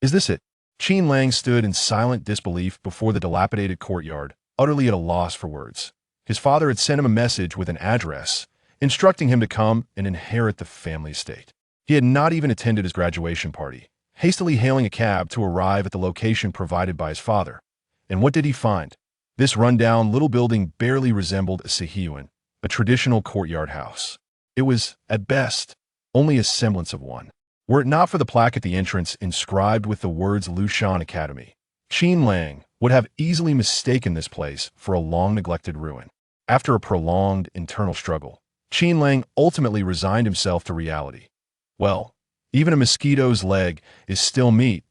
Is this it? Qin Lang stood in silent disbelief before the dilapidated courtyard, utterly at a loss for words. His father had sent him a message with an address, instructing him to come and inherit the family estate. He had not even attended his graduation party, hastily hailing a cab to arrive at the location provided by his father. And what did he find? This rundown little building barely resembled a Sihiyuan, a traditional courtyard house. It was, at best, only a semblance of one. Were it not for the plaque at the entrance inscribed with the words Lushan Academy, Qin Lang would have easily mistaken this place for a long-neglected ruin. After a prolonged internal struggle, Qin Lang ultimately resigned himself to reality. Well, even a mosquito's leg is still meat.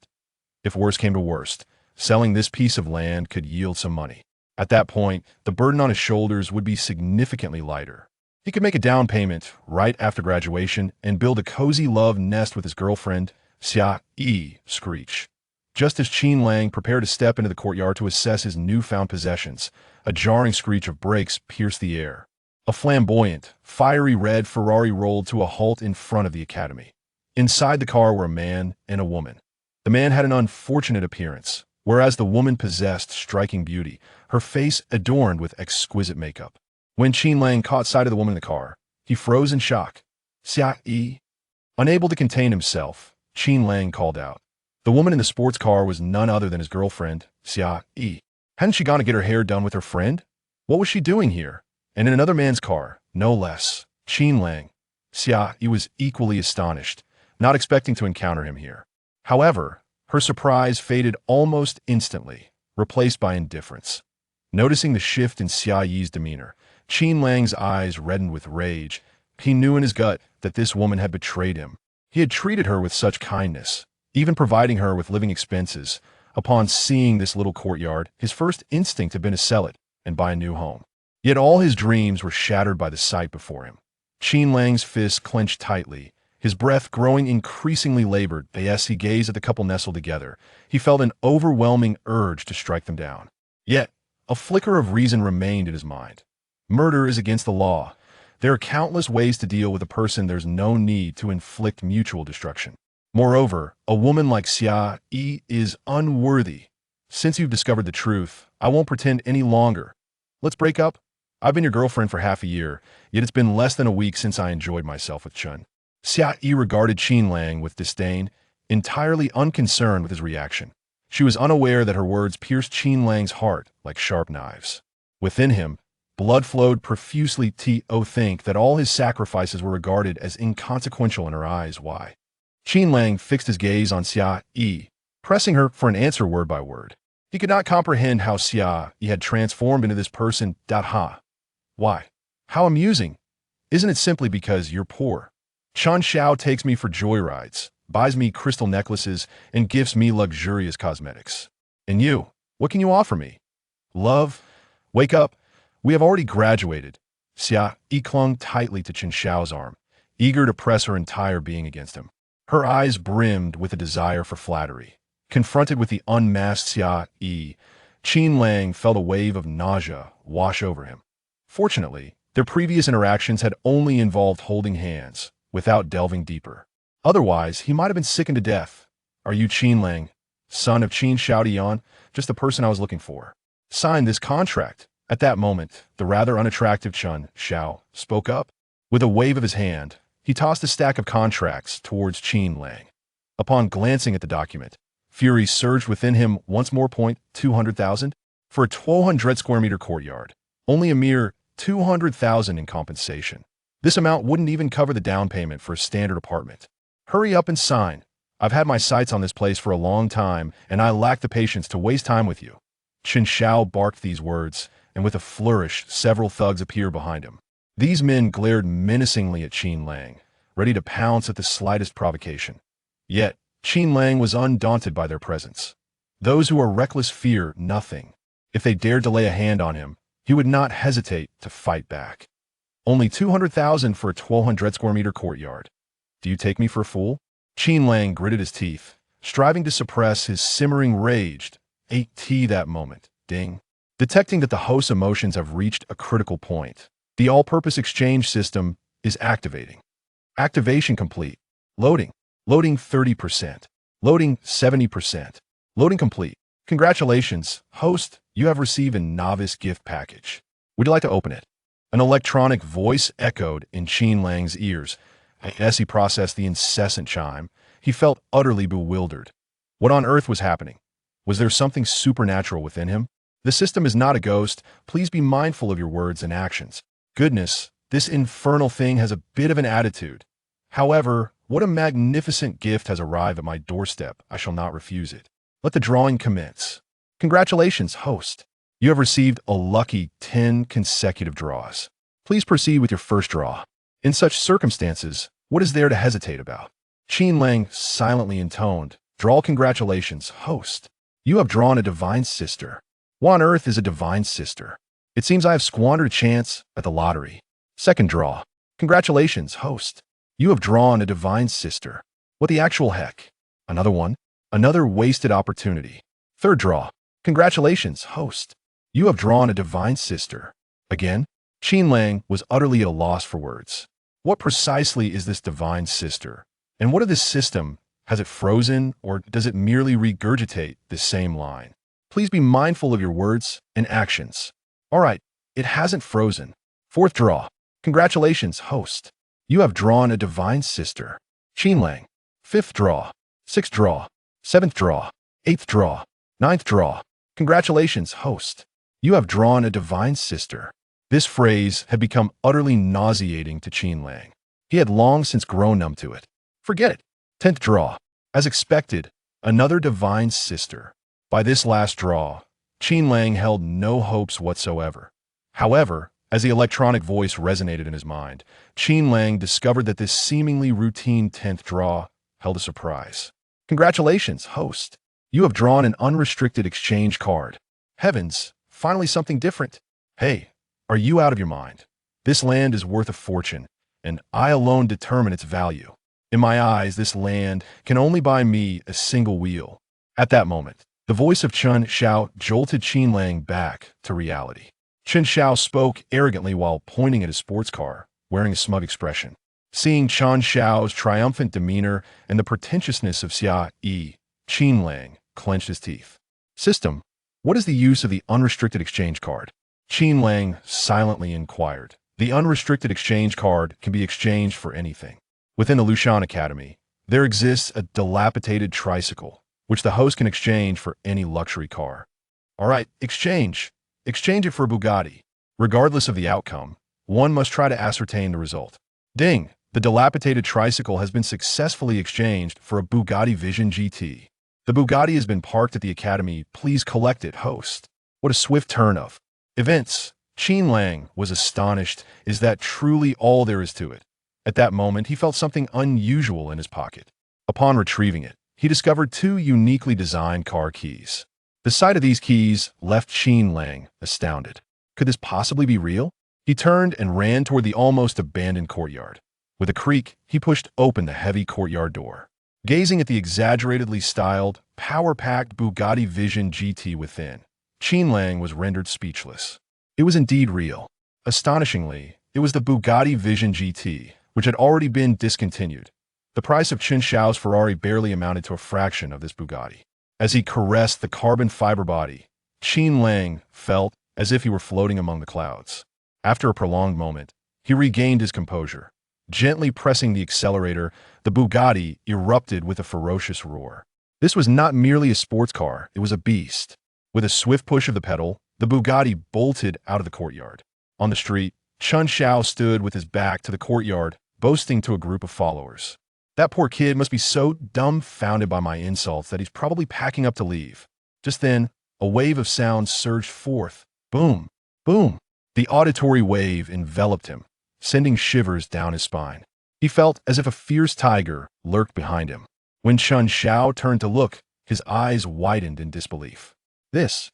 If worse came to worst, selling this piece of land could yield some money. At that point, the burden on his shoulders would be significantly lighter. He could make a down payment right after graduation and build a cozy love nest with his girlfriend, Sia Yi, screech. Just as Qin Lang prepared to step into the courtyard to assess his newfound possessions, a jarring screech of brakes pierced the air. A flamboyant, fiery red Ferrari rolled to a halt in front of the academy. Inside the car were a man and a woman. The man had an unfortunate appearance, whereas the woman possessed striking beauty, her face adorned with exquisite makeup. When Qin Lang caught sight of the woman in the car, he froze in shock. Sia Yi? Unable to contain himself, Qin Lang called out. The woman in the sports car was none other than his girlfriend, Sia Yi. Hadn't she gone to get her hair done with her friend? What was she doing here? And in another man's car, no less. Qin Lang. Sia Yi was equally astonished, not expecting to encounter him here. However, her surprise faded almost instantly, replaced by indifference. Noticing the shift in Sia Yi's demeanor, Qin Lang's eyes reddened with rage. He knew in his gut that this woman had betrayed him. He had treated her with such kindness, even providing her with living expenses. Upon seeing this little courtyard, his first instinct had been to sell it and buy a new home. Yet all his dreams were shattered by the sight before him. Qin Lang's fists clenched tightly, his breath growing increasingly labored as he gazed at the couple nestled together. He felt an overwhelming urge to strike them down. Yet, a flicker of reason remained in his mind. Murder is against the law. There are countless ways to deal with a person. There's no need to inflict mutual destruction. Moreover, a woman like Sia Yi is unworthy. Since you've discovered the truth, I won't pretend any longer. Let's break up. I've been your girlfriend for half a year, yet it's been less than a week since I enjoyed myself with Chun. Sia Yi regarded Qin Lang with disdain, entirely unconcerned with his reaction. She was unaware that her words pierced Qin Lang's heart like sharp knives. Within him, blood flowed profusely. To think that all his sacrifices were regarded as inconsequential in her eyes. Why? Qin Lang fixed his gaze on Sia Yi, pressing her for an answer word by word. He could not comprehend how Sia Yi had transformed into this person. Why? How amusing. Isn't it simply because you're poor? Chun Xiao takes me for joyrides, buys me crystal necklaces, and gifts me luxurious cosmetics. And you, what can you offer me? Love? Wake up. We have already graduated. Sia Yi clung tightly to Chen Xiao's arm, eager to press her entire being against him. Her eyes brimmed with a desire for flattery. Confronted with the unmasked Sia Yi, Qin Lang felt a wave of nausea wash over him. Fortunately, their previous interactions had only involved holding hands, without delving deeper. Otherwise, he might have been sickened to death. Are you Qin Lang, son of Qin Xiaodian? Just the person I was looking for. Sign this contract. At that moment, the rather unattractive Chun Xiao spoke up. With a wave of his hand, he tossed a stack of contracts towards Qin Lang. Upon glancing at the document, fury surged within him once more. 200,000 for a 1,200 square meter courtyard. Only a mere 200,000 in compensation. This amount wouldn't even cover the down payment for a standard apartment. Hurry up and sign. I've had my sights on this place for a long time, and I lack the patience to waste time with you. Chen Xiao barked these words, and with a flourish, several thugs appeared behind him. These men glared menacingly at Qin Lang, ready to pounce at the slightest provocation. Yet, Qin Lang was undaunted by their presence. Those who are reckless fear nothing. If they dared to lay a hand on him, he would not hesitate to fight back. Only 200,000 for a 1,200 square meter courtyard. Do you take me for a fool? Qin Lang gritted his teeth, striving to suppress his simmering rage. That moment. Ding. Detecting that the host's emotions have reached a critical point, the all-purpose exchange system is activating. Activation complete. Loading. Loading 30%. Loading 70%. Loading complete. Congratulations, host. You have received a novice gift package. Would you like to open it? An electronic voice echoed in Qin Lang's ears. As he processed the incessant chime, he felt utterly bewildered. What on earth was happening? Was there something supernatural within him? The system is not a ghost. Please be mindful of your words and actions. Goodness, this infernal thing has a bit of an attitude. However, what a magnificent gift has arrived at my doorstep. I shall not refuse it. Let the drawing commence. Congratulations, host. You have received a lucky 10 consecutive draws. Please proceed with your first draw. In such circumstances, what is there to hesitate about? Qin Lang silently intoned, Draw congratulations, host. You have drawn a divine sister. What on earth is a divine sister? It seems I have squandered a chance at the lottery. Second draw. Congratulations, host. You have drawn a divine sister. What the actual heck? Another one? Another wasted opportunity. Third draw. Congratulations, host. You have drawn a divine sister. Again? Qin Lang was utterly at a loss for words. What precisely is this divine sister? And what of this system? Has it frozen, or does it merely regurgitate this same line? Please be mindful of your words and actions. All right, it hasn't frozen. Fourth draw. Congratulations, host. You have drawn a divine sister. Qin Lang. Fifth draw. Sixth draw. Seventh draw. Eighth draw. Ninth draw. Congratulations, host. You have drawn a divine sister. This phrase had become utterly nauseating to Qin Lang. He had long since grown numb to it. Forget it. 10th draw. As expected, another divine sister. By this last draw, Qin Lang held no hopes whatsoever. However, as the electronic voice resonated in his mind, Qin Lang discovered that this seemingly routine 10th draw held a surprise. Congratulations, host. You have drawn an unrestricted exchange card. Heavens, finally something different. Hey, are you out of your mind? This land is worth a fortune, and I alone determine its value. In my eyes, this land can only buy me a single wheel. At that moment, the voice of Chen Xiao jolted Qin Lang back to reality. Chen Xiao spoke arrogantly while pointing at his sports car, wearing a smug expression. Seeing Chen Xiao's triumphant demeanor and the pretentiousness of Sia Yi, Qin Lang clenched his teeth. System, what is the use of the unrestricted exchange card? Qin Lang silently inquired. The unrestricted exchange card can be exchanged for anything. Within the Lushan Academy, there exists a dilapidated tricycle, which the host can exchange for any luxury car. All right, exchange. Exchange it for a Bugatti. Regardless of the outcome, one must try to ascertain the result. Ding! The dilapidated tricycle has been successfully exchanged for a Bugatti Vision GT. The Bugatti has been parked at the Academy. Please collect it, host. What a swift turn of events. Qin Lang was astonished. Is that truly all there is to it? At that moment, he felt something unusual in his pocket. Upon retrieving it, he discovered two uniquely designed car keys. The sight of these keys left Qin Lang astounded. Could this possibly be real? He turned and ran toward the almost abandoned courtyard. With a creak, he pushed open the heavy courtyard door. Gazing at the exaggeratedly styled, power-packed Bugatti Vision GT within, Qin Lang was rendered speechless. It was indeed real. Astonishingly, it was the Bugatti Vision GT, which had already been discontinued. The price of Chen Xiao's Ferrari barely amounted to a fraction of this Bugatti. As he caressed the carbon fiber body, Qin Lang felt as if he were floating among the clouds. After a prolonged moment, he regained his composure. Gently pressing the accelerator, the Bugatti erupted with a ferocious roar. This was not merely a sports car, it was a beast. With a swift push of the pedal, the Bugatti bolted out of the courtyard. On the street, Chen Xiao stood with his back to the courtyard, boasting to a group of followers. That poor kid must be so dumbfounded by my insults that he's probably packing up to leave. Just then, a wave of sound surged forth. Boom! Boom! The auditory wave enveloped him, sending shivers down his spine. He felt as if a fierce tiger lurked behind him. When Chen Xiao turned to look, his eyes widened in disbelief. This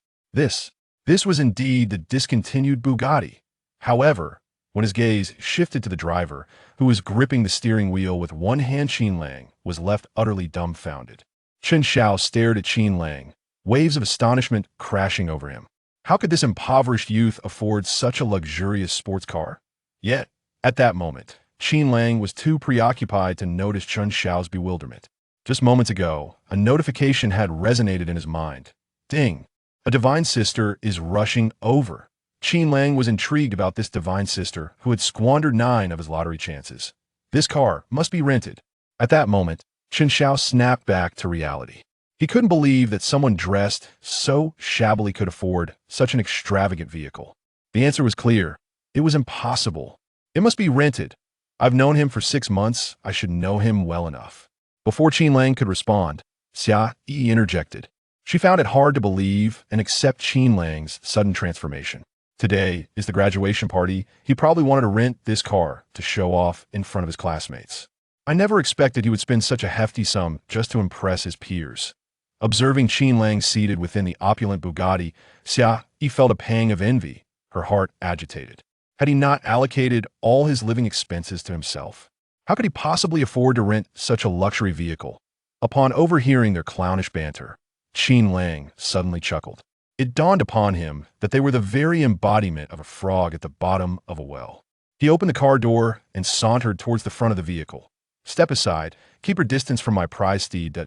was indeed the discontinued Bugatti. However, when his gaze shifted to the driver, who was gripping the steering wheel with one hand, Qin Lang was left utterly dumbfounded. Chen Xiao stared at Qin Lang, waves of astonishment crashing over him. How could this impoverished youth afford such a luxurious sports car? Yet, at that moment, Qin Lang was too preoccupied to notice Chen Xiao's bewilderment. Just moments ago, a notification had resonated in his mind. Ding! A divine sister is rushing over. Qin Lang was intrigued about this divine sister who had squandered 9 of his lottery chances. This car must be rented. At that moment, Chen Xiao snapped back to reality. He couldn't believe that someone dressed so shabbily could afford such an extravagant vehicle. The answer was clear. It was impossible. It must be rented. I've known him for 6 months. I should know him well enough. Before Qin Lang could respond, Sia Yi interjected. She found it hard to believe and accept Qin Lang's sudden transformation. Today is the graduation party. He probably wanted to rent this car to show off in front of his classmates. I never expected he would spend such a hefty sum just to impress his peers. Observing Qin Lang seated within the opulent Bugatti, Sia Yi felt a pang of envy, her heart agitated. Had he not allocated all his living expenses to himself? How could he possibly afford to rent such a luxury vehicle? Upon overhearing their clownish banter, Qin Lang suddenly chuckled. It dawned upon him that they were the very embodiment of a frog at the bottom of a well. He opened the car door and sauntered towards the front of the vehicle. Step aside, keep your distance from my prize steed.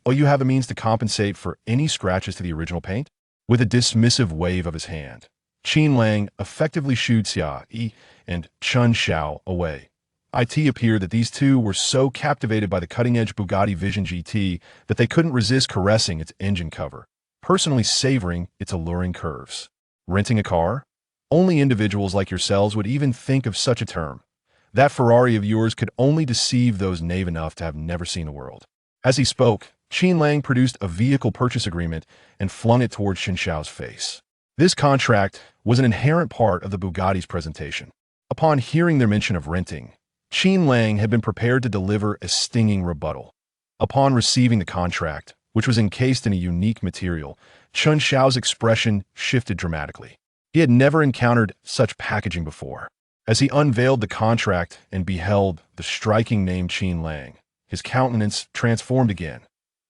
Oh, you have a means to compensate for any scratches to the original paint? With a dismissive wave of his hand, Qin Lang effectively shooed Sia Yi and Chen Xiao away. It appeared that these two were so captivated by the cutting-edge Bugatti Vision GT that they couldn't resist caressing its engine cover, personally savoring its alluring curves. Renting a car? Only individuals like yourselves would even think of such a term. That Ferrari of yours could only deceive those knave enough to have never seen the world. As he spoke, Qin Lang produced a vehicle purchase agreement and flung it towards Chen Xiao's face. This contract was an inherent part of the Bugatti's presentation. Upon hearing their mention of renting, Qin Lang had been prepared to deliver a stinging rebuttal. Upon receiving the contract, which was encased in a unique material, Chen Xiao's expression shifted dramatically. He had never encountered such packaging before. As he unveiled the contract and beheld the striking name Qin Lang, his countenance transformed again.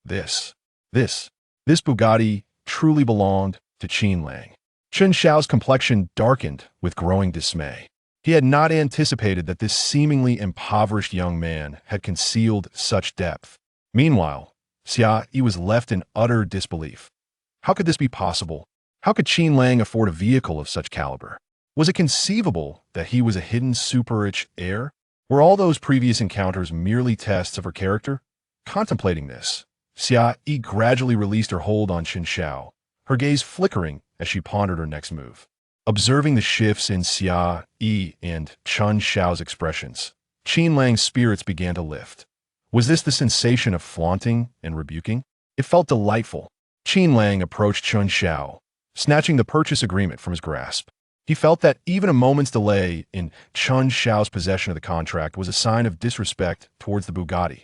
This Bugatti truly belonged to Qin Lang. Chen Xiao's complexion darkened with growing dismay. He had not anticipated that this seemingly impoverished young man had concealed such depth. Meanwhile, Sia Yi was left in utter disbelief. How could this be possible? How could Qin Lang afford a vehicle of such caliber? Was it conceivable that he was a hidden super-rich heir? Were all those previous encounters merely tests of her character? Contemplating this, Sia Yi gradually released her hold on Chen Xiao, her gaze flickering as she pondered her next move. Observing the shifts in Sia Yi and Chen Xiao's expressions, Qin Lang's spirits began to lift. Was this the sensation of flaunting and rebuking? It felt delightful. Qin Lang approached Chen Xiao, snatching the purchase agreement from his grasp. He felt that even a moment's delay in Chen Xiao's possession of the contract was a sign of disrespect towards the Bugatti.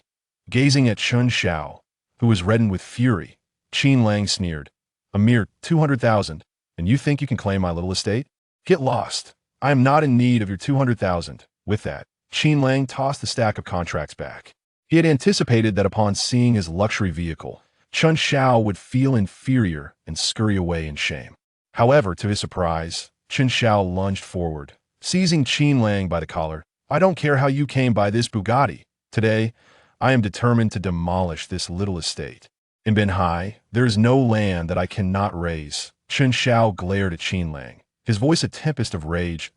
Gazing at Chen Xiao, who was reddened with fury, Qin Lang sneered. A mere 200,000, and you think you can claim my little estate? Get lost. I am not in need of your 200,000. With that, Qin Lang tossed the stack of contracts back. He had anticipated that upon seeing his luxury vehicle, Chen Xiao would feel inferior and scurry away in shame. However, to his surprise, Chen Xiao lunged forward, seizing Qin Lang by the collar. I don't care how you came by this Bugatti. Today, I am determined to demolish this little estate. In Benhai, there is no land that I cannot raise. Chen Xiao glared at Qin Lang, his voice a tempest of rage.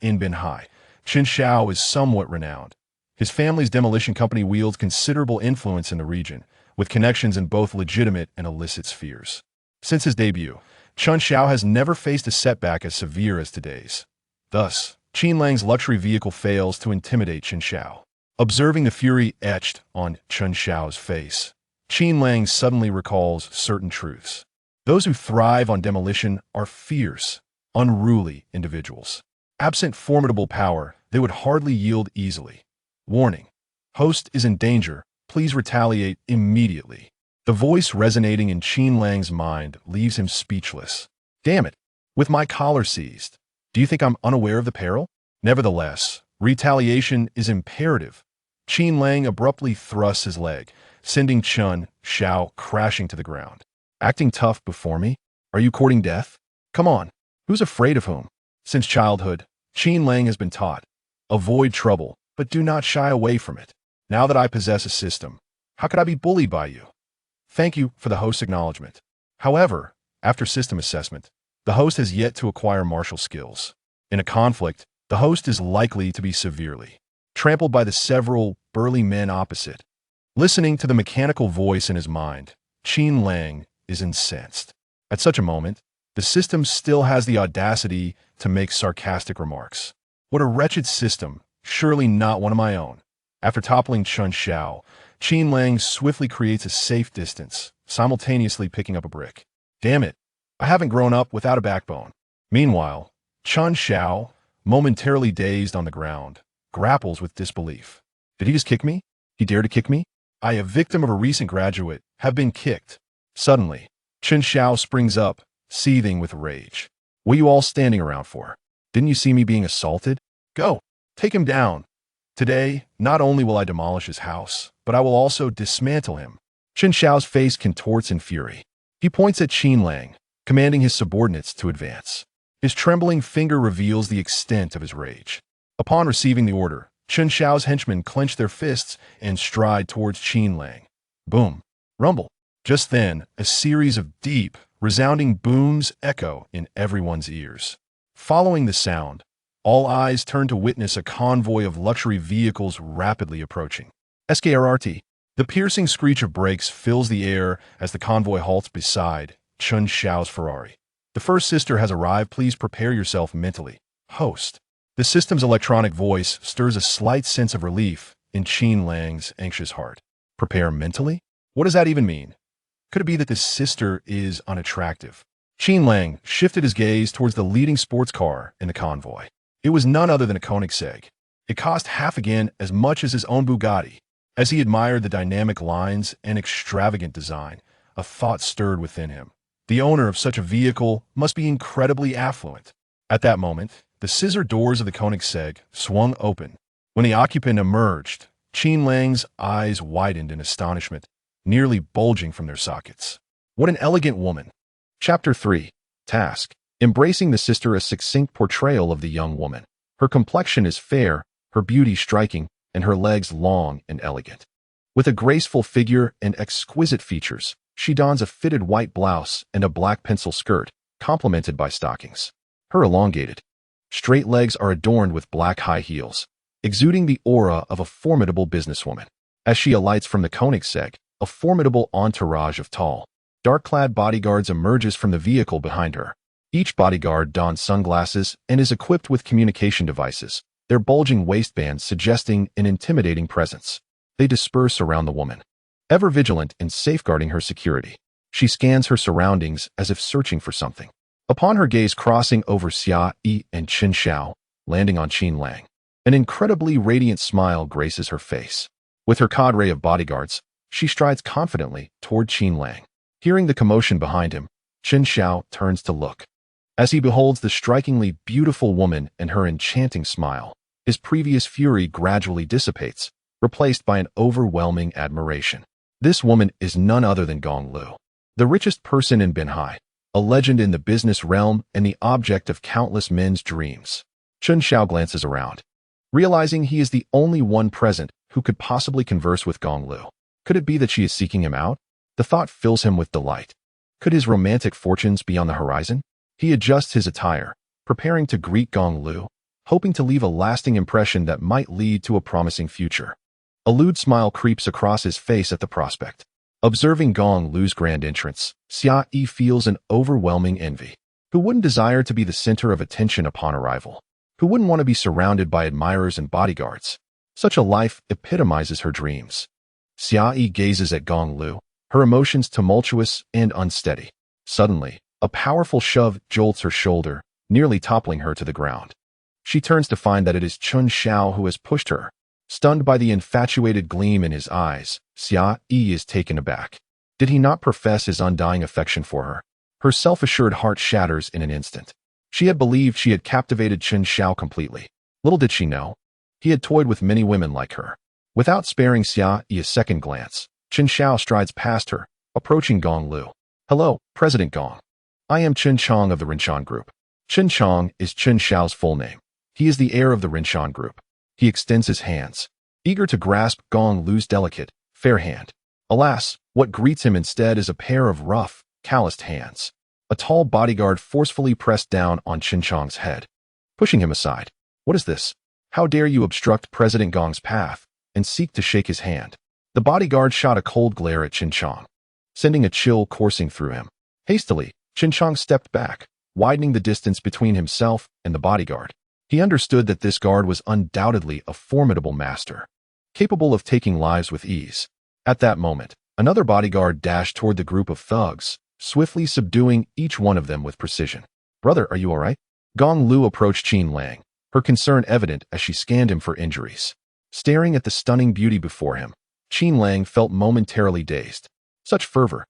In Benhai, Chen Xiao is somewhat renowned. His family's demolition company wields considerable influence in the region, with connections in both legitimate and illicit spheres. Since his debut, Chen Xiao has never faced a setback as severe as today's. Thus, Qin Lang's luxury vehicle fails to intimidate Chen Xiao. Observing the fury etched on Chen Xiao's face, Qin Lang suddenly recalls certain truths. Those who thrive on demolition are fierce, unruly individuals. Absent formidable power, they would hardly yield easily. Warning. Host is in danger. Please retaliate immediately. The voice resonating in Qin Lang's mind leaves him speechless. Damn it. With my collar seized. Do you think I'm unaware of the peril? Nevertheless, retaliation is imperative. Qin Lang abruptly thrusts his leg, sending Chen Xiao crashing to the ground. Acting tough before me? Are you courting death? Come on. Who's afraid of whom? Since childhood, Qin Lang has been taught. Avoid trouble, but do not shy away from it. Now that I possess a system, How could I be bullied by you? Thank you for the host's acknowledgement. However, after system assessment, the host has yet to acquire martial skills. In a conflict, the host is likely to be severely trampled by the several burly men opposite. Listening to the mechanical voice in his mind, Qin Lang is incensed. At such a moment, the system still has the audacity to make sarcastic remarks. What a wretched system, surely not one of my own. After toppling Chun Xiao, Qin Lang swiftly creates a safe distance, simultaneously picking up a brick. Damn it, I haven't grown up without a backbone. Meanwhile, Chun Xiao, momentarily dazed on the ground, grapples with disbelief. Did he just kick me? He dared to kick me? I, a victim of a recent graduate, have been kicked. Suddenly, Chun Xiao springs up, seething with rage. What are you all standing around for? Didn't you see me being assaulted? Go, take him down. Today, not only will I demolish his house, but I will also dismantle him. Chun Xiao's face contorts in fury. He points at Qin Lang, commanding his subordinates to advance. His trembling finger reveals the extent of his rage. Upon receiving the order, Chun Xiao's henchmen clench their fists and stride towards Qin Lang. Boom. Rumble. Just then, a series of deep, resounding booms echo in everyone's ears. Following the sound, all eyes turn to witness a convoy of luxury vehicles rapidly approaching. SKRRT. The piercing screech of brakes fills the air as the convoy halts beside Chun Xiao's Ferrari. The first sister has arrived. Please prepare yourself mentally. Host. The system's electronic voice stirs a slight sense of relief in Qin Lang's anxious heart. Prepare mentally? What does that even mean? Could it be that this sister is unattractive? Qin Lang shifted his gaze towards the leading sports car in the convoy. It was none other than a Koenigsegg. It cost half again as much as his own Bugatti. As he admired the dynamic lines and extravagant design, a thought stirred within him. The owner of such a vehicle must be incredibly affluent. At that moment, the scissor doors of the Koenigsegg swung open. When the occupant emerged, Qin Lang's eyes widened in astonishment, nearly bulging from their sockets. What an elegant woman! Chapter 3. Task. Embracing the sister, a succinct portrayal of the young woman. Her complexion is fair, her beauty striking, and her legs long and elegant. With a graceful figure and exquisite features, she dons a fitted white blouse and a black pencil skirt, complemented by stockings. Her elongated, straight legs are adorned with black high heels, exuding the aura of a formidable businesswoman. As she alights from the Koenigsegg, a formidable entourage of tall, dark-clad bodyguards emerges from the vehicle behind her. Each bodyguard dons sunglasses and is equipped with communication devices, their bulging waistbands suggesting an intimidating presence. They disperse around the woman, ever vigilant in safeguarding her security. She scans her surroundings as if searching for something. Upon her gaze crossing over Sia Yi and Chun Xiao, landing on Qin Lang, an incredibly radiant smile graces her face. With her cadre of bodyguards, she strides confidently toward Qin Lang. Hearing the commotion behind him, Chun Xiao turns to look. As he beholds the strikingly beautiful woman and her enchanting smile, his previous fury gradually dissipates, replaced by an overwhelming admiration. This woman is none other than Gong Liu, the richest person in Binhai, a legend in the business realm and the object of countless men's dreams. Chun Xiao glances around, realizing he is the only one present who could possibly converse with Gong Liu. Could it be that she is seeking him out? The thought fills him with delight. Could his romantic fortunes be on the horizon? He adjusts his attire, preparing to greet Gong Liu, hoping to leave a lasting impression that might lead to a promising future. A lewd smile creeps across his face at the prospect. Observing Gong Liu's grand entrance, Sia Yi feels an overwhelming envy. Who wouldn't desire to be the center of attention upon arrival? Who wouldn't want to be surrounded by admirers and bodyguards? Such a life epitomizes her dreams. Sia Yi gazes at Gong Liu, her emotions tumultuous and unsteady. Suddenly, a powerful shove jolts her shoulder, nearly toppling her to the ground. She turns to find that it is Chun Xiao who has pushed her. Stunned by the infatuated gleam in his eyes, Sia Yi is taken aback. Did he not profess his undying affection for her? Her self-assured heart shatters in an instant. She had believed she had captivated Chun Xiao completely. Little did she know, he had toyed with many women like her. Without sparing Sia Yi a second glance, Chun Xiao strides past her, approaching Gong Liu. Hello, President Gong. I am Chun Chong of the Rinshan Group. Chun Chong is Chun Xiao's full name. He is the heir of the Rinshan Group. He extends his hands, eager to grasp Gong Liu's delicate, fair hand. Alas, what greets him instead is a pair of rough, calloused hands. A tall bodyguard forcefully pressed down on Qin Chang's head, pushing him aside. What is this? How dare you obstruct President Gong's path and seek to shake his hand? The bodyguard shot a cold glare at Qin Chang, sending a chill coursing through him. Hastily, Qin Chang stepped back, widening the distance between himself and the bodyguard. He understood that this guard was undoubtedly a formidable master, capable of taking lives with ease. At that moment, another bodyguard dashed toward the group of thugs, swiftly subduing each one of them with precision. Brother, are you all right? Gong Liu approached Qin Lang, her concern evident as she scanned him for injuries. Staring at the stunning beauty before him, Qin Lang felt momentarily dazed. Such fervor.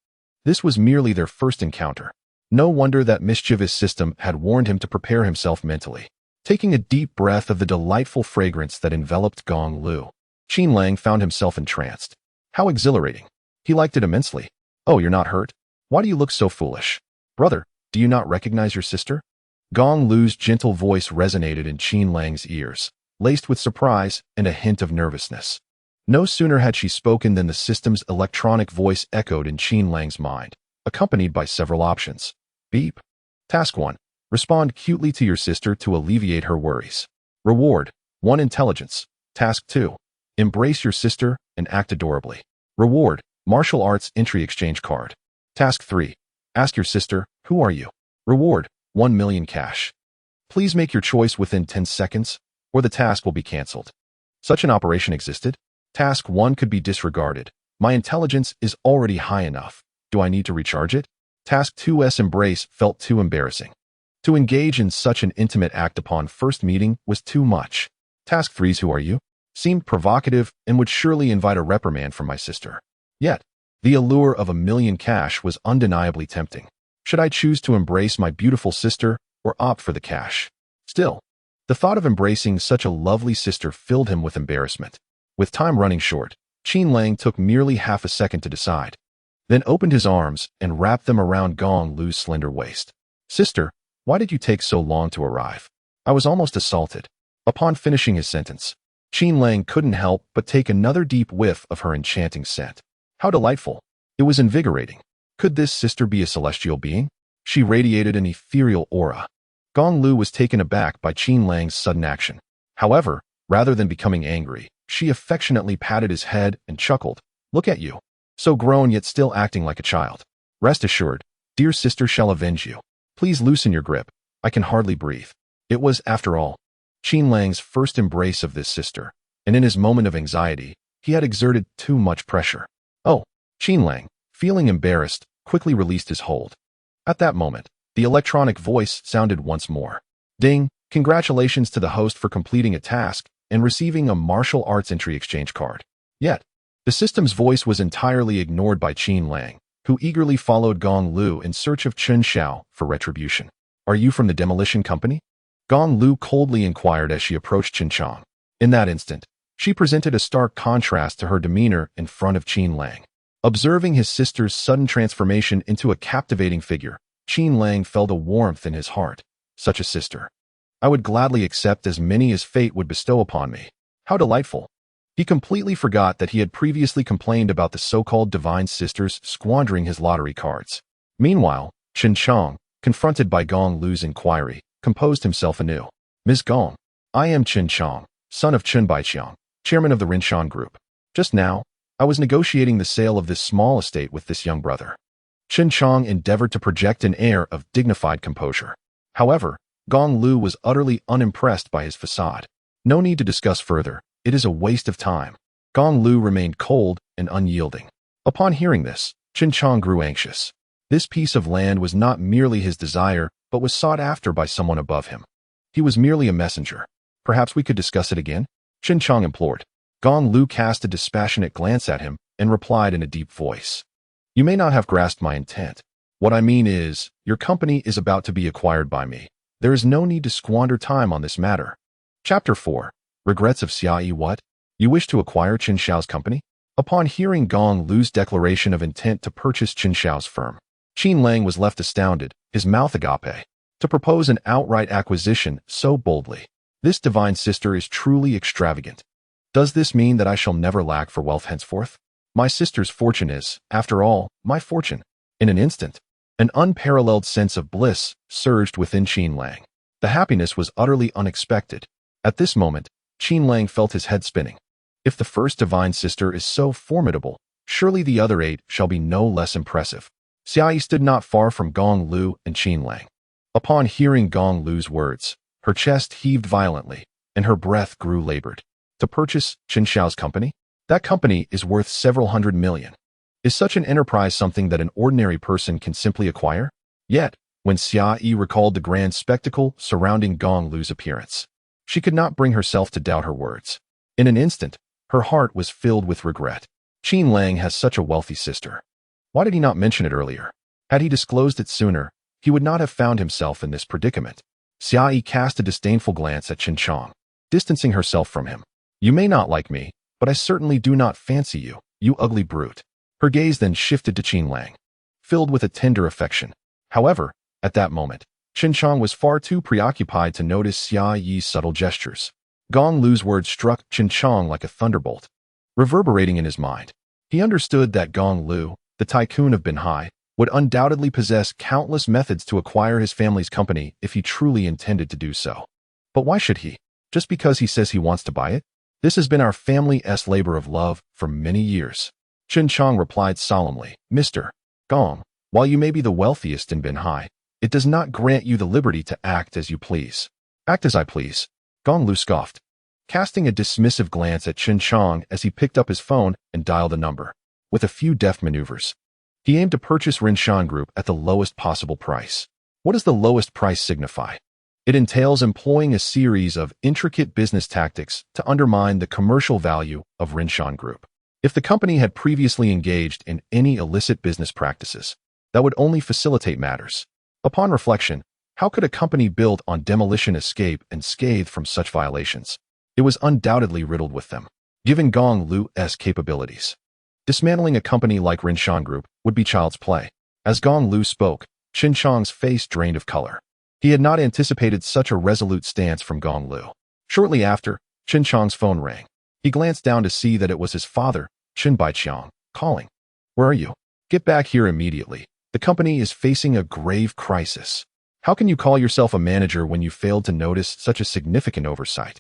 This was merely their first encounter. No wonder that mischievous system had warned him to prepare himself mentally. Taking a deep breath of the delightful fragrance that enveloped Gong Liu, Qin Lang found himself entranced. How exhilarating. He liked it immensely. Oh, you're not hurt? Why do you look so foolish? Brother, do you not recognize your sister? Gong Liu's gentle voice resonated in Qin Lang's ears, laced with surprise and a hint of nervousness. No sooner had she spoken than the system's electronic voice echoed in Qin Lang's mind, accompanied by several options. Beep. Task 1. Respond cutely to your sister to alleviate her worries. Reward: 1 intelligence. Task 2. Embrace your sister and act adorably. Reward: martial arts entry exchange card. Task 3. Ask your sister, who are you? Reward: 1 million cash. Please make your choice within 10 seconds, or the task will be cancelled. Such an operation existed? Task 1 could be disregarded. My intelligence is already high enough. Do I need to recharge it? Task 2's embrace felt too embarrassing. To engage in such an intimate act upon first meeting was too much. Task 3's who are you? Seemed provocative and would surely invite a reprimand from my sister. Yet, the allure of 1 million cash was undeniably tempting. Should I choose to embrace my beautiful sister or opt for the cash? Still, the thought of embracing such a lovely sister filled him with embarrassment. With time running short, Qin Lang took merely half a second to decide, then opened his arms and wrapped them around Gong Liu's slender waist. Sister, why did you take so long to arrive? I was almost assaulted. Upon finishing his sentence, Qin Lang couldn't help but take another deep whiff of her enchanting scent. How delightful. It was invigorating. Could this sister be a celestial being? She radiated an ethereal aura. Gong Liu was taken aback by Qin Lang's sudden action. However, rather than becoming angry, she affectionately patted his head and chuckled. Look at you. So grown yet still acting like a child. Rest assured, dear sister shall avenge you. Please loosen your grip. I can hardly breathe. It was, after all, Qin Lang's first embrace of this sister, and in his moment of anxiety, he had exerted too much pressure. Oh, Qin Lang, feeling embarrassed, quickly released his hold. At that moment, the electronic voice sounded once more. Ding, congratulations to the host for completing a task and receiving a martial arts entry exchange card. Yet, the system's voice was entirely ignored by Qin Lang, who eagerly followed Gong Liu in search of Chen Xiao for retribution. Are you from the demolition company? Gong Liu coldly inquired as she approached Qin Chang. In that instant, she presented a stark contrast to her demeanor in front of Qin Lang. Observing his sister's sudden transformation into a captivating figure, Qin Lang felt a warmth in his heart. Such a sister. I would gladly accept as many as fate would bestow upon me. How delightful. He completely forgot that he had previously complained about the so-called divine sisters squandering his lottery cards. Meanwhile, Qin Chang, confronted by Gong Liu's inquiry, composed himself anew. Ms. Gong, I am Qin Chang, son of Chen Baiqiang, chairman of the Rinshan Group. Just now, I was negotiating the sale of this small estate with this young brother. Qin Chang endeavored to project an air of dignified composure. However, Gong Liu was utterly unimpressed by his facade. No need to discuss further. It is a waste of time. Gong Liu remained cold and unyielding. Upon hearing this, Qin Chang grew anxious. This piece of land was not merely his desire, but was sought after by someone above him. He was merely a messenger. Perhaps we could discuss it again? Qin Chang implored. Gong Liu cast a dispassionate glance at him and replied in a deep voice. You may not have grasped my intent. What I mean is, your company is about to be acquired by me. There is no need to squander time on this matter. Chapter 4. Regrets of Sia Yi. What? You wish to acquire Qin Xiao's company? Upon hearing Gong Liu's declaration of intent to purchase Qin Xiao's firm, Qin Lang was left astounded, his mouth agape. To propose an outright acquisition so boldly. This divine sister is truly extravagant. Does this mean that I shall never lack for wealth henceforth? My sister's fortune is, after all, my fortune. In an instant, an unparalleled sense of bliss surged within Qin Lang. The happiness was utterly unexpected. At this moment, Qin Lang felt his head spinning. If the first divine sister is so formidable, surely the other 8 shall be no less impressive. Sia Yi stood not far from Gong Liu and Qin Lang. Upon hearing Gong Liu's words, her chest heaved violently, and her breath grew labored. To purchase Qin Xiao's company? That company is worth several hundred million. Is such an enterprise something that an ordinary person can simply acquire? Yet, when Sia Yi recalled the grand spectacle surrounding Gong Liu's appearance, she could not bring herself to doubt her words. In an instant, her heart was filled with regret. Qin Lang has such a wealthy sister. Why did he not mention it earlier? Had he disclosed it sooner, he would not have found himself in this predicament. Sia Yi cast a disdainful glance at Qin Chong, distancing herself from him. You may not like me, but I certainly do not fancy you, you ugly brute. Her gaze then shifted to Qin Lang, filled with a tender affection. However, at that moment, Qin Chong was far too preoccupied to notice Sia Yi's subtle gestures. Gong Liu's words struck Qin Chong like a thunderbolt, reverberating in his mind. He understood that Gong Liu, the tycoon of Binhai, would undoubtedly possess countless methods to acquire his family's company if he truly intended to do so. But why should he? Just because he says he wants to buy it? This has been our family's labor of love for many years. Qin Chong replied solemnly, Mr. Gong, while you may be the wealthiest in Binhai, it does not grant you the liberty to act as you please. Act as I please. Gong Liu scoffed, casting a dismissive glance at Qin Chong as he picked up his phone and dialed a number. With a few deft maneuvers, he aimed to purchase Rinshan Group at the lowest possible price. What does the lowest price signify? It entails employing a series of intricate business tactics to undermine the commercial value of Rinshan Group. If the company had previously engaged in any illicit business practices, that would only facilitate matters. Upon reflection, how could a company built on demolition escape unscathed from such violations? It was undoubtedly riddled with them. Given Gong Liu's capabilities, dismantling a company like Rinshan Group would be child's play. As Gong Liu spoke, Qin Chong's face drained of color. He had not anticipated such a resolute stance from Gong Liu. Shortly after, Qin Chong's phone rang. He glanced down to see that it was his father, Qin Baiqiang, calling. Where are you? Get back here immediately. The company is facing a grave crisis. How can you call yourself a manager when you failed to notice such a significant oversight?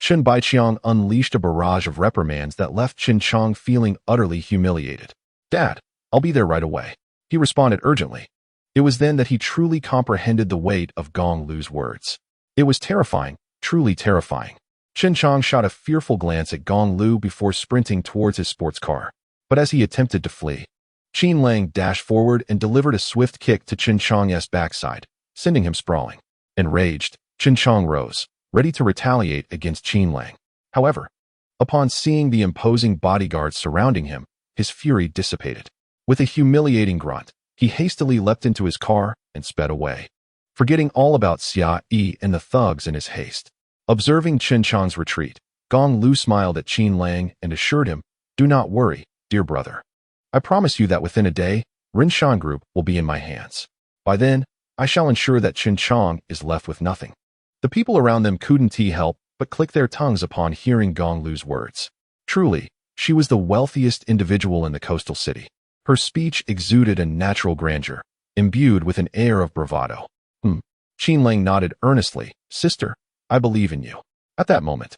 Qin Baiqiang unleashed a barrage of reprimands that left Qin Chong feeling utterly humiliated. Dad, I'll be there right away. He responded urgently. It was then that he truly comprehended the weight of Gong Liu's words. It was terrifying, truly terrifying. Qin Chong shot a fearful glance at Gong Liu before sprinting towards his sports car. But as he attempted to flee, Qin Lang dashed forward and delivered a swift kick to Qin Chong's backside, sending him sprawling. Enraged, Qin Chong rose, ready to retaliate against Qin Lang. However, upon seeing the imposing bodyguards surrounding him, his fury dissipated. With a humiliating grunt, he hastily leapt into his car and sped away, forgetting all about Sia Yi and the thugs in his haste. Observing Qin Chong's retreat, Gong Liu smiled at Qin Lang and assured him, Do not worry, dear brother. I promise you that within a day, Rinshan Group will be in my hands. By then, I shall ensure that Qin Chong is left with nothing. The people around them couldn't help but click their tongues upon hearing Gong Liu's words. Truly, she was the wealthiest individual in the coastal city. Her speech exuded a natural grandeur, imbued with an air of bravado. Qin Lang nodded earnestly. Sister, I believe in you. At that moment,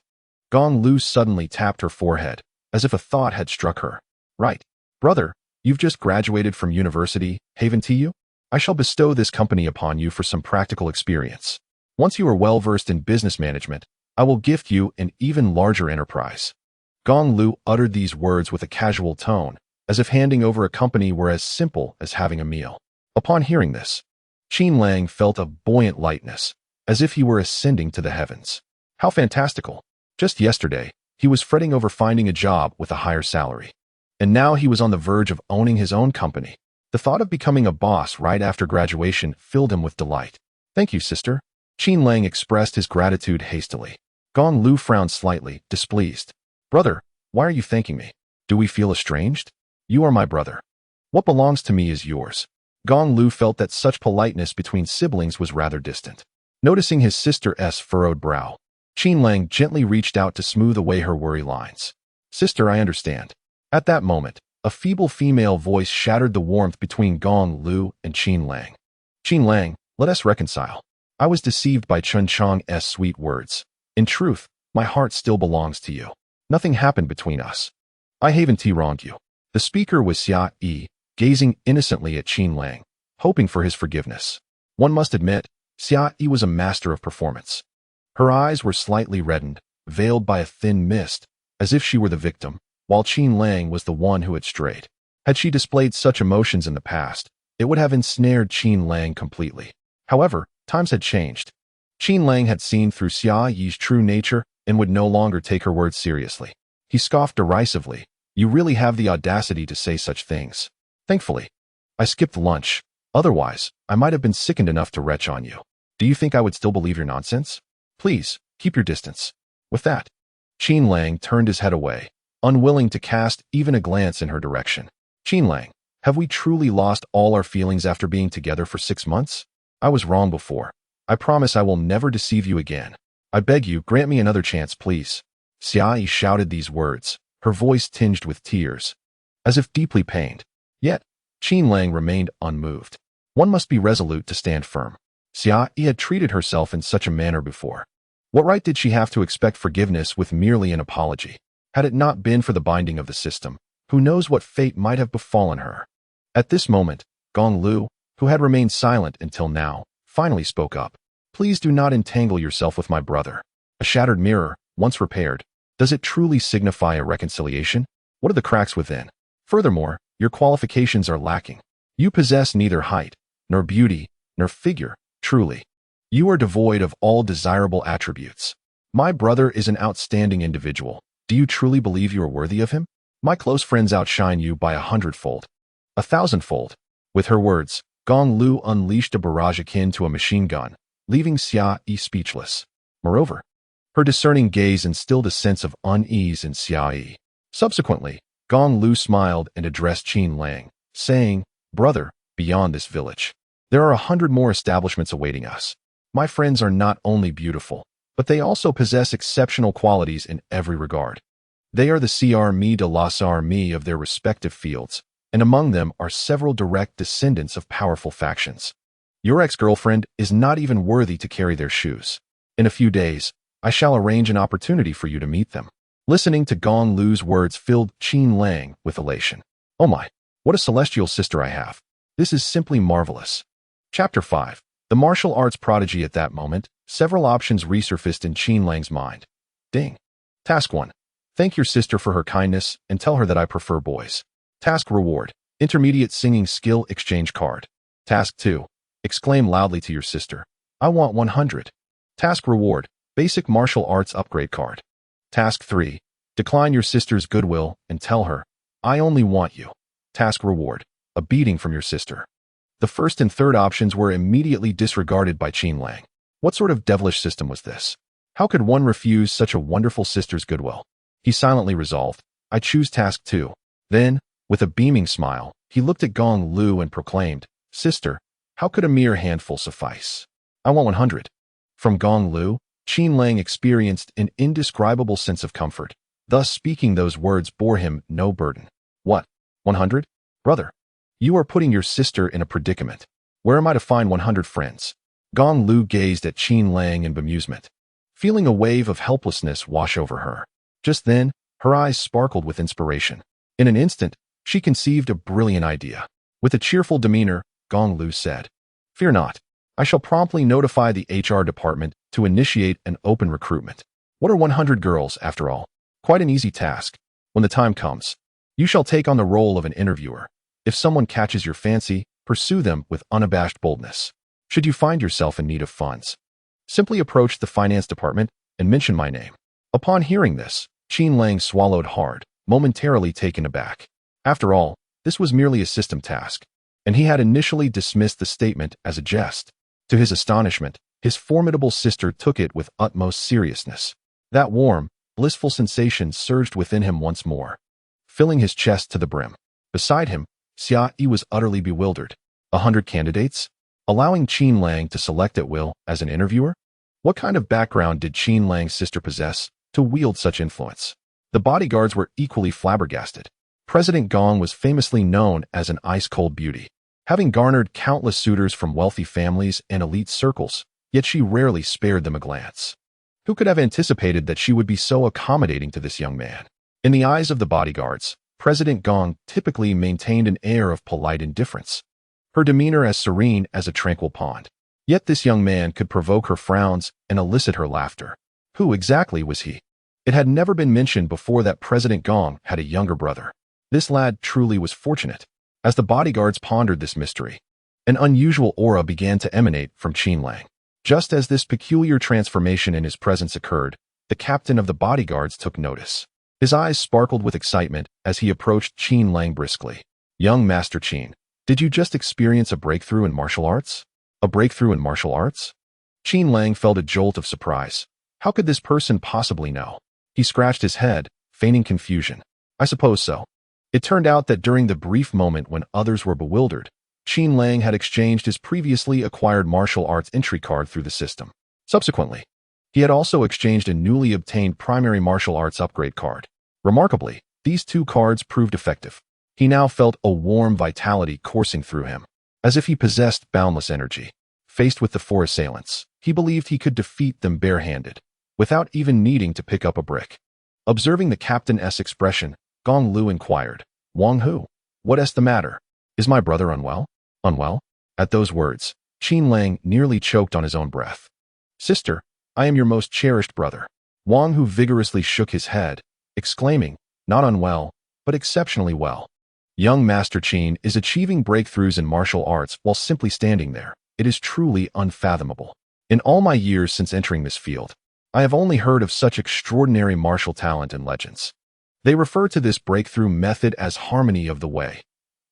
Gong Liu suddenly tapped her forehead, as if a thought had struck her. Right, brother, you've just graduated from university, haven't you? I shall bestow this company upon you for some practical experience. Once you are well-versed in business management, I will gift you an even larger enterprise. Gong Liu uttered these words with a casual tone, as if handing over a company were as simple as having a meal. Upon hearing this, Qin Lang felt a buoyant lightness, as if he were ascending to the heavens. How fantastical! Just yesterday, he was fretting over finding a job with a higher salary. And now he was on the verge of owning his own company. The thought of becoming a boss right after graduation filled him with delight. Thank you, sister. Qin Lang expressed his gratitude hastily. Gong Liu frowned slightly, displeased. Brother, why are you thanking me? Do we feel estranged? You are my brother. What belongs to me is yours. Gong Liu felt that such politeness between siblings was rather distant. Noticing his sister's furrowed brow, Qin Lang gently reached out to smooth away her worry lines. Sister, I understand. At that moment, A feeble female voice shattered the warmth between Gong Liu and Qin Lang. Qin Lang, let us reconcile. I was deceived by Chun Chang's sweet words. In truth, my heart still belongs to you. Nothing happened between us. I haven't wronged you. The speaker was Sia Yi, gazing innocently at Qin Lang, hoping for his forgiveness. One must admit, Sia Yi was a master of performance. Her eyes were slightly reddened, veiled by a thin mist, as if she were the victim, while Qin Lang was the one who had strayed. Had she displayed such emotions in the past, it would have ensnared Qin Lang completely. However, times had changed. Qin Lang had seen through Sia Yi's true nature and would no longer take her words seriously. He scoffed derisively. You really have the audacity to say such things. Thankfully, I skipped lunch. Otherwise, I might have been sickened enough to retch on you. Do you think I would still believe your nonsense? Please, keep your distance. With that, Qin Lang turned his head away, unwilling to cast even a glance in her direction. Qin Lang, have we truly lost all our feelings after being together for 6 months? I was wrong before. I promise I will never deceive you again. I beg you, grant me another chance, please. Sia Yi shouted these words, her voice tinged with tears, as if deeply pained. Yet, Qin Lang remained unmoved. One must be resolute to stand firm. Sia Yi had treated herself in such a manner before. What right did she have to expect forgiveness with merely an apology? Had it not been for the binding of the system, who knows what fate might have befallen her? At this moment, Gong Liu, who had remained silent until now, finally spoke up. Please do not entangle yourself with my brother. A shattered mirror, once repaired, does it truly signify a reconciliation? What are the cracks within? Furthermore, your qualifications are lacking. You possess neither height, nor beauty, nor figure, truly. You are devoid of all desirable attributes. My brother is an outstanding individual. Do you truly believe you are worthy of him? My close friends outshine you by 100-fold, 1,000-fold. With her words, Gong Liu unleashed a barrage akin to a machine gun, leaving Sia Yi speechless. Moreover, her discerning gaze instilled a sense of unease in Sia Yi. Subsequently, Gong Liu smiled and addressed Qin Lang, saying, Brother, beyond this village, there are 100 more establishments awaiting us. My friends are not only beautiful, but they also possess exceptional qualities in every regard. They are the Armée de l'Armée of their respective fields, and among them are several direct descendants of powerful factions. Your ex-girlfriend is not even worthy to carry their shoes. In a few days, I shall arrange an opportunity for you to meet them. Listening to Gong Liu's words filled Qin Lang with elation. Oh my, what a celestial sister I have. This is simply marvelous. Chapter 5. The martial arts prodigy. At that moment, several options resurfaced in Qin Lang's mind. Ding. Task 1. Thank your sister for her kindness and tell her that I prefer boys. Task reward. Intermediate singing skill exchange card. Task 2. Exclaim loudly to your sister, I want 100. Task reward. Basic martial arts upgrade card. Task 3. Decline your sister's goodwill and tell her, I only want you. Task reward. A beating from your sister. The first and third options were immediately disregarded by Qin Lang. What sort of devilish system was this? How could one refuse such a wonderful sister's goodwill? He silently resolved, I choose task 2. Then, with a beaming smile, he looked at Gong Liu and proclaimed, Sister, how could a mere handful suffice? I want 100. From Gong Liu, Qin Lang experienced an indescribable sense of comfort. Thus speaking those words bore him no burden. What? 100? Brother, you are putting your sister in a predicament. Where am I to find 100 friends? Gong Liu gazed at Qin Lang in bemusement, feeling a wave of helplessness wash over her. Just then, her eyes sparkled with inspiration. In an instant, she conceived a brilliant idea. With a cheerful demeanor, Gong Liu said, Fear not. I shall promptly notify the HR department to initiate an open recruitment. What are 100 girls, after all? Quite an easy task. When the time comes, you shall take on the role of an interviewer. If someone catches your fancy, pursue them with unabashed boldness. Should you find yourself in need of funds, simply approach the finance department and mention my name. Upon hearing this, Qin Lang swallowed hard, momentarily taken aback. After all, this was merely a system task, and he had initially dismissed the statement as a jest. To his astonishment, his formidable sister took it with utmost seriousness. That warm, blissful sensation surged within him once more, filling his chest to the brim. Beside him, Sia Yi was utterly bewildered. 100 candidates? Allowing Qin Lang to select at will as an interviewer? What kind of background did Qin Lang's sister possess to wield such influence? The bodyguards were equally flabbergasted. President Gong was famously known as an ice-cold beauty, having garnered countless suitors from wealthy families and elite circles, yet she rarely spared them a glance. Who could have anticipated that she would be so accommodating to this young man? In the eyes of the bodyguards, President Gong typically maintained an air of polite indifference, her demeanor as serene as a tranquil pond. Yet this young man could provoke her frowns and elicit her laughter. Who exactly was he? It had never been mentioned before that President Gong had a younger brother. This lad truly was fortunate. As the bodyguards pondered this mystery, an unusual aura began to emanate from Qin Lang. Just as this peculiar transformation in his presence occurred, the captain of the bodyguards took notice. His eyes sparkled with excitement as he approached Qin Lang briskly. "Young Master Qin, did you just experience a breakthrough in martial arts?" "A breakthrough in martial arts?" Qin Lang felt a jolt of surprise. How could this person possibly know? He scratched his head, feigning confusion. "I suppose so." It turned out that during the brief moment when others were bewildered, Qin Lang had exchanged his previously acquired martial arts entry card through the system. Subsequently, he had also exchanged a newly obtained primary martial arts upgrade card. Remarkably, these two cards proved effective. He now felt a warm vitality coursing through him, as if he possessed boundless energy. Faced with the four assailants, he believed he could defeat them barehanded, without even needing to pick up a brick. Observing the captain's expression, Gong Liu inquired, "Wang Hu, what is the matter? Is my brother unwell?" "Unwell?" At those words, Qin Lang nearly choked on his own breath. "Sister, I am your most cherished brother." Wang Hu vigorously shook his head, exclaiming, "Not unwell, but exceptionally well. Young Master Qin is achieving breakthroughs in martial arts while simply standing there. It is truly unfathomable. In all my years since entering this field, I have only heard of such extraordinary martial talent and legends. They refer to this breakthrough method as harmony of the way,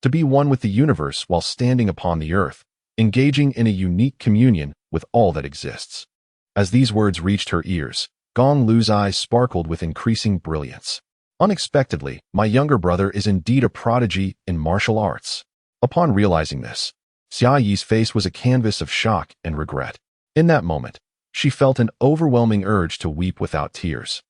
to be one with the universe while standing upon the earth, engaging in a unique communion with all that exists." As these words reached her ears, Gong Liu's eyes sparkled with increasing brilliance. "Unexpectedly, my younger brother is indeed a prodigy in martial arts." Upon realizing this, Sia Yi's face was a canvas of shock and regret. In that moment, she felt an overwhelming urge to weep without tears.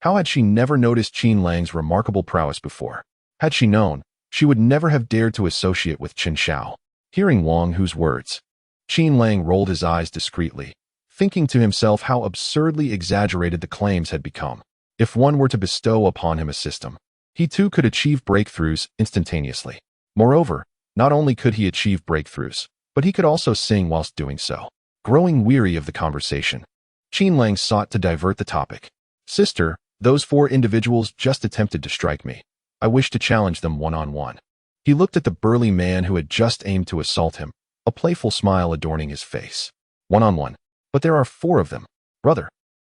How had she never noticed Qin Lang's remarkable prowess before? Had she known, she would never have dared to associate with Qin Shao. Hearing Wang Hu's words, Qin Lang rolled his eyes discreetly, thinking to himself how absurdly exaggerated the claims had become. If one were to bestow upon him a system, he too could achieve breakthroughs instantaneously. Moreover, not only could he achieve breakthroughs, but he could also sing whilst doing so. Growing weary of the conversation, Qin Lang sought to divert the topic. "Sister, those four individuals just attempted to strike me. I wish to challenge them one-on-one." He looked at the burly man who had just aimed to assault him, a playful smile adorning his face. "One-on-one? But there are four of them. Brother,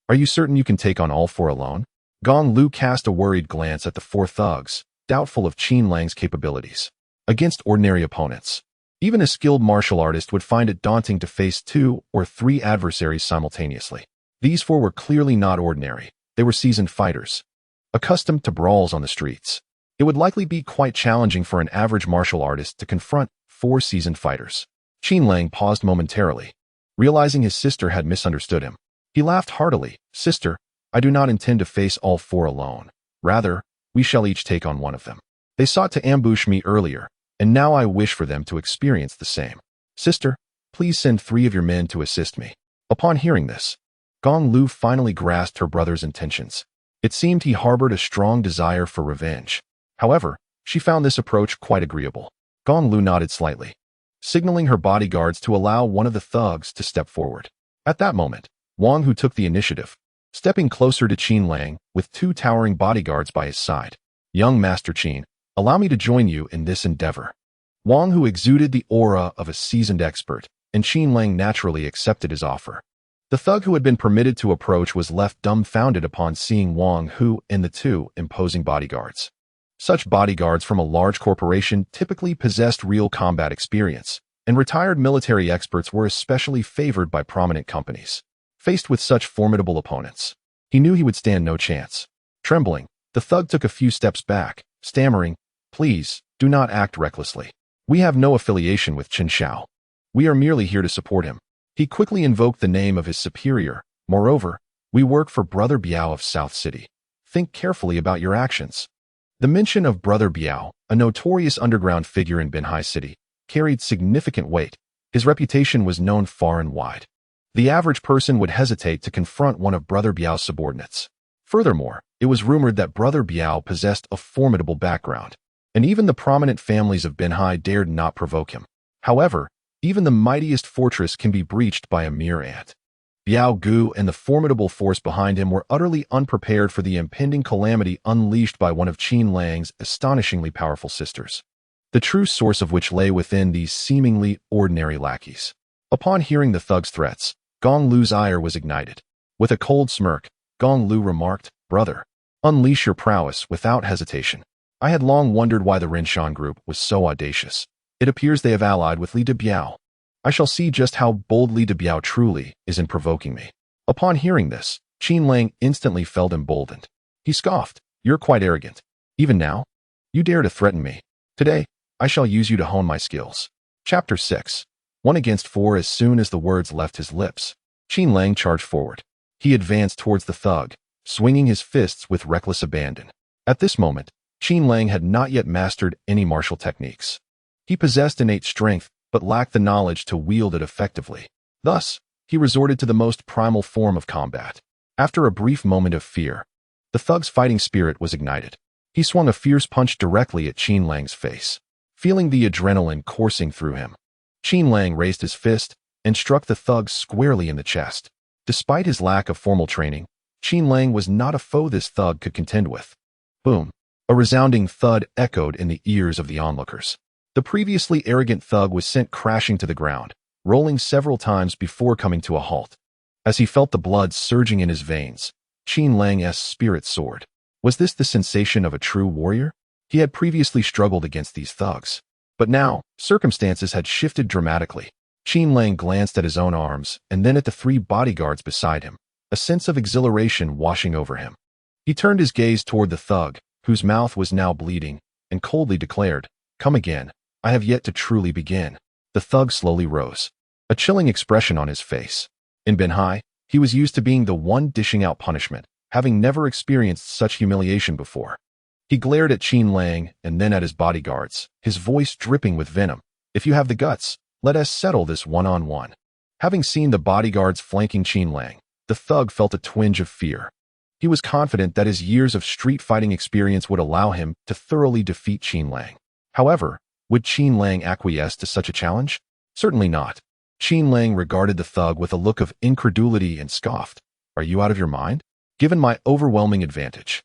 are you certain you can take on all four alone?" Gong Liu cast a worried glance at the four thugs, doubtful of Qin Lang's capabilities. Against ordinary opponents, even a skilled martial artist would find it daunting to face 2 or 3 adversaries simultaneously. These four were clearly not ordinary. They were seasoned fighters, accustomed to brawls on the streets. It would likely be quite challenging for an average martial artist to confront 4 seasoned fighters. Qin Lang paused momentarily, realizing his sister had misunderstood him. He laughed heartily. "Sister, I do not intend to face all 4 alone. Rather, we shall each take on one of them. They sought to ambush me earlier, and now I wish for them to experience the same. Sister, please send 3 of your men to assist me." Upon hearing this, Gong Liu finally grasped her brother's intentions. It seemed he harbored a strong desire for revenge. However, she found this approach quite agreeable. Gong Liu nodded slightly, signaling her bodyguards to allow one of the thugs to step forward. At that moment, Wang Hu took the initiative, stepping closer to Qin Lang with 2 towering bodyguards by his side. "Young Master Qin, allow me to join you in this endeavor." Wang Hu exuded the aura of a seasoned expert, and Qin Lang naturally accepted his offer. The thug who had been permitted to approach was left dumbfounded upon seeing Wang Hu and the 2 imposing bodyguards. Such bodyguards from a large corporation typically possessed real combat experience, and retired military experts were especially favored by prominent companies. Faced with such formidable opponents, he knew he would stand no chance. Trembling, the thug took a few steps back, stammering, "Please, do not act recklessly. We have no affiliation with Qin Shao. We are merely here to support him." He quickly invoked the name of his superior. "Moreover, we work for Brother Biao of South City. Think carefully about your actions." The mention of Brother Biao, a notorious underground figure in Binhai City, carried significant weight. His reputation was known far and wide. The average person would hesitate to confront one of Brother Biao's subordinates. Furthermore, it was rumored that Brother Biao possessed a formidable background, and even the prominent families of Binhai dared not provoke him. However, even the mightiest fortress can be breached by a mere ant. Biao Gu and the formidable force behind him were utterly unprepared for the impending calamity unleashed by one of Qin Lang's astonishingly powerful sisters, the true source of which lay within these seemingly ordinary lackeys. Upon hearing the thug's threats, Gong Liu's ire was ignited. With a cold smirk, Gong Liu remarked, "Brother, unleash your prowess without hesitation." I had long wondered why the Rinshan group was so audacious. It appears they have allied with Li de Biao. I shall see just how bold Li de Biao truly is in provoking me. Upon hearing this, Qin Lang instantly felt emboldened. He scoffed, "You're quite arrogant. Even now? You dare to threaten me. Today, I shall use you to hone my skills." Chapter 6. 1 against 4. As soon as the words left his lips, Qin Lang charged forward. He advanced towards the thug, swinging his fists with reckless abandon. At this moment, Qin Lang had not yet mastered any martial techniques. He possessed innate strength, but lacked the knowledge to wield it effectively. Thus, he resorted to the most primal form of combat. After a brief moment of fear, the thug's fighting spirit was ignited. He swung a fierce punch directly at Qin Lang's face. Feeling the adrenaline coursing through him, Qin Lang raised his fist and struck the thug squarely in the chest. Despite his lack of formal training, Qin Lang was not a foe this thug could contend with. Boom! A resounding thud echoed in the ears of the onlookers. The previously arrogant thug was sent crashing to the ground, rolling several times before coming to a halt. As he felt the blood surging in his veins, Qin Lang's spirit soared. Was this the sensation of a true warrior? He had previously struggled against these thugs, but now, circumstances had shifted dramatically. Qin Lang glanced at his own arms and then at the 3 bodyguards beside him, a sense of exhilaration washing over him. He turned his gaze toward the thug, whose mouth was now bleeding, and coldly declared, "Come again. I have yet to truly begin." The thug slowly rose, a chilling expression on his face. In Binhai, he was used to being the one dishing out punishment, having never experienced such humiliation before. He glared at Qin Lang and then at his bodyguards, his voice dripping with venom. "If you have the guts, let us settle this one-on-one." Having seen the bodyguards flanking Qin Lang, the thug felt a twinge of fear. He was confident that his years of street fighting experience would allow him to thoroughly defeat Qin Lang. However, would Qin Lang acquiesce to such a challenge? Certainly not. Qin Lang regarded the thug with a look of incredulity and scoffed. "Are you out of your mind? Given my overwhelming advantage,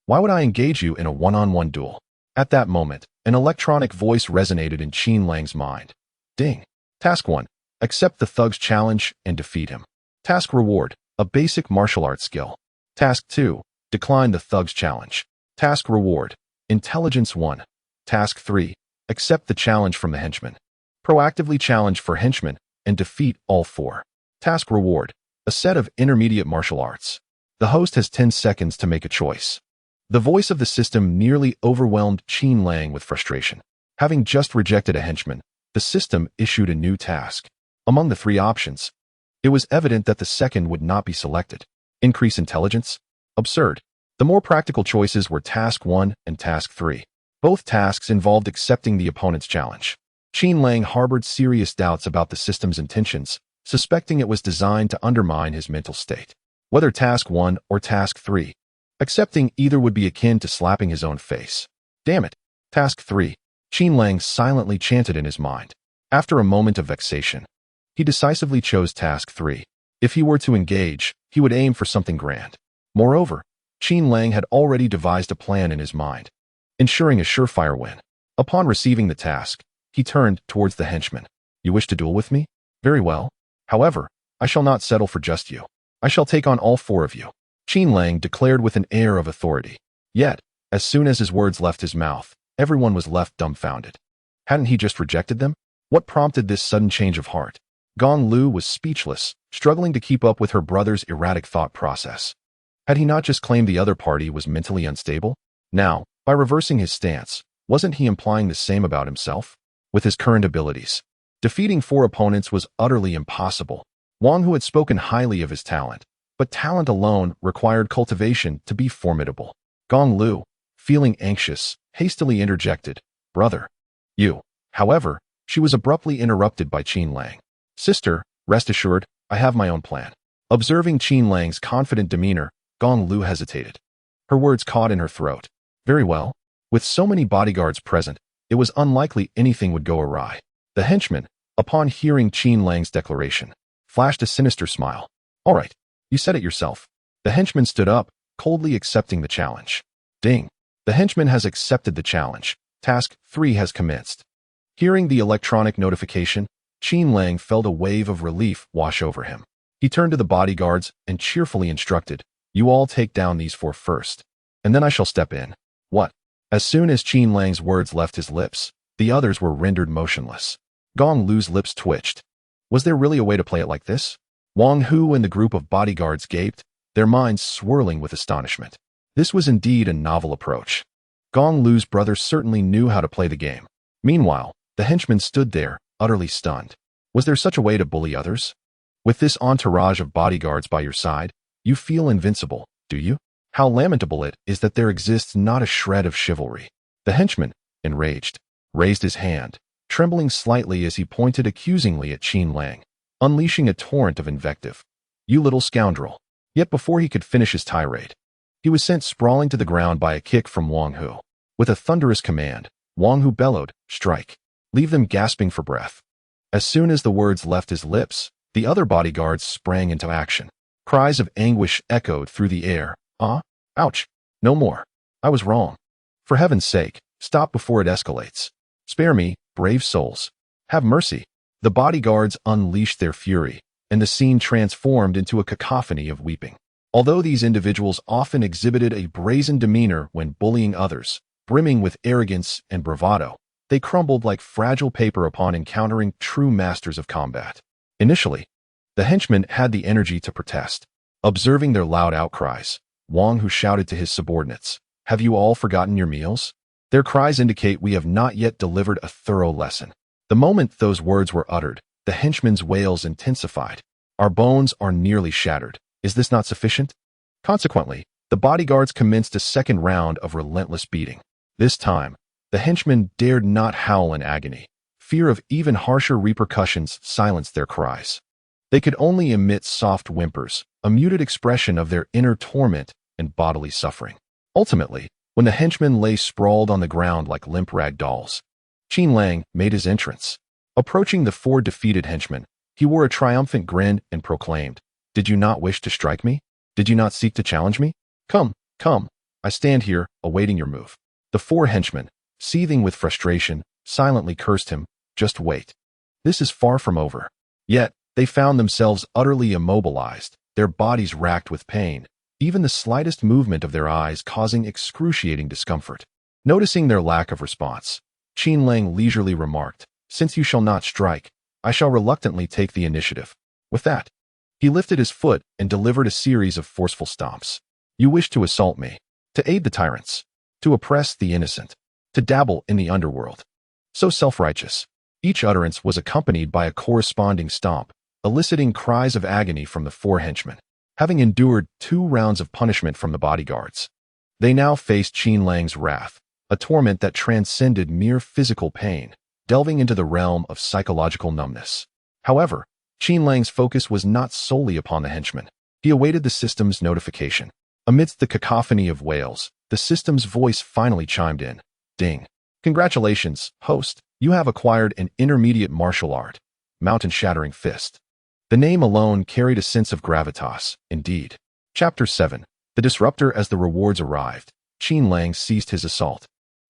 why would I engage you in a one-on-one duel?" At that moment, an electronic voice resonated in Qin Lang's mind. Ding. Task 1. Accept the thug's challenge and defeat him. Task reward. A basic martial arts skill. Task 2. Decline the thug's challenge. Task reward. Intelligence 1. Task 3. Accept the challenge from the henchman. Proactively challenge for henchmen and defeat all 4. Task reward. A set of intermediate martial arts. The host has 10 seconds to make a choice. The voice of the system nearly overwhelmed Qin Lang with frustration. Having just rejected a henchman, the system issued a new task. Among the 3 options, it was evident that the second would not be selected. Increase intelligence? Absurd. The more practical choices were Task 1 and Task 3. Both tasks involved accepting the opponent's challenge. Qin Lang harbored serious doubts about the system's intentions, suspecting it was designed to undermine his mental state. Whether Task 1 or Task 3, accepting either would be akin to slapping his own face. Damn it. Task 3. Qin Lang silently chanted in his mind. After a moment of vexation, he decisively chose Task 3. If he were to engage, he would aim for something grand. Moreover, Qin Lang had already devised a plan in his mind, ensuring a surefire win. Upon receiving the task, he turned towards the henchman. "You wish to duel with me? Very well. However, I shall not settle for just you. I shall take on all 4 of you," Qin Lang declared with an air of authority. Yet, as soon as his words left his mouth, everyone was left dumbfounded. Hadn't he just rejected them? What prompted this sudden change of heart? Gong Liu was speechless, struggling to keep up with her brother's erratic thought process. Had he not just claimed the other party was mentally unstable? Now, by reversing his stance, wasn't he implying the same about himself? With his current abilities, defeating 4 opponents was utterly impossible. Wang Hu had spoken highly of his talent, but talent alone required cultivation to be formidable. Gong Liu, feeling anxious, hastily interjected, "Brother, you." However, she was abruptly interrupted by Qin Lang. "Sister, rest assured, I have my own plan." Observing Qin Lang's confident demeanor, Gong Liu hesitated. Her words caught in her throat. Very well. With so many bodyguards present, it was unlikely anything would go awry. The henchman, upon hearing Qin Lang's declaration, flashed a sinister smile. "All right, you said it yourself." The henchman stood up, coldly accepting the challenge. Ding. The henchman has accepted the challenge. Task 3 has commenced. Hearing the electronic notification, Qin Lang felt a wave of relief wash over him. He turned to the bodyguards and cheerfully instructed, "You all take down these 4 first, and then I shall step in." What? As soon as Qin Lang's words left his lips, the others were rendered motionless. Gong Liu's lips twitched. Was there really a way to play it like this? Wang Hu and the group of bodyguards gaped, their minds swirling with astonishment. This was indeed a novel approach. Gong Liu's brother certainly knew how to play the game. Meanwhile, the henchman stood there, utterly stunned. Was there such a way to bully others? With this entourage of bodyguards by your side, you feel invincible, do you? How lamentable it is that there exists not a shred of chivalry. The henchman, enraged, raised his hand, trembling slightly as he pointed accusingly at Qin Lang, unleashing a torrent of invective. "You little scoundrel." Yet before he could finish his tirade, he was sent sprawling to the ground by a kick from Wang Hu. With a thunderous command, Wang Hu bellowed, "Strike." Leave them gasping for breath. As soon as the words left his lips, the other bodyguards sprang into action. Cries of anguish echoed through the air. "Ah? Ouch. No more. I was wrong. For heaven's sake, stop before it escalates. Spare me, brave souls. Have mercy." The bodyguards unleashed their fury, and the scene transformed into a cacophony of weeping. Although these individuals often exhibited a brazen demeanor when bullying others, brimming with arrogance and bravado, they crumbled like fragile paper upon encountering true masters of combat. Initially, the henchmen had the energy to protest. Observing their loud outcries, Wang Hu shouted to his subordinates, "Have you all forgotten your meals?" Their cries indicate we have not yet delivered a thorough lesson. The moment those words were uttered, the henchmen's wails intensified. "Our bones are nearly shattered. Is this not sufficient?" Consequently, the bodyguards commenced a second round of relentless beating. This time, the henchmen dared not howl in agony. Fear of even harsher repercussions silenced their cries. They could only emit soft whimpers, a muted expression of their inner torment and bodily suffering. Ultimately, when the henchmen lay sprawled on the ground like limp rag dolls, Qin Lang made his entrance. Approaching the 4 defeated henchmen, he wore a triumphant grin and proclaimed, "Did you not wish to strike me? Did you not seek to challenge me? Come, come, I stand here, awaiting your move." The 4 henchmen, seething with frustration, silently cursed him. Just wait. This is far from over. Yet, they found themselves utterly immobilized, their bodies racked with pain, even the slightest movement of their eyes causing excruciating discomfort. Noticing their lack of response, Qin Lang leisurely remarked, "Since you shall not strike, I shall reluctantly take the initiative." With that, he lifted his foot and delivered a series of forceful stomps. "You wish to assault me, to aid the tyrants, to oppress the innocent, to dabble in the underworld. So self-righteous." Each utterance was accompanied by a corresponding stomp, eliciting cries of agony from the 4 henchmen. Having endured 2 rounds of punishment from the bodyguards, they now faced Qin Lang's wrath, a torment that transcended mere physical pain, delving into the realm of psychological numbness. However, Qin Lang's focus was not solely upon the henchmen. He awaited the system's notification. Amidst the cacophony of wails, the system's voice finally chimed in. "Ding. Congratulations, host. You have acquired an intermediate martial art, mountain-shattering fist." The name alone carried a sense of gravitas, indeed. Chapter 7. The Disruptor. As the rewards arrived, Qin Lang ceased his assault.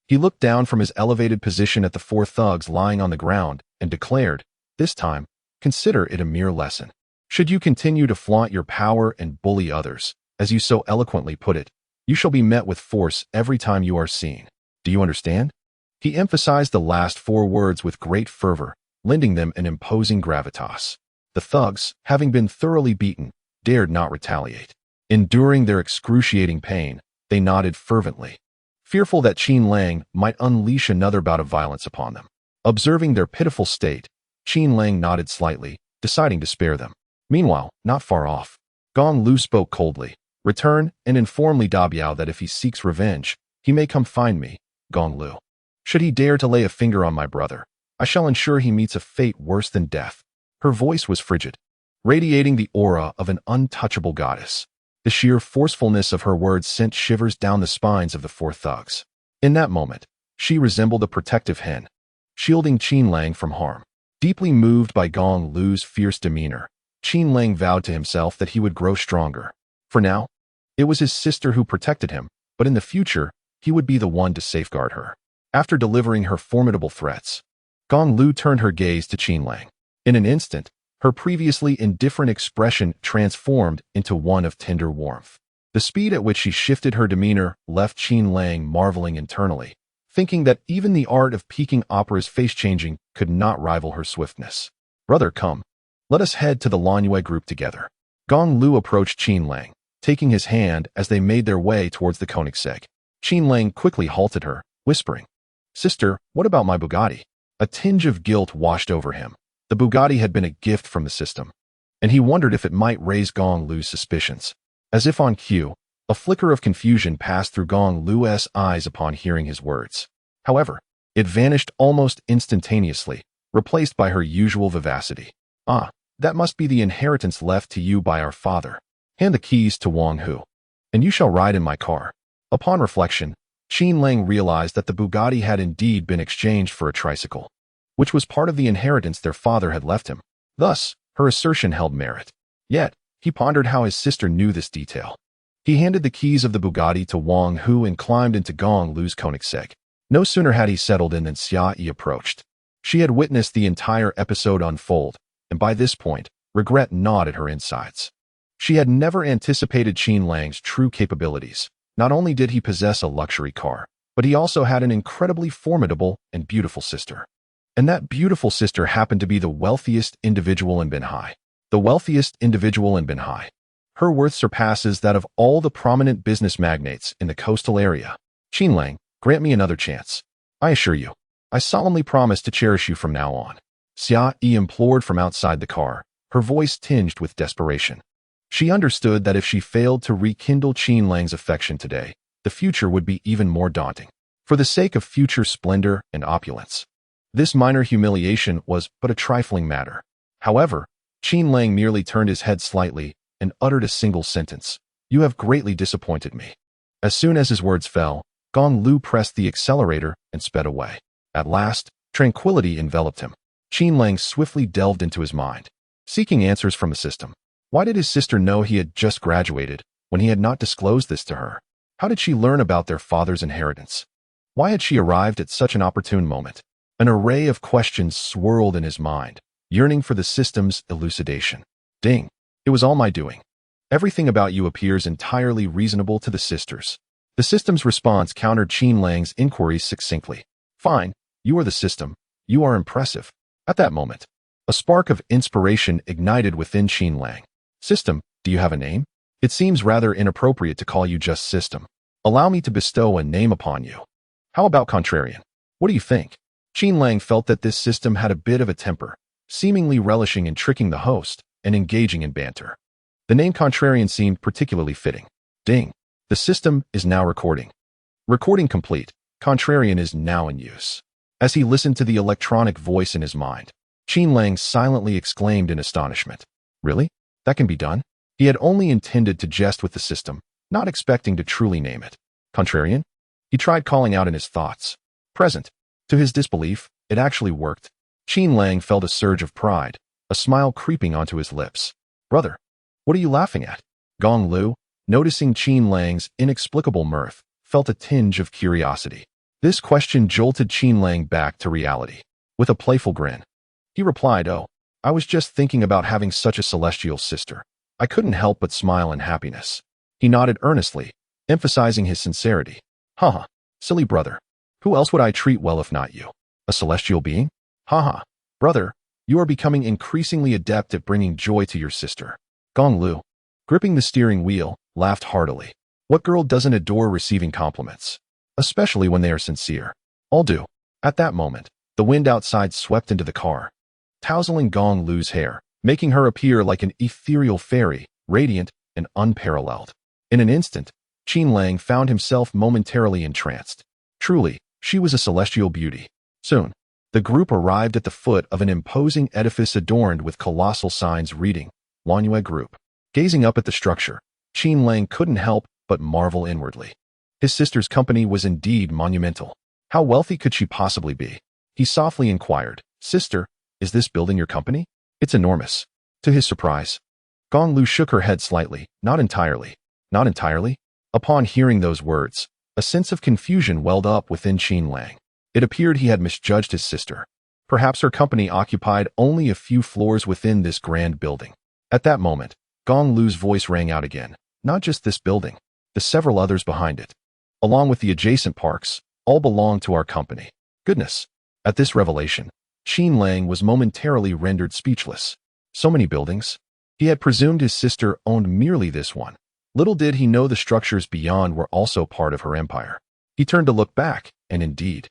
He looked down from his elevated position at the 4 thugs lying on the ground and declared, "This time, consider it a mere lesson. Should you continue to flaunt your power and bully others, as you so eloquently put it, you shall be met with force every time you are seen. Do you understand?" He emphasized the last 4 words with great fervor, lending them an imposing gravitas. The thugs, having been thoroughly beaten, dared not retaliate. Enduring their excruciating pain, they nodded fervently, fearful that Qin Lang might unleash another bout of violence upon them. Observing their pitiful state, Qin Lang nodded slightly, deciding to spare them. Meanwhile, not far off, Gong Liu spoke coldly, "Return and inform Li Dabiao that if he seeks revenge, He may come find me, Gong Liu. Should he dare to lay a finger on my brother, I shall ensure he meets a fate worse than death. Her voice was frigid, radiating the aura of an untouchable goddess. The sheer forcefulness of her words sent shivers down the spines of the four thugs. In that moment, she resembled a protective hen, shielding Qin Lang from harm. Deeply moved by Gong Liu's fierce demeanor, Qin Lang vowed to himself that he would grow stronger. For now, it was his sister who protected him, but in the future, he would be the one to safeguard her. After delivering her formidable threats, Gong Liu turned her gaze to Qin Lang. In an instant, her previously indifferent expression transformed into one of tender warmth. The speed at which she shifted her demeanor left Qin Lang marveling internally, thinking that even the art of Peking opera's face-changing could not rival her swiftness. Brother, come. Let us head to the Lanyue group together. Gong Liu approached Qin Lang, taking his hand as they made their way towards the Koenigsegg. Qin Lang quickly halted her, whispering, "Sister, what about my Bugatti?" A tinge of guilt washed over him. The Bugatti had been a gift from the system, and he wondered if it might raise Gong Liu's suspicions. As if on cue, a flicker of confusion passed through Gong Liu's eyes upon hearing his words. However, it vanished almost instantaneously, replaced by her usual vivacity. "Ah, that must be the inheritance left to you by our father. Hand the keys to Wang Hu, and you shall ride in my car." Upon reflection, Qin Lang realized that the Bugatti had indeed been exchanged for a tricycle, which was part of the inheritance their father had left him. Thus, her assertion held merit. Yet, he pondered how his sister knew this detail. He handed the keys of the Bugatti to Wang Hu and climbed into Gong Liu's Koenigsegg. No sooner had he settled in than Sia Yi approached. She had witnessed the entire episode unfold, and by this point, regret gnawed at her insides. She had never anticipated Qin Lang's true capabilities. Not only did he possess a luxury car, but he also had an incredibly formidable and beautiful sister. And that beautiful sister happened to be the wealthiest individual in Binhai. The wealthiest individual in Binhai. Her worth surpasses that of all the prominent business magnates in the coastal area. Qin Lang, grant me another chance. I assure you, I solemnly promise to cherish you from now on. Sia Yi implored from outside the car, her voice tinged with desperation. She understood that if she failed to rekindle Qin Lang's affection today, the future would be even more daunting. For the sake of future splendor and opulence, this minor humiliation was but a trifling matter. However, Qin Lang merely turned his head slightly and uttered a single sentence. "You have greatly disappointed me." As soon as his words fell, Gong Liu pressed the accelerator and sped away. At last, tranquility enveloped him. Qin Lang swiftly delved into his mind, seeking answers from the system. Why did his sister know he had just graduated when he had not disclosed this to her? How did she learn about their father's inheritance? Why had she arrived at such an opportune moment? An array of questions swirled in his mind, yearning for the system's elucidation. Ding! It was all my doing. Everything about you appears entirely reasonable to the sisters. The system's response countered Qin Lang's inquiries succinctly. Fine, you are the system. You are impressive. At that moment, a spark of inspiration ignited within Qin Lang. System, do you have a name? It seems rather inappropriate to call you just System. Allow me to bestow a name upon you. How about Contrarian? What do you think? Qin Lang felt that this system had a bit of a temper, seemingly relishing in tricking the host and engaging in banter. The name Contrarian seemed particularly fitting. Ding. The system is now recording. Recording complete. Contrarian is now in use. As he listened to the electronic voice in his mind, Qin Lang silently exclaimed in astonishment. Really? That can be done? He had only intended to jest with the system, not expecting to truly name it. Contrarian? He tried calling out in his thoughts. Present. To his disbelief, it actually worked. Qin Lang felt a surge of pride, a smile creeping onto his lips. Brother, what are you laughing at? Gong Liu, noticing Qin Lang's inexplicable mirth, felt a tinge of curiosity. This question jolted Qin Lang back to reality. With a playful grin, he replied, "Oh, I was just thinking about having such a celestial sister." I couldn't help but smile in happiness. He nodded earnestly, emphasizing his sincerity. Haha, silly brother. Who else would I treat well if not you? A celestial being? Haha, brother, you are becoming increasingly adept at bringing joy to your sister. Gong Liu, gripping the steering wheel, laughed heartily. What girl doesn't adore receiving compliments? Especially when they are sincere. All do. At that moment, the wind outside swept into the car, tousling Gong Liu's hair, making her appear like an ethereal fairy, radiant and unparalleled. In an instant, Qin Lang found himself momentarily entranced. Truly, she was a celestial beauty. Soon, the group arrived at the foot of an imposing edifice adorned with colossal signs reading, Lanyue Group. Gazing up at the structure, Qin Lang couldn't help but marvel inwardly. His sister's company was indeed monumental. How wealthy could she possibly be? He softly inquired, "Sister, is this building your company?" "It's enormous." To his surprise, Gong Liu shook her head slightly. "Not entirely." "Not entirely?" Upon hearing those words, a sense of confusion welled up within Qin Lang. It appeared he had misjudged his sister. Perhaps her company occupied only a few floors within this grand building. At that moment, Gong Liu's voice rang out again. "Not just this building, the several others behind it, along with the adjacent parks, all belong to our company." Goodness! At this revelation, Qin Lang was momentarily rendered speechless. So many buildings? He had presumed his sister owned merely this one. Little did he know the structures beyond were also part of her empire. He turned to look back, and indeed,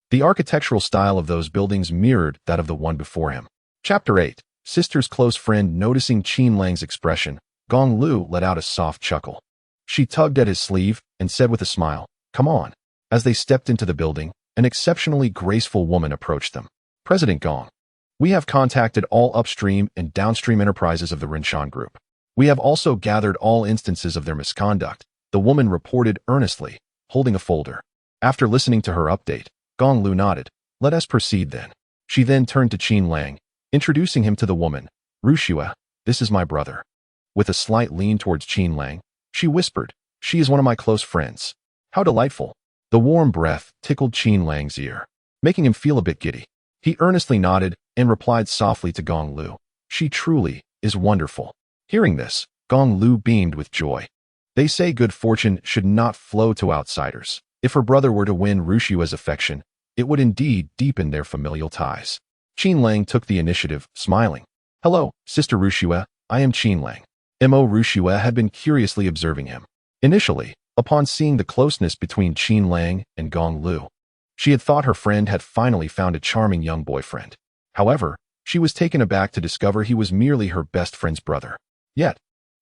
the architectural style of those buildings mirrored that of the one before him. Chapter 8. Sister's close friend. Noticing Qin Lang's expression, Gong Liu let out a soft chuckle. She tugged at his sleeve and said with a smile, "Come on." As they stepped into the building, an exceptionally graceful woman approached them. "President Gong, we have contacted all upstream and downstream enterprises of the Rinshan Group. We have also gathered all instances of their misconduct," the woman reported earnestly, holding a folder. After listening to her update, Gong Liu nodded. "Let us proceed then." She then turned to Qin Lang, introducing him to the woman. "Rushua, this is my brother." With a slight lean towards Qin Lang, she whispered, "She is one of my close friends." How delightful! The warm breath tickled Qin Lang's ear, making him feel a bit giddy. He earnestly nodded and replied softly to Gong Liu, "She truly is wonderful." Hearing this, Gong Liu beamed with joy. They say good fortune should not flow to outsiders. If her brother were to win Rushua's affection, it would indeed deepen their familial ties. Qin Lang took the initiative, smiling. "Hello, Sister Rushua, I am Qin Lang." Mo Rushua had been curiously observing him. Initially, upon seeing the closeness between Qin Lang and Gong Liu, she had thought her friend had finally found a charming young boyfriend. However, she was taken aback to discover he was merely her best friend's brother. Yet,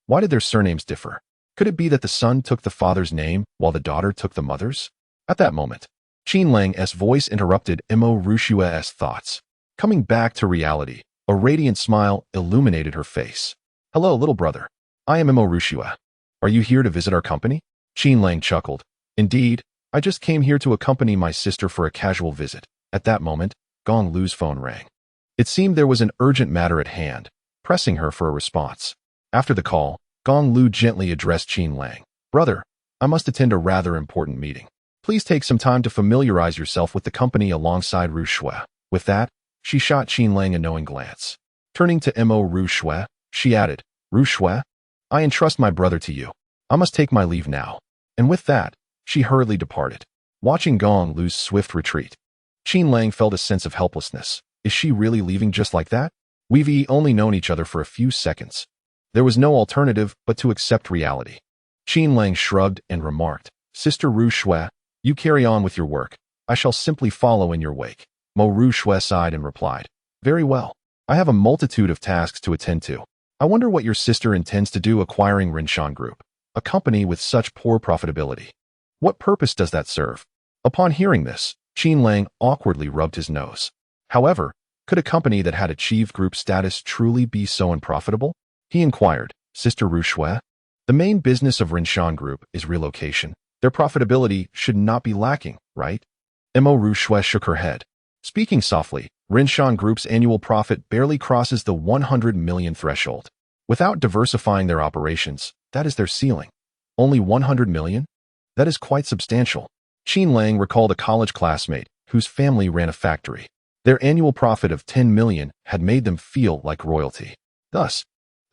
why did their surnames differ? Could it be that the son took the father's name while the daughter took the mother's? At that moment, Qin Lang's voice interrupted Mo Rushua's thoughts. Coming back to reality, a radiant smile illuminated her face. "Hello, little brother. I am Mo Rushua. Are you here to visit our company?" Qin Lang chuckled. "Indeed, I just came here to accompany my sister for a casual visit." At that moment, Gong Liu's phone rang. It seemed there was an urgent matter at hand, pressing her for a response. After the call, Gong Liu gently addressed Qin Lang. "Brother, I must attend a rather important meeting. Please take some time to familiarize yourself with the company alongside Rushua." With that, she shot Qin Lang a knowing glance. Turning to Mo Rushua, she added, "Rushua, I entrust my brother to you. I must take my leave now." And with that, she hurriedly departed. Watching Gong Liu's swift retreat, Qin Lang felt a sense of helplessness. Is she really leaving just like that? We've only known each other for a few seconds. There was no alternative but to accept reality. Qin Lang shrugged and remarked, "Sister Rushua, you carry on with your work. I shall simply follow in your wake." Mo Rushua sighed and replied, "Very well. I have a multitude of tasks to attend to. I wonder what your sister intends to do acquiring Rinshan Group, a company with such poor profitability. What purpose does that serve?" Upon hearing this, Qin Lang awkwardly rubbed his nose. However, could a company that had achieved group status truly be so unprofitable? He inquired, "Sister Rushua, the main business of Rinshan Group is relocation. Their profitability should not be lacking, right?" Mo Rushua shook her head. Speaking softly, Rinshan Group's annual profit barely crosses the 100 million threshold. Without diversifying their operations, that is their ceiling. Only 100 million? That is quite substantial. Qin Lang recalled a college classmate whose family ran a factory. Their annual profit of 10 million had made them feel like royalty. Thus,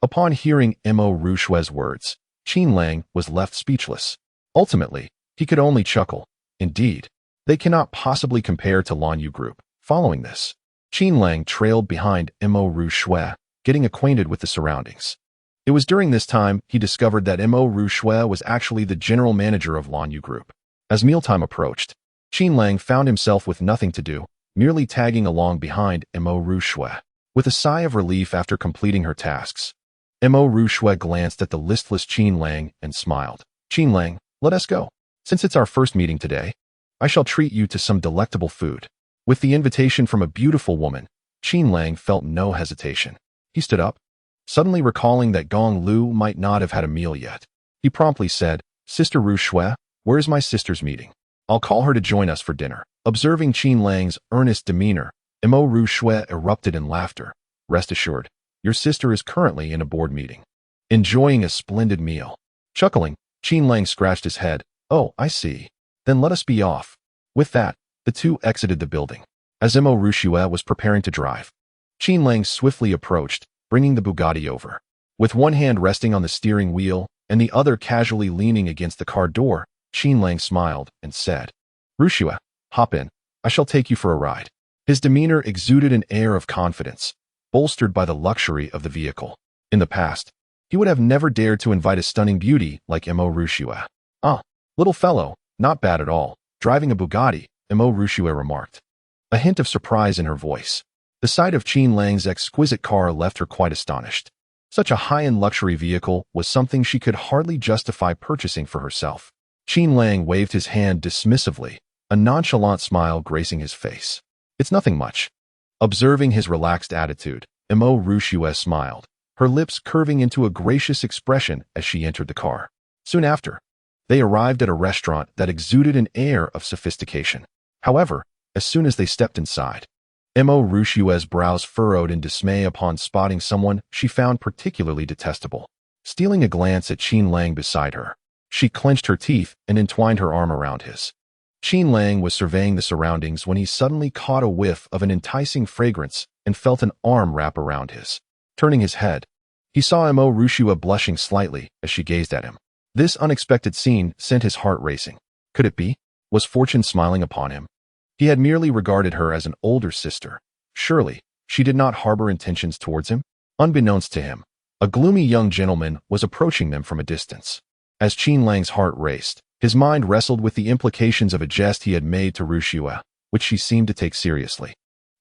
upon hearing Mo Rushua's words, Qin Lang was left speechless. Ultimately, he could only chuckle. Indeed, they cannot possibly compare to Lanyue Group. Following this, Qin Lang trailed behind Mo Rushua, getting acquainted with the surroundings. It was during this time he discovered that Mo Rushua was actually the general manager of Lanyue Group. As mealtime approached, Qin Lang found himself with nothing to do, merely tagging along behind Mo Rushua. With a sigh of relief after completing her tasks, Mo Rushua glanced at the listless Qin Lang and smiled. "Qin Lang, Let us go. Since it's our first meeting today, I shall treat you to some delectable food. With the invitation from a beautiful woman, Qin Lang felt no hesitation. He stood up, suddenly recalling that Gong Liu might not have had a meal yet. He promptly said, Sister Ru Shui, where is my sister's meeting? I'll call her to join us for dinner. Observing Qin Lang's earnest demeanor, Mo Ru Shui erupted in laughter. Rest assured, your sister is currently in a board meeting, enjoying a splendid meal. Chuckling, Qin Lang scratched his head. Oh, I see. Then let us be off. With that, the two exited the building. As Mo Ru Shui was preparing to drive, Qin Lang swiftly approached, bringing the Bugatti over. With one hand resting on the steering wheel and the other casually leaning against the car door, Qin Lang smiled and said, Ru Shui, hop in. I shall take you for a ride. His demeanor exuded an air of confidence, bolstered by the luxury of the vehicle. In the past, he would have never dared to invite a stunning beauty like Mo Ru Shui. Ah, little fellow, not bad at all. Driving a Bugatti, Mo Ru Shui remarked, a hint of surprise in her voice. The sight of Qin Lang's exquisite car left her quite astonished. Such a high-end luxury vehicle was something she could hardly justify purchasing for herself. Qin Lang waved his hand dismissively, a nonchalant smile gracing his face. It's nothing much. Observing his relaxed attitude, Mo Ru Shui smiled, her lips curving into a gracious expression as she entered the car. Soon after, they arrived at a restaurant that exuded an air of sophistication. However, as soon as they stepped inside, Mo Ru Shui's brows furrowed in dismay upon spotting someone she found particularly detestable. Stealing a glance at Qin Lang beside her, she clenched her teeth and entwined her arm around his. Qin Lang was surveying the surroundings when he suddenly caught a whiff of an enticing fragrance and felt an arm wrap around his. Turning his head, he saw Mo Ru Shui blushing slightly as she gazed at him. This unexpected scene sent his heart racing. Could it be? Was fortune smiling upon him? He had merely regarded her as an older sister. Surely, she did not harbor intentions towards him? Unbeknownst to him, a gloomy young gentleman was approaching them from a distance. As Qin Lang's heart raced, his mind wrestled with the implications of a jest he had made to Ru Shui, which she seemed to take seriously.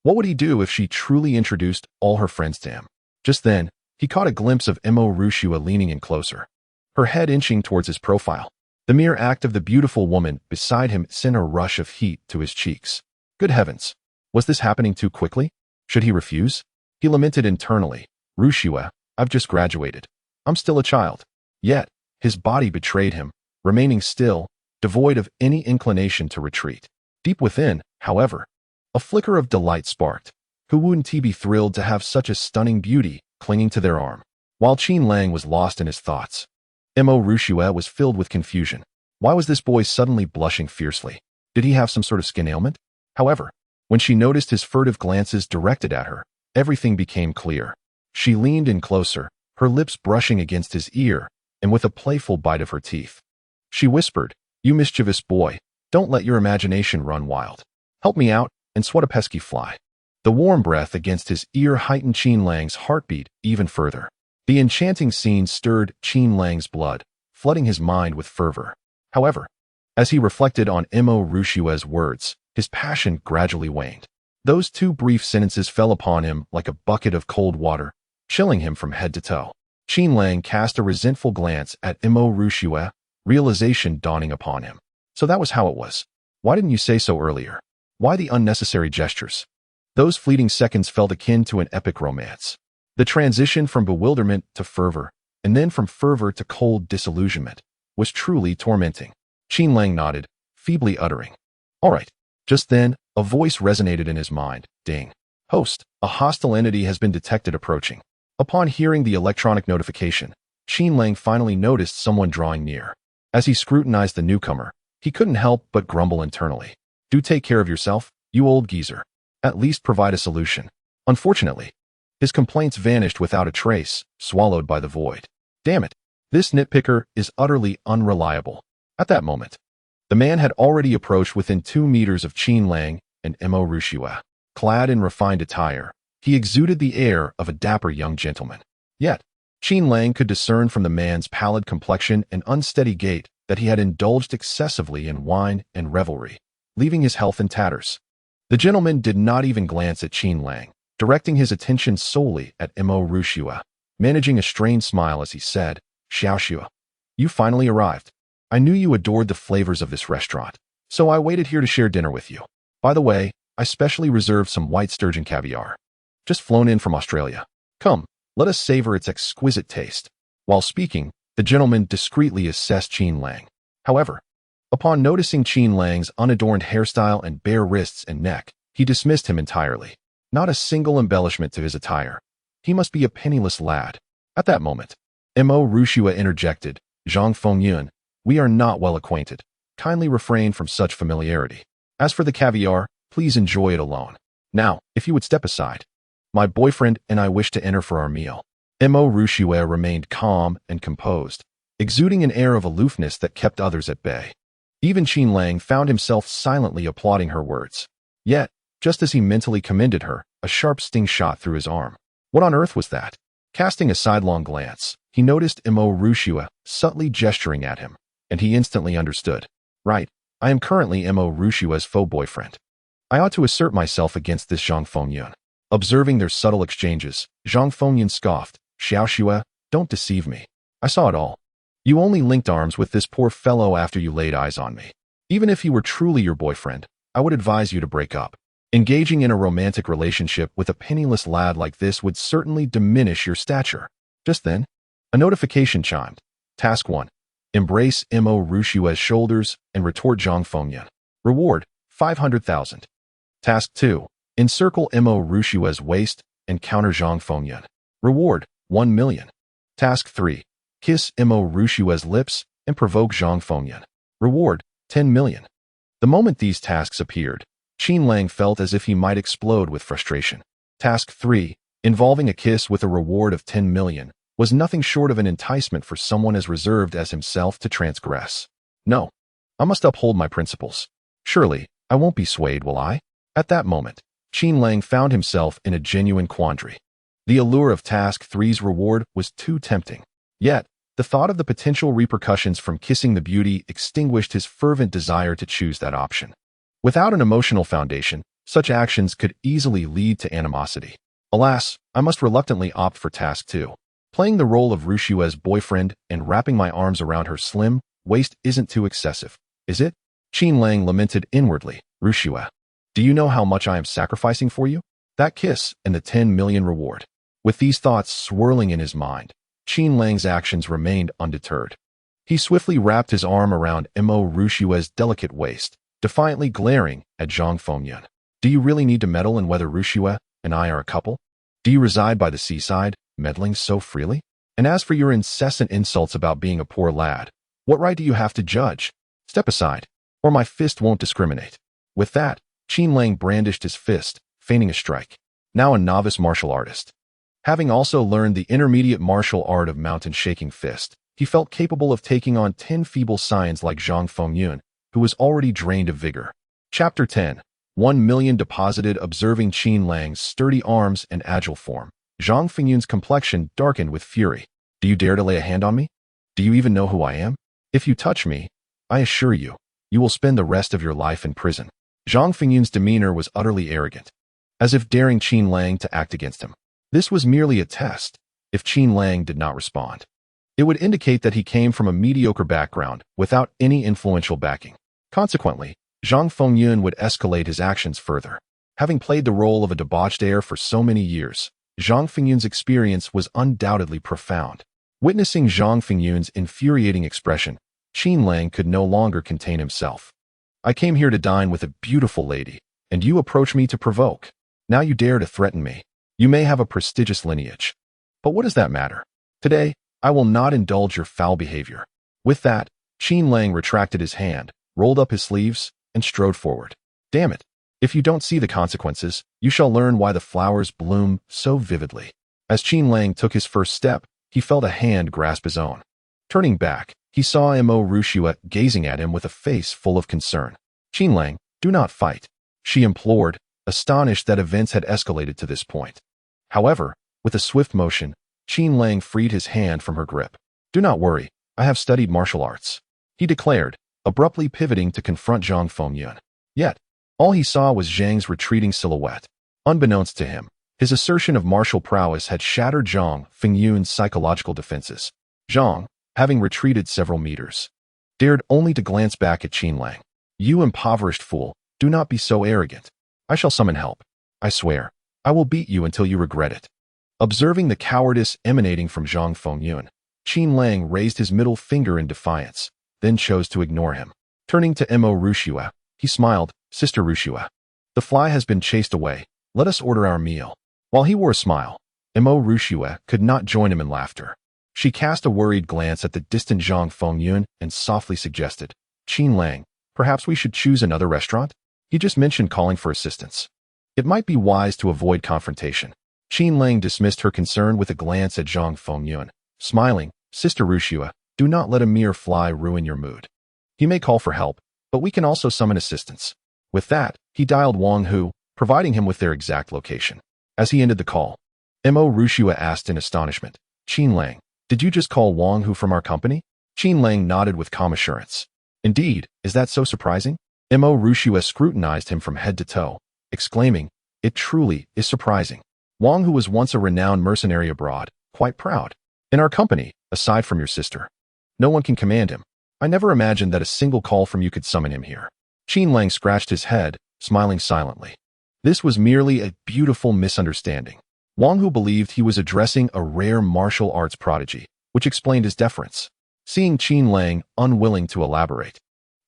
What would he do if she truly introduced all her friends to him? Just then, he caught a glimpse of Mo Ru Shui leaning in closer, her head inching towards his profile. The mere act of the beautiful woman beside him sent a rush of heat to his cheeks. Good heavens! Was this happening too quickly? Should he refuse? He lamented internally. Ru Shui, I've just graduated. I'm still a child. Yet, his body betrayed him, remaining still, devoid of any inclination to retreat. Deep within, however, a flicker of delight sparked. Who wouldn't he be thrilled to have such a stunning beauty clinging to their arm? While Qin Lang was lost in his thoughts, Mo Ru Shui was filled with confusion. Why was this boy suddenly blushing fiercely? Did he have some sort of skin ailment? However, when she noticed his furtive glances directed at her, everything became clear. She leaned in closer, her lips brushing against his ear, and with a playful bite of her teeth, she whispered, You mischievous boy, don't let your imagination run wild. Help me out, and swat a pesky fly. The warm breath against his ear heightened Qin Lang's heartbeat even further. The enchanting scene stirred Qin Lang's blood, flooding his mind with fervor. However, as he reflected on Mo Ru Shui's words, his passion gradually waned. Those two brief sentences fell upon him like a bucket of cold water, chilling him from head to toe. Qin Lang cast a resentful glance at Mo Ru Shui, realization dawning upon him. So that was how it was. Why didn't you say so earlier? Why the unnecessary gestures? Those fleeting seconds felt akin to an epic romance. The transition from bewilderment to fervor, and then from fervor to cold disillusionment, was truly tormenting. Qin Lang nodded, feebly uttering, All right. Just then, a voice resonated in his mind. Ding. Host, a hostile entity has been detected approaching. Upon hearing the electronic notification, Qin Lang finally noticed someone drawing near. As he scrutinized the newcomer, he couldn't help but grumble internally. Do take care of yourself, you old geezer. At least provide a solution. Unfortunately, his complaints vanished without a trace, swallowed by the void. Damn it, this nitpicker is utterly unreliable. At that moment, the man had already approached within 2 meters of Qin Lang and Mo Ru Shui. Clad in refined attire, he exuded the air of a dapper young gentleman. Yet, Qin Lang could discern from the man's pallid complexion and unsteady gait that he had indulged excessively in wine and revelry, leaving his health in tatters. The gentleman did not even glance at Qin Lang, directing his attention solely at Mo Ru Shui, managing a strained smile as he said, Xiao Shui, you finally arrived. I knew you adored the flavors of this restaurant, so I waited here to share dinner with you. By the way, I specially reserved some white sturgeon caviar, just flown in from Australia. Come, let us savor its exquisite taste." While speaking, the gentleman discreetly assessed Qin Lang. However, upon noticing Qin Lang's unadorned hairstyle and bare wrists and neck, he dismissed him entirely. Not a single embellishment to his attire. He must be a penniless lad. At that moment, Mo Rushua interjected, "Zhang Fengyun, we are not well acquainted. Kindly refrain from such familiarity. As for the caviar, please enjoy it alone. Now, if you would step aside. My boyfriend and I wish to enter for our meal." Mo Rushua remained calm and composed, exuding an air of aloofness that kept others at bay. Even Qin Lang found himself silently applauding her words. Yet, just as he mentally commended her, a sharp sting shot through his arm. What on earth was that? Casting a sidelong glance, he noticed Mo Rushua subtly gesturing at him, and he instantly understood. Right, I am currently Mo Rushua's faux boyfriend. I ought to assert myself against this Zhang Fengyun. Observing their subtle exchanges, Zhang Fengyun scoffed, "Xiaoxua, don't deceive me. I saw it all. You only linked arms with this poor fellow after you laid eyes on me. Even if he were truly your boyfriend, I would advise you to break up. Engaging in a romantic relationship with a penniless lad like this would certainly diminish your stature." Just then, a notification chimed. Task 1. Embrace Mo Rushua's shoulders and retort Zhang Fengyun. Reward, 500,000. Task 2. Encircle Mo Rushua's waist and counter Zhang Fengyun. Reward, 1 million. Task 3. Kiss Mo Rushua's lips and provoke Zhang Fengyun. Reward, 10 million. The moment these tasks appeared, Qin Lang felt as if he might explode with frustration. Task 3, involving a kiss with a reward of 10 million, was nothing short of an enticement for someone as reserved as himself to transgress. No, I must uphold my principles. Surely, I won't be swayed, will I? At that moment, Qin Lang found himself in a genuine quandary. The allure of Task 3's reward was too tempting. Yet, the thought of the potential repercussions from kissing the beauty extinguished his fervent desire to choose that option. Without an emotional foundation, such actions could easily lead to animosity. Alas, I must reluctantly opt for Task 2. Playing the role of Rushua's boyfriend and wrapping my arms around her slim waist isn't too excessive, is it? Qin Lang lamented inwardly. "Rushua, do you know how much I am sacrificing for you? That kiss and the 10 million reward." With these thoughts swirling in his mind, Qin Lang's actions remained undeterred. He swiftly wrapped his arm around Mo Rushua's delicate waist, defiantly glaring at Zhang Fengyun. "Do you really need to meddle in whether Rushua and I are a couple? Do you reside by the seaside, meddling so freely? And as for your incessant insults about being a poor lad, what right do you have to judge? Step aside, or my fist won't discriminate." With that, Qin Lang brandished his fist, feigning a strike. Now a novice martial artist, having also learned the intermediate martial art of mountain shaking fist, he felt capable of taking on 10 feeble scions like Zhang Fengyun, who was already drained of vigor. Chapter 10. 1 million deposited. Observing Qin Lang's sturdy arms and agile form, Zhang Fengyun's complexion darkened with fury. "Do you dare to lay a hand on me? Do you even know who I am? If you touch me, I assure you, you will spend the rest of your life in prison." Zhang Fengyun's demeanor was utterly arrogant, as if daring Qin Lang to act against him. This was merely a test. If Qin Lang did not respond, it would indicate that he came from a mediocre background without any influential backing. Consequently, Zhang Fengyun would escalate his actions further. Having played the role of a debauched heir for so many years, Zhang Fengyun's experience was undoubtedly profound. Witnessing Zhang Fengyun's infuriating expression, Qin Lang could no longer contain himself. "I came here to dine with a beautiful lady, and you approach me to provoke. Now you dare to threaten me. You may have a prestigious lineage, but what does that matter? Today, I will not indulge your foul behavior." With that, Qin Lang retracted his hand, rolled up his sleeves, and strode forward. "Damn it! If you don't see the consequences, you shall learn why the flowers bloom so vividly." As Qin Lang took his first step, he felt a hand grasp his own. Turning back, he saw Mo Rushua gazing at him with a face full of concern. "Qin Lang, do not fight," she implored, astonished that events had escalated to this point. However, with a swift motion, Qin Lang freed his hand from her grip. "Do not worry, I have studied martial arts," he declared, abruptly pivoting to confront Zhang Fengyun. Yet, all he saw was Zhang's retreating silhouette. Unbeknownst to him, his assertion of martial prowess had shattered Zhang Fengyun's psychological defenses. Zhang, having retreated several meters, dared only to glance back at Qin Lang. You impoverished fool, do not be so arrogant. I shall summon help. I swear, I will beat you until you regret it. Observing the cowardice emanating from Zhang Fengyun, Qin Lang raised his middle finger in defiance, then chose to ignore him. Turning to Mo Rushua, he smiled, Sister Rushua. The fly has been chased away. Let us order our meal. While he wore a smile, Mo Rushua could not join him in laughter. She cast a worried glance at the distant Zhang Fengyun and softly suggested, Qin Lang, perhaps we should choose another restaurant? He just mentioned calling for assistance. It might be wise to avoid confrontation. Qin Lang dismissed her concern with a glance at Zhang Fengyun, smiling, Sister Rushua, do not let a mere fly ruin your mood. He may call for help, but we can also summon assistance. With that, he dialed Wang Hu, providing him with their exact location. As he ended the call, Mo Rushua asked in astonishment, Qin Lang, did you just call Wang Hu from our company? Qin Lang nodded with calm assurance. Indeed, is that so surprising? Mo Rushua scrutinized him from head to toe, exclaiming, it truly is surprising. Wang Hu was once a renowned mercenary abroad, quite proud. In our company, aside from your sister, no one can command him. I never imagined that a single call from you could summon him here. Qin Lang scratched his head, smiling silently. This was merely a beautiful misunderstanding. Wang Hu believed he was addressing a rare martial arts prodigy, which explained his deference. Seeing Qin Lang unwilling to elaborate,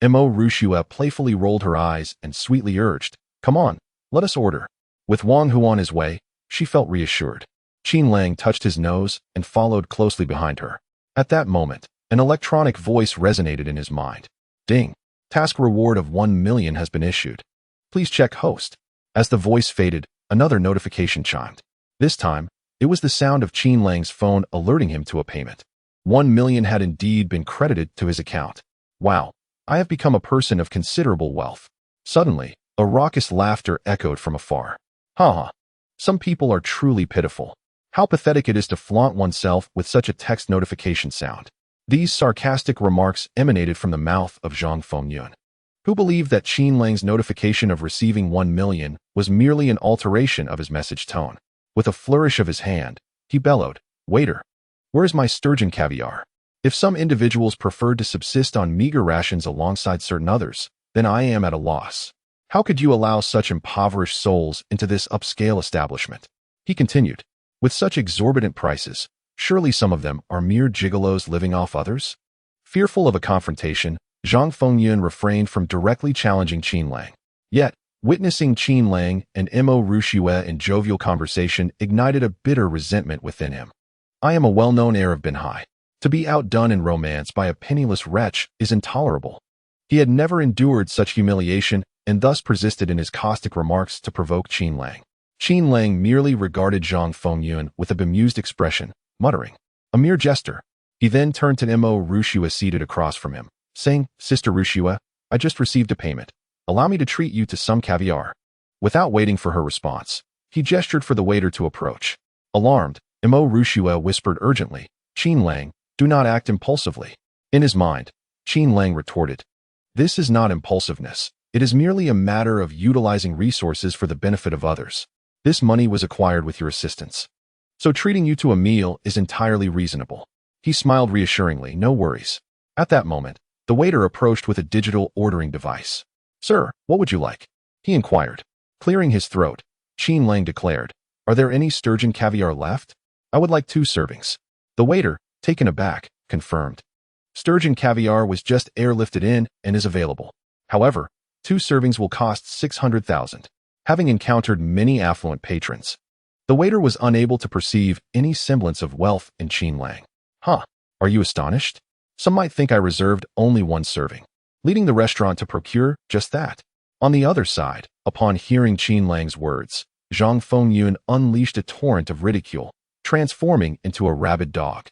Mo Rushua playfully rolled her eyes and sweetly urged, come on, let us order. With Wang Hu on his way, she felt reassured. Qin Lang touched his nose and followed closely behind her. At that moment, an electronic voice resonated in his mind. Ding! Task reward of 1 million has been issued. Please check host. As the voice faded, another notification chimed. This time, it was the sound of Qin Lang's phone alerting him to a payment. 1 million had indeed been credited to his account. Wow, I have become a person of considerable wealth. Suddenly, a raucous laughter echoed from afar. Ha ha. Some people are truly pitiful. How pathetic it is to flaunt oneself with such a text notification sound. These sarcastic remarks emanated from the mouth of Zhang Fengyun, who believed that Qin Lang's notification of receiving 1 million was merely an alteration of his message tone. With a flourish of his hand, he bellowed, Waiter, where is my sturgeon caviar? If some individuals preferred to subsist on meager rations alongside certain others, then I am at a loss. How could you allow such impoverished souls into this upscale establishment? He continued, with such exorbitant prices, surely some of them are mere gigolos living off others? Fearful of a confrontation, Zhang Fengyun refrained from directly challenging Qin Lang. Yet, witnessing Qin Lang and Mo Rushua in jovial conversation ignited a bitter resentment within him. I am a well-known heir of Binhai. To be outdone in romance by a penniless wretch is intolerable. He had never endured such humiliation and thus persisted in his caustic remarks to provoke Qin Lang. Qin Lang merely regarded Zhang Fengyun with a bemused expression, muttering, a mere jester. He then turned to Mo Rushua seated across from him, saying, Sister Rushua, I just received a payment. Allow me to treat you to some caviar. Without waiting for her response, he gestured for the waiter to approach. Alarmed, Mo Rushua whispered urgently, Qin Lang, do not act impulsively. In his mind, Qin Lang retorted, this is not impulsiveness. It is merely a matter of utilizing resources for the benefit of others. This money was acquired with your assistance. So treating you to a meal is entirely reasonable. He smiled reassuringly, no worries. At that moment, the waiter approached with a digital ordering device. Sir, what would you like? He inquired. Clearing his throat, Qin Lang declared, are there any sturgeon caviar left? I would like 2 servings. The waiter, taken aback, confirmed. Sturgeon caviar was just airlifted in and is available. However, 2 servings will cost 600,000. Having encountered many affluent patrons, the waiter was unable to perceive any semblance of wealth in Qin Lang. Huh, are you astonished? Some might think I reserved only 1 serving, leading the restaurant to procure just that. On the other side, upon hearing Qin Lang's words, Zhang Fengyun unleashed a torrent of ridicule, transforming into a rabid dog.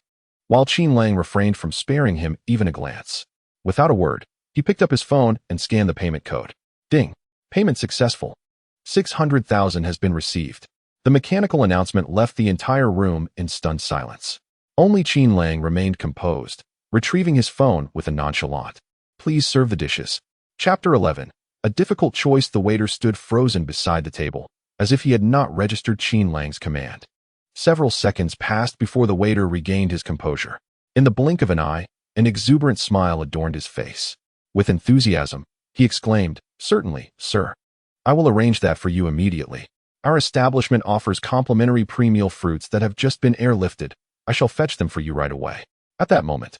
While Qin Lang refrained from sparing him even a glance. Without a word, he picked up his phone and scanned the payment code. Ding! Payment successful. 600,000 has been received. The mechanical announcement left the entire room in stunned silence. Only Qin Lang remained composed, retrieving his phone with a nonchalant. Please serve the dishes. Chapter 11. A difficult choice. The waiter stood frozen beside the table, as if he had not registered Qin Lang's command. Several seconds passed before the waiter regained his composure. In the blink of an eye, An exuberant smile adorned his face. With enthusiasm, he exclaimed, "Certainly, sir. I will arrange that for you immediately. Our establishment offers complimentary pre-meal fruits that have just been airlifted. I shall fetch them for you right away." At that moment,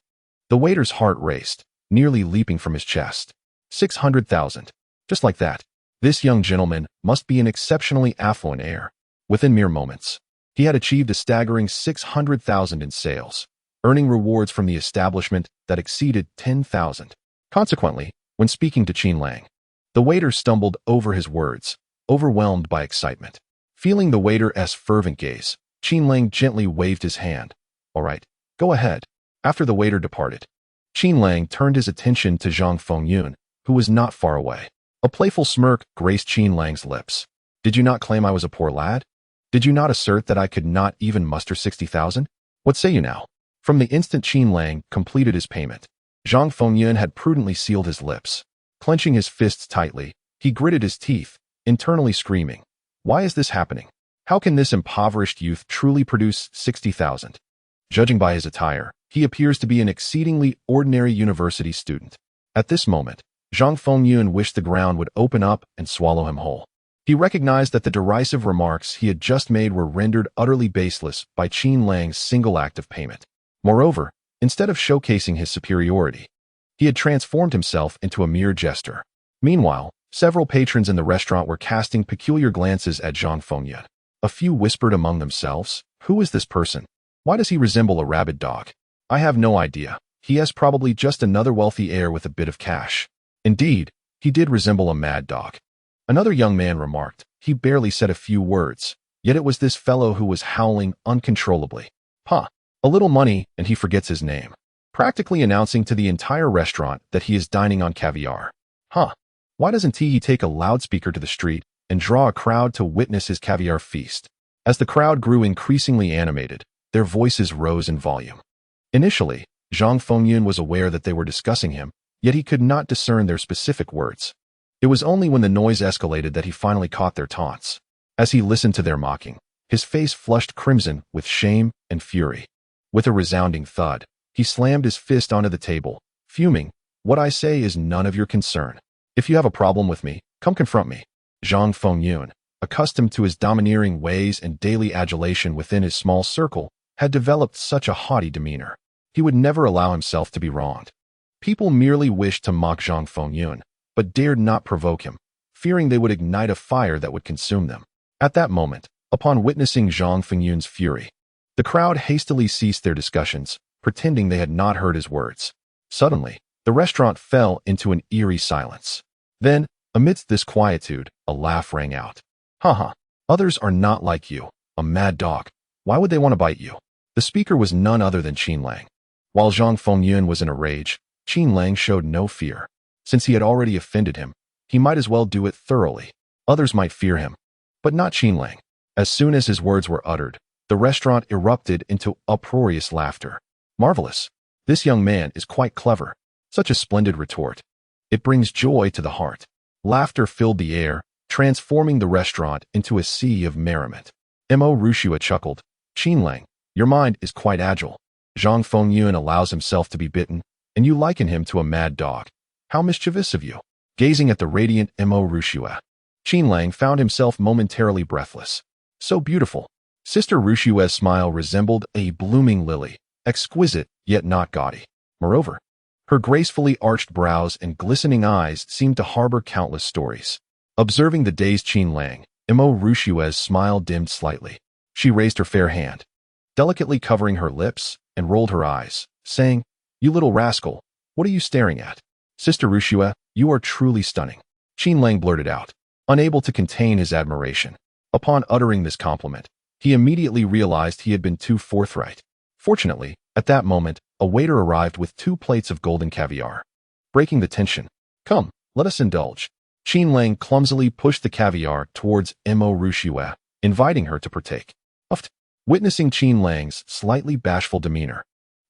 the waiter's heart raced, nearly leaping from his chest. 600,000. Just like that. This young gentleman must be an exceptionally affluent heir. Within mere moments, he had achieved a staggering 600,000 in sales, earning rewards from the establishment that exceeded 10,000. Consequently, when speaking to Qin Lang, the waiter stumbled over his words, overwhelmed by excitement. Feeling the waiter's fervent gaze, Qin Lang gently waved his hand. "All right, go ahead." After the waiter departed, Qin Lang turned his attention to Zhang Fengyun, who was not far away. A playful smirk graced Qin Lang's lips. "Did you not claim I was a poor lad? Did you not assert that I could not even muster 60,000? What say you now?" From the instant Qin Lang completed his payment, Zhang Fengyun had prudently sealed his lips. Clenching his fists tightly, he gritted his teeth, internally screaming, "Why is this happening? How can this impoverished youth truly produce 60,000? Judging by his attire, he appears to be an exceedingly ordinary university student." At this moment, Zhang Fengyun wished the ground would open up and swallow him whole. He recognized that the derisive remarks he had just made were rendered utterly baseless by Qin Lang's single act of payment. Moreover, instead of showcasing his superiority, he had transformed himself into a mere jester. Meanwhile, several patrons in the restaurant were casting peculiar glances at Zhang Fengyun. A few whispered among themselves, "Who is this person? Why does he resemble a rabid dog? I have no idea. He is probably just another wealthy heir with a bit of cash." Indeed, he did resemble a mad dog. Another young man remarked, "He barely said a few words, yet it was this fellow who was howling uncontrollably. Huh, a little money and he forgets his name," practically announcing to the entire restaurant that he is dining on caviar. Huh, why doesn't he take a loudspeaker to the street and draw a crowd to witness his caviar feast? As the crowd grew increasingly animated, their voices rose in volume. Initially, Zhang Fengyun was aware that they were discussing him, yet he could not discern their specific words. It was only when the noise escalated that he finally caught their taunts. As he listened to their mocking, his face flushed crimson with shame and fury. With a resounding thud, he slammed his fist onto the table, fuming, "What I say is none of your concern. If you have a problem with me, come confront me." Zhang Fengyun, accustomed to his domineering ways and daily adulation within his small circle, had developed such a haughty demeanor. He would never allow himself to be wronged. People merely wished to mock Zhang Fengyun, but dared not provoke him, fearing they would ignite a fire that would consume them. At that moment, upon witnessing Zhang Fengyun's fury, the crowd hastily ceased their discussions, pretending they had not heard his words. Suddenly, the restaurant fell into an eerie silence. Then, amidst this quietude, a laugh rang out. "Ha! Others are not like you, a mad dog. Why would they want to bite you?" The speaker was none other than Qin Lang. While Zhang Fengyun was in a rage, Qin Lang showed no fear. Since he had already offended him, he might as well do it thoroughly. Others might fear him, but not Qin Lang. As soon as his words were uttered, the restaurant erupted into uproarious laughter. "Marvelous. This young man is quite clever. Such a splendid retort. It brings joy to the heart." Laughter filled the air, transforming the restaurant into a sea of merriment. Mo Rushua chuckled, "Qin Lang, your mind is quite agile. Zhang Fengyun allows himself to be bitten, and you liken him to a mad dog. How mischievous of you." Gazing at the radiant Mo Rushua, Qin Lang found himself momentarily breathless. So beautiful. Sister Rushua's smile resembled a blooming lily, exquisite yet not gaudy. Moreover, her gracefully arched brows and glistening eyes seemed to harbor countless stories. Observing the dazed Qin Lang, Mo Rushua's smile dimmed slightly. She raised her fair hand, delicately covering her lips, and rolled her eyes, saying, "You little rascal, what are you staring at?" "Sister Rushua, you are truly stunning," Qin Lang blurted out, unable to contain his admiration. Upon uttering this compliment, he immediately realized he had been too forthright. Fortunately, at that moment, a waiter arrived with 2 plates of golden caviar. Breaking the tension, "Come, let us indulge." Qin Lang clumsily pushed the caviar towards Mo Rushua, inviting her to partake. Witnessing Qin Lang's slightly bashful demeanor,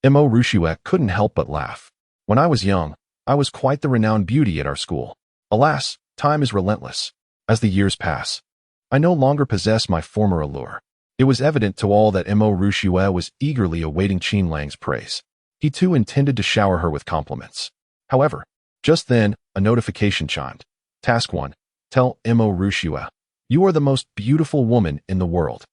Mo Rushua couldn't help but laugh. "When I was young, I was quite the renowned beauty at our school. Alas, time is relentless. As the years pass, I no longer possess my former allure." It was evident to all that Mo Rushua was eagerly awaiting Qin Lang's praise. He too intended to shower her with compliments. However, just then, a notification chimed. Task 1. Tell Mo Rushua, you are the most beautiful woman in the world.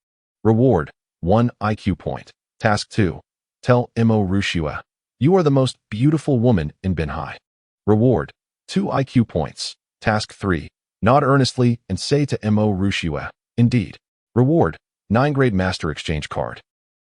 Reward, 1 IQ point. Task 2. Tell Mo Rushua, you are the most beautiful woman in Binhai. Reward, 2 IQ points. Task 3. Nod earnestly and say to Mo Rushua, indeed. Reward, 9 grade master exchange card.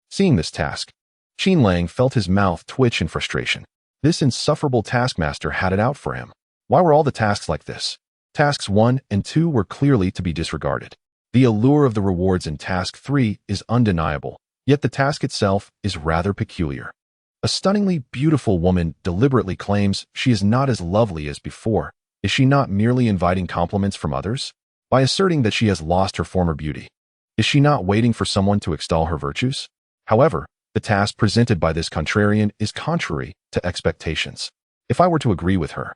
Seeing this task, Qin Lang felt his mouth twitch in frustration. This insufferable taskmaster had it out for him. Why were all the tasks like this? Tasks 1 and 2 were clearly to be disregarded. The allure of the rewards in Task 3 is undeniable, yet the task itself is rather peculiar. A stunningly beautiful woman deliberately claims she is not as lovely as before. Is she not merely inviting compliments from others? By asserting that she has lost her former beauty, is she not waiting for someone to extol her virtues? However, the task presented by this contrarian is contrary to expectations. If I were to agree with her,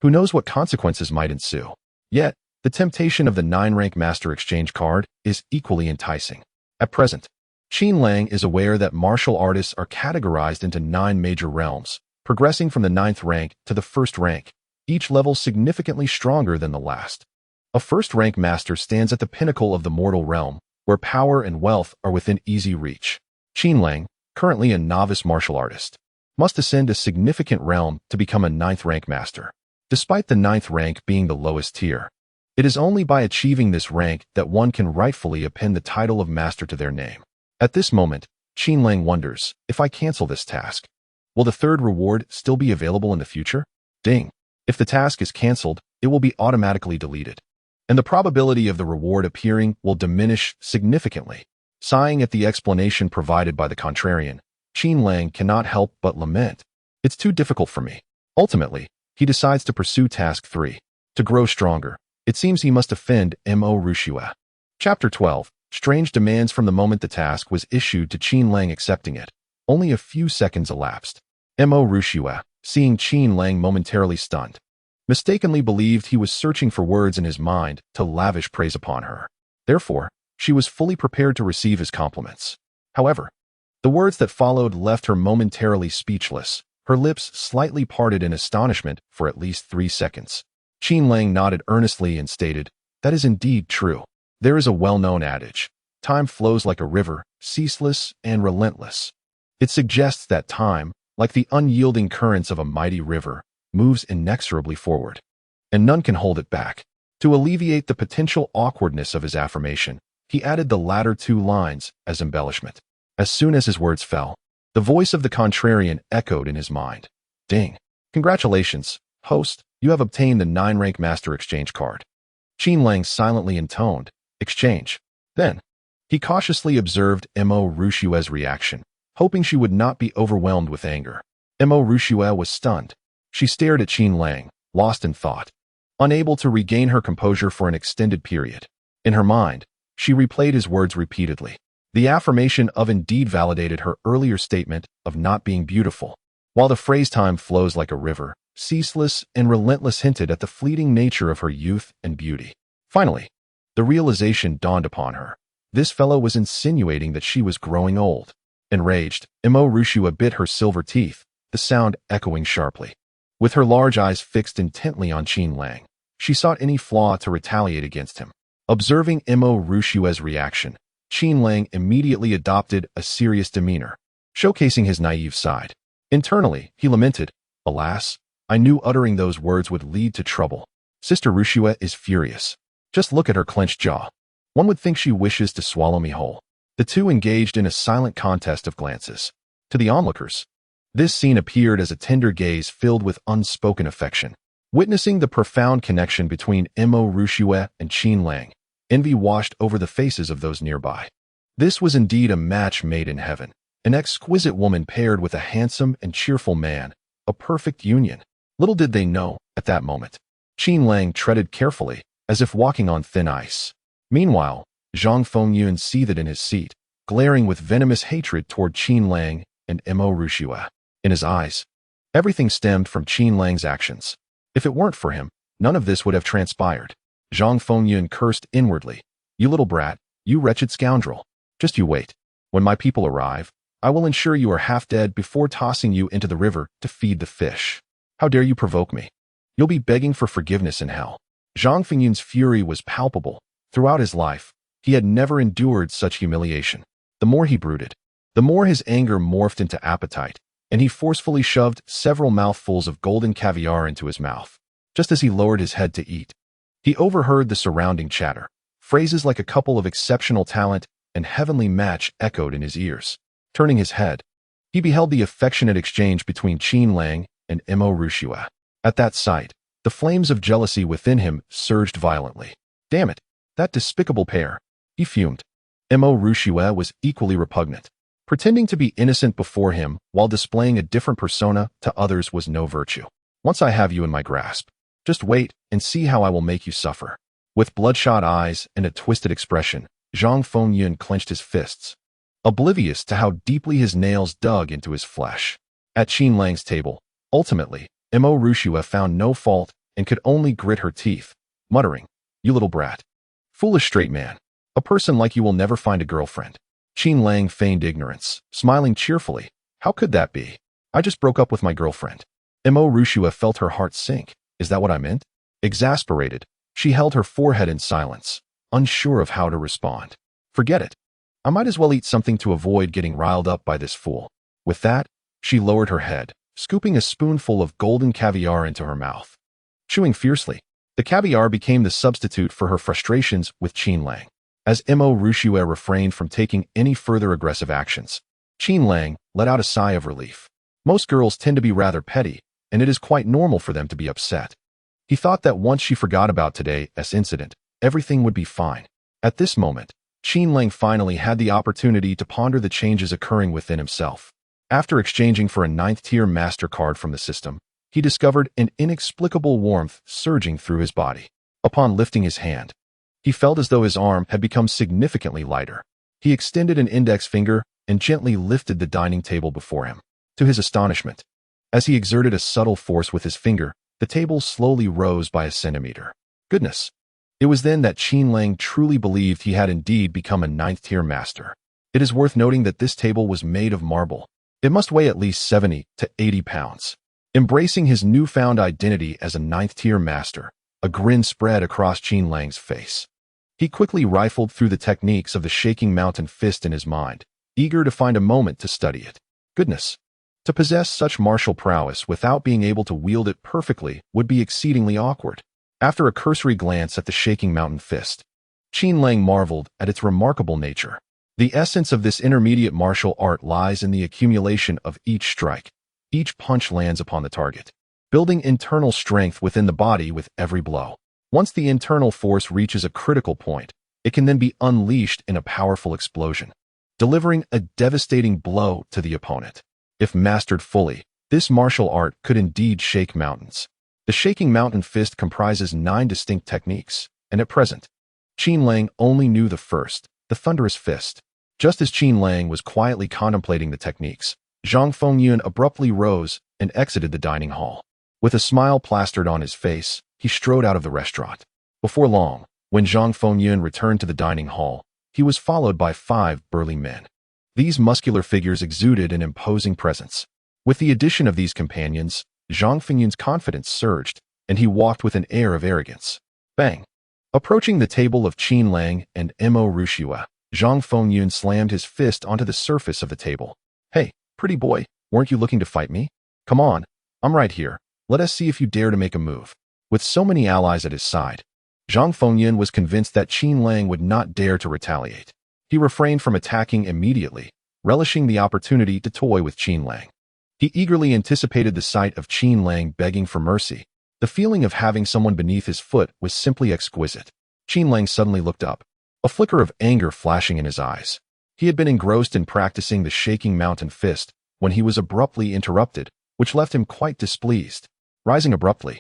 who knows what consequences might ensue? Yet, the temptation of the 9-rank master exchange card is equally enticing. At present, Qin Lang is aware that martial artists are categorized into 9 major realms, progressing from the 9th rank to the 1st rank, each level significantly stronger than the last. A 1st-rank master stands at the pinnacle of the mortal realm, where power and wealth are within easy reach. Qin Lang, currently a novice martial artist, must ascend a significant realm to become a 9th-rank master. Despite the 9th rank being the lowest tier, it is only by achieving this rank that one can rightfully append the title of master to their name. At this moment, Qin Lang wonders, if I cancel this task, will the 3rd reward still be available in the future? Ding! If the task is cancelled, it will be automatically deleted, and the probability of the reward appearing will diminish significantly. Sighing at the explanation provided by the contrarian, Qin Lang cannot help but lament. It's too difficult for me. Ultimately, he decides to pursue Task 3. To grow stronger, it seems he must offend Mo Rushua. Chapter 12. Strange demands. From the moment the task was issued to Qin Lang accepting it, only a few seconds elapsed. Mo Rushua, seeing Qin Lang momentarily stunned, mistakenly believed he was searching for words in his mind to lavish praise upon her. Therefore, she was fully prepared to receive his compliments. However, the words that followed left her momentarily speechless, her lips slightly parted in astonishment for at least 3 seconds. Qin Lang nodded earnestly and stated, that is indeed true. There is a well-known adage, time flows like a river, ceaseless and relentless. It suggests that time, like the unyielding currents of a mighty river, moves inexorably forward, and none can hold it back. To alleviate the potential awkwardness of his affirmation, he added the latter 2 lines as embellishment. As soon as his words fell, the voice of the contrarian echoed in his mind. Ding! Congratulations, host, you have obtained the 9-rank master exchange card. Qin Lang silently intoned, exchange. Then, he cautiously observed Mo Rushua's reaction, hoping she would not be overwhelmed with anger. Mo Rushua was stunned. She stared at Qin Lang, lost in thought, unable to regain her composure for an extended period. In her mind, she replayed his words repeatedly. The affirmation of indeed validated her earlier statement of not being beautiful, while the phrase time flows like a river, ceaseless and relentless hinted at the fleeting nature of her youth and beauty. Finally, the realization dawned upon her. This fellow was insinuating that she was growing old. Enraged, Mo Rushua bit her silver teeth, the sound echoing sharply. With her large eyes fixed intently on Qin Lang, she sought any flaw to retaliate against him. Observing Mo Rushua's reaction, Qin Lang immediately adopted a serious demeanor, showcasing his naive side. Internally, he lamented, alas, I knew uttering those words would lead to trouble. Sister Rushua is furious. Just look at her clenched jaw. One would think she wishes to swallow me whole. The two engaged in a silent contest of glances. To the onlookers, this scene appeared as a tender gaze filled with unspoken affection. Witnessing the profound connection between Mo Rushua and Qin Lang, envy washed over the faces of those nearby. This was indeed a match made in heaven. An exquisite woman paired with a handsome and cheerful man, a perfect union. Little did they know, at that moment, Qin Lang treaded carefully, as if walking on thin ice. Meanwhile, Zhang Fengyun seethed in his seat, glaring with venomous hatred toward Qin Lang and Mo Rushua. In his eyes, everything stemmed from Qin Lang's actions. If it weren't for him, none of this would have transpired. Zhang Fengyun cursed inwardly. You little brat, you wretched scoundrel. Just you wait. When my people arrive, I will ensure you are half dead before tossing you into the river to feed the fish. How dare you provoke me? You'll be begging for forgiveness in hell. Zhang Fengyun's fury was palpable. Throughout his life, he had never endured such humiliation. The more he brooded, the more his anger morphed into appetite, and he forcefully shoved several mouthfuls of golden caviar into his mouth. Just as he lowered his head to eat, he overheard the surrounding chatter. Phrases like a couple of exceptional talent and heavenly match echoed in his ears. Turning his head, he beheld the affectionate exchange between Qin Lang and Mo Rushua. At that sight, the flames of jealousy within him surged violently. Damn it, that despicable pair, he fumed. Mo Rushua was equally repugnant. Pretending to be innocent before him while displaying a different persona to others was no virtue. Once I have you in my grasp, just wait and see how I will make you suffer. With bloodshot eyes and a twisted expression, Zhang Fengyun clenched his fists, oblivious to how deeply his nails dug into his flesh. At Qin Lang's table, ultimately, Mo Rushua found no fault and could only grit her teeth, muttering, "You little brat. Foolish straight man. A person like you will never find a girlfriend." Qin Lang feigned ignorance, smiling cheerfully. "How could that be? I just broke up with my girlfriend." Mo Rushua felt her heart sink. Is that what I meant? Exasperated, she held her forehead in silence, unsure of how to respond. Forget it. I might as well eat something to avoid getting riled up by this fool. With that, she lowered her head, scooping a spoonful of golden caviar into her mouth. Chewing fiercely, the caviar became the substitute for her frustrations with Qin Lang. As Mo Rushua refrained from taking any further aggressive actions, Qin Lang let out a sigh of relief. Most girls tend to be rather petty, and it is quite normal for them to be upset. He thought that once she forgot about today's incident, everything would be fine. At this moment, Qin Lang finally had the opportunity to ponder the changes occurring within himself. After exchanging for a 9th-tier MasterCard from the system, he discovered an inexplicable warmth surging through his body. Upon lifting his hand, he felt as though his arm had become significantly lighter. He extended an index finger and gently lifted the dining table before him. To his astonishment, as he exerted a subtle force with his finger, the table slowly rose by a centimeter. Goodness! It was then that Qin Lang truly believed he had indeed become a 9th-tier master. It is worth noting that this table was made of marble. It must weigh at least 70 to 80 pounds. Embracing his newfound identity as a 9th-tier master, a grin spread across Qin Lang's face. He quickly rifled through the techniques of the shaking mountain fist in his mind, eager to find a moment to study it. Goodness! To possess such martial prowess without being able to wield it perfectly would be exceedingly awkward. After a cursory glance at the shaking mountain fist, Qin Lang marveled at its remarkable nature. The essence of this intermediate martial art lies in the accumulation of each strike. Each punch lands upon the target, building internal strength within the body with every blow. Once the internal force reaches a critical point, it can then be unleashed in a powerful explosion, delivering a devastating blow to the opponent. If mastered fully, this martial art could indeed shake mountains. The shaking mountain fist comprises 9 distinct techniques, and at present, Qin Lang only knew the first, the thunderous fist. Just as Qin Lang was quietly contemplating the techniques, Zhang Fengyun abruptly rose and exited the dining hall. With a smile plastered on his face, he strode out of the restaurant. Before long, when Zhang Fengyun returned to the dining hall, he was followed by 5 burly men. These muscular figures exuded an imposing presence. With the addition of these companions, Zhang Fengyun's confidence surged, and he walked with an air of arrogance. Bang! Approaching the table of Qin Lang and Mo Rushua, Zhang Fengyun slammed his fist onto the surface of the table. Hey, pretty boy, weren't you looking to fight me? Come on, I'm right here. Let us see if you dare to make a move. With so many allies at his side, Zhang Fengyun was convinced that Qin Lang would not dare to retaliate. He refrained from attacking immediately, relishing the opportunity to toy with Qin Lang. He eagerly anticipated the sight of Qin Lang begging for mercy. The feeling of having someone beneath his foot was simply exquisite. Qin Lang suddenly looked up, a flicker of anger flashing in his eyes. He had been engrossed in practicing the shaking mountain fist when he was abruptly interrupted, which left him quite displeased. Rising abruptly,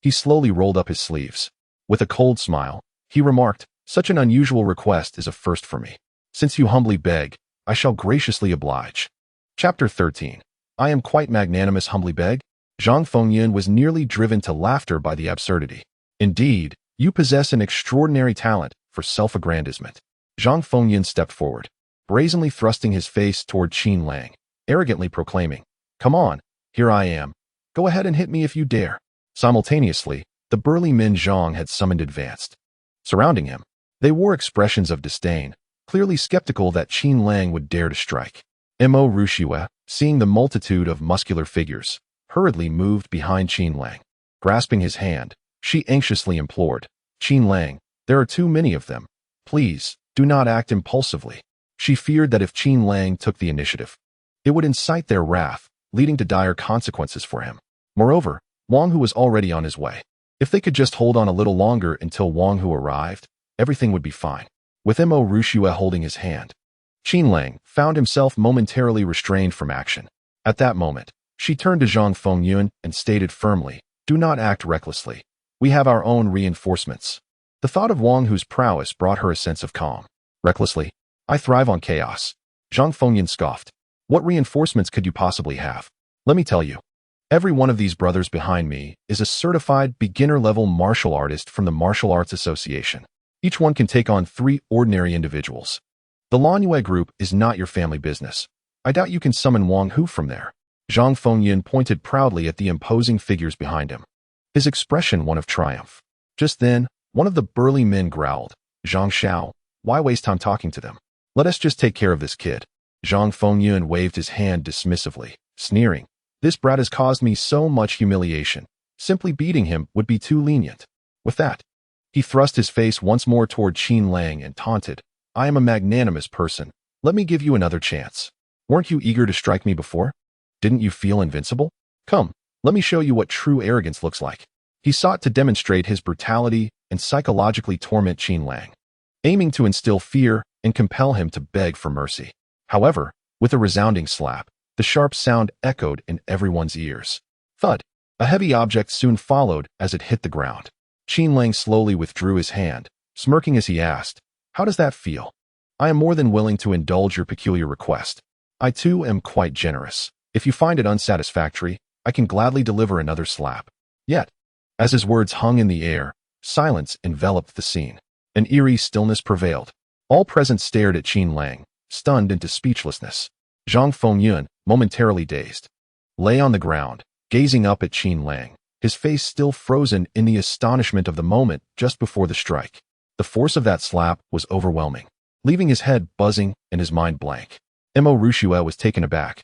he slowly rolled up his sleeves. With a cold smile, he remarked, "Such an unusual request is a first for me. Since you humbly beg, I shall graciously oblige." Chapter 13. I am quite magnanimous, humbly beg. Zhang Fengyun was nearly driven to laughter by the absurdity. Indeed, you possess an extraordinary talent for self-aggrandizement. Zhang Fengyun stepped forward, brazenly thrusting his face toward Qin Lang, arrogantly proclaiming, "Come on, here I am. Go ahead and hit me if you dare." Simultaneously, the burly men Zhang had summoned advanced. Surrounding him, they wore expressions of disdain, clearly skeptical that Qin Lang would dare to strike. Mo Rushue, seeing the multitude of muscular figures, hurriedly moved behind Qin Lang. Grasping his hand, she anxiously implored, "Qin Lang, there are too many of them. Please, do not act impulsively." She feared that if Qin Lang took the initiative, it would incite their wrath, leading to dire consequences for him. Moreover, Wang Hu was already on his way. If they could just hold on a little longer until Wang Hu arrived, everything would be fine. With Mo Rushue holding his hand, Qin Lang found himself momentarily restrained from action. At that moment, she turned to Zhang Fengyun and stated firmly, "Do not act recklessly. We have our own reinforcements." The thought of Wang Hu's prowess brought her a sense of calm. "Recklessly? I thrive on chaos." Zhang Fengyun scoffed. "What reinforcements could you possibly have? Let me tell you. Every one of these brothers behind me is a certified beginner-level martial artist from the Martial Arts Association. Each one can take on 3 ordinary individuals. The Lanyue group is not your family business. I doubt you can summon Wang Hu from there." Zhang Fengyun pointed proudly at the imposing figures behind him, his expression one of triumph. Just then, one of the burly men growled, "Zhang Xiao, why waste time talking to them? Let us just take care of this kid." Zhang Fengyun waved his hand dismissively, sneering, "This brat has caused me so much humiliation. Simply beating him would be too lenient." With that, he thrust his face once more toward Qin Lang and taunted, "I am a magnanimous person. Let me give you another chance. Weren't you eager to strike me before? Didn't you feel invincible? Come, let me show you what true arrogance looks like." He sought to demonstrate his brutality and psychologically torment Qin Lang, aiming to instill fear and compel him to beg for mercy. However, with a resounding slap, the sharp sound echoed in everyone's ears. Thud! A heavy object soon followed as it hit the ground. Qin Lang slowly withdrew his hand, smirking as he asked, "How does that feel?" "I am more than willing to indulge your peculiar request. I too am quite generous. If you find it unsatisfactory, I can gladly deliver another slap." Yet, as his words hung in the air, silence enveloped the scene. An eerie stillness prevailed. All present stared at Qin Lang, stunned into speechlessness. Zhang Fengyun, momentarily dazed, lay on the ground, gazing up at Qin Lang, his face still frozen in the astonishment of the moment just before the strike. The force of that slap was overwhelming, leaving his head buzzing and his mind blank. Mo Rushue was taken aback,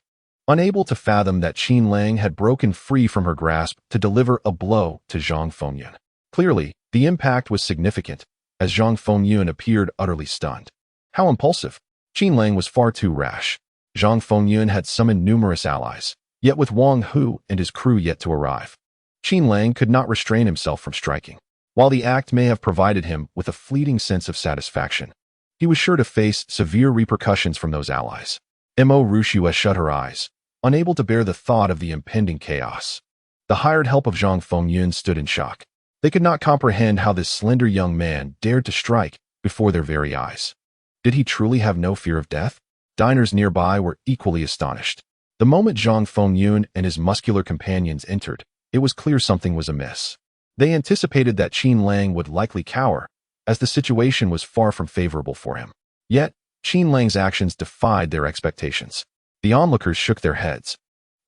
unable to fathom that Qin Lang had broken free from her grasp to deliver a blow to Zhang Fengyun. Clearly, the impact was significant, as Zhang Fengyun appeared utterly stunned. How impulsive! Qin Lang was far too rash. Zhang Fengyun had summoned numerous allies, yet with Wang Hu and his crew yet to arrive, Qin Lang could not restrain himself from striking. While the act may have provided him with a fleeting sense of satisfaction, he was sure to face severe repercussions from those allies. Mo Rushue shut her eyes, unable to bear the thought of the impending chaos. The hired help of Zhang Fengyun stood in shock. They could not comprehend how this slender young man dared to strike before their very eyes. Did he truly have no fear of death? Diners nearby were equally astonished. The moment Zhang Fengyun and his muscular companions entered, it was clear something was amiss. They anticipated that Qin Lang would likely cower, as the situation was far from favorable for him. Yet, Qin Lang's actions defied their expectations. The onlookers shook their heads,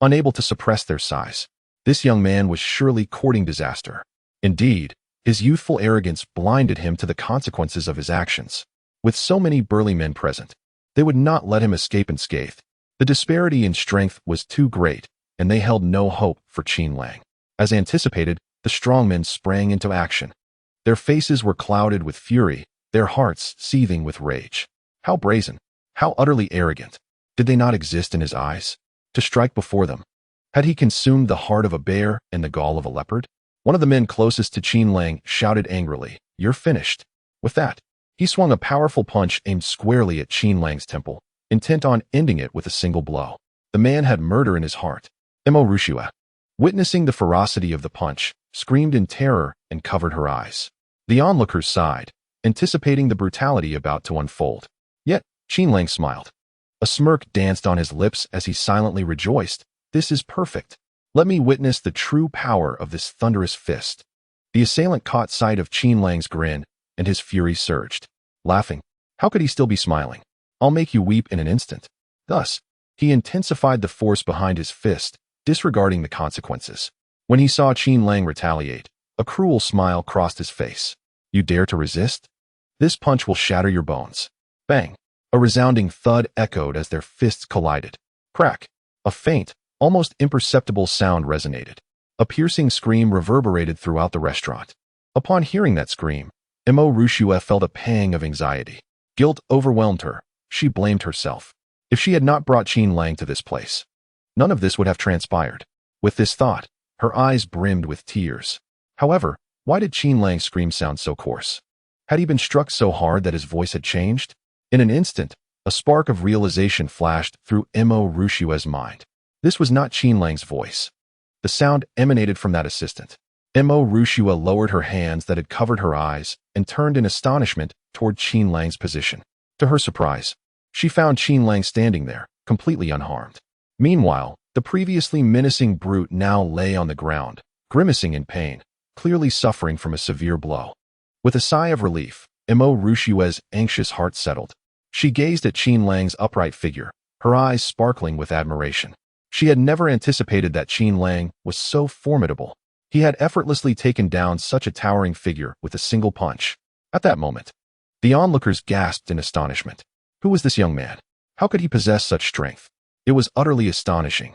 unable to suppress their sighs. This young man was surely courting disaster. Indeed, his youthful arrogance blinded him to the consequences of his actions. With so many burly men present, they would not let him escape unscathed. The disparity in strength was too great, and they held no hope for Qin Lang. As anticipated, the strong men sprang into action. Their faces were clouded with fury, their hearts seething with rage. How brazen, how utterly arrogant. Did they not exist in his eyes? To strike before them, had he consumed the heart of a bear and the gall of a leopard? One of the men closest to Qin Lang shouted angrily, "You're finished." With that, he swung a powerful punch aimed squarely at Qin Lang's temple, intent on ending it with a single blow. The man had murder in his heart. Mo Rushue, witnessing the ferocity of the punch, screamed in terror and covered her eyes. The onlookers sighed, anticipating the brutality about to unfold. Yet, Qin Lang smiled. A smirk danced on his lips as he silently rejoiced. "This is perfect. Let me witness the true power of this thunderous fist." The assailant caught sight of Qin Lang's grin, and his fury surged. Laughing, how could he still be smiling? I'll make you weep in an instant. Thus, he intensified the force behind his fist, disregarding the consequences. When he saw Qin Lang retaliate, a cruel smile crossed his face. You dare to resist? This punch will shatter your bones. Bang! A resounding thud echoed as their fists collided. Crack! A faint, almost imperceptible sound resonated. A piercing scream reverberated throughout the restaurant. Upon hearing that scream, Mo Rushue felt a pang of anxiety. Guilt overwhelmed her. She blamed herself. If she had not brought Qin Lang to this place, none of this would have transpired. With this thought, her eyes brimmed with tears. However, why did Qin Lang's scream sound so coarse? Had he been struck so hard that his voice had changed? In an instant, a spark of realization flashed through Mo Rushue's mind. This was not Qin Lang's voice. The sound emanated from that assistant. Mo Rushue lowered her hands that had covered her eyes and turned in astonishment toward Qin Lang's position. To her surprise, she found Qin Lang standing there, completely unharmed. Meanwhile, the previously menacing brute now lay on the ground, grimacing in pain, clearly suffering from a severe blow. With a sigh of relief, Mo Rushue's anxious heart settled. She gazed at Qin Lang's upright figure, her eyes sparkling with admiration. She had never anticipated that Qin Lang was so formidable. He had effortlessly taken down such a towering figure with a single punch. At that moment, the onlookers gasped in astonishment. Who was this young man? How could he possess such strength? It was utterly astonishing.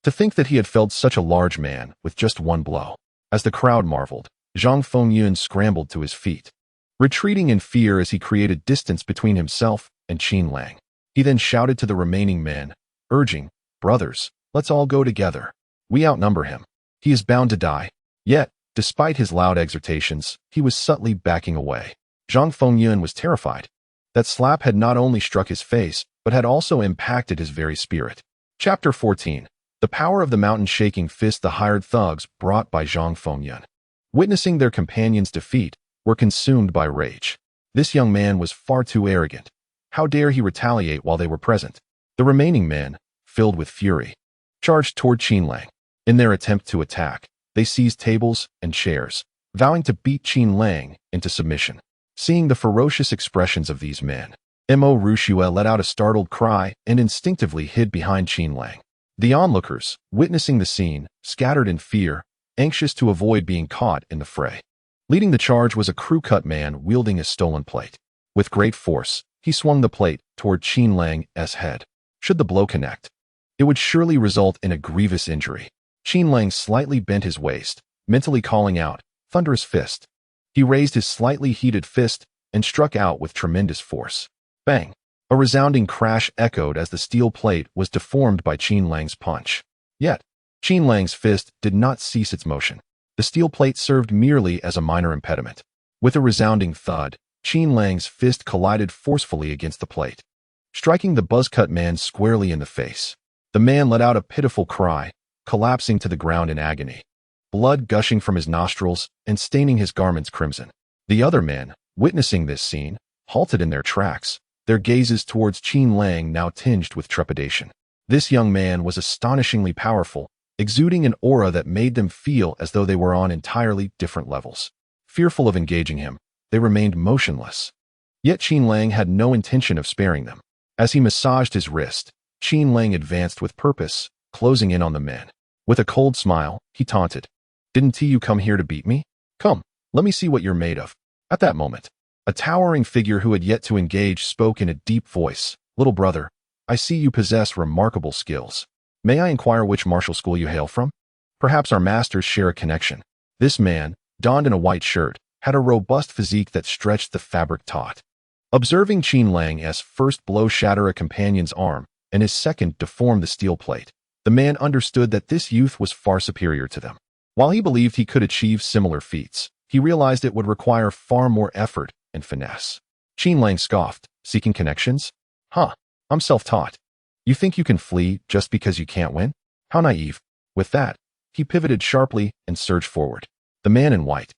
To think that he had felled such a large man with just one blow. As the crowd marveled, Zhang Fengyun scrambled to his feet, retreating in fear as he created distance between himself and Qin Lang. He then shouted to the remaining men, urging, "Brothers, let's all go together. We outnumber him. He is bound to die." Yet, despite his loud exhortations, he was subtly backing away. Zhang Fengyun was terrified. That slap had not only struck his face, but had also impacted his very spirit. Chapter 14. The power of the mountain-shaking fist the hired thugs brought by Zhang Fengyun, witnessing their companions' defeat, were consumed by rage. This young man was far too arrogant. How dare he retaliate while they were present? The remaining men, filled with fury, charged toward Qin Lang. In their attempt to attack, they seized tables and chairs, vowing to beat Qin Lang into submission. Seeing the ferocious expressions of these men, Mo Rushue let out a startled cry and instinctively hid behind Qin Lang. The onlookers, witnessing the scene, scattered in fear, anxious to avoid being caught in the fray. Leading the charge was a crew-cut man wielding a stolen plate. With great force, he swung the plate toward Qin Lang's head. Should the blow connect, it would surely result in a grievous injury. Qin Lang slightly bent his waist, mentally calling out, "Thunderous fist." He raised his slightly heated fist and struck out with tremendous force. Bang! A resounding crash echoed as the steel plate was deformed by Qin Lang's punch. Yet, Qin Lang's fist did not cease its motion. The steel plate served merely as a minor impediment. With a resounding thud, Qin Lang's fist collided forcefully against the plate, striking the buzz-cut man squarely in the face. The man let out a pitiful cry, collapsing to the ground in agony, blood gushing from his nostrils and staining his garments crimson. The other men, witnessing this scene, halted in their tracks, their gazes towards Qin Lang now tinged with trepidation. This young man was astonishingly powerful, exuding an aura that made them feel as though they were on entirely different levels. Fearful of engaging him, they remained motionless. Yet Qin Lang had no intention of sparing them. As he massaged his wrist, Qin Lang advanced with purpose, closing in on the men. With a cold smile, he taunted, "Didn't you come here to beat me? Come, let me see what you're made of." At that moment, a towering figure who had yet to engage spoke in a deep voice, "Little brother, I see you possess remarkable skills. May I inquire which martial school you hail from? Perhaps our masters share a connection." This man, donned in a white shirt, had a robust physique that stretched the fabric taut. Observing Qin Lang's first blow shatter a companion's arm and his second deform the steel plate, the man understood that this youth was far superior to them. While he believed he could achieve similar feats, he realized it would require far more effort and finesse. Qin Lang scoffed, "Seeking connections? Huh, I'm self-taught. You think you can flee just because you can't win? How naive." With that, he pivoted sharply and surged forward. The man in white,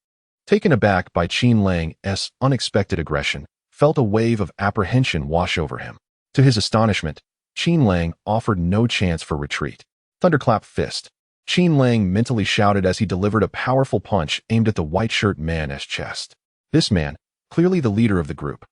taken aback by Qin Lang's unexpected aggression, felt a wave of apprehension wash over him. To his astonishment, Qin Lang offered no chance for retreat. Thunderclap fist. Qin Lang mentally shouted as he delivered a powerful punch aimed at the white shirt man's chest. This man, clearly the leader of the group,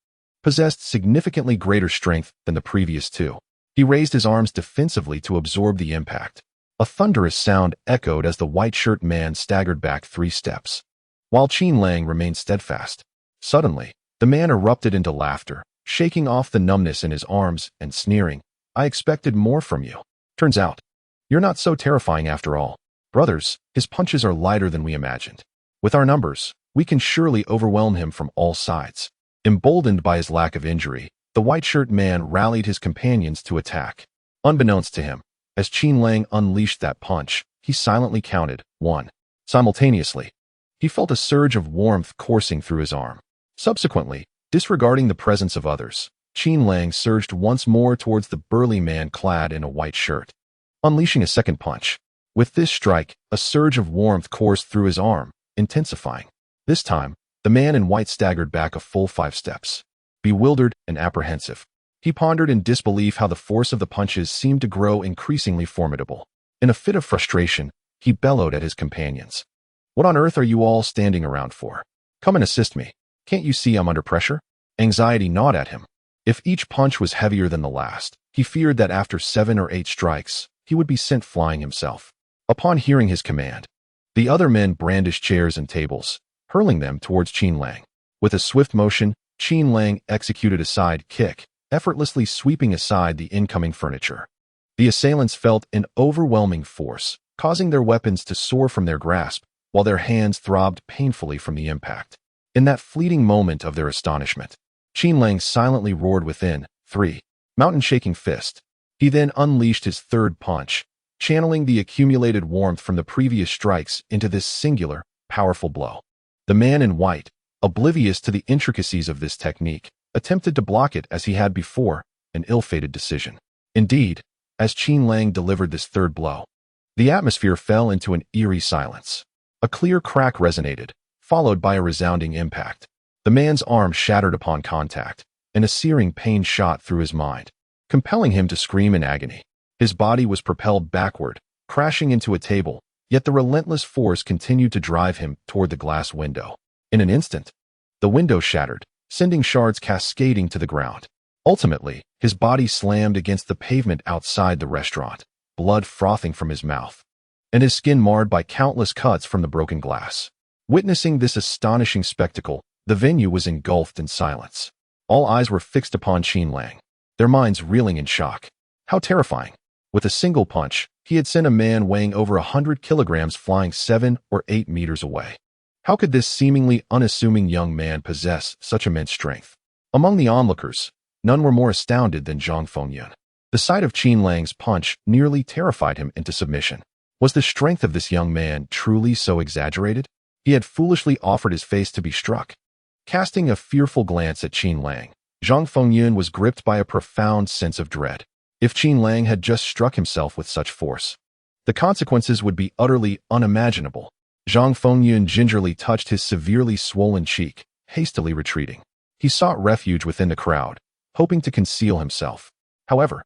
possessed significantly greater strength than the previous two. He raised his arms defensively to absorb the impact. A thunderous sound echoed as the white-shirt man staggered back 3 steps, while Qin Lang remained steadfast. Suddenly, the man erupted into laughter, shaking off the numbness in his arms and sneering, "I expected more from you. Turns out, you're not so terrifying after all. Brothers, his punches are lighter than we imagined. With our numbers, we can surely overwhelm him from all sides." Emboldened by his lack of injury, the white-shirt man rallied his companions to attack. Unbeknownst to him, as Qin Lang unleashed that punch, he silently counted 1. Simultaneously, he felt a surge of warmth coursing through his arm. Subsequently, disregarding the presence of others, Qin Lang surged once more towards the burly man clad in a white shirt, unleashing a second punch. With this strike, a surge of warmth coursed through his arm, intensifying. This time, the man in white staggered back a full 5 steps. Bewildered and apprehensive, he pondered in disbelief how the force of the punches seemed to grow increasingly formidable. In a fit of frustration, he bellowed at his companions. "What on earth are you all standing around for? Come and assist me. Can't you see I'm under pressure?" Anxiety gnawed at him. If each punch was heavier than the last, he feared that after 7 or 8 strikes, he would be sent flying himself. Upon hearing his command, the other men brandished chairs and tables, hurling them towards Qin Lang. With a swift motion, Qin Lang executed a side kick, effortlessly sweeping aside the incoming furniture. The assailants felt an overwhelming force, causing their weapons to soar from their grasp, while their hands throbbed painfully from the impact. In that fleeting moment of their astonishment, Qin Lang silently roared within, 3. Mountain-shaking fist. He then unleashed his third punch, channeling the accumulated warmth from the previous strikes into this singular, powerful blow. The man in white, oblivious to the intricacies of this technique, attempted to block it as he had before, an ill-fated decision. Indeed, as Qin Lang delivered this third blow, the atmosphere fell into an eerie silence. A clear crack resonated, followed by a resounding impact. The man's arm shattered upon contact, and a searing pain shot through his mind, compelling him to scream in agony. His body was propelled backward, crashing into a table, yet the relentless force continued to drive him toward the glass window. In an instant, the window shattered, sending shards cascading to the ground. Ultimately, his body slammed against the pavement outside the restaurant, blood frothing from his mouth, and his skin marred by countless cuts from the broken glass. Witnessing this astonishing spectacle, the venue was engulfed in silence. All eyes were fixed upon Qin Lang, their minds reeling in shock. How terrifying! With a single punch, he had sent a man weighing over 100 kilograms flying 7 or 8 meters away. How could this seemingly unassuming young man possess such immense strength? Among the onlookers, none were more astounded than Zhang Fengyun. The sight of Qin Lang's punch nearly terrified him into submission. Was the strength of this young man truly so exaggerated? He had foolishly offered his face to be struck. Casting a fearful glance at Qin Lang, Zhang Fengyun was gripped by a profound sense of dread. If Qin Lang had just struck himself with such force, the consequences would be utterly unimaginable. Zhang Fengyun gingerly touched his severely swollen cheek, hastily retreating. He sought refuge within the crowd, hoping to conceal himself. However,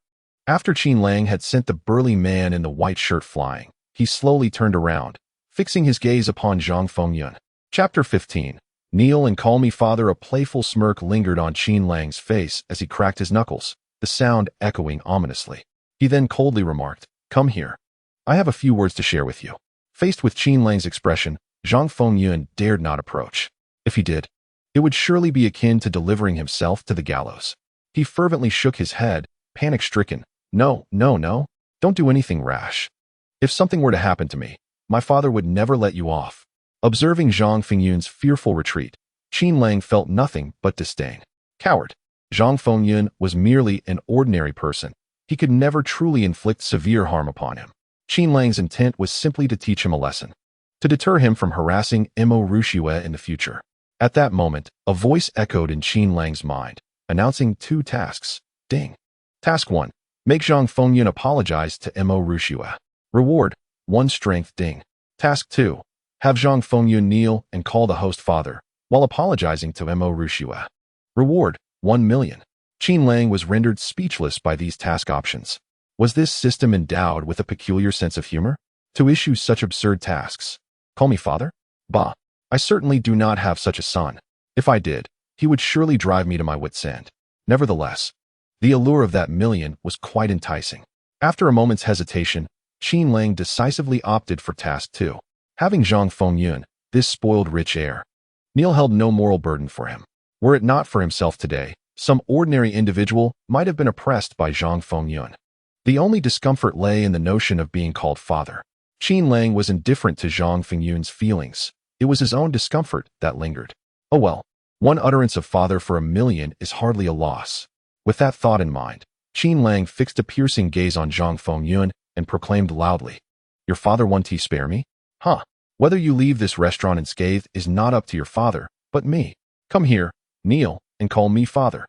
after Qin Lang had sent the burly man in the white shirt flying, he slowly turned around, fixing his gaze upon Zhang Fengyun. Chapter 15. Kneel and call me father. A playful smirk lingered on Qin Lang's face as he cracked his knuckles, the sound echoing ominously. He then coldly remarked, "Come here. I have a few words to share with you." Faced with Qin Lang's expression, Zhang Fengyun dared not approach. If he did, it would surely be akin to delivering himself to the gallows. He fervently shook his head, panic-stricken. No, don't do anything rash. If something were to happen to me, my father would never let you off." Observing Zhang Fengyun's fearful retreat, Qin Lang felt nothing but disdain. Coward! Zhang Fengyun was merely an ordinary person. He could never truly inflict severe harm upon him. Qin Lang's intent was simply to teach him a lesson, to deter him from harassing Mo Rushue in the future. At that moment, a voice echoed in Qin Lang's mind, announcing 2 tasks. Ding. Task 1. Make Zhang Fengyun apologize to Mo Rushue. Reward: 1 strength. Ding. Task 2. Have Zhang Fengyun kneel and call the host father, while apologizing to Mo Rushue. Reward: 1 million. Qin Lang was rendered speechless by these task options. Was this system endowed with a peculiar sense of humor? To issue such absurd tasks. Call me father? Bah! I certainly do not have such a son. If I did, he would surely drive me to my wit's end. Nevertheless, the allure of that million was quite enticing. After a moment's hesitation, Qin Lang decisively opted for task 2. Having Zhang Fengyun, this spoiled rich heir, Neil held no moral burden for him. Were it not for himself today, some ordinary individual might have been oppressed by Zhang Fengyun. The only discomfort lay in the notion of being called father. Qin Lang was indifferent to Zhang Fengyun's feelings. It was his own discomfort that lingered. Oh well, one utterance of father for a million is hardly a loss. With that thought in mind, Qin Lang fixed a piercing gaze on Zhang Fengyun and proclaimed loudly, "Your father won't he spare me? Huh. Whether you leave this restaurant unscathed is not up to your father, but me. Come here, kneel, and call me father.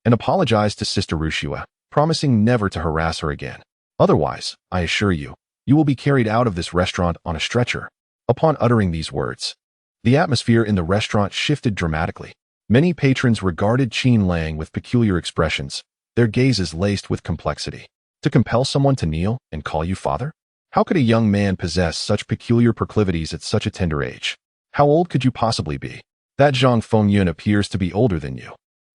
And apologize to Sister Rushua, promising never to harass her again. Otherwise, I assure you, you will be carried out of this restaurant on a stretcher." Upon uttering these words, the atmosphere in the restaurant shifted dramatically. Many patrons regarded Qin Lang with peculiar expressions, their gazes laced with complexity. To compel someone to kneel and call you father? How could a young man possess such peculiar proclivities at such a tender age? How old could you possibly be? That Zhang Fengyun appears to be older than you.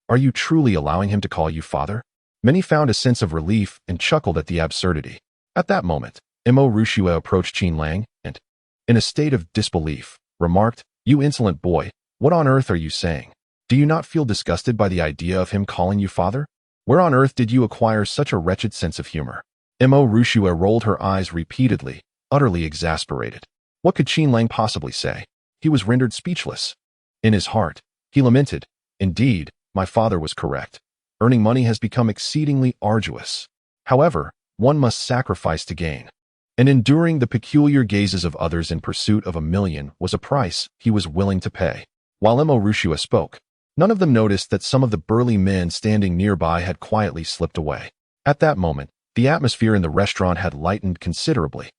Are you truly allowing him to call you father? Many found a sense of relief and chuckled at the absurdity. At that moment, Mo Rushua approached Qin Lang and, in a state of disbelief, remarked, "You insolent boy, what on earth are you saying? Do you not feel disgusted by the idea of him calling you father? Where on earth did you acquire such a wretched sense of humor?" Mo Rushua rolled her eyes repeatedly, utterly exasperated. What could Qin Lang possibly say? He was rendered speechless. In his heart, he lamented, "Indeed, my father was correct. Earning money has become exceedingly arduous. However, one must sacrifice to gain." And enduring the peculiar gazes of others in pursuit of a million was a price he was willing to pay. While Mo Rushua spoke, none of them noticed that some of the burly men standing nearby had quietly slipped away. At that moment, the atmosphere in the restaurant had lightened considerably,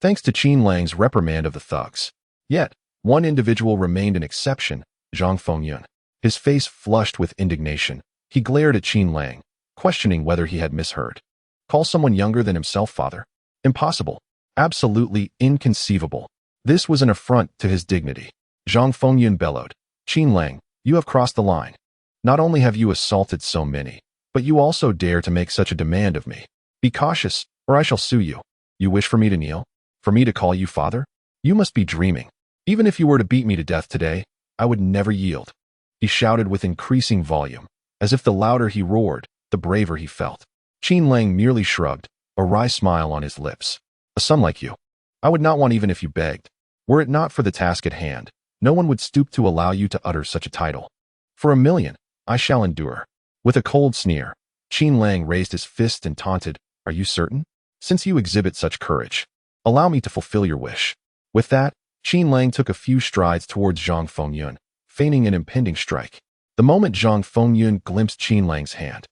thanks to Qin Lang's reprimand of the thugs. Yet, one individual remained an exception, Zhang Fengyun. His face flushed with indignation. He glared at Qin Lang, questioning whether he had misheard. Call someone younger than himself father? Impossible. Absolutely inconceivable. This was an affront to his dignity. Zhang Fengyun bellowed, "Qin Lang, you have crossed the line. Not only have you assaulted so many, but you also dare to make such a demand of me. Be cautious, or I shall sue you. You wish for me to kneel? For me to call you father? You must be dreaming. Even if you were to beat me to death today, I would never yield." He shouted with increasing volume, as if the louder he roared, the braver he felt. Qin Lang merely shrugged, a wry smile on his lips. "A son like you. I would not want even if you begged. Were it not for the task at hand, no one would stoop to allow you to utter such a title. For a million, I shall endure." With a cold sneer, Qin Lang raised his fist and taunted, "Are you certain? Since you exhibit such courage, allow me to fulfill your wish." With that, Qin Lang took a few strides towards Zhang Fengyun, feigning an impending strike. The moment Zhang Fengyun glimpsed Qin Lang's hand,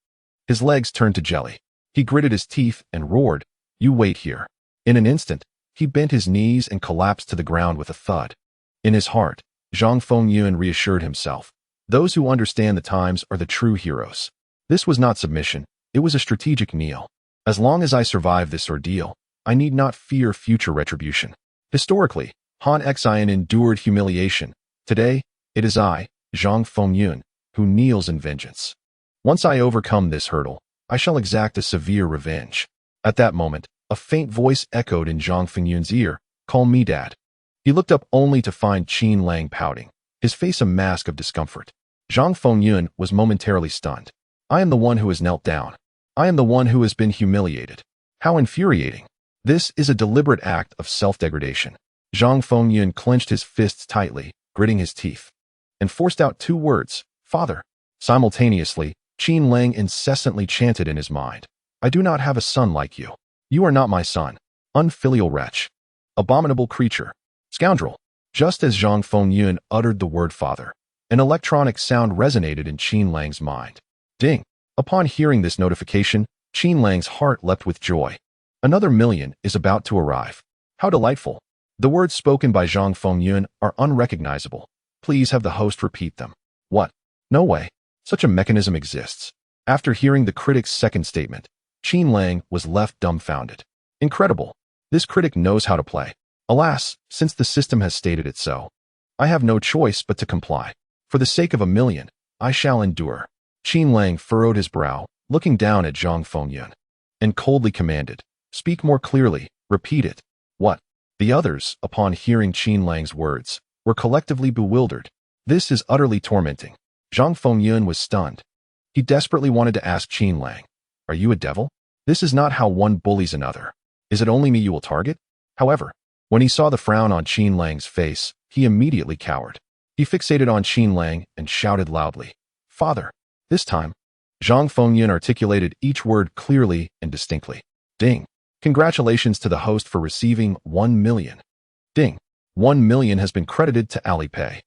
his legs turned to jelly. He gritted his teeth and roared, "You wait here." In an instant, he bent his knees and collapsed to the ground with a thud. In his heart, Zhang Fengyun reassured himself. Those who understand the times are the true heroes. This was not submission, it was a strategic kneel. As long as I survive this ordeal, I need not fear future retribution. Historically, Han Xian endured humiliation. Today, it is I, Zhang Fengyun, who kneels in vengeance. Once I overcome this hurdle, I shall exact a severe revenge. At that moment, a faint voice echoed in Zhang Fengyun's ear, "Call me Dad." He looked up only to find Qin Lang pouting, his face a mask of discomfort. Zhang Fengyun was momentarily stunned. "I am the one who has knelt down. I am the one who has been humiliated. How infuriating. This is a deliberate act of self-degradation." Zhang Fengyun clenched his fists tightly, gritting his teeth, and forced out 2 words, "Father." Simultaneously, Qin Lang incessantly chanted in his mind, "I do not have a son like you. You are not my son. Unfilial wretch. Abominable creature. Scoundrel." Just as Zhang Fengyun uttered the word father, an electronic sound resonated in Qin Lang's mind. Ding. Upon hearing this notification, Qin Lang's heart leapt with joy. Another million is about to arrive. How delightful. The words spoken by Zhang Fengyun are unrecognizable. Please have the host repeat them. What? No way. Such a mechanism exists. After hearing the critic's second statement, Qin Lang was left dumbfounded. Incredible. This critic knows how to play. Alas, since the system has stated it so, I have no choice but to comply. For the sake of a million, I shall endure. Qin Lang furrowed his brow, looking down at Zhang Fengyun, and coldly commanded, "Speak more clearly, repeat it." What? The others, upon hearing Qin Lang's words, were collectively bewildered. This is utterly tormenting. Zhang Fengyun was stunned. He desperately wanted to ask Qin Lang, "Are you a devil? This is not how one bullies another. Is it only me you will target?" However, when he saw the frown on Qin Lang's face, he immediately cowered. He fixated on Qin Lang and shouted loudly, "Father!" This time, Zhang Fengyun articulated each word clearly and distinctly. Ding. Congratulations to the host for receiving 1 million. Ding. 1 million has been credited to Alipay.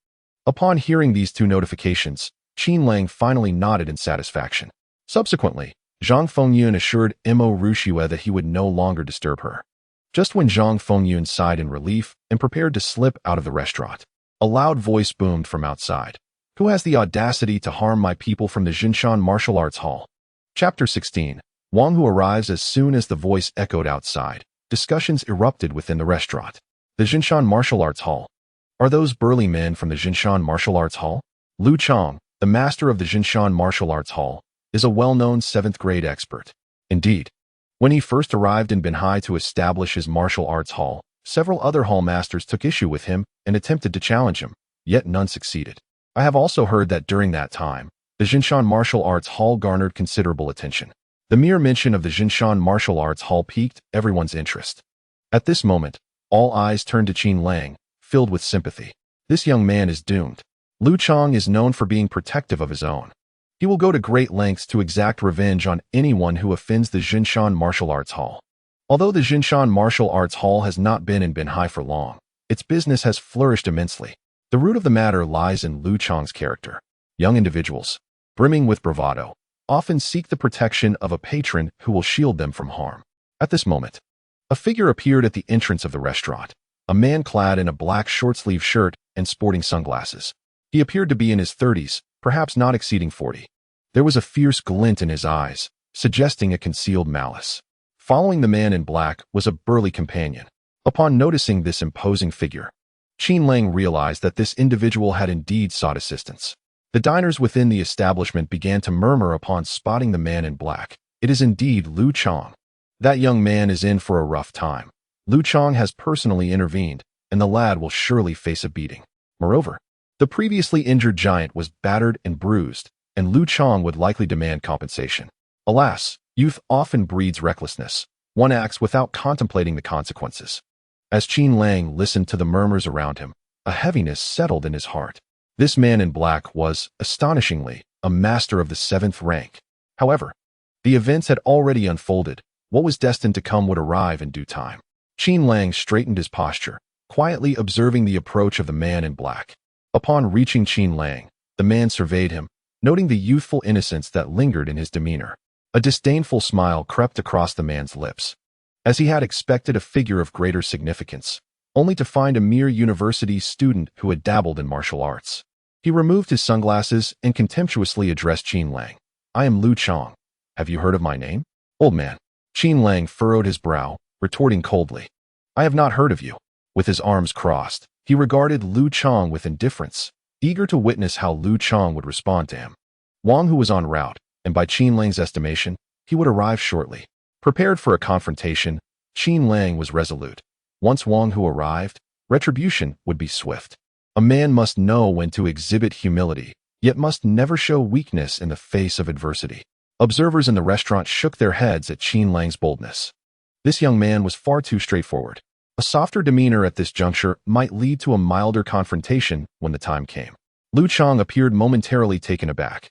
Upon hearing these two notifications, Qin Lang finally nodded in satisfaction. Subsequently, Zhang Fengyun assured Mo Rushue that he would no longer disturb her. Just when Zhang Fengyun sighed in relief and prepared to slip out of the restaurant, a loud voice boomed from outside. "Who has the audacity to harm my people from the Jinshan Martial Arts Hall?" Chapter 16. Wang Hu arrives as soon as the voice echoed outside. Discussions erupted within the restaurant. The Jinshan Martial Arts Hall. Are those burly men from the Jinshan Martial Arts Hall? Lu Chang, the master of the Jinshan Martial Arts Hall, is a well-known 7th-grade expert. Indeed, when he first arrived in Binhai to establish his martial arts hall, several other hall masters took issue with him and attempted to challenge him, yet none succeeded. I have also heard that during that time, the Jinshan Martial Arts Hall garnered considerable attention. The mere mention of the Jinshan Martial Arts Hall piqued everyone's interest. At this moment, all eyes turned to Qin Lang, filled with sympathy. This young man is doomed. Lu Chang is known for being protective of his own. He will go to great lengths to exact revenge on anyone who offends the Jinshan Martial Arts Hall. Although the Jinshan Martial Arts Hall has not been in Binhai for long, its business has flourished immensely. The root of the matter lies in Lu Chang's character. Young individuals, brimming with bravado, often seek the protection of a patron who will shield them from harm. At this moment, a figure appeared at the entrance of the restaurant, a man clad in a black short-sleeve shirt and sporting sunglasses. He appeared to be in his 30s, perhaps not exceeding 40. There was a fierce glint in his eyes, suggesting a concealed malice. Following the man in black was a burly companion. Upon noticing this imposing figure, Qin Lang realized that this individual had indeed sought assistance. The diners within the establishment began to murmur upon spotting the man in black. It is indeed Lu Chang. That young man is in for a rough time. Lu Chang has personally intervened, and the lad will surely face a beating. Moreover, the previously injured giant was battered and bruised, and Lu Chang would likely demand compensation. Alas, youth often breeds recklessness. One acts without contemplating the consequences. As Qin Lang listened to the murmurs around him, a heaviness settled in his heart. This man in black was, astonishingly, a master of the 7th rank. However, the events had already unfolded. What was destined to come would arrive in due time. Qin Lang straightened his posture, quietly observing the approach of the man in black. Upon reaching Qin Lang, the man surveyed him, noting the youthful innocence that lingered in his demeanor. A disdainful smile crept across the man's lips, as he had expected a figure of greater significance, only to find a mere university student who had dabbled in martial arts. He removed his sunglasses and contemptuously addressed Qin Lang. "I am Lu Chang. Have you heard of my name?" "Old man." Qin Lang furrowed his brow, retorting coldly, "I have not heard of you." With his arms crossed, he regarded Lu Chang with indifference, eager to witness how Lu Chang would respond to him. Wang Hu was en route, and by Qin Lang's estimation, he would arrive shortly. Prepared for a confrontation, Qin Lang was resolute. Once Wang Hu arrived, retribution would be swift. A man must know when to exhibit humility, yet must never show weakness in the face of adversity. Observers in the restaurant shook their heads at Qin Lang's boldness. This young man was far too straightforward. A softer demeanor at this juncture might lead to a milder confrontation when the time came. Lu Chang appeared momentarily taken aback,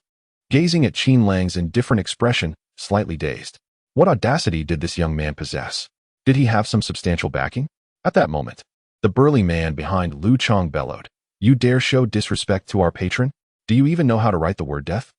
gazing at Qin Lang's indifferent expression, slightly dazed. What audacity did this young man possess? Did he have some substantial backing? At that moment, the burly man behind Lu Chang bellowed, "You dare show disrespect to our patron? Do you even know how to write the word death?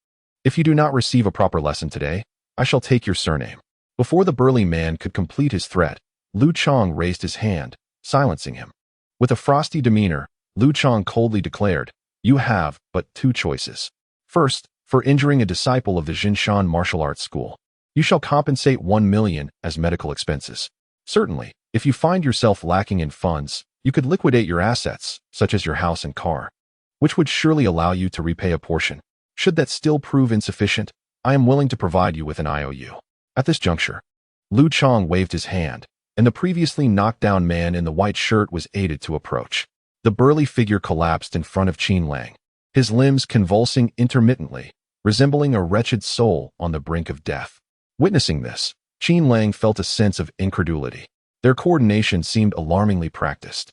If you do not receive a proper lesson today, I shall take your surname." Before the burly man could complete his threat, Lu Chang raised his hand, silencing him. With a frosty demeanor, Lu Chang coldly declared, "You have but two choices. First, for injuring a disciple of the Jinshan Martial Arts School, you shall compensate 1 million as medical expenses. Certainly, if you find yourself lacking in funds, you could liquidate your assets, such as your house and car, which would surely allow you to repay a portion. Should that still prove insufficient, I am willing to provide you with an IOU. At this juncture, Lu Chong waved his hand, and the previously knocked-down man in the white shirt was aided to approach. The burly figure collapsed in front of Qin Lang, his limbs convulsing intermittently, resembling a wretched soul on the brink of death. Witnessing this, Qin Lang felt a sense of incredulity. Their coordination seemed alarmingly practiced.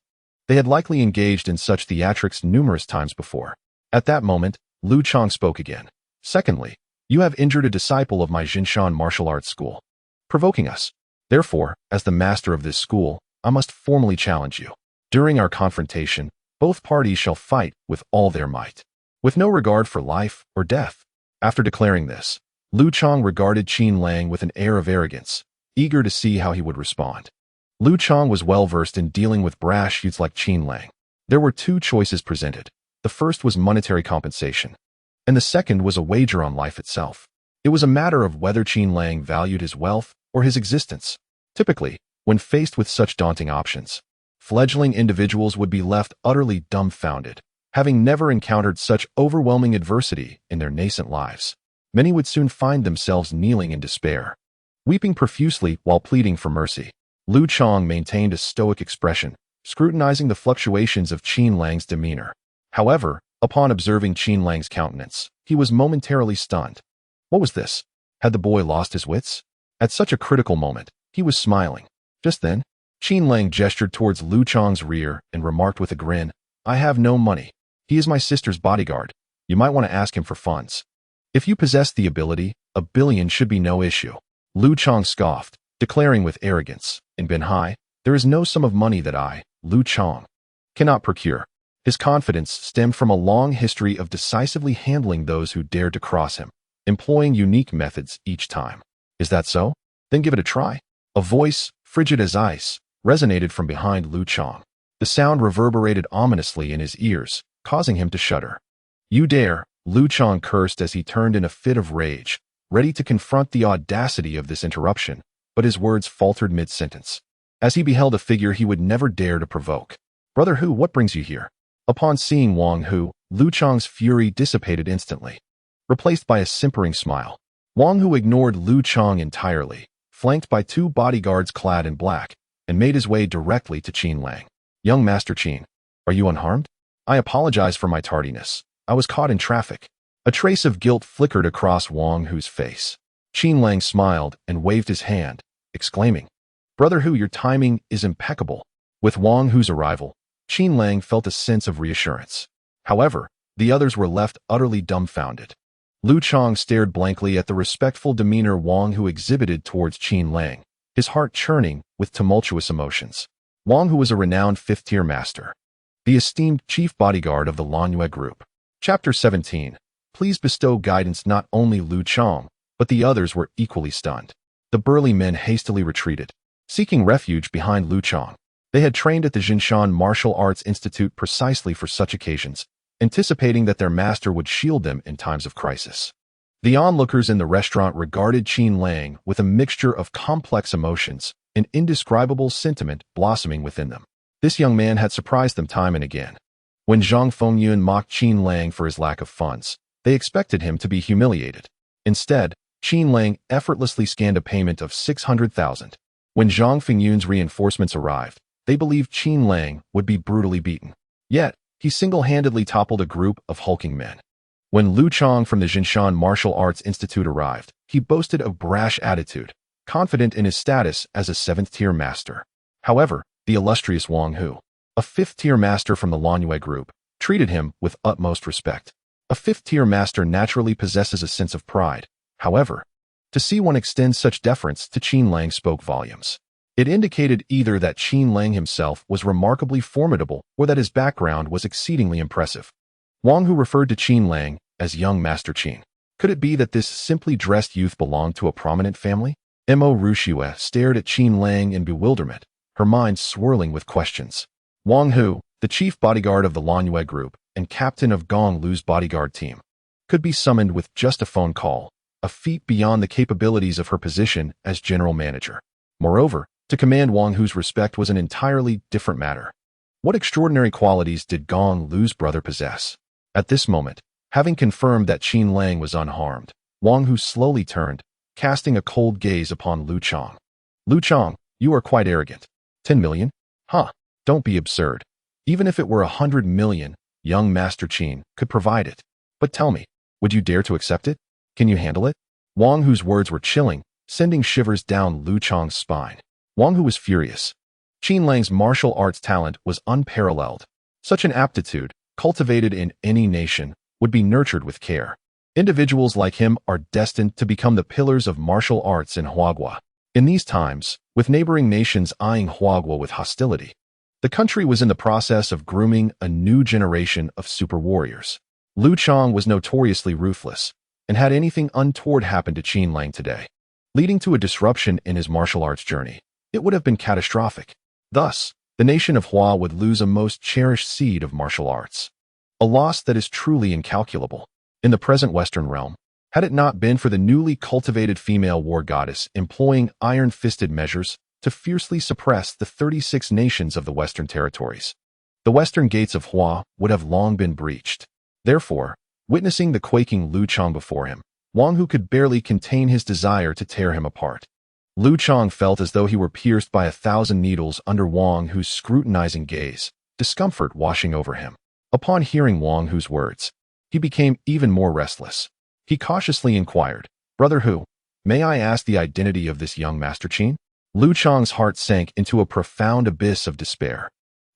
They had likely engaged in such theatrics numerous times before. At that moment, Lu Chong spoke again. Secondly, you have injured a disciple of my Jinshan martial arts school, provoking us. Therefore, as the master of this school, I must formally challenge you. During our confrontation, both parties shall fight with all their might, with no regard for life or death. After declaring this, Lu Chong regarded Qin Lang with an air of arrogance, eager to see how he would respond. Lu Chong was well versed in dealing with brash youths like Qin Lang. There were two choices presented. The first was monetary compensation, and the second was a wager on life itself. It was a matter of whether Qin Lang valued his wealth or his existence. Typically, when faced with such daunting options, fledgling individuals would be left utterly dumbfounded, having never encountered such overwhelming adversity in their nascent lives. Many would soon find themselves kneeling in despair, weeping profusely while pleading for mercy. Lu Chong maintained a stoic expression, scrutinizing the fluctuations of Qin Lang's demeanor. However, upon observing Qin Lang's countenance, he was momentarily stunned. What was this? Had the boy lost his wits? At such a critical moment, he was smiling. Just then, Qin Lang gestured towards Lu Chong's rear and remarked with a grin, I have no money. He is my sister's bodyguard. You might want to ask him for funds. If you possess the ability, $1 billion should be no issue. Lu Chong scoffed, declaring with arrogance, in Benhai, there is no sum of money that I, Lu Chong, cannot procure. His confidence stemmed from a long history of decisively handling those who dared to cross him, employing unique methods each time. Is that so? Then give it a try. A voice, frigid as ice, resonated from behind Lu Chong. The sound reverberated ominously in his ears, causing him to shudder. You dare, Lu Chong cursed as he turned in a fit of rage, ready to confront the audacity of this interruption, but his words faltered mid-sentence, as he beheld a figure he would never dare to provoke. Brother Hu, what brings you here? Upon seeing Wang Hu, Lu Chong's fury dissipated instantly, replaced by a simpering smile. Wang Hu ignored Lu Chong entirely, flanked by two bodyguards clad in black, and made his way directly to Qin Lang. Young Master Qin, are you unharmed? I apologize for my tardiness. I was caught in traffic. A trace of guilt flickered across Wang Hu's face. Qin Lang smiled and waved his hand, exclaiming, Brother Hu, your timing is impeccable. With Wang Hu's arrival, Qin Lang felt a sense of reassurance. However, the others were left utterly dumbfounded. Lu Chong stared blankly at the respectful demeanor Wang Hu exhibited towards Qin Lang, his heart churning with tumultuous emotions. Wang Hu was a renowned fifth-tier master, the esteemed chief bodyguard of the Lanyue group. Chapter 17. Please bestow guidance. Not only Lu Chong, but the others were equally stunned. The burly men hastily retreated, seeking refuge behind Lu Chong. They had trained at the Jinshan Martial Arts Institute precisely for such occasions, anticipating that their master would shield them in times of crisis. The onlookers in the restaurant regarded Qin Lang with a mixture of complex emotions, an indescribable sentiment blossoming within them. This young man had surprised them time and again. When Zhang Fengyun mocked Qin Lang for his lack of funds, they expected him to be humiliated. Instead, Qin Lang effortlessly scanned a payment of 600,000. When Zhang Fengyun's reinforcements arrived, they believed Qin Lang would be brutally beaten. Yet, he single-handedly toppled a group of hulking men. When Lu Chong from the Jinshan Martial Arts Institute arrived, he boasted a brash attitude, confident in his status as a seventh-tier master. However, the illustrious Wang Hu, a fifth-tier master from the Lanyue group, treated him with utmost respect. A fifth-tier master naturally possesses a sense of pride. However, to see one extend such deference to Qin Lang spoke volumes. It indicated either that Qin Lang himself was remarkably formidable or that his background was exceedingly impressive. Wang Hu referred to Qin Lang as young Master Qin. Could it be that this simply dressed youth belonged to a prominent family? Mo Rushue stared at Qin Lang in bewilderment, her mind swirling with questions. Wang Hu, the chief bodyguard of the Lanyue group and captain of Gong Liu's bodyguard team, could be summoned with just a phone call, a feat beyond the capabilities of her position as general manager. Moreover, to command Wang Hu's respect was an entirely different matter. What extraordinary qualities did Gong Liu's brother possess? At this moment, Having confirmed that Qin Lang was unharmed, Wang Hu slowly turned, casting a cold gaze upon Lu Chang. Lu Chang, you are quite arrogant. 10 million? Huh, don't be absurd. Even if it were 100 million, young Master Qin could provide it. But tell me, would you dare to accept it? Can you handle it? Wang Hu's words were chilling, sending shivers down Lu Chang's spine. Wang Hu was furious. Qin Lang's martial arts talent was unparalleled. Such an aptitude, cultivated in any nation, would be nurtured with care. Individuals like him are destined to become the pillars of martial arts in Huagua. In these times, with neighboring nations eyeing Huagua with hostility, the country was in the process of grooming a new generation of super warriors. Lu Chang was notoriously ruthless, and had anything untoward happened to Qin Lang today, leading to a disruption in his martial arts journey, it would have been catastrophic. Thus, the nation of Hua would lose a most cherished seed of martial arts. A loss that is truly incalculable. In the present Western realm, had it not been for the newly cultivated female war goddess employing iron-fisted measures to fiercely suppress the 36 nations of the Western territories, the western gates of Hua would have long been breached. Therefore, witnessing the quaking Lu Chang before him, Wang Hu could barely contain his desire to tear him apart. Lu Chang felt as though he were pierced by 1,000 needles under Wang Hu's scrutinizing gaze, discomfort washing over him. Upon hearing Wang Hu's words, he became even more restless. He cautiously inquired, "Brother Hu, may I ask the identity of this young Master Qin?" Lu Chang's heart sank into a profound abyss of despair.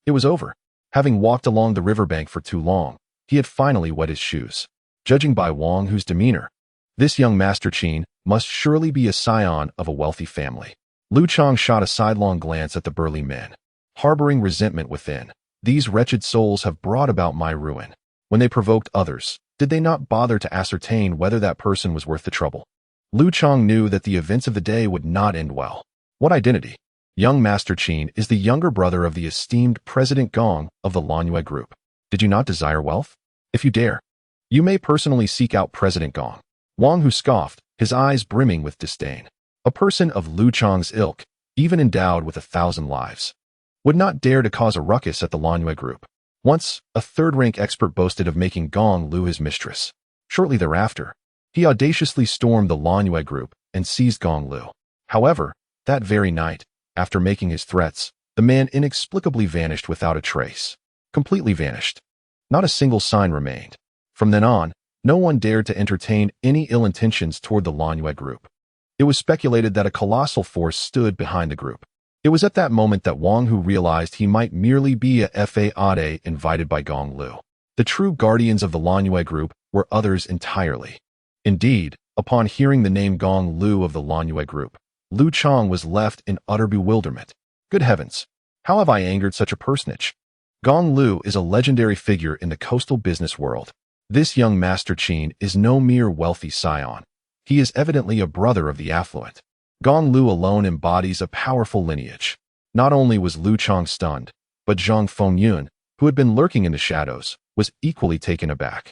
It was over. Having walked along the riverbank for too long, he had finally wet his shoes. Judging by Wang Hu's demeanor, this young Master Qin must surely be a scion of a wealthy family. Lu Chang shot a sidelong glance at the burly men, harboring resentment within. These wretched souls have brought about my ruin. When they provoked others, did they not bother to ascertain whether that person was worth the trouble? Lu Chang knew that the events of the day would not end well. What identity? Young Master Qin is the younger brother of the esteemed President Gong of the Lanyue Group. Did you not desire wealth? If you dare, you may personally seek out President Gong. Wang Hu scoffed, his eyes brimming with disdain. A person of Lu Chang's ilk, even endowed with 1,000 lives, would not dare to cause a ruckus at the Lanyue Group. Once, a third-rank expert boasted of making Gong Liu his mistress. Shortly thereafter, he audaciously stormed the Lanyue Group and seized Gong Liu. However, that very night, after making his threats, the man inexplicably vanished without a trace. Completely vanished. Not a single sign remained. From then on, no one dared to entertain any ill intentions toward the Lanyue Group. It was speculated that a colossal force stood behind the group. It was at that moment that Wang Hu realized he might merely be a fade invited by Gong Liu. The true guardians of the Lanyue Group were others entirely. Indeed, upon hearing the name Gong Liu of the Lanyue Group, Lu Chang was left in utter bewilderment. Good heavens, how have I angered such a personage? Gong Liu is a legendary figure in the coastal business world. This young Master Qin is no mere wealthy scion. He is evidently a brother of the affluent. Gong Liu alone embodies a powerful lineage. Not only was Lu Chang stunned, but Zhang Fengyun, who had been lurking in the shadows, was equally taken aback.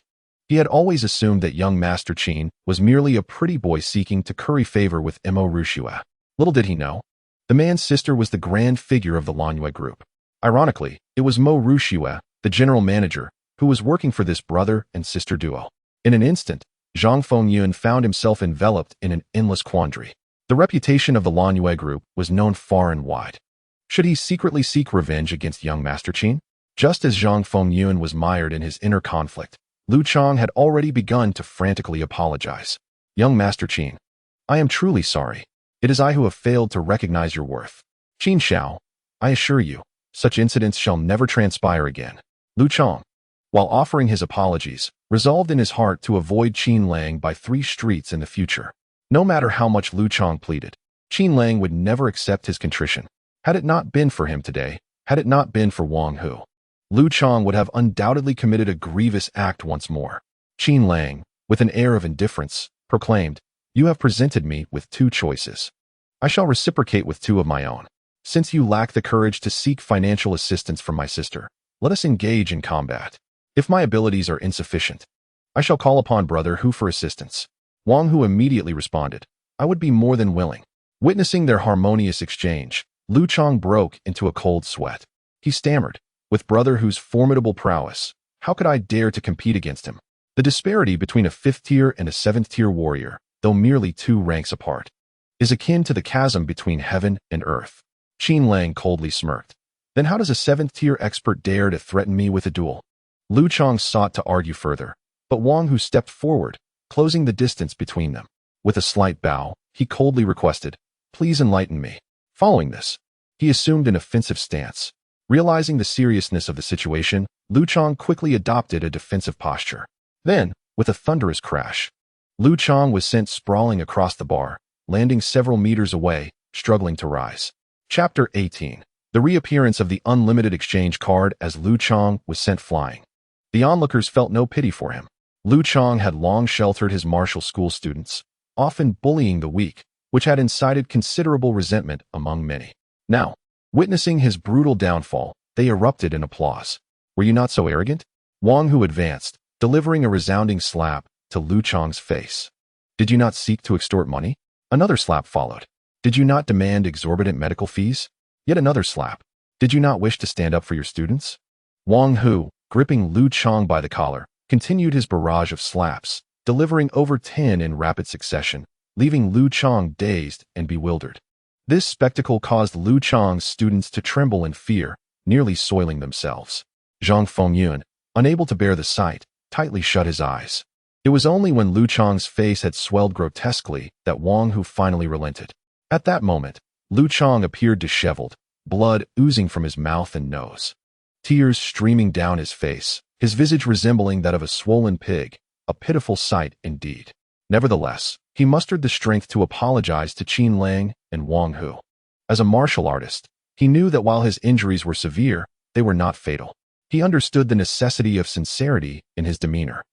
He had always assumed that young Master Qin was merely a pretty boy seeking to curry favor with Mo Rushua. Little did he know, the man's sister was the grand figure of the Lanyue Group. Ironically, it was Mo Rushua, the general manager, who was working for this brother and sister duo. In an instant, Zhang Fengyun found himself enveloped in an endless quandary. The reputation of the Lanyue Group was known far and wide. Should he secretly seek revenge against young Master Qin? Just as Zhang Fengyun was mired in his inner conflict, Lu Chang had already begun to frantically apologize. Young Master Qin, I am truly sorry. It is I who have failed to recognize your worth. Qin Xiao, I assure you, such incidents shall never transpire again. Lu Chang, while offering his apologies, resolved in his heart to avoid Qin Lang by 3 streets in the future. No matter how much Lu Chang pleaded, Qin Lang would never accept his contrition. Had it not been for him today, had it not been for Wang Hu, Lu Chang would have undoubtedly committed a grievous act once more. Qin Lang, with an air of indifference, proclaimed, You have presented me with 2 choices. I shall reciprocate with 2 of my own. Since you lack the courage to seek financial assistance from my sister, let us engage in combat. If my abilities are insufficient, I shall call upon Brother Hu for assistance. Wang Hu immediately responded, I would be more than willing. Witnessing their harmonious exchange, Lu Chang broke into a cold sweat. He stammered, with Brother Hu's formidable prowess, how could I dare to compete against him? The disparity between a 5th-tier and a 7th-tier warrior, though merely 2 ranks apart, is akin to the chasm between heaven and earth. Qin Lang coldly smirked. Then how does a 7th-tier expert dare to threaten me with a duel? Lu Chang sought to argue further, but Wang Hu stepped forward, closing the distance between them. With a slight bow, he coldly requested, "Please enlighten me." Following this, he assumed an offensive stance. Realizing the seriousness of the situation, Lu Chang quickly adopted a defensive posture. Then, with a thunderous crash, Lu Chang was sent sprawling across the bar, landing several meters away, struggling to rise. Chapter 18. The reappearance of the unlimited exchange card as Lu Chang was sent flying. The onlookers felt no pity for him. Lu Chang had long sheltered his martial school students, often bullying the weak, which had incited considerable resentment among many. Now, witnessing his brutal downfall, they erupted in applause. "Were you not so arrogant?" Wang Hu advanced, delivering a resounding slap to Lu Chang's face. "Did you not seek to extort money?" Another slap followed. "Did you not demand exorbitant medical fees?" Yet another slap. "Did you not wish to stand up for your students?" Wang Hu, gripping Lu Chang by the collar, continued his barrage of slaps, delivering over 10 in rapid succession, leaving Lu Chang dazed and bewildered. This spectacle caused Lu Chang's students to tremble in fear, nearly soiling themselves. Zhang Fengyun, unable to bear the sight, tightly shut his eyes. It was only when Lu Chang's face had swelled grotesquely that Wang Hu finally relented. At that moment, Lu Chang appeared disheveled, blood oozing from his mouth and nose, tears streaming down his face, his visage resembling that of a swollen pig, a pitiful sight indeed. Nevertheless, he mustered the strength to apologize to Qin Lang and Wang Hu. As a martial artist, he knew that while his injuries were severe, they were not fatal. He understood the necessity of sincerity in his demeanor.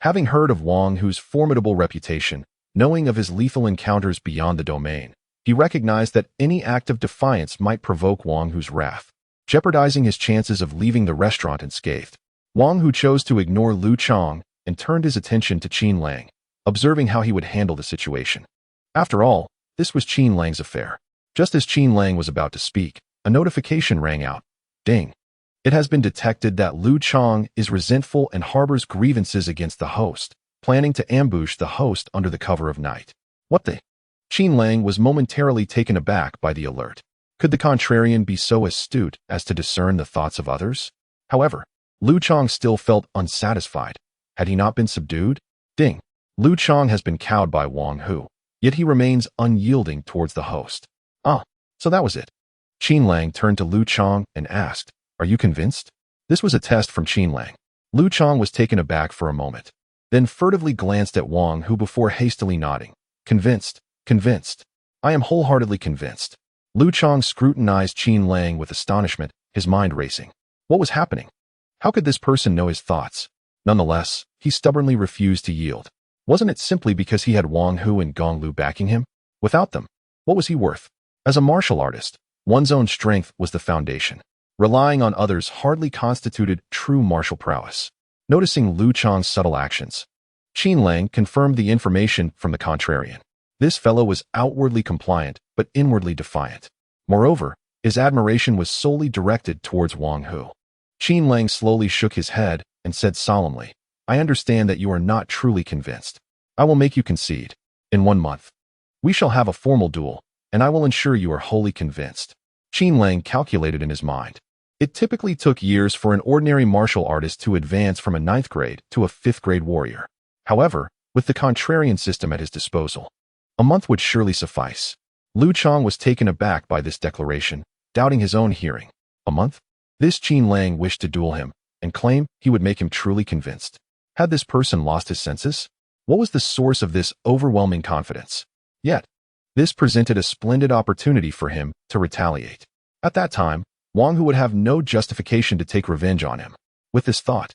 Having heard of Wang Hu's formidable reputation, knowing of his lethal encounters beyond the domain, he recognized that any act of defiance might provoke Wang Hu's wrath, jeopardizing his chances of leaving the restaurant unscathed. Wang Hu chose to ignore Lu Chang and turned his attention to Qin Lang, observing how he would handle the situation. After all, this was Qin Lang's affair. Just as Qin Lang was about to speak, a notification rang out. Ding. It has been detected that Lu Chang is resentful and harbors grievances against the host, planning to ambush the host under the cover of night. What the? Qin Lang was momentarily taken aback by the alert. Could the contrarian be so astute as to discern the thoughts of others? However, Lu Chang still felt unsatisfied. Had he not been subdued? Ding. Lu Chang has been cowed by Wang Hu, yet he remains unyielding towards the host. Ah, so that was it. Qin Lang turned to Lu Chang and asked, "Are you convinced?" This was a test from Qin Lang. Lu Chang was taken aback for a moment, then furtively glanced at Wang Hu before hastily nodding. "Convinced, convinced. I am wholeheartedly convinced." Lu Chang scrutinized Qin Lang with astonishment, his mind racing. What was happening? How could this person know his thoughts? Nonetheless, he stubbornly refused to yield. Wasn't it simply because he had Wang Hu and Gong Liu backing him? Without them, what was he worth? As a martial artist, one's own strength was the foundation. Relying on others hardly constituted true martial prowess. Noticing Lu Chang's subtle actions, Qin Lang confirmed the information from the contrarian. This fellow was outwardly compliant, but inwardly defiant. Moreover, his admiration was solely directed towards Wang Hu. Qin Lang slowly shook his head and said solemnly, "I understand that you are not truly convinced. I will make you concede. In 1 month, we shall have a formal duel, and I will ensure you are wholly convinced." Qin Lang calculated in his mind. It typically took years for an ordinary martial artist to advance from a 9th grade to a 5th grade warrior. However, with the contrarian system at his disposal, a month would surely suffice. Lu Chang was taken aback by this declaration, doubting his own hearing. A month? This Qin Lang wished to duel him, and claim he would make him truly convinced. Had this person lost his senses? What was the source of this overwhelming confidence? Yet, this presented a splendid opportunity for him to retaliate. At that time, Wang Hu would have no justification to take revenge on him. With this thought,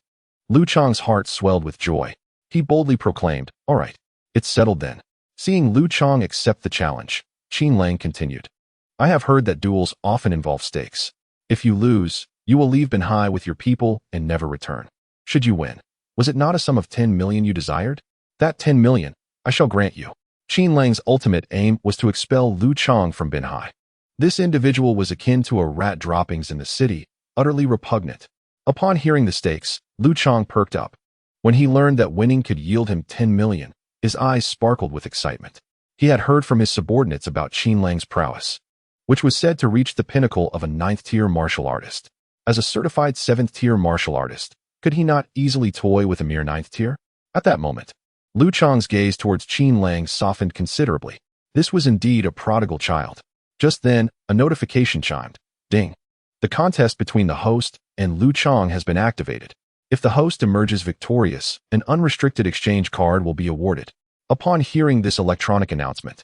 Lu Chang's heart swelled with joy. He boldly proclaimed, "All right, it's settled then." Seeing Lu Chang accept the challenge, Qin Lang continued, "I have heard that duels often involve stakes. If you lose, you will leave Binhai with your people and never return. Should you win, was it not a sum of 10 million you desired? That 10 million, I shall grant you." Qin Lang's ultimate aim was to expel Lu Chang from Binhai. This individual was akin to a rat droppings in the city, utterly repugnant. Upon hearing the stakes, Lu Chang perked up. When he learned that winning could yield him 10 million, his eyes sparkled with excitement. He had heard from his subordinates about Qin Lang's prowess, which was said to reach the pinnacle of a 9th-tier martial artist. As a certified 7th-tier martial artist, could he not easily toy with a mere 9th tier? At that moment, Lu Chang's gaze towards Qin Lang softened considerably. This was indeed a prodigal child. Just then, a notification chimed. Ding. The contest between the host and Lu Chang has been activated. If the host emerges victorious, an unrestricted exchange card will be awarded. Upon hearing this electronic announcement,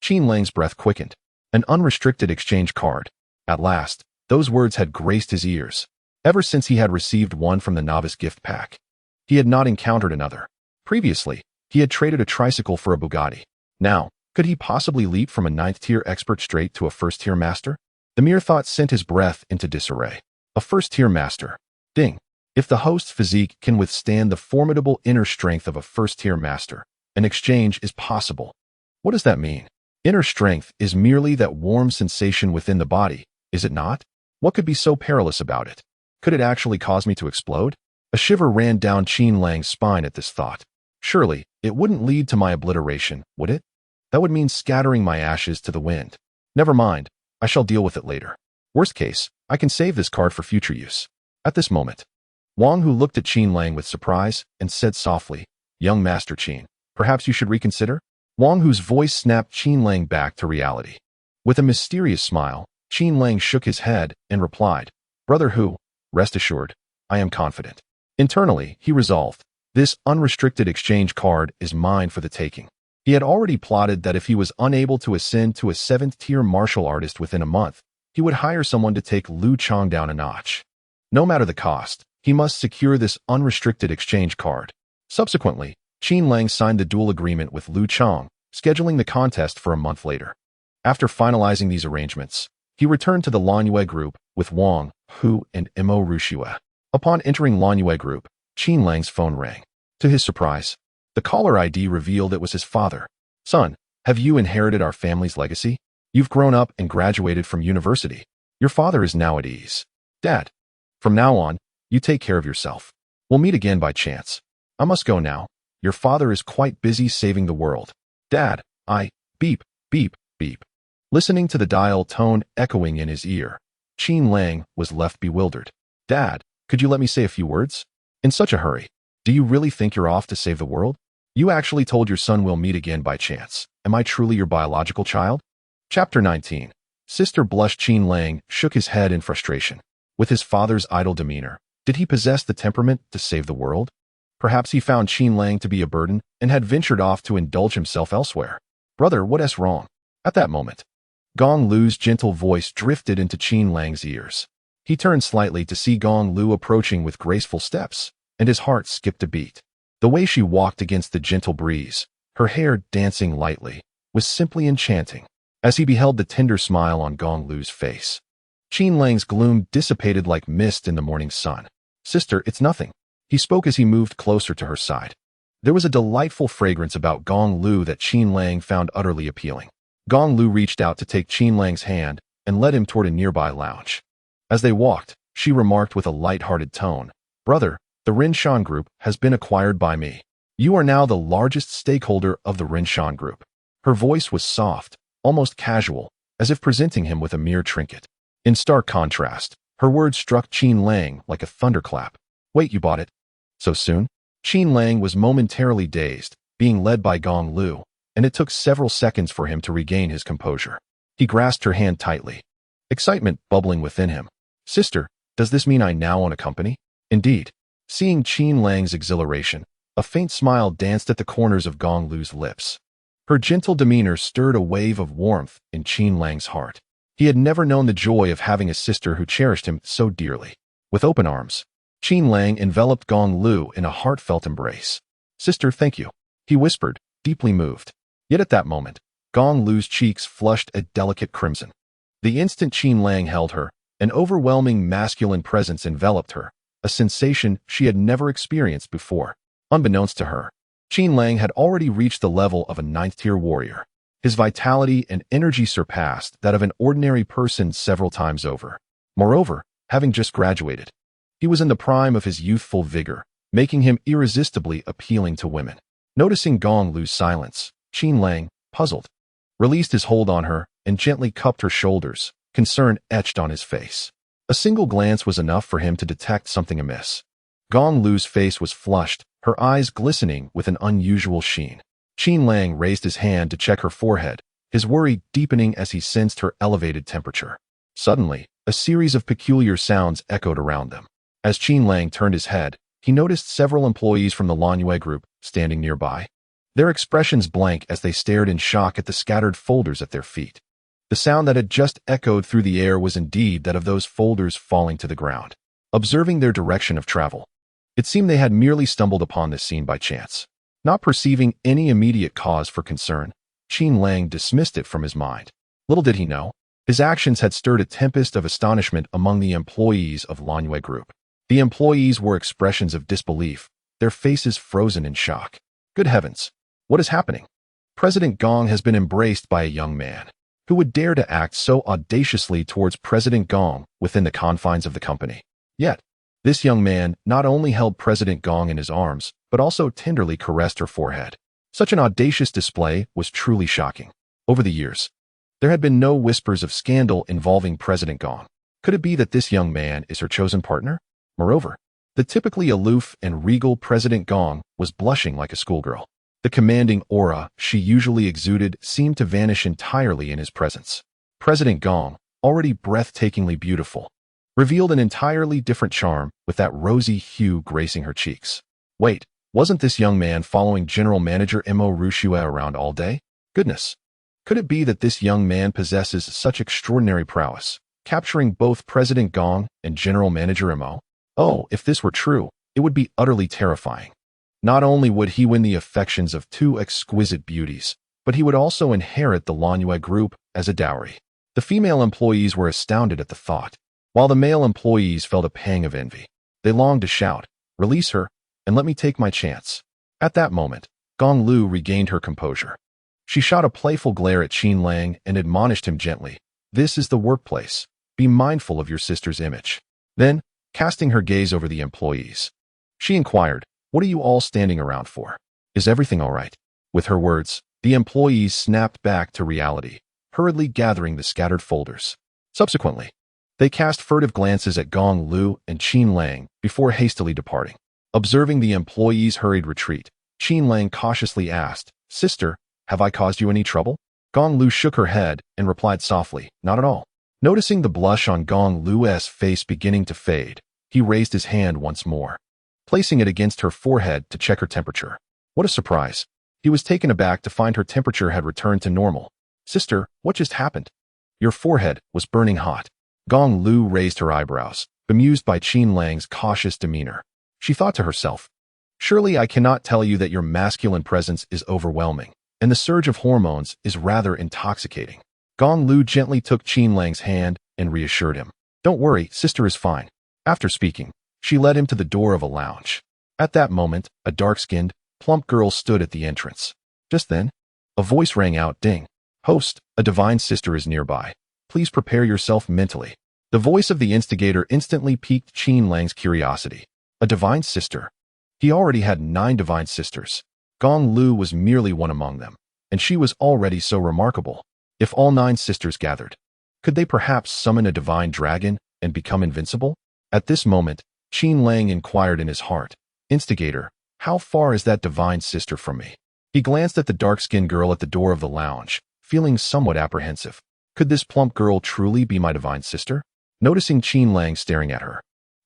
Qin Lang's breath quickened. An unrestricted exchange card. At last, those words had graced his ears. Ever since he had received one from the novice gift pack, he had not encountered another. Previously, he had traded a tricycle for a Bugatti. Now, could he possibly leap from a 9th-tier expert straight to a 1st-tier master? The mere thought sent his breath into disarray. A 1st-tier master. Ding. If the host's physique can withstand the formidable inner strength of a 1st-tier master, an exchange is possible. What does that mean? Inner strength is merely that warm sensation within the body, is it not? What could be so perilous about it? Could it actually cause me to explode? A shiver ran down Qin Lang's spine at this thought. Surely, it wouldn't lead to my obliteration, would it? That would mean scattering my ashes to the wind. Never mind, I shall deal with it later. Worst case, I can save this card for future use. At this moment, Wang Hu looked at Qin Lang with surprise and said softly, Young Master Qin, perhaps you should reconsider? Wang Hu's voice snapped Qin Lang back to reality. With a mysterious smile, Qin Lang shook his head and replied, Brother Hu, rest assured, I am confident. Internally, he resolved, this unrestricted exchange card is mine for the taking. He had already plotted that if he was unable to ascend to a 7th-tier martial artist within a month, he would hire someone to take Lu Chang down a notch. No matter the cost, he must secure this unrestricted exchange card. Subsequently, Qin Lang signed the duel agreement with Lu Chang, scheduling the contest for a month later. After finalizing these arrangements, he returned to the Lanyue group with Wang Hu and Mo Rushue. Upon entering Lanyue group, Qin Lang's phone rang. To his surprise, the caller ID revealed it was his father. Son, have you inherited our family's legacy? You've grown up and graduated from university. Your father is now at ease. Dad, from now on, you take care of yourself. We'll meet again by chance. I must go now. Your father is quite busy saving the world. Dad, beep, beep, beep. Listening to the dial tone echoing in his ear, Qin Lang was left bewildered. Dad, could you let me say a few words? In such a hurry. Do you really think you're off to save the world? You actually told your son we'll meet again by chance. Am I truly your biological child? Chapter 19. Sister blushed. Qin Lang shook his head in frustration. With his father's idle demeanor, did he possess the temperament to save the world? Perhaps he found Qin Lang to be a burden and had ventured off to indulge himself elsewhere. Brother, what's wrong? At that moment, Gong Liu's gentle voice drifted into Qin Lang's ears. He turned slightly to see Gong Liu approaching with graceful steps, and his heart skipped a beat. The way she walked against the gentle breeze, her hair dancing lightly, was simply enchanting. As he beheld the tender smile on Gong Liu's face, Qin Lang's gloom dissipated like mist in the morning sun. Sister, it's nothing. He spoke as he moved closer to her side. There was a delightful fragrance about Gong Liu that Qin Lang found utterly appealing. Gong Liu reached out to take Qin Lang's hand and led him toward a nearby lounge. As they walked, she remarked with a light-hearted tone, Brother, the Rinshan Group has been acquired by me. You are now the largest stakeholder of the Rinshan Group. Her voice was soft, almost casual, as if presenting him with a mere trinket. In stark contrast, her words struck Qin Lang like a thunderclap. Wait, you bought it? So soon? Qin Lang was momentarily dazed, being led by Gong Liu, and it took several seconds for him to regain his composure. He grasped her hand tightly, excitement bubbling within him. Sister, does this mean I now own a company? Indeed. Seeing Qin Lang's exhilaration, a faint smile danced at the corners of Gong Liu's lips. Her gentle demeanor stirred a wave of warmth in Qin Lang's heart. He had never known the joy of having a sister who cherished him so dearly. With open arms, Qin Lang enveloped Gong Liu in a heartfelt embrace. Sister, thank you, he whispered, deeply moved. Yet at that moment, Gong Liu's cheeks flushed a delicate crimson. The instant Qin Lang held her, an overwhelming masculine presence enveloped her, a sensation she had never experienced before. Unbeknownst to her, Qin Lang had already reached the level of a 9th-tier warrior. His vitality and energy surpassed that of an ordinary person several times over. Moreover, having just graduated, he was in the prime of his youthful vigor, making him irresistibly appealing to women. Noticing Gong Liu's silence, Qin Lang, puzzled, released his hold on her and gently cupped her shoulders, concern etched on his face. A single glance was enough for him to detect something amiss. Gong Liu's face was flushed, her eyes glistening with an unusual sheen. Qin Lang raised his hand to check her forehead, his worry deepening as he sensed her elevated temperature. Suddenly, a series of peculiar sounds echoed around them. As Qin Lang turned his head, he noticed several employees from the Lanyue group standing nearby, their expressions blank as they stared in shock at the scattered folders at their feet. The sound that had just echoed through the air was indeed that of those folders falling to the ground. Observing their direction of travel, it seemed they had merely stumbled upon this scene by chance. Not perceiving any immediate cause for concern, Qin Lang dismissed it from his mind. Little did he know, his actions had stirred a tempest of astonishment among the employees of Lanyue Group. The employees were expressions of disbelief, their faces frozen in shock. Good heavens, what is happening? President Gong has been embraced by a young man. Who would dare to act so audaciously towards President Gong within the confines of the company? Yet, this young man not only held President Gong in his arms, but also tenderly caressed her forehead. Such an audacious display was truly shocking. Over the years, there had been no whispers of scandal involving President Gong. Could it be that this young man is her chosen partner? Moreover, the typically aloof and regal President Gong was blushing like a schoolgirl. The commanding aura she usually exuded seemed to vanish entirely in his presence. President Gong, already breathtakingly beautiful, revealed an entirely different charm with that rosy hue gracing her cheeks. Wait, wasn't this young man following General Manager Mo Rushua around all day? Goodness! Could it be that this young man possesses such extraordinary prowess, capturing both President Gong and General Manager Mo? Oh, if this were true, it would be utterly terrifying. Not only would he win the affections of two exquisite beauties, but he would also inherit the Lanyue Group as a dowry. The female employees were astounded at the thought, while the male employees felt a pang of envy. They longed to shout, "Release her, and let me take my chance." At that moment, Gong Liu regained her composure. She shot a playful glare at Qin Lang and admonished him gently, "This is the workplace. Be mindful of your sister's image." Then, casting her gaze over the employees, she inquired, "What are you all standing around for? Is everything all right?" With her words, the employees snapped back to reality, hurriedly gathering the scattered folders. Subsequently, they cast furtive glances at Gong Liu and Qin Lang before hastily departing. Observing the employees' hurried retreat, Qin Lang cautiously asked, "Sister, have I caused you any trouble?" Gong Liu shook her head and replied softly, "Not at all." Noticing the blush on Gong Liu's face beginning to fade, he raised his hand once more, placing it against her forehead to check her temperature. What a surprise! He was taken aback to find her temperature had returned to normal. "Sister, what just happened?" "Your forehead was burning hot." Gong Liu raised her eyebrows, bemused by Qin Lang's cautious demeanor. She thought to herself, "Surely I cannot tell you that your masculine presence is overwhelming, and the surge of hormones is rather intoxicating." Gong Liu gently took Qin Lang's hand and reassured him. "Don't worry, sister is fine." After speaking, she led him to the door of a lounge. At that moment, a dark-skinned, plump girl stood at the entrance. Just then, a voice rang out, "Ding! Host, a divine sister is nearby. Please prepare yourself mentally." The voice of the instigator instantly piqued Qin Lang's curiosity. A divine sister? He already had 9 divine sisters. Gong Liu was merely one among them, and she was already so remarkable. If all 9 sisters gathered, could they perhaps summon a divine dragon and become invincible? At this moment, Qin Lang inquired in his heart, "Instigator, how far is that divine sister from me?" He glanced at the dark-skinned girl at the door of the lounge, feeling somewhat apprehensive. Could this plump girl truly be my divine sister? Noticing Qin Lang staring at her,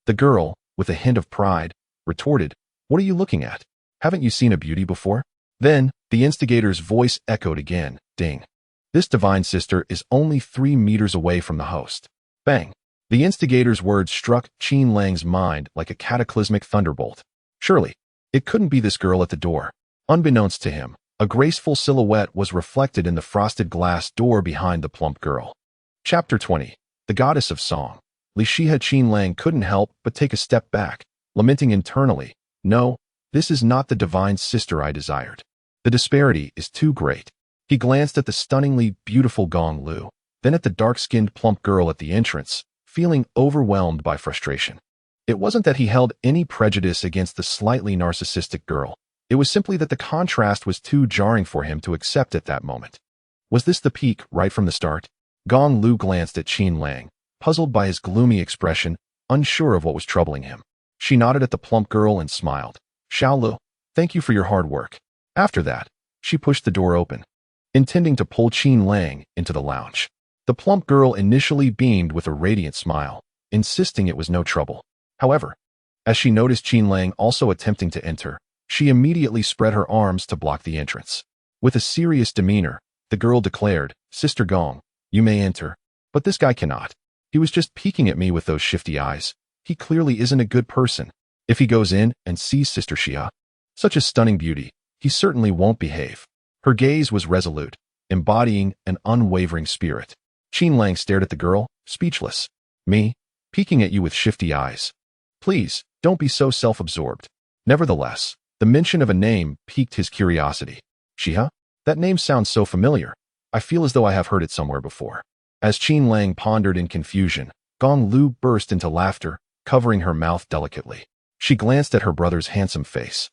the girl, with a hint of pride, retorted, "What are you looking at? Haven't you seen a beauty before?" Then, the instigator's voice echoed again, "Ding! This divine sister is only 3 meters away from the host." Bang! The instigator's words struck Qin Lang's mind like a cataclysmic thunderbolt. Surely, it couldn't be this girl at the door. Unbeknownst to him, a graceful silhouette was reflected in the frosted glass door behind the plump girl. Chapter 20. The Goddess of Song. Li Shihe. Qin Lang couldn't help but take a step back, lamenting internally, "No, this is not the divine sister I desired. The disparity is too great." He glanced at the stunningly beautiful Gong Liu, then at the dark-skinned plump girl at the entrance, feeling overwhelmed by frustration. It wasn't that he held any prejudice against the slightly narcissistic girl. It was simply that the contrast was too jarring for him to accept at that moment. Was this the peak right from the start? Gong Liu glanced at Qin Lang, puzzled by his gloomy expression, unsure of what was troubling him. She nodded at the plump girl and smiled. Xiao Lu, thank you for your hard work. After that, she pushed the door open, intending to pull Qin Lang into the lounge. The plump girl initially beamed with a radiant smile, insisting it was no trouble. However, as she noticed Qin Lang also attempting to enter, she immediately spread her arms to block the entrance. With a serious demeanor, the girl declared, Sister Gong, you may enter, but this guy cannot. He was just peeking at me with those shifty eyes. He clearly isn't a good person. If he goes in and sees Sister Xia, such a stunning beauty, he certainly won't behave. Her gaze was resolute, embodying an unwavering spirit. Qin Lang stared at the girl, speechless. Me? Peeking at you with shifty eyes. Please, don't be so self-absorbed. Nevertheless, the mention of a name piqued his curiosity. Xia? That name sounds so familiar. I feel as though I have heard it somewhere before. As Qin Lang pondered in confusion, Gong Liu burst into laughter, covering her mouth delicately. She glanced at her brother's handsome face,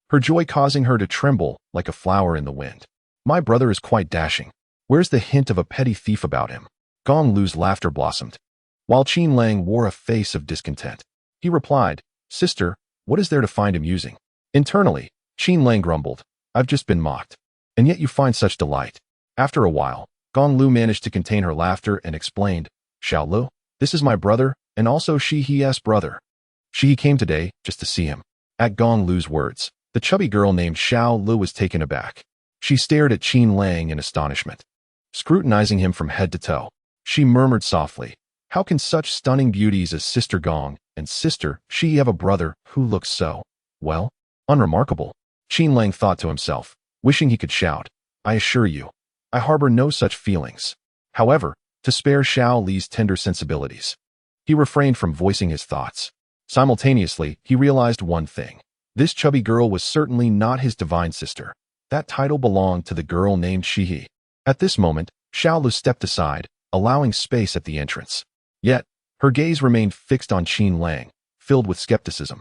her joy causing her to tremble like a flower in the wind. My brother is quite dashing. Where's the hint of a petty thief about him? Gong Liu's laughter blossomed, while Qin Lang wore a face of discontent. He replied, Sister, what is there to find amusing? Internally, Qin Lang grumbled, I've just been mocked. And yet you find such delight. After a while, Gong Liu managed to contain her laughter and explained, Xiao Lu, this is my brother, and also Shi He's brother. Shi He came today just to see him. At Gong Liu's words, the chubby girl named Xiao Lu was taken aback. She stared at Qin Lang in astonishment. Scrutinizing him from head to toe, she murmured softly, how can such stunning beauties as Sister Gong and Sister Shi have a brother who looks so, well, unremarkable? Qin Lang thought to himself, wishing he could shout, I assure you, I harbor no such feelings. However, to spare Xiao Li's tender sensibilities, he refrained from voicing his thoughts. Simultaneously, he realized one thing. This chubby girl was certainly not his divine sister. That title belonged to the girl named Shi Yi. At this moment, Xiao Lu stepped aside, allowing space at the entrance. Yet, her gaze remained fixed on Qin Lang, filled with skepticism.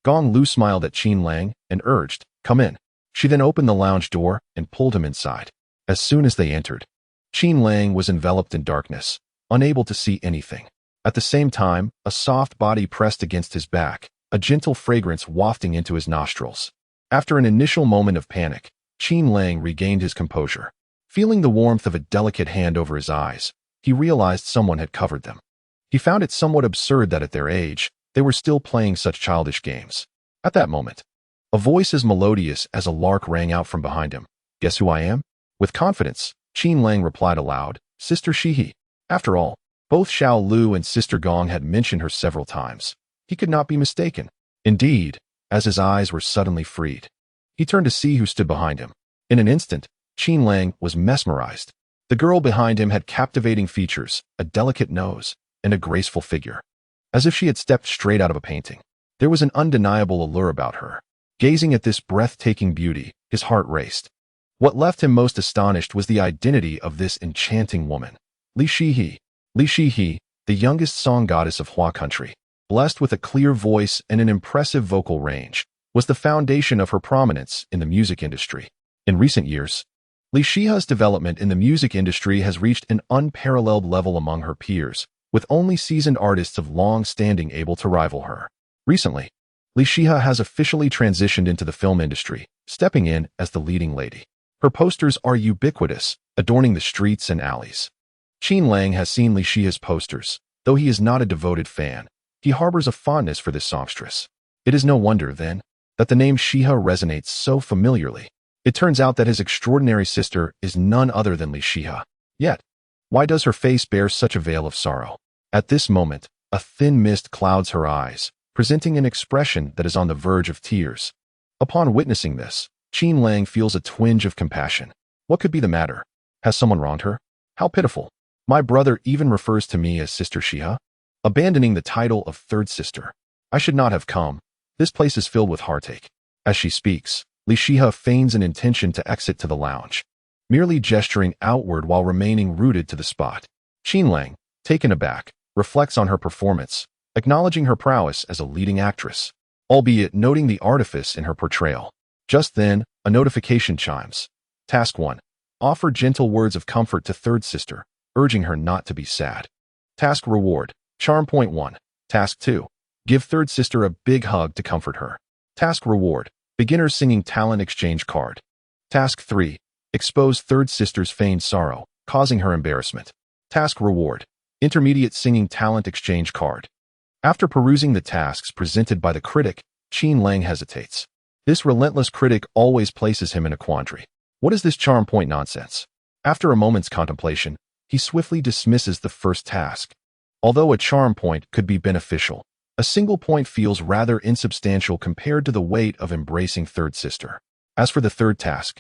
Gong Liu smiled at Qin Lang and urged, come in. She then opened the lounge door and pulled him inside. As soon as they entered, Qin Lang was enveloped in darkness, unable to see anything. At the same time, a soft body pressed against his back, a gentle fragrance wafting into his nostrils. After an initial moment of panic, Qin Lang regained his composure. Feeling the warmth of a delicate hand over his eyes, he realized someone had covered them. He found it somewhat absurd that at their age, they were still playing such childish games. At that moment, a voice as melodious as a lark rang out from behind him. Guess who I am? With confidence, Qin Lang replied aloud, Sister Shi Yi. After all, both Xiao Lu and Sister Gong had mentioned her several times. He could not be mistaken. Indeed, as his eyes were suddenly freed, he turned to see who stood behind him. In an instant, Qin Lang was mesmerized. The girl behind him had captivating features, a delicate nose, and a graceful figure. As if she had stepped straight out of a painting. There was an undeniable allure about her. Gazing at this breathtaking beauty, his heart raced. What left him most astonished was the identity of this enchanting woman. Li Shi Yi, the youngest song goddess of Hua country, blessed with a clear voice and an impressive vocal range, was the foundation of her prominence in the music industry. In recent years, Li Shiha's development in the music industry has reached an unparalleled level among her peers, with only seasoned artists of long standing able to rival her. Recently, Li Shiha has officially transitioned into the film industry, stepping in as the leading lady. Her posters are ubiquitous, adorning the streets and alleys. Qin Lang has seen Li Shiha's posters. Though he is not a devoted fan, he harbors a fondness for this songstress. It is no wonder, then, that the name Shiha resonates so familiarly. It turns out that his extraordinary sister is none other than Li Shiha. Yet, why does her face bear such a veil of sorrow? At this moment, a thin mist clouds her eyes, presenting an expression that is on the verge of tears. Upon witnessing this, Qin Lang feels a twinge of compassion. What could be the matter? Has someone wronged her? How pitiful. My brother even refers to me as Sister Shiha, abandoning the title of third sister. I should not have come. This place is filled with heartache. As she speaks, Li Shiha feigns an intention to exit to the lounge, merely gesturing outward while remaining rooted to the spot. Qin Lang, taken aback, reflects on her performance, acknowledging her prowess as a leading actress, albeit noting the artifice in her portrayal. Just then, a notification chimes. Task 1. Offer gentle words of comfort to third sister, urging her not to be sad. Task Reward. Charm Point 1. Task 2. Give third sister a big hug to comfort her. Task Reward. Beginner Singing Talent Exchange Card. Task 3. Expose third sister's feigned sorrow, causing her embarrassment. Task Reward. Intermediate Singing Talent Exchange Card. After perusing the tasks presented by the critic, Qin Lang hesitates. This relentless critic always places him in a quandary. What is this charm point nonsense? After a moment's contemplation, he swiftly dismisses the first task. Although a charm point could be beneficial, a single point feels rather insubstantial compared to the weight of embracing third sister. As for the third task,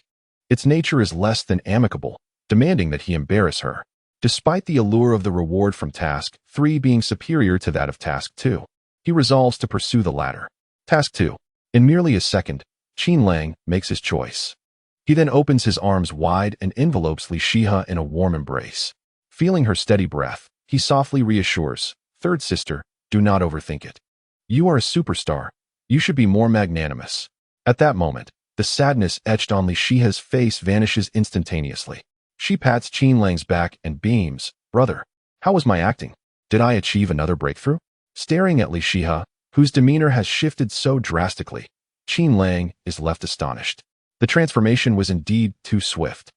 its nature is less than amicable, demanding that he embarrass her, despite the allure of the reward from task 3 being superior to that of task 2. He resolves to pursue the latter. Task 2. In merely a second, Qin Lang makes his choice. He then opens his arms wide and envelopes Li Shihe in a warm embrace. Feeling her steady breath, he softly reassures, "Third sister, do not overthink it. You are a superstar. You should be more magnanimous." At that moment, the sadness etched on Li Shihe's face vanishes instantaneously. She pats Qin Lang's back and beams, "Brother, how was my acting? Did I achieve another breakthrough?" Staring at Li Shihe, whose demeanor has shifted so drastically, Qin Lang is left astonished. The transformation was indeed too swift.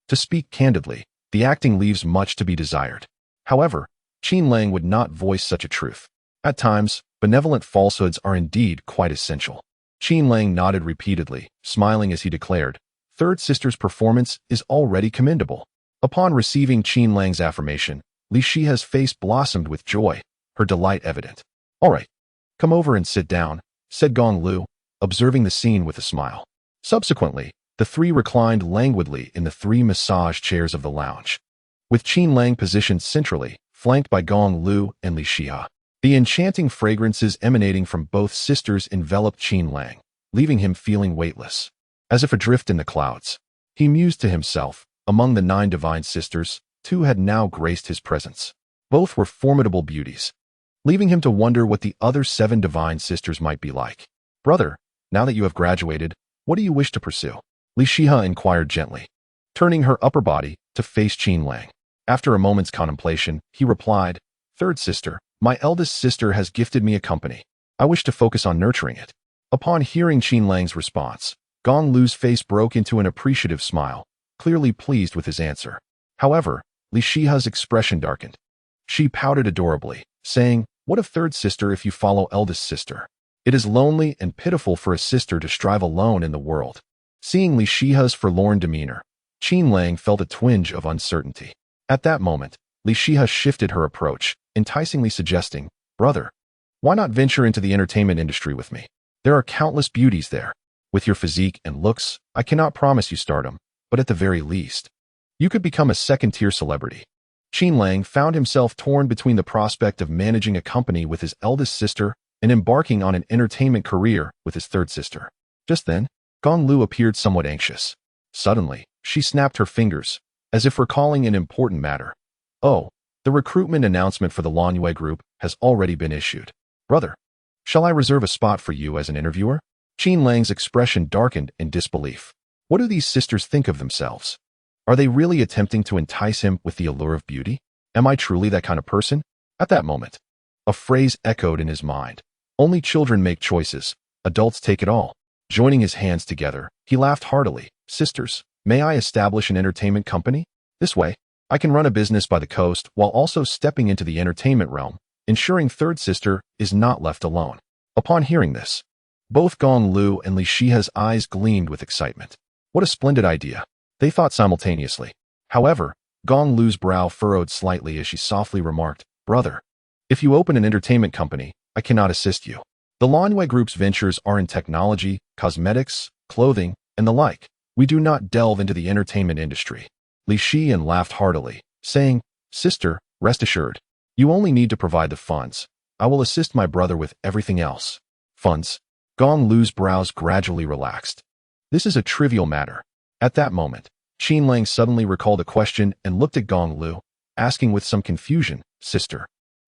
To speak candidly, the acting leaves much to be desired. However, Qin Lang would not voice such a truth. At times, benevolent falsehoods are indeed quite essential. Qin Lang nodded repeatedly, smiling as he declared, "Third sister's performance is already commendable." Upon receiving Qin Lang's affirmation, Li Shihe's face blossomed with joy, her delight evident. "All right, come over and sit down," said Gong Liu, observing the scene with a smile. Subsequently, the three reclined languidly in the 3 massage chairs of the lounge, with Qin Lang positioned centrally, flanked by Gong Liu and Li Shihe. The enchanting fragrances emanating from both sisters enveloped Qin Lang, leaving him feeling weightless, as if adrift in the clouds. He mused to himself, among the 9 divine sisters, 2 had now graced his presence. Both were formidable beauties, leaving him to wonder what the other 7 divine sisters might be like. "Brother, now that you have graduated, what do you wish to pursue?" Li Shihe inquired gently, turning her upper body to face Qin Lang. After a moment's contemplation, he replied, "Third sister, my eldest sister has gifted me a company. I wish to focus on nurturing it." Upon hearing Qin Lang's response, Gong Liu's face broke into an appreciative smile, clearly pleased with his answer. However, Li Shihe's expression darkened. She pouted adorably, saying, "What of third sister if you follow eldest sister? It is lonely and pitiful for a sister to strive alone in the world." Seeing Li Shihe's forlorn demeanor, Qin Lang felt a twinge of uncertainty. At that moment, Li Shihe shifted her approach, enticingly suggesting, "Brother, why not venture into the entertainment industry with me? There are countless beauties there. With your physique and looks, I cannot promise you stardom, but at the very least, you could become a second-tier celebrity." Qin Lang found himself torn between the prospect of managing a company with his eldest sister and embarking on an entertainment career with his third sister. Just then, Gong Liu appeared somewhat anxious. Suddenly, she snapped her fingers, as if recalling an important matter. "Oh, the recruitment announcement for the Lanwei Group has already been issued. Brother, shall I reserve a spot for you as an interviewer?" Qin Lang's expression darkened in disbelief. What do these sisters think of themselves? Are they really attempting to entice him with the allure of beauty? Am I truly that kind of person? At that moment, a phrase echoed in his mind. "Only children make choices, adults take it all." Joining his hands together, he laughed heartily. "Sisters, may I establish an entertainment company? This way, I can run a business by the coast while also stepping into the entertainment realm, ensuring third sister is not left alone." Upon hearing this, both Gong Liu and Li Shihe's eyes gleamed with excitement. What a splendid idea, they thought simultaneously. However, Gong Liu's brow furrowed slightly as she softly remarked, "Brother, if you open an entertainment company, I cannot assist you. The Lanwei Group's ventures are in technology, cosmetics, clothing, and the like. We do not delve into the entertainment industry." Li Shihe laughed heartily, saying, "Sister, rest assured. You only need to provide the funds. I will assist my brother with everything else." "Funds?" Gong Liu's brows gradually relaxed. This is a trivial matter. At that moment, Qin Lang suddenly recalled a question and looked at Gong Liu, asking with some confusion, "Sister,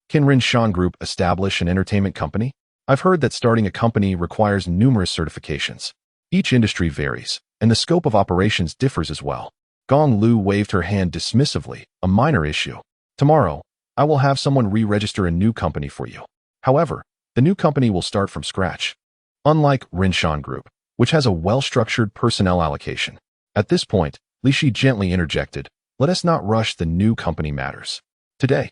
Can Rinshan Group establish an entertainment company? I've heard that starting a company requires numerous certifications. Each industry varies, and the scope of operations differs as well. Gong Liu waved her hand dismissively, a minor issue. Tomorrow, I will have someone re-register a new company for you. However, the new company will start from scratch. Unlike Rinshan Group, which has a well-structured personnel allocation. At this point, Li Shi gently interjected, let us not rush the new company matters. Today,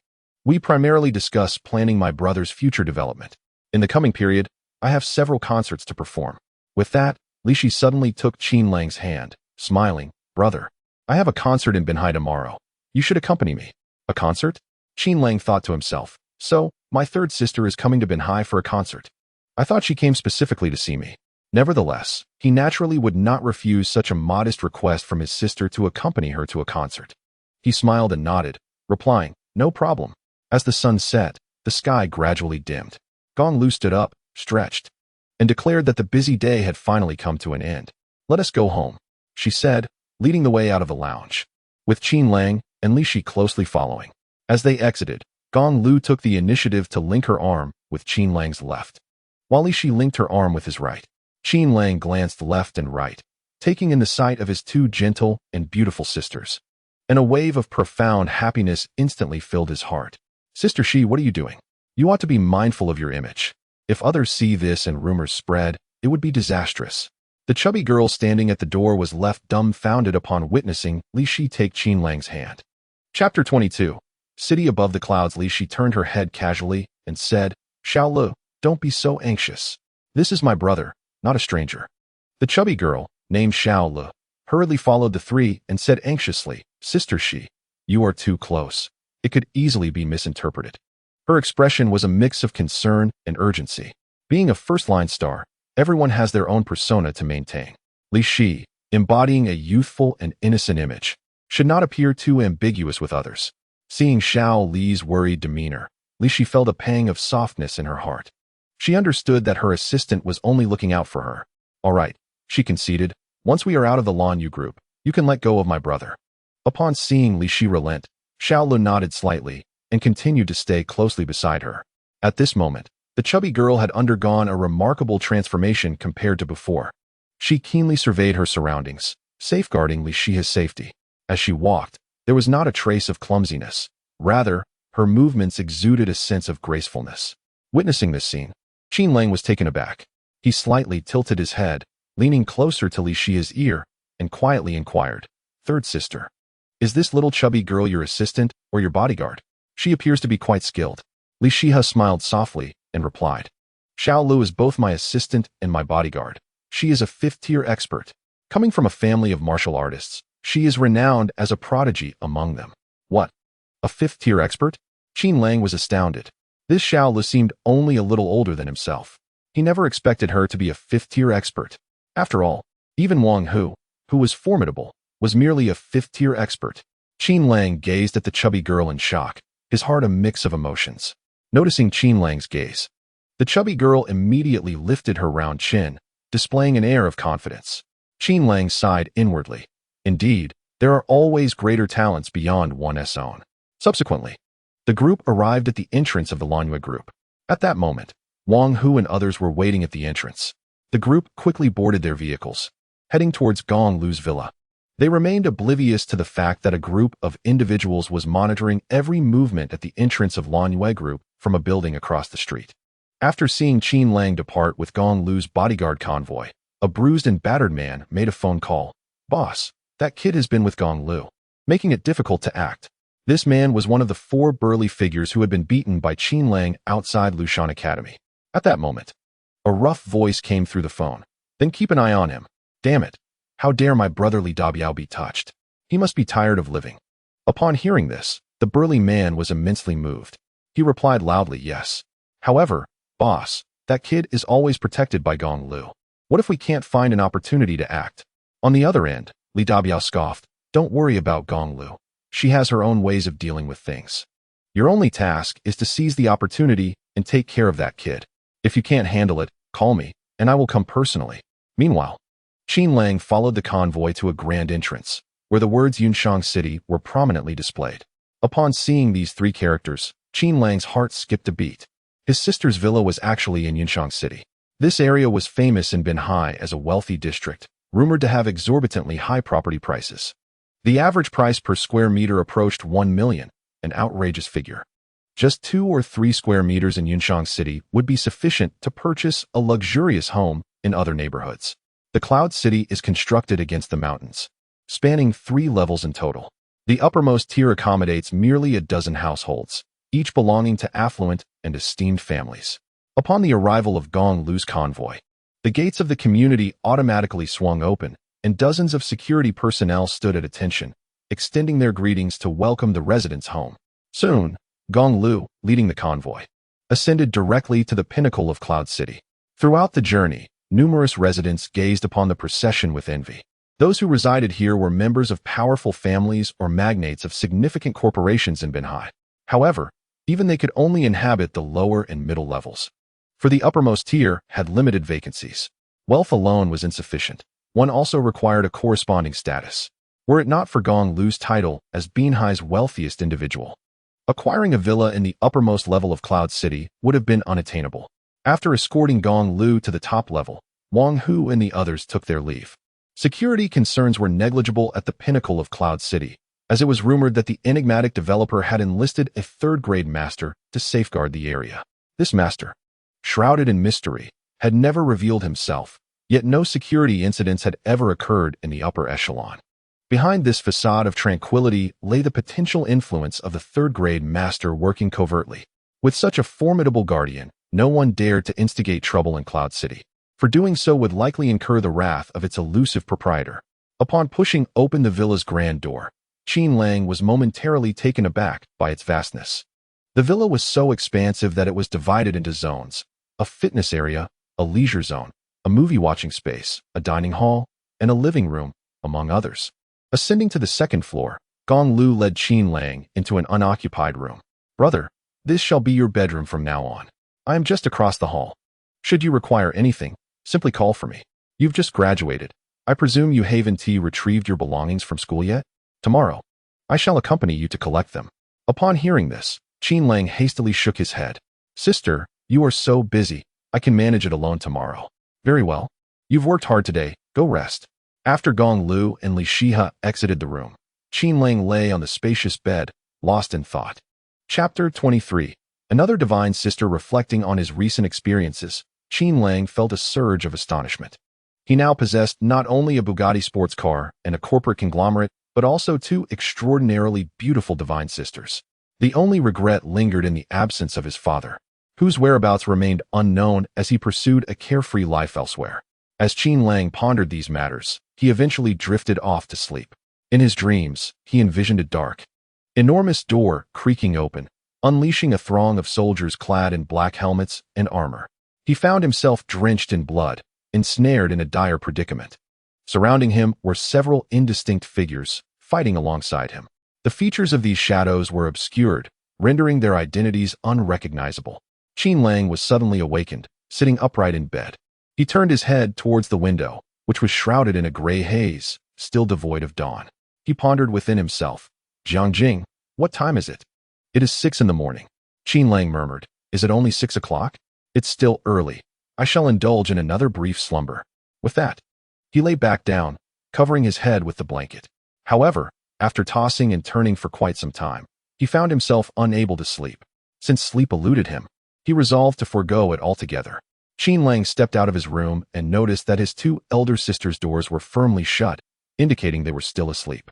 we primarily discuss planning my brother's future development. In the coming period, I have several concerts to perform. With that, Li Shi suddenly took Qin Lang's hand, smiling, brother, I have a concert in Binhai tomorrow. You should accompany me. A concert? Qin Lang thought to himself, so, my third sister is coming to Binhai for a concert. I thought she came specifically to see me. Nevertheless, he naturally would not refuse such a modest request from his sister to accompany her to a concert. He smiled and nodded, replying, no problem. As the sun set, the sky gradually dimmed. Gong Liu stood up, stretched, and declared that the busy day had finally come to an end. Let us go home, she said, leading the way out of the lounge, with Qin Lang and Li Shi closely following. As they exited, Gong Liu took the initiative to link her arm with Qin Lang's left, while Li Shi linked her arm with his right. Qin Lang glanced left and right, taking in the sight of his two gentle and beautiful sisters, and a wave of profound happiness instantly filled his heart. Sister Shi, what are you doing? You ought to be mindful of your image. If others see this and rumors spread, it would be disastrous. The chubby girl standing at the door was left dumbfounded upon witnessing Li Shi take Qin Lang's hand. Chapter 22. City above the clouds. Li Shi turned her head casually and said, Xiao Lu, don't be so anxious. This is my brother, not a stranger. The chubby girl, named Xiao Lu, hurriedly followed the three and said anxiously, Sister Shi, you are too close. It could easily be misinterpreted. Her expression was a mix of concern and urgency. Being a first-line star, everyone has their own persona to maintain. Li Shi, embodying a youthful and innocent image, should not appear too ambiguous with others. Seeing Xiao Li's worried demeanor, Li Shi felt a pang of softness in her heart. She understood that her assistant was only looking out for her. All right, she conceded, once we are out of the Lan Yu group, you can let go of my brother. Upon seeing Li Shi relent, Xiao Lu nodded slightly and continued to stay closely beside her. At this moment, the chubby girl had undergone a remarkable transformation compared to before. She keenly surveyed her surroundings, safeguarding Li Shi's safety. As she walked, there was not a trace of clumsiness. Rather, her movements exuded a sense of gracefulness. Witnessing this scene, Qin Lang was taken aback. He slightly tilted his head, leaning closer to Li Shi's ear, and quietly inquired, Third sister, is this little chubby girl your assistant or your bodyguard? She appears to be quite skilled. Li Shiha smiled softly and replied, Xiao Lu is both my assistant and my bodyguard. She is a fifth-tier expert. Coming from a family of martial artists, she is renowned as a prodigy among them. What? A fifth-tier expert? Qin Lang was astounded. This Xiao Lu seemed only a little older than himself. He never expected her to be a fifth-tier expert. After all, even Wang Hu, who was formidable, was merely a fifth-tier expert. Qin Lang gazed at the chubby girl in shock, his heart a mix of emotions. Noticing Qin Lang's gaze, the chubby girl immediately lifted her round chin, displaying an air of confidence. Qin Lang sighed inwardly. Indeed, there are always greater talents beyond one's own. Subsequently, the group arrived at the entrance of the Lanyue group. At that moment, Wang Hu and others were waiting at the entrance. The group quickly boarded their vehicles, heading towards Gong Liu's villa. They remained oblivious to the fact that a group of individuals was monitoring every movement at the entrance of Lanyue group from a building across the street. After seeing Qin Lang depart with Gong Liu's bodyguard convoy, a bruised and battered man made a phone call. Boss, that kid has been with Gong Liu, making it difficult to act. This man was one of the 4 burly figures who had been beaten by Qin Lang outside Lushan Academy. At that moment, a rough voice came through the phone. Then keep an eye on him. Damn it. How dare my brother Li Dabiao be touched? He must be tired of living. Upon hearing this, the burly man was immensely moved. He replied loudly, yes. However, boss, that kid is always protected by Gong Liu. What if we can't find an opportunity to act? On the other end, Li Dabiao scoffed, don't worry about Gong Liu. She has her own ways of dealing with things. Your only task is to seize the opportunity and take care of that kid. If you can't handle it, call me, and I will come personally. Meanwhile, Qin Lang followed the convoy to a grand entrance, where the words Yunshang City were prominently displayed. Upon seeing these 3 characters, Qin Lang's heart skipped a beat. His sister's villa was actually in Yunshang City. This area was famous in Binhai as a wealthy district, rumored to have exorbitantly high property prices. The average price per square meter approached 1 million, an outrageous figure. Just 2 or 3 square meters in Yunshang City would be sufficient to purchase a luxurious home in other neighborhoods. The Cloud City is constructed against the mountains, spanning 3 levels in total. The uppermost tier accommodates merely a dozen households, each belonging to affluent and esteemed families. Upon the arrival of Gong Liu's convoy, the gates of the community automatically swung open, and dozens of security personnel stood at attention, extending their greetings to welcome the residents home. Soon, Gong Liu, leading the convoy, ascended directly to the pinnacle of Cloud City. Throughout the journey, numerous residents gazed upon the procession with envy. Those who resided here were members of powerful families or magnates of significant corporations in Binhai. However, even they could only inhabit the lower and middle levels, for the uppermost tier had limited vacancies. Wealth alone was insufficient. One also required a corresponding status. Were it not for Gong Liu's title as Binhai's wealthiest individual, acquiring a villa in the uppermost level of Cloud City would have been unattainable. After escorting Gong Liu to the top level, Wang Hu and the others took their leave. Security concerns were negligible at the pinnacle of Cloud City, as it was rumored that the enigmatic developer had enlisted a third-grade master to safeguard the area. This master, shrouded in mystery, had never revealed himself, yet no security incidents had ever occurred in the upper echelon. Behind this facade of tranquility lay the potential influence of the third-grade master working covertly. With such a formidable guardian, no one dared to instigate trouble in Cloud City, for doing so would likely incur the wrath of its elusive proprietor. Upon pushing open the villa's grand door, Qin Lang was momentarily taken aback by its vastness. The villa was so expansive that it was divided into zones: a fitness area, a leisure zone, a movie-watching space, a dining hall, and a living room, among others. Ascending to the second floor, Gong Liu led Qin Lang into an unoccupied room. "Brother, this shall be your bedroom from now on. I am just across the hall. Should you require anything, simply call for me. You've just graduated. I presume you haven't retrieved your belongings from school yet? Tomorrow, I shall accompany you to collect them." Upon hearing this, Qin Lang hastily shook his head. "Sister, you are so busy. I can manage it alone tomorrow." "Very well. You've worked hard today. Go rest." After Gong Liu and Li Shihe exited the room, Qin Lang lay on the spacious bed, lost in thought. Chapter 23. Another divine sister reflecting on his recent experiences, Qin Lang felt a surge of astonishment. He now possessed not only a Bugatti sports car and a corporate conglomerate, but also 2 extraordinarily beautiful divine sisters. The only regret lingered in the absence of his father, whose whereabouts remained unknown as he pursued a carefree life elsewhere. As Qin Lang pondered these matters, he eventually drifted off to sleep. In his dreams, he envisioned a dark, enormous door creaking open, unleashing a throng of soldiers clad in black helmets and armor. He found himself drenched in blood, ensnared in a dire predicament. Surrounding him were several indistinct figures, fighting alongside him. The features of these shadows were obscured, rendering their identities unrecognizable. Qin Lang was suddenly awakened, sitting upright in bed. He turned his head towards the window, which was shrouded in a gray haze, still devoid of dawn. He pondered within himself, "Jiangjing, what time is it?" "It is 6 in the morning." Qin Lang murmured, "Is it only 6 o'clock? It's still early. I shall indulge in another brief slumber." With that, he lay back down, covering his head with the blanket. However, after tossing and turning for quite some time, he found himself unable to sleep. Since sleep eluded him, he resolved to forego it altogether. Qin Lang stepped out of his room and noticed that his 2 elder sisters' doors were firmly shut, indicating they were still asleep.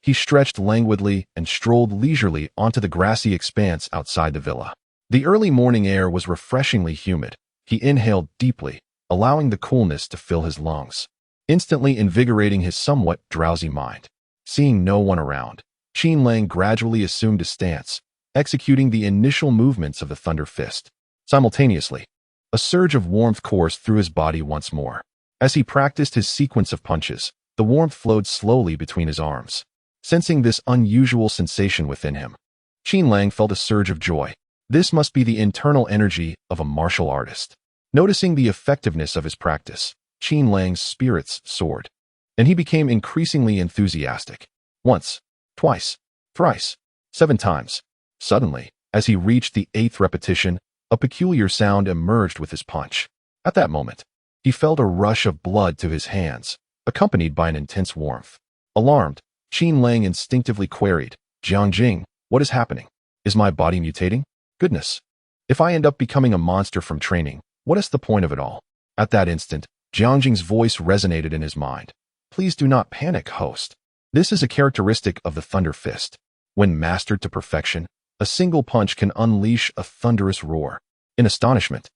He stretched languidly and strolled leisurely onto the grassy expanse outside the villa. The early morning air was refreshingly humid. He inhaled deeply, allowing the coolness to fill his lungs, instantly invigorating his somewhat drowsy mind. Seeing no one around, Qin Lang gradually assumed a stance, executing the initial movements of the Thunder Fist. Simultaneously, a surge of warmth coursed through his body once more. As he practiced his sequence of punches, the warmth flowed slowly between his arms. Sensing this unusual sensation within him, Qin Lang felt a surge of joy. This must be the internal energy of a martial artist. Noticing the effectiveness of his practice, Qin Lang's spirits soared, and he became increasingly enthusiastic. Once, twice, thrice, 7 times. Suddenly, As he reached the 8th repetition, a peculiar sound emerged with his punch. At that moment, he felt a rush of blood to his hands, accompanied by an intense warmth. Alarmed, Qin Lang instinctively queried, "Jiangjing, what is happening? Is my body mutating? Goodness. If I end up becoming a monster from training, what is the point of it all?" At that instant, Jiangjing's voice resonated in his mind. "Please do not panic, host. This is a characteristic of the Thunder Fist. When mastered to perfection, a single punch can unleash a thunderous roar." In astonishment,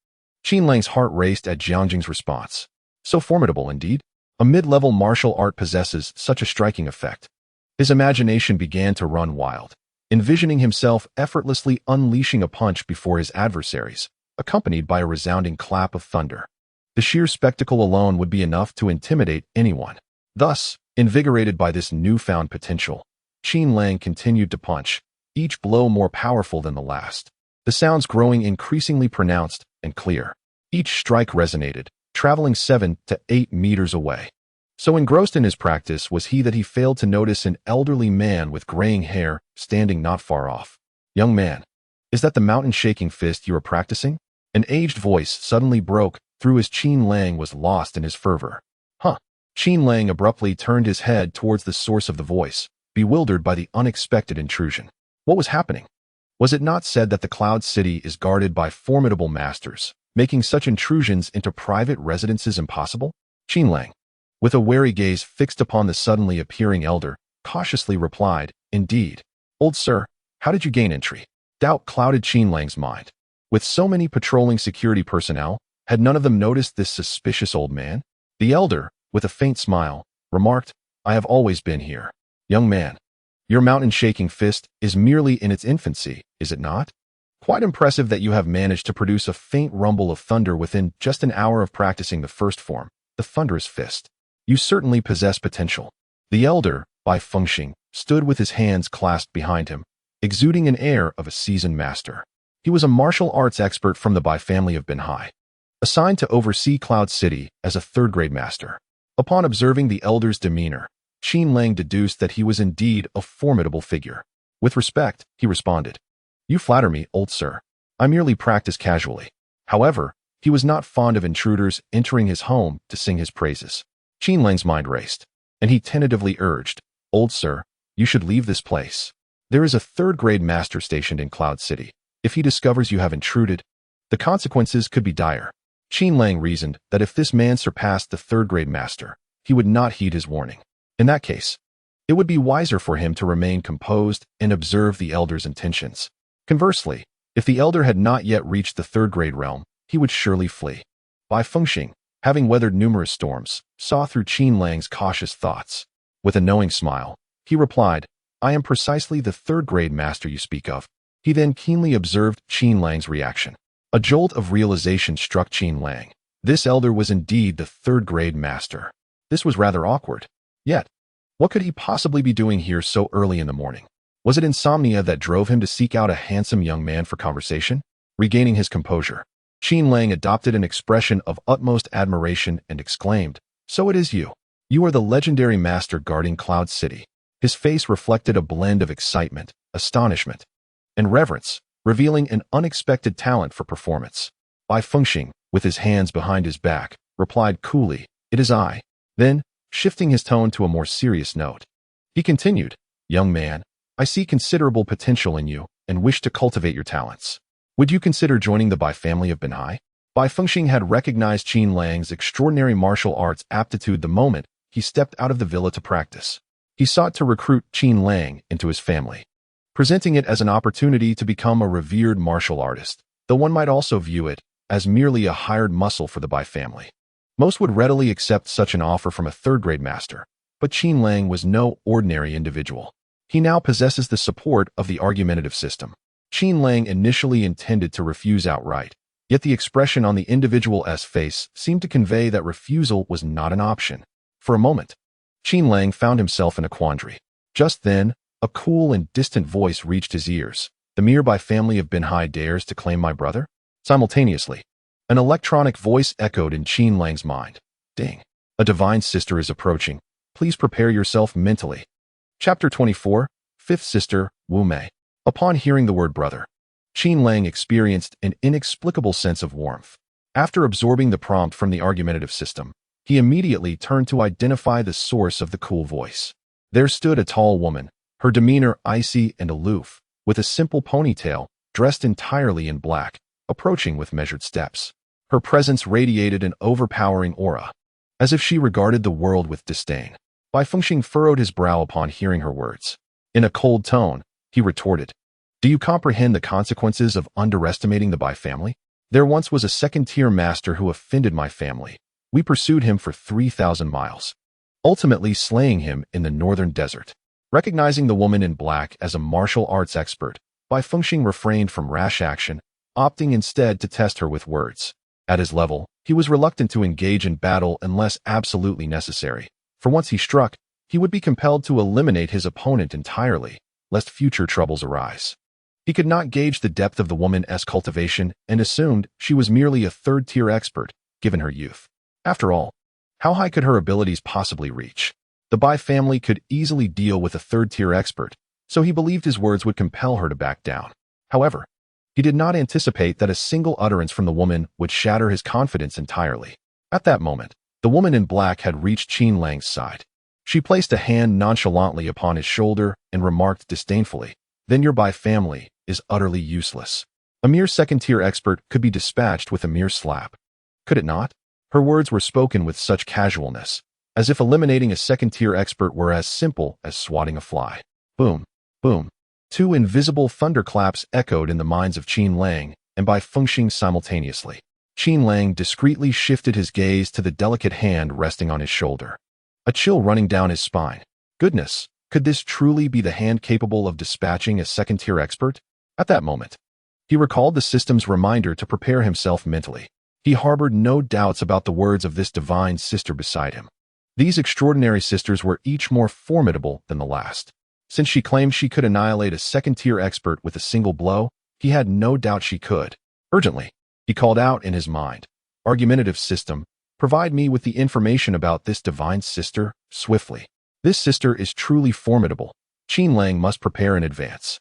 Qin Lang's heart raced at Jiangjing's response. So formidable indeed. A mid-level martial art possesses such a striking effect. His imagination began to run wild, envisioning himself effortlessly unleashing a punch before his adversaries, accompanied by a resounding clap of thunder. The sheer spectacle alone would be enough to intimidate anyone. Thus, invigorated by this newfound potential, Qin Lang continued to punch, each blow more powerful than the last, the sounds growing increasingly pronounced and clear. Each strike resonated, traveling 7 to 8 meters away. So engrossed in his practice was he that he failed to notice an elderly man with graying hair standing not far off. "Young man, is that the mountain-shaking fist you are practicing?" An aged voice suddenly broke through as Qin Lang was lost in his fervor. "Huh." Qin Lang abruptly turned his head towards the source of the voice, bewildered by the unexpected intrusion. What was happening? Was it not said that the Cloud City is guarded by formidable masters, making such intrusions into private residences impossible? Qin Lang, with a wary gaze fixed upon the suddenly appearing elder, cautiously replied, "Indeed. Old sir, how did you gain entry?" Doubt clouded Qin Lang's mind. With so many patrolling security personnel, had none of them noticed this suspicious old man? The elder, with a faint smile, remarked, "I have always been here. Young man, your mountain-shaking fist is merely in its infancy, is it not? Quite impressive that you have managed to produce a faint rumble of thunder within just an hour of practicing the first form, the thunderous fist. You certainly possess potential." The elder, by Fengxing, stood with his hands clasped behind him, exuding an air of a seasoned master. He was a martial arts expert from the Bai family of Binhai, assigned to oversee Cloud City as a third-grade master. Upon observing the elder's demeanor, Qin Lang deduced that he was indeed a formidable figure. With respect, he responded, "You flatter me, old sir. I merely practice casually." However, he was not fond of intruders entering his home to sing his praises. Qin Lang's mind raced, and he tentatively urged, "Old sir, you should leave this place. There is a third-grade master stationed in Cloud City. If he discovers you have intruded, the consequences could be dire." Qin Lang reasoned that if this man surpassed the third-grade master, he would not heed his warning. In that case, it would be wiser for him to remain composed and observe the elder's intentions. Conversely, if the elder had not yet reached the third-grade realm, he would surely flee. Bai Fengxing, having weathered numerous storms, saw through Qin Lang's cautious thoughts. With a knowing smile, he replied, "I am precisely the third-grade master you speak of." He then keenly observed Qin Lang's reaction. A jolt of realization struck Qin Lang. This elder was indeed the third-grade master. This was rather awkward. Yet, what could he possibly be doing here so early in the morning? Was it insomnia that drove him to seek out a handsome young man for conversation? Regaining his composure, Qin Lang adopted an expression of utmost admiration and exclaimed, "So it is you. You are the legendary master guarding Cloud City." His face reflected a blend of excitement, astonishment, and reverence, revealing an unexpected talent for performance. Bai Fengxing, with his hands behind his back, replied coolly, "It is I." Then, shifting his tone to a more serious note, he continued, "Young man, I see considerable potential in you and wish to cultivate your talents. Would you consider joining the Bai family of Binhai?" Bai Fengxing had recognized Qin Lang's extraordinary martial arts aptitude the moment he stepped out of the villa to practice. He sought to recruit Qin Lang into his family, presenting it as an opportunity to become a revered martial artist, though one might also view it as merely a hired muscle for the Bai family. Most would readily accept such an offer from a third-grade master, but Qin Lang was no ordinary individual. He now possesses the support of the argumentative system. Qin Lang initially intended to refuse outright, yet the expression on the individual's face seemed to convey that refusal was not an option. For a moment, Qin Lang found himself in a quandary. Just then, a cool and distant voice reached his ears. "The mere Bai family of Binhai dares to claim my brother?" Simultaneously, an electronic voice echoed in Qin Lang's mind. "Ding. A divine sister is approaching. Please prepare yourself mentally." Chapter 24, Fifth Sister, Wu Mei. Upon hearing the word brother, Qin Lang experienced an inexplicable sense of warmth. After absorbing the prompt from the argumentative system, he immediately turned to identify the source of the cool voice. There stood a tall woman, her demeanor icy and aloof, with a simple ponytail, dressed entirely in black, approaching with measured steps. Her presence radiated an overpowering aura, as if she regarded the world with disdain. Bai Fengxing furrowed his brow upon hearing her words. In a cold tone, he retorted, "Do you comprehend the consequences of underestimating the Bai family? There once was a second-tier master who offended my family. We pursued him for 3,000 miles, ultimately slaying him in the northern desert." Recognizing the woman in black as a martial arts expert, Bai Fengxing refrained from rash action, opting instead to test her with words. At his level, he was reluctant to engage in battle unless absolutely necessary, for once he struck, he would be compelled to eliminate his opponent entirely, lest future troubles arise. He could not gauge the depth of the woman's cultivation and assumed she was merely a third-tier expert, given her youth. After all, how high could her abilities possibly reach? The Bai family could easily deal with a third-tier expert, so he believed his words would compel her to back down. However, he did not anticipate that a single utterance from the woman would shatter his confidence entirely. At that moment, the woman in black had reached Qin Lang's side. She placed a hand nonchalantly upon his shoulder and remarked disdainfully, "Then your Bai family is utterly useless. A mere second-tier expert could be dispatched with a mere slap. Could it not?" Her words were spoken with such casualness, as if eliminating a second-tier expert were as simple as swatting a fly. Boom, boom. Two invisible thunderclaps echoed in the minds of Qin Lang and Bai Fengxing simultaneously. Qin Lang discreetly shifted his gaze to the delicate hand resting on his shoulder. A chill running down his spine. Goodness, could this truly be the hand capable of dispatching a second-tier expert? At that moment, he recalled the system's reminder to prepare himself mentally. He harbored no doubts about the words of this divine sister beside him. These extraordinary sisters were each more formidable than the last. Since she claimed she could annihilate a second-tier expert with a single blow, he had no doubt she could. Urgently, he called out in his mind, "Argumentative system, provide me with the information about this divine sister, swiftly. This sister is truly formidable. Qin Lang must prepare in advance."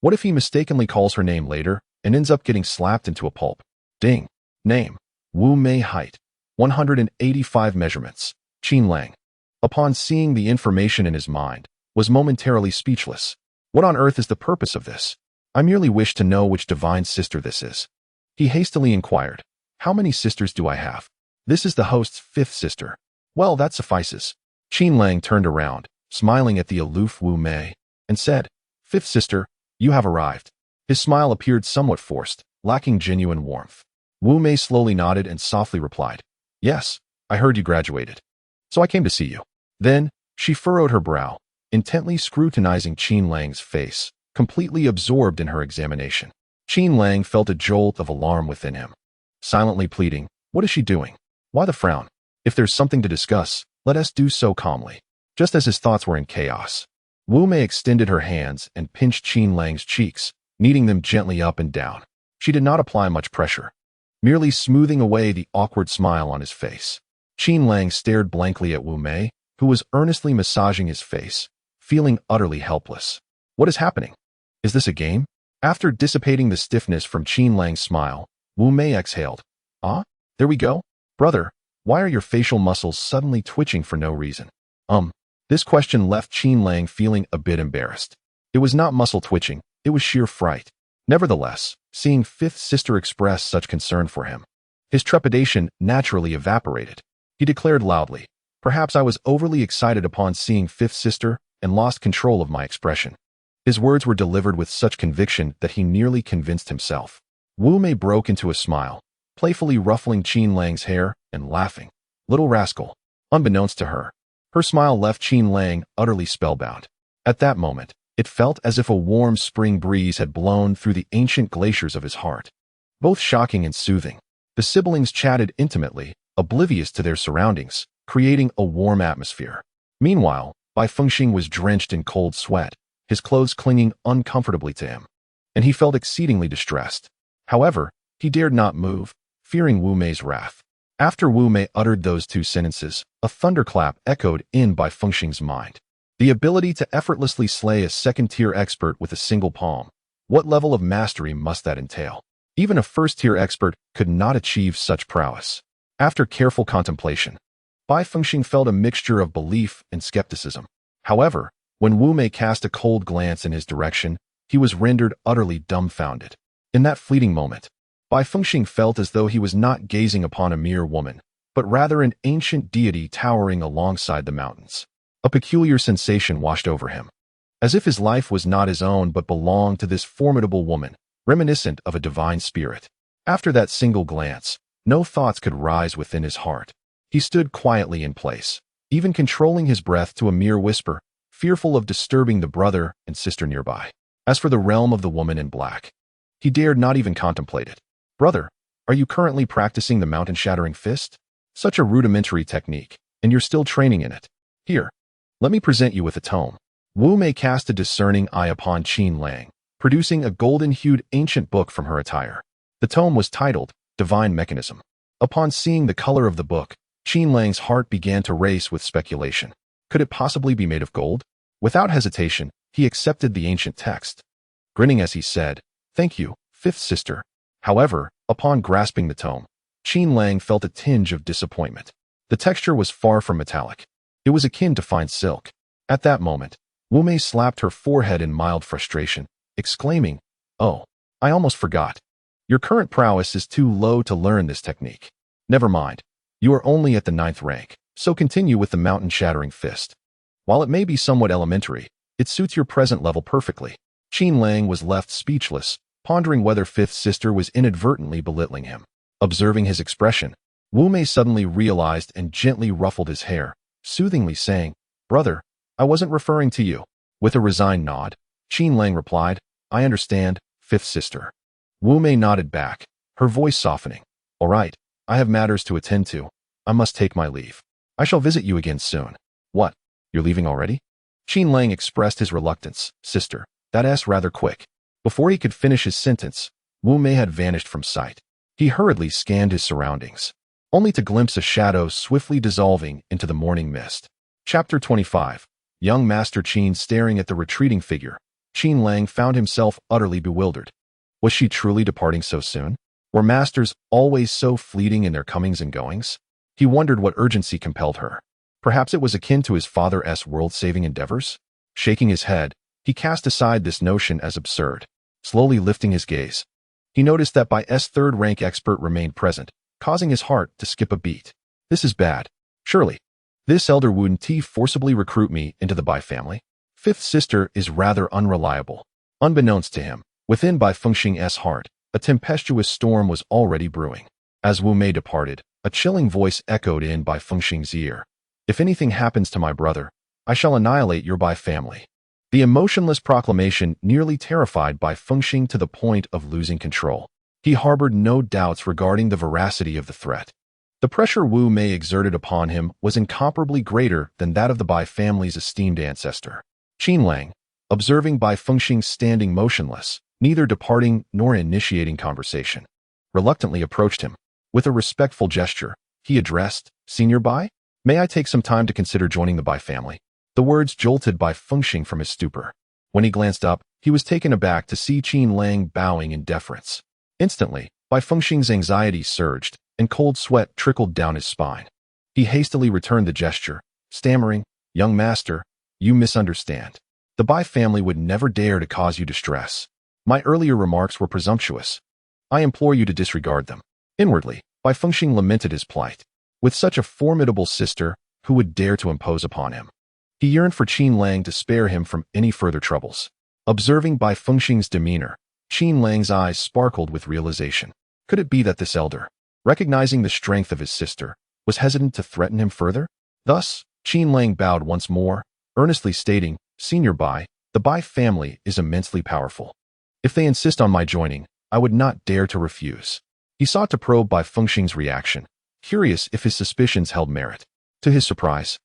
What if he mistakenly calls her name later and ends up getting slapped into a pulp? Ding. Name: Wu Mei. Height: 185 measurements. Qin Lang, upon seeing the information in his mind, was momentarily speechless. What on earth is the purpose of this? I merely wish to know which divine sister this is. He hastily inquired, "How many sisters do I have?" "This is the host's fifth sister." "Well, that suffices." Qin Lang turned around, smiling at the aloof Wu Mei, and said, "Fifth sister, you have arrived." His smile appeared somewhat forced, lacking genuine warmth. Wu Mei slowly nodded and softly replied, "Yes, I heard you graduated, so I came to see you." Then, she furrowed her brow, intently scrutinizing Qin Lang's face, completely absorbed in her examination. Qin Lang felt a jolt of alarm within him, silently pleading, "What is she doing? Why the frown? If there's something to discuss, let us do so calmly." Just as his thoughts were in chaos, Wu Mei extended her hands and pinched Qin Lang's cheeks, kneading them gently up and down. She did not apply much pressure, merely smoothing away the awkward smile on his face. Qin Lang stared blankly at Wu Mei, who was earnestly massaging his face, feeling utterly helpless. What is happening? Is this a game? After dissipating the stiffness from Qin Lang's smile, Wu Mei exhaled. "Ah, there we go. Brother, why are your facial muscles suddenly twitching for no reason?" This question left Qin Lang feeling a bit embarrassed. It was not muscle twitching, it was sheer fright. Nevertheless, seeing fifth sister express such concern for him, his trepidation naturally evaporated. He declared loudly, "Perhaps I was overly excited upon seeing fifth sister and lost control of my expression." His words were delivered with such conviction that he nearly convinced himself. Wu Mei broke into a smile, playfully ruffling Qin Lang's hair and laughing. "Little rascal." Unbeknownst to her, her smile left Qin Lang utterly spellbound. At that moment, it felt as if a warm spring breeze had blown through the ancient glaciers of his heart. Both shocking and soothing, the siblings chatted intimately, oblivious to their surroundings, creating a warm atmosphere. Meanwhile, Bai Fengxing was drenched in cold sweat, his clothes clinging uncomfortably to him, and he felt exceedingly distressed. However, he dared not move, fearing Wu Mei's wrath. After Wu Mei uttered those two sentences, a thunderclap echoed in Bai Fengxing's mind. The ability to effortlessly slay a second-tier expert with a single palm, What level of mastery must that entail? Even a first-tier expert could not achieve such prowess. After careful contemplation, Bai Fengxing felt a mixture of belief and skepticism. However, when Wu Mei cast a cold glance in his direction, he was rendered utterly dumbfounded. In that fleeting moment, Bai Fengxing felt as though he was not gazing upon a mere woman, but rather an ancient deity towering alongside the mountains. A peculiar sensation washed over him, as if his life was not his own but belonged to this formidable woman, reminiscent of a divine spirit. After that single glance, no thoughts could rise within his heart. He stood quietly in place, even controlling his breath to a mere whisper, fearful of disturbing the brother and sister nearby. As for the realm of the woman in black, he dared not even contemplate it. Brother, are you currently practicing the mountain-shattering fist? Such a rudimentary technique, and you're still training in it. Here, let me present you with a tome. Wu Mei cast a discerning eye upon Qin Lang, producing a golden-hued ancient book from her attire. The tome was titled Divine Mechanism. Upon seeing the color of the book, Qin Lang's heart began to race with speculation. Could it possibly be made of gold? Without hesitation, he accepted the ancient text, grinning as he said, "Thank you, fifth sister." However, upon grasping the tome, Qin Lang felt a tinge of disappointment. The texture was far from metallic. It was akin to fine silk. At that moment, Wu Mei slapped her forehead in mild frustration, exclaiming, "Oh, I almost forgot. Your current prowess is too low to learn this technique. Never mind. You are only at the 9th rank, so continue with the mountain-shattering fist. While it may be somewhat elementary, it suits your present level perfectly." Qin Lang was left speechless, pondering whether fifth sister was inadvertently belittling him. Observing his expression, Wu Mei suddenly realized and gently ruffled his hair, soothingly saying, "Brother, I wasn't referring to you." With a resigned nod, Qin Lang replied, "I understand, fifth sister." Wu Mei nodded back, her voice softening. "All right, I have matters to attend to. I must take my leave. I shall visit you again soon." "What? You're leaving already?" Qin Lang expressed his reluctance. "Sister, that's rather quick." Before he could finish his sentence, Wu Mei had vanished from sight. He hurriedly scanned his surroundings, only to glimpse a shadow swiftly dissolving into the morning mist. Chapter 25. Young Master Qin staring at the retreating figure, Qin Lang found himself utterly bewildered. Was she truly departing so soon? Were masters always so fleeting in their comings and goings? He wondered what urgency compelled her. Perhaps it was akin to his father's world-saving endeavors? Shaking his head, he cast aside this notion as absurd. Slowly lifting his gaze, he noticed that Bai's 3rd rank expert remained present, causing his heart to skip a beat. This is bad. Surely, this elder wouldn't forcibly recruit me into the Bai family? Fifth sister is rather unreliable. Unbeknownst to him, within Bai Fengxing's heart, a tempestuous storm was already brewing. As Wu Mei departed, a chilling voice echoed in Bai Fengxing's ear. "If anything happens to my brother, I shall annihilate your Bai family." The emotionless proclamation nearly terrified Bai Fengxing to the point of losing control. He harbored no doubts regarding the veracity of the threat. The pressure Wu Mei exerted upon him was incomparably greater than that of the Bai family's esteemed ancestor. Qin Lang, observing Bai Fengxing standing motionless, neither departing nor initiating conversation, reluctantly approached him. With a respectful gesture, he addressed, "Senior Bai, may I take some time to consider joining the Bai family?" The words jolted Bai Fengxing from his stupor. When he glanced up, he was taken aback to see Qin Lang bowing in deference. Instantly, Bai Fengxing's anxiety surged, and cold sweat trickled down his spine. He hastily returned the gesture, stammering, "Young master, you misunderstand. The Bai family would never dare to cause you distress. My earlier remarks were presumptuous. I implore you to disregard them." Inwardly, Bai Fengxing lamented his plight. With such a formidable sister, who would dare to impose upon him? He yearned for Qin Lang to spare him from any further troubles. Observing Bai Fengxing's demeanor, Qin Lang's eyes sparkled with realization. Could it be that this elder, recognizing the strength of his sister, was hesitant to threaten him further? Thus, Qin Lang bowed once more, earnestly stating, "Senior Bai, the Bai family is immensely powerful. If they insist on my joining, I would not dare to refuse." He sought to probe Bai Fengxing's reaction, curious if his suspicions held merit. To his surprise,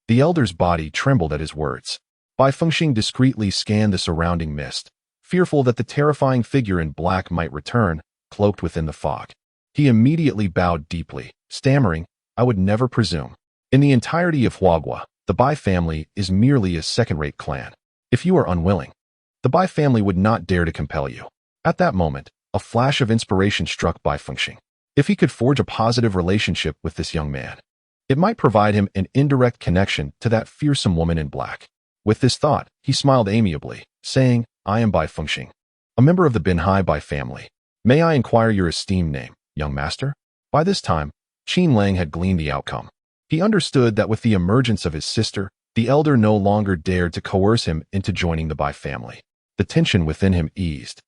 the elder's body trembled at his words. Bai Fengxing discreetly scanned the surrounding mist, fearful that the terrifying figure in black might return, cloaked within the fog. He immediately bowed deeply, stammering, "I would never presume. In the entirety of Huagua, the Bai family is merely a second-rate clan. If you are unwilling, The Bai family would not dare to compel you. At that moment, a flash of inspiration struck Bai Fengxing. If he could forge a positive relationship with this young man, it might provide him an indirect connection to that fearsome woman in black. With this thought, he smiled amiably, saying, I am Bai Fengxing, a member of the Binhai Bai family. May I inquire your esteemed name, young master? By this time, Qin Lang had gleaned the outcome. He understood that with the emergence of his sister, the elder no longer dared to coerce him into joining the Bai family. The tension within him eased,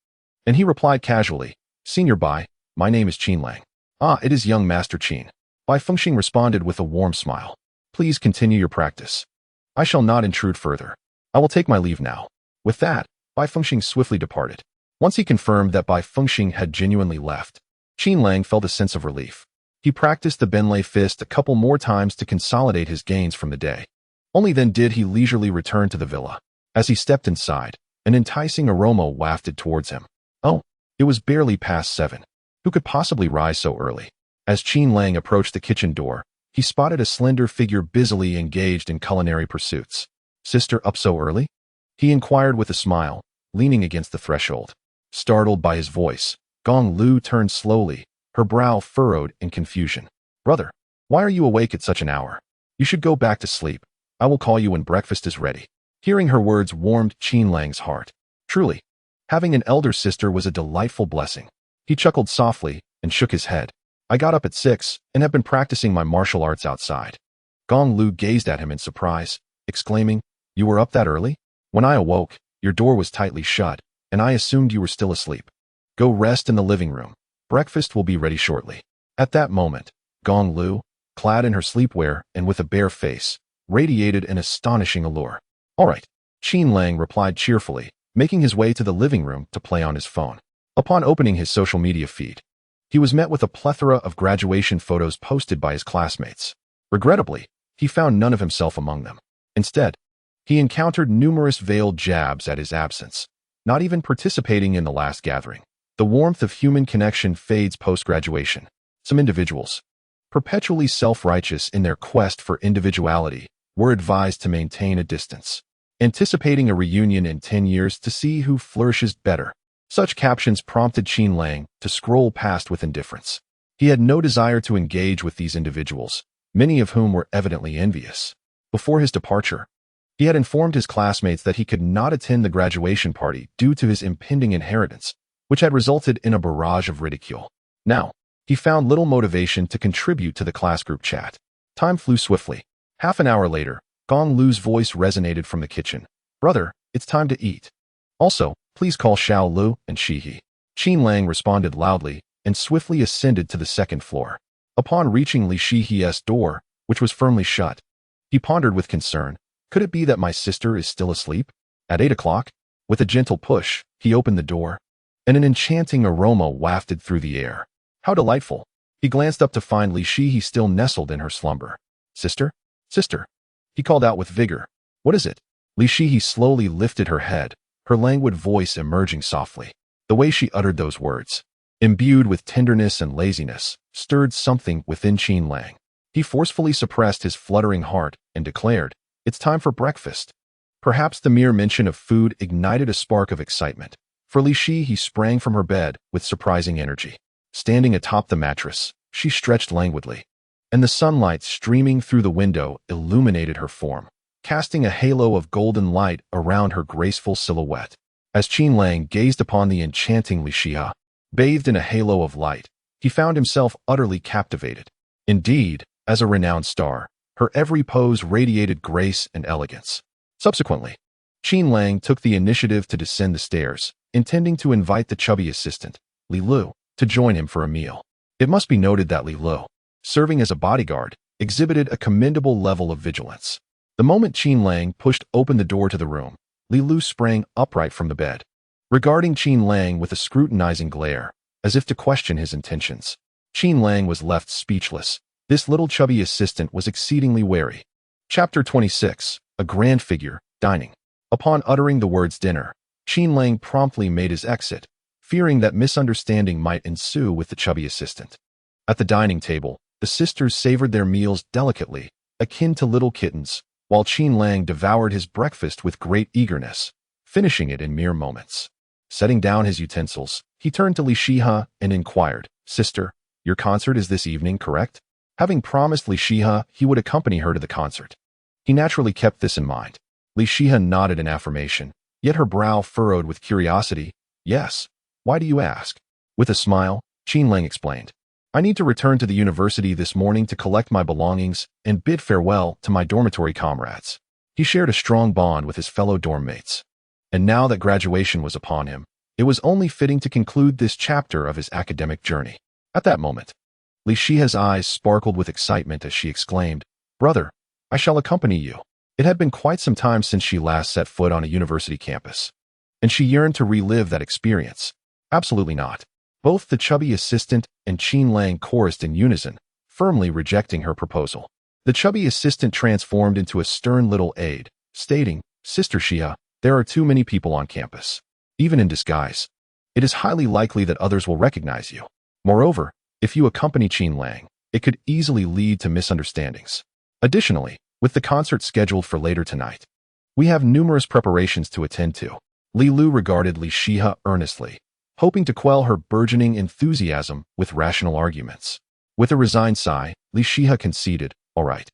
and he replied casually, Senior Bai, my name is Qin Lang. Ah, it is young Master Qin. Bai Fengxing responded with a warm smile. Please continue your practice. I shall not intrude further. I will take my leave now. With that, Bai Fengxing swiftly departed. Once he confirmed that Bai Fengxing had genuinely left, Qin Lang felt a sense of relief. He practiced the Benlei fist a couple more times to consolidate his gains from the day. Only then did he leisurely return to the villa. As he stepped inside, an enticing aroma wafted towards him. Oh, it was barely past 7. Who could possibly rise so early? As Qin Lang approached the kitchen door, he spotted a slender figure busily engaged in culinary pursuits. Sister, up so early? He inquired with a smile, leaning against the threshold. Startled by his voice, Gong Liu turned slowly, her brow furrowed in confusion. Brother, why are you awake at such an hour? You should go back to sleep. I will call you when breakfast is ready. Hearing her words warmed Qin Lang's heart. Truly, having an elder sister was a delightful blessing. He chuckled softly and shook his head. I got up at 6 and have been practicing my martial arts outside. Gong Liu gazed at him in surprise, exclaiming, You were up that early? When I awoke, your door was tightly shut, and I assumed you were still asleep. Go rest in the living room. Breakfast will be ready shortly. At that moment, Gong Liu, clad in her sleepwear and with a bare face, radiated an astonishing allure. All right, Qin Lang replied cheerfully, making his way to the living room to play on his phone. Upon opening his social media feed, he was met with a plethora of graduation photos posted by his classmates. Regrettably, he found none of himself among them. Instead, he encountered numerous veiled jabs at his absence, not even participating in the last gathering. The warmth of human connection fades post-graduation. Some individuals, perpetually self-righteous in their quest for individuality, were advised to maintain a distance, anticipating a reunion in 10 years to see who flourishes better. Such captions prompted Qin Lang to scroll past with indifference. He had no desire to engage with these individuals, many of whom were evidently envious. Before his departure, he had informed his classmates that he could not attend the graduation party due to his impending inheritance, which had resulted in a barrage of ridicule. Now, he found little motivation to contribute to the class group chat. Time flew swiftly. Half an hour later, Gong Liu's voice resonated from the kitchen. Brother, it's time to eat. Also, please call Xiao Lu and Shi Yi. Qin Lang responded loudly and swiftly ascended to the second floor. Upon reaching Li Shihi's door, which was firmly shut, he pondered with concern, could it be that my sister is still asleep? At 8 o'clock, with a gentle push, he opened the door, and an enchanting aroma wafted through the air. How delightful! He glanced up to find Li Shihi still nestled in her slumber. Sister? Sister! He called out with vigor. What is it? Li Shihi slowly lifted her head, her languid voice emerging softly. The way she uttered those words, imbued with tenderness and laziness, stirred something within Qin Lang. He forcefully suppressed his fluttering heart and declared, It's time for breakfast. Perhaps the mere mention of food ignited a spark of excitement. For Li Shihi sprang from her bed with surprising energy. Standing atop the mattress, she stretched languidly, and the sunlight streaming through the window illuminated her form, casting a halo of golden light around her graceful silhouette. As Qin Lang gazed upon the enchanting Li Shihi, bathed in a halo of light, he found himself utterly captivated. Indeed, as a renowned star, her every pose radiated grace and elegance. Subsequently, Qin Lang took the initiative to descend the stairs, intending to invite the chubby assistant, Li Lu, to join him for a meal. It must be noted that Li Lu, serving as a bodyguard, exhibited a commendable level of vigilance. The moment Qin Lang pushed open the door to the room, Li Lu sprang upright from the bed, regarding Qin Lang with a scrutinizing glare, as if to question his intentions. Qin Lang was left speechless. This little chubby assistant was exceedingly wary. Chapter 26, A Grand Figure, Dining. Upon uttering the words dinner, Qin Lang promptly made his exit, fearing that misunderstanding might ensue with the chubby assistant. At the dining table, the sisters savored their meals delicately, akin to little kittens, while Qin Lang devoured his breakfast with great eagerness, finishing it in mere moments. Setting down his utensils, he turned to Li Shiha and inquired, "Sister, your concert is this evening, correct?" Having promised Li Shiha he would accompany her to the concert, he naturally kept this in mind. Li Shiha nodded in affirmation, yet her brow furrowed with curiosity. "Yes. Why do you ask?" With a smile, Qin Lang explained, "I need to return to the university this morning to collect my belongings and bid farewell to my dormitory comrades." He shared a strong bond with his fellow dorm mates. And now that graduation was upon him, it was only fitting to conclude this chapter of his academic journey. At that moment, Li Shiha's eyes sparkled with excitement as she exclaimed, "Brother, I shall accompany you." It had been quite some time since she last set foot on a university campus, and she yearned to relive that experience. Absolutely not. Both the chubby assistant and Qin Lang chorused in unison, firmly rejecting her proposal. The chubby assistant transformed into a stern little aide, stating, "Sister Shia, there are too many people on campus. Even in disguise, it is highly likely that others will recognize you. Moreover, if you accompany Qin Lang, it could easily lead to misunderstandings. Additionally, with the concert scheduled for later tonight, we have numerous preparations to attend to." Li Lu regarded Li Shiha earnestly, hoping to quell her burgeoning enthusiasm with rational arguments. With a resigned sigh, Li Shiha conceded, "All right.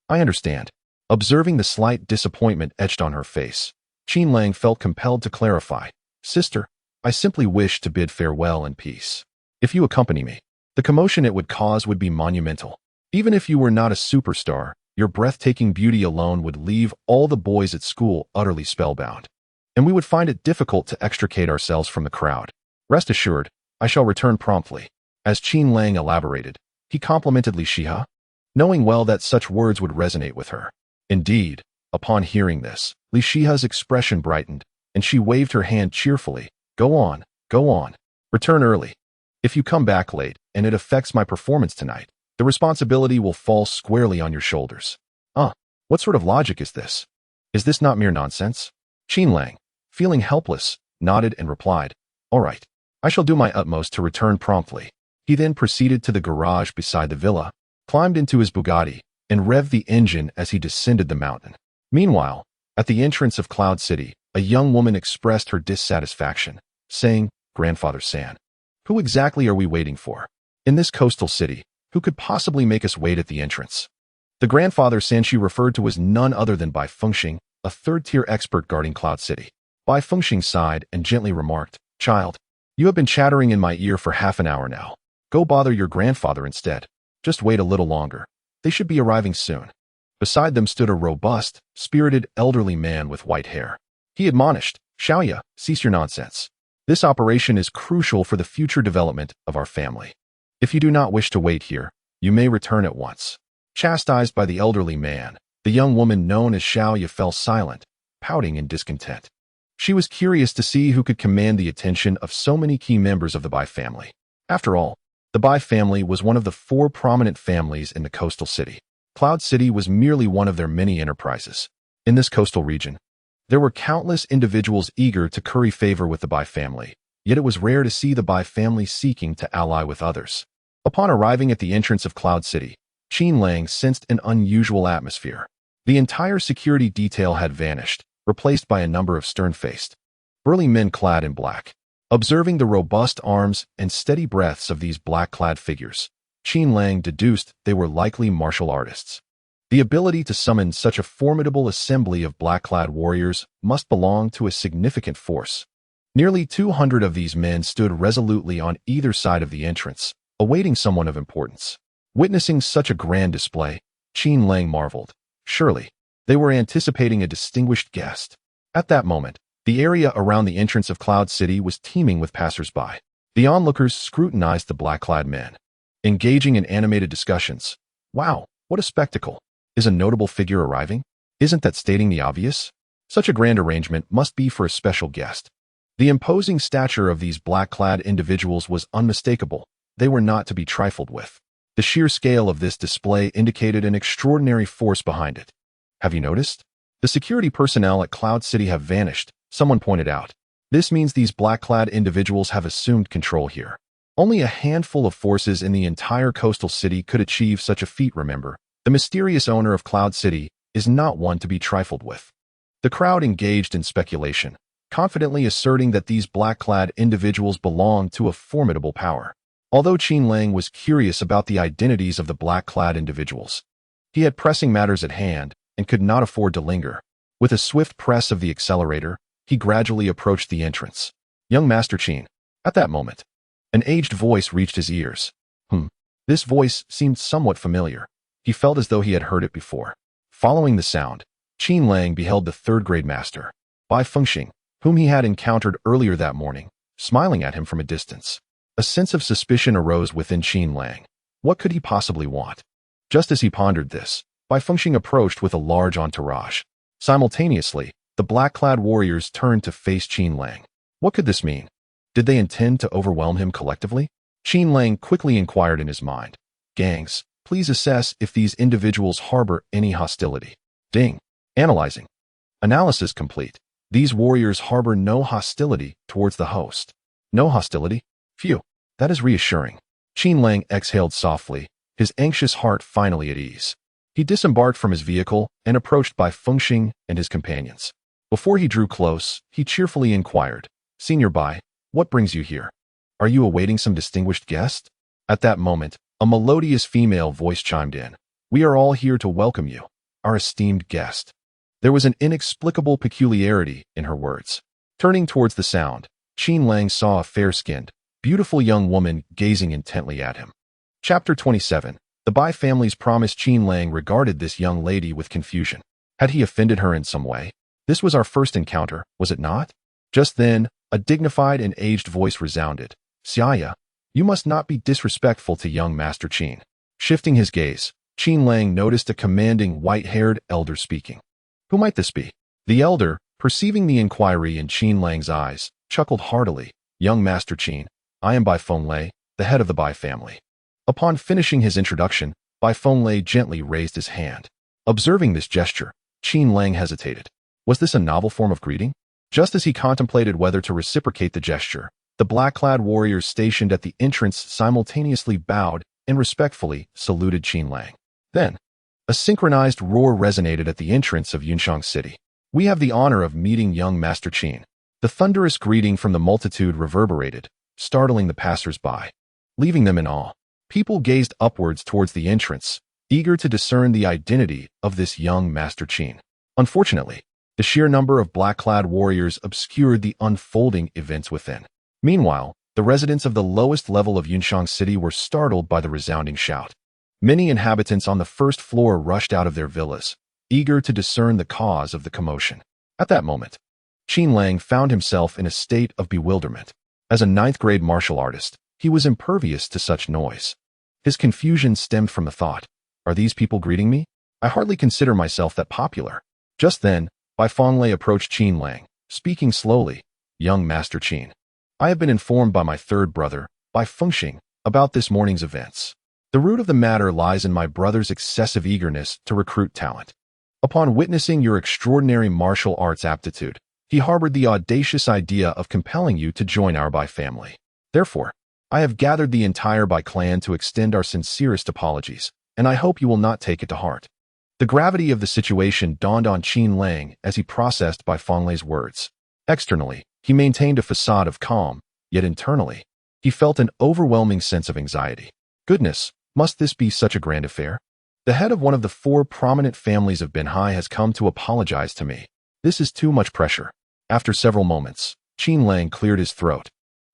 I understand." Observing the slight disappointment etched on her face, Qin Lang felt compelled to clarify, "Sister, I simply wish to bid farewell in peace. If you accompany me, the commotion it would cause would be monumental. Even if you were not a superstar, your breathtaking beauty alone would leave all the boys at school utterly spellbound, and we would find it difficult to extricate ourselves from the crowd. Rest assured, I shall return promptly." As Qin Lang elaborated, he complimented Li Shiha, knowing well that such words would resonate with her. Indeed, upon hearing this, Li Shiha's expression brightened, and she waved her hand cheerfully. Go on. Return early. If you come back late and it affects my performance tonight, the responsibility will fall squarely on your shoulders." What sort of logic is this? Is this not mere nonsense?" Qin Lang, feeling helpless, nodded and replied, "All right. I shall do my utmost to return promptly." He then proceeded to the garage beside the villa, climbed into his Bugatti, and revved the engine as he descended the mountain. Meanwhile, at the entrance of Cloud City, a young woman expressed her dissatisfaction, saying, "Grandfather San, who exactly are we waiting for? In this coastal city, who could possibly make us wait at the entrance?" The grandfather San she referred to was none other than Bai Fengxing, a third-tier expert guarding Cloud City. Bai Fengxing sighed and gently remarked, "Child, you have been chattering in my ear for half an hour now. Go bother your grandfather instead. Just wait a little longer. They should be arriving soon." Beside them stood a robust, spirited elderly man with white hair. He admonished, "Xiaoya, cease your nonsense. This operation is crucial for the future development of our family. If you do not wish to wait here, you may return at once." Chastised by the elderly man, the young woman known as Xiaoya fell silent, pouting in discontent. She was curious to see who could command the attention of so many key members of the Bai family. After all, the Bai family was one of the 4 prominent families in the coastal city. Cloud City was merely one of their many enterprises. In this coastal region, there were countless individuals eager to curry favor with the Bai family, yet it was rare to see the Bai family seeking to ally with others. Upon arriving at the entrance of Cloud City, Qin Lang sensed an unusual atmosphere. The entire security detail had vanished, replaced by a number of stern-faced, burly men clad in black. Observing the robust arms and steady breaths of these black-clad figures, Qin Lang deduced they were likely martial artists. The ability to summon such a formidable assembly of black-clad warriors must belong to a significant force. Nearly 200 of these men stood resolutely on either side of the entrance, awaiting someone of importance. Witnessing such a grand display, Qin Lang marveled. Surely, they were anticipating a distinguished guest. At that moment, the area around the entrance of Cloud City was teeming with passers-by. The onlookers scrutinized the black-clad men, engaging in animated discussions. Wow, what a spectacle! Is a notable figure arriving? Isn't that stating the obvious? Such a grand arrangement must be for a special guest. The imposing stature of these black-clad individuals was unmistakable. They were not to be trifled with. The sheer scale of this display indicated an extraordinary force behind it. Have you noticed? The security personnel at Cloud City have vanished, someone pointed out. This means these black-clad individuals have assumed control here. Only a handful of forces in the entire coastal city could achieve such a feat, remember. The mysterious owner of Cloud City is not one to be trifled with. The crowd engaged in speculation, confidently asserting that these black-clad individuals belonged to a formidable power. Although Qin Lang was curious about the identities of the black-clad individuals, he had pressing matters at hand and could not afford to linger. With a swift press of the accelerator, he gradually approached the entrance. Young Master Qin. At that moment, an aged voice reached his ears. This voice seemed somewhat familiar. He felt as though he had heard it before. Following the sound, Qin Lang beheld the third-grade master, Bai Fengxing, whom he had encountered earlier that morning, smiling at him from a distance. A sense of suspicion arose within Qin Lang. What could he possibly want? Just as he pondered this, Bai Fengxing approached with a large entourage. Simultaneously, the black-clad warriors turned to face Qin Lang. What could this mean? Did they intend to overwhelm him collectively? Qin Lang quickly inquired in his mind. Gangs, please assess if these individuals harbor any hostility. Ding. Analyzing. Analysis complete. These warriors harbor no hostility towards the host. No hostility? Phew. That is reassuring. Qin Lang exhaled softly, his anxious heart finally at ease. He disembarked from his vehicle and approached Bai Fengxing and his companions. Before he drew close, he cheerfully inquired, Senior Bai, what brings you here? Are you awaiting some distinguished guest? At that moment, a melodious female voice chimed in. We are all here to welcome you, our esteemed guest. There was an inexplicable peculiarity in her words. Turning towards the sound, Qin Lang saw a fair-skinned, beautiful young woman gazing intently at him. Chapter 27. The Bai family's promise. Qin Lang regarded this young lady with confusion. Had he offended her in some way? This was our first encounter, was it not? Just then, a dignified and aged voice resounded. Sia Yi, you must not be disrespectful to young Master Qin. Shifting his gaze, Qin Lang noticed a commanding white-haired elder speaking. Who might this be? The elder, perceiving the inquiry in Qin Lang's eyes, chuckled heartily. Young Master Qin, I am Bai Fenglei, the head of the Bai family. Upon finishing his introduction, Bai Fenglei gently raised his hand. Observing this gesture, Qin Lang hesitated. Was this a novel form of greeting? Just as he contemplated whether to reciprocate the gesture, the black-clad warriors stationed at the entrance simultaneously bowed and respectfully saluted Qin Lang. Then, a synchronized roar resonated at the entrance of Yunshang City. We have the honor of meeting young Master Qin. The thunderous greeting from the multitude reverberated, startling the passers-by. Leaving them in awe, people gazed upwards towards the entrance, eager to discern the identity of this young Master Qin. Unfortunately, the sheer number of black-clad warriors obscured the unfolding events within. Meanwhile, the residents of the lowest level of Yunshang City were startled by the resounding shout. Many inhabitants on the first floor rushed out of their villas, eager to discern the cause of the commotion. At that moment, Qin Lang found himself in a state of bewilderment. As a ninth-grade martial artist, he was impervious to such noise. His confusion stemmed from the thought, are these people greeting me? I hardly consider myself that popular. Just then, Bai Fenglei approached Qin Lang, speaking slowly. Young Master Qin, I have been informed by my third brother, Bai Fengxing, about this morning's events. The root of the matter lies in my brother's excessive eagerness to recruit talent. Upon witnessing your extraordinary martial arts aptitude, he harbored the audacious idea of compelling you to join our Bai family. Therefore, I have gathered the entire Bai clan to extend our sincerest apologies, and I hope you will not take it to heart. The gravity of the situation dawned on Qin Lang as he processed Bai Fenglei's words. Externally, he maintained a facade of calm, yet internally, he felt an overwhelming sense of anxiety. Goodness, must this be such a grand affair? The head of one of the 4 prominent families of Benhai has come to apologize to me. This is too much pressure. After several moments, Qin Lang cleared his throat,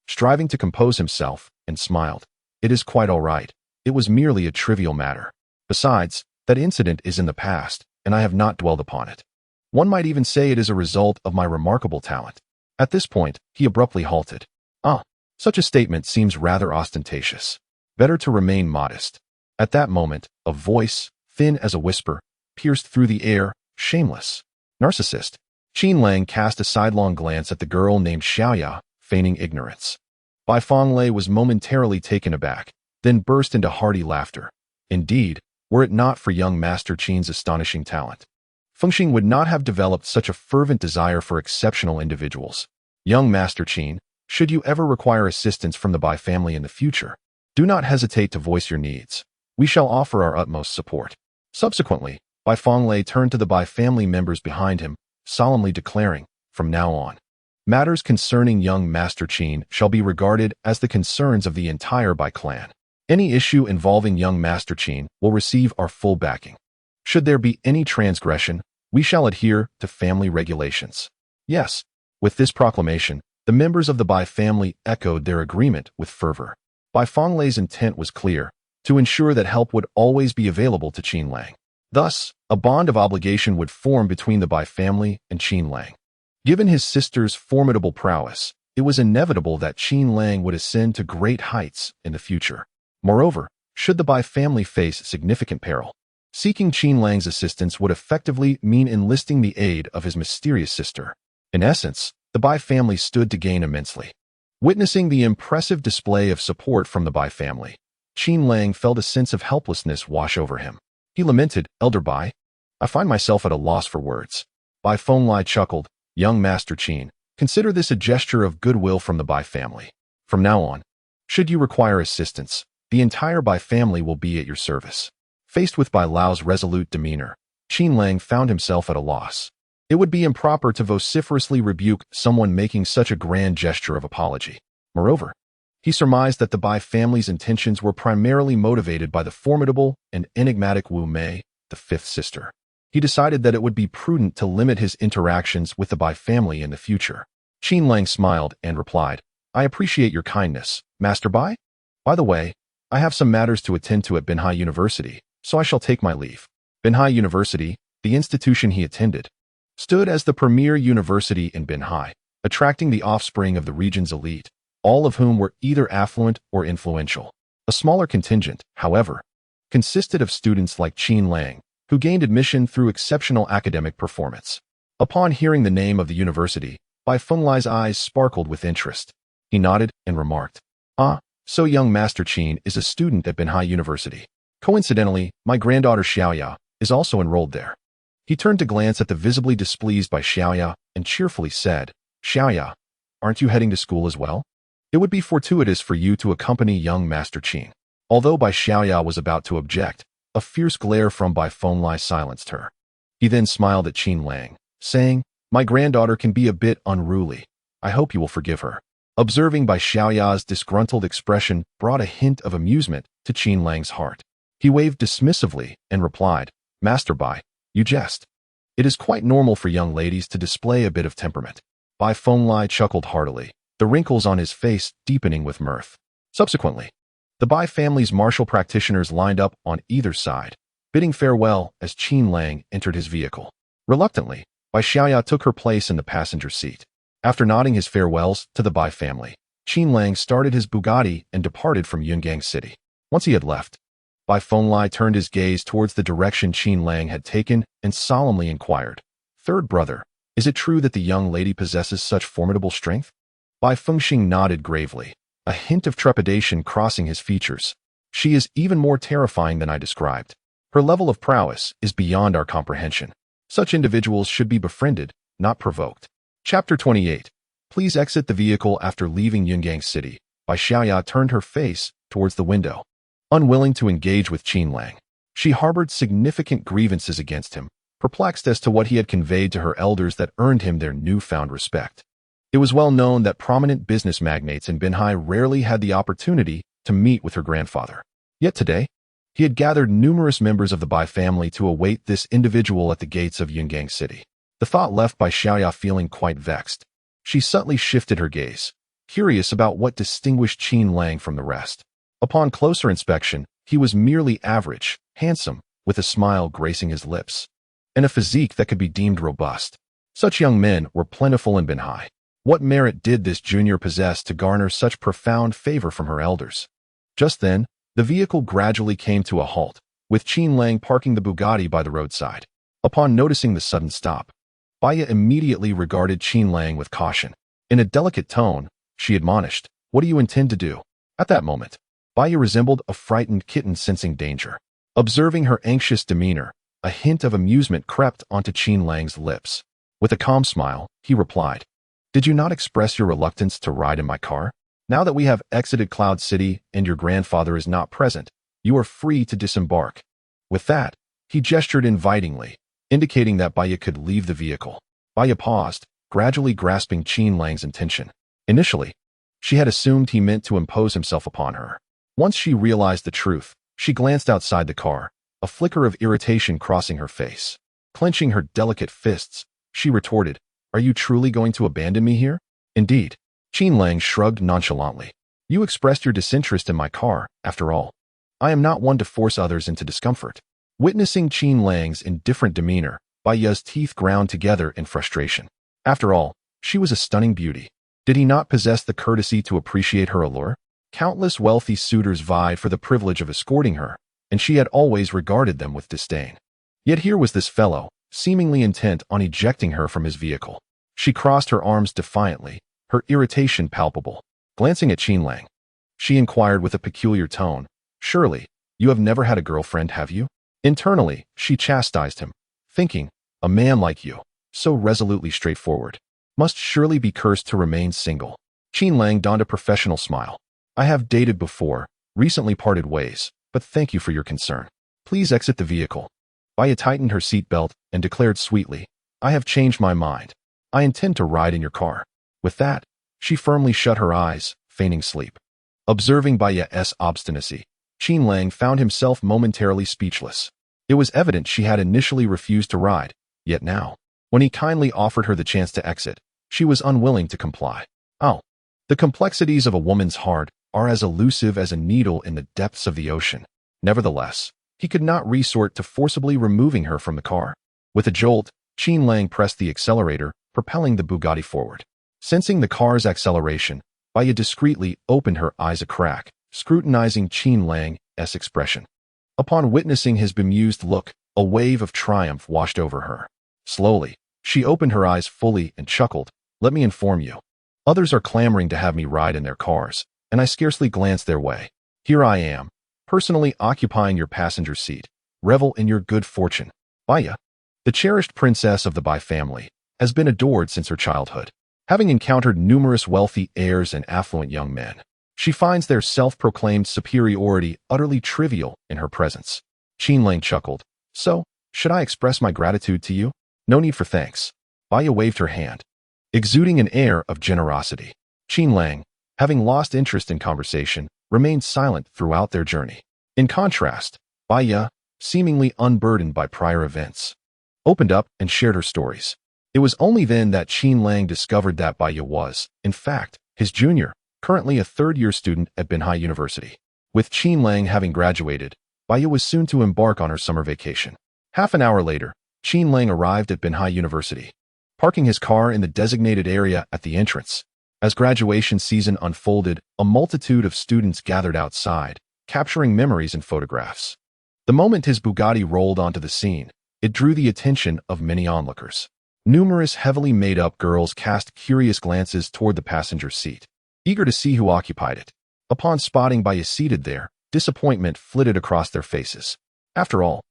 striving to compose himself, and smiled. It is quite all right. It was merely a trivial matter. Besides, that incident is in the past, and I have not dwelled upon it. One might even say it is a result of my remarkable talent. At this point, he abruptly halted. Such a statement seems rather ostentatious. Better to remain modest. At that moment, a voice, thin as a whisper, pierced through the air. Shameless. Narcissist. Qin Lang cast a sidelong glance at the girl named Xiaoya, feigning ignorance. Bai Fenglei was momentarily taken aback, then burst into hearty laughter. Indeed, were it not for young Master Qin's astonishing talent, Fengxing would not have developed such a fervent desire for exceptional individuals. Young Master Qin, should you ever require assistance from the Bai family in the future, do not hesitate to voice your needs. We shall offer our utmost support. Subsequently, Bai Fenglei turned to the Bai family members behind him, solemnly declaring, from now on, Matters concerning young Master Qin shall be regarded as the concerns of the entire Bai clan. Any issue involving young Master Qin will receive our full backing. Should there be any transgression, we shall adhere to family regulations. Yes, with this proclamation, the members of the Bai family echoed their agreement with fervor. Bai Fenglei's intent was clear, to ensure that help would always be available to Qin Lang. Thus, a bond of obligation would form between the Bai family and Qin Lang. Given his sister's formidable prowess, it was inevitable that Qin Lang would ascend to great heights in the future. Moreover, should the Bai family face significant peril, seeking Qin Lang's assistance would effectively mean enlisting the aid of his mysterious sister. In essence, the Bai family stood to gain immensely. Witnessing the impressive display of support from the Bai family, Qin Lang felt a sense of helplessness wash over him. He lamented, "Elder Bai, I find myself at a loss for words." Bai Fenglai chuckled, "Young Master Qin, consider this a gesture of goodwill from the Bai family. From now on, should you require assistance, the entire Bai family will be at your service." Faced with Bai Lao's resolute demeanor, Qin Lang found himself at a loss. It would be improper to vociferously rebuke someone making such a grand gesture of apology. Moreover, he surmised that the Bai family's intentions were primarily motivated by the formidable and enigmatic Wu Mei, the fifth sister. He decided that it would be prudent to limit his interactions with the Bai family in the future. Qin Lang smiled and replied, "I appreciate your kindness, Master Bai. By the way, I have some matters to attend to at Binhai University, so I shall take my leave." Binhai University, the institution he attended, stood as the premier university in Binhai, attracting the offspring of the region's elite, all of whom were either affluent or influential. A smaller contingent, however, consisted of students like Qin Lang, who gained admission through exceptional academic performance. Upon hearing the name of the university, Bai Fenglai's eyes sparkled with interest. He nodded and remarked, "Ah, so young Master Qin is a student at Binhai University. Coincidentally, my granddaughter Xiaoya is also enrolled there." He turned to glance at the visibly displeased by Xiaoya and cheerfully said, "Xiaoya, aren't you heading to school as well? It would be fortuitous for you to accompany young Master Qin." Although Bai Xiaoya was about to object, a fierce glare from Bai Fenglai silenced her. He then smiled at Qin Lang, saying, "My granddaughter can be a bit unruly. I hope you will forgive her." Observing Bai Xiaoya's disgruntled expression brought a hint of amusement to Qin Lang's heart. He waved dismissively and replied, "Master Bai, you jest. It is quite normal for young ladies to display a bit of temperament." Bai Fenglai chuckled heartily, the wrinkles on his face deepening with mirth. Subsequently, the Bai family's martial practitioners lined up on either side, bidding farewell as Qin Lang entered his vehicle. Reluctantly, Bai Xiaoya took her place in the passenger seat. After nodding his farewells to the Bai family, Qin Lang started his Bugatti and departed from Yungang City. Once he had left, Bai Fenglai turned his gaze towards the direction Qin Lang had taken and solemnly inquired, "Third brother, is it true that the young lady possesses such formidable strength?" Bai Fengxing nodded gravely, a hint of trepidation crossing his features. "She is even more terrifying than I described. Her level of prowess is beyond our comprehension. Such individuals should be befriended, not provoked." Chapter 28. Please exit the vehicle after leaving Yungang City. Bai Xiaoya turned her face towards the window. Unwilling to engage with Qin Lang, she harbored significant grievances against him, perplexed as to what he had conveyed to her elders that earned him their newfound respect. It was well known that prominent business magnates in Binhai rarely had the opportunity to meet with her grandfather. Yet today, he had gathered numerous members of the Bai family to await this individual at the gates of Yungang City. The thought left Bai Xiaoya feeling quite vexed. She subtly shifted her gaze, curious about what distinguished Qin Lang from the rest. Upon closer inspection, he was merely average, handsome, with a smile gracing his lips, and a physique that could be deemed robust. Such young men were plentiful in Binhai. What merit did this junior possess to garner such profound favor from her elders? Just then, the vehicle gradually came to a halt, with Qin Lang parking the Bugatti by the roadside. Upon noticing the sudden stop, Baya immediately regarded Qin Lang with caution. In a delicate tone, she admonished, "What do you intend to do?" At that moment, Baya resembled a frightened kitten sensing danger. Observing her anxious demeanor, a hint of amusement crept onto Qin Lang's lips. With a calm smile, he replied, "Did you not express your reluctance to ride in my car? Now that we have exited Cloud City and your grandfather is not present, you are free to disembark." With that, he gestured invitingly, indicating that Baya could leave the vehicle. Baya paused, gradually grasping Qin Lang's intention. Initially, she had assumed he meant to impose himself upon her. Once she realized the truth, she glanced outside the car, a flicker of irritation crossing her face. Clenching her delicate fists, she retorted, "Are you truly going to abandon me here?" "Indeed." Qin Lang shrugged nonchalantly. "You expressed your disinterest in my car, after all. I am not one to force others into discomfort." Witnessing Qin Lang's indifferent demeanor, Bai Ye's teeth ground together in frustration. After all, she was a stunning beauty. Did he not possess the courtesy to appreciate her allure? Countless wealthy suitors vied for the privilege of escorting her, and she had always regarded them with disdain. Yet here was this fellow, seemingly intent on ejecting her from his vehicle. She crossed her arms defiantly, her irritation palpable. Glancing at Qin Lang, she inquired with a peculiar tone, "Surely, you have never had a girlfriend, have you?" Internally, she chastised him, thinking, "A man like you, so resolutely straightforward, must surely be cursed to remain single." Qin Lang donned a professional smile. "I have dated before, recently parted ways, but thank you for your concern. Please exit the vehicle." Bai tightened her seatbelt and declared sweetly, "I have changed my mind. I intend to ride in your car." With that, she firmly shut her eyes, feigning sleep. Observing Bai's obstinacy, Qin Lang found himself momentarily speechless. It was evident she had initially refused to ride, yet now, when he kindly offered her the chance to exit, she was unwilling to comply. Oh, the complexities of a woman's heart are as elusive as a needle in the depths of the ocean. Nevertheless, he could not resort to forcibly removing her from the car. With a jolt, Qin Lang pressed the accelerator, propelling the Bugatti forward. Sensing the car's acceleration, Bai discreetly opened her eyes a crack, scrutinizing Qin Lang's expression. Upon witnessing his bemused look, a wave of triumph washed over her. Slowly, she opened her eyes fully and chuckled, "Let me inform you. Others are clamoring to have me ride in their cars, and I scarcely glance their way. Here I am, personally occupying your passenger seat. Revel in your good fortune." Bai, the cherished princess of the Bai family, has been adored since her childhood. Having encountered numerous wealthy heirs and affluent young men, she finds their self-proclaimed superiority utterly trivial in her presence. Qin Lang chuckled, "So, should I express my gratitude to you?" "No need for thanks." Bai waved her hand, exuding an air of generosity. Qin Lang, having lost interest in conversation, remained silent throughout their journey. In contrast, Bai, seemingly unburdened by prior events, opened up and shared her stories. It was only then that Qin Lang discovered that Bai was, in fact, his junior, currently a third-year student at Binhai University. With Qin Lang having graduated, Bai was soon to embark on her summer vacation. Half an hour later, Qin Lang arrived at Binhai University, parking his car in the designated area at the entrance. As graduation season unfolded, a multitude of students gathered outside, capturing memories and photographs. The moment his Bugatti rolled onto the scene, it drew the attention of many onlookers. Numerous heavily made-up girls cast curious glances toward the passenger seat, eager to see who occupied it. Upon spotting Bai seated there, disappointment flitted across their faces. After all,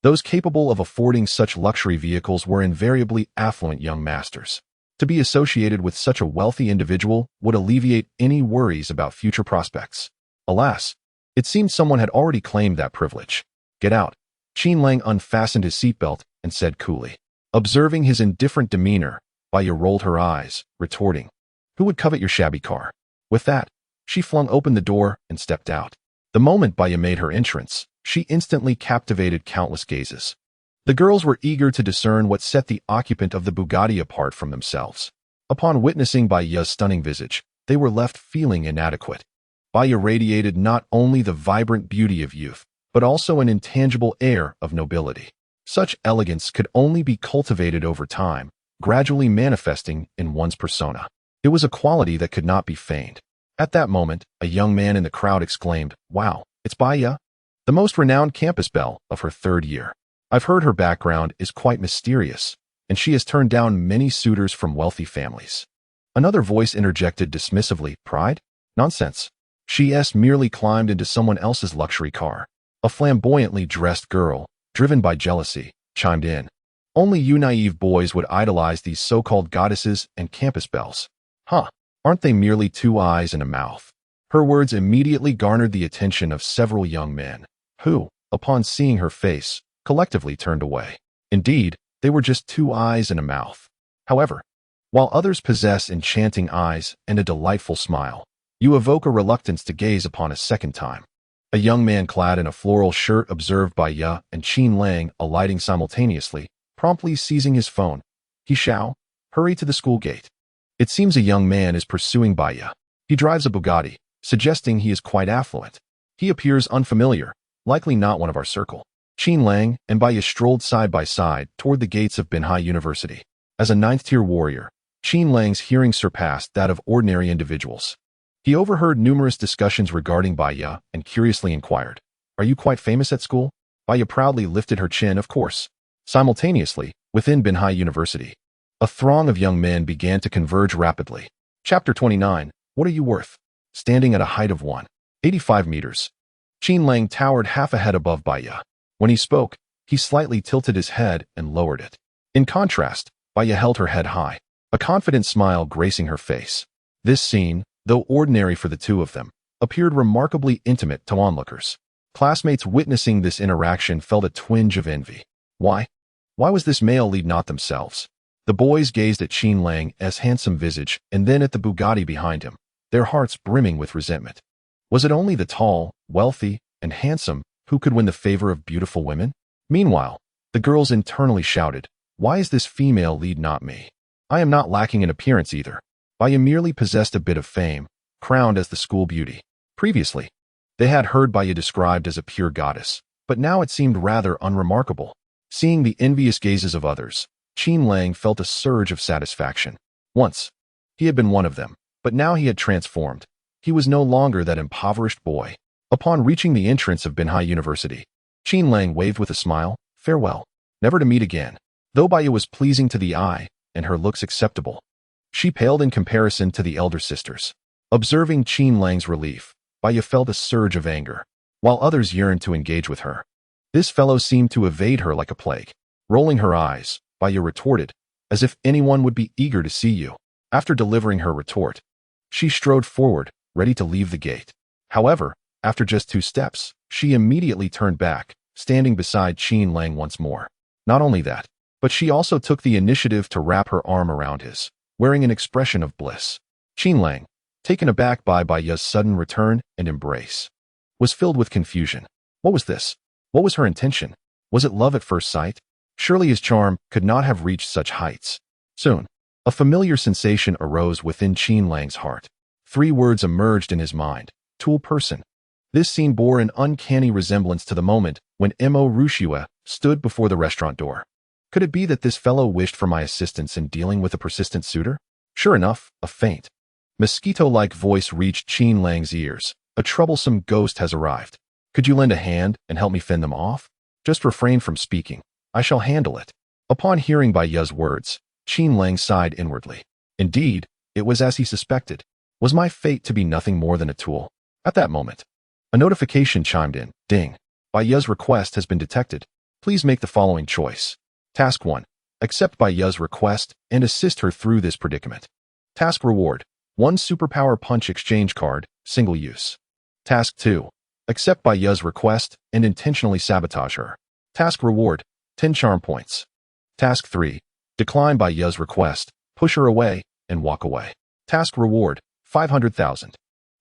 those capable of affording such luxury vehicles were invariably affluent young masters. To be associated with such a wealthy individual would alleviate any worries about future prospects. Alas, it seemed someone had already claimed that privilege. "Get out." Qin Lang unfastened his seatbelt and said coolly. Observing his indifferent demeanor, Bai rolled her eyes, retorting, "Who would covet your shabby car?" With that, she flung open the door and stepped out. The moment Bai made her entrance, she instantly captivated countless gazes. The girls were eager to discern what set the occupant of the Bugatti apart from themselves. Upon witnessing Bai's stunning visage, they were left feeling inadequate. Bai radiated not only the vibrant beauty of youth, but also an intangible air of nobility. Such elegance could only be cultivated over time, gradually manifesting in one's persona. It was a quality that could not be feigned. At that moment, a young man in the crowd exclaimed, "Wow, it's Bai, the most renowned campus belle of her third year. I've heard her background is quite mysterious, and she has turned down many suitors from wealthy families." Another voice interjected dismissively, "Pride? Nonsense. She's merely climbed into someone else's luxury car." A flamboyantly dressed girl, driven by jealousy, chimed in, "Only you naive boys would idolize these so-called goddesses and campus belles. Huh, aren't they merely two eyes and a mouth?" Her words immediately garnered the attention of several young men, who, upon seeing her face, collectively turned away. Indeed, they were just two eyes and a mouth. However, while others possess enchanting eyes and a delightful smile. You evoke a reluctance to gaze upon a second time. A young man clad in a floral shirt observed Bai Ye and Qin Lang alighting simultaneously, promptly seizing his phone. He shall hurry to the school gate. It seems a young man is pursuing Bai Ye. He drives a Bugatti, suggesting he is quite affluent. He appears unfamiliar, likely not one of our circle. Qin Lang and Bai Ye strolled side by side toward the gates of Binhai University. As a ninth-tier warrior, Qin Lang's hearing surpassed that of ordinary individuals. He overheard numerous discussions regarding Bai Ye and curiously inquired, "Are you quite famous at school?" Bai Ye proudly lifted her chin, "Of course." Simultaneously, within Binhai University, a throng of young men began to converge rapidly. Chapter 29, What Are You Worth? Standing at a height of 185 meters, Qin Lang towered half a head above Bai Ye. When he spoke, he slightly tilted his head and lowered it. In contrast, Bai Ye held her head high, a confident smile gracing her face. This scene, though ordinary for the two of them, appeared remarkably intimate to onlookers. Classmates witnessing this interaction felt a twinge of envy. Why? Why was this male lead not themselves? The boys gazed at Qin Lang's handsome visage and then at the Bugatti behind him, their hearts brimming with resentment. Was it only the tall, wealthy, and handsome who could win the favor of beautiful women? Meanwhile, the girls internally shouted, "Why is this female lead not me? I am not lacking in appearance either." Bai Ye merely possessed a bit of fame, crowned as the school beauty. Previously, they had heard Bai Ye described as a pure goddess, but now it seemed rather unremarkable. Seeing the envious gazes of others, Qin Lang felt a surge of satisfaction. Once, he had been one of them, but now he had transformed. He was no longer that impoverished boy. Upon reaching the entrance of Binhai University, Qin Lang waved with a smile, "Farewell, never to meet again." Though Bai Ye was pleasing to the eye and her looks acceptable, she paled in comparison to the elder sisters. Observing Qin Lang's relief, Bai Ye felt a surge of anger, while others yearned to engage with her. This fellow seemed to evade her like a plague. Rolling her eyes, Bai Ye retorted, "As if anyone would be eager to see you." After delivering her retort, she strode forward, ready to leave the gate. However, after just 2 steps, she immediately turned back, standing beside Qin Lang once more. Not only that, but she also took the initiative to wrap her arm around his, wearing an expression of bliss. Qin Lang, taken aback by Bai Ye's sudden return and embrace, was filled with confusion. What was this? What was her intention? Was it love at first sight? Surely his charm could not have reached such heights. Soon, a familiar sensation arose within Qin Lang's heart. 3 words emerged in his mind: tool person. This scene bore an uncanny resemblance to the moment when Mo Rushua stood before the restaurant door. Could it be that this fellow wished for my assistance in dealing with a persistent suitor? Sure enough, a faint, mosquito-like voice reached Qin Lang's ears. "A troublesome ghost has arrived. Could you lend a hand and help me fend them off? Just refrain from speaking. I shall handle it." Upon hearing Bai Ye's words, Qin Lang sighed inwardly. Indeed, it was as he suspected. Was my fate to be nothing more than a tool? At that moment, a notification chimed in. Ding. Bai Ye's request has been detected. Please make the following choice. Task 1. Accept Bai Ye's request and assist her through this predicament. Task reward: 1 superpower punch exchange card, single use. Task 2. Accept Bai Ye's request and intentionally sabotage her. Task reward: 10 charm points. Task 3. Decline Bai Ye's request, push her away, and walk away. Task reward: 500,000.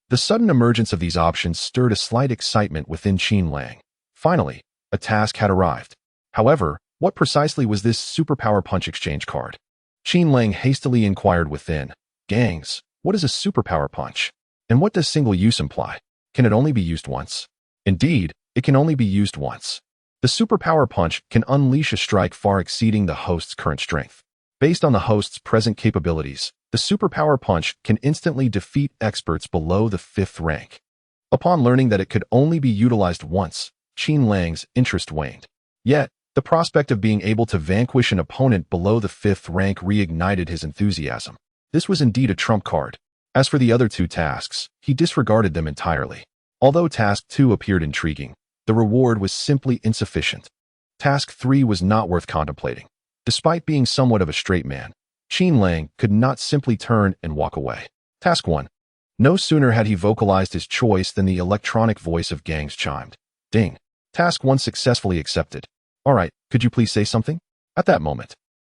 The sudden emergence of these options stirred a slight excitement within Qin Lang. Finally, a task had arrived. However, what precisely was this superpower punch exchange card? Qin Lang hastily inquired within. Gangs, what is a superpower punch? And what does single use imply? Can it only be used once? Indeed, it can only be used once. The superpower punch can unleash a strike far exceeding the host's current strength. Based on the host's present capabilities, the superpower punch can instantly defeat experts below the 5th rank. Upon learning that it could only be utilized once, Qin Lang's interest waned. Yet, the prospect of being able to vanquish an opponent below the 5th rank reignited his enthusiasm. This was indeed a trump card. As for the other 2 tasks, he disregarded them entirely. Although Task 2 appeared intriguing, the reward was simply insufficient. Task 3 was not worth contemplating. Despite being somewhat of a straight man, Qin Lang could not simply turn and walk away. Task 1. No sooner had he vocalized his choice than the electronic voice of Gangs chimed. Ding. Task 1 successfully accepted. All right, could you please say something? At that moment,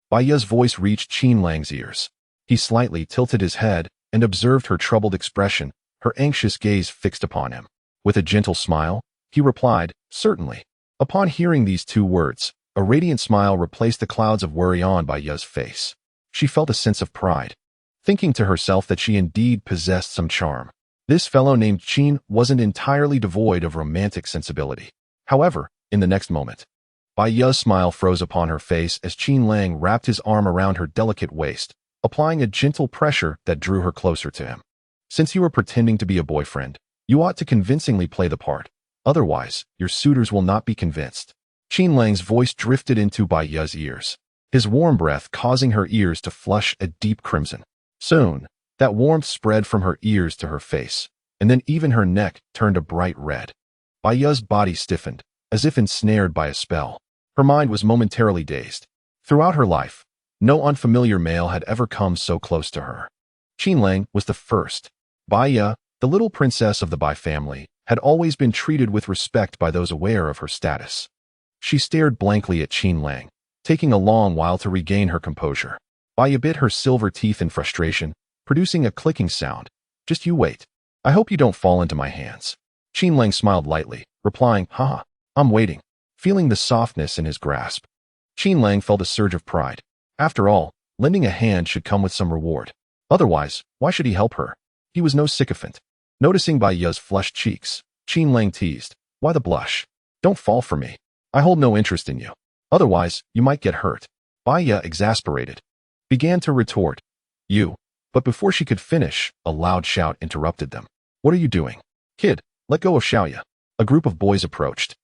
Bai Ye's voice reached Qin Lang's ears. He slightly tilted his head and observed her troubled expression, her anxious gaze fixed upon him. With a gentle smile, he replied, "Certainly." Upon hearing these two words, a radiant smile replaced the clouds of worry on Bai Ye's face. She felt a sense of pride, thinking to herself that she indeed possessed some charm. This fellow named Qin wasn't entirely devoid of romantic sensibility. However, in the next moment, Bai Ye's smile froze upon her face as Qin Lang wrapped his arm around her delicate waist, applying a gentle pressure that drew her closer to him. "Since you are pretending to be a boyfriend, you ought to convincingly play the part. Otherwise, your suitors will not be convinced." Qin Lang's voice drifted into Bai Ye's ears, his warm breath causing her ears to flush a deep crimson. Soon, that warmth spread from her ears to her face, and then even her neck turned a bright red. Bai Ye's body stiffened, as if ensnared by a spell. Her mind was momentarily dazed. Throughout her life, no unfamiliar male had ever come so close to her. Qin Lang was the first. Bai Ye, the little princess of the Bai family, had always been treated with respect by those aware of her status. She stared blankly at Qin Lang, taking a long while to regain her composure. Bai Ye bit her silver teeth in frustration, producing a clicking sound. "Just you wait. I hope you don't fall into my hands." Qin Lang smiled lightly, replying, "Haha, I'm waiting," feeling the softness in his grasp. Qin Lang felt a surge of pride. After all, lending a hand should come with some reward. Otherwise, why should he help her? He was no sycophant. Noticing Bai Ye's flushed cheeks, Qin Lang teased, "Why the blush? Don't fall for me. I hold no interest in you. Otherwise, you might get hurt." Bai Ye, exasperated, began to retort, "You." But before she could finish, a loud shout interrupted them. "What are you doing? Kid, let go of Xiaoya." A group of boys approached,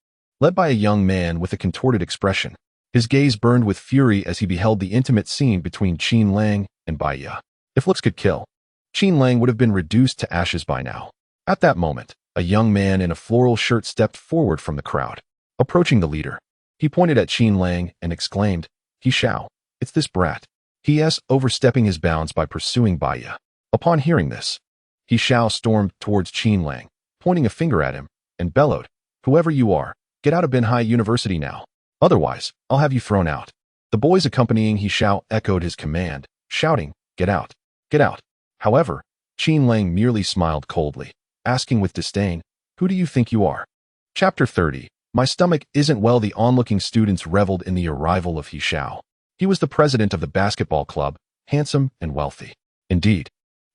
led by a young man with a contorted expression. His gaze burned with fury as he beheld the intimate scene between Qin Lang and Bai Ye. If looks could kill, Qin Lang would have been reduced to ashes by now. At that moment, a young man in a floral shirt stepped forward from the crowd. Approaching the leader, he pointed at Qin Lang and exclaimed, "He Xiao, it's this brat." He is overstepping his bounds by pursuing Bai Ye. Upon hearing this, He Xiao stormed towards Qin Lang, pointing a finger at him, and bellowed, "Whoever you are, get out of Binhai University now. Otherwise, I'll have you thrown out." The boys accompanying He Xiao echoed his command, shouting, "Get out! Get out!" However, Qin Lang merely smiled coldly, asking with disdain, "Who do you think you are?" Chapter 30. My stomach isn't well. The onlooking students reveled in the arrival of He Xiao. He was the president of the basketball club, handsome and wealthy. Indeed,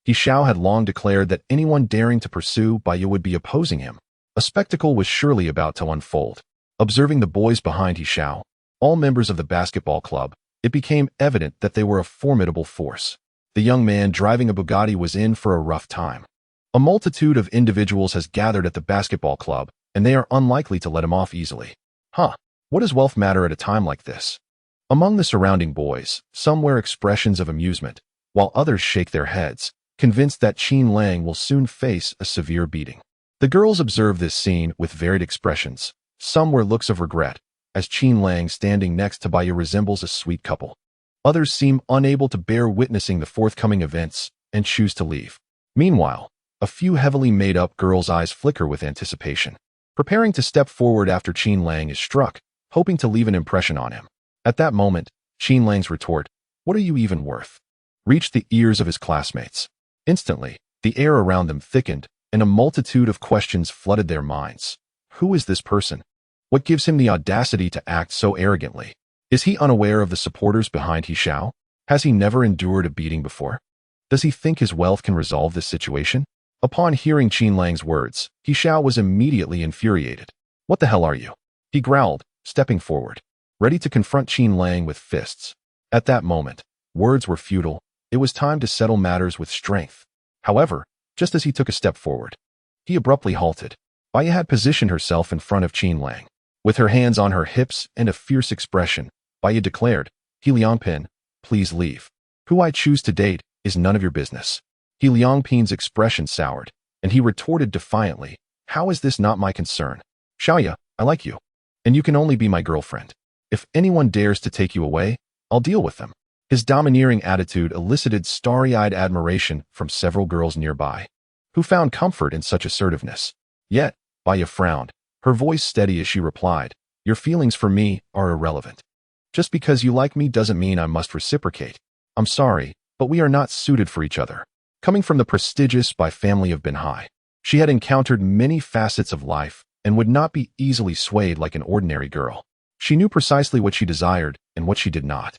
He Xiao had long declared that anyone daring to pursue Bai Ye would be opposing him. A spectacle was surely about to unfold. Observing the boys behind He Xiao, all members of the basketball club, it became evident that they were a formidable force. The young man driving a Bugatti was in for a rough time. A multitude of individuals has gathered at the basketball club, and they are unlikely to let him off easily. What does wealth matter at a time like this? Among the surrounding boys, some wear expressions of amusement, while others shake their heads, convinced that Qin Lang will soon face a severe beating. The girls observe this scene with varied expressions. Some wear looks of regret, as Qin Lang standing next to Bai Ye resembles a sweet couple. Others seem unable to bear witnessing the forthcoming events and choose to leave. Meanwhile, a few heavily made-up girls' eyes flicker with anticipation, preparing to step forward after Qin Lang is struck, hoping to leave an impression on him. At that moment, Qin Lang's retort, "What are you even worth?" reached the ears of his classmates. Instantly, the air around them thickened, and a multitude of questions flooded their minds. Who is this person? What gives him the audacity to act so arrogantly? Is he unaware of the supporters behind He Xiao? Has he never endured a beating before? Does he think his wealth can resolve this situation? Upon hearing Qin Lang's words, He Xiao was immediately infuriated. "What the hell are you?" he growled, stepping forward, ready to confront Qin Lang with fists. At that moment, words were futile. It was time to settle matters with strength. However, just as he took a step forward, he abruptly halted. Bai Ye had positioned herself in front of Qin Lang. With her hands on her hips and a fierce expression, Bai Ye declared, "He Liangpin, please leave. Who I choose to date is none of your business." He Liangpin's expression soured, and he retorted defiantly, "How is this not my concern? Xiaoya, I like you, and you can only be my girlfriend. If anyone dares to take you away, I'll deal with them." His domineering attitude elicited starry-eyed admiration from several girls nearby, who found comfort in such assertiveness. Yet, Bai Ye frowned, her voice steady as she replied, "Your feelings for me are irrelevant. Just because you like me doesn't mean I must reciprocate. I'm sorry, but we are not suited for each other. Coming from the prestigious Bai family of Binhai, she had encountered many facets of life and would not be easily swayed like an ordinary girl. She knew precisely what she desired and what she did not.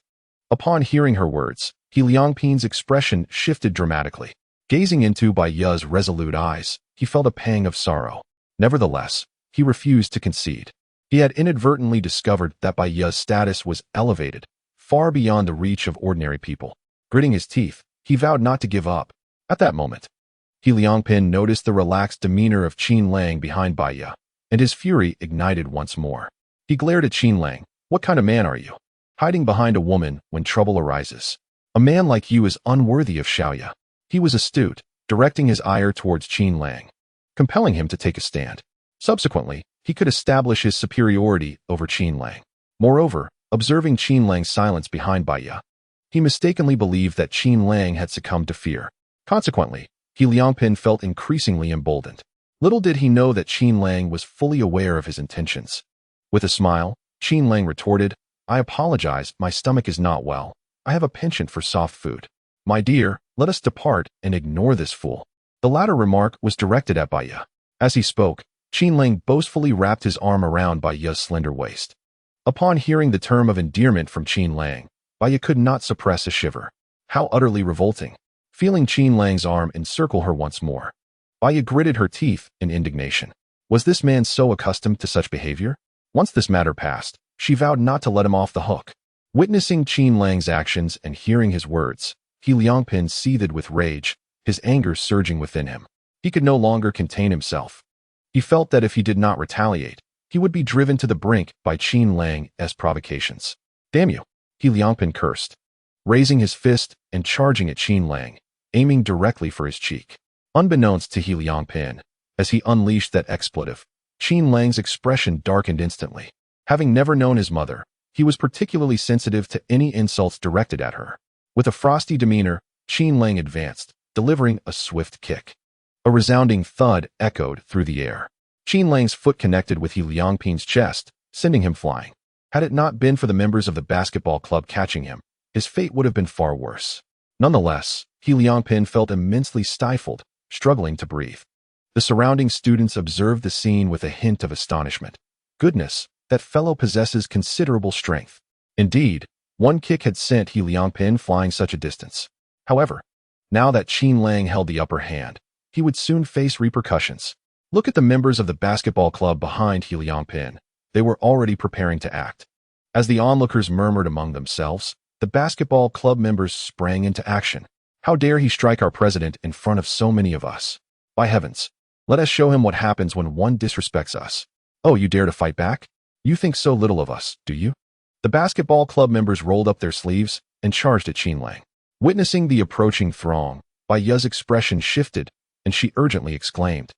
Upon hearing her words, He Liangpin's expression shifted dramatically. Gazing into Bai Ye's resolute eyes, he felt a pang of sorrow. Nevertheless, he refused to concede. He had inadvertently discovered that Bai Ye's status was elevated, far beyond the reach of ordinary people. Gritting his teeth, he vowed not to give up. At that moment, He Liangpin noticed the relaxed demeanor of Qin Lang behind Bai Ye, and his fury ignited once more. He glared at Qin Lang. What kind of man are you? Hiding behind a woman when trouble arises. A man like you is unworthy of Xiaoye. He was astute, directing his ire towards Qin Lang, compelling him to take a stand. Subsequently, he could establish his superiority over Qin Lang. Moreover, observing Qin Lang's silence behind Bai Ye, he mistakenly believed that Qin Lang had succumbed to fear. Consequently, He Liangpin felt increasingly emboldened. Little did he know that Qin Lang was fully aware of his intentions. With a smile, Qin Lang retorted, I apologize, my stomach is not well. I have a penchant for soft food. My dear, let us depart and ignore this fool. The latter remark was directed at Bai Ye. As he spoke, Qin Lang boastfully wrapped his arm around Bai Ye's slender waist. Upon hearing the term of endearment from Qin Lang, Bai Ye could not suppress a shiver. How utterly revolting. Feeling Qin Lang's arm encircle her once more, Bai Ye gritted her teeth in indignation. Was this man so accustomed to such behavior? Once this matter passed, she vowed not to let him off the hook. Witnessing Qin Lang's actions and hearing his words, He Liangpin seethed with rage, his anger surging within him. He could no longer contain himself. He felt that if he did not retaliate, he would be driven to the brink by Qin Lang's provocations. Damn you! He Liangpin cursed, raising his fist and charging at Qin Lang, aiming directly for his cheek. Unbeknownst to He Liangpin, as he unleashed that expletive, Qin Lang's expression darkened instantly. Having never known his mother, he was particularly sensitive to any insults directed at her. With a frosty demeanor, Qin Lang advanced, delivering a swift kick. A resounding thud echoed through the air. Qin Lang's foot connected with He Liangpin's chest, sending him flying. Had it not been for the members of the basketball club catching him, his fate would have been far worse. Nonetheless, He Liangpin felt immensely stifled, struggling to breathe. The surrounding students observed the scene with a hint of astonishment. Goodness, that fellow possesses considerable strength. Indeed, one kick had sent He Liangpin flying such a distance. However, now that Qin Lang held the upper hand, he would soon face repercussions. Look at the members of the basketball club behind He Liangpin. They were already preparing to act. As the onlookers murmured among themselves, the basketball club members sprang into action. How dare he strike our president in front of so many of us? By heavens, let us show him what happens when one disrespects us. Oh, you dare to fight back? You think so little of us, do you? The basketball club members rolled up their sleeves and charged at Qin Lang. Witnessing the approaching throng, Bai Ye's expression shifted, and she urgently exclaimed,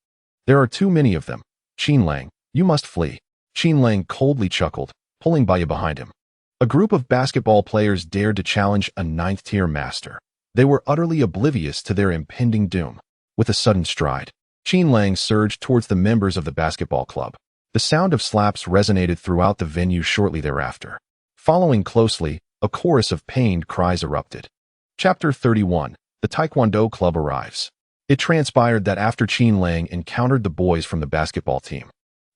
There are too many of them. Qin Lang, you must flee. Qin Lang coldly chuckled, pulling Bai Ye behind him. A group of basketball players dared to challenge a ninth-tier master. They were utterly oblivious to their impending doom. With a sudden stride, Qin Lang surged towards the members of the basketball club. The sound of slaps resonated throughout the venue shortly thereafter. Following closely, a chorus of pained cries erupted. Chapter 31. The Taekwondo Club arrives. It transpired that after Qin Lang encountered the boys from the basketball team,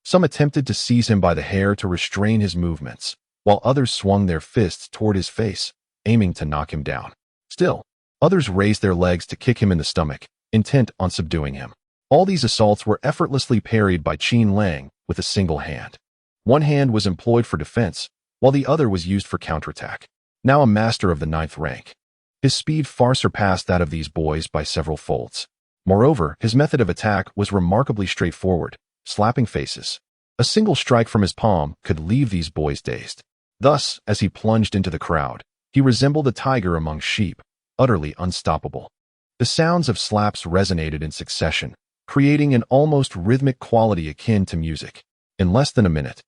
some attempted to seize him by the hair to restrain his movements, while others swung their fists toward his face, aiming to knock him down. Still, others raised their legs to kick him in the stomach, intent on subduing him. All these assaults were effortlessly parried by Qin Lang with a single hand. One hand was employed for defense, while the other was used for counterattack. Now a master of the 9th rank, his speed far surpassed that of these boys by several folds. Moreover, his method of attack was remarkably straightforward, slapping faces. A single strike from his palm could leave these boys dazed. Thus, as he plunged into the crowd, he resembled a tiger among sheep, utterly unstoppable. The sounds of slaps resonated in succession, creating an almost rhythmic quality akin to music. In less than a minute,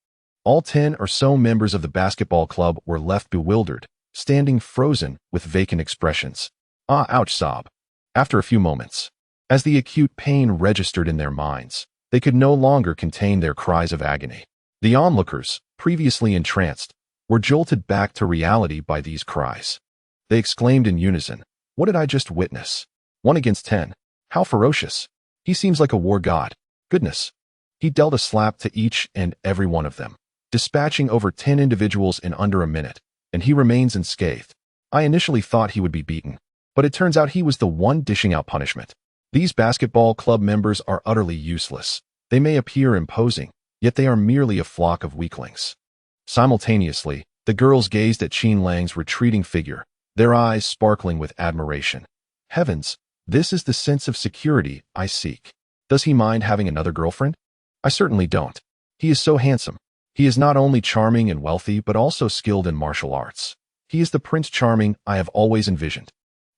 all 10 or so members of the basketball club were left bewildered, standing frozen with vacant expressions. Ah, ouch, sob. After a few moments, as the acute pain registered in their minds, they could no longer contain their cries of agony. The onlookers, previously entranced, were jolted back to reality by these cries. They exclaimed in unison, What did I just witness? 1 against 10. How ferocious. He seems like a war god. Goodness. He dealt a slap to each and every one of them, dispatching over 10 individuals in under a minute, and he remains unscathed. I initially thought he would be beaten, but it turns out he was the one dishing out punishment. These basketball club members are utterly useless. They may appear imposing, yet they are merely a flock of weaklings. Simultaneously, the girls gazed at Qin Lang's retreating figure, their eyes sparkling with admiration. Heavens, this is the sense of security I seek. Does he mind having another girlfriend? I certainly don't. He is so handsome. He is not only charming and wealthy, but also skilled in martial arts. He is the Prince Charming I have always envisioned.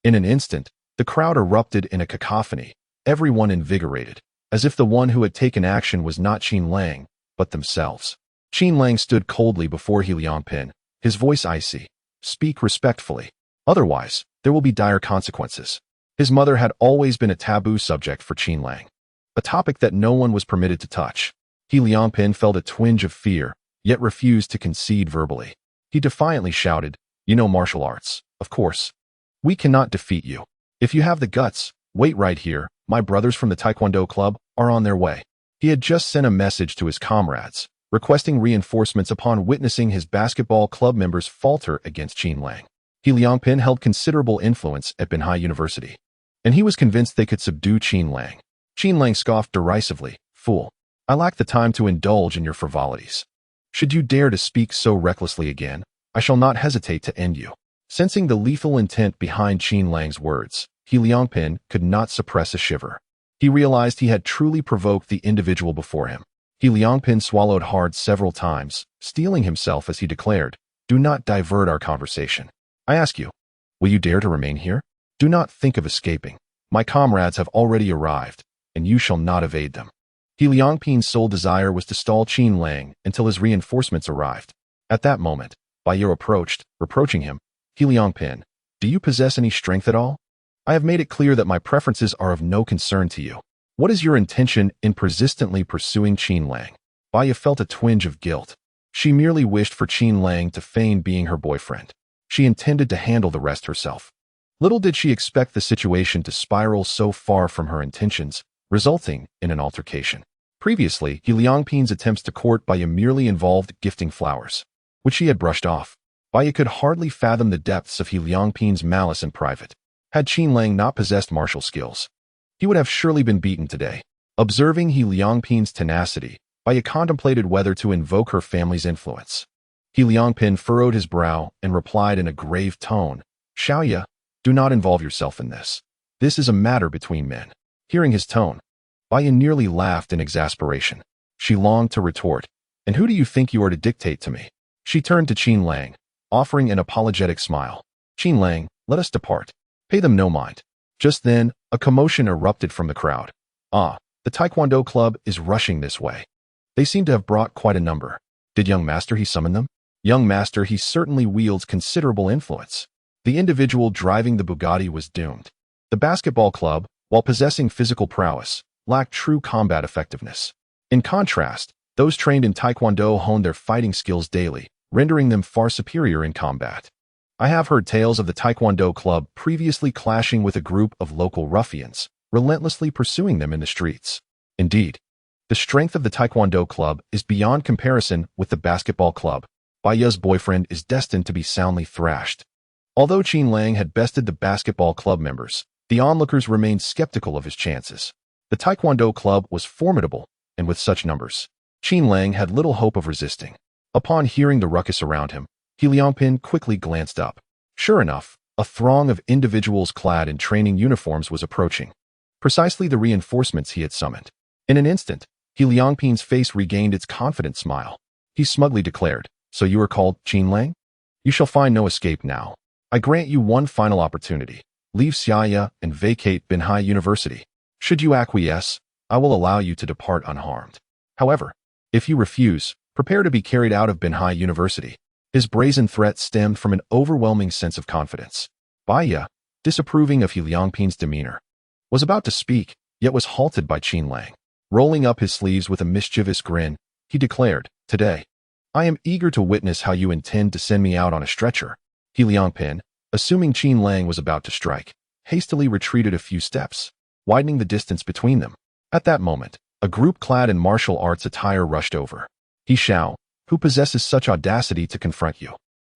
In an instant, the crowd erupted in a cacophony, everyone invigorated, as if the one who had taken action was not Qin Lang, but themselves. Qin Lang stood coldly before He Liangpin, his voice icy. Speak respectfully. Otherwise, there will be dire consequences. His mother had always been a taboo subject for Qin Lang, a topic that no one was permitted to touch. He Liangpin felt a twinge of fear, yet refused to concede verbally. He defiantly shouted, "You know martial arts, of course. We cannot defeat you. If you have the guts, wait right here. My brothers from the Taekwondo club are on their way." He had just sent a message to his comrades, requesting reinforcements upon witnessing his basketball club members falter against Qin Lang. He Liangpin held considerable influence at Binhai University, and he was convinced they could subdue Qin Lang. Qin Lang scoffed derisively, "Fool, I lack the time to indulge in your frivolities. Should you dare to speak so recklessly again, I shall not hesitate to end you." Sensing the lethal intent behind Qin Lang's words, He Liangpin could not suppress a shiver. He realized he had truly provoked the individual before him. He Liangpin swallowed hard several times, steeling himself as he declared, "Do not divert our conversation. I ask you, will you dare to remain here? Do not think of escaping. My comrades have already arrived, and you shall not evade them." He Liangpin's sole desire was to stall Qin Lang until his reinforcements arrived. At that moment, Bai Yu approached, reproaching him. "He Liangpin, do you possess any strength at all? I have made it clear that my preferences are of no concern to you. What is your intention in persistently pursuing Qin Lang?" Bai Yu felt a twinge of guilt. She merely wished for Qin Lang to feign being her boyfriend. She intended to handle the rest herself. Little did she expect the situation to spiral so far from her intentions, resulting in an altercation. Previously, He Liangpin's attempts to court Bai Yu merely involved gifting flowers, which she had brushed off. Bai Yu could hardly fathom the depths of He Liangpin's malice in private. Had Qin Lang not possessed martial skills, he would have surely been beaten today. Observing He Liangpin's tenacity, Bai Yu contemplated whether to invoke her family's influence. He Liangpin furrowed his brow and replied in a grave tone, "Xiaoya, do not involve yourself in this. This is a matter between men." Hearing his tone, Bai Yu nearly laughed in exasperation. She longed to retort, "And who do you think you are to dictate to me?" She turned to Qin Lang, offering an apologetic smile. "Qin Lang, let us depart. Pay them no mind." Just then, a commotion erupted from the crowd. "Ah, the Taekwondo club is rushing this way. They seem to have brought quite a number. Did young master he summon them?" "Young master he certainly wields considerable influence." The individual driving the Bugatti was doomed. The basketball club, while possessing physical prowess, lacked true combat effectiveness. In contrast, those trained in Taekwondo honed their fighting skills daily, rendering them far superior in combat. I have heard tales of the Taekwondo club previously clashing with a group of local ruffians, relentlessly pursuing them in the streets. Indeed, the strength of the Taekwondo club is beyond comparison with the basketball club. Bai Yu's boyfriend is destined to be soundly thrashed. Although Qin Lang had bested the basketball club members, the onlookers remained skeptical of his chances. The Taekwondo club was formidable, and with such numbers, Qin Lang had little hope of resisting. Upon hearing the ruckus around him, He Liangpin quickly glanced up. Sure enough, a throng of individuals clad in training uniforms was approaching. Precisely the reinforcements he had summoned. In an instant, He Liangpin's face regained its confident smile. He smugly declared, "So you are called Qin Lang? You shall find no escape now. I grant you one final opportunity. Leave Sia Yi and vacate Binhai University. Should you acquiesce, I will allow you to depart unharmed. However, if you refuse, prepare to be carried out of Binhai University." His brazen threat stemmed from an overwhelming sense of confidence. Bai Yu, disapproving of He Liangpin's demeanor, was about to speak, yet was halted by Qin Lang. Rolling up his sleeves with a mischievous grin, he declared, "Today, I am eager to witness how you intend to send me out on a stretcher." He Liangpin, assuming Qin Lang was about to strike, hastily retreated a few steps, widening the distance between them. At that moment, a group clad in martial arts attire rushed over. He Xiao, who possesses such audacity to confront you?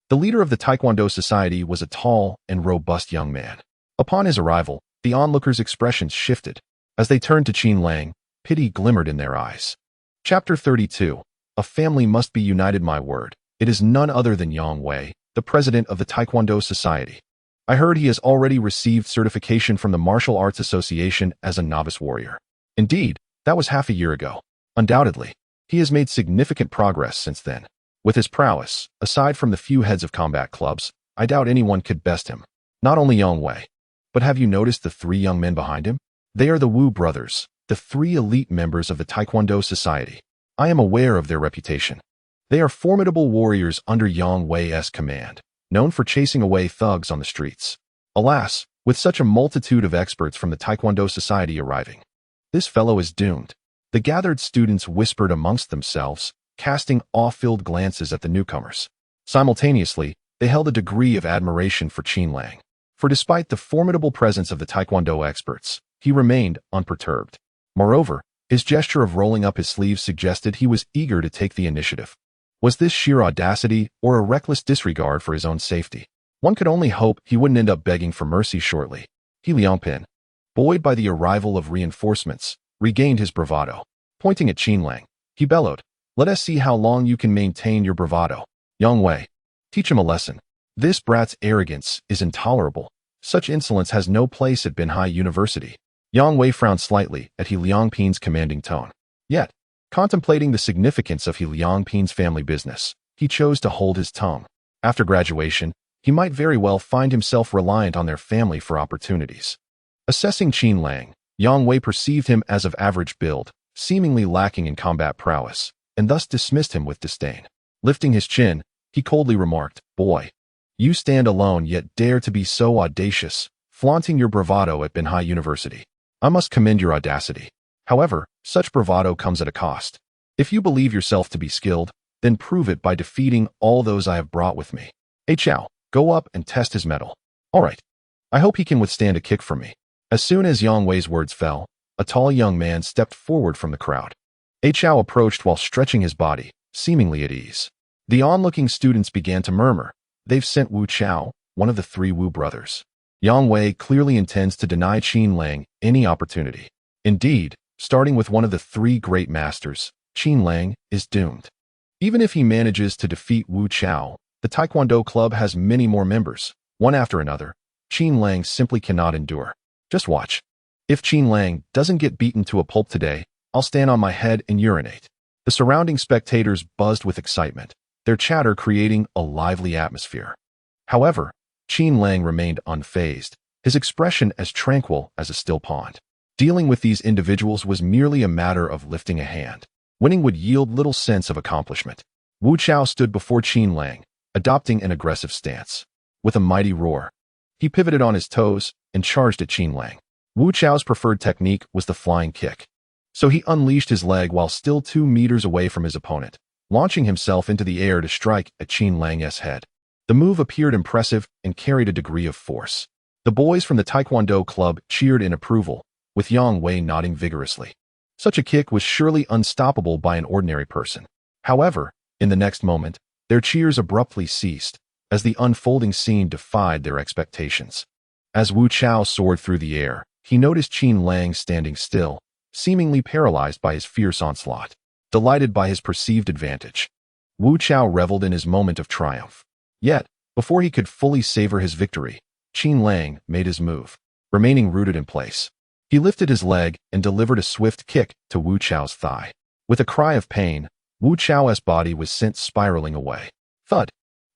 The leader of the Taekwondo Society was a tall and robust young man. Upon his arrival, the onlookers' expressions shifted. As they turned to Qin Lang, pity glimmered in their eyes. Chapter 32. A family must be united, my word. It is none other than Yang Wei, the president of the Taekwondo Society. I heard he has already received certification from the Martial Arts Association as a novice warrior. Indeed, that was half a year ago. Undoubtedly, he has made significant progress since then. With his prowess, aside from the few heads of combat clubs, I doubt anyone could best him. Not only Yang Wei, but have you noticed the three young men behind him? They are the Wu brothers, the three elite members of the Taekwondo Society. I am aware of their reputation. They are formidable warriors under Yang Wei's command, known for chasing away thugs on the streets. Alas, with such a multitude of experts from the Taekwondo Society arriving, this fellow is doomed. The gathered students whispered amongst themselves, casting awe-filled glances at the newcomers. Simultaneously, they held a degree of admiration for Qin Lang. For despite the formidable presence of the Taekwondo experts, he remained unperturbed. Moreover, his gesture of rolling up his sleeves suggested he was eager to take the initiative. Was this sheer audacity or a reckless disregard for his own safety? One could only hope he wouldn't end up begging for mercy shortly. He Liangpin, buoyed by the arrival of reinforcements, regained his bravado. Pointing at Qin Lang, he bellowed, "Let us see how long you can maintain your bravado. Yang Wei, teach him a lesson. This brat's arrogance is intolerable. Such insolence has no place at Binhai University." Yang Wei frowned slightly at He Liangpin's commanding tone. Yet, contemplating the significance of He Liangpin's family business, he chose to hold his tongue. After graduation, he might very well find himself reliant on their family for opportunities. Assessing Qin Lang, Yang Wei perceived him as of average build, seemingly lacking in combat prowess, and thus dismissed him with disdain. Lifting his chin, he coldly remarked, "Boy, you stand alone yet dare to be so audacious, flaunting your bravado at Binhai University. I must commend your audacity. However, such bravado comes at a cost. If you believe yourself to be skilled, then prove it by defeating all those I have brought with me. Hey Chow, go up and test his mettle. All right. I hope he can withstand a kick from me." As soon as Yang Wei's words fell, a tall young man stepped forward from the crowd. A Chow approached while stretching his body, seemingly at ease. The onlooking students began to murmur. They've sent Wu Chao, one of the three Wu brothers. Yang Wei clearly intends to deny Qin Lang any opportunity. Indeed, starting with one of the three great masters, Qin Lang is doomed. Even if he manages to defeat Wu Chao, the Taekwondo club has many more members, one after another. Qin Lang simply cannot endure. Just watch. If Qin Lang doesn't get beaten to a pulp today, I'll stand on my head and urinate. The surrounding spectators buzzed with excitement, their chatter creating a lively atmosphere. However, Qin Lang remained unfazed, his expression as tranquil as a still pond. Dealing with these individuals was merely a matter of lifting a hand. Winning would yield little sense of accomplishment. Wu Chao stood before Qin Lang, adopting an aggressive stance. With a mighty roar, he pivoted on his toes and charged at Qin Lang. Wu Chao's preferred technique was the flying kick. So he unleashed his leg while still 2 meters away from his opponent, launching himself into the air to strike at Qin Lang's head. The move appeared impressive and carried a degree of force. The boys from the Taekwondo club cheered in approval, with Yang Wei nodding vigorously. Such a kick was surely unstoppable by an ordinary person. However, in the next moment, their cheers abruptly ceased, as the unfolding scene defied their expectations. As Wu Chao soared through the air, he noticed Qin Lang standing still, seemingly paralyzed by his fierce onslaught. Delighted by his perceived advantage, Wu Chao reveled in his moment of triumph. Yet, before he could fully savor his victory, Qin Lang made his move, remaining rooted in place. He lifted his leg and delivered a swift kick to Wu Chao's thigh. With a cry of pain, Wu Chao's body was sent spiraling away. Thud!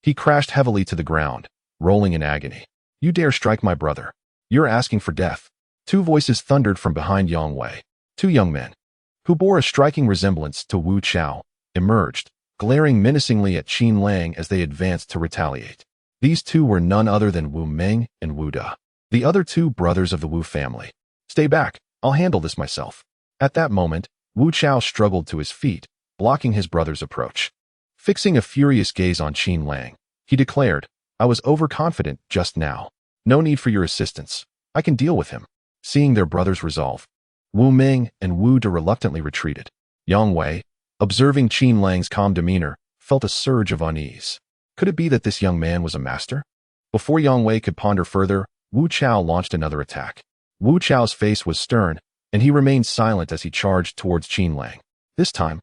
He crashed heavily to the ground, rolling in agony. "You dare strike my brother? You're asking for death." 2 voices thundered from behind Yang Wei. 2 young men, who bore a striking resemblance to Wu Chao, emerged, glaring menacingly at Qin Lang as they advanced to retaliate. These 2 were none other than Wu Meng and Wu Da, the other 2 brothers of the Wu family. "Stay back, I'll handle this myself." At that moment, Wu Chao struggled to his feet, blocking his brother's approach. Fixing a furious gaze on Qin Lang, he declared, "I was overconfident just now. No need for your assistance. I can deal with him. Seeing their brother's resolve, Wu Ming and Wu De reluctantly retreated. Yang Wei, observing Qin Lang's calm demeanor, felt a surge of unease. Could it be that this young man was a master? Before Yang Wei could ponder further, Wu Chao launched another attack. Wu Chao's face was stern, and he remained silent as he charged towards Qin Lang. This time,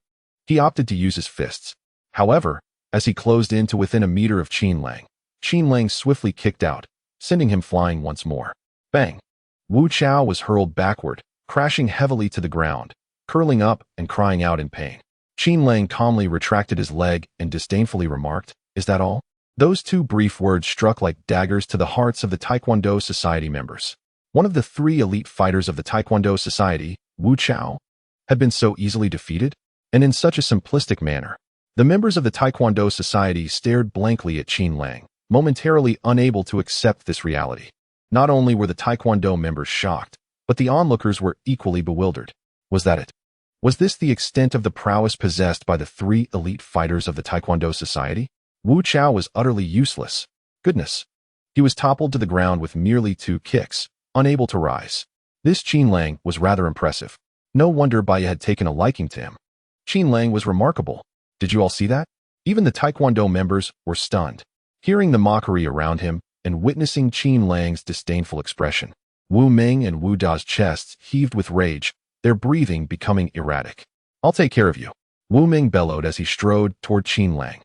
he opted to use his fists. However, as he closed in to within a meter of Qin Lang swiftly kicked out, sending him flying once more. Bang! Wu Chao was hurled backward, crashing heavily to the ground, curling up and crying out in pain. Qin Lang calmly retracted his leg and disdainfully remarked, "Is that all?" Those two brief words struck like daggers to the hearts of the Taekwondo Society members. One of the three elite fighters of the Taekwondo Society, Wu Chao, had been so easily defeated, and in such a simplistic manner. The members of the Taekwondo Society stared blankly at Qin Lang, momentarily unable to accept this reality. Not only were the Taekwondo members shocked, but the onlookers were equally bewildered. Was that it? Was this the extent of the prowess possessed by the three elite fighters of the Taekwondo Society? Wu Chao was utterly useless. Goodness. He was toppled to the ground with merely 2 kicks, unable to rise. This Qin Lang was rather impressive. No wonder Bai had taken a liking to him. Qin Lang was remarkable. Did you all see that? Even the Taekwondo members were stunned. Hearing the mockery around him and witnessing Qin Lang's disdainful expression, Wu Ming and Wu Da's chests heaved with rage, their breathing becoming erratic. "I'll take care of you," Wu Ming bellowed as he strode toward Qin Lang,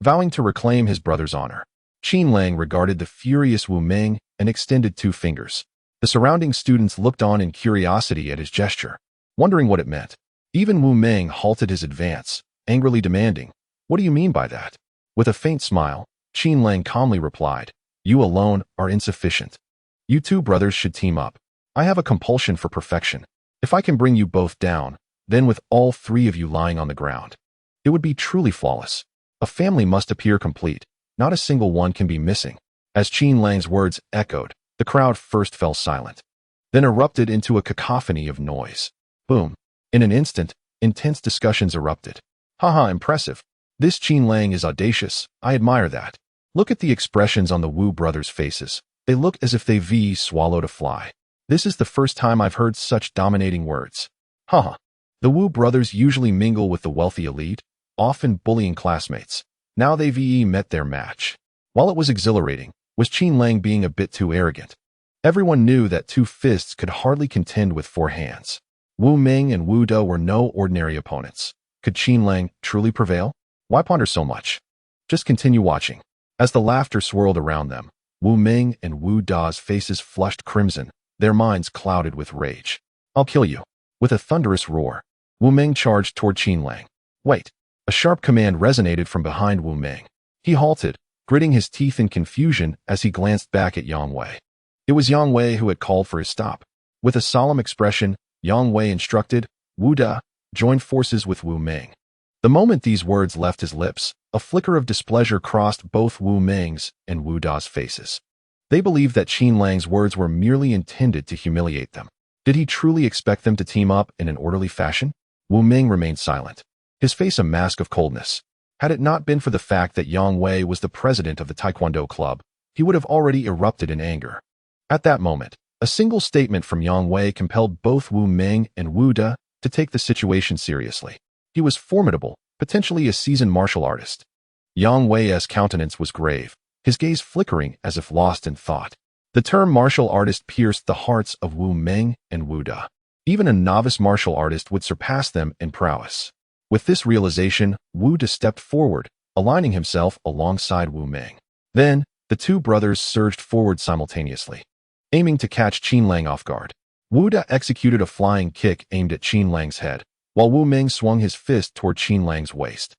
vowing to reclaim his brother's honor. Qin Lang regarded the furious Wu Ming and extended 2 fingers. The surrounding students looked on in curiosity at his gesture, wondering what it meant. Even Wu Ming halted his advance, angrily demanding, "What do you mean by that?" With a faint smile, Qin Lang calmly replied, "You alone are insufficient. You 2 brothers should team up. I have a compulsion for perfection. If I can bring you both down, then with all 3 of you lying on the ground, it would be truly flawless. A family must appear complete. Not a single one can be missing." As Qin Lang's words echoed, the crowd first fell silent, then erupted into a cacophony of noise. Boom. In an instant, intense discussions erupted. "Haha, impressive. This Qin Lang is audacious. I admire that. Look at the expressions on the Wu brothers' faces. They look as if they've swallowed a fly. This is the first time I've heard such dominating words. Haha." The Wu brothers usually mingle with the wealthy elite, often bullying classmates. Now they've met their match. While it was exhilarating, was Qin Lang being a bit too arrogant? Everyone knew that 2 fists could hardly contend with 4 hands. Wu Ming and Wu De were no ordinary opponents. Could Qin Lang truly prevail? Why ponder so much? Just continue watching. As the laughter swirled around them, Wu Ming and Wu Da's faces flushed crimson, their minds clouded with rage. "I'll kill you." With a thunderous roar, Wu Ming charged toward Qin Lang. "Wait." A sharp command resonated from behind Wu Ming. He halted, gritting his teeth in confusion as he glanced back at Yang Wei. It was Yang Wei who had called for his stop. With a solemn expression, Yang Wei instructed, "Wu De, join forces with Wu Ming." The moment these words left his lips, a flicker of displeasure crossed both Wu Ming's and Wu Da's faces. They believed that Qin Lang's words were merely intended to humiliate them. Did he truly expect them to team up in an orderly fashion? Wu Ming remained silent, his face a mask of coldness. Had it not been for the fact that Yang Wei was the president of the Taekwondo club, he would have already erupted in anger. At that moment, a single statement from Yang Wei compelled both Wu Ming and Wu De to take the situation seriously. He was formidable, potentially a seasoned martial artist. Yang Wei's countenance was grave, his gaze flickering as if lost in thought. The term martial artist pierced the hearts of Wu Ming and Wu De. Even a novice martial artist would surpass them in prowess. With this realization, Wu De stepped forward, aligning himself alongside Wu Ming. Then, the 2 brothers surged forward simultaneously, aiming to catch Qin Lang off guard. Wu De executed a flying kick aimed at Qin Lang's head, while Wu Ming swung his fist toward Qin Lang's waist.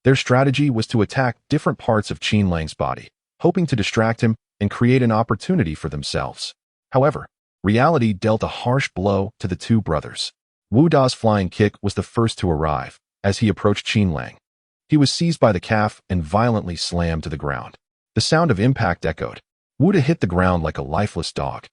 Their strategy was to attack different parts of Qin Lang's body, hoping to distract him and create an opportunity for themselves. However, reality dealt a harsh blow to the 2 brothers. Wu Da's flying kick was the first to arrive. As he approached Qin Lang, he was seized by the calf and violently slammed to the ground. The sound of impact echoed. Wu De hit the ground like a lifeless dog,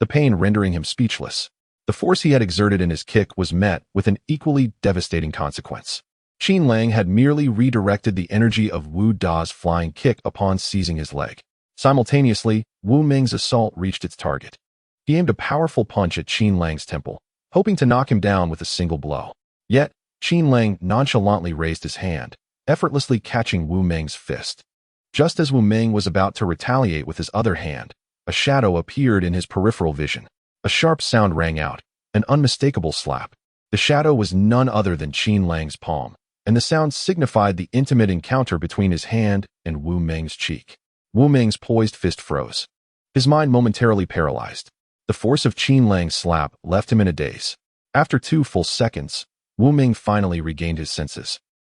the pain rendering him speechless. The force he had exerted in his kick was met with an equally devastating consequence. Qin Lang had merely redirected the energy of Wu Da's flying kick upon seizing his leg. Simultaneously, Wu Ming's assault reached its target. He aimed a powerful punch at Qin Lang's temple, hoping to knock him down with a single blow. Yet, Qin Lang nonchalantly raised his hand, effortlessly catching Wu Meng's fist. Just as Wu Meng was about to retaliate with his other hand, a shadow appeared in his peripheral vision. A sharp sound rang out, an unmistakable slap. The shadow was none other than Qin Lang's palm, and the sound signified the intimate encounter between his hand and Wu Meng's cheek. Wu Meng's poised fist froze, his mind momentarily paralyzed. The force of Qin Lang's slap left him in a daze. After 2 full seconds, Wu Meng finally regained his senses.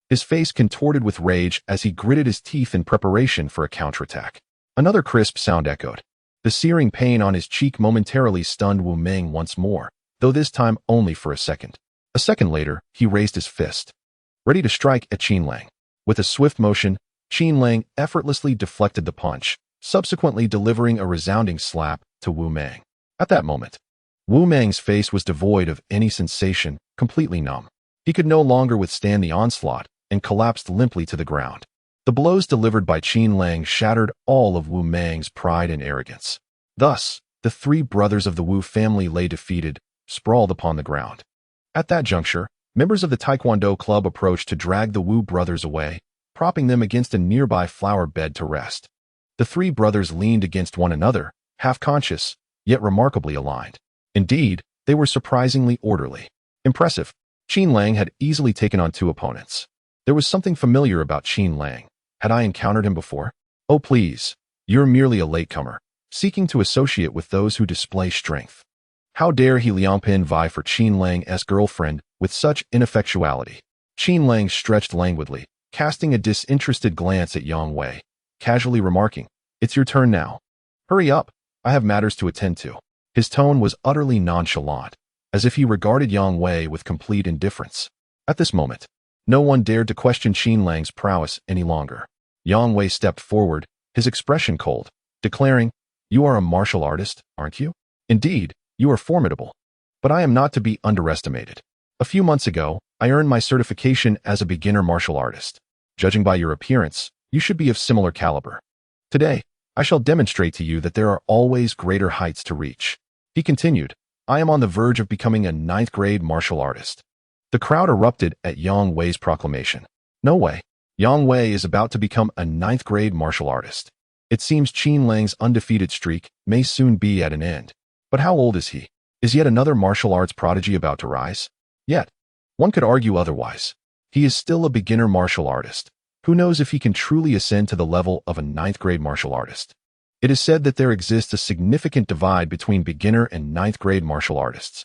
His face contorted with rage as he gritted his teeth in preparation for a counterattack. Another crisp sound echoed. The searing pain on his cheek momentarily stunned Wu Meng once more, though this time only for a second. A second later, he raised his fist, ready to strike at Qin Lang. With a swift motion, Qin Lang effortlessly deflected the punch, subsequently delivering a resounding slap to Wu Meng. At that moment, Wu Meng's face was devoid of any sensation, completely numb. He could no longer withstand the onslaught and collapsed limply to the ground. The blows delivered by Qin Lang shattered all of Wu Meng's pride and arrogance. Thus, the 3 brothers of the Wu family lay defeated, sprawled upon the ground. At that juncture, members of the Taekwondo club approached to drag the Wu brothers away, propping them against a nearby flower bed to rest. The 3 brothers leaned against one another, half-conscious, yet remarkably aligned. Indeed, they were surprisingly orderly. Impressive. Qin Lang had easily taken on 2 opponents. There was something familiar about Qin Lang. Had I encountered him before? Oh please, you're merely a latecomer, seeking to associate with those who display strength. How dare he Liangpin vie for Qin Lang's girlfriend with such ineffectuality? Qin Lang stretched languidly, casting a disinterested glance at Yang Wei, casually remarking, "It's your turn now. Hurry up, I have matters to attend to." His tone was utterly nonchalant, as if he regarded Yang Wei with complete indifference. At this moment, no one dared to question Qin Lang's prowess any longer. Yang Wei stepped forward, his expression cold, declaring, "You are a martial artist, aren't you? Indeed, you are formidable. But I am not to be underestimated. A few months ago, I earned my certification as a beginner martial artist. Judging by your appearance, you should be of similar caliber. Today, I shall demonstrate to you that there are always greater heights to reach." He continued, "I am on the verge of becoming a 9th-grade martial artist." The crowd erupted at Yang Wei's proclamation. No way. Yang Wei is about to become a 9th-grade martial artist. It seems Qin Lang's undefeated streak may soon be at an end. But how old is he? Is yet another martial arts prodigy about to rise? Yet, one could argue otherwise. He is still a beginner martial artist. Who knows if he can truly ascend to the level of a 9th-grade martial artist? It is said that there exists a significant divide between beginner and 9th-grade martial artists.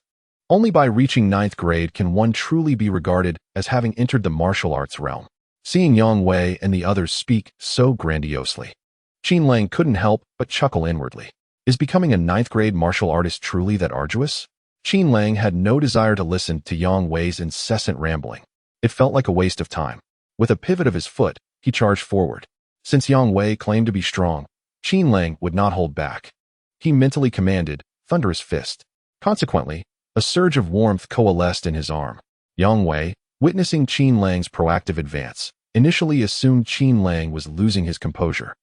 Only by reaching 9th grade can one truly be regarded as having entered the martial arts realm. Seeing Yang Wei and the others speak so grandiosely, Qin Lang couldn't help but chuckle inwardly. Is becoming a 9th-grade martial artist truly that arduous? Qin Lang had no desire to listen to Yang Wei's incessant rambling. It felt like a waste of time. With a pivot of his foot, he charged forward. Since Yang Wei claimed to be strong, Qin Lang would not hold back. He mentally commanded, "Thunderous fist." Consequently, a surge of warmth coalesced in his arm. Yang Wei, witnessing Qin Lang's proactive advance, initially assumed Qin Lang was losing his composure.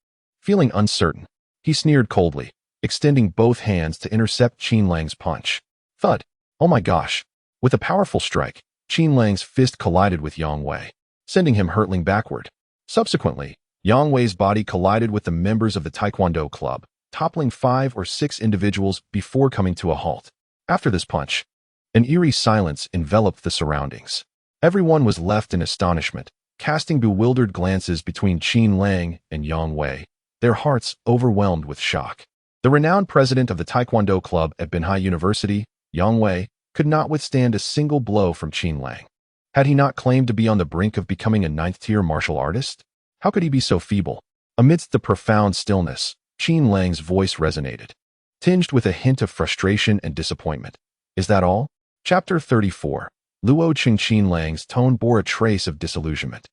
Feeling uncertain, he sneered coldly, extending both hands to intercept Qin Lang's punch. Thud! Oh my gosh! With a powerful strike, Qin Lang's fist collided with Yang Wei, sending him hurtling backward. Subsequently, Yang Wei's body collided with the members of the Taekwondo club, toppling 5 or 6 individuals before coming to a halt. After this punch, an eerie silence enveloped the surroundings. Everyone was left in astonishment, casting bewildered glances between Qin Lang and Yang Wei, their hearts overwhelmed with shock. The renowned president of the Taekwondo club at Benhai University, Yang Wei, could not withstand a single blow from Qin Lang. Had he not claimed to be on the brink of becoming a 9th-tier martial artist? How could he be so feeble? Amidst the profound stillness, Qin Lang's voice resonated, tinged with a hint of frustration and disappointment. Is that all? Chapter 34. Luo Qin Lang's tone bore a trace of disillusionment.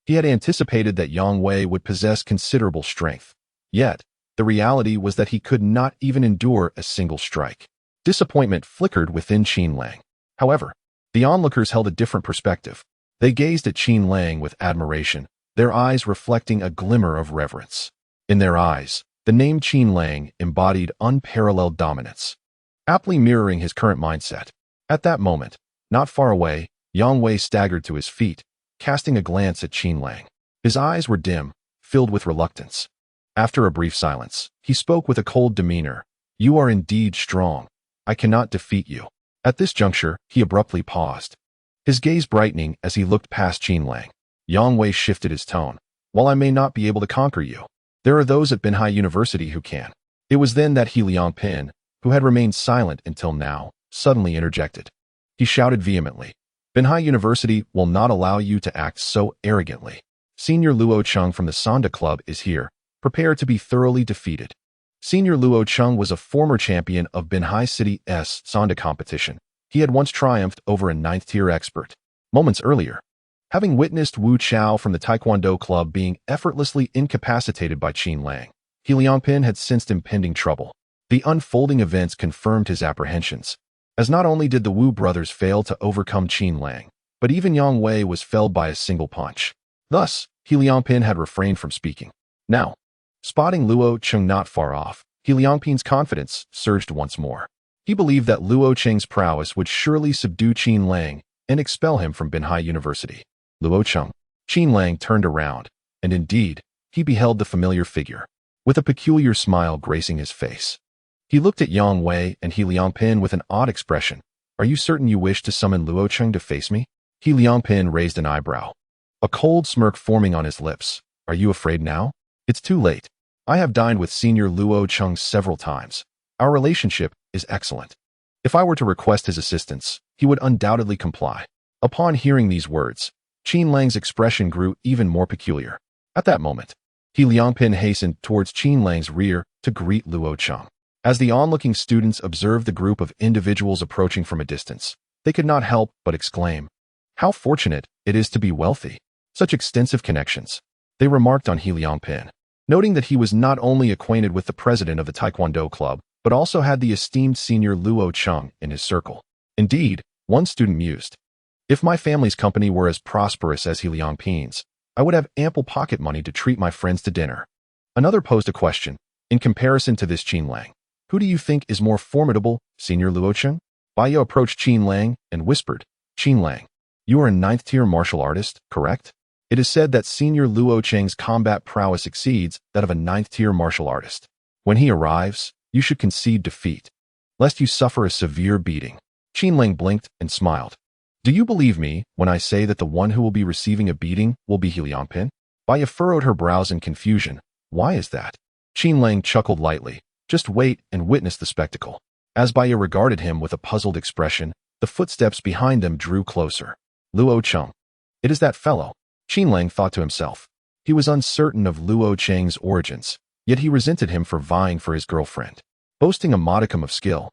He had anticipated that Yang Wei would possess considerable strength. Yet, the reality was that he could not even endure a single strike. Disappointment flickered within Qin Lang. However, the onlookers held a different perspective. They gazed at Qin Lang with admiration, their eyes reflecting a glimmer of reverence. In their eyes, the name Qin Lang embodied unparalleled dominance. aptly mirroring his current mindset. At that moment, not far away, Yang Wei staggered to his feet, casting a glance at Qin Lang. His eyes were dim, filled with reluctance. After a brief silence, he spoke with a cold demeanor. "You are indeed strong. I cannot defeat you." At this juncture, he abruptly paused, his gaze brightening as he looked past Qin Lang. Yang Wei shifted his tone. "While I may not be able to conquer you, there are those at Binhai University who can." It was then that He Liangpin, who had remained silent until now, suddenly interjected. He shouted vehemently, "Binhai University will not allow you to act so arrogantly. Senior Luo Cheng from the Sanda Club is here, prepared to be thoroughly defeated." Senior Luo Cheng was a former champion of Binhai City's Sanda competition. He had once triumphed over a 9th-tier expert. Moments earlier, having witnessed Wu Chao from the Taekwondo Club being effortlessly incapacitated by Qin Lang, He Liangpin had sensed impending trouble. The unfolding events confirmed his apprehensions, as not only did the Wu brothers fail to overcome Qin Lang, but even Yang Wei was felled by a single punch. Thus, He Liangpin had refrained from speaking. Now, spotting Luo Cheng not far off, He Liangpin's confidence surged once more. He believed that Luo Cheng's prowess would surely subdue Qin Lang and expel him from Binhai University. Luo Cheng. Qin Lang turned around, and indeed, he beheld the familiar figure, with a peculiar smile gracing his face. He looked at Yang Wei and He Liangpin with an odd expression. "Are you certain you wish to summon Luo Cheng to face me?" He Liangpin raised an eyebrow, a cold smirk forming on his lips. "Are you afraid now? It's too late. I have dined with Senior Luo Cheng several times. Our relationship is excellent. If I were to request his assistance, he would undoubtedly comply." Upon hearing these words, Qin Lang's expression grew even more peculiar. At that moment, He Liangpin hastened towards Qin Lang's rear to greet Luo Cheng. As the onlooking students observed the group of individuals approaching from a distance, they could not help but exclaim, "How fortunate it is to be wealthy. Such extensive connections." They remarked on He Liangpin, noting that he was not only acquainted with the president of the Taekwondo Club, but also had the esteemed Senior Luo Cheng in his circle. Indeed, one student mused, "If my family's company were as prosperous as He Liangpin's, I would have ample pocket money to treat my friends to dinner." Another posed a question. In comparison to this Qin Lang, who do you think is more formidable, Senior Luo Cheng? Baiyo approached Qin Lang and whispered, "Qin Lang, you are a 9th-tier martial artist, correct? It is said that Senior Luo Cheng's combat prowess exceeds that of a 9th-tier martial artist. When he arrives, you should concede defeat, lest you suffer a severe beating." Qin Lang blinked and smiled. "Do you believe me when I say that the one who will be receiving a beating will be He Liangpin?" Baiya furrowed her brows in confusion. "Why is that?" Qin Lang chuckled lightly. "Just wait and witness the spectacle." As Baiya regarded him with a puzzled expression, the footsteps behind them drew closer. Luo Cheng. It is that fellow, Qin Lang thought to himself. He was uncertain of Luo Cheng's origins, yet he resented him for vying for his girlfriend. Boasting a modicum of skill,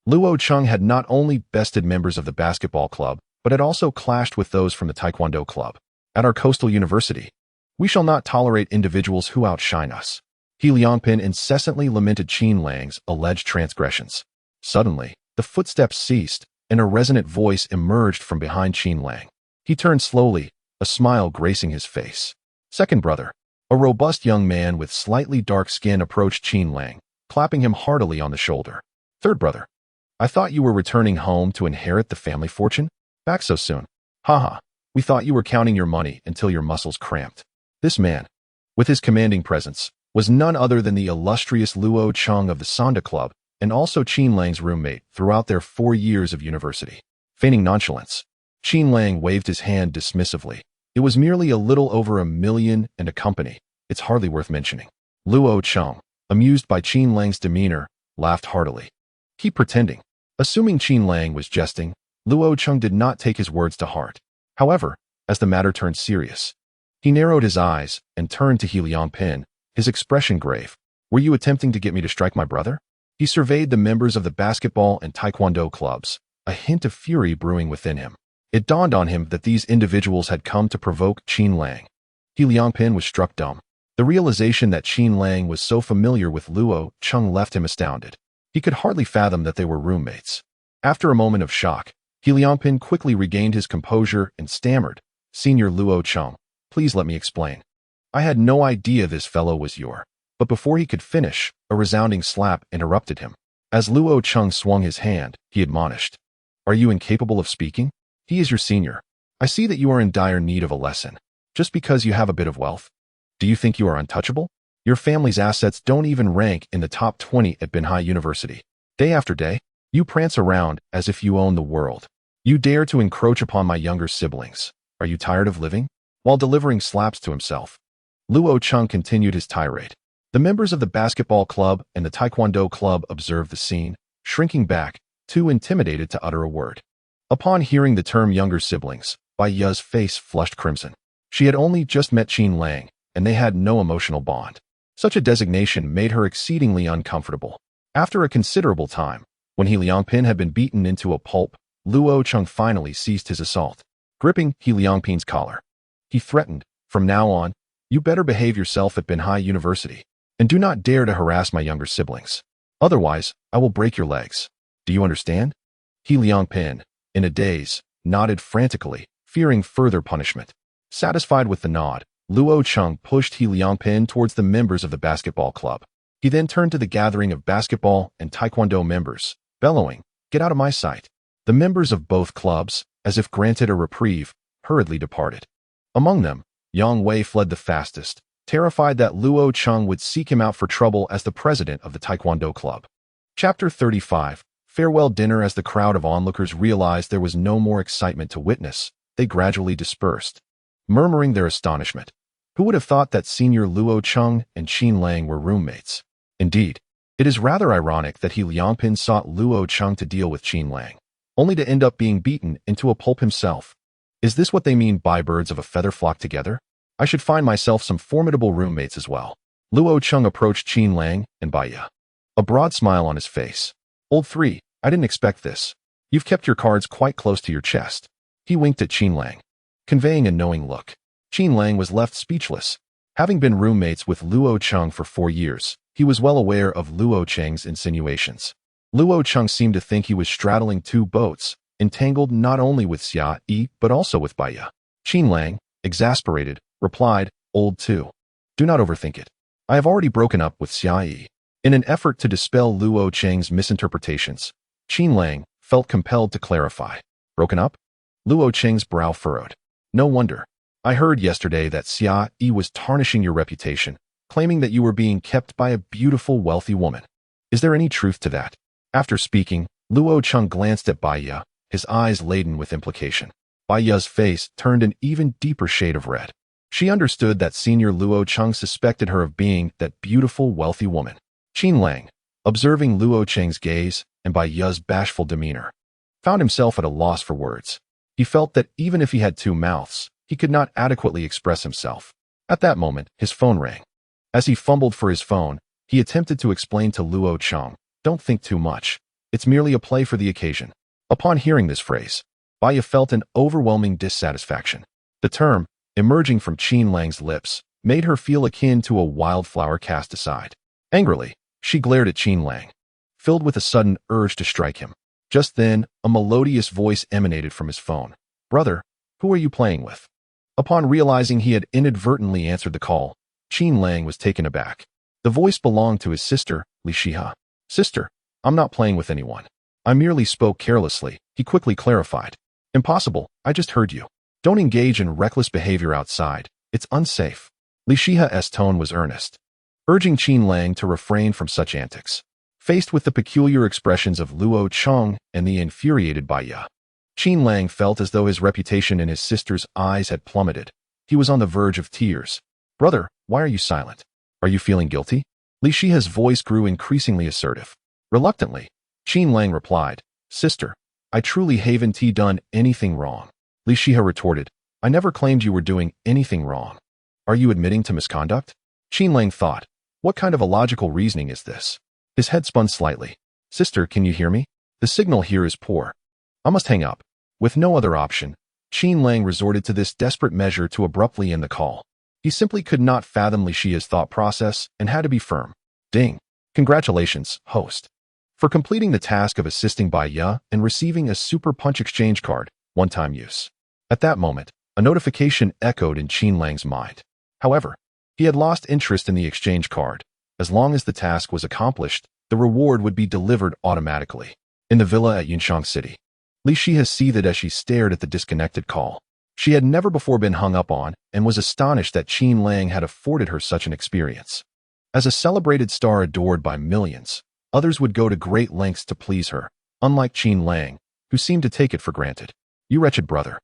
Luo Cheng had not only bested members of the basketball club, but had also clashed with those from the Taekwondo Club. "At our coastal university, we shall not tolerate individuals who outshine us." He Liangpin incessantly lamented Qin Lang's alleged transgressions. Suddenly, the footsteps ceased, and a resonant voice emerged from behind Qin Lang. He turned slowly, a smile gracing his face. "Second brother." A robust young man with slightly dark skin approached Qin Lang, clapping him heartily on the shoulder. "Third brother. I thought you were returning home to inherit the family fortune? Back so soon? Haha, we thought you were counting your money until your muscles cramped." This man, with his commanding presence, was none other than the illustrious Luo Cheng of the Sanda Club, and also Qin Lang's roommate throughout their 4 years of university. Feigning nonchalance, Qin Lang waved his hand dismissively. "It was merely a little over $1 million and a company. It's hardly worth mentioning." Luo Cheng, amused by Qin Lang's demeanor, laughed heartily. Keep pretending. Assuming Qin Lang was jesting, Luo Cheng did not take his words to heart. However, as the matter turned serious, he narrowed his eyes and turned to He Liangpin, his expression grave. "Were you attempting to get me to strike my brother?" He surveyed the members of the basketball and taekwondo clubs, a hint of fury brewing within him. It dawned on him that these individuals had come to provoke Qin Lang. He Liangpin was struck dumb. The realization that Qin Lang was so familiar with Luo Cheng left him astounded. He could hardly fathom that they were roommates. After a moment of shock, He Liangpin quickly regained his composure and stammered, "Senior Luo Cheng, please let me explain. I had no idea this fellow was your..." But before he could finish, a resounding slap interrupted him. As Luo Cheng swung his hand, he admonished, "Are you incapable of speaking? He is your senior. I see that you are in dire need of a lesson. Just because you have a bit of wealth? Do you think you are untouchable? Your family's assets don't even rank in the top 20 at Binhai University. Day after day, you prance around as if you own the world. You dare to encroach upon my younger siblings. Are you tired of living?" While delivering slaps to himself, Luo Cheng continued his tirade. The members of the basketball club and the taekwondo club observed the scene, shrinking back, too intimidated to utter a word. Upon hearing the term younger siblings, Bai Ya's face flushed crimson. She had only just met Qin Lang, and they had no emotional bond. Such a designation made her exceedingly uncomfortable. After a considerable time, when He Liangpin had been beaten into a pulp, Luo Cheng finally ceased his assault. Gripping He Liangpin's collar, he threatened, "From now on, you better behave yourself at Binhai University, and do not dare to harass my younger siblings. Otherwise, I will break your legs. Do you understand?" He Liangpin, in a daze, nodded frantically, fearing further punishment. Satisfied with the nod, Luo Cheng pushed He Liangpin towards the members of the basketball club. He then turned to the gathering of basketball and taekwondo members, bellowing, "Get out of my sight." The members of both clubs, as if granted a reprieve, hurriedly departed. Among them, Yang Wei fled the fastest, terrified that Luo Cheng would seek him out for trouble as the president of the taekwondo club. Chapter 35. Farewell dinner. As the crowd of onlookers realized there was no more excitement to witness, they gradually dispersed, murmuring their astonishment. Who would have thought that Senior Luo Cheng and Qin Lang were roommates? Indeed, it is rather ironic that He Liangpin sought Luo Cheng to deal with Qin Lang, only to end up being beaten into a pulp himself. Is this what they mean by birds of a feather flock together? I should find myself some formidable roommates as well. Luo Cheng approached Qin Lang and Bai Ya, a broad smile on his face. "Old three, I didn't expect this. You've kept your cards quite close to your chest." He winked at Qin Lang, conveying a knowing look. Qin Lang was left speechless. Having been roommates with Luo Cheng for 4 years, he was well aware of Luo Cheng's insinuations. Luo Cheng seemed to think he was straddling two boats, entangled not only with Sia Yi but also with Bai Ya. Qin Lang, exasperated, replied, "Old two. Do not overthink it. I have already broken up with Sia Yi." In an effort to dispel Luo Cheng's misinterpretations, Qin Lang felt compelled to clarify. "Broken up?" Luo Cheng's brow furrowed. "No wonder. I heard yesterday that Sia Yi was tarnishing your reputation, claiming that you were being kept by a beautiful, wealthy woman. Is there any truth to that?" After speaking, Luo Cheng glanced at Bai Ya, his eyes laden with implication. Bai Ya's face turned an even deeper shade of red. She understood that Senior Luo Cheng suspected her of being that beautiful, wealthy woman. Qin Lang, observing Luo Cheng's gaze and Bai Ya's bashful demeanor, found himself at a loss for words. He felt that even if he had two mouths, he could not adequately express himself. At that moment, his phone rang. As he fumbled for his phone, he attempted to explain to Luo Cheng, "Don't think too much. It's merely a play for the occasion." Upon hearing this phrase, Bai Ya felt an overwhelming dissatisfaction. The term, emerging from Qin Lang's lips, made her feel akin to a wildflower cast aside. Angrily, she glared at Qin Lang, filled with a sudden urge to strike him. Just then, a melodious voice emanated from his phone. "Brother, who are you playing with?" Upon realizing he had inadvertently answered the call, Qin Lang was taken aback. The voice belonged to his sister, Li Shiha. "Sister, I'm not playing with anyone. I merely spoke carelessly," he quickly clarified. "Impossible, I just heard you. Don't engage in reckless behavior outside. It's unsafe." Li Shiha's tone was earnest, urging Qin Lang to refrain from such antics. Faced with the peculiar expressions of Luo Cheng and the infuriated Bai Ya, Qin Lang felt as though his reputation in his sister's eyes had plummeted. He was on the verge of tears. "Brother, why are you silent? Are you feeling guilty?" Li Shiha's voice grew increasingly assertive. Reluctantly, Qin Lang replied, "Sister, I truly haven't done anything wrong." Li Shiha retorted, "I never claimed you were doing anything wrong. Are you admitting to misconduct?" Qin Lang thought, "What kind of illogical reasoning is this?" His head spun slightly. "Sister, can you hear me? The signal here is poor. I must hang up." With no other option, Qin Lang resorted to this desperate measure to abruptly end the call. He simply could not fathom Li Shiha's thought process and had to be firm. Ding. "Congratulations, host, for completing the task of assisting Bai Ya and receiving a Super Punch exchange card, one-time use." At that moment, a notification echoed in Qin Lang's mind. However, he had lost interest in the exchange card. As long as the task was accomplished, the the reward would be delivered automatically. In the villa at Yunxiang City, Li Shiha seethed as she stared at the disconnected call. She had never before been hung up on and was astonished that Qin Lang had afforded her such an experience. As a celebrated star adored by millions, others would go to great lengths to please her, unlike Qin Lang, who seemed to take it for granted. You wretched brother.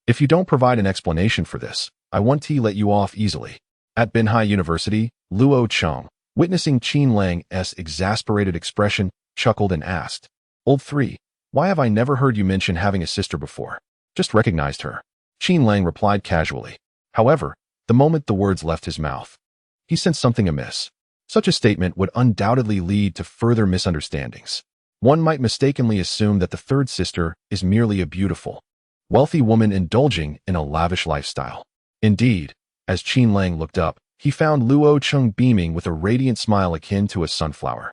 If you don't provide an explanation for this, I won't let you off easily. At Binhai University, Luo Cheng, witnessing Qin Lang's exasperated expression, chuckled and asked, Old 3, why have I never heard you mention having a sister before? Just recognized her. Qin Lang replied casually. However, the moment the words left his mouth, he sensed something amiss. Such a statement would undoubtedly lead to further misunderstandings. One might mistakenly assume that the third sister is merely a beautiful, wealthy woman indulging in a lavish lifestyle. Indeed, as Qin Lang looked up, he found Luo Cheng beaming with a radiant smile akin to a sunflower.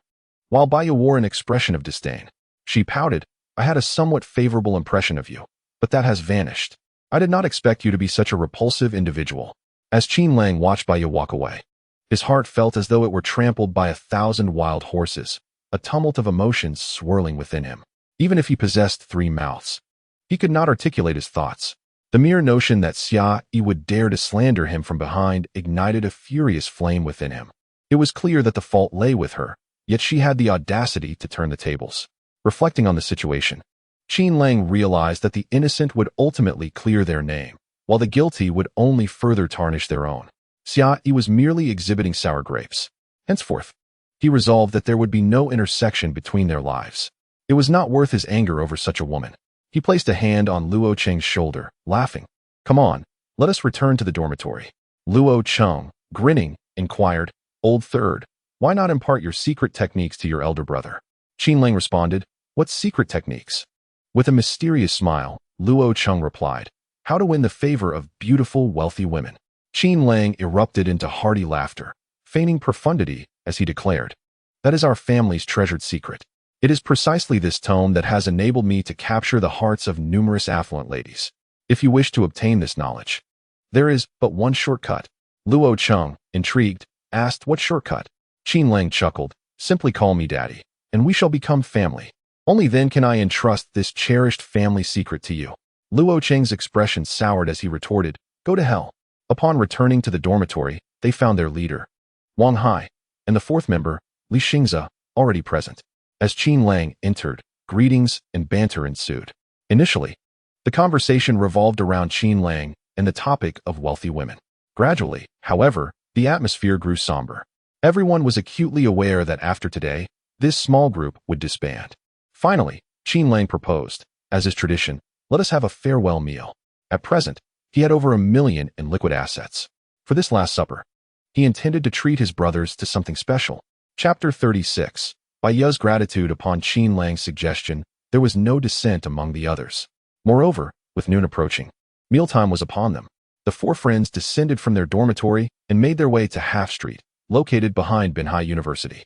While Baya wore an expression of disdain, she pouted, I had a somewhat favorable impression of you, but that has vanished. I did not expect you to be such a repulsive individual. As Qin Lang watched Baya walk away, his heart felt as though it were trampled by 1,000 wild horses, a tumult of emotions swirling within him. Even if he possessed 3 mouths, he could not articulate his thoughts. The mere notion that Sia Yi would dare to slander him from behind ignited a furious flame within him. It was clear that the fault lay with her, yet she had the audacity to turn the tables. Reflecting on the situation, Qin Lang realized that the innocent would ultimately clear their name, while the guilty would only further tarnish their own. Sia Yi was merely exhibiting sour grapes. Henceforth, he resolved that there would be no intersection between their lives. It was not worth his anger over such a woman. He placed a hand on Luo Cheng's shoulder, laughing. Come on, let us return to the dormitory. Luo Cheng, grinning, inquired, Old Third, why not impart your secret techniques to your elder brother? Qin Lang responded, What secret techniques? With a mysterious smile, Luo Cheng replied, How to win the favor of beautiful, wealthy women. Qin Lang erupted into hearty laughter, feigning profundity as he declared, That is our family's treasured secret. It is precisely this tone that has enabled me to capture the hearts of numerous affluent ladies. If you wish to obtain this knowledge, there is but one shortcut. Luo Cheng, intrigued, asked what shortcut. Qin Lang chuckled, Simply call me daddy, and we shall become family. Only then can I entrust this cherished family secret to you. Luo Cheng's expression soured as he retorted, Go to hell. Upon returning to the dormitory, they found their leader, Wang Hai, and the 4th member, Li Xingze, already present. As Qin Lang entered, greetings and banter ensued. Initially, the conversation revolved around Qin Lang and the topic of wealthy women. Gradually, however, the atmosphere grew somber. Everyone was acutely aware that after today, this small group would disband. Finally, Qin Lang proposed, as is tradition, let us have a farewell meal. At present, he had over $1 million in liquid assets. For this last supper, he intended to treat his brothers to something special. Chapter 36. By Ye's gratitude upon Qin Lang's suggestion, there was no dissent among the others. Moreover, with noon approaching, mealtime was upon them. The 4 friends descended from their dormitory and made their way to Half Street, located behind Binhai University.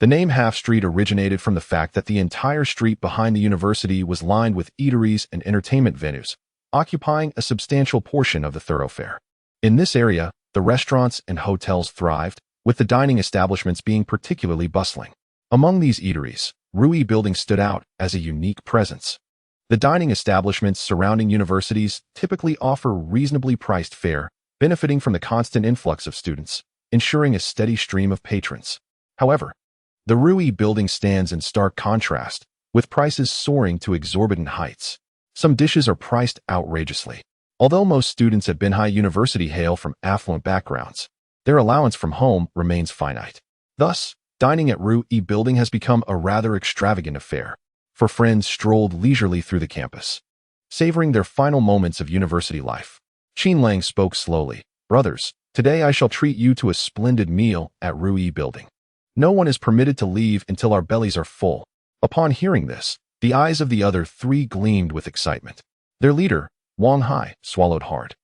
The name Half Street originated from the fact that the entire street behind the university was lined with eateries and entertainment venues, occupying a substantial portion of the thoroughfare. In this area, the restaurants and hotels thrived, with the dining establishments being particularly bustling. Among these eateries, Rui Building stood out as a unique presence. The dining establishments surrounding universities typically offer reasonably priced fare, benefiting from the constant influx of students, ensuring a steady stream of patrons. However, the Rui Building stands in stark contrast, with prices soaring to exorbitant heights. Some dishes are priced outrageously. Although most students at Binhai University hail from affluent backgrounds, their allowance from home remains finite. Thus, dining at Rui Building has become a rather extravagant affair, for friends strolled leisurely through the campus, savoring their final moments of university life. Qin Lang spoke slowly, Brothers, today I shall treat you to a splendid meal at Rui Building. No one is permitted to leave until our bellies are full. Upon hearing this, the eyes of the other 3 gleamed with excitement. Their leader, Wang Hai, swallowed hard.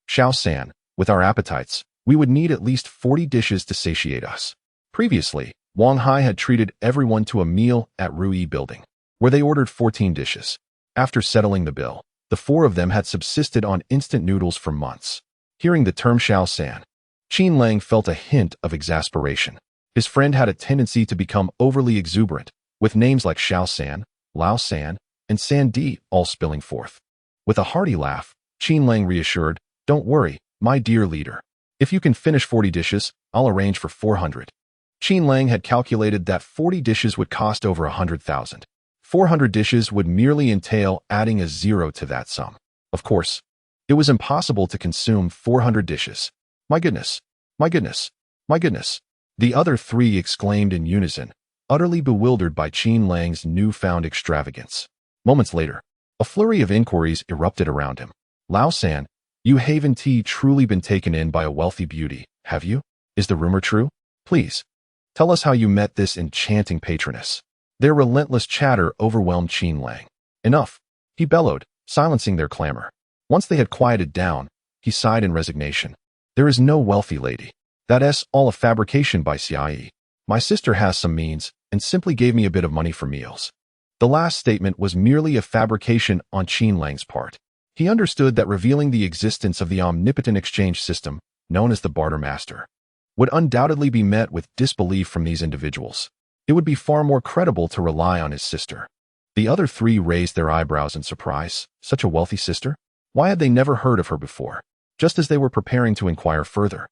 Xiao San, with our appetites, we would need at least 40 dishes to satiate us. Previously, Wang Hai had treated everyone to a meal at Rui Building, where they ordered 14 dishes. After settling the bill, the 4 of them had subsisted on instant noodles for months. Hearing the term Xiao San, Qin Lang felt a hint of exasperation. His friend had a tendency to become overly exuberant, with names like Xiao San, Lao San, and San Di all spilling forth. With a hearty laugh, Qin Lang reassured, "Don't worry, my dear leader. If you can finish 40 dishes, I'll arrange for 400. Qin Lang had calculated that 40 dishes would cost over 100,000. 400 dishes would merely entail adding a zero to that sum. Of course, it was impossible to consume 400 dishes. My goodness, my goodness, my goodness. The other three exclaimed in unison, utterly bewildered by Qin Lang's newfound extravagance. Moments later, a flurry of inquiries erupted around him. Lao San, you haven't truly been taken in by a wealthy beauty, have you? Is the rumor true? Please, tell us how you met this enchanting patroness. Their relentless chatter overwhelmed Qin Lang. Enough, he bellowed, silencing their clamor. Once they had quieted down, he sighed in resignation. There is no wealthy lady. That's all a fabrication by Sia Yi. My sister has some means, and simply gave me a bit of money for meals. The last statement was merely a fabrication on Qin Lang's part. He understood that revealing the existence of the omnipotent exchange system, known as the Barter Master, would undoubtedly be met with disbelief from these individuals. It would be far more credible to rely on his sister. The other three raised their eyebrows in surprise. Such a wealthy sister? Why had they never heard of her before? Just as they were preparing to inquire further,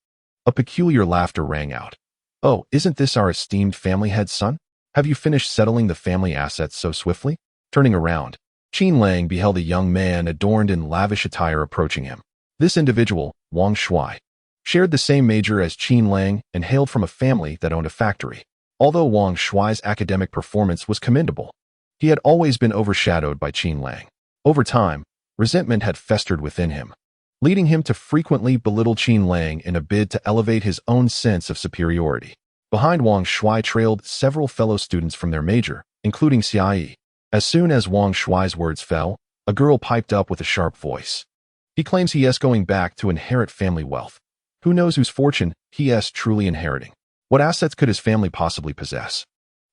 a peculiar laughter rang out. Oh, isn't this our esteemed family head's son? Have you finished settling the family assets so swiftly? Turning around, Qin Lang beheld a young man adorned in lavish attire approaching him. This individual, Wang Shuai, shared the same major as Qin Lang and hailed from a family that owned a factory. Although Wang Shuai's academic performance was commendable, he had always been overshadowed by Qin Lang. Over time, resentment had festered within him, leading him to frequently belittle Qin Lang in a bid to elevate his own sense of superiority. Behind Wang Shuai trailed several fellow students from their major, including Sia Yi. As soon as Wang Shuai's words fell, a girl piped up with a sharp voice. He claims he is going back to inherit family wealth. Who knows whose fortune he is truly inheriting? What assets could his family possibly possess?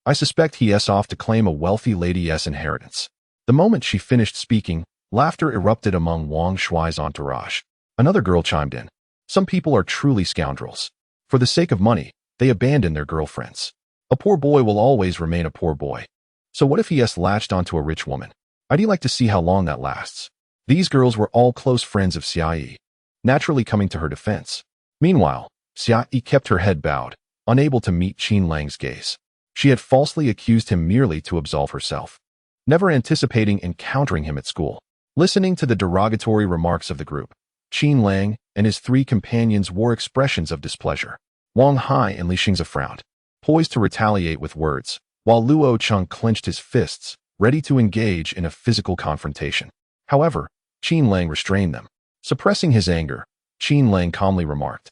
I suspect he is off to claim a wealthy lady's inheritance. The moment she finished speaking, laughter erupted among Wang Shuai's entourage. Another girl chimed in. Some people are truly scoundrels. For the sake of money, they abandon their girlfriends. A poor boy will always remain a poor boy. So what if he has latched onto a rich woman? I'd like to see how long that lasts. These girls were all close friends of Sia Yi, naturally coming to her defense. Meanwhile, Sia Yi kept her head bowed, unable to meet Qin Lang's gaze. She had falsely accused him merely to absolve herself, never anticipating encountering him at school. Listening to the derogatory remarks of the group, Qin Lang and his three companions wore expressions of displeasure. Wang Hai and Li Xingzi frowned, poised to retaliate with words, while Luo Cheng clenched his fists, ready to engage in a physical confrontation. However, Qin Lang restrained them. Suppressing his anger, Qin Lang calmly remarked,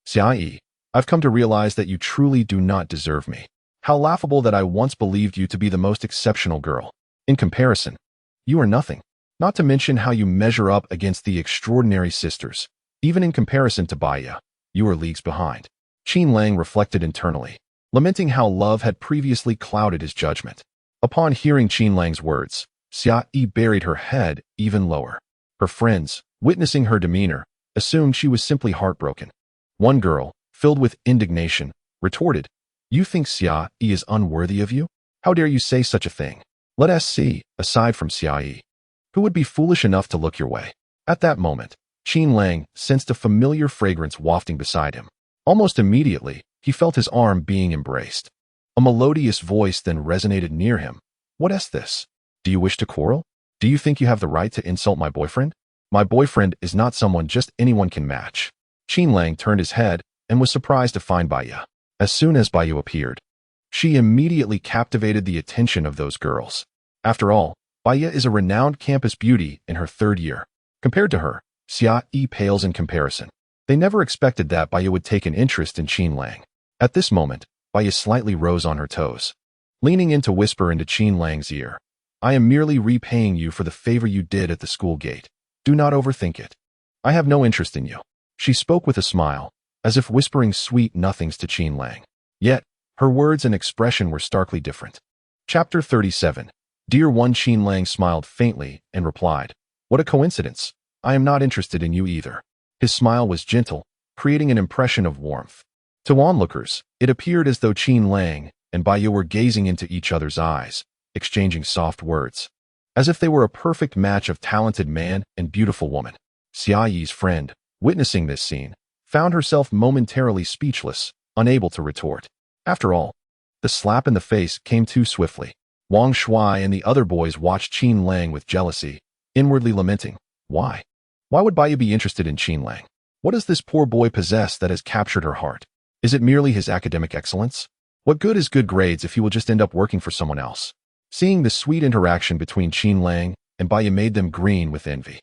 Sia Yi, I've come to realize that you truly do not deserve me. How laughable that I once believed you to be the most exceptional girl. In comparison, you are nothing. Not to mention how you measure up against the extraordinary sisters. Even in comparison to Baya, you are leagues behind. Qin Lang reflected internally, lamenting how love had previously clouded his judgment. Upon hearing Qin Lang's words, Sia Yi buried her head even lower. Her friends, witnessing her demeanor, assumed she was simply heartbroken. One girl, filled with indignation, retorted, You think Sia Yi is unworthy of you? How dare you say such a thing? Let us see, aside from Sia Yi, who would be foolish enough to look your way? At that moment, Qin Lang sensed a familiar fragrance wafting beside him. Almost immediately, he felt his arm being embraced. A melodious voice then resonated near him. What is this? Do you wish to quarrel? Do you think you have the right to insult my boyfriend? My boyfriend is not someone just anyone can match. Qin Lang turned his head and was surprised to find Baya. As soon as Baya appeared, she immediately captivated the attention of those girls. After all, Baya is a renowned campus beauty in her third year. Compared to her, Sia Yi pales in comparison. They never expected that Baya would take an interest in Qin Lang. At this moment, Baya slightly rose on her toes, leaning in to whisper into Qin Lang's ear. I am merely repaying you for the favor you did at the school gate. Do not overthink it. I have no interest in you. She spoke with a smile, as if whispering sweet nothings to Qin Lang. Yet, her words and expression were starkly different. Chapter 37. Dear one, Qin Lang smiled faintly and replied, What a coincidence. I am not interested in you either. His smile was gentle, creating an impression of warmth. To onlookers, it appeared as though Qin Lang and Baiya were gazing into each other's eyes, exchanging soft words, as if they were a perfect match of talented man and beautiful woman. Sia Yi's friend, witnessing this scene, found herself momentarily speechless, unable to retort. After all, the slap in the face came too swiftly. Wang Shuai and the other boys watched Qin Lang with jealousy, inwardly lamenting, why? Why would Baiya be interested in Qin Lang? What does this poor boy possess that has captured her heart? Is it merely his academic excellence? What good is good grades if he will just end up working for someone else? Seeing the sweet interaction between Qin Lang and Baiya made them green with envy.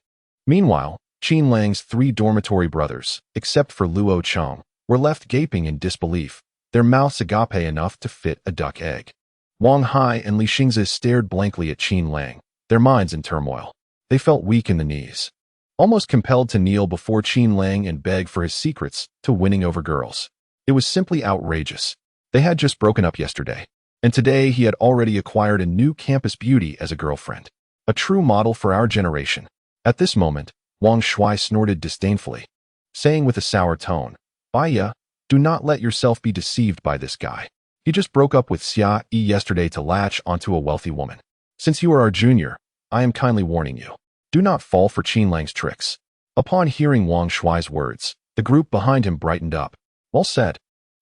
Meanwhile, Qin Lang's 3 dormitory brothers, except for Luo Cheng, were left gaping in disbelief, their mouths agape enough to fit a duck egg. Wang Hai and Li Xingzi stared blankly at Qin Lang, their minds in turmoil. They felt weak in the knees, almost compelled to kneel before Qin Lang and beg for his secrets to winning over girls. It was simply outrageous. They had just broken up yesterday, and today he had already acquired a new campus beauty as a girlfriend, a true model for our generation. At this moment, Wang Shuai snorted disdainfully, saying with a sour tone, Baiya, do not let yourself be deceived by this guy. He just broke up with Sia Yi yesterday to latch onto a wealthy woman. Since you are our junior, I am kindly warning you. Do not fall for Qin Lang's tricks. Upon hearing Wang Shuai's words, the group behind him brightened up. Well said.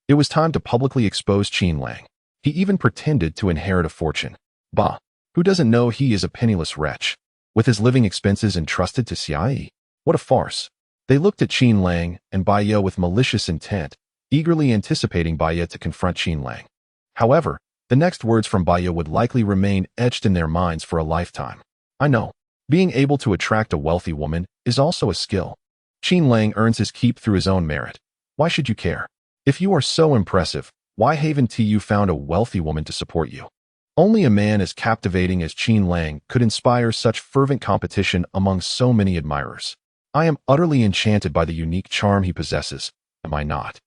It was time to publicly expose Qin Lang. He even pretended to inherit a fortune. Bah, who doesn't know he is a penniless wretch, with his living expenses entrusted to Sia Yi? What a farce. They looked at Qin Lang and Baiya with malicious intent, eagerly anticipating Baiya to confront Qin Lang. However, the next words from Baiya would likely remain etched in their minds for a lifetime. I know. Being able to attract a wealthy woman is also a skill. Qin Lang earns his keep through his own merit. Why should you care? If you are so impressive, why haven't you found a wealthy woman to support you? Only a man as captivating as Qin Lang could inspire such fervent competition among so many admirers. I am utterly enchanted by the unique charm he possesses, am I not?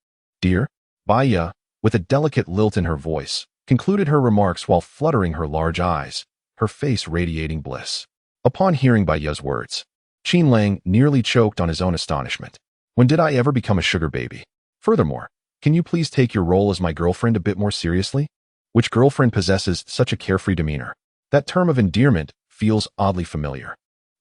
Dear? Baiya, with a delicate lilt in her voice, concluded her remarks while fluttering her large eyes, her face radiating bliss. Upon hearing Baiya's words, Qin Lang nearly choked on his own astonishment. When did I ever become a sugar baby? Furthermore, can you please take your role as my girlfriend a bit more seriously? Which girlfriend possesses such a carefree demeanor? That term of endearment feels oddly familiar.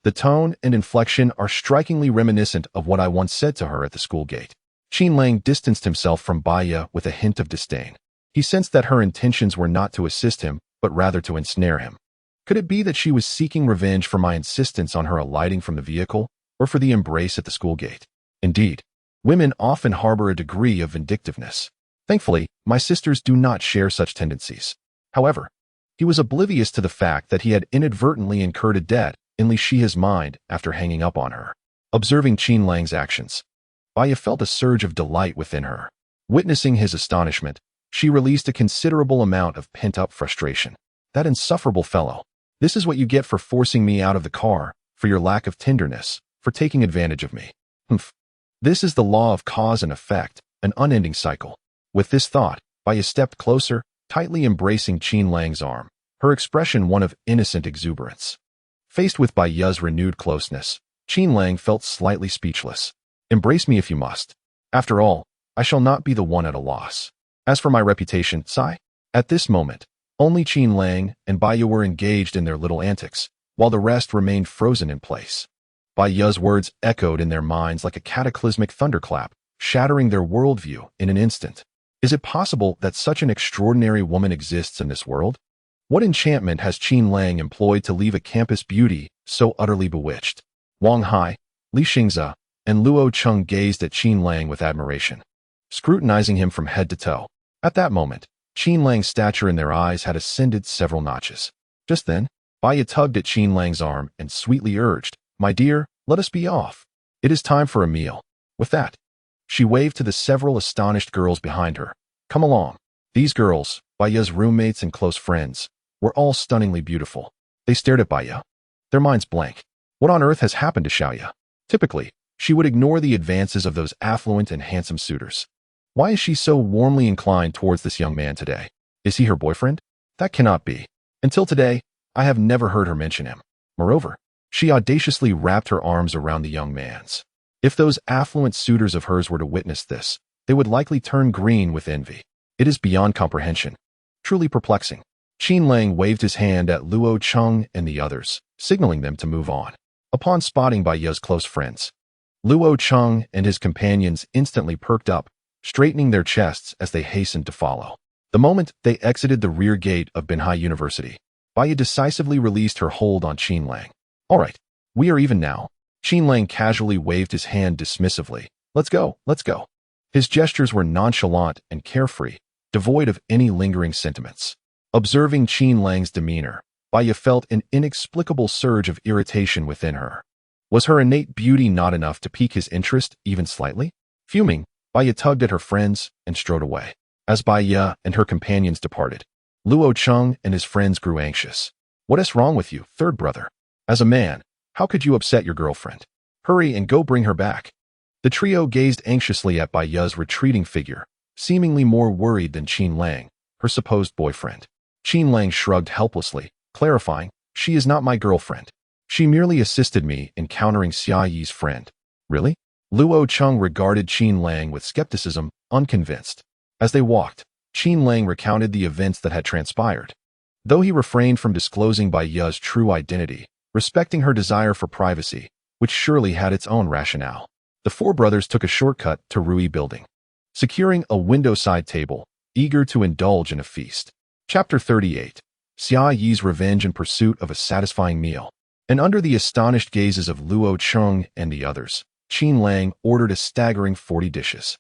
The tone and inflection are strikingly reminiscent of what I once said to her at the school gate. Qin Lang distanced himself from Baiya with a hint of disdain. He sensed that her intentions were not to assist him, but rather to ensnare him. Could it be that she was seeking revenge for my insistence on her alighting from the vehicle, or for the embrace at the school gate? Indeed, women often harbor a degree of vindictiveness. Thankfully, my sisters do not share such tendencies. However, he was oblivious to the fact that he had inadvertently incurred a debt in Li Xia's mind after hanging up on her. Observing Qin Lang's actions, Baiya felt a surge of delight within her. Witnessing his astonishment, she released a considerable amount of pent-up frustration. That insufferable fellow. This is what you get for forcing me out of the car, for your lack of tenderness, for taking advantage of me. Humph. This is the law of cause and effect, an unending cycle. With this thought, Baiya stepped closer, tightly embracing Qin Lang's arm, her expression one of innocent exuberance. Faced with Baiya's renewed closeness, Qin Lang felt slightly speechless. Embrace me if you must. After all, I shall not be the one at a loss. As for my reputation, Sai? At this moment, only Qin Lang and Baiya were engaged in their little antics, while the rest remained frozen in place. Baiya's words echoed in their minds like a cataclysmic thunderclap, shattering their worldview in an instant. Is it possible that such an extraordinary woman exists in this world? What enchantment has Qin Lang employed to leave a campus beauty so utterly bewitched? Wang Hai, Li Xingzi, and Luo Cheng gazed at Qin Lang with admiration, scrutinizing him from head to toe. At that moment, Qin Lang's stature in their eyes had ascended several notches. Just then, Baiya tugged at Qin Lang's arm and sweetly urged, "My dear, let us be off. It is time for a meal." With that, she waved to the several astonished girls behind her. Come along. These girls, Baiya's roommates and close friends, were all stunningly beautiful. They stared at Baiya, their minds blank. What on earth has happened to Xiaoya? Typically, she would ignore the advances of those affluent and handsome suitors. Why is she so warmly inclined towards this young man today? Is he her boyfriend? That cannot be. Until today, I have never heard her mention him. Moreover, she audaciously wrapped her arms around the young man's. If those affluent suitors of hers were to witness this, they would likely turn green with envy. It is beyond comprehension. Truly perplexing. Qin Lang waved his hand at Luo Cheng and the others, signaling them to move on. Upon spotting Bai Ye's close friends, Luo Cheng and his companions instantly perked up, straightening their chests as they hastened to follow. The moment they exited the rear gate of Binhai University, Bai Ye decisively released her hold on Qin Lang. All right, we are even now. Qin Lang casually waved his hand dismissively. Let's go, let's go. His gestures were nonchalant and carefree, devoid of any lingering sentiments. Observing Qin Lang's demeanor, Bai Ye felt an inexplicable surge of irritation within her. Was her innate beauty not enough to pique his interest even slightly? Fuming, Bai Ye tugged at her friends and strode away. As Bai Ye and her companions departed, Luo Cheng and his friends grew anxious. What is wrong with you, third brother? As a man, how could you upset your girlfriend? Hurry and go bring her back. The trio gazed anxiously at Bai Ye's retreating figure, seemingly more worried than Qin Lang, her supposed boyfriend. Qin Lang shrugged helplessly, clarifying, she is not my girlfriend. She merely assisted me in countering Sia Yi's friend. Really? Luo Cheng regarded Qin Lang with skepticism, unconvinced. As they walked, Qin Lang recounted the events that had transpired. Though he refrained from disclosing Bai Ye's true identity, respecting her desire for privacy, which surely had its own rationale, the four brothers took a shortcut to Rui Building, securing a window-side table, eager to indulge in a feast. Chapter 38. Sia Yi's Revenge in Pursuit of a Satisfying Meal. And under the astonished gazes of Luo Cheng and the others, Qin Lang ordered a staggering 40 dishes.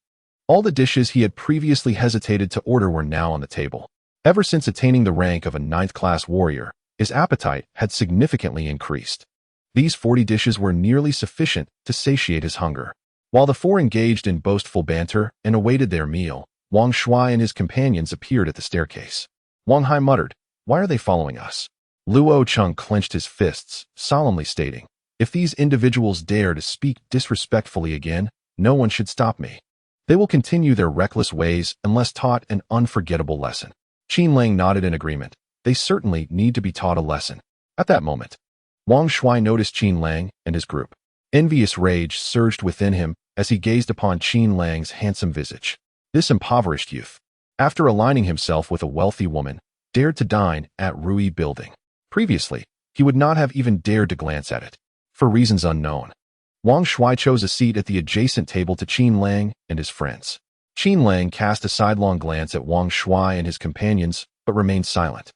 All the dishes he had previously hesitated to order were now on the table. Ever since attaining the rank of a 9th-class warrior, his appetite had significantly increased. These 40 dishes were nearly sufficient to satiate his hunger. While the four engaged in boastful banter and awaited their meal, Wang Shuai and his companions appeared at the staircase. Wang Hai muttered, "Why are they following us?" Luo Cheng clenched his fists, solemnly stating, "If these individuals dare to speak disrespectfully again, no one should stop me. They will continue their reckless ways unless taught an unforgettable lesson." Qin Lang nodded in agreement. They certainly need to be taught a lesson. At that moment, Wang Shuai noticed Qin Lang and his group. Envious rage surged within him as he gazed upon Qin Lang's handsome visage. This impoverished youth, after aligning himself with a wealthy woman, dared to dine at Rui Building. Previously, he would not have even dared to glance at it, for reasons unknown. Wang Shuai chose a seat at the adjacent table to Qin Lang and his friends. Qin Lang cast a sidelong glance at Wang Shuai and his companions, but remained silent.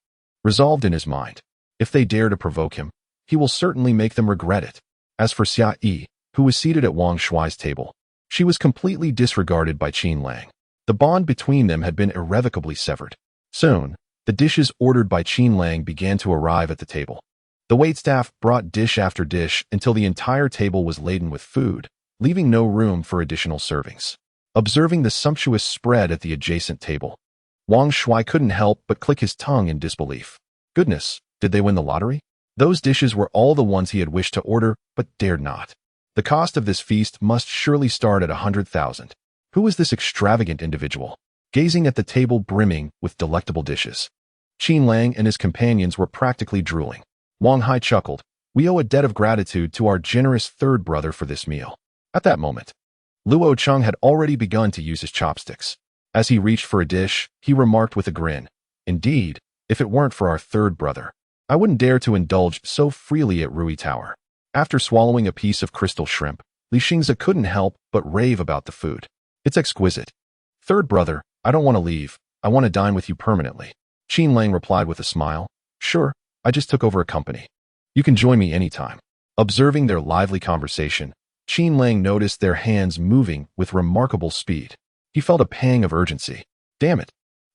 Resolved in his mind, if they dare to provoke him, he will certainly make them regret it. As for Sia Yi, who was seated at Wang Shuai's table, she was completely disregarded by Qin Lang. The bond between them had been irrevocably severed. Soon, the dishes ordered by Qin Lang began to arrive at the table. The waitstaff brought dish after dish until the entire table was laden with food, leaving no room for additional servings. Observing the sumptuous spread at the adjacent table, Wang Shuai couldn't help but click his tongue in disbelief. Goodness, did they win the lottery? Those dishes were all the ones he had wished to order, but dared not. The cost of this feast must surely start at 100,000. Who was this extravagant individual, gazing at the table brimming with delectable dishes? Qin Lang and his companions were practically drooling. Wang Hai chuckled, "We owe a debt of gratitude to our generous third brother for this meal." At that moment, Luo Cheng had already begun to use his chopsticks. As he reached for a dish, he remarked with a grin, "Indeed, if it weren't for our third brother, I wouldn't dare to indulge so freely at Rui Tower." After swallowing a piece of crystal shrimp, Li Xingzi couldn't help but rave about the food. "It's exquisite. Third brother, I don't want to leave. I want to dine with you permanently." Qin Lang replied with a smile, "Sure, I just took over a company. You can join me anytime." Observing their lively conversation, Qin Lang noticed their hands moving with remarkable speed. He felt a pang of urgency. Damn it,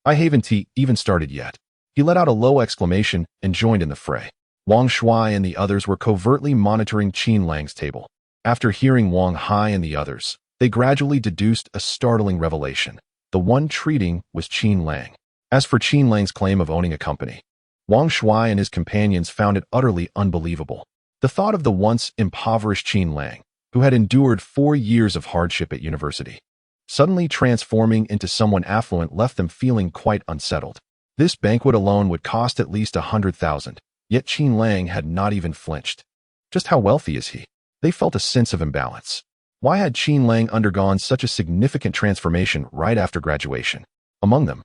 I haven't even started yet. He let out a low exclamation and joined in the fray. Wang Shuai and the others were covertly monitoring Qin Lang's table. After hearing Wang Hai and the others, they gradually deduced a startling revelation. The one treating was Qin Lang. As for Qin Lang's claim of owning a company, Wang Shuai and his companions found it utterly unbelievable. The thought of the once impoverished Qin Lang, who had endured 4 years of hardship at university, suddenly transforming into someone affluent left them feeling quite unsettled. This banquet alone would cost at least 100,000, yet Qin Lang had not even flinched. Just how wealthy is he? They felt a sense of imbalance. Why had Qin Lang undergone such a significant transformation right after graduation? Among them,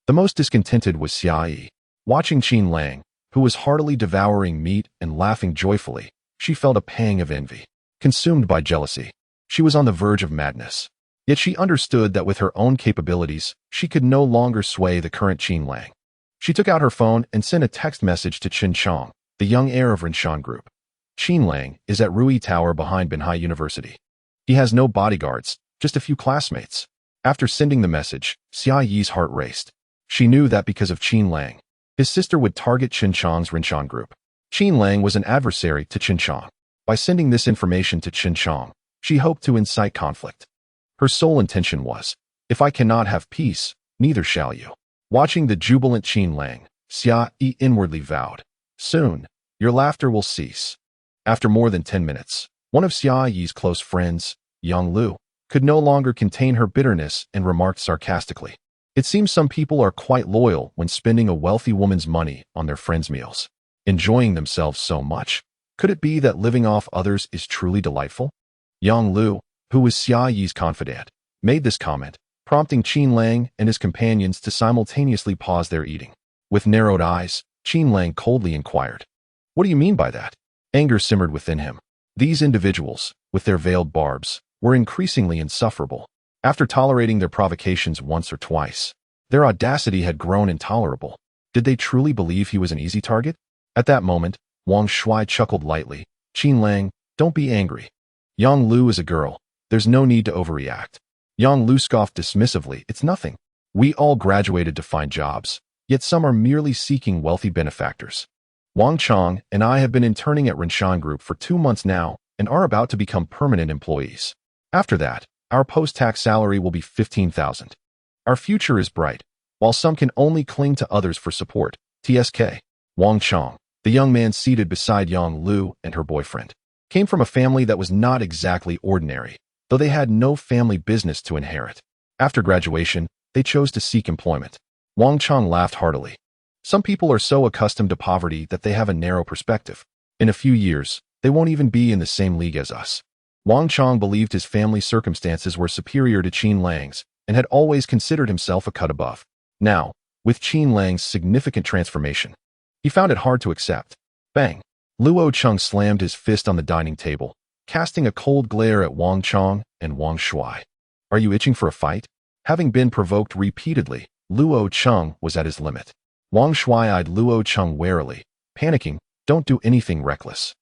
the most discontented was Sia Yi. Watching Qin Lang, who was heartily devouring meat and laughing joyfully, she felt a pang of envy. Consumed by jealousy, she was on the verge of madness. Yet she understood that with her own capabilities, she could no longer sway the current Qin Lang. She took out her phone and sent a text message to Chen Chong, the young heir of Rinshan Group. Qin Lang is at Rui Tower behind Benhai University. He has no bodyguards, just a few classmates. After sending the message, Sia Yi's heart raced. She knew that because of Qin Lang, his sister would target Chen Chong's Rinshan Group. Qin Lang was an adversary to Chen Chong. By sending this information to Chen Chong, she hoped to incite conflict. Her sole intention was, if I cannot have peace, neither shall you. Watching the jubilant Qin Lang, Sia Yi inwardly vowed, soon, your laughter will cease. After more than 10 minutes, one of Sia Yi's close friends, Gong Liu, could no longer contain her bitterness and remarked sarcastically, it seems some people are quite loyal when spending a wealthy woman's money on their friends' meals, enjoying themselves so much. Could it be that living off others is truly delightful? Gong Liu, who was Sia Yi's confidant, made this comment, prompting Qin Lang and his companions to simultaneously pause their eating. With narrowed eyes, Qin Lang coldly inquired, what do you mean by that? Anger simmered within him. These individuals, with their veiled barbs, were increasingly insufferable. After tolerating their provocations once or twice, their audacity had grown intolerable. Did they truly believe he was an easy target? At that moment, Wang Shui chuckled lightly. Qin Lang, don't be angry. Gong Liu is a girl. There's no need to overreact. Gong Liu scoffed dismissively. It's nothing. We all graduated to find jobs, yet some are merely seeking wealthy benefactors. Wang Chong and I have been interning at Rinshan Group for 2 months now and are about to become permanent employees. After that, our post-tax salary will be 15,000. Our future is bright, while some can only cling to others for support. TSK. Wang Chong, the young man seated beside Gong Liu and her boyfriend, came from a family that was not exactly ordinary, though they had no family business to inherit. After graduation, they chose to seek employment. Wang Chong laughed heartily. Some people are so accustomed to poverty that they have a narrow perspective. In a few years, they won't even be in the same league as us. Wang Chong believed his family's circumstances were superior to Qin Lang's and had always considered himself a cut above. Now, with Qin Lang's significant transformation, he found it hard to accept. Bang! Luo Cheng slammed his fist on the dining table, casting a cold glare at Wang Chong and Wang Shui. Are you itching for a fight? Having been provoked repeatedly, Luo Cheng was at his limit. Wang Shui eyed Luo Cheng warily, panicking, don't do anything reckless.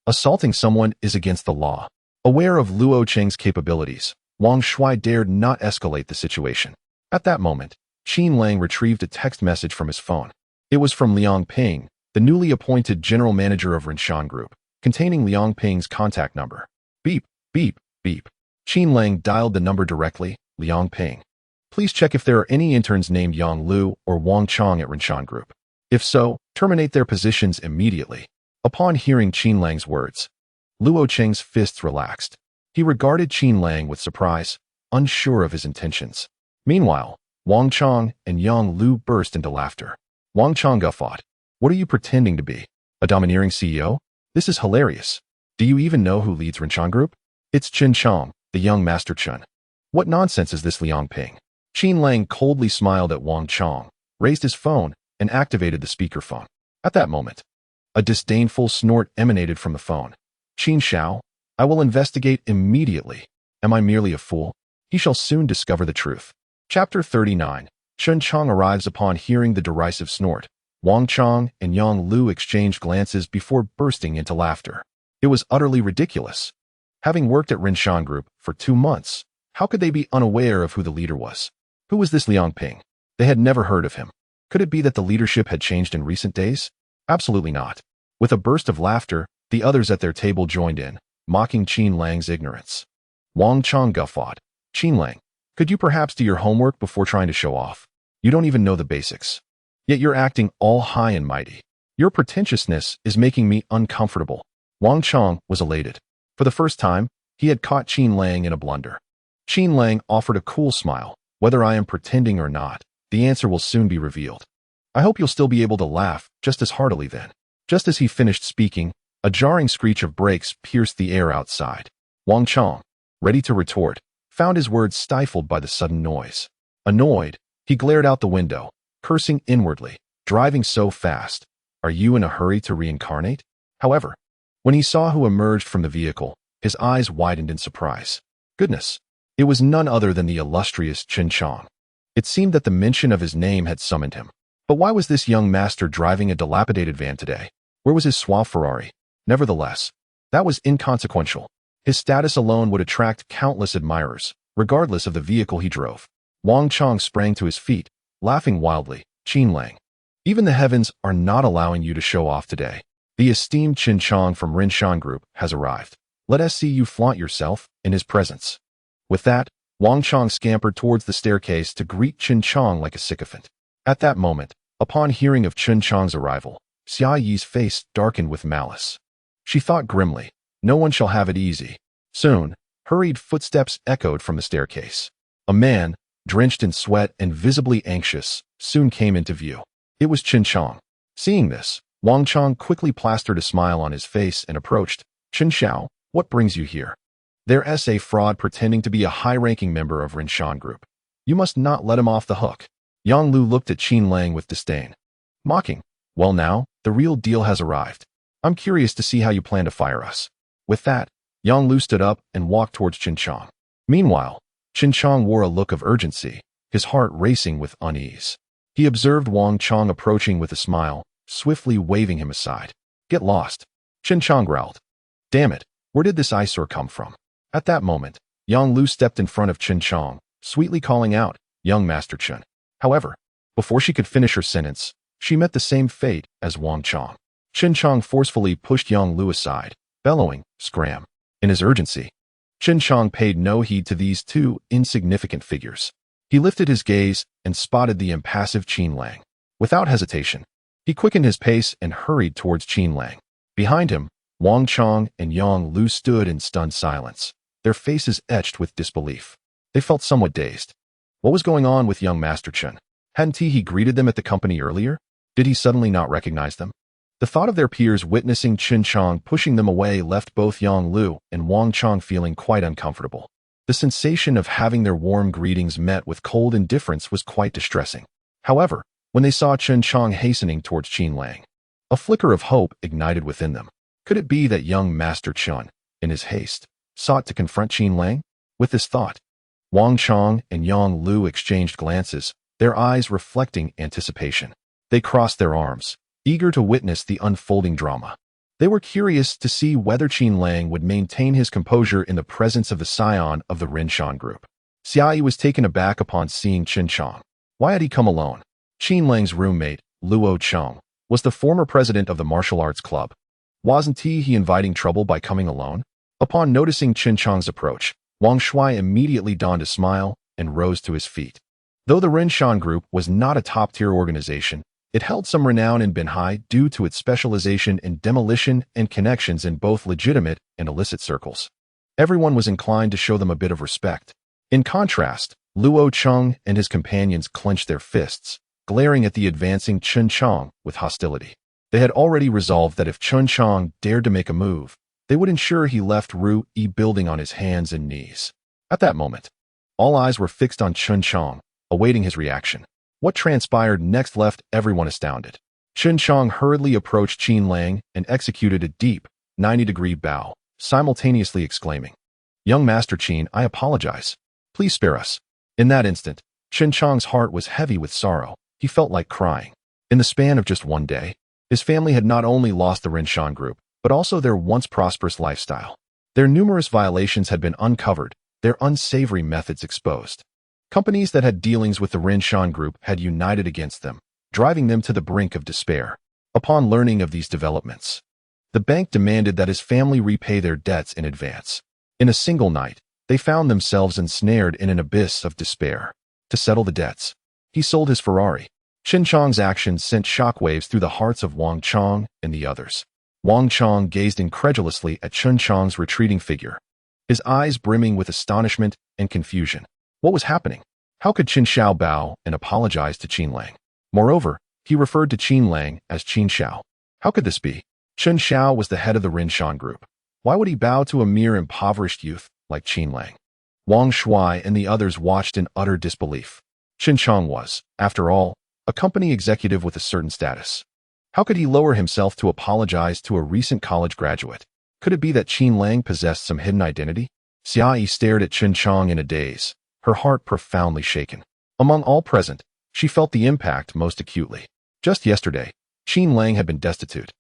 Assaulting someone is against the law. Aware of Luo Cheng's capabilities, Wang Shui dared not escalate the situation. At that moment, Qin Lang retrieved a text message from his phone. It was from Liang Ping, the newly appointed general manager of Rinshan Group, containing Liang Ping's contact number. Beep, beep, beep. Qin Lang dialed the number directly, Liang Ping. Please check if there are any interns named Gong Liu or Wang Chong at Rinshan Group. If so, terminate their positions immediately. Upon hearing Qin Lang's words, Luo Cheng's fists relaxed. He regarded Qin Lang with surprise, unsure of his intentions. Meanwhile, Wang Chong and Gong Liu burst into laughter. Wang Chong guffawed. What are you pretending to be? A domineering CEO? This is hilarious. Do you even know who leads Rinshan Group? It's Chen Chong, the young Master Chen. What nonsense is this, Liang Ping? Qin Lang coldly smiled at Wang Chong, raised his phone, and activated the speakerphone. At that moment, a disdainful snort emanated from the phone. Qin Shao, I will investigate immediately. Am I merely a fool? He shall soon discover the truth. Chapter 39. Chen Chong arrives upon hearing the derisive snort. Wang Chong and Gong Liu exchanged glances before bursting into laughter. It was utterly ridiculous. Having worked at Rinshan Group for 2 months, how could they be unaware of who the leader was? Who was this Liang Ping? They had never heard of him. Could it be that the leadership had changed in recent days? Absolutely not. With a burst of laughter, the others at their table joined in, mocking Qin Lang's ignorance. Wang Chong guffawed. Qin Lang, could you perhaps do your homework before trying to show off? You don't even know the basics. Yet you're acting all high and mighty. Your pretentiousness is making me uncomfortable. Wang Chong was elated. For the first time, he had caught Qin Lang in a blunder. Qin Lang offered a cool smile. Whether I am pretending or not, the answer will soon be revealed. I hope you'll still be able to laugh just as heartily then. Just as he finished speaking, a jarring screech of brakes pierced the air outside. Wang Chong, ready to retort, found his words stifled by the sudden noise. Annoyed, he glared out the window, cursing inwardly, driving so fast. Are you in a hurry to reincarnate? However, when he saw who emerged from the vehicle, his eyes widened in surprise. Goodness, it was none other than the illustrious Qin Chong. It seemed that the mention of his name had summoned him. But why was this young master driving a dilapidated van today? Where was his suave Ferrari? Nevertheless, that was inconsequential. His status alone would attract countless admirers, regardless of the vehicle he drove. Wang Chong sprang to his feet, laughing wildly. Qin Lang, even the heavens are not allowing you to show off today. The esteemed Qin Chong from Rinshan Group has arrived. Let us see you flaunt yourself in his presence. With that, Wang Chong scampered towards the staircase to greet Qin Chong like a sycophant. At that moment, upon hearing of Qin Chong's arrival, Sia Yi's face darkened with malice. She thought grimly, no one shall have it easy. Soon, hurried footsteps echoed from the staircase. A man, drenched in sweat and visibly anxious, soon came into view. It was Qin Chong. Seeing this, Wang Chong quickly plastered a smile on his face and approached. Qin Xiao, what brings you here? There's a fraud pretending to be a high-ranking member of Rinshan Group. You must not let him off the hook. Yang Lu looked at Qin Lang with disdain. Mocking, well now, the real deal has arrived. I'm curious to see how you plan to fire us. With that, Yang Lu stood up and walked towards Qin Chong. Meanwhile, Qin Chong wore a look of urgency, his heart racing with unease. He observed Wang Chong approaching with a smile, swiftly waving him aside. Get lost. Qin Chong growled. Damn it, where did this eyesore come from? At that moment, Yang Lu stepped in front of Qin Chong, sweetly calling out, young Master Qin. However, before she could finish her sentence, she met the same fate as Wang Chong. Qin Chong forcefully pushed Yang Lu aside, bellowing, scram. In his urgency, Qin Chong paid no heed to these two insignificant figures. He lifted his gaze and spotted the impassive Qin Lang. Without hesitation, he quickened his pace and hurried towards Qin Lang. Behind him, Wang Chong and Yang Lu stood in stunned silence, their faces etched with disbelief. They felt somewhat dazed. What was going on with young Master Qin? Hadn't he greeted them at the company earlier? Did he suddenly not recognize them? The thought of their peers witnessing Qin Chong pushing them away left both Yang Lu and Wang Chong feeling quite uncomfortable. The sensation of having their warm greetings met with cold indifference was quite distressing. However, when they saw Qin Chong hastening towards Qin Lang, a flicker of hope ignited within them. Could it be that young Master Qin, in his haste, sought to confront Qin Lang? With this thought, Wang Chong and Yang Lu exchanged glances, their eyes reflecting anticipation. They crossed their arms, eager to witness the unfolding drama. They were curious to see whether Qin Lang would maintain his composure in the presence of the scion of the Rinshan Group. Sia Yi was taken aback upon seeing Qin Chong. Why had he come alone? Qin Lang's roommate, Luo Cheng, was the former president of the martial arts club. Wasn't he inviting trouble by coming alone? Upon noticing Qin Chong's approach, Wang Shui immediately donned a smile and rose to his feet. Though the Rinshan Group was not a top-tier organization, it held some renown in Binhai due to its specialization in demolition and connections in both legitimate and illicit circles. Everyone was inclined to show them a bit of respect. In contrast, Luo Cheng and his companions clenched their fists, glaring at the advancing Qin Chong with hostility. They had already resolved that if Qin Chong dared to make a move, they would ensure he left Ru Yi building on his hands and knees. At that moment, all eyes were fixed on Qin Chong, awaiting his reaction. What transpired next left everyone astounded. Qin Chong hurriedly approached Qin Lang and executed a deep, 90-degree bow, simultaneously exclaiming, "Young Master Qin, I apologize. Please spare us." In that instant, Qin Chong's heart was heavy with sorrow. He felt like crying. In the span of just one day, his family had not only lost the Rinshan Group, but also their once prosperous lifestyle. Their numerous violations had been uncovered, their unsavory methods exposed. Companies that had dealings with the Rinshan Group had united against them, driving them to the brink of despair. Upon learning of these developments, the bank demanded that his family repay their debts in advance. In a single night, they found themselves ensnared in an abyss of despair. To settle the debts, he sold his Ferrari. Qin Chong's actions sent shockwaves through the hearts of Wang Chong and the others. Wang Chong gazed incredulously at Qin Chong's retreating figure, his eyes brimming with astonishment and confusion. What was happening? How could Qin Xiao bow and apologize to Qin Lang? Moreover, he referred to Qin Lang as Qin Xiao. How could this be? Qin Xiao was the head of the Rinshan Group. Why would he bow to a mere impoverished youth? like Qin Lang. Wang Shuai and the others watched in utter disbelief. Qin Chang was, after all, a company executive with a certain status. How could he lower himself to apologize to a recent college graduate? Could it be that Qin Lang possessed some hidden identity? Sia Yi stared at Qin Chang in a daze, her heart profoundly shaken. Among all present, she felt the impact most acutely. Just yesterday, Qin Lang had been destitute,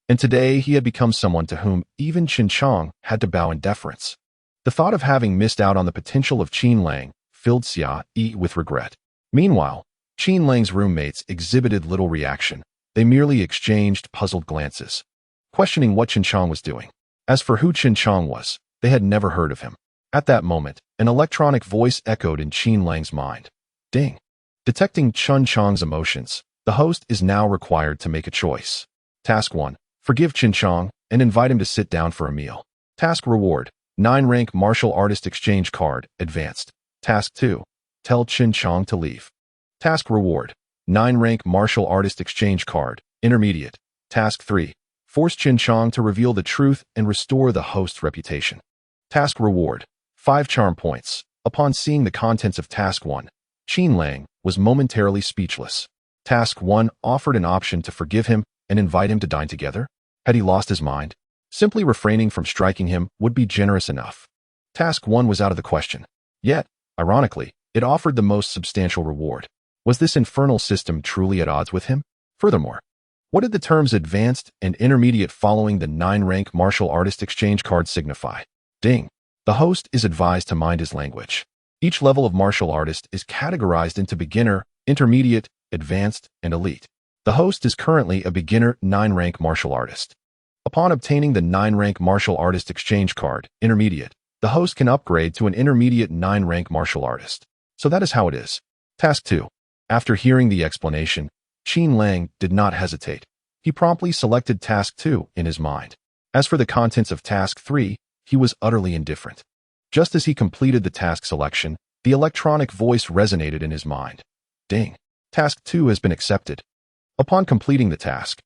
and today he had become someone to whom even Qin Chang had to bow in deference. The thought of having missed out on the potential of Qin Lang filled Sia Yi with regret. Meanwhile, Qin Lang's roommates exhibited little reaction. They merely exchanged puzzled glances, questioning what Qin Chang was doing. As for who Qin Chang was, they had never heard of him. At that moment, an electronic voice echoed in Qin Lang's mind. Ding. Detecting Qin Chang's emotions, the host is now required to make a choice. Task 1. Forgive Qin Chang and invite him to sit down for a meal. Task Reward. 9-rank martial artist exchange card, advanced. Task 2. Tell Qin Chang to leave. Task Reward. 9-rank martial artist exchange card, intermediate. Task 3. Force Qin Chang to reveal the truth and restore the host's reputation. Task Reward. 5 charm points. Upon seeing the contents of Task 1, Qin Lang was momentarily speechless. Task 1 offered an option to forgive him and invite him to dine together. Had he lost his mind? Simply refraining from striking him would be generous enough. Task 1 was out of the question. Yet, ironically, it offered the most substantial reward. Was this infernal system truly at odds with him? Furthermore, what did the terms advanced and intermediate following the 9-rank martial artist exchange card signify? Ding. The host is advised to mind his language. Each level of martial artist is categorized into beginner, intermediate, advanced, and elite. The host is currently a beginner 9-rank martial artist. Upon obtaining the 9-rank martial artist exchange card, intermediate, the host can upgrade to an intermediate 9-rank martial artist. So that is how it is. Task 2. After hearing the explanation, Qin Lang did not hesitate. He promptly selected Task 2 in his mind. As for the contents of Task 3, he was utterly indifferent. Just as he completed the task selection, the electronic voice resonated in his mind. Ding. Task 2 has been accepted. Upon completing the task,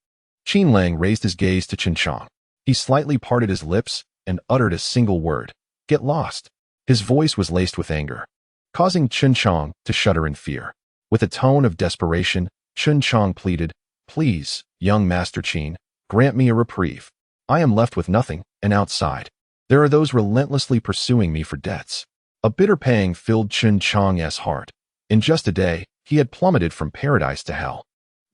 Qin Lang raised his gaze to Qin Chang. He slightly parted his lips and uttered a single word. Get lost. His voice was laced with anger, causing Qin Chang to shudder in fear. With a tone of desperation, Qin Chang pleaded, Please, young Master Qin, grant me a reprieve. I am left with nothing, and outside there are those relentlessly pursuing me for debts. A bitter pang filled Qin Chang's heart. In just a day, he had plummeted from paradise to hell.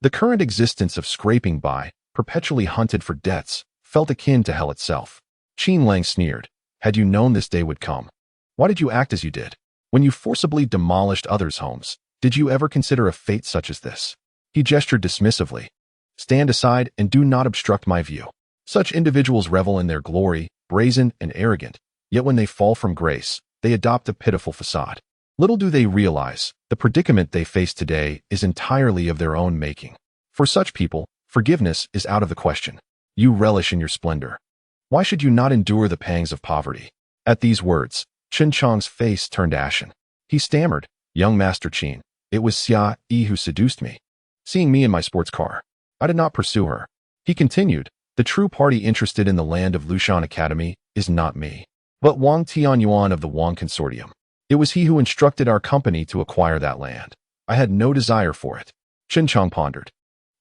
The current existence of scraping by, perpetually hunted for debts, felt akin to hell itself. Qin Lang sneered. Had you known this day would come? Why did you act as you did? When you forcibly demolished others' homes, did you ever consider a fate such as this? He gestured dismissively. Stand aside and do not obstruct my view. Such individuals revel in their glory, brazen and arrogant, yet when they fall from grace, they adopt a pitiful facade. Little do they realize, the predicament they face today is entirely of their own making. For such people, forgiveness is out of the question. You relish in your splendor. Why should you not endure the pangs of poverty? At these words, Qin Chang's face turned ashen. He stammered, Young Master Qin, it was Sia Yi who seduced me. Seeing me in my sports car, I did not pursue her. He continued, the true party interested in the land of Lushan Academy is not me, but Wang Tianyuan of the Wang Consortium. It was he who instructed our company to acquire that land. I had no desire for it. Qin Chang pondered,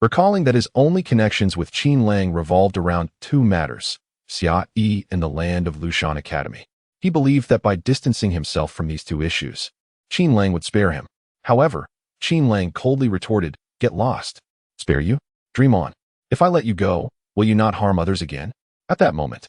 recalling that his only connections with Qin Lang revolved around 2 matters, Sia Yi and the land of Lushan Academy. He believed that by distancing himself from these 2 issues, Qin Lang would spare him. However, Qin Lang coldly retorted, Get lost. Spare you? Dream on. If I let you go, will you not harm others again? At that moment,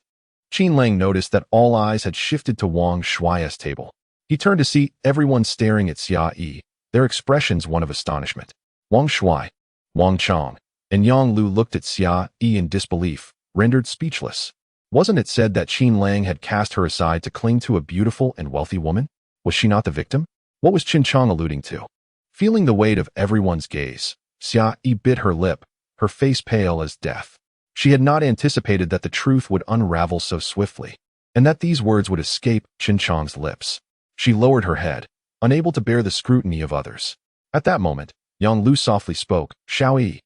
Qin Lang noticed that all eyes had shifted to Wang Shuai's table. He turned to see everyone staring at Sia Yi, their expressions one of astonishment. Wang Shuai, Wang Chang, and Yang Lu looked at Sia Yi in disbelief, rendered speechless. Wasn't it said that Qin Lang had cast her aside to cling to a beautiful and wealthy woman? Was she not the victim? What was Qin Chang alluding to? Feeling the weight of everyone's gaze, Sia Yi bit her lip, her face pale as death. She had not anticipated that the truth would unravel so swiftly, and that these words would escape Qin Chang's lips. She lowered her head, unable to bear the scrutiny of others. At that moment, Yang Lu softly spoke, Xiao Yi.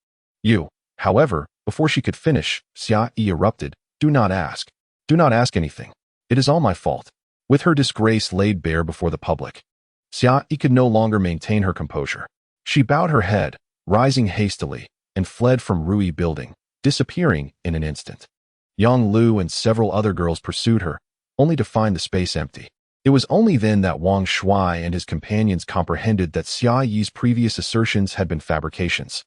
You. However, before she could finish, Sia Yi erupted, Do not ask. Do not ask anything. It is all my fault. With her disgrace laid bare before the public, Sia Yi could no longer maintain her composure. She bowed her head, rising hastily, and fled from Rui Building, disappearing in an instant. Gong Liu and several other girls pursued her, only to find the space empty. It was only then that Wang Shuai and his companions comprehended that Sia Yi's previous assertions had been fabrications,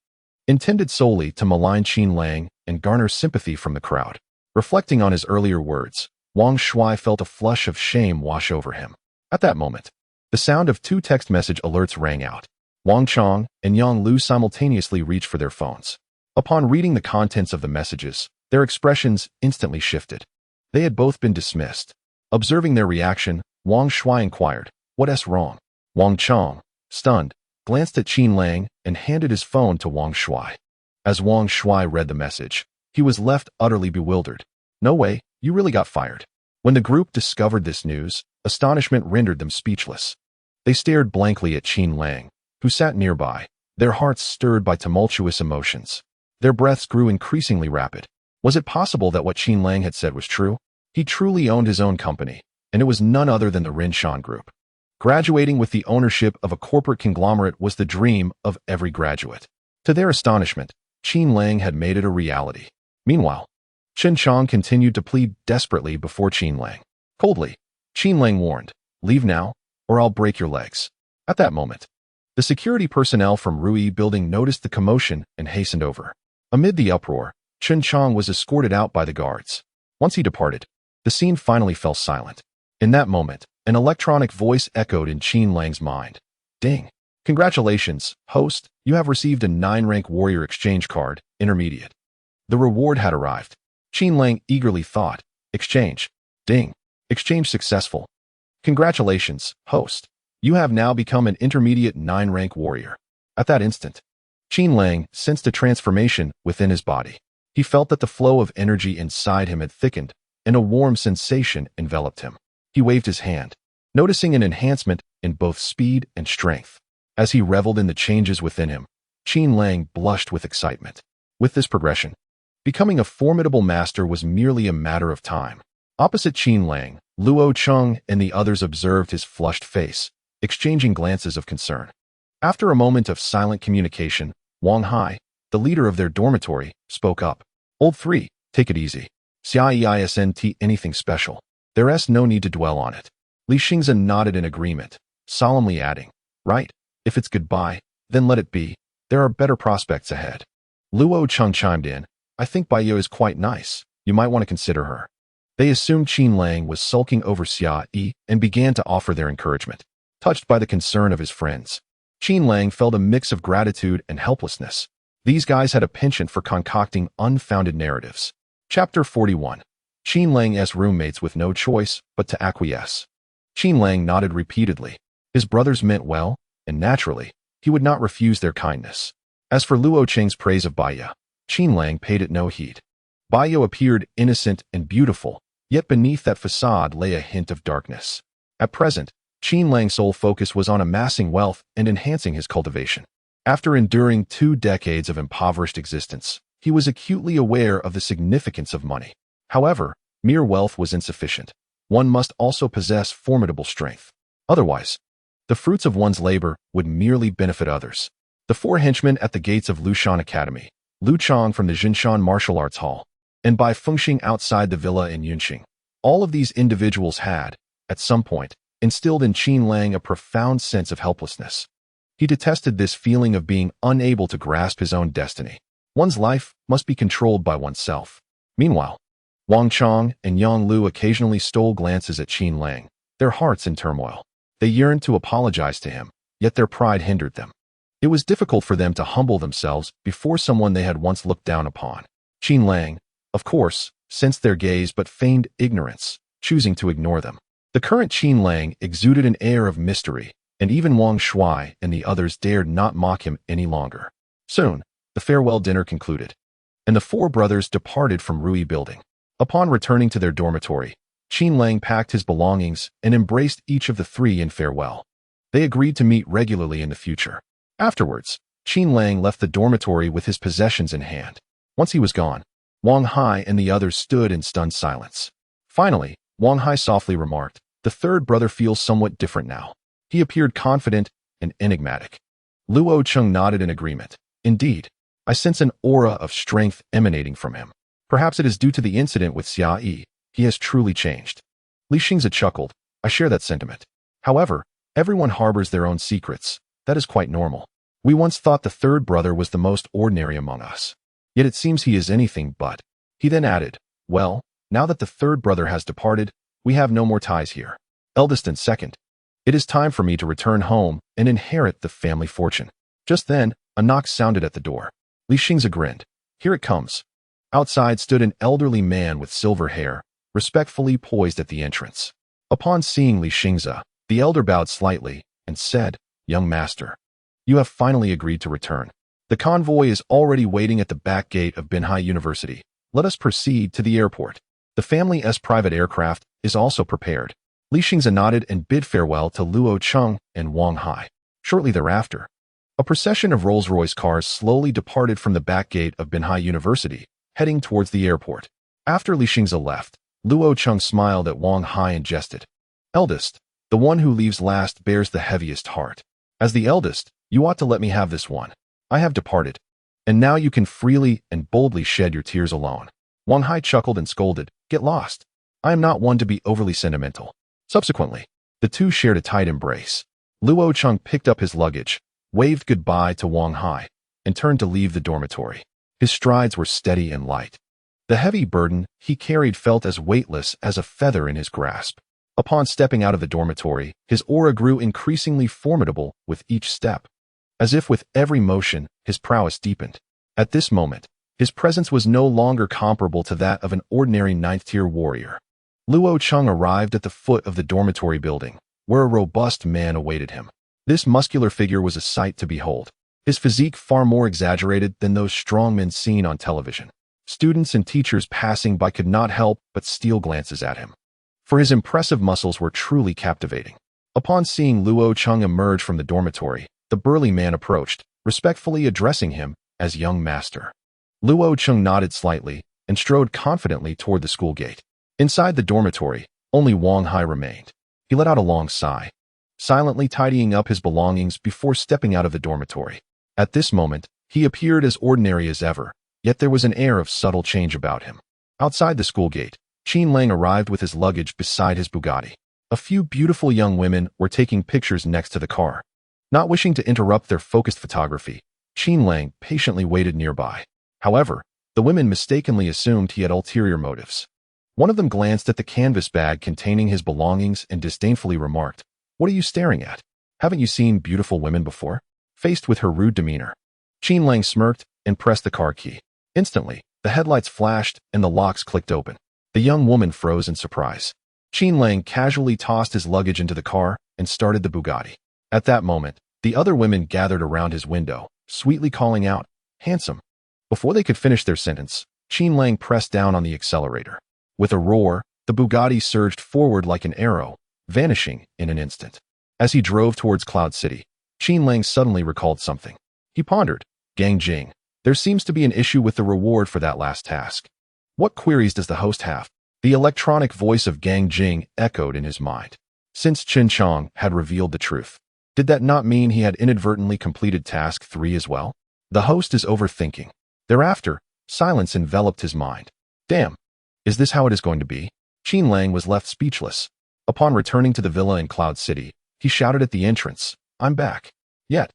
intended solely to malign Qin Lang and garner sympathy from the crowd. Reflecting on his earlier words, Wang Shuai felt a flush of shame wash over him. At that moment, the sound of 2 text message alerts rang out. Wang Chong and Gong Liu simultaneously reached for their phones. Upon reading the contents of the messages, their expressions instantly shifted. They had both been dismissed. Observing their reaction, Wang Shuai inquired, "What's wrong?" Wang Chong, stunned, glanced at Qin Lang and handed his phone to Wang Shuai. As Wang Shuai read the message, he was left utterly bewildered. "No way, you really got fired." When the group discovered this news, astonishment rendered them speechless. They stared blankly at Qin Lang, who sat nearby, their hearts stirred by tumultuous emotions. Their breaths grew increasingly rapid. Was it possible that what Qin Lang had said was true? He truly owned his own company, and it was none other than the Rinshan Group. Graduating with the ownership of a corporate conglomerate was the dream of every graduate. To their astonishment, Qin Lang had made it a reality. Meanwhile, Chen Chong continued to plead desperately before Qin Lang. Coldly, Qin Lang warned, "Leave now, or I'll break your legs." At that moment, the security personnel from Rui Building noticed the commotion and hastened over. Amid the uproar, Chen Chong was escorted out by the guards. Once he departed, the scene finally fell silent. In that moment, an electronic voice echoed in Qin Lang's mind. "Ding! Congratulations, host, you have received a 9-rank warrior exchange card, intermediate." The reward had arrived. Qin Lang eagerly thought, "Exchange. Ding. Exchange successful. Congratulations, host. You have now become an intermediate 9-rank warrior." At that instant, Qin Lang sensed a transformation within his body. He felt that the flow of energy inside him had thickened, and a warm sensation enveloped him. He waved his hand, noticing an enhancement in both speed and strength. As he reveled in the changes within him, Qin Lang blushed with excitement. With this progression, becoming a formidable master was merely a matter of time. Opposite Qin Lang, Luo Cheng and the others observed his flushed face, exchanging glances of concern. After a moment of silent communication, Wang Hai, the leader of their dormitory, spoke up. "Old 3, take it easy. Sia Yi isn't anything special. There's no need to dwell on it." Li Xingzhen nodded in agreement, solemnly adding, "Right, if it's goodbye, then let it be. There are better prospects ahead." Luo Cheng chimed in, "I think Baiyo is quite nice. You might want to consider her." They assumed Qin Lang was sulking over Sia Yi and began to offer their encouragement. Touched by the concern of his friends, Qin Lang felt a mix of gratitude and helplessness. These guys had a penchant for concocting unfounded narratives. Chapter 41. Qin Lang's roommates with no choice but to acquiesce. Qin Lang nodded repeatedly. His brothers meant well, and naturally, he would not refuse their kindness. As for Luo Cheng's praise of Baiya, Qin Lang paid it no heed. Baiyo appeared innocent and beautiful, yet beneath that facade lay a hint of darkness. At present, Qin Lang's sole focus was on amassing wealth and enhancing his cultivation. After enduring 2 decades of impoverished existence, he was acutely aware of the significance of money. However, mere wealth was insufficient. One must also possess formidable strength. Otherwise, the fruits of one's labor would merely benefit others. The 4 henchmen at the gates of Lushan Academy, Lu Chong from the Jinshan Martial Arts Hall, and Bai Fengxing outside the villa in Yunqing. All of these individuals had, at some point, instilled in Qin Lang a profound sense of helplessness. He detested this feeling of being unable to grasp his own destiny. One's life must be controlled by oneself. Meanwhile, Wang Chong and Gong Liu occasionally stole glances at Qin Lang, their hearts in turmoil. They yearned to apologize to him, yet their pride hindered them. It was difficult for them to humble themselves before someone they had once looked down upon. Qin Lang, of course, sensed their gaze but feigned ignorance, choosing to ignore them. The current Qin Lang exuded an air of mystery, and even Wang Shuai and the others dared not mock him any longer. Soon, the farewell dinner concluded, and the 4 brothers departed from Rui Building. Upon returning to their dormitory, Qin Lang packed his belongings and embraced each of the 3 in farewell. They agreed to meet regularly in the future. Afterwards, Qin Lang left the dormitory with his possessions in hand. Once he was gone, Wang Hai and the others stood in stunned silence. Finally, Wang Hai softly remarked, The third brother feels somewhat different now. He appeared confident and enigmatic. Luo Cheng nodded in agreement. Indeed, I sense an aura of strength emanating from him. Perhaps it is due to the incident with Sia Yi. He has truly changed. Li Xingzi chuckled. I share that sentiment. However, everyone harbors their own secrets. That is quite normal. We once thought the third brother was the most ordinary among us. Yet it seems he is anything but. He then added, well, now that the third brother has departed, we have no more ties here. Eldest and second. It is time for me to return home and inherit the family fortune. Just then, a knock sounded at the door. Li Xingzi grinned. Here it comes. Outside stood an elderly man with silver hair, respectfully poised at the entrance. Upon seeing Li Xingzi, the elder bowed slightly and said, Young master, you have finally agreed to return. The convoy is already waiting at the back gate of Binhai University. Let us proceed to the airport. The family's private aircraft is also prepared. Li Xingzi nodded and bid farewell to Luo Cheng and Wang Hai. Shortly thereafter, a procession of Rolls-Royce cars slowly departed from the back gate of Binhai University, heading towards the airport. After Li Xingzi left, Luo Cheng smiled at Wang Hai and jested. Eldest, the one who leaves last bears the heaviest heart. As the eldest, you ought to let me have this one. I have departed, and now you can freely and boldly shed your tears alone. Wang Hai chuckled and scolded, Get lost. I am not one to be overly sentimental. Subsequently, the two shared a tight embrace. Luo Cheng picked up his luggage, waved goodbye to Wang Hai, and turned to leave the dormitory. His strides were steady and light. The heavy burden he carried felt as weightless as a feather in his grasp. Upon stepping out of the dormitory, his aura grew increasingly formidable with each step. As if with every motion, his prowess deepened. At this moment, his presence was no longer comparable to that of an ordinary ninth-tier warrior. Luo Cheng arrived at the foot of the dormitory building, where a robust man awaited him. This muscular figure was a sight to behold, his physique far more exaggerated than those strongmen seen on television. Students and teachers passing by could not help but steal glances at him, for his impressive muscles were truly captivating. Upon seeing Luo Cheng emerge from the dormitory, the burly man approached, respectfully addressing him as young master. Luo Cheng nodded slightly and strode confidently toward the school gate. Inside the dormitory, only Wang Hai remained. He let out a long sigh, silently tidying up his belongings before stepping out of the dormitory. At this moment, he appeared as ordinary as ever, yet there was an air of subtle change about him. Outside the school gate, Qin Lang arrived with his luggage beside his Bugatti. A few beautiful young women were taking pictures next to the car. Not wishing to interrupt their focused photography, Qin Lang patiently waited nearby. However, the women mistakenly assumed he had ulterior motives. One of them glanced at the canvas bag containing his belongings and disdainfully remarked, What are you staring at? Haven't you seen beautiful women before? Faced with her rude demeanor, Qin Lang smirked and pressed the car key. Instantly, the headlights flashed and the locks clicked open. The young woman froze in surprise. Qin Lang casually tossed his luggage into the car and started the Bugatti. At that moment, the other women gathered around his window, sweetly calling out, Handsome. Before they could finish their sentence, Qin Lang pressed down on the accelerator. With a roar, the Bugatti surged forward like an arrow, vanishing in an instant. As he drove towards Cloud City, Qin Lang suddenly recalled something. He pondered, Gang Jing, there seems to be an issue with the reward for that last task. What queries does the host have? The electronic voice of Gang Jing echoed in his mind. Since Chen Chong had revealed the truth, did that not mean he had inadvertently completed task 3 as well? The host is overthinking. Thereafter, silence enveloped his mind. Damn. Is this how it is going to be? Qin Lang was left speechless. Upon returning to the villa in Cloud City, he shouted at the entrance, I'm back. Yet,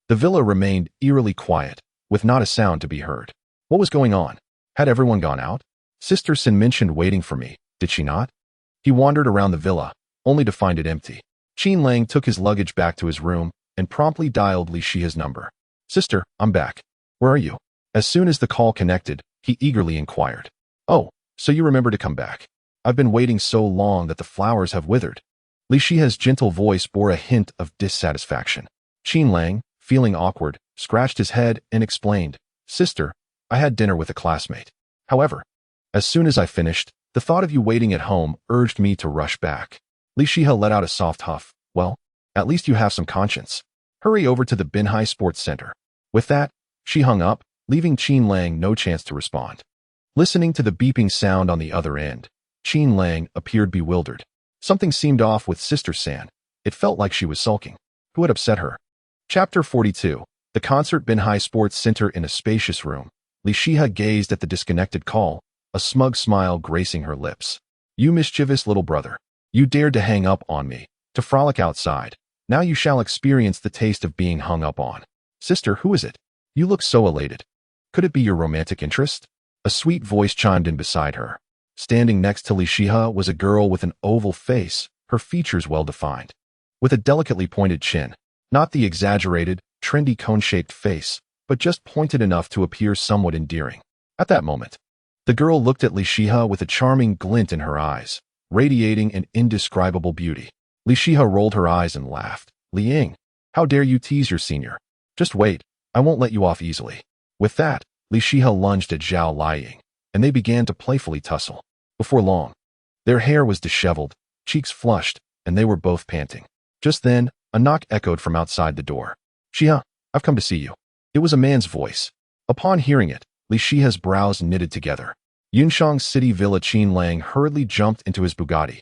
the villa remained eerily quiet, with not a sound to be heard. What was going on? Had everyone gone out? Sister Sin mentioned waiting for me, did she not? He wandered around the villa, only to find it empty. Qin Lang took his luggage back to his room and promptly dialed Li Xia's number. Sister, I'm back. Where are you? As soon as the call connected, he eagerly inquired. Oh, so you remember to come back. I've been waiting so long that the flowers have withered. Li Xia's gentle voice bore a hint of dissatisfaction. Qin Lang, feeling awkward, scratched his head and explained, Sister, I had dinner with a classmate. However, as soon as I finished, the thought of you waiting at home urged me to rush back. Li Xia let out a soft huff. Well, at least you have some conscience. Hurry over to the Binhai Sports Center. With that, she hung up, leaving Qin Lang no chance to respond. Listening to the beeping sound on the other end, Qin Lang appeared bewildered. Something seemed off with Sister San. It felt like she was sulking. Who had upset her? Chapter 42. The concert Binhai Sports Center. In a spacious room, Li Shiha gazed at the disconnected call, a smug smile gracing her lips. You mischievous little brother. You dared to hang up on me, to frolic outside. Now you shall experience the taste of being hung up on. Sister, who is it? You look so elated. Could it be your romantic interest? A sweet voice chimed in beside her. Standing next to Li Shiha was a girl with an oval face, her features well defined. With a delicately pointed chin. Not the exaggerated, trendy cone-shaped face, but just pointed enough to appear somewhat endearing. At that moment, the girl looked at Li Shiha with a charming glint in her eyes, radiating an indescribable beauty. Li Shiha rolled her eyes and laughed. Li Ying, how dare you tease your senior? Just wait, I won't let you off easily. With that, Li Shiha lunged at Zhao Liying, and they began to playfully tussle. Before long, their hair was disheveled, cheeks flushed, and they were both panting. Just then, a knock echoed from outside the door. Shiha, I've come to see you. It was a man's voice. Upon hearing it, Li Shiha's brows knitted together. Yunshang's city villa Qin Lang hurriedly jumped into his Bugatti,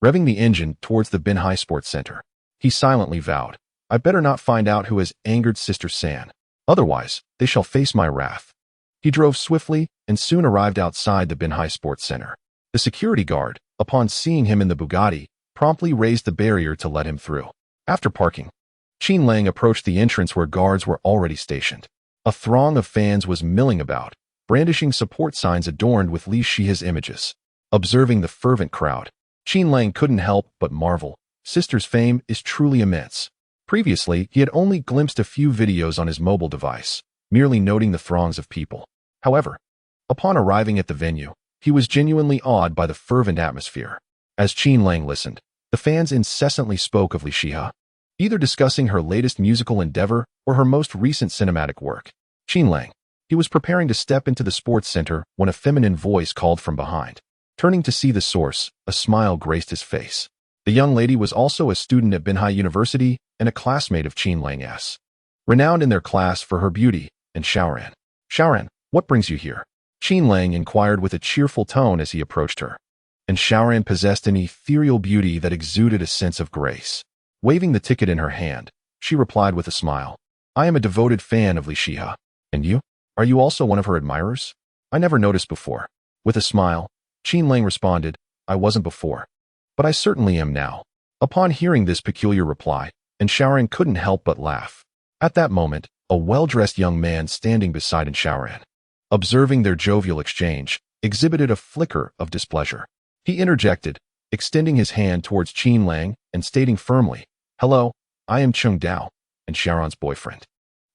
revving the engine towards the Binhai Sports Center. He silently vowed, I better not find out who has angered Sister San. Otherwise, they shall face my wrath. He drove swiftly and soon arrived outside the Binhai Sports Center. The security guard, upon seeing him in the Bugatti, promptly raised the barrier to let him through. After parking, Qin Lang approached the entrance where guards were already stationed. A throng of fans was milling about, brandishing support signs adorned with Li Shiha's images. Observing the fervent crowd, Qin Lang couldn't help but marvel. Sister's fame is truly immense. Previously, he had only glimpsed a few videos on his mobile device, merely noting the throngs of people. However, upon arriving at the venue, he was genuinely awed by the fervent atmosphere. As Qin Lang listened, the fans incessantly spoke of Li Shiha, either discussing her latest musical endeavor or her most recent cinematic work. Qin Lang. He was preparing to step into the sports center when a feminine voice called from behind. Turning to see the source, a smile graced his face. The young lady was also a student at Binhai University and a classmate of Qin Lang's. Renowned in their class for her beauty, and Xiaoran. Xiaoran, what brings you here? Qin Lang inquired with a cheerful tone as he approached her. And Xiaoran possessed an ethereal beauty that exuded a sense of grace. Waving the ticket in her hand, she replied with a smile. I am a devoted fan of Li Shiha. And you? Are you also one of her admirers? I never noticed before. With a smile, Qin Lang responded, I wasn't before. But I certainly am now. Upon hearing this peculiar reply, and Xiaoran couldn't help but laugh. At that moment, a well-dressed young man standing beside Xiaoran, observing their jovial exchange, exhibited a flicker of displeasure. He interjected, extending his hand towards Qin Lang and stating firmly, Hello, I am Cheng Dao, and Xiaoran's boyfriend.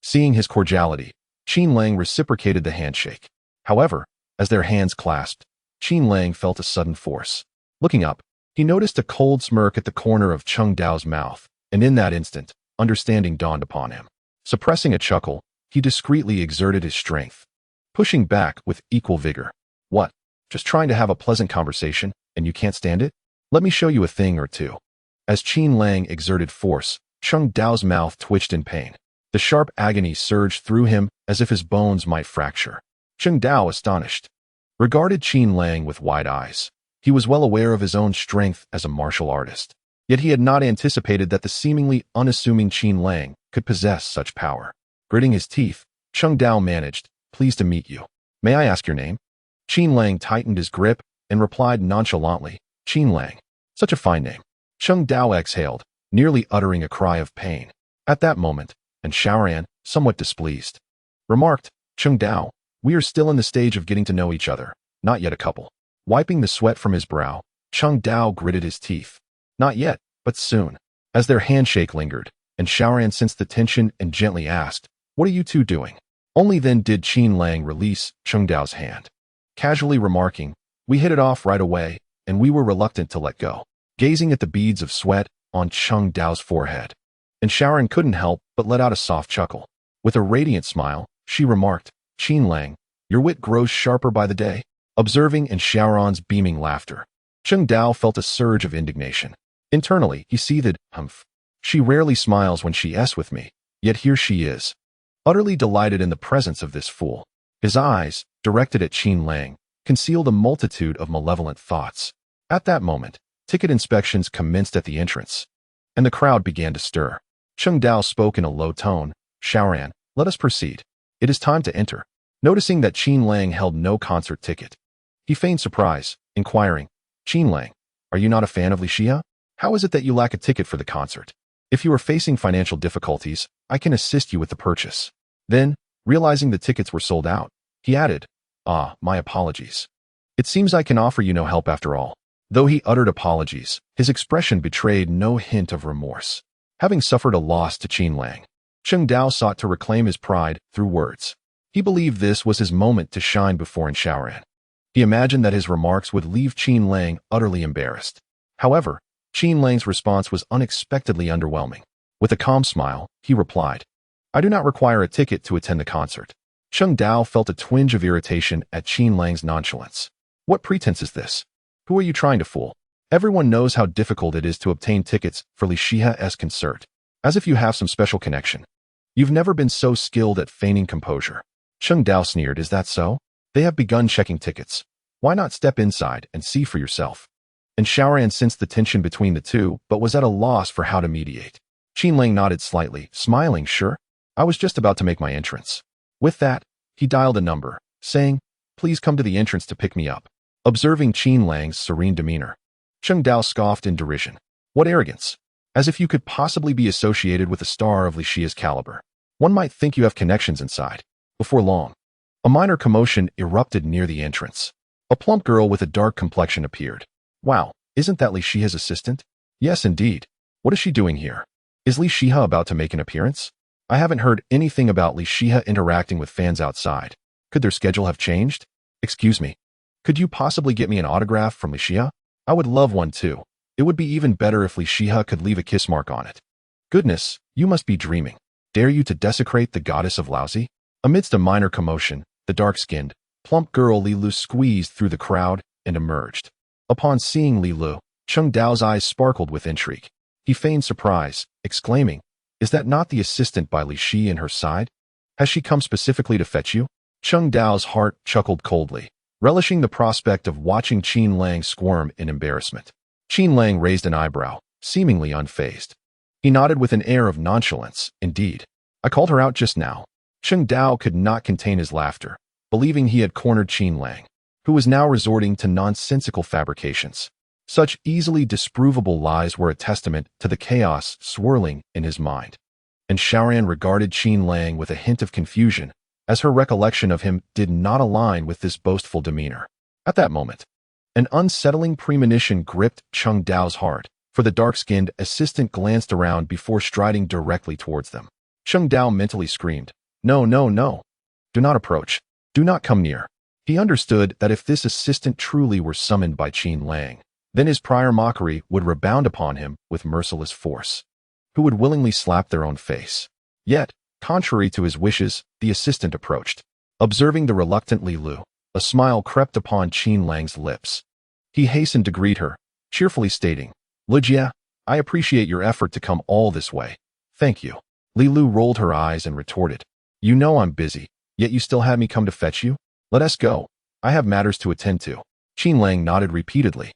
Seeing his cordiality, Qin Lang reciprocated the handshake. However, as their hands clasped, Qin Lang felt a sudden force. Looking up, he noticed a cold smirk at the corner of Cheng Dao's mouth, and in that instant, understanding dawned upon him. Suppressing a chuckle, he discreetly exerted his strength, pushing back with equal vigor. What? Just trying to have a pleasant conversation, and you can't stand it? Let me show you a thing or two. As Qin Lang exerted force, Cheng Dao's mouth twitched in pain. The sharp agony surged through him as if his bones might fracture. Cheng Dao, astonished, regarded Qin Lang with wide eyes. He was well aware of his own strength as a martial artist. Yet he had not anticipated that the seemingly unassuming Qin Lang could possess such power. Gritting his teeth, Cheng Dao managed, Pleased to meet you. May I ask your name? Qin Lang tightened his grip and replied nonchalantly, Qin Lang. Such a fine name. Cheng Dao exhaled, nearly uttering a cry of pain. At that moment, and Xiaoran, somewhat displeased, remarked, Cheng Dao, we are still in the stage of getting to know each other, not yet a couple. Wiping the sweat from his brow, Cheng Dao gritted his teeth. Not yet, but soon. As their handshake lingered, and Xiaoran sensed the tension and gently asked, What are you two doing? Only then did Qin Lang release Cheng Dao's hand, casually remarking, We hit it off right away, and we were reluctant to let go. Gazing at the beads of sweat on Cheng Dao's forehead, and Xiaoran couldn't help but let out a soft chuckle. With a radiant smile, she remarked, Qin Lang, your wit grows sharper by the day. Observing in Xiaoran's beaming laughter, Cheng Dao felt a surge of indignation. Internally, he seethed, Humph. She rarely smiles when she's with me, yet here she is. Utterly delighted in the presence of this fool. His eyes, directed at Qin Lang, concealed a multitude of malevolent thoughts. At that moment, Ticket inspections commenced at the entrance, and the crowd began to stir. Cheng Dao spoke in a low tone. Xiaoran, let us proceed. It is time to enter. Noticing that Qin Lang held no concert ticket, he feigned surprise, inquiring, Qin Lang, are you not a fan of Li Xia? How is it that you lack a ticket for the concert? If you are facing financial difficulties, I can assist you with the purchase. Then, realizing the tickets were sold out, he added, my apologies. It seems I can offer you no help after all. Though he uttered apologies, his expression betrayed no hint of remorse. Having suffered a loss to Qin Lang, Cheng Dao sought to reclaim his pride through words. He believed this was his moment to shine before Xiaoran. He imagined that his remarks would leave Qin Lang utterly embarrassed. However, Qin Lang's response was unexpectedly underwhelming. With a calm smile, he replied, I do not require a ticket to attend the concert. Cheng Dao felt a twinge of irritation at Qin Lang's nonchalance. What pretense is this? Who are you trying to fool? Everyone knows how difficult it is to obtain tickets for Li Xia's concert. As if you have some special connection. You've never been so skilled at feigning composure. Cheng Dao sneered, is that so? They have begun checking tickets. Why not step inside and see for yourself? And Xiaoran sensed the tension between the two, but was at a loss for how to mediate. Qin Lang nodded slightly, smiling, sure. I was just about to make my entrance. With that, he dialed a number, saying, please come to the entrance to pick me up. Observing Qin Lang's serene demeanor, Cheng Dao scoffed in derision. What arrogance! As if you could possibly be associated with a star of Li Xia's caliber. One might think you have connections inside. Before long, a minor commotion erupted near the entrance. A plump girl with a dark complexion appeared. Wow, isn't that Li Xia's assistant? Yes, indeed. What is she doing here? Is Li Xia about to make an appearance? I haven't heard anything about Li Xia interacting with fans outside. Could their schedule have changed? Excuse me. Could you possibly get me an autograph from Li Xia? I would love one too. It would be even better if Li Xia could leave a kiss mark on it. Goodness, you must be dreaming. Dare you to desecrate the goddess of Laozi? Amidst a minor commotion, the dark-skinned, plump girl Li Lu squeezed through the crowd and emerged. Upon seeing Li Lu, Cheng Dao's eyes sparkled with intrigue. He feigned surprise, exclaiming, is that not the assistant by Li Xi in her side? Has she come specifically to fetch you? Cheng Dao's heart chuckled coldly, relishing the prospect of watching Qin Lang squirm in embarrassment. Qin Lang raised an eyebrow, seemingly unfazed. He nodded with an air of nonchalance. Indeed, I called her out just now. Cheng Dao could not contain his laughter, believing he had cornered Qin Lang, who was now resorting to nonsensical fabrications. Such easily disprovable lies were a testament to the chaos swirling in his mind. And Xiaoran regarded Qin Lang with a hint of confusion, as her recollection of him did not align with this boastful demeanor. At that moment, an unsettling premonition gripped Cheng Dao's heart, for the dark-skinned assistant glanced around before striding directly towards them. Cheng Dao mentally screamed, no, no, no. Do not approach. Do not come near. He understood that if this assistant truly were summoned by Qin Lang, then his prior mockery would rebound upon him with merciless force. Who would willingly slap their own face? Yet, contrary to his wishes, the assistant approached. Observing the reluctant Li Lu, a smile crept upon Qin Lang's lips. He hastened to greet her, cheerfully stating, Li Jia, I appreciate your effort to come all this way. Thank you. Li Lu rolled her eyes and retorted, you know I'm busy, yet you still had me come to fetch you? Let us go. I have matters to attend to. Qin Lang nodded repeatedly,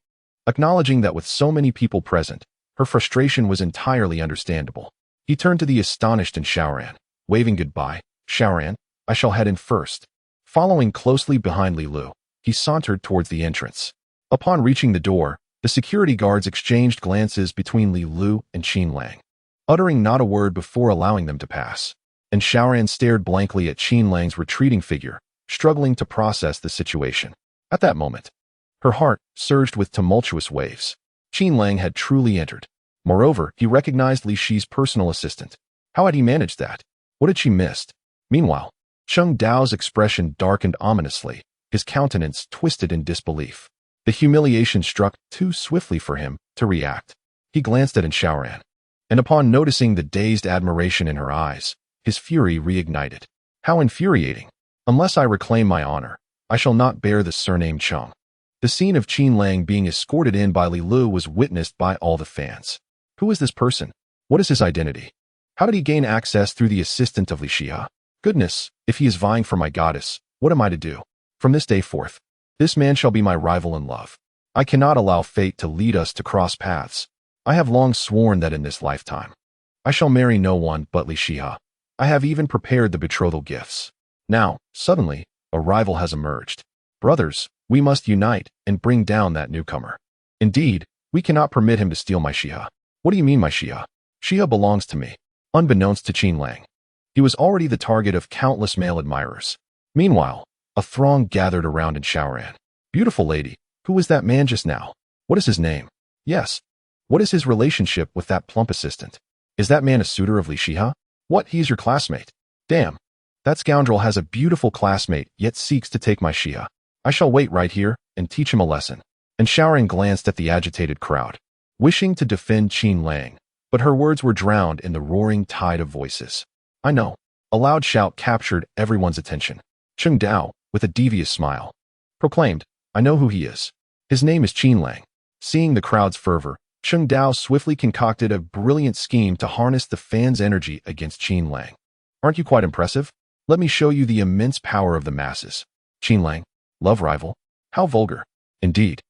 acknowledging that with so many people present, her frustration was entirely understandable. He turned to the astonished Xiaoran, waving goodbye. Xiaoran, I shall head in first. Following closely behind Li Lu, he sauntered towards the entrance. Upon reaching the door, the security guards exchanged glances between Li Lu and Qin Lang, uttering not a word before allowing them to pass. And Xiaoran stared blankly at Qin Lang's retreating figure, struggling to process the situation. At that moment, her heart surged with tumultuous waves. Qin Lang had truly entered. Moreover, he recognized Li Xi's personal assistant. How had he managed that? What had she missed? Meanwhile, Cheng Dao's expression darkened ominously, his countenance twisted in disbelief. The humiliation struck too swiftly for him to react. He glanced at Xiaoran, and upon noticing the dazed admiration in her eyes, his fury reignited. How infuriating! Unless I reclaim my honor, I shall not bear the surname Cheng. The scene of Qin Lang being escorted in by Li Lu was witnessed by all the fans. Who is this person? What is his identity? How did he gain access through the assistant of Li Xia? Goodness, if he is vying for my goddess, what am I to do? From this day forth, this man shall be my rival in love. I cannot allow fate to lead us to cross paths. I have long sworn that in this lifetime, I shall marry no one but Li Shiha. I have even prepared the betrothal gifts. Now, suddenly, a rival has emerged. Brothers, we must unite and bring down that newcomer. Indeed, we cannot permit him to steal my Shiha. What do you mean, my Shiha? Shiha belongs to me. Unbeknownst to Qin Lang, he was already the target of countless male admirers. Meanwhile, a throng gathered around in Shaoran. Beautiful lady, who was that man just now? What is his name? Yes. What is his relationship with that plump assistant? Is that man a suitor of Li Shiha? What, he's your classmate? Damn. That scoundrel has a beautiful classmate, yet seeks to take my Shiha. I shall wait right here and teach him a lesson. And Shaoran glanced at the agitated crowd, wishing to defend Qin Lang, but her words were drowned in the roaring tide of voices. I know. A loud shout captured everyone's attention. Cheng Dao, with a devious smile, proclaimed, I know who he is. His name is Qin Lang. Seeing the crowd's fervor, Cheng Dao swiftly concocted a brilliant scheme to harness the fans' energy against Qin Lang. Aren't you quite impressive? Let me show you the immense power of the masses. Qin Lang, love rival? How vulgar. Indeed.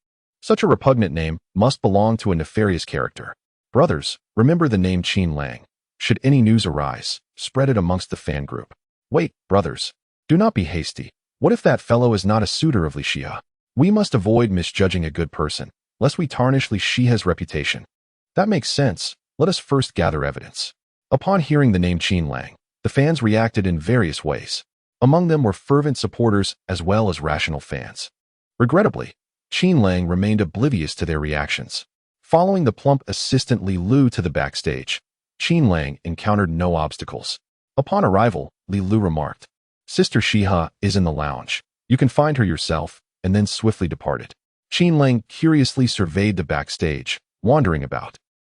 Such a repugnant name must belong to a nefarious character. Brothers, remember the name Qin Lang. Should any news arise, spread it amongst the fan group. Wait, brothers. Do not be hasty. What if that fellow is not a suitor of Li Shiha? We must avoid misjudging a good person, lest we tarnish Li Shiha's reputation. That makes sense. Let us first gather evidence. Upon hearing the name Qin Lang, the fans reacted in various ways. Among them were fervent supporters as well as rational fans. Regrettably, Qin Lang remained oblivious to their reactions. Following the plump assistant Li Lu to the backstage, Qin Lang encountered no obstacles. Upon arrival, Li Lu remarked, Sister Shiha is in the lounge. You can find her yourself, and then swiftly departed. Qin Lang curiously surveyed the backstage, wandering about.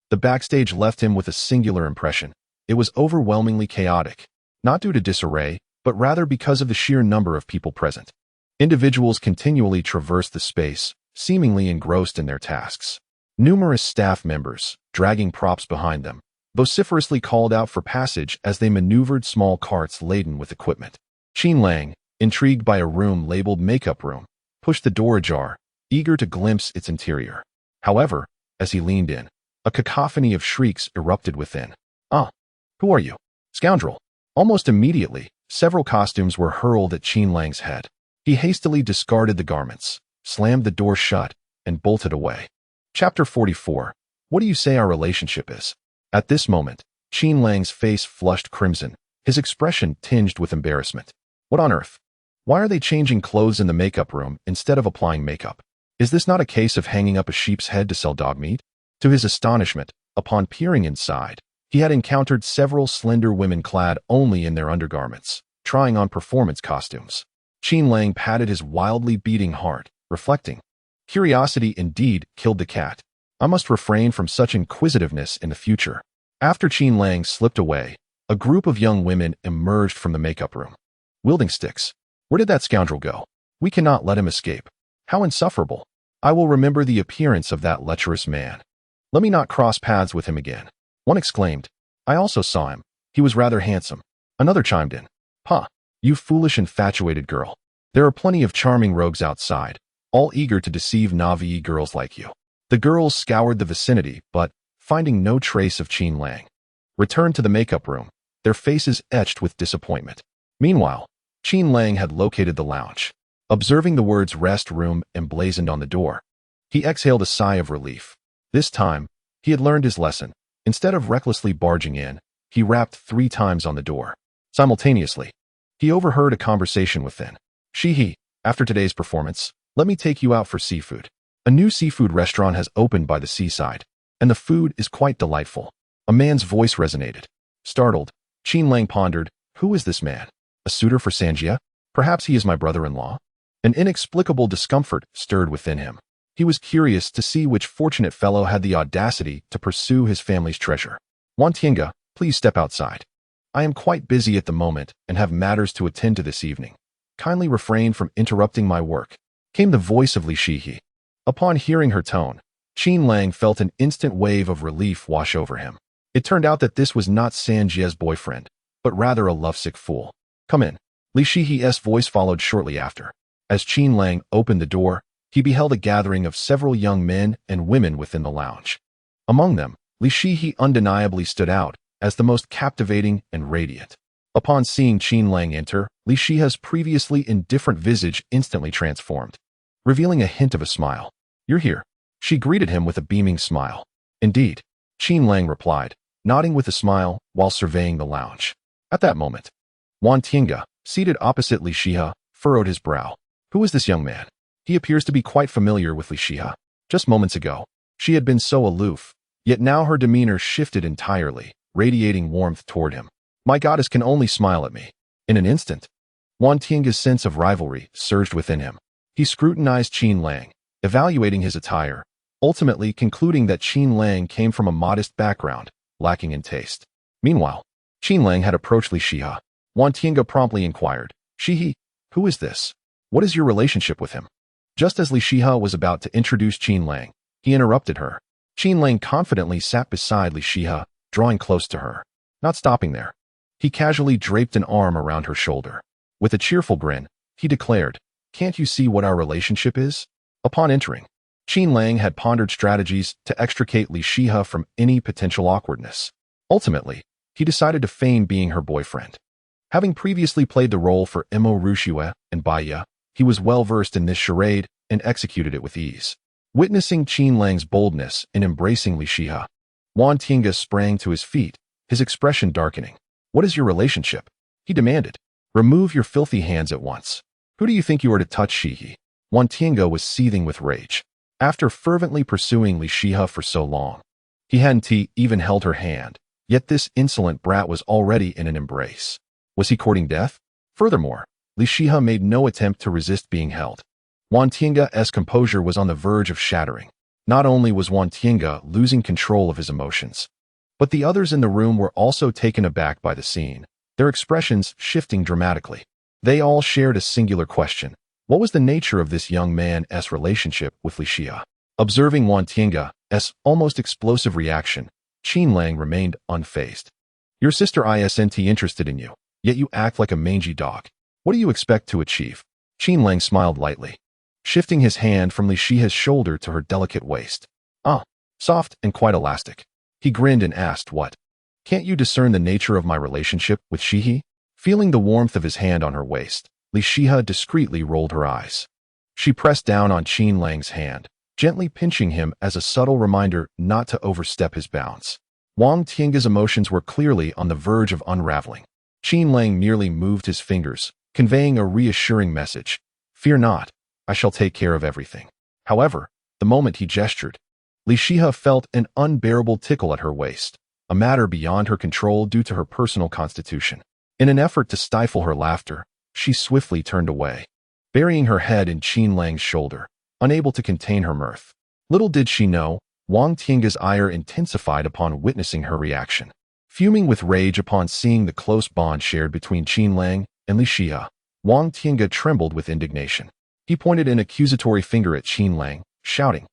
The backstage left him with a singular impression. It was overwhelmingly chaotic, not due to disarray, but rather because of the sheer number of people present. Individuals continually traversed the space, seemingly engrossed in their tasks. Numerous staff members, dragging props behind them, vociferously called out for passage as they maneuvered small carts laden with equipment. Qin Lang, intrigued by a room labeled makeup room, pushed the door ajar, eager to glimpse its interior. However, as he leaned in, a cacophony of shrieks erupted within. Ah, who are you? Scoundrel! Almost immediately, several costumes were hurled at Qin Lang's head. He hastily discarded the garments, slammed the door shut, and bolted away. Chapter 44. What do you say our relationship is? At this moment, Qin Lang's face flushed crimson, his expression tinged with embarrassment. What on earth? Why are they changing clothes in the makeup room instead of applying makeup? Is this not a case of hanging up a sheep's head to sell dog meat? To his astonishment, upon peering inside, he had encountered several slender women clad only in their undergarments, trying on performance costumes. Qin Lang patted his wildly beating heart, reflecting, curiosity indeed killed the cat. I must refrain from such inquisitiveness in the future. After Qin Lang slipped away, a group of young women emerged from the makeup room. Wielding sticks. Where did that scoundrel go? We cannot let him escape. How insufferable. I will remember the appearance of that lecherous man. Let me not cross paths with him again. One exclaimed. I also saw him. He was rather handsome. Another chimed in. Huh, you foolish infatuated girl. There are plenty of charming rogues outside, all eager to deceive Navi girls like you. The girls scoured the vicinity, but, finding no trace of Qin Lang, returned to the makeup room, their faces etched with disappointment. Meanwhile, Qin Lang had located the lounge. Observing the words rest room emblazoned on the door, he exhaled a sigh of relief. This time, he had learned his lesson. Instead of recklessly barging in, he rapped 3 times on the door. Simultaneously, he overheard a conversation within. Shihi, after today's performance, let me take you out for seafood. A new seafood restaurant has opened by the seaside, and the food is quite delightful. A man's voice resonated. Startled, Qin Lang pondered, who is this man? A suitor for Sanjia? Perhaps he is my brother-in-law? An inexplicable discomfort stirred within him. He was curious to see which fortunate fellow had the audacity to pursue his family's treasure. Wan Tiange, please step outside. I am quite busy at the moment and have matters to attend to this evening. Kindly refrain from interrupting my work, came the voice of Li Shihi. Upon hearing her tone, Qin Lang felt an instant wave of relief wash over him. It turned out that this was not Sanjia's boyfriend, but rather a lovesick fool. Come in. Li Shihi's voice followed shortly after. As Qin Lang opened the door, he beheld a gathering of several young men and women within the lounge. Among them, Sia Yi undeniably stood out as the most captivating and radiant. Upon seeing Qin Lang enter, Sia Yi's previously indifferent visage instantly transformed, revealing a hint of a smile. "You're here." She greeted him with a beaming smile. "Indeed," Qin Lang replied, nodding with a smile while surveying the lounge. At that moment, Wang Tiange, seated opposite Sia Yi, furrowed his brow. Who is this young man? He appears to be quite familiar with Sia Yi. Just moments ago, she had been so aloof, yet now her demeanor shifted entirely, radiating warmth toward him. My goddess can only smile at me. In an instant, Wang Tiange's sense of rivalry surged within him. He scrutinized Qin Lang, evaluating his attire, ultimately concluding that Qin Lang came from a modest background, lacking in taste. Meanwhile, Qin Lang had approached Sia Yi. Wang Tiange promptly inquired, "Sia Yi, who is this? What is your relationship with him?" Just as Sia Yi was about to introduce Qin Lang, he interrupted her. Qin Lang confidently sat beside Sia Yi, drawing close to her. Not stopping there, he casually draped an arm around her shoulder. With a cheerful grin, he declared, "Can't you see what our relationship is?" Upon entering, Qin Lang had pondered strategies to extricate Sia Yi from any potential awkwardness. Ultimately, he decided to feign being her boyfriend. Having previously played the role for Mo Rushue and Baya, he was well versed in this charade and executed it with ease. Witnessing Qin Lang's boldness in embracing Sia Yi, Wang Tiange sprang to his feet, his expression darkening. "What is your relationship?" he demanded. "Remove your filthy hands at once. Who do you think you are to touch Sia Yi?" Wang Tiange was seething with rage. After fervently pursuing Sia Yi for so long, he hadn't even held her hand, yet this insolent brat was already in an embrace. Was he courting death? Furthermore, Sia Yi made no attempt to resist being held. Wang Tiange's composure was on the verge of shattering. Not only was Wang Tiange losing control of his emotions, but the others in the room were also taken aback by the scene, their expressions shifting dramatically. They all shared a singular question. What was the nature of this young man's relationship with Sia Yi? Observing Wang Tiange's almost explosive reaction, Qin Lang remained unfazed. "Your sister isn't interested in you, yet you act like a mangy dog. What do you expect to achieve?" Qin Lang smiled lightly, shifting his hand from Sia Yi's shoulder to her delicate waist. "Ah, soft and quite elastic." He grinned and asked, "What? Can't you discern the nature of my relationship with Sia Yi?" Feeling the warmth of his hand on her waist, Sia Yi discreetly rolled her eyes. She pressed down on Qin Lang's hand, gently pinching him as a subtle reminder not to overstep his bounds. Wang Tiange's emotions were clearly on the verge of unraveling. Qin Lang merely moved his fingers, conveying a reassuring message. "Fear not, I shall take care of everything." However, the moment he gestured, Sia Yi felt an unbearable tickle at her waist, a matter beyond her control due to her personal constitution. In an effort to stifle her laughter, she swiftly turned away, burying her head in Qin Lang's shoulder, unable to contain her mirth. Little did she know, Wang Tiange's ire intensified upon witnessing her reaction. Fuming with rage upon seeing the close bond shared between Qin Lang and Sia Yi, Wang Tiange trembled with indignation. He pointed an accusatory finger at Qin Lang, shouting,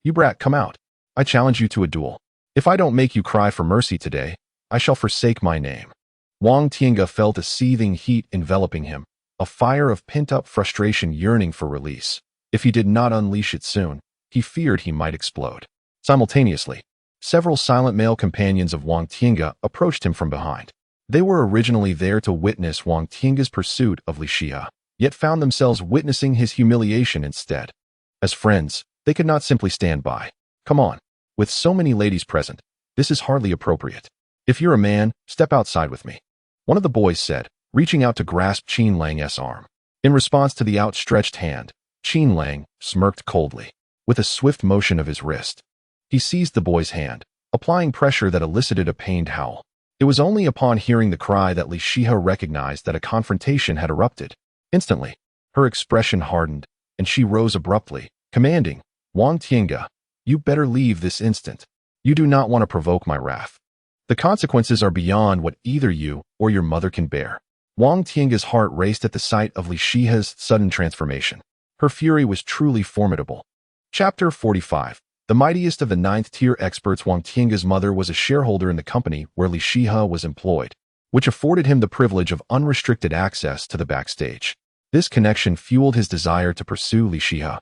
"You brat, come out. I challenge you to a duel. If I don't make you cry for mercy today, I shall forsake my name." Wang Tiange felt a seething heat enveloping him, a fire of pent-up frustration yearning for release. If he did not unleash it soon, he feared he might explode. Simultaneously, several silent male companions of Wang Tiange approached him from behind. They were originally there to witness Wang Tiange's pursuit of Sia Yi, yet found themselves witnessing his humiliation instead. As friends, they could not simply stand by. "Come on. With so many ladies present, this is hardly appropriate. If you're a man, step outside with me," one of the boys said, reaching out to grasp Qin Lang's arm. In response to the outstretched hand, Qin Lang smirked coldly. With a swift motion of his wrist, he seized the boy's hand, applying pressure that elicited a pained howl. It was only upon hearing the cry that Sia Yi recognized that a confrontation had erupted. Instantly, her expression hardened, and she rose abruptly, commanding, "Wang Tiange, you better leave this instant. You do not want to provoke my wrath. The consequences are beyond what either you or your mother can bear." Wang Tiange's heart raced at the sight of Sia Yi's sudden transformation. Her fury was truly formidable. Chapter 45. The mightiest of the ninth-tier experts. Wang Tiange's mother was a shareholder in the company where Sia Yi was employed, which afforded him the privilege of unrestricted access to the backstage. This connection fueled his desire to pursue Sia Yi.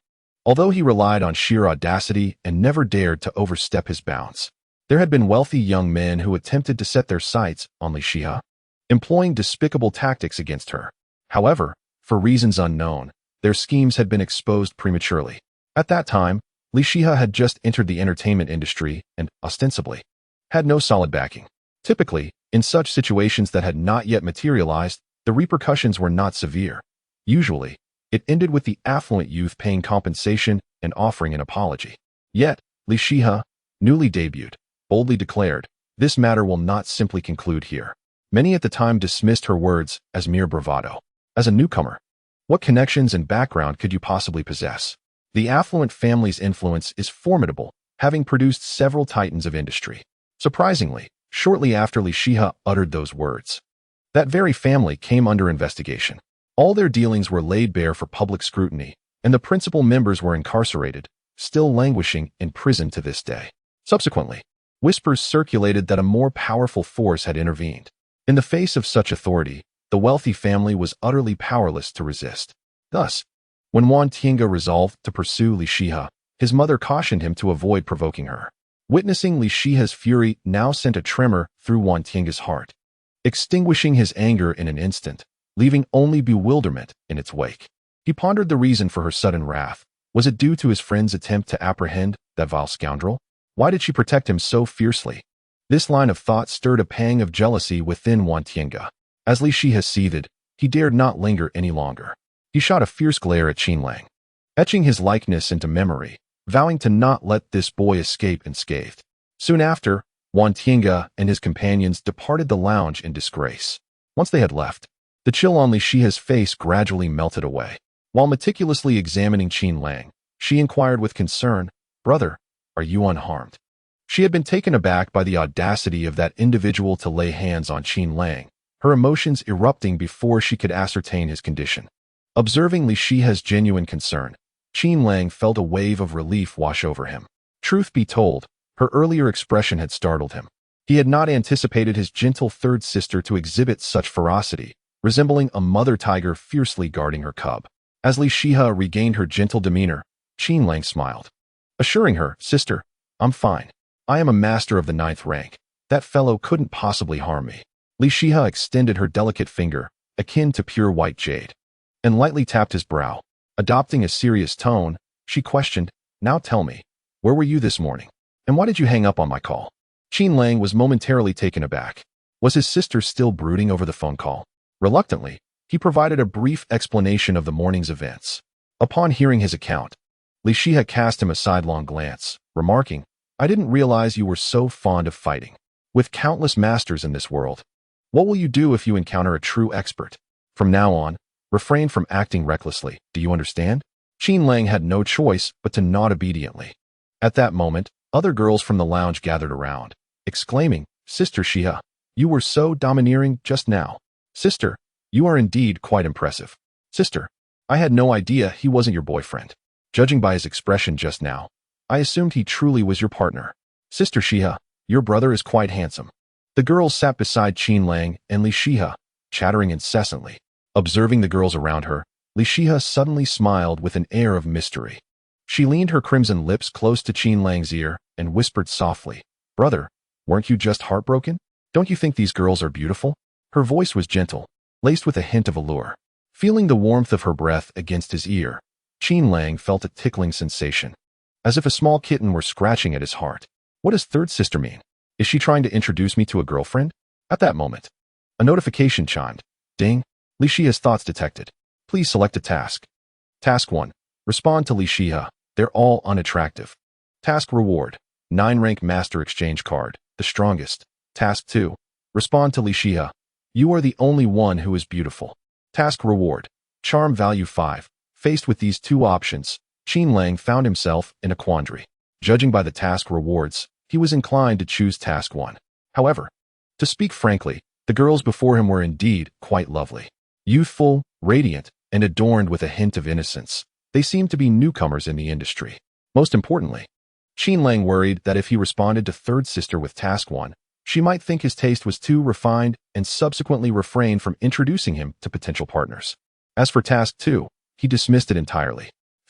although he relied on sheer audacity and never dared to overstep his bounds. There had been wealthy young men who attempted to set their sights on Li Shihe, employing despicable tactics against her. However, for reasons unknown, their schemes had been exposed prematurely. At that time, Li Shihe had just entered the entertainment industry and, ostensibly, had no solid backing. Typically, in such situations that had not yet materialized, the repercussions were not severe. Usually, it ended with the affluent youth paying compensation and offering an apology. Yet, Li Shihe, newly debuted, boldly declared, "This matter will not simply conclude here." Many at the time dismissed her words as mere bravado. As a newcomer, what connections and background could you possibly possess? The affluent family's influence is formidable, having produced several titans of industry. Surprisingly, shortly after Li Shihe uttered those words, that very family came under investigation. All their dealings were laid bare for public scrutiny, and the principal members were incarcerated, still languishing in prison to this day. Subsequently, whispers circulated that a more powerful force had intervened. In the face of such authority, the wealthy family was utterly powerless to resist. Thus, when Wan Tiange resolved to pursue Li Shihe, his mother cautioned him to avoid provoking her. Witnessing Li Shihe's fury now sent a tremor through Wan Tiange's heart, extinguishing his anger in an instant, leaving only bewilderment in its wake. He pondered the reason for her sudden wrath. Was it due to his friend's attempt to apprehend that vile scoundrel? Why did she protect him so fiercely? This line of thought stirred a pang of jealousy within Wan Tiange. As Li Shihe seethed, he dared not linger any longer. He shot a fierce glare at Qin Lang, etching his likeness into memory, vowing to not let this boy escape unscathed. Soon after, Wan Tiange and his companions departed the lounge in disgrace. Once they had left, the chill on Li Shihe's face gradually melted away. While meticulously examining Qin Lang, she inquired with concern, "Brother, are you unharmed?" She had been taken aback by the audacity of that individual to lay hands on Qin Lang, her emotions erupting before she could ascertain his condition. Observing Li Shihe's genuine concern, Qin Lang felt a wave of relief wash over him. Truth be told, her earlier expression had startled him. He had not anticipated his gentle third sister to exhibit such ferocity, resembling a mother tiger fiercely guarding her cub. As Li Shihe regained her gentle demeanor, Qin Lang smiled, assuring her, "Sister, I'm fine. I am a master of the 9th rank. That fellow couldn't possibly harm me." Li Shihe extended her delicate finger, akin to pure white jade, and lightly tapped his brow. Adopting a serious tone, she questioned, "Now tell me, where were you this morning? And why did you hang up on my call?" Qin Lang was momentarily taken aback. Was his sister still brooding over the phone call? Reluctantly, he provided a brief explanation of the morning's events. Upon hearing his account, Li Shihe cast him a sidelong glance, remarking, "I didn't realize you were so fond of fighting. With countless masters in this world, what will you do if you encounter a true expert? From now on, refrain from acting recklessly, do you understand?" Qin Lang had no choice but to nod obediently. At that moment, other girls from the lounge gathered around, exclaiming, "Sister Shihe, you were so domineering just now. Sister, you are indeed quite impressive. Sister, I had no idea he wasn't your boyfriend. Judging by his expression just now, I assumed he truly was your partner. Sister Shihe, your brother is quite handsome." The girls sat beside Qin Lang and Li Shihe, chattering incessantly. Observing the girls around her, Li Shihe suddenly smiled with an air of mystery. She leaned her crimson lips close to Qin Lang's ear and whispered softly, "Brother, weren't you just heartbroken? Don't you think these girls are beautiful?" Her voice was gentle, laced with a hint of allure. Feeling the warmth of her breath against his ear, Qin Lang felt a tickling sensation, as if a small kitten were scratching at his heart. What does third sister mean? Is she trying to introduce me to a girlfriend? At that moment, a notification chimed. Ding. Li Shihe's thoughts detected. Please select a task. Task 1. Respond to Li Shihe. They're all unattractive. Task reward. 9 rank master exchange card, the strongest. Task 2. Respond to Li Shihe. You are the only one who is beautiful. Task reward. Charm value 5. Faced with these two options, Qin Lang found himself in a quandary. Judging by the task rewards, he was inclined to choose task 1. However, to speak frankly, the girls before him were indeed quite lovely. Youthful, radiant, and adorned with a hint of innocence, they seemed to be newcomers in the industry. Most importantly, Qin Lang worried that if he responded to third sister with task 1, she might think his taste was too refined and subsequently refrain from introducing him to potential partners. As for task 2, he dismissed it entirely.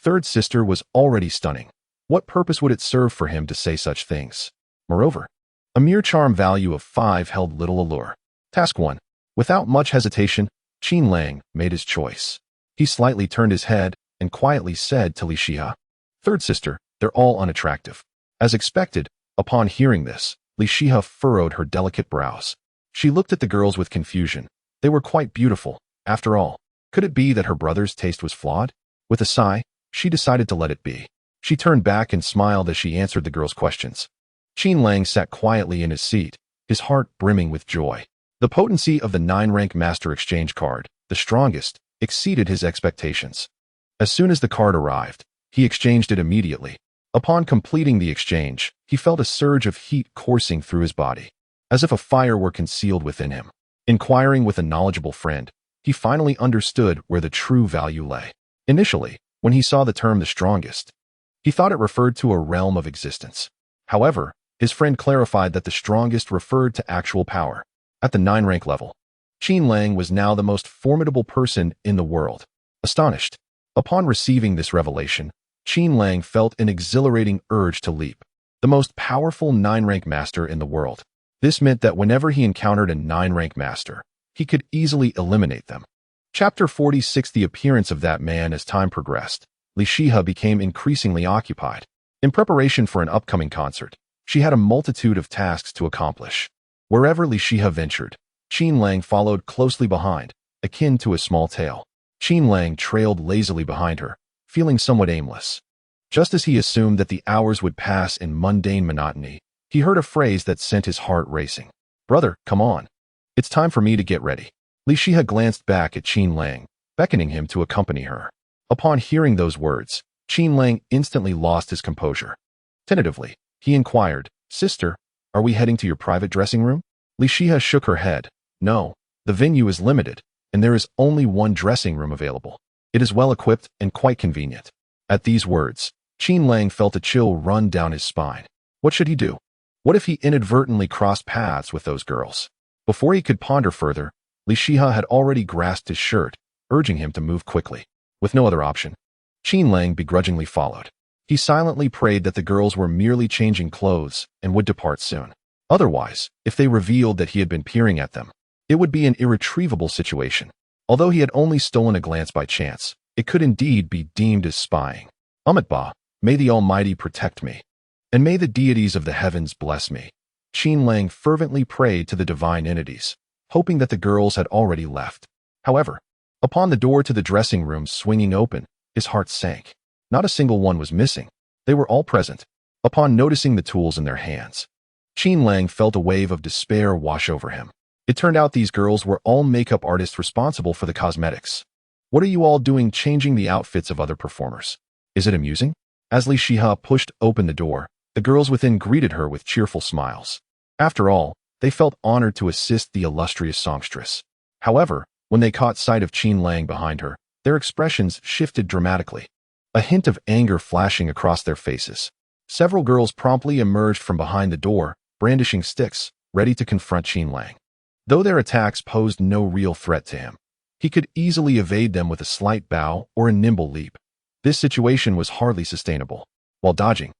third sister was already stunning. What purpose would it serve for him to say such things? Moreover, a mere charm value of 5 held little allure. Task 1. Without much hesitation, Qin Lang made his choice. He slightly turned his head and quietly said to Li Shiha, "Third sister, they're all unattractive." As expected, upon hearing this, Li Shiha furrowed her delicate brows. She looked at the girls with confusion. They were quite beautiful, after all. Could it be that her brother's taste was flawed? With a sigh, she decided to let it be. She turned back and smiled as she answered the girls' questions. Qin Lang sat quietly in his seat, his heart brimming with joy. The potency of the 9-rank Master Exchange card, the strongest, exceeded his expectations. As soon as the card arrived, he exchanged it immediately. Upon completing the exchange, he felt a surge of heat coursing through his body, as if a fire were concealed within him. Inquiring with a knowledgeable friend, he finally understood where the true value lay. Initially, when he saw the term the strongest, he thought it referred to a realm of existence. However, his friend clarified that the strongest referred to actual power. At the 9-rank level, Qin Lang was now the most formidable person in the world. Astonished, upon receiving this revelation, Qin Lang felt an exhilarating urge to leap. The most powerful 9-rank master in the world. This meant that whenever he encountered a 9-rank master, he could easily eliminate them. Chapter 46. The appearance of that man. As time progressed, Li Shiha became increasingly occupied. In preparation for an upcoming concert, she had a multitude of tasks to accomplish. Wherever Li Shiha ventured, Qin Lang followed closely behind, akin to a small tail. Qin Lang trailed lazily behind her, feeling somewhat aimless. Just as he assumed that the hours would pass in mundane monotony, he heard a phrase that sent his heart racing. "Brother, come on. It's time for me to get ready." Li Shiha glanced back at Qin Lang, beckoning him to accompany her. Upon hearing those words, Qin Lang instantly lost his composure. Tentatively, he inquired, "Sister, are we heading to your private dressing room?" Li Shiha shook her head. "No, the venue is limited, and there is only one dressing room available. It is well equipped and quite convenient." At these words, Qin Lang felt a chill run down his spine. What should he do? What if he inadvertently crossed paths with those girls? Before he could ponder further, Li Shiha had already grasped his shirt, urging him to move quickly. With no other option, Qin Lang begrudgingly followed. He silently prayed that the girls were merely changing clothes and would depart soon. Otherwise, if they revealed that he had been peering at them, it would be an irretrievable situation. Although he had only stolen a glance by chance, it could indeed be deemed as spying. Amitabha, may the Almighty protect me, and may the deities of the heavens bless me. Qin Lang fervently prayed to the divine entities, hoping that the girls had already left. However, upon the door to the dressing room swinging open, his heart sank. Not a single one was missing. They were all present. Upon noticing the tools in their hands, Qin Lang felt a wave of despair wash over him. It turned out these girls were all makeup artists responsible for the cosmetics. What are you all doing changing the outfits of other performers? Is it amusing? As Li Shiha pushed open the door, the girls within greeted her with cheerful smiles. After all, they felt honored to assist the illustrious songstress. However, when they caught sight of Qin Lang behind her, their expressions shifted dramatically, a hint of anger flashing across their faces. Several girls promptly emerged from behind the door, brandishing sticks, ready to confront Qin Lang. Though their attacks posed no real threat to him, he could easily evade them with a slight bow or a nimble leap. This situation was hardly sustainable. While dodging,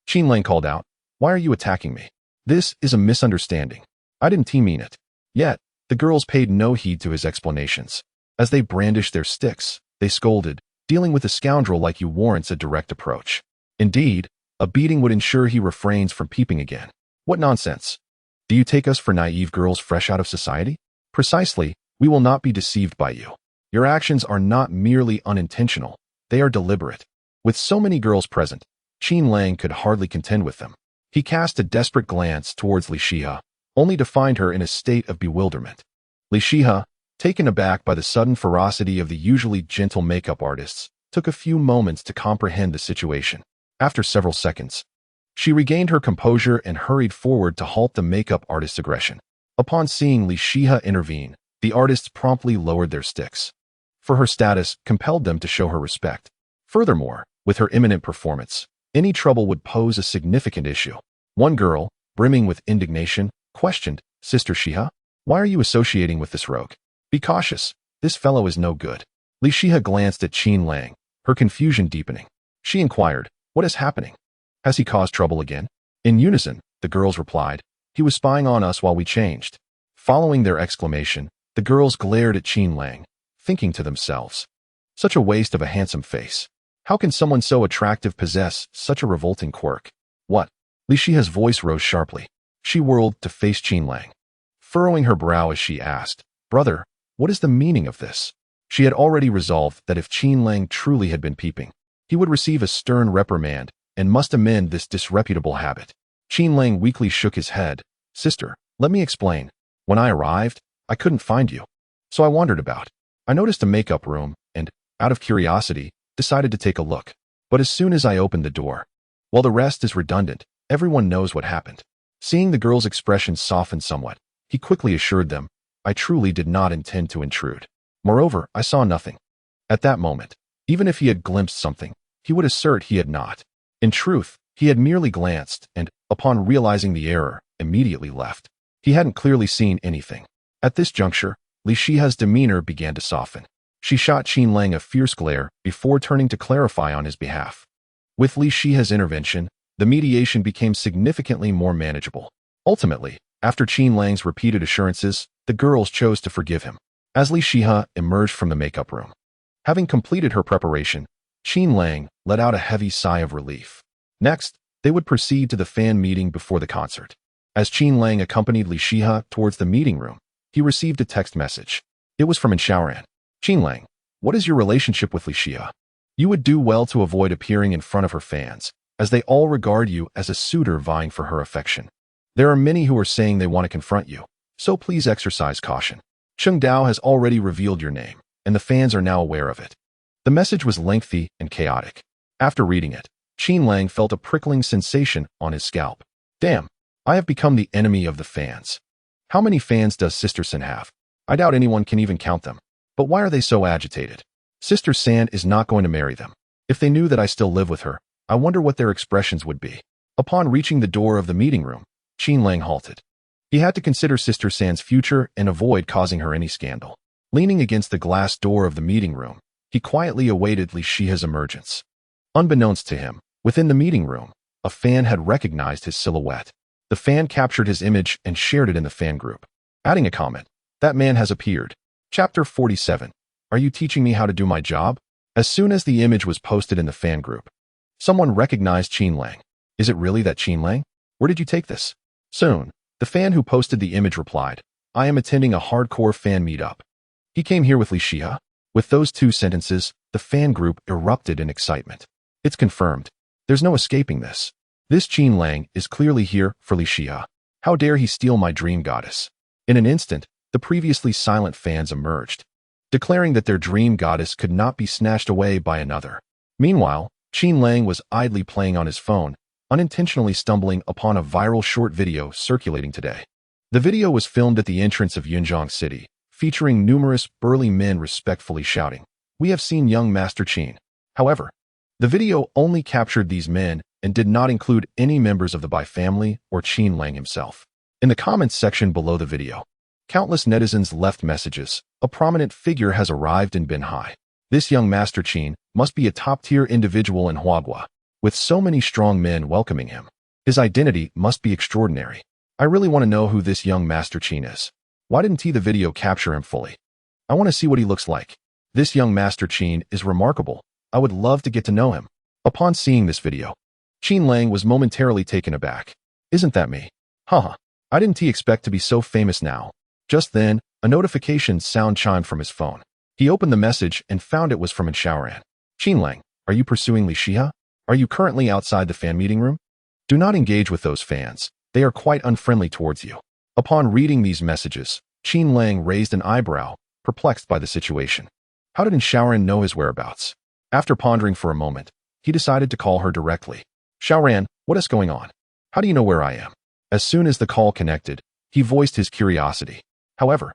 Qin Lang called out, "Why are you attacking me? This is a misunderstanding. I didn't mean it." Yet, the girls paid no heed to his explanations. As they brandished their sticks, they scolded, "Dealing with a scoundrel like you warrants a direct approach. Indeed, a beating would ensure he refrains from peeping again. What nonsense! Do you take us for naive girls fresh out of society? Precisely, we will not be deceived by you. Your actions are not merely unintentional, they are deliberate." With so many girls present, Qin Lang could hardly contend with them. He cast a desperate glance towards Li Shiha, only to find her in a state of bewilderment. Li Shiha, taken aback by the sudden ferocity of the usually gentle makeup artists, took a few moments to comprehend the situation. After several seconds, she regained her composure and hurried forward to halt the makeup artist's aggression. Upon seeing Li Shiha intervene, the artists promptly lowered their sticks, for her status compelled them to show her respect. Furthermore, with her imminent performance, any trouble would pose a significant issue. One girl, brimming with indignation, questioned, "Sister Shiha, why are you associating with this rogue? Be cautious, this fellow is no good." Li Shiha glanced at Qin Lang, her confusion deepening. She inquired, "What is happening? Has he caused trouble again?" In unison, the girls replied, "He was spying on us while we changed." Following their exclamation, the girls glared at Qin Lang, thinking to themselves, "Such a waste of a handsome face. How can someone so attractive possess such a revolting quirk?" "What?" Li Shiha's voice rose sharply. She whirled to face Qin Lang, furrowing her brow as she asked, "Brother, what is the meaning of this?" She had already resolved that if Qin Lang truly had been peeping, he would receive a stern reprimand and must amend this disreputable habit. Qin Lang weakly shook his head. "Sister, let me explain. When I arrived, I couldn't find you. So I wandered about. I noticed a makeup room and, out of curiosity, decided to take a look. But as soon as I opened the door, while the rest is redundant, everyone knows what happened." Seeing the girl's expression soften somewhat, he quickly assured them, "I truly did not intend to intrude. Moreover, I saw nothing." At that moment, even if he had glimpsed something, he would assert he had not. In truth, he had merely glanced and, upon realizing the error, immediately left. He hadn't clearly seen anything. At this juncture, Li Shiha's demeanor began to soften. She shot Qin Lang a fierce glare before turning to clarify on his behalf. With Li Shiha's intervention, the mediation became significantly more manageable. Ultimately, after Qin Lang's repeated assurances, the girls chose to forgive him. As Li Shiha emerged from the makeup room, having completed her preparation, Qin Lang let out a heavy sigh of relief. Next, they would proceed to the fan meeting before the concert. As Qin Lang accompanied Li Shiha towards the meeting room, he received a text message. It was from Xiaoran. "Qin Lang, what is your relationship with Li Shiha? You would do well to avoid appearing in front of her fans, as they all regard you as a suitor vying for her affection. There are many who are saying they want to confront you, so please exercise caution. Cheng Dao has already revealed your name, and the fans are now aware of it." The message was lengthy and chaotic. After reading it, Qin Lang felt a prickling sensation on his scalp. "Damn, I have become the enemy of the fans. How many fans does Sister Sin have? I doubt anyone can even count them. But why are they so agitated? Sister San is not going to marry them. If they knew that I still live with her, I wonder what their expressions would be." Upon reaching the door of the meeting room, Qin Lang halted. He had to consider Sister San's future and avoid causing her any scandal. Leaning against the glass door of the meeting room, he quietly awaited Li Shiha's emergence. Unbeknownst to him, within the meeting room, a fan had recognized his silhouette. The fan captured his image and shared it in the fan group, adding a comment, "That man has appeared." Chapter 47. Are you teaching me how to do my job? As soon as the image was posted in the fan group, someone recognized Qin Lang. "Is it really that Qin Lang? Where did you take this?" Soon, the fan who posted the image replied, "I am attending a hardcore fan meetup. He came here with Li Shiha." With those two sentences, the fan group erupted in excitement. "It's confirmed. There's no escaping this. This Qin Lang is clearly here for Li Shiha. How dare he steal my dream goddess?" In an instant, the previously silent fans emerged, declaring that their dream goddess could not be snatched away by another. Meanwhile, Qin Lang was idly playing on his phone, unintentionally stumbling upon a viral short video circulating today. The video was filmed at the entrance of Yunjiang City, featuring numerous burly men respectfully shouting, "We have seen young Master Qin." However, the video only captured these men and did not include any members of the Bai family or Qin Lang himself. In the comments section below the video, countless netizens left messages. "A prominent figure has arrived in Binhai. This young Master Qin must be a top-tier individual in Huagua, with so many strong men welcoming him. His identity must be extraordinary. I really want to know who this young Master Qin is. Why didn't the video capture him fully? I want to see what he looks like. This young Master Qin is remarkable. I would love to get to know him." Upon seeing this video, Qin Lang was momentarily taken aback. "Isn't that me? Haha, I didn't expect to be so famous now." Just then, a notification sound chimed from his phone. He opened the message and found it was from Xiaoran. "Qin Lang, are you pursuing Li Shiha? Are you currently outside the fan meeting room? Do not engage with those fans. They are quite unfriendly towards you." Upon reading these messages, Qin Lang raised an eyebrow, perplexed by the situation. How did Xiaoran know his whereabouts? After pondering for a moment, he decided to call her directly. "Xiaoran, what is going on? How do you know where I am?" As soon as the call connected, he voiced his curiosity. However,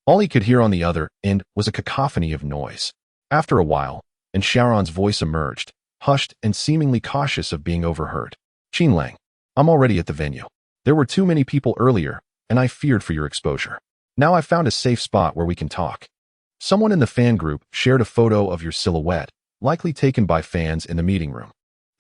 all he could hear on the other end was a cacophony of noise. After a while, and Xiaoran's voice emerged, hushed and seemingly cautious of being overheard. "Qin Lang, I'm already at the venue. There were too many people earlier, and I feared for your exposure. Now I've found a safe spot where we can talk." Someone in the fan group shared a photo of your silhouette, likely taken by fans in the meeting room.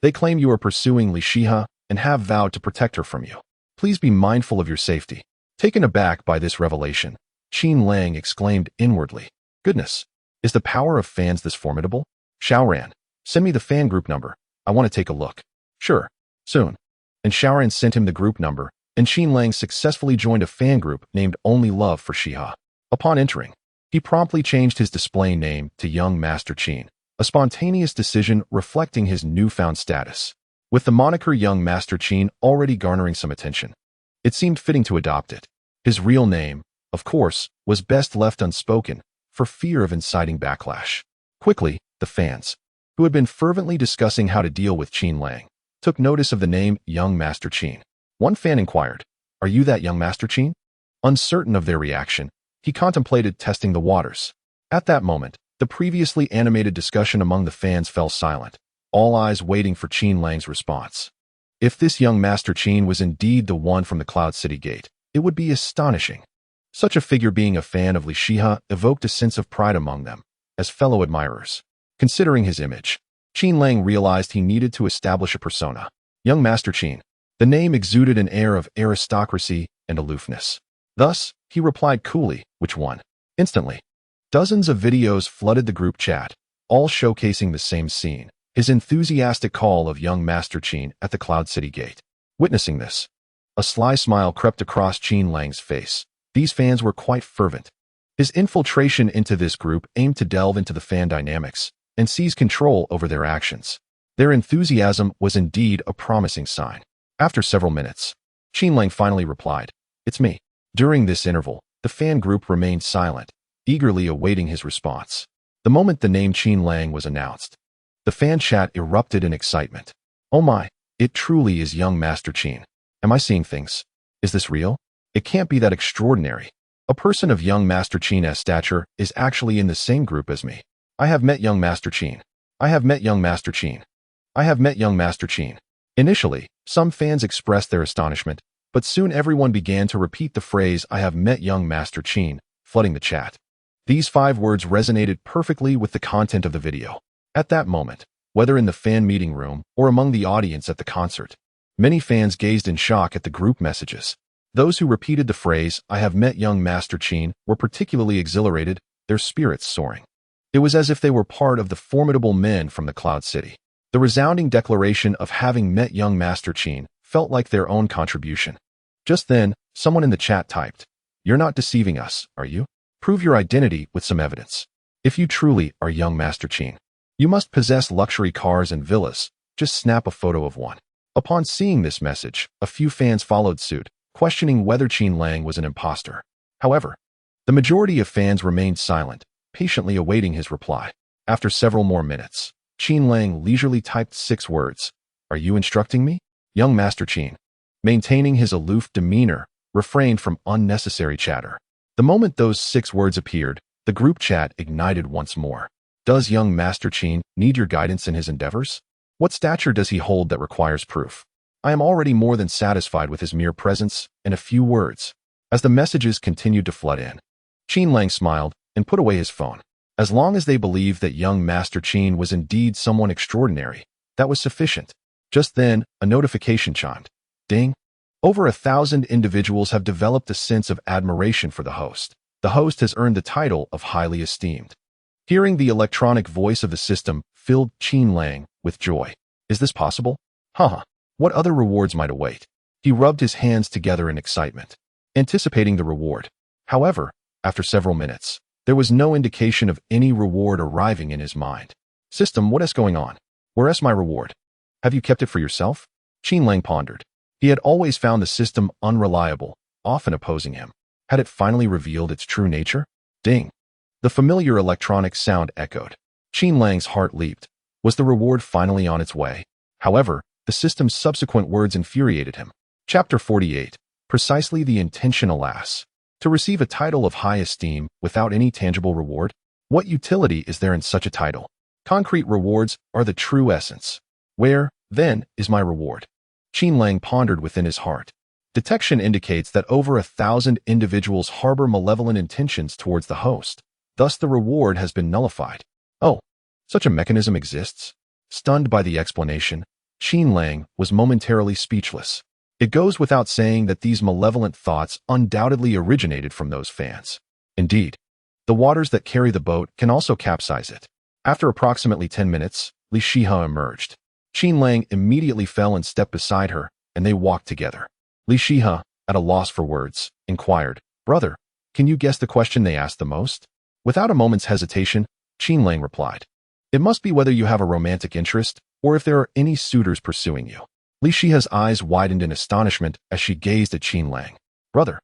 They claim you are pursuing Li Shiha and have vowed to protect her from you. Please be mindful of your safety. Taken aback by this revelation, Qin Lang exclaimed inwardly, "Goodness, is the power of fans this formidable? Xiaoran, send me the fan group number. I want to take a look." "Sure, soon." And Xiaoran sent him the group number, and Qin Lang successfully joined a fan group named Only Love for Shiha. Upon entering, he promptly changed his display name to Young Master Qin, a spontaneous decision reflecting his newfound status. With the moniker Young Master Qin already garnering some attention, it seemed fitting to adopt it. His real name, of course, was best left unspoken for fear of inciting backlash. Quickly, the fans, who had been fervently discussing how to deal with Qin Lang, took notice of the name Young Master Qin. One fan inquired, "Are you that Young Master Qin?" Uncertain of their reaction, he contemplated testing the waters. At that moment, the previously animated discussion among the fans fell silent, all eyes waiting for Qin Lang's response. If this Young Master Qin was indeed the one from the Cloud City Gate, it would be astonishing. Such a figure being a fan of Li Shiha evoked a sense of pride among them, as fellow admirers. Considering his image, Qin Lang realized he needed to establish a persona. Young Master Qin. The name exuded an air of aristocracy and aloofness. Thus, he replied coolly, "Which one?" Instantly, dozens of videos flooded the group chat, all showcasing the same scene, his enthusiastic call of Young Master Qin at the Cloud City Gate. Witnessing this, a sly smile crept across Qin Lang's face. These fans were quite fervent. His infiltration into this group aimed to delve into the fan dynamics and seize control over their actions. Their enthusiasm was indeed a promising sign. After several minutes, Qin Lang finally replied, "It's me." During this interval, the fan group remained silent, eagerly awaiting his response. The moment the name Qin Lang was announced, the fan chat erupted in excitement. "Oh my, it truly is Young Master Qin. Am I seeing things? Is this real? It can't be that extraordinary. A person of Young Master Qin's stature is actually in the same group as me. I have met Young Master Qin. I have met Young Master Qin. I have met Young Master Qin." Initially, some fans expressed their astonishment, but soon everyone began to repeat the phrase, "I have met Young Master Qin," flooding the chat. These 5 words resonated perfectly with the content of the video. At that moment, whether in the fan meeting room or among the audience at the concert, many fans gazed in shock at the group messages. Those who repeated the phrase, "I have met Young Master Qin," were particularly exhilarated, their spirits soaring. It was as if they were part of the formidable men from the Cloud City. The resounding declaration of having met Young Master Qin felt like their own contribution. Just then, someone in the chat typed, "You're not deceiving us, are you? Prove your identity with some evidence. If you truly are Young Master Qin, you must possess luxury cars and villas. Just snap a photo of one." Upon seeing this message, a few fans followed suit, questioning whether Qin Lang was an imposter. However, the majority of fans remained silent, patiently awaiting his reply. After several more minutes, Qin Lang leisurely typed 6 words. "Are you instructing me?" Young Master Qin, maintaining his aloof demeanor, refrained from unnecessary chatter. The moment those 6 words appeared, the group chat ignited once more. "Does Young Master Qin need your guidance in his endeavors? What stature does he hold that requires proof? I am already more than satisfied with his mere presence and a few words." As the messages continued to flood in, Qin Lang smiled and put away his phone. As long as they believed that Young Master Qin was indeed someone extraordinary, that was sufficient. Just then, a notification chimed. Ding! Over 1,000 individuals have developed a sense of admiration for the host. The host has earned the title of highly esteemed. Hearing the electronic voice of the system filled Qin Lang with joy. Is this possible? Haha. What other rewards might await? He rubbed his hands together in excitement, anticipating the reward. However, after several minutes, there was no indication of any reward arriving in his mind. System, what is going on? Where is my reward? Have you kept it for yourself? Qin Lang pondered. He had always found the system unreliable, often opposing him. Had it finally revealed its true nature? Ding! The familiar electronic sound echoed. Qin Lang's heart leaped. Was the reward finally on its way? However, the system's subsequent words infuriated him. Chapter 48. Precisely the intention, alas. To receive a title of high esteem without any tangible reward? What utility is there in such a title? Concrete rewards are the true essence. Where, then, is my reward? Qin Lang pondered within his heart. Detection indicates that over 1,000 individuals harbor malevolent intentions towards the host. Thus the reward has been nullified. Oh, such a mechanism exists? Stunned by the explanation, Qin Lang was momentarily speechless. It goes without saying that these malevolent thoughts undoubtedly originated from those fans. Indeed, the waters that carry the boat can also capsize it. After approximately 10 minutes, Li Shihe emerged. Qin Lang immediately fell and stepped beside her, and they walked together. Li Shihe, at a loss for words, inquired, "Brother, can you guess the question they asked the most?" Without a moment's hesitation, Qin Lang replied, "It must be whether you have a romantic interest, or if there are any suitors pursuing you." Li Shihe's eyes widened in astonishment as she gazed at Qin Lang. "Brother,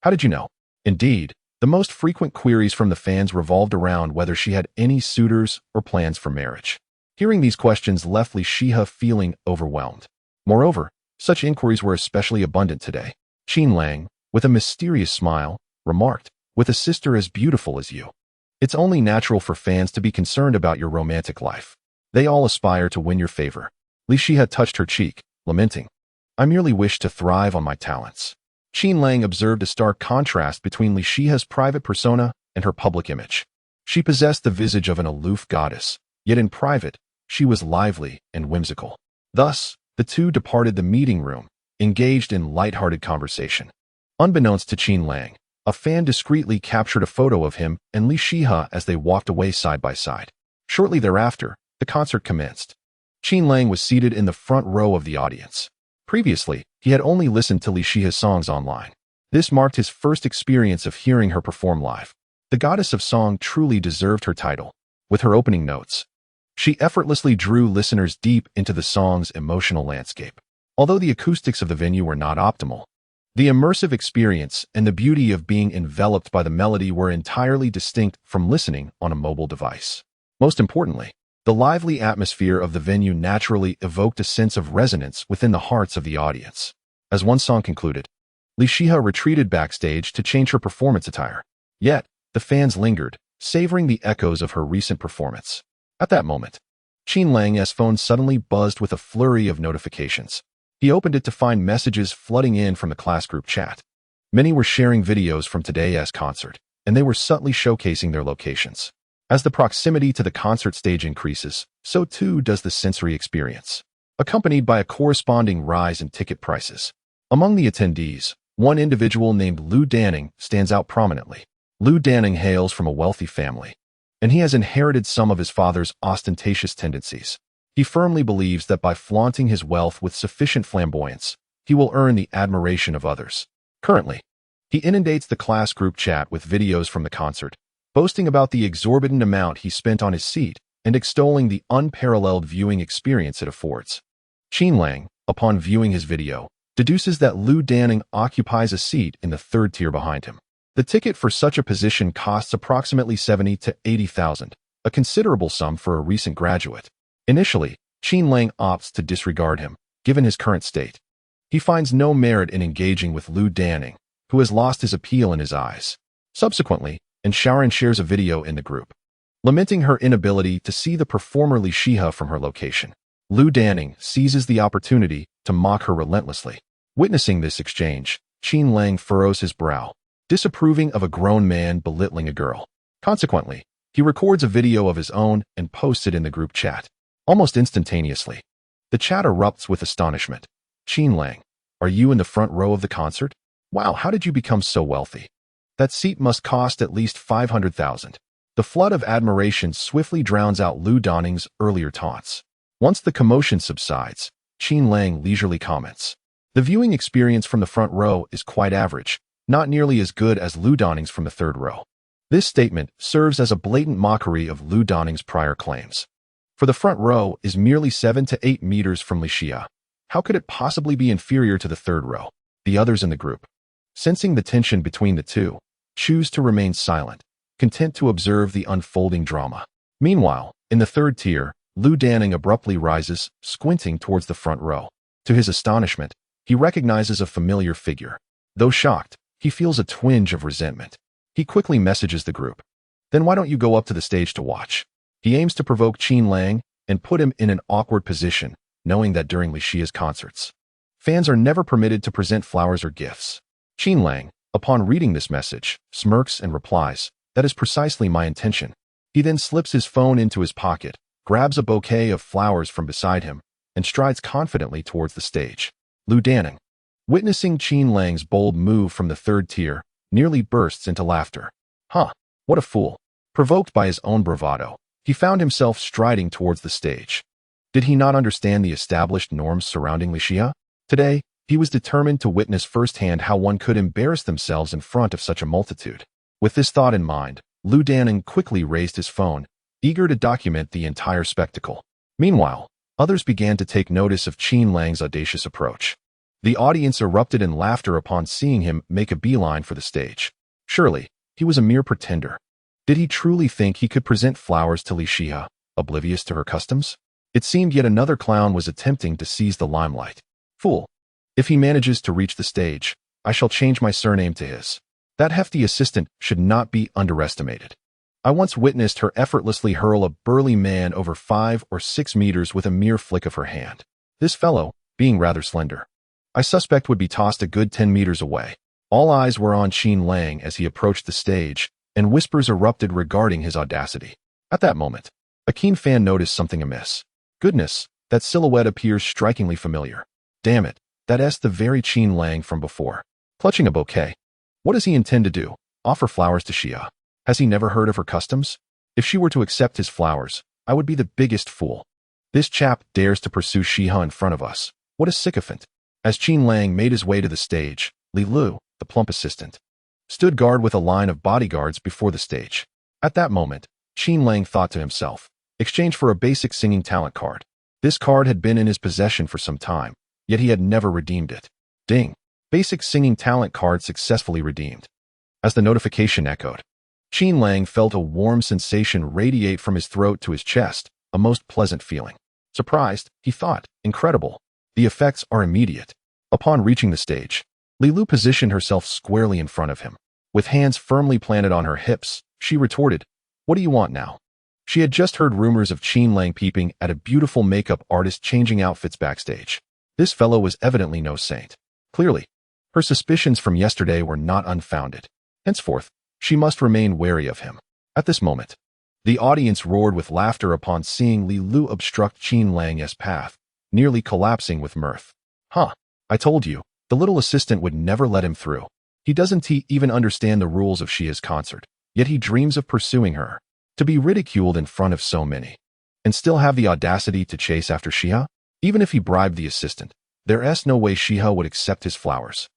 how did you know?" Indeed, the most frequent queries from the fans revolved around whether she had any suitors or plans for marriage. Hearing these questions left Li Shihe feeling overwhelmed. Moreover, such inquiries were especially abundant today. Qin Lang, with a mysterious smile, remarked, "With a sister as beautiful as you, it's only natural for fans to be concerned about your romantic life. They all aspire to win your favor." Li Shihe touched her cheek, lamenting, "I merely wish to thrive on my talents." Qin Lang observed a stark contrast between Li Shihe's private persona and her public image. She possessed the visage of an aloof goddess, yet in private, she was lively and whimsical. Thus, the two departed the meeting room, engaged in light-hearted conversation. Unbeknownst to Qin Lang, a fan discreetly captured a photo of him and Li Shihe as they walked away side by side. Shortly thereafter, the concert commenced. Qin Lang was seated in the front row of the audience. Previously, he had only listened to Li Shihe's songs online. This marked his first experience of hearing her perform live. The goddess of song truly deserved her title. With her opening notes, she effortlessly drew listeners deep into the song's emotional landscape. Although the acoustics of the venue were not optimal, the immersive experience and the beauty of being enveloped by the melody were entirely distinct from listening on a mobile device. Most importantly, the lively atmosphere of the venue naturally evoked a sense of resonance within the hearts of the audience. As one song concluded, Li Shihe retreated backstage to change her performance attire. Yet, the fans lingered, savoring the echoes of her recent performance. At that moment, Qin Lang's phone suddenly buzzed with a flurry of notifications. He opened it to find messages flooding in from the class group chat. Many were sharing videos from today's concert, and they were subtly showcasing their locations. As the proximity to the concert stage increases, so too does the sensory experience, accompanied by a corresponding rise in ticket prices. Among the attendees, one individual named Lu Danning stands out prominently. Lu Danning hails from a wealthy family, and he has inherited some of his father's ostentatious tendencies. He firmly believes that by flaunting his wealth with sufficient flamboyance, he will earn the admiration of others. Currently, he inundates the class group chat with videos from the concert, boasting about the exorbitant amount he spent on his seat and extolling the unparalleled viewing experience it affords. Qin Lang, upon viewing his video, deduces that Lu Danning occupies a seat in the third tier behind him. The ticket for such a position costs approximately 70 to 80,000, a considerable sum for a recent graduate. Initially, Qin Lang opts to disregard him, given his current state. He finds no merit in engaging with Lu Danning, who has lost his appeal in his eyes. Subsequently, Sharon shares a video in the group, lamenting her inability to see the performer Li Shihe from her location. Lu Danning seizes the opportunity to mock her relentlessly. Witnessing this exchange, Qin Lang furrows his brow, disapproving of a grown man belittling a girl. Consequently, he records a video of his own and posts it in the group chat. Almost instantaneously, the chat erupts with astonishment. "Qin Lang, are you in the front row of the concert? Wow, how did you become so wealthy? That seat must cost at least 500,000. The flood of admiration swiftly drowns out Lu Danning's earlier taunts. Once the commotion subsides, Qin Lang leisurely comments, "The viewing experience from the front row is quite average, not nearly as good as Lu Danning's from the third row." This statement serves as a blatant mockery of Lu Danning's prior claims. For the front row is merely 7 to 8 meters from Li Shihe. How could it possibly be inferior to the third row? The others in the group, sensing the tension between the two, choose to remain silent, content to observe the unfolding drama. Meanwhile, in the third tier, Lu Danning abruptly rises, squinting towards the front row. To his astonishment, he recognizes a familiar figure. Though shocked, he feels a twinge of resentment. He quickly messages the group. "Then why don't you go up to the stage to watch?" He aims to provoke Qin Lang and put him in an awkward position, knowing that during Li Shihe's concerts, fans are never permitted to present flowers or gifts. Qin Lang, upon reading this message, smirks and replies, "That is precisely my intention." He then slips his phone into his pocket, grabs a bouquet of flowers from beside him, and strides confidently towards the stage. Lu Danning, witnessing Qin Lang's bold move from the third tier, nearly bursts into laughter. Huh, what a fool. Provoked by his own bravado, he found himself striding towards the stage. Did he not understand the established norms surrounding Li Xia? Today, he was determined to witness firsthand how one could embarrass themselves in front of such a multitude. With this thought in mind, Lu Danning quickly raised his phone, eager to document the entire spectacle. Meanwhile, others began to take notice of Qin Lang's audacious approach. The audience erupted in laughter upon seeing him make a beeline for the stage. Surely, he was a mere pretender. Did he truly think he could present flowers to Li Xia, oblivious to her customs? It seemed yet another clown was attempting to seize the limelight. Fool. If he manages to reach the stage, I shall change my surname to his. That hefty assistant should not be underestimated. I once witnessed her effortlessly hurl a burly man over 5 or 6 meters with a mere flick of her hand. This fellow, being rather slender, I suspect would be tossed a good 10 meters away. All eyes were on Qin Lang as he approached the stage, and whispers erupted regarding his audacity. At that moment, a keen fan noticed something amiss. Goodness, that silhouette appears strikingly familiar. Damn it, that's the very Qin Lang from before. Clutching a bouquet. What does he intend to do? Offer flowers to Xia? Has he never heard of her customs? If she were to accept his flowers, I would be the biggest fool. This chap dares to pursue Xia in front of us. What a sycophant. As Qin Lang made his way to the stage, Li Lu, the plump assistant, stood guard with a line of bodyguards before the stage. At that moment, Qin Lang thought to himself, exchange for a basic singing talent card. This card had been in his possession for some time, yet he had never redeemed it. Ding! Basic singing talent card successfully redeemed. As the notification echoed, Qin Lang felt a warm sensation radiate from his throat to his chest, a most pleasant feeling. Surprised, he thought, incredible. The effects are immediate. Upon reaching the stage, Li Lu positioned herself squarely in front of him. With hands firmly planted on her hips, she retorted, "What do you want now?" She had just heard rumors of Qin Lang peeping at a beautiful makeup artist changing outfits backstage. This fellow was evidently no saint. Clearly, her suspicions from yesterday were not unfounded. Henceforth, she must remain wary of him. At this moment, the audience roared with laughter upon seeing Li Lu obstruct Qin Lang's path, nearly collapsing with mirth. Huh, I told you, the little assistant would never let him through. He doesn't even understand the rules of Xia's concert, yet he dreams of pursuing her. To be ridiculed in front of so many, and still have the audacity to chase after Xia? Even if he bribed the assistant, there's no way Xia would accept his flowers.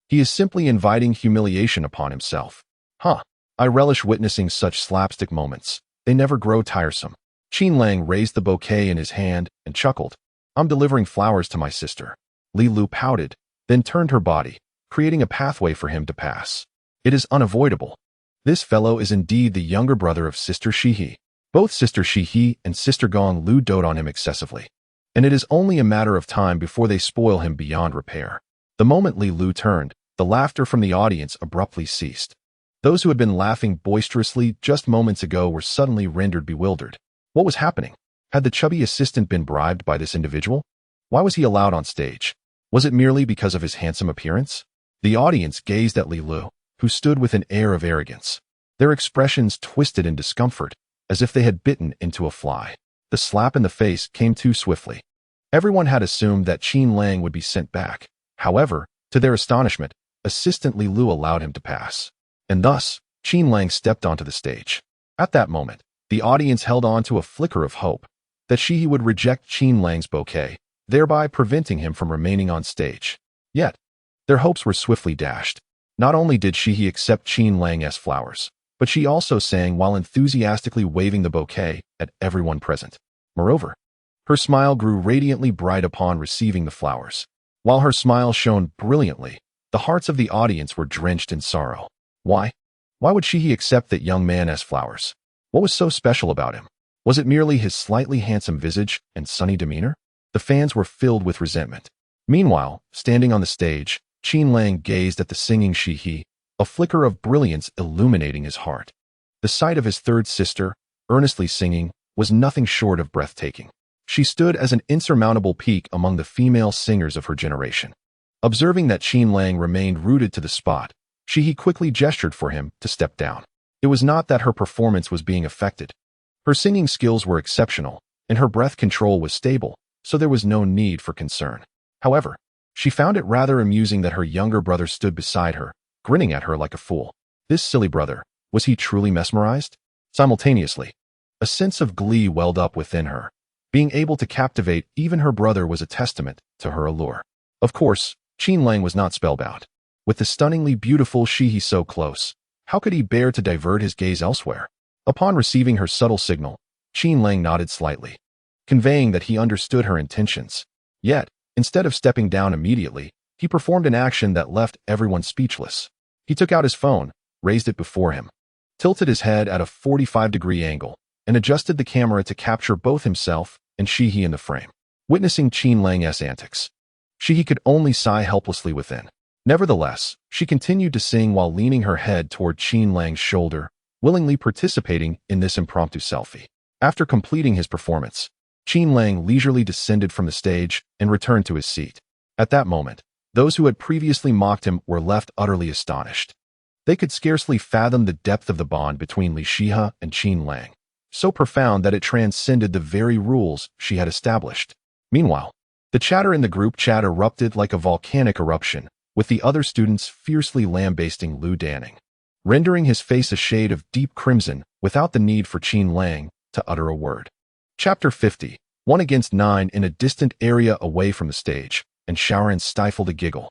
He is simply inviting humiliation upon himself. Huh, I relish witnessing such slapstick moments. They never grow tiresome. Qin Lang raised the bouquet in his hand and chuckled. I'm delivering flowers to my sister. Li Lu pouted, then turned her body, creating a pathway for him to pass. It is unavoidable. This fellow is indeed the younger brother of Sister Sia Yi. Both Sister Sia Yi and Sister Gong Liu dote on him excessively, and it is only a matter of time before they spoil him beyond repair. The moment Li Lu turned, the laughter from the audience abruptly ceased. Those who had been laughing boisterously just moments ago were suddenly rendered bewildered. What was happening? Had the chubby assistant been bribed by this individual? Why was he allowed on stage? Was it merely because of his handsome appearance? The audience gazed at Li Lu, who stood with an air of arrogance. Their expressions twisted in discomfort, as if they had bitten into a fly. The slap in the face came too swiftly. Everyone had assumed that Qin Lang would be sent back. However, to their astonishment, Assistant Li Lu allowed him to pass. And thus, Qin Lang stepped onto the stage. At that moment, the audience held on to a flicker of hope that Sia Yi would reject Qin Lang's bouquet, thereby preventing him from remaining on stage. Yet, their hopes were swiftly dashed. Not only did Sia Yi accept Qin Lang's flowers, but she also sang while enthusiastically waving the bouquet at everyone present. Moreover, her smile grew radiantly bright upon receiving the flowers. While her smile shone brilliantly, the hearts of the audience were drenched in sorrow. Why? Why would Sia Yi accept that young man's flowers? What was so special about him? Was it merely his slightly handsome visage and sunny demeanor? The fans were filled with resentment. Meanwhile, standing on the stage, Qin Lang gazed at the singing Sia Yi, a flicker of brilliance illuminating his heart. The sight of his third sister, earnestly singing, was nothing short of breathtaking. She stood as an insurmountable peak among the female singers of her generation. Observing that Qin Lang remained rooted to the spot, Sia Yi quickly gestured for him to step down. It was not that her performance was being affected. Her singing skills were exceptional, and her breath control was stable, so there was no need for concern. However, she found it rather amusing that her younger brother stood beside her, grinning at her like a fool. This silly brother, was he truly mesmerized? Simultaneously, a sense of glee welled up within her. Being able to captivate even her brother was a testament to her allure. Of course, Qin Lang was not spellbound. With the stunningly beautiful Sia Yi so close, how could he bear to divert his gaze elsewhere? Upon receiving her subtle signal, Qin Lang nodded slightly, conveying that he understood her intentions. Yet, instead of stepping down immediately, he performed an action that left everyone speechless. He took out his phone, raised it before him, tilted his head at a 45-degree angle, and adjusted the camera to capture both himself and Sia Yi in the frame. Witnessing Qin Lang's antics, Sia Yi could only sigh helplessly within. Nevertheless, she continued to sing while leaning her head toward Qin Lang's shoulder, willingly participating in this impromptu selfie. After completing his performance, Qin Lang leisurely descended from the stage and returned to his seat. At that moment, those who had previously mocked him were left utterly astonished. They could scarcely fathom the depth of the bond between Li Shihe and Qin Lang, so profound that it transcended the very rules she had established. Meanwhile, the chatter in the group chat erupted like a volcanic eruption, with the other students fiercely lambasting Lu Danning, rendering his face a shade of deep crimson without the need for Qin Lang to utter a word. Chapter 50. 1 against 9 in a distant area away from the stage, and Shaoran stifled a giggle,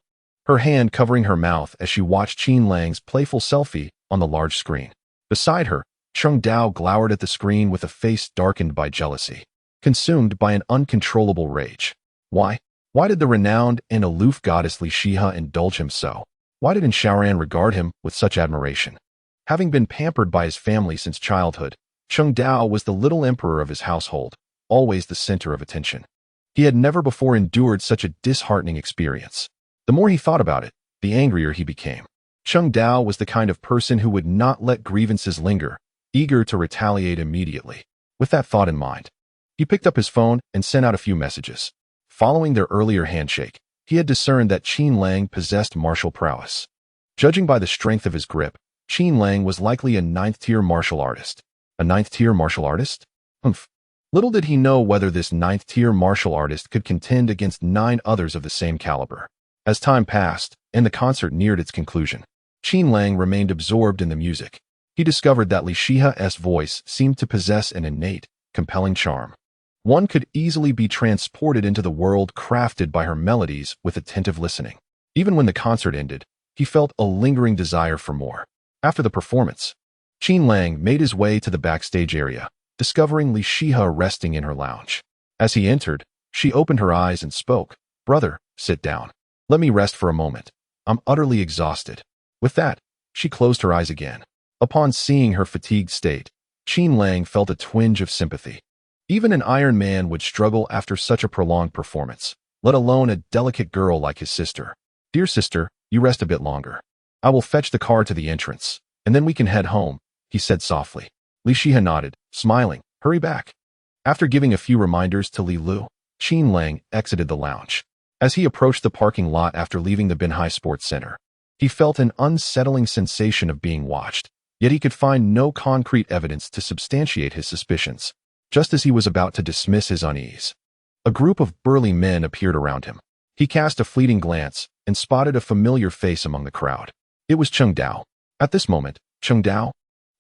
her hand covering her mouth as she watched Qin Lang's playful selfie on the large screen. Beside her, Cheng Dao glowered at the screen with a face darkened by jealousy, consumed by an uncontrollable rage. Why did the renowned and aloof goddess Li Shihe indulge him so? Why didn't Shaoran regard him with such admiration? Having been pampered by his family since childhood, Cheng Dao was the little emperor of his household, always the center of attention. He had never before endured such a disheartening experience. The more he thought about it, the angrier he became. Cheng Dao was the kind of person who would not let grievances linger, eager to retaliate immediately. With that thought in mind, he picked up his phone and sent out a few messages. Following their earlier handshake, he had discerned that Qin Lang possessed martial prowess. Judging by the strength of his grip, Qin Lang was likely a 9th-tier martial artist. A 9th-tier martial artist? Humph. Little did he know whether this 9th-tier martial artist could contend against 9 others of the same caliber. As time passed, and the concert neared its conclusion, Qin Lang remained absorbed in the music. He discovered that Li Shihe's voice seemed to possess an innate, compelling charm. One could easily be transported into the world crafted by her melodies with attentive listening. Even when the concert ended, he felt a lingering desire for more. After the performance, Qin Lang made his way to the backstage area, discovering Li Shihe resting in her lounge. As he entered, she opened her eyes and spoke. "Brother, sit down. Let me rest for a moment. I'm utterly exhausted." With that, she closed her eyes again. Upon seeing her fatigued state, Qin Lang felt a twinge of sympathy. Even an Iron Man would struggle after such a prolonged performance, let alone a delicate girl like his sister. "Dear sister, you rest a bit longer. I will fetch the car to the entrance, and then we can head home," he said softly. Li Shihe nodded, smiling. "Hurry back." After giving a few reminders to Li Lu, Qin Lang exited the lounge. As he approached the parking lot after leaving the Binhai Sports Center, he felt an unsettling sensation of being watched, yet he could find no concrete evidence to substantiate his suspicions. Just as he was about to dismiss his unease, a group of burly men appeared around him. He cast a fleeting glance and spotted a familiar face among the crowd. It was Cheng Dao. At this moment, Cheng Dao,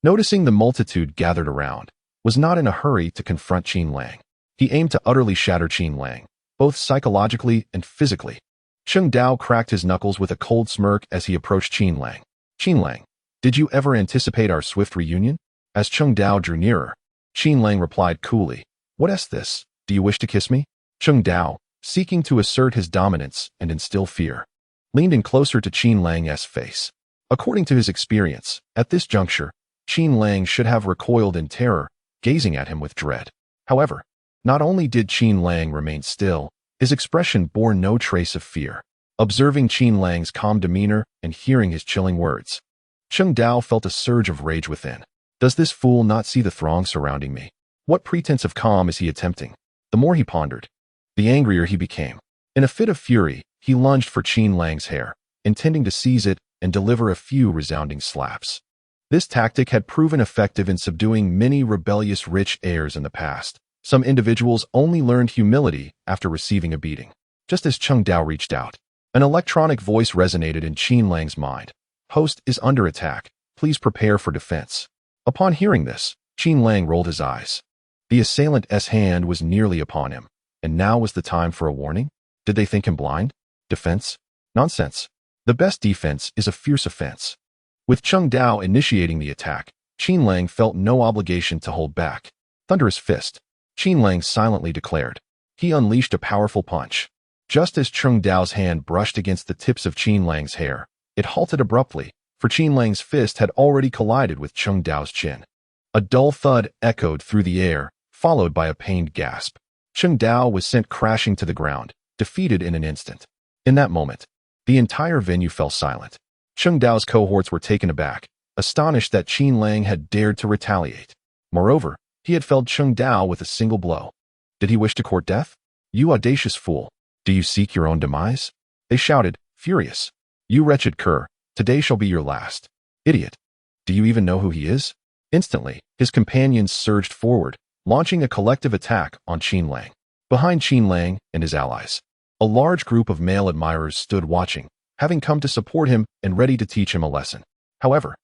noticing the multitude gathered around, was not in a hurry to confront Qin Lang. He aimed to utterly shatter Qin Lang, both psychologically and physically. Cheng Dao cracked his knuckles with a cold smirk as he approached Qin Lang. "Qin Lang, did you ever anticipate our swift reunion?" As Cheng Dao drew nearer, Qin Lang replied coolly, "What is this? Do you wish to kiss me?" Cheng Dao, seeking to assert his dominance and instill fear, leaned in closer to Qin Lang's face. According to his experience, at this juncture, Qin Lang should have recoiled in terror, gazing at him with dread. However, not only did Qin Lang remain still, his expression bore no trace of fear. Observing Qin Lang's calm demeanor and hearing his chilling words, Cheng Dao felt a surge of rage within. Does this fool not see the throng surrounding me? What pretense of calm is he attempting? The more he pondered, the angrier he became. In a fit of fury, he lunged for Qin Lang's hair, intending to seize it and deliver a few resounding slaps. This tactic had proven effective in subduing many rebellious rich heirs in the past, Some individuals only learned humility after receiving a beating. Just as Cheng Dao reached out, an electronic voice resonated in Qin Lang's mind. Host is under attack. Please prepare for defense. Upon hearing this, Qin Lang rolled his eyes. The assailant's hand was nearly upon him, and now was the time for a warning? Did they think him blind? Defense? Nonsense. The best defense is a fierce offense. With Cheng Dao initiating the attack, Qin Lang felt no obligation to hold back. Thunderous fist. Qin Lang silently declared. He unleashed a powerful punch. Just as Cheng Dao's hand brushed against the tips of Qin Lang's hair, it halted abruptly, for Qin Lang's fist had already collided with Cheng Dao's chin. A dull thud echoed through the air, followed by a pained gasp. Cheng Dao was sent crashing to the ground, defeated in an instant. In that moment, the entire venue fell silent. Cheng Dao's cohorts were taken aback, astonished that Qin Lang had dared to retaliate. Moreover, he had felled Cheng Dao with a single blow. Did he wish to court death? You audacious fool! Do you seek your own demise? They shouted, furious. You wretched cur, today shall be your last. Idiot! Do you even know who he is? Instantly, his companions surged forward, launching a collective attack on Qin Lang. Behind Qin Lang and his allies, a large group of male admirers stood watching, having come to support him and ready to teach him a lesson. However,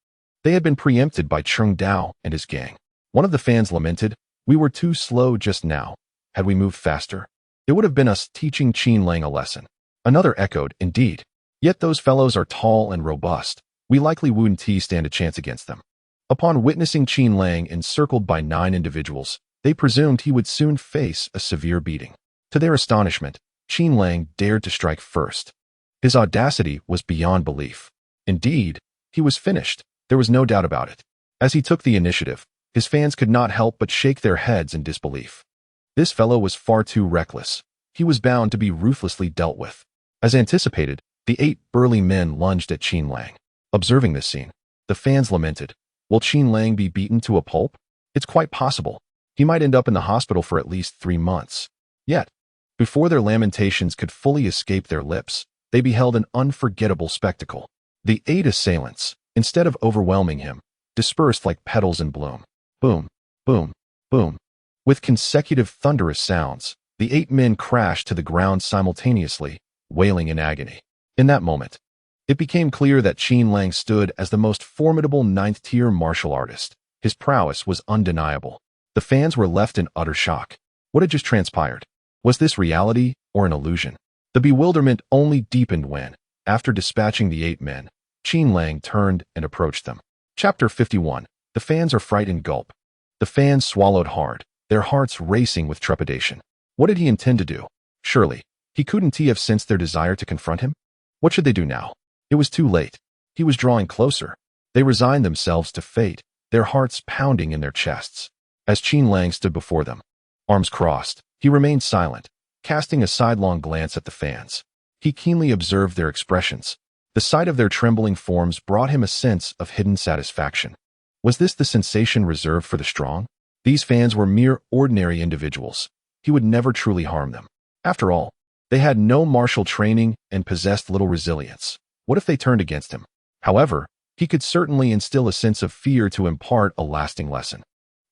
they had been preempted by Cheng Dao and his gang. One of the fans lamented, "We were too slow just now. Had we moved faster, it would have been us teaching Qin Lang a lesson." Another echoed, "Indeed. Yet those fellows are tall and robust. We likely wouldn't stand a chance against them." Upon witnessing Qin Lang encircled by 9 individuals, they presumed he would soon face a severe beating. To their astonishment, Qin Lang dared to strike first. His audacity was beyond belief. Indeed, he was finished. There was no doubt about it. As he took the initiative, his fans could not help but shake their heads in disbelief. This fellow was far too reckless. He was bound to be ruthlessly dealt with. As anticipated, the 8 burly men lunged at Qin Lang. Observing this scene, the fans lamented, "Will Qin Lang be beaten to a pulp? It's quite possible. He might end up in the hospital for at least 3 months." Yet, before their lamentations could fully escape their lips, they beheld an unforgettable spectacle. The 8 assailants, instead of overwhelming him, dispersed like petals in bloom. Boom, boom, boom. With consecutive thunderous sounds, the 8 men crashed to the ground simultaneously, wailing in agony. In that moment, it became clear that Qin Lang stood as the most formidable 9th-tier martial artist. His prowess was undeniable. The fans were left in utter shock. What had just transpired? Was this reality or an illusion? The bewilderment only deepened when, after dispatching the 8 men, Qin Lang turned and approached them. Chapter 51. The fans are frightened. Gulp. The fans swallowed hard, their hearts racing with trepidation. What did he intend to do? Surely, he couldn't have sensed their desire to confront him? What should they do now? It was too late. He was drawing closer. They resigned themselves to fate, their hearts pounding in their chests. As Qin Lang stood before them, arms crossed, he remained silent, casting a sidelong glance at the fans. He keenly observed their expressions. The sight of their trembling forms brought him a sense of hidden satisfaction. Was this the sensation reserved for the strong? These fans were mere ordinary individuals. He would never truly harm them. After all, they had no martial training and possessed little resilience. What if they turned against him? However, he could certainly instill a sense of fear to impart a lasting lesson.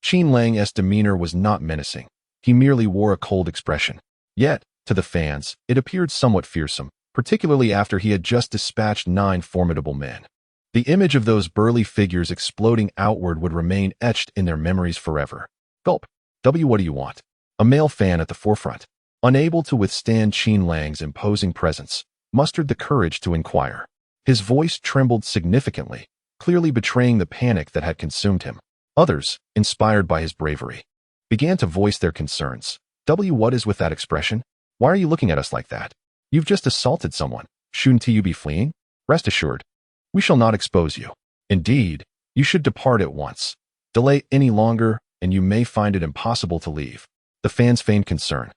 Qin Lang's demeanor was not menacing. He merely wore a cold expression. Yet, to the fans, it appeared somewhat fearsome, particularly after he had just dispatched 9 formidable men. The image of those burly figures exploding outward would remain etched in their memories forever. Gulp. What do you want? A male fan at the forefront, unable to withstand Qin Lang's imposing presence, mustered the courage to inquire. His voice trembled significantly, clearly betraying the panic that had consumed him. Others, inspired by his bravery, began to voice their concerns. What is with that expression? Why are you looking at us like that? You've just assaulted someone. Shouldn't you be fleeing? Rest assured, we shall not expose you. Indeed, you should depart at once. Delay any longer, and you may find it impossible to leave. The fans feigned concern,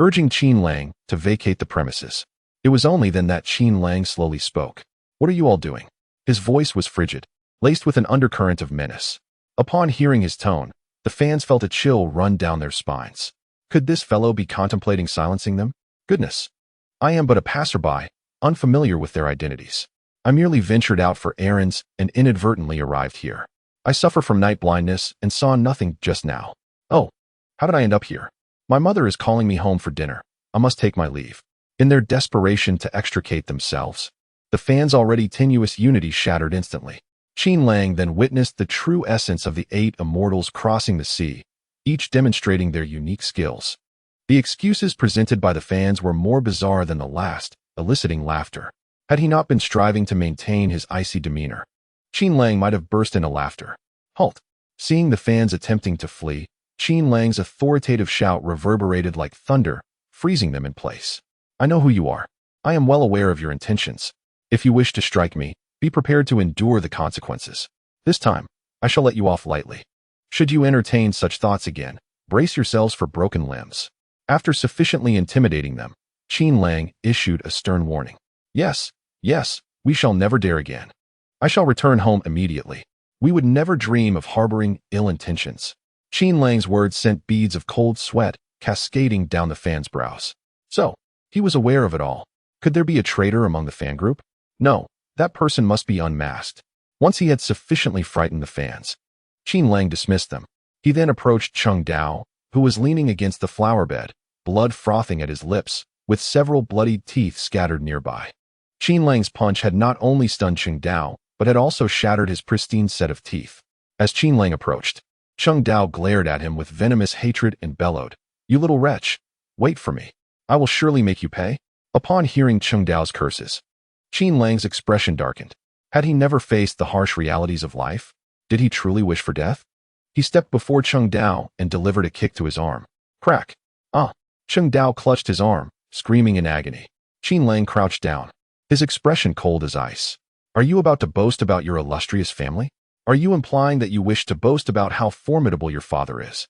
urging Qin Lang to vacate the premises. It was only then that Qin Lang slowly spoke. What are you all doing? His voice was frigid, laced with an undercurrent of menace. Upon hearing his tone, the fans felt a chill run down their spines. Could this fellow be contemplating silencing them? Goodness! I am but a passerby, unfamiliar with their identities. I merely ventured out for errands and inadvertently arrived here. I suffer from night blindness and saw nothing just now. Oh, how did I end up here? My mother is calling me home for dinner. I must take my leave. In their desperation to extricate themselves, the fans' already tenuous unity shattered instantly. Qin Lang then witnessed the true essence of the 8 immortals crossing the sea, each demonstrating their unique skills. The excuses presented by the fans were more bizarre than the last, eliciting laughter. Had he not been striving to maintain his icy demeanor, Qin Lang might have burst into laughter. Halt! Seeing the fans attempting to flee, Qin Lang's authoritative shout reverberated like thunder, freezing them in place. I know who you are. I am well aware of your intentions. If you wish to strike me, be prepared to endure the consequences. This time, I shall let you off lightly. Should you entertain such thoughts again, brace yourselves for broken limbs. After sufficiently intimidating them, Qin Lang issued a stern warning. Yes, we shall never dare again. I shall return home immediately. We would never dream of harboring ill intentions. Qin Lang's words sent beads of cold sweat cascading down the fans' brows. So, he was aware of it all. Could there be a traitor among the fan group? No, that person must be unmasked. Once he had sufficiently frightened the fans, Qin Lang dismissed them. He then approached Cheng Dao, who was leaning against the flower bed, blood frothing at his lips, with several bloodied teeth scattered nearby. Qin Lang's punch had not only stunned Cheng Dao, but had also shattered his pristine set of teeth. As Qin Lang approached, Cheng Dao glared at him with venomous hatred and bellowed, "You little wretch! Wait for me. I will surely make you pay." Upon hearing Cheng Dao's curses, Qin Lang's expression darkened. Had he never faced the harsh realities of life? Did he truly wish for death? He stepped before Cheng Dao and delivered a kick to his arm. Crack! Ah! Cheng Dao clutched his arm, screaming in agony. Qin Lang crouched down, his expression cold as ice. Are you about to boast about your illustrious family? Are you implying that you wish to boast about how formidable your father is?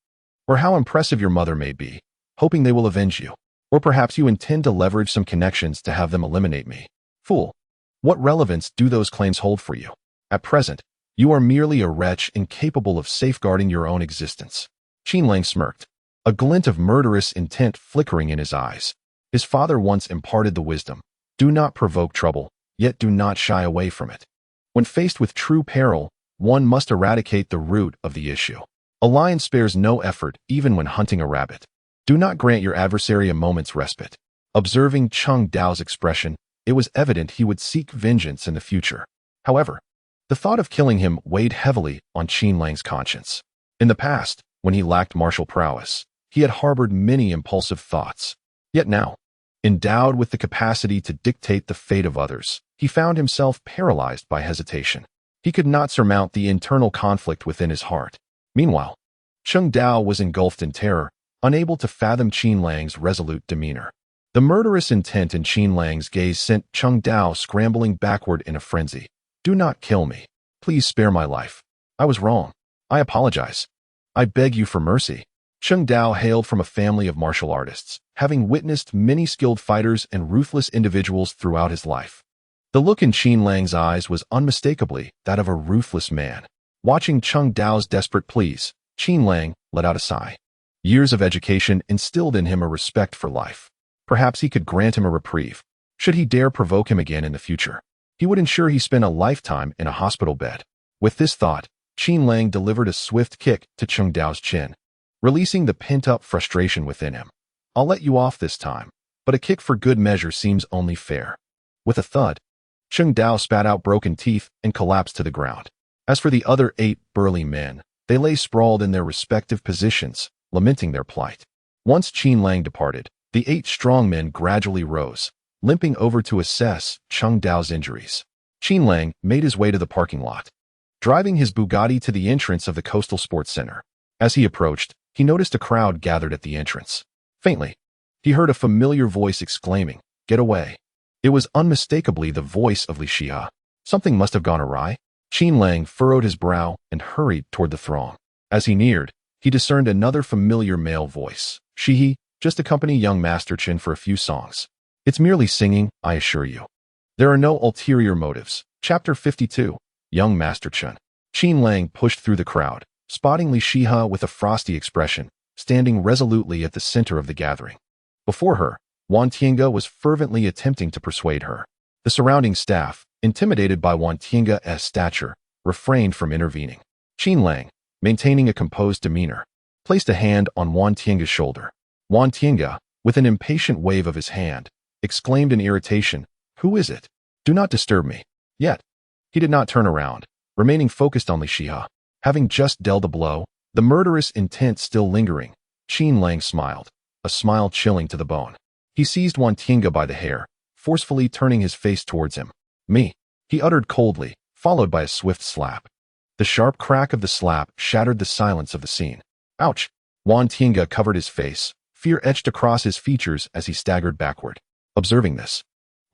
Or how impressive your mother may be, hoping they will avenge you? Or perhaps you intend to leverage some connections to have them eliminate me? Fool! What relevance do those claims hold for you? At present, you are merely a wretch incapable of safeguarding your own existence. Qin Lang smirked, a glint of murderous intent flickering in his eyes. His father once imparted the wisdom, do not provoke trouble, yet do not shy away from it. When faced with true peril, one must eradicate the root of the issue. A lion spares no effort even when hunting a rabbit. Do not grant your adversary a moment's respite. Observing Cheng Dao's expression, it was evident he would seek vengeance in the future. However, the thought of killing him weighed heavily on Qin Lang's conscience. In the past, when he lacked martial prowess, he had harbored many impulsive thoughts. Yet now, endowed with the capacity to dictate the fate of others, he found himself paralyzed by hesitation. He could not surmount the internal conflict within his heart. Meanwhile, Cheng Dao was engulfed in terror, unable to fathom Qin Lang's resolute demeanor. The murderous intent in Qin Lang's gaze sent Cheng Dao scrambling backward in a frenzy. Do not kill me. Please spare my life. I was wrong. I apologize. I beg you for mercy. Cheng Dao hailed from a family of martial artists, having witnessed many skilled fighters and ruthless individuals throughout his life. The look in Qin Lang's eyes was unmistakably that of a ruthless man. Watching Cheng Dao's desperate pleas, Qin Lang let out a sigh. Years of education instilled in him a respect for life. Perhaps he could grant him a reprieve. Should he dare provoke him again in the future, he would ensure he spent a lifetime in a hospital bed. With this thought, Qin Lang delivered a swift kick to Cheng Dao's chin, releasing the pent-up frustration within him. I'll let you off this time, but a kick for good measure seems only fair. With a thud, Cheng Dao spat out broken teeth and collapsed to the ground. As for the other 8 burly men, they lay sprawled in their respective positions, lamenting their plight. Once Qin Lang departed, the 8 strong men gradually rose, limping over to assess Cheng Dao's injuries. Qin Lang made his way to the parking lot, driving his Bugatti to the entrance of the Coastal Sports Center. As he approached, he noticed a crowd gathered at the entrance. Faintly, he heard a familiar voice exclaiming, "Get away." It was unmistakably the voice of Li Xia. Something must have gone awry. Qin Lang furrowed his brow and hurried toward the throng. As he neared, he discerned another familiar male voice. Sia Yi, just accompany young Master Chen for a few songs. It's merely singing, I assure you. There are no ulterior motives. Chapter 52, Young Master Chen. Qin Lang pushed through the crowd, spotting Li Xia with a frosty expression, standing resolutely at the center of the gathering. Before her, Wan Tiange was fervently attempting to persuade her. The surrounding staff, intimidated by Wan Tiange's stature, refrained from intervening. Qin Lang, maintaining a composed demeanor, placed a hand on Wan Tiange's shoulder. Wan Tiange, with an impatient wave of his hand, exclaimed in irritation, "Who is it? Do not disturb me." Yet, he did not turn around, remaining focused on Li Shihe. Having just dealt a blow, the murderous intent still lingering, Qin Lang smiled, a smile chilling to the bone. He seized Wan Tiange by the hair, forcefully turning his face towards him. "Me," he uttered coldly, followed by a swift slap. The sharp crack of the slap shattered the silence of the scene. "Ouch!" Wan Tiange covered his face, fear etched across his features as he staggered backward. Observing this,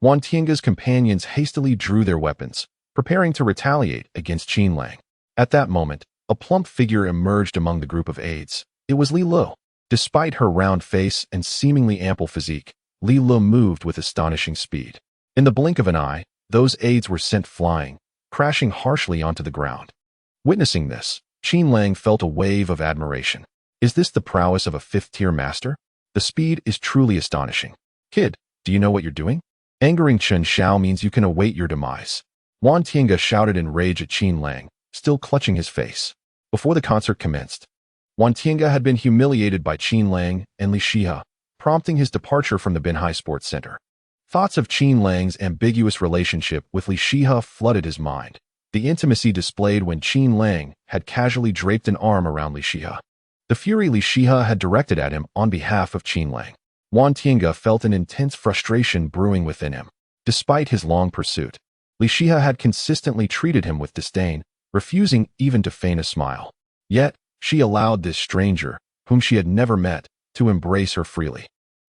Wan Tiange's companions hastily drew their weapons, preparing to retaliate against Qin Lang. At that moment, a plump figure emerged among the group of aides. It was Li Lu. Despite her round face and seemingly ample physique, Li Lu moved with astonishing speed. In the blink of an eye, those aides were sent flying, crashing harshly onto the ground. Witnessing this, Qin Lang felt a wave of admiration. Is this the prowess of a fifth-tier master? The speed is truly astonishing. "Kid, do you know what you're doing? Angering Chen Xiao means you can await your demise." Wan Tiange shouted in rage at Qin Lang, still clutching his face. Before the concert commenced, Wan Tiange had been humiliated by Qin Lang and Li Shihe, prompting his departure from the Binhai Sports Center. Thoughts of Qin Lang's ambiguous relationship with Li Shihe flooded his mind. The intimacy displayed when Qin Lang had casually draped an arm around Li Shihe. The fury Li Shihe had directed at him on behalf of Qin Lang. Wan Tiange felt an intense frustration brewing within him. Despite his long pursuit, Li Shihe had consistently treated him with disdain, refusing even to feign a smile. Yet, she allowed this stranger, whom she had never met, to embrace her freely.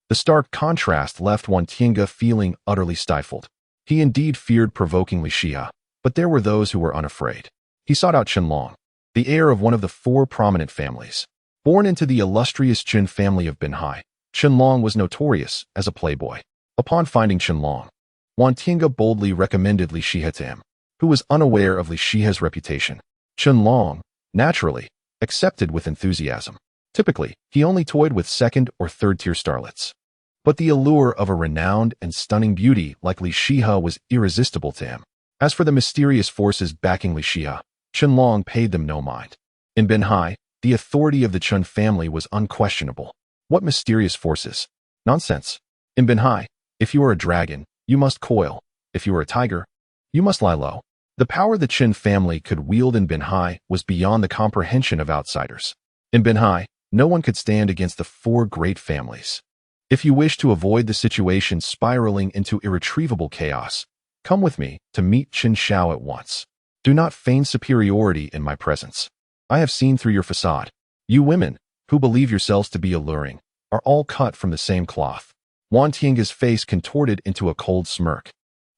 The stark contrast left Wan Tiange feeling utterly stifled. He indeed feared provoking Li Shihe, but there were those who were unafraid. He sought out Chen Long, the heir of one of the four prominent families. Born into the illustrious Chen family of Binhai, Chen Long was notorious as a playboy. Upon finding Chen Long, Wan Tiange boldly recommended Li Shihe to him, who was unaware of Li Shihe's reputation. Chen Long, naturally, accepted with enthusiasm. Typically, he only toyed with second- or third-tier starlets. But the allure of a renowned and stunning beauty like Li Shihe was irresistible to him. As for the mysterious forces backing Li Shihe, Chen Long paid them no mind. In Binhai, the authority of the Chen family was unquestionable. What mysterious forces? Nonsense. In Binhai, if you are a dragon, you must coil. If you are a tiger, you must lie low. The power the Chen family could wield in Binhai was beyond the comprehension of outsiders. In Binhai, no one could stand against the four great families. If you wish to avoid the situation spiraling into irretrievable chaos, come with me to meet Chen Xiao at once. Do not feign superiority in my presence. I have seen through your facade. You women, who believe yourselves to be alluring, are all cut from the same cloth. Wan Tiange's face contorted into a cold smirk,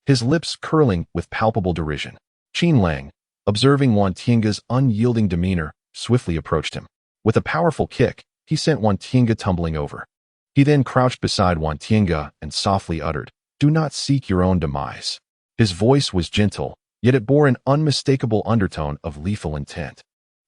his lips curling with palpable derision. Qin Lang, observing Wan Tiange's unyielding demeanor, swiftly approached him. With a powerful kick, he sent Wan Tiange tumbling over. He then crouched beside Wan Tiange and softly uttered, "Do not seek your own demise." His voice was gentle, yet it bore an unmistakable undertone of lethal intent.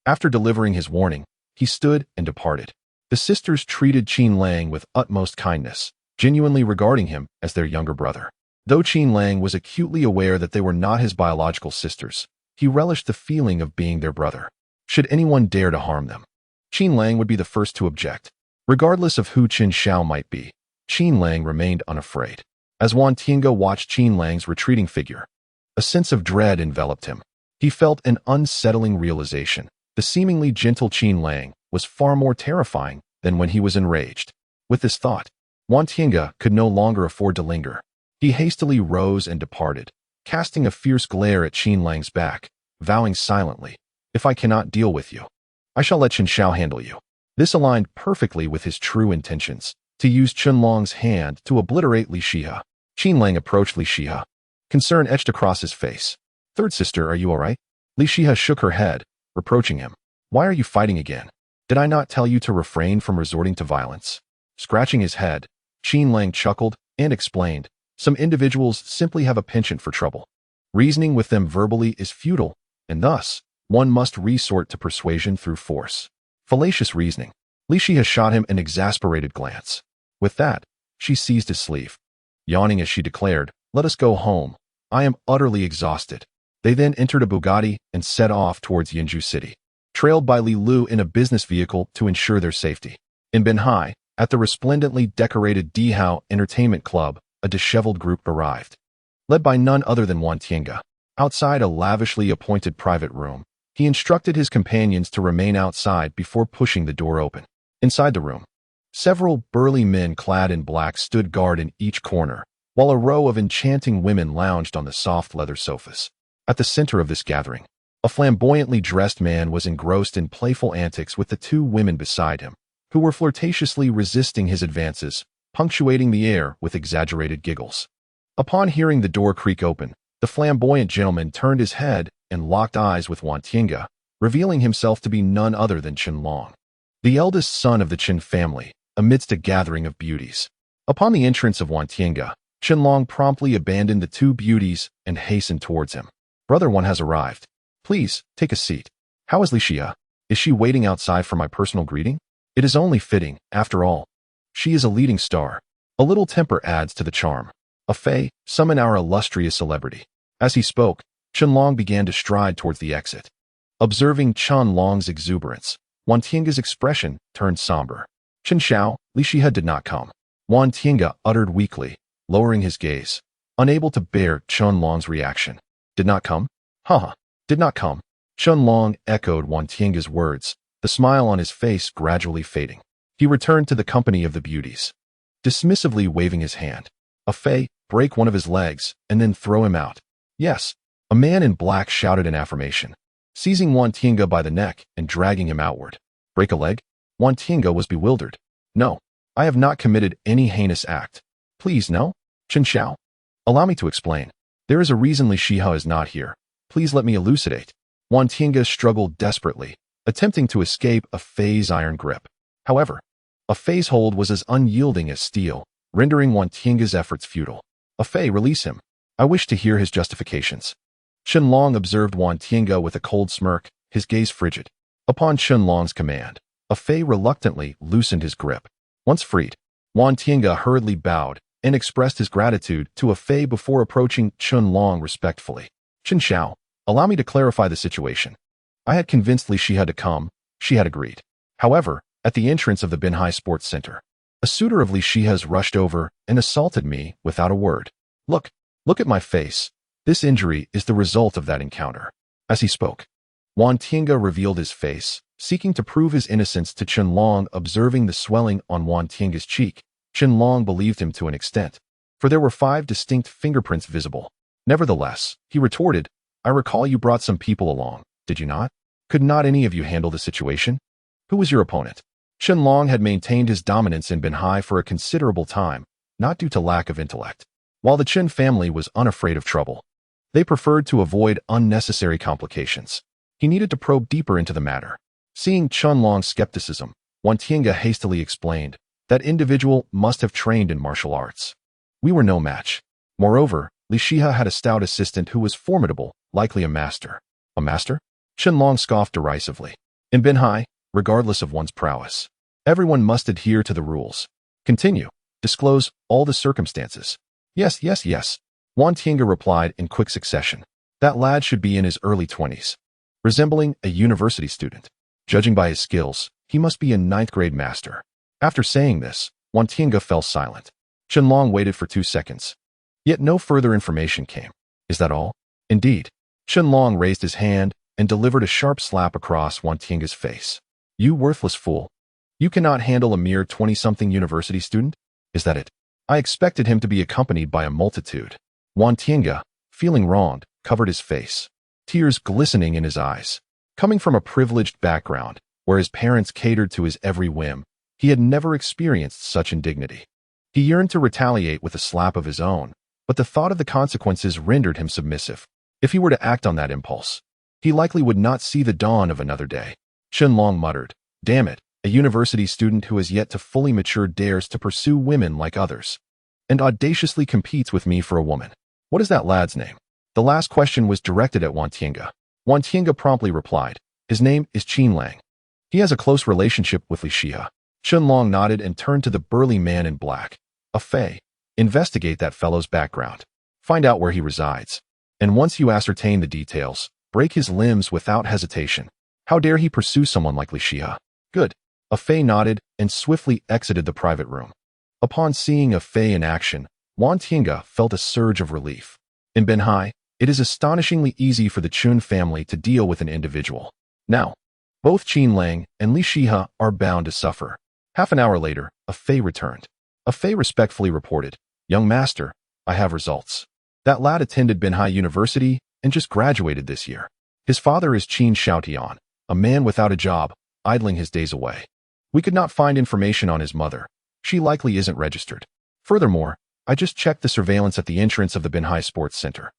After delivering his warning, he stood and departed. The sisters treated Qin Lang with utmost kindness, genuinely regarding him as their younger brother. Though Qin Lang was acutely aware that they were not his biological sisters, he relished the feeling of being their brother. Should anyone dare to harm them, Qin Lang would be the first to object. Regardless of who Chen Xiao might be, Qin Lang remained unafraid. As Wan Tiange watched Qin Lang's retreating figure, a sense of dread enveloped him. He felt an unsettling realization. The seemingly gentle Qin Lang was far more terrifying than when he was enraged. With this thought, Wan Tiange could no longer afford to linger. He hastily rose and departed, casting a fierce glare at Qin Lang's back, vowing silently, "If I cannot deal with you, I shall let Chen Xiao handle you." This aligned perfectly with his true intentions, to use Chen Long's hand to obliterate Li Shihe. Qin Lang approached Li Shihe, concern etched across his face. "Third sister, are you all right?" Li Shihe shook her head, reproaching him. "Why are you fighting again? Did I not tell you to refrain from resorting to violence?" Scratching his head, Qin Lang chuckled and explained, "Some individuals simply have a penchant for trouble. Reasoning with them verbally is futile, and thus, one must resort to persuasion through force." Fallacious reasoning. Li Shihe shot him an exasperated glance. With that, she seized his sleeve. Yawning as she declared, "Let us go home. I am utterly exhausted." They then entered a Bugatti and set off towards Yinzhou City, trailed by Li Lu in a business vehicle to ensure their safety. In Binhai, At the resplendently decorated Dihao Entertainment Club, a disheveled group arrived, led by none other than Wan Tiange. Outside a lavishly appointed private room, he instructed his companions to remain outside before pushing the door open. Inside the room, several burly men clad in black stood guard in each corner, while a row of enchanting women lounged on the soft leather sofas. At the center of this gathering, a flamboyantly dressed man was engrossed in playful antics with the two women beside him, who were flirtatiously resisting his advances, punctuating the air with exaggerated giggles. Upon hearing the door creak open, the flamboyant gentleman turned his head and locked eyes with Wan Tiange, revealing himself to be none other than Qianlong, the eldest son of the Qin family, amidst a gathering of beauties. Upon the entrance of Wan Tiange, Qianlong promptly abandoned the two beauties and hastened towards him. "Brother One has arrived. Please, take a seat. How is Li Xia? Is she waiting outside for my personal greeting? It is only fitting, after all. She is a leading star. A little temper adds to the charm. A fei, summon our illustrious celebrity." As he spoke, Qianlong began to stride towards the exit. Observing Qianlong's exuberance, Wan Tiange's expression turned somber. "Chen Xiao, Li Xia did not come," Wan Tiange uttered weakly, lowering his gaze, unable to bear Qianlong's reaction. "Did not come? Haha, did not come." Qianlong echoed Wan Tiange's words, the smile on his face gradually fading. He returned to the company of the beauties, dismissively waving his hand. "A fei, break one of his legs, and then throw him out." "Yes," a man in black shouted in affirmation, seizing Wan Tiange by the neck and dragging him outward. "Break a leg?" Wan Tiange was bewildered. "No, I have not committed any heinous act." "Please, no? Chen Xiao, allow me to explain. There is a reason Li Xia is not here. Please let me elucidate." Wan Tiange struggled desperately, attempting to escape a fei's iron grip. However, a fei's hold was as unyielding as steel, rendering Wan Tiange's efforts futile. "A fei, release him. I wish to hear his justifications." Qianlong observed Wan Tiange with a cold smirk, his gaze frigid. Upon Qianlong's command, a fei reluctantly loosened his grip. Once freed, Wan Tiange hurriedly bowed and expressed his gratitude to a fei before approaching Qianlong respectfully. "Chen Xiao, allow me to clarify the situation. I had convinced Li Xia to come. She had agreed. However, at the entrance of the Binhai Sports Center, a suitor of Li Xia's rushed over and assaulted me without a word. Look at my face. This injury is the result of that encounter." As he spoke, Wan Tiange revealed his face, seeking to prove his innocence to Qianlong. Observing the swelling on Wan Tiange's cheek, Qianlong believed him to an extent, for there were 5 distinct fingerprints visible. Nevertheless, he retorted, "I recall you brought some people along, did you not? Could not any of you handle the situation? Who was your opponent?" Qianlong had maintained his dominance in Binhai for a considerable time, not due to lack of intellect. While the Qin family was unafraid of trouble, they preferred to avoid unnecessary complications. He needed to probe deeper into the matter. Seeing Qianlong's skepticism, Wan Tiange hastily explained, "That individual must have trained in martial arts. We were no match. Moreover, Li Xia had a stout assistant who was formidable, likely a master." "A master?" Qianlong scoffed derisively. "In Binhai, regardless of one's prowess, everyone must adhere to the rules. Continue. Disclose all the circumstances." Yes. Wan Tiange replied in quick succession. "That lad should be in his early 20s, resembling a university student. Judging by his skills, he must be a 9th grade master." After saying this, Wan Tiange fell silent. Qianlong waited for 2 seconds. Yet no further information came. "Is that all?" "Indeed." Qianlong raised his hand and delivered a sharp slap across Wan Tiange's face. "You worthless fool. You cannot handle a mere 20-something university student? Is that it? I expected him to be accompanied by a multitude." Wan Tiange, feeling wronged, covered his face, tears glistening in his eyes. Coming from a privileged background, where his parents catered to his every whim, he had never experienced such indignity. He yearned to retaliate with a slap of his own, but the thought of the consequences rendered him submissive. If he were to act on that impulse, he likely would not see the dawn of another day. Qianlong muttered, "Damn it, a university student who has yet to fully mature dares to pursue women like others, and audaciously competes with me for a woman. What is that lad's name?" The last question was directed at Wan Tiange. Wan Tiange promptly replied, "His name is Qianlang. He has a close relationship with Li Xia." Qianlong nodded and turned to the burly man in black. "A fei, investigate that fellow's background. Find out where he resides. And once you ascertain the details, break his limbs without hesitation. How dare he pursue someone like Li Xia?" "Good. A Fei nodded and swiftly exited the private room. Upon seeing a Fei in action, Wan Tinga felt a surge of relief. In Benhai, it is astonishingly easy for the Chun family to deal with an individual. Now, both Qin Lang and Li Shihe are bound to suffer. Half an hour later, a Fei returned. A Fei respectfully reported, "Young master, I have results. That lad attended Benhai University and just graduated this year. His father is Qin Xiaotian, a man without a job, idling his days away. We could not find information on his mother. She likely isn't registered. Furthermore, I just checked the surveillance at the entrance of the Benhai Sports Center,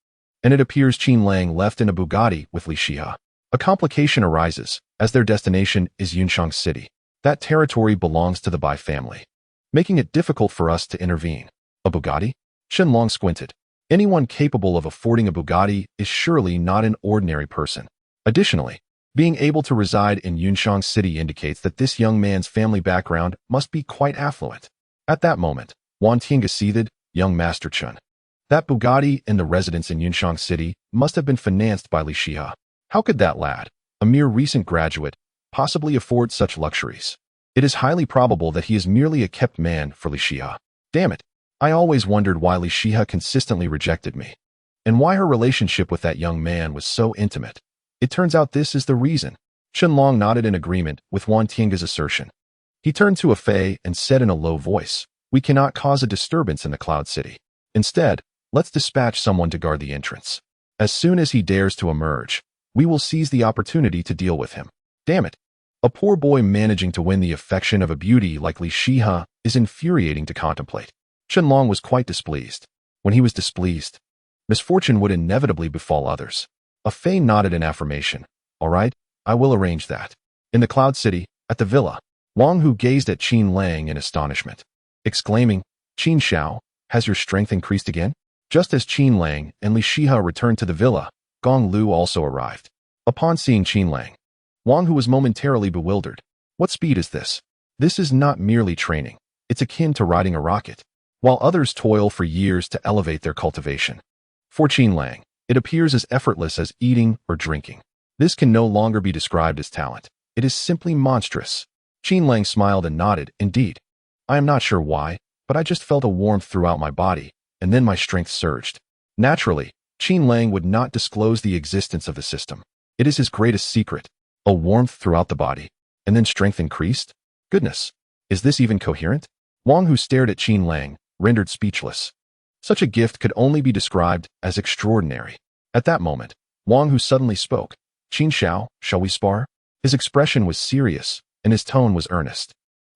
and it appears Qin Lang left in a Bugatti with Li Shihe. A complication arises, as their destination is Yunshang City. That territory belongs to the Bai family, making it difficult for us to intervene." "A Bugatti?" Chen Long squinted. Anyone capable of affording a Bugatti is surely not an ordinary person. Additionally, being able to reside in Yunshang City indicates that this young man's family background must be quite affluent. At that moment, Wan Tinga seethed, "Young Master Chen. That Bugatti and the residence in Yunshang City must have been financed by Li Shihe. How could that lad, a mere recent graduate, possibly afford such luxuries? It is highly probable that he is merely a kept man for Li Shihe. Damn it. I always wondered why Li Shihe consistently rejected me, and why her relationship with that young man was so intimate. It turns out this is the reason." Chen Long nodded in agreement with Wan Tinga's assertion. He turned to a Fei and said in a low voice, "We cannot cause a disturbance in the Cloud City. Instead, let's dispatch someone to guard the entrance. As soon as he dares to emerge, we will seize the opportunity to deal with him." Damn it. A poor boy managing to win the affection of a beauty like Li Shihe is infuriating to contemplate. Chen Long was quite displeased. When he was displeased, misfortune would inevitably befall others. A Fei nodded in affirmation. "All right, I will arrange that." In the Cloud City, at the villa, Wang Hu gazed at Qin Lang in astonishment, exclaiming, "Qin Xiao, has your strength increased again?" Just as Qin Lang and Li Shihe returned to the villa, Gong Liu also arrived. Upon seeing Qin Lang, Wang Hu was momentarily bewildered. "What speed is this? This is not merely training. It's akin to riding a rocket." While others toil for years to elevate their cultivation, for Qin Lang, it appears as effortless as eating or drinking. This can no longer be described as talent. It is simply monstrous. Qin Lang smiled and nodded. "Indeed. I am not sure why, but I just felt a warmth throughout my body, and then my strength surged." Naturally, Qin Lang would not disclose the existence of the system. It is his greatest secret. A warmth throughout the body, and then strength increased? Goodness, is this even coherent? Wang Hu stared at Qin Lang, rendered speechless. Such a gift could only be described as extraordinary. At that moment, Wang Hu suddenly spoke. "Qin Xiao, shall we spar?" His expression was serious, and his tone was earnest.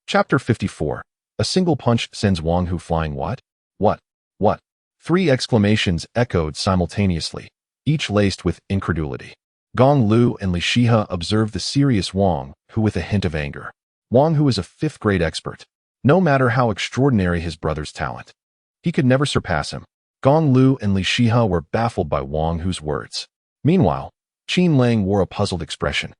Chapter 54. A single punch sends Wang Hu flying. What? What? What? Three exclamations echoed simultaneously, each laced with incredulity. Gong Liu and Li Shihe observed the serious Wang Hu with a hint of anger. Wang Hu is a fifth-grade expert. No matter how extraordinary his brother's talent, he could never surpass him. Gong Liu and Li Shihe were baffled by Wang Hu's words. Meanwhile, Qin Lang wore a puzzled expression,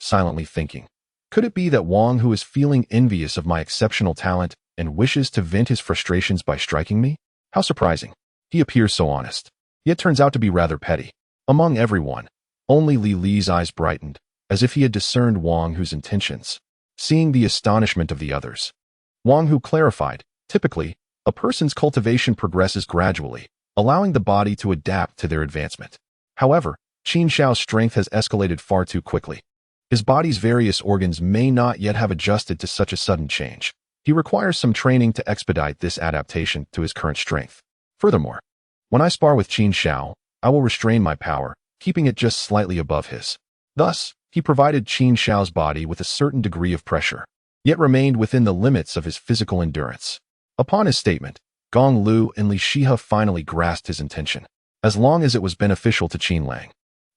silently thinking, could it be that Wang Hu is feeling envious of my exceptional talent and wishes to vent his frustrations by striking me? How surprising. He appears so honest, yet turns out to be rather petty. Among everyone, only Li Li's eyes brightened, as if he had discerned Wang Hu's intentions. Seeing the astonishment of the others, Wang Hu clarified, typically, a person's cultivation progresses gradually, allowing the body to adapt to their advancement. However, Qin Xiao's strength has escalated far too quickly. His body's various organs may not yet have adjusted to such a sudden change. He requires some training to expedite this adaptation to his current strength. Furthermore, when I spar with Qin Xiao, I will restrain my power, keeping it just slightly above his. Thus, he provided Qin Xiao's body with a certain degree of pressure, yet remained within the limits of his physical endurance. Upon his statement, Gong Liu and Li Shihe finally grasped his intention. As long as it was beneficial to Qin Lang,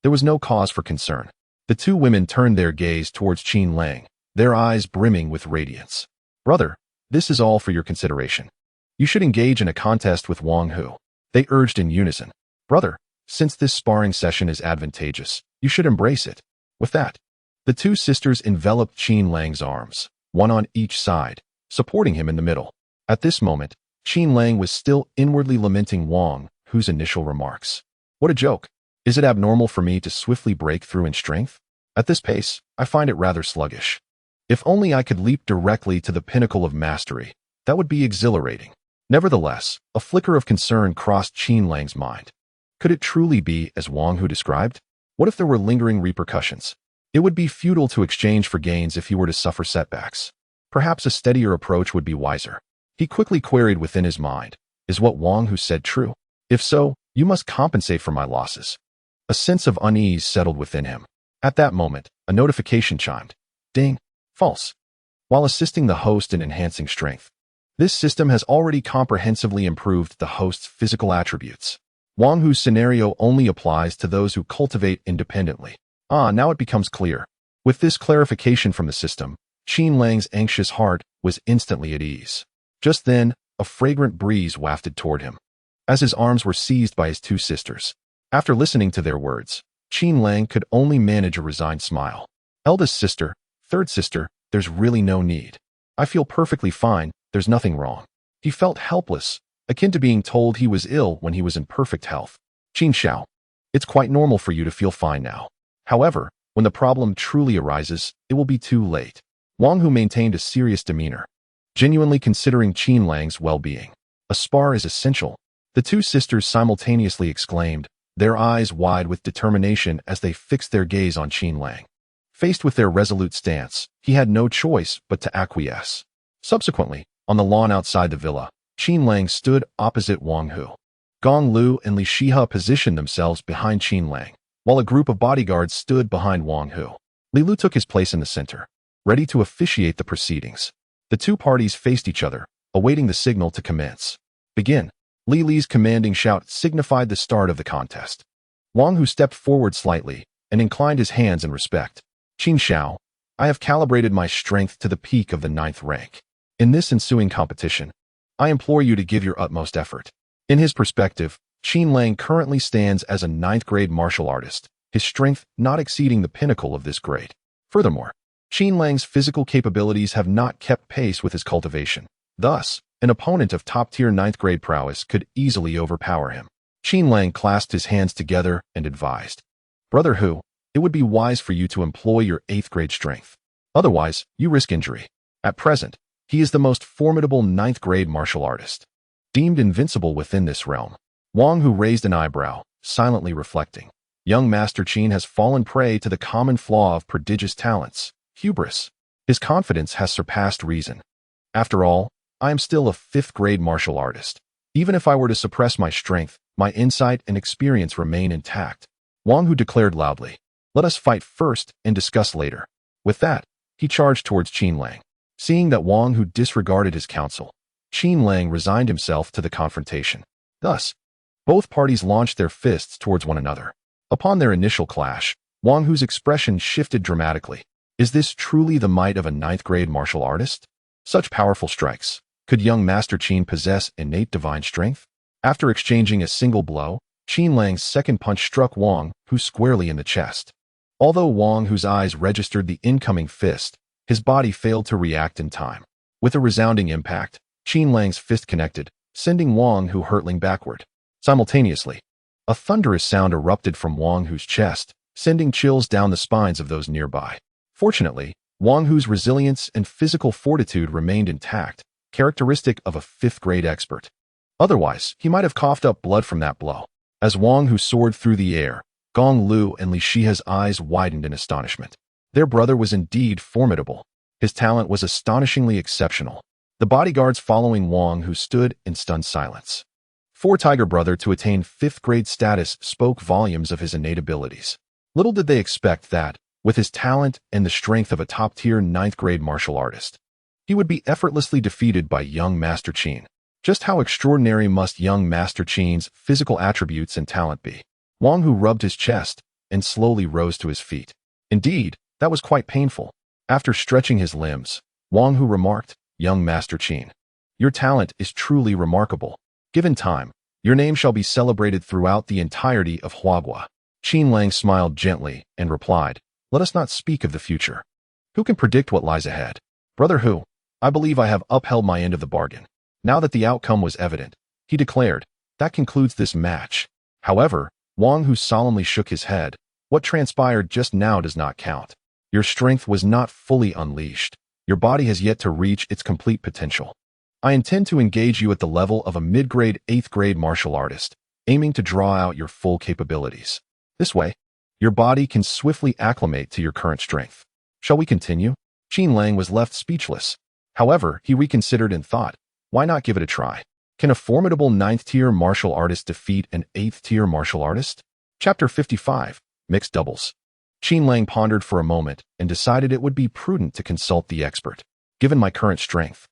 there was no cause for concern. The two women turned their gaze towards Qin Lang, their eyes brimming with radiance. "Brother, this is all for your consideration. You should engage in a contest with Wang Hu," they urged in unison. "Brother, since this sparring session is advantageous, you should embrace it." With that, the two sisters enveloped Qin Lang's arms, one on each side, supporting him in the middle. At this moment, Qin Lang was still inwardly lamenting Wang Hu's initial remarks. "What a joke. Is it abnormal for me to swiftly break through in strength? At this pace, I find it rather sluggish. If only I could leap directly to the pinnacle of mastery, that would be exhilarating. Nevertheless, a flicker of concern crossed Qin Lang's mind. Could it truly be as Wang Hu described? What if there were lingering repercussions? It would be futile to exchange for gains if he were to suffer setbacks. Perhaps a steadier approach would be wiser. He quickly queried within his mind, is what Wang Hu said true? If so, you must compensate for my losses. A sense of unease settled within him. At that moment, a notification chimed. Ding. False. While assisting the host in enhancing strength. This system has already comprehensively improved the host's physical attributes. Wang Hu's scenario only applies to those who cultivate independently. Now it becomes clear. With this clarification from the system, Qin Lang's anxious heart was instantly at ease. Just then, a fragrant breeze wafted toward him, as his arms were seized by his two sisters. After listening to their words, Qin Lang could only manage a resigned smile. Eldest sister, third sister, there's really no need. I feel perfectly fine, there's nothing wrong. He felt helpless, akin to being told he was ill when he was in perfect health. Qin Xiao, it's quite normal for you to feel fine now. However, when the problem truly arises, it will be too late. Wang Hu maintained a serious demeanor, genuinely considering Qin Lang's well-being. A spar is essential. The two sisters simultaneously exclaimed, their eyes wide with determination as they fixed their gaze on Qin Lang. Faced with their resolute stance, he had no choice but to acquiesce. Subsequently, on the lawn outside the villa, Qin Lang stood opposite Wang Hu. Gong Liu and Li Shihe positioned themselves behind Qin Lang, while a group of bodyguards stood behind Wang Hu. Li Lu took his place in the center, ready to officiate the proceedings. The two parties faced each other, awaiting the signal to commence. Begin. Li Li's commanding shout signified the start of the contest. Wang Hu stepped forward slightly and inclined his hands in respect. Qin Xiao, I have calibrated my strength to the peak of the 9th rank. In this ensuing competition, I implore you to give your utmost effort. In his perspective, Qin Lang currently stands as a 9th grade martial artist, his strength not exceeding the pinnacle of this grade. Furthermore, Qin Lang's physical capabilities have not kept pace with his cultivation. Thus, an opponent of top-tier 9th grade prowess could easily overpower him. Qin Lang clasped his hands together and advised, Brother Hu, it would be wise for you to employ your 8th grade strength. Otherwise, you risk injury. At present, he is the most formidable 9th grade martial artist, deemed invincible within this realm. Wang Hu raised an eyebrow, silently reflecting. Young Master Qin has fallen prey to the common flaw of prodigious talents, hubris. His confidence has surpassed reason. After all, I am still a 5th grade martial artist. Even if I were to suppress my strength, my insight and experience remain intact. Wang Hu declared loudly, let us fight first and discuss later. With that, he charged towards Qin Lang. Seeing that Wang Hu disregarded his counsel, Qin Lang resigned himself to the confrontation. Thus, both parties launched their fists towards one another. Upon their initial clash, Wang Hu's expression shifted dramatically. Is this truly the might of a 9th grade martial artist? Such powerful strikes. Could young Master Qin possess innate divine strength? After exchanging a single blow, Qin Lang's second punch struck Wang Hu squarely in the chest. Although Wang Hu's eyes registered the incoming fist, his body failed to react in time. With a resounding impact, Qin Lang's fist connected, sending Wang Hu hurtling backward. Simultaneously, a thunderous sound erupted from Wang Hu's chest, sending chills down the spines of those nearby. Fortunately, Wang Hu's resilience and physical fortitude remained intact, characteristic of a 5th grade expert. Otherwise, he might have coughed up blood from that blow. As Wang Hu soared through the air, Gong Liu and Li Shihe's eyes widened in astonishment. Their brother was indeed formidable. His talent was astonishingly exceptional. The bodyguards following Wang Hu stood in stunned silence. For Tiger Brother to attain 5th grade status spoke volumes of his innate abilities. Little did they expect that, with his talent and the strength of a top-tier 9th grade martial artist, he would be effortlessly defeated by young Master Qin. Just how extraordinary must young Master Qin's physical attributes and talent be? Wang Hu rubbed his chest and slowly rose to his feet. Indeed, that was quite painful. After stretching his limbs, Wang Hu remarked, young Master Qin, your talent is truly remarkable. Given time, your name shall be celebrated throughout the entirety of Huagua. Qin Lang smiled gently and replied, let us not speak of the future. Who can predict what lies ahead? Brother Hu, I believe I have upheld my end of the bargain. Now that the outcome was evident, he declared, that concludes this match. However, Wang Hu solemnly shook his head. What transpired just now does not count. Your strength was not fully unleashed. Your body has yet to reach its complete potential. I intend to engage you at the level of a mid-grade, 8th grade martial artist, aiming to draw out your full capabilities. This way, your body can swiftly acclimate to your current strength. Shall we continue? Qin Lang was left speechless. However, he reconsidered and thought, why not give it a try? Can a formidable 9th-tier martial artist defeat an 8th-tier martial artist? Chapter 55, Mixed Doubles. Qin Lang pondered for a moment and decided it would be prudent to consult the expert. Given my current strength,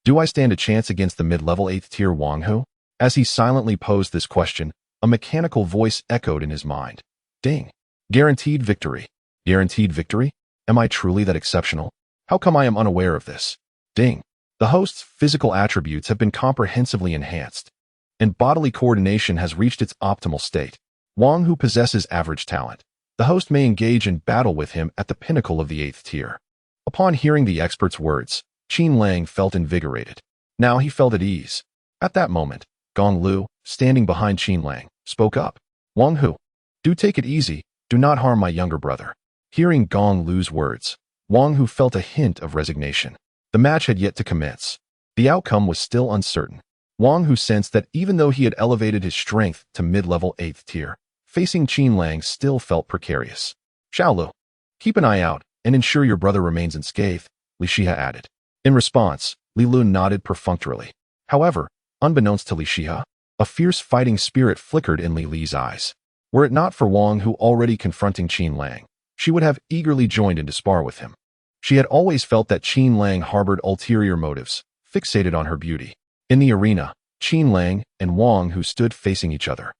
do I stand a chance against the mid-level 8th-tier Wang Hu? As he silently posed this question, a mechanical voice echoed in his mind. Ding. Guaranteed victory. Guaranteed victory? Am I truly that exceptional? How come I am unaware of this? Ding. The host's physical attributes have been comprehensively enhanced, and bodily coordination has reached its optimal state. Wang Hu possesses average talent. The host may engage in battle with him at the pinnacle of the 8th tier. Upon hearing the expert's words, Qin Lang felt invigorated. Now he felt at ease. At that moment, Gong Liu, standing behind Qin Lang, spoke up. Wang Hu, do take it easy, do not harm my younger brother. Hearing Gong Liu's words, Wang Hu felt a hint of resignation. The match had yet to commence. The outcome was still uncertain. Wang Hu sensed that even though he had elevated his strength to mid-level 8th tier, facing Qin Lang still felt precarious. Xiaolu, keep an eye out and ensure your brother remains unscathed, Li Shiha added. In response, Li Lu nodded perfunctorily. However, unbeknownst to Li Shiha, a fierce fighting spirit flickered in Li Li's eyes. Were it not for Wang Hu already confronting Qin Lang, she would have eagerly joined in to spar with him. She had always felt that Qin Lang harbored ulterior motives, fixated on her beauty. In the arena, Qin Lang and Wang Hu stood facing each other.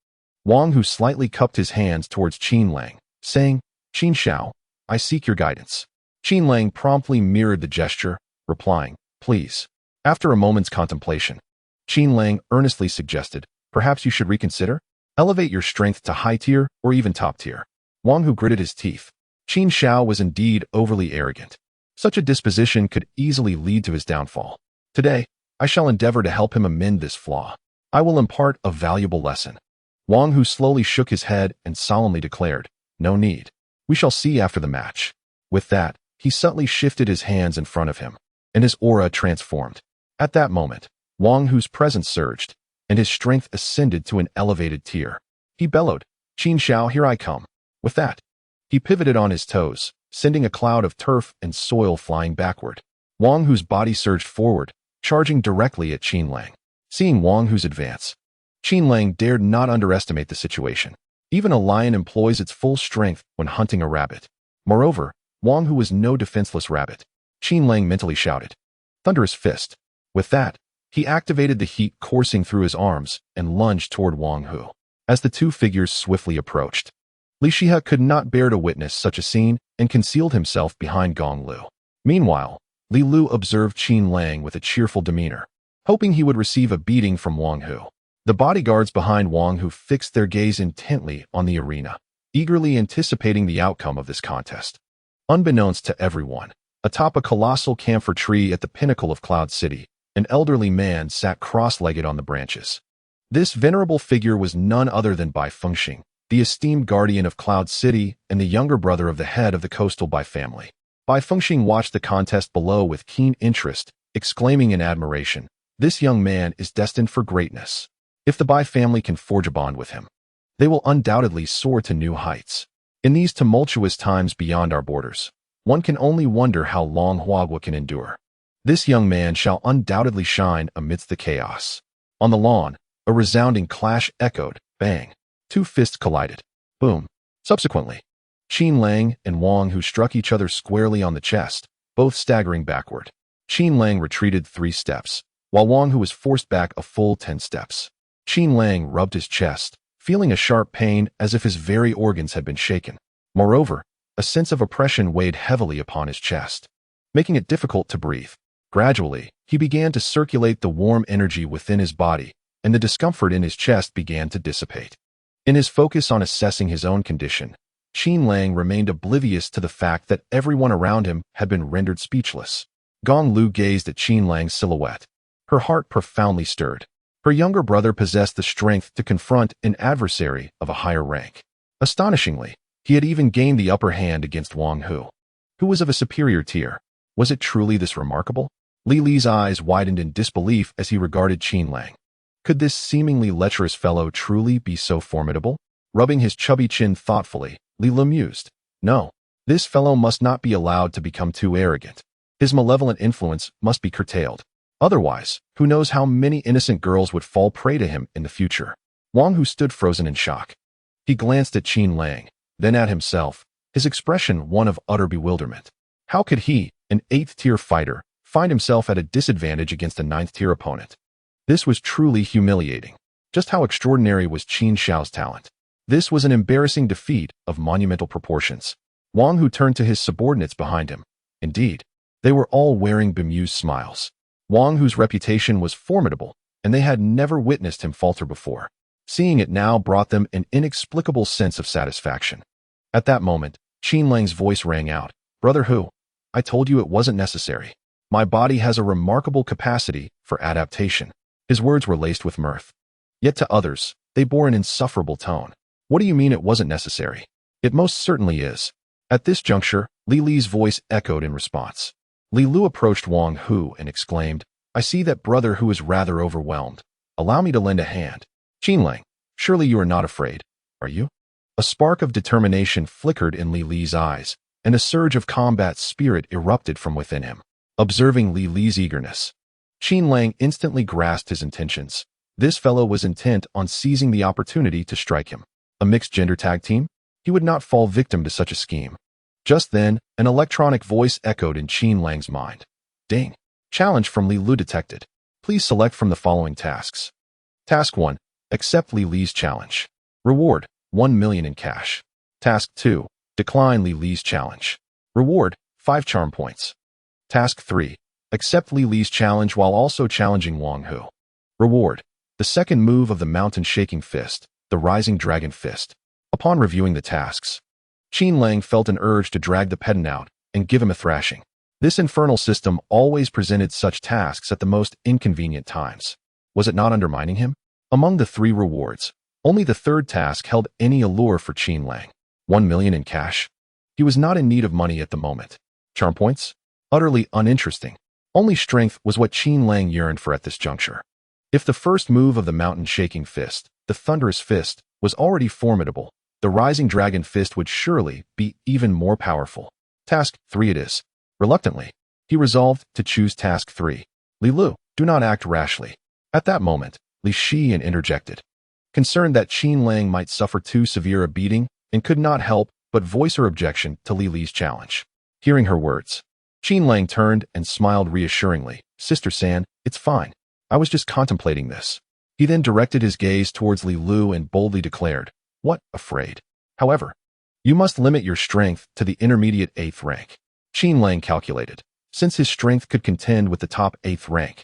Wang Hu slightly cupped his hands towards Qin Lang, saying, Qin Xiao, I seek your guidance. Qin Lang promptly mirrored the gesture, replying, please. After a moment's contemplation, Qin Lang earnestly suggested, perhaps you should reconsider? Elevate your strength to high tier or even top tier. Wang Hu gritted his teeth. Qin Xiao was indeed overly arrogant. Such a disposition could easily lead to his downfall. Today, I shall endeavor to help him amend this flaw. I will impart a valuable lesson. Wang Hu slowly shook his head and solemnly declared, no need. We shall see after the match. With that, he subtly shifted his hands in front of him, and his aura transformed. At that moment, Wang Hu's presence surged, and his strength ascended to an elevated tier. He bellowed, Qin Xiao, here I come. With that, he pivoted on his toes, sending a cloud of turf and soil flying backward. Wang Hu's body surged forward, charging directly at Qin Lang. Seeing Wang Hu's advance, Qin Lang dared not underestimate the situation. Even a lion employs its full strength when hunting a rabbit. Moreover, Wang Hu was no defenseless rabbit. Qin Lang mentally shouted, Thunderous Fist. With that, he activated the heat coursing through his arms and lunged toward Wang Hu. As the two figures swiftly approached, Li Shiha could not bear to witness such a scene and concealed himself behind Gong Liu. Meanwhile, Li Lu observed Qin Lang with a cheerful demeanor, hoping he would receive a beating from Wang Hu. The bodyguards behind Wang Hu fixed their gaze intently on the arena, eagerly anticipating the outcome of this contest. Unbeknownst to everyone, atop a colossal camphor tree at the pinnacle of Cloud City, an elderly man sat cross-legged on the branches. This venerable figure was none other than Bai Fengxing, the esteemed guardian of Cloud City and the younger brother of the head of the Coastal Bai family. Bai Fengxing watched the contest below with keen interest, exclaiming in admiration, this young man is destined for greatness. If the Bai family can forge a bond with him, they will undoubtedly soar to new heights. In these tumultuous times beyond our borders, one can only wonder how long Huagua can endure. This young man shall undoubtedly shine amidst the chaos. On the lawn, a resounding clash echoed, bang. Two fists collided. Boom. Subsequently, Qin Lang and Wang Hu struck each other squarely on the chest, both staggering backward. Qin Lang retreated 3 steps, while Wang Hu was forced back a full 10 steps. Qin Lang rubbed his chest, feeling a sharp pain as if his very organs had been shaken. Moreover, a sense of oppression weighed heavily upon his chest, making it difficult to breathe. Gradually, he began to circulate the warm energy within his body, and the discomfort in his chest began to dissipate. In his focus on assessing his own condition, Qin Lang remained oblivious to the fact that everyone around him had been rendered speechless. Gong Liu gazed at Qin Lang's silhouette. Her heart profoundly stirred. Her younger brother possessed the strength to confront an adversary of a higher rank. Astonishingly, he had even gained the upper hand against Wang Hu, who was of a superior tier. Was it truly this remarkable? Li Li's eyes widened in disbelief as he regarded Qin Lang. Could this seemingly lecherous fellow truly be so formidable? Rubbing his chubby chin thoughtfully, Li Lu mused. No, this fellow must not be allowed to become too arrogant. His malevolent influence must be curtailed. Otherwise, who knows how many innocent girls would fall prey to him in the future. Wang Hu stood frozen in shock. He glanced at Qin Lang, then at himself, his expression one of utter bewilderment. How could he, an 8th-tier fighter, find himself at a disadvantage against a 9th-tier opponent? This was truly humiliating. Just how extraordinary was Qin Xiao's talent? This was an embarrassing defeat of monumental proportions. Wang Hu turned to his subordinates behind him. Indeed, they were all wearing bemused smiles. Wang Hu's reputation was formidable, and they had never witnessed him falter before. Seeing it now brought them an inexplicable sense of satisfaction. At that moment, Qin Lang's voice rang out. Brother Hu, I told you it wasn't necessary. My body has a remarkable capacity for adaptation. His words were laced with mirth. Yet to others, they bore an insufferable tone. What do you mean it wasn't necessary? It most certainly is. At this juncture, Li Li's voice echoed in response. Li Lu approached Wang Hu and exclaimed, I see that Brother Hu is rather overwhelmed. Allow me to lend a hand. Qin Lang, surely you are not afraid, are you? A spark of determination flickered in Li Li's eyes, and a surge of combat spirit erupted from within him. Observing Li Li's eagerness, Qin Lang instantly grasped his intentions. This fellow was intent on seizing the opportunity to strike him. A mixed-gender tag team? He would not fall victim to such a scheme. Just then, an electronic voice echoed in Qin Lang's mind. Ding. Challenge from Li Lu detected. Please select from the following tasks. Task 1. Accept Li Li's challenge. Reward, 1 million in cash. Task 2. Decline Li Li's challenge. Reward, 5 charm points. Task 3. Accept Li Li's challenge while also challenging Wang Hu. Reward, the second move of the mountain shaking fist, the rising dragon fist. Upon reviewing the tasks, Qin Lang felt an urge to drag the pedant out and give him a thrashing. This infernal system always presented such tasks at the most inconvenient times. Was it not undermining him? Among the 3 rewards, only the 3rd task held any allure for Qin Lang. 1 million in cash? He was not in need of money at the moment. Charm points? Utterly uninteresting. Only strength was what Qin Lang yearned for at this juncture. If the first move of the mountain shaking fist, the thunderous fist, was already formidable, the rising dragon fist would surely be even more powerful. Task 3 it is. Reluctantly, he resolved to choose task 3. Li Lu, do not act rashly. At that moment, Li Shiyan interjected. Concerned that Qin Lang might suffer too severe a beating, and could not help but voice her objection to Li Li's challenge. Hearing her words, Qin Lang turned and smiled reassuringly. Sister San, it's fine. I was just contemplating this. He then directed his gaze towards Li Lu and boldly declared, What, afraid? However, you must limit your strength to the intermediate 8th rank. Qin Lang calculated, since his strength could contend with the top 8th rank.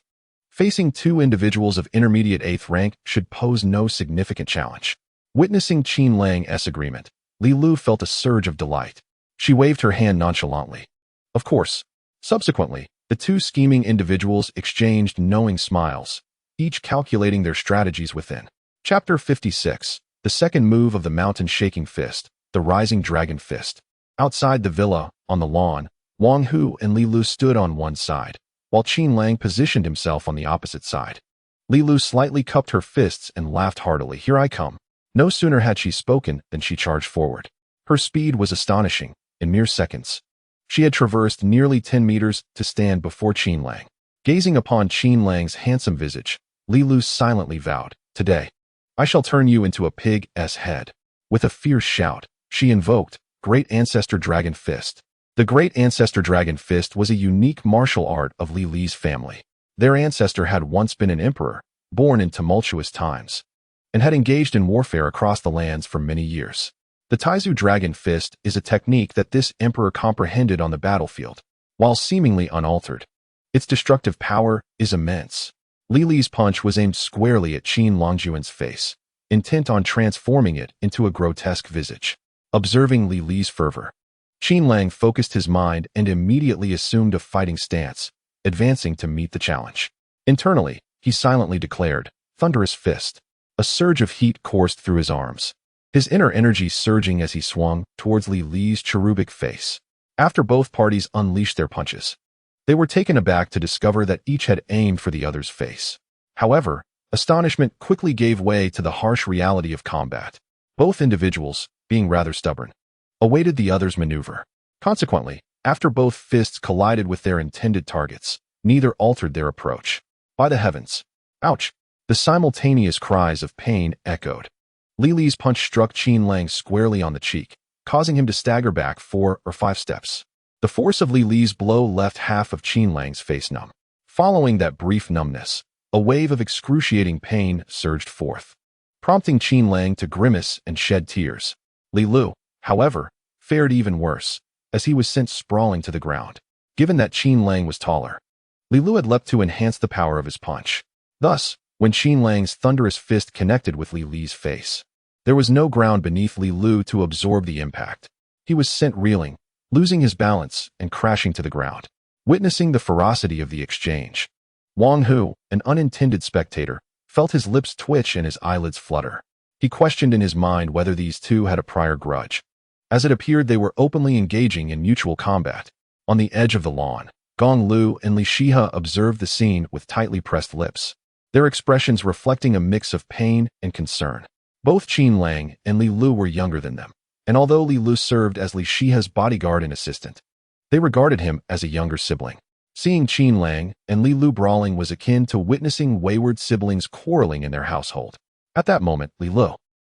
Facing 2 individuals of intermediate 8th rank should pose no significant challenge. Witnessing Qin Lang's agreement, Li Lu felt a surge of delight. She waved her hand nonchalantly. Of course, subsequently, the 2 scheming individuals exchanged knowing smiles, each calculating their strategies within. Chapter 56. The second move of the mountain shaking fist, the rising dragon fist. Outside the villa, on the lawn, Wang Hu and Li Lu stood on one side, while Qin Lang positioned himself on the opposite side. Li Lu slightly cupped her fists and laughed heartily. Here I come. No sooner had she spoken than she charged forward. Her speed was astonishing. In mere seconds, she had traversed nearly 10 meters to stand before Qin Lang. Gazing upon Qin Lang's handsome visage, Li Lu silently vowed, Today, I shall turn you into a pig's head. With a fierce shout, she invoked Great Ancestor Dragon Fist. The Great Ancestor Dragon Fist was a unique martial art of Li Li's family. Their ancestor had once been an emperor, born in tumultuous times, and had engaged in warfare across the lands for many years. The Taizu Dragon Fist is a technique that this emperor comprehended on the battlefield, while seemingly unaltered. Its destructive power is immense. Li Li's punch was aimed squarely at Qin Longjuan's face, intent on transforming it into a grotesque visage. Observing Li Li's fervor, Qin Lang focused his mind and immediately assumed a fighting stance, advancing to meet the challenge. Internally, he silently declared, Thunderous Fist. A surge of heat coursed through his arms, his inner energy surging as he swung towards Li Li's cherubic face. After both parties unleashed their punches, They were taken aback to discover that each had aimed for the other's face. However, astonishment quickly gave way to the harsh reality of combat. Both individuals, being rather stubborn, awaited the other's maneuver. Consequently, after both fists collided with their intended targets, neither altered their approach. By the heavens! Ouch! The simultaneous cries of pain echoed. Li Li's punch struck Qin Lang squarely on the cheek, causing him to stagger back 4 or 5 steps. The force of Li Li's blow left half of Qin Lang's face numb. Following that brief numbness, a wave of excruciating pain surged forth, prompting Qin Lang to grimace and shed tears. Li Lu, however, fared even worse, as he was sent sprawling to the ground. Given that Qin Lang was taller, Li Lu had leapt to enhance the power of his punch. Thus, when Qin Lang's thunderous fist connected with Li Li's face, there was no ground beneath Li Lu to absorb the impact. He was sent reeling, losing his balance and crashing to the ground. Witnessing the ferocity of the exchange, Wang Hu, an unintended spectator, felt his lips twitch and his eyelids flutter. He questioned in his mind whether these two had a prior grudge, as it appeared they were openly engaging in mutual combat. On the edge of the lawn, Gong Liu and Li Shihe observed the scene with tightly pressed lips, their expressions reflecting a mix of pain and concern. Both Qin Lang and Li Lu were younger than them, and although Li Lu served as Li Shihe's bodyguard and assistant, they regarded him as a younger sibling. Seeing Qin Lang and Li Lu brawling was akin to witnessing wayward siblings quarreling in their household. At that moment, Li Lu,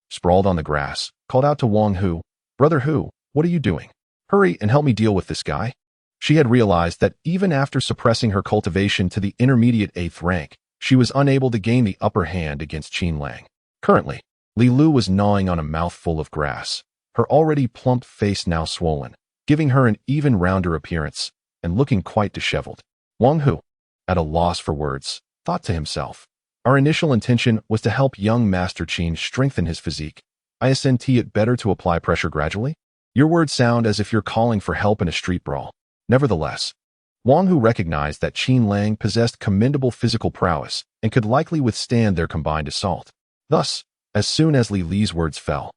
sprawled on the grass, called out to Wang Hu, "Brother Hu, what are you doing? Hurry and help me deal with this guy." She had realized that even after suppressing her cultivation to the intermediate 8th rank, she was unable to gain the upper hand against Qin Lang. Currently, Li Lu was gnawing on a mouthful of grass, her already plump face now swollen, giving her an even rounder appearance, and looking quite disheveled. Wang Hu, at a loss for words, thought to himself, "Our initial intention was to help young Master Qin strengthen his physique. Isn't it better to apply pressure gradually? Your words sound as if you're calling for help in a street brawl." Nevertheless, Wang Hu recognized that Qin Lang possessed commendable physical prowess and could likely withstand their combined assault. Thus, as soon as Li Li's words fell,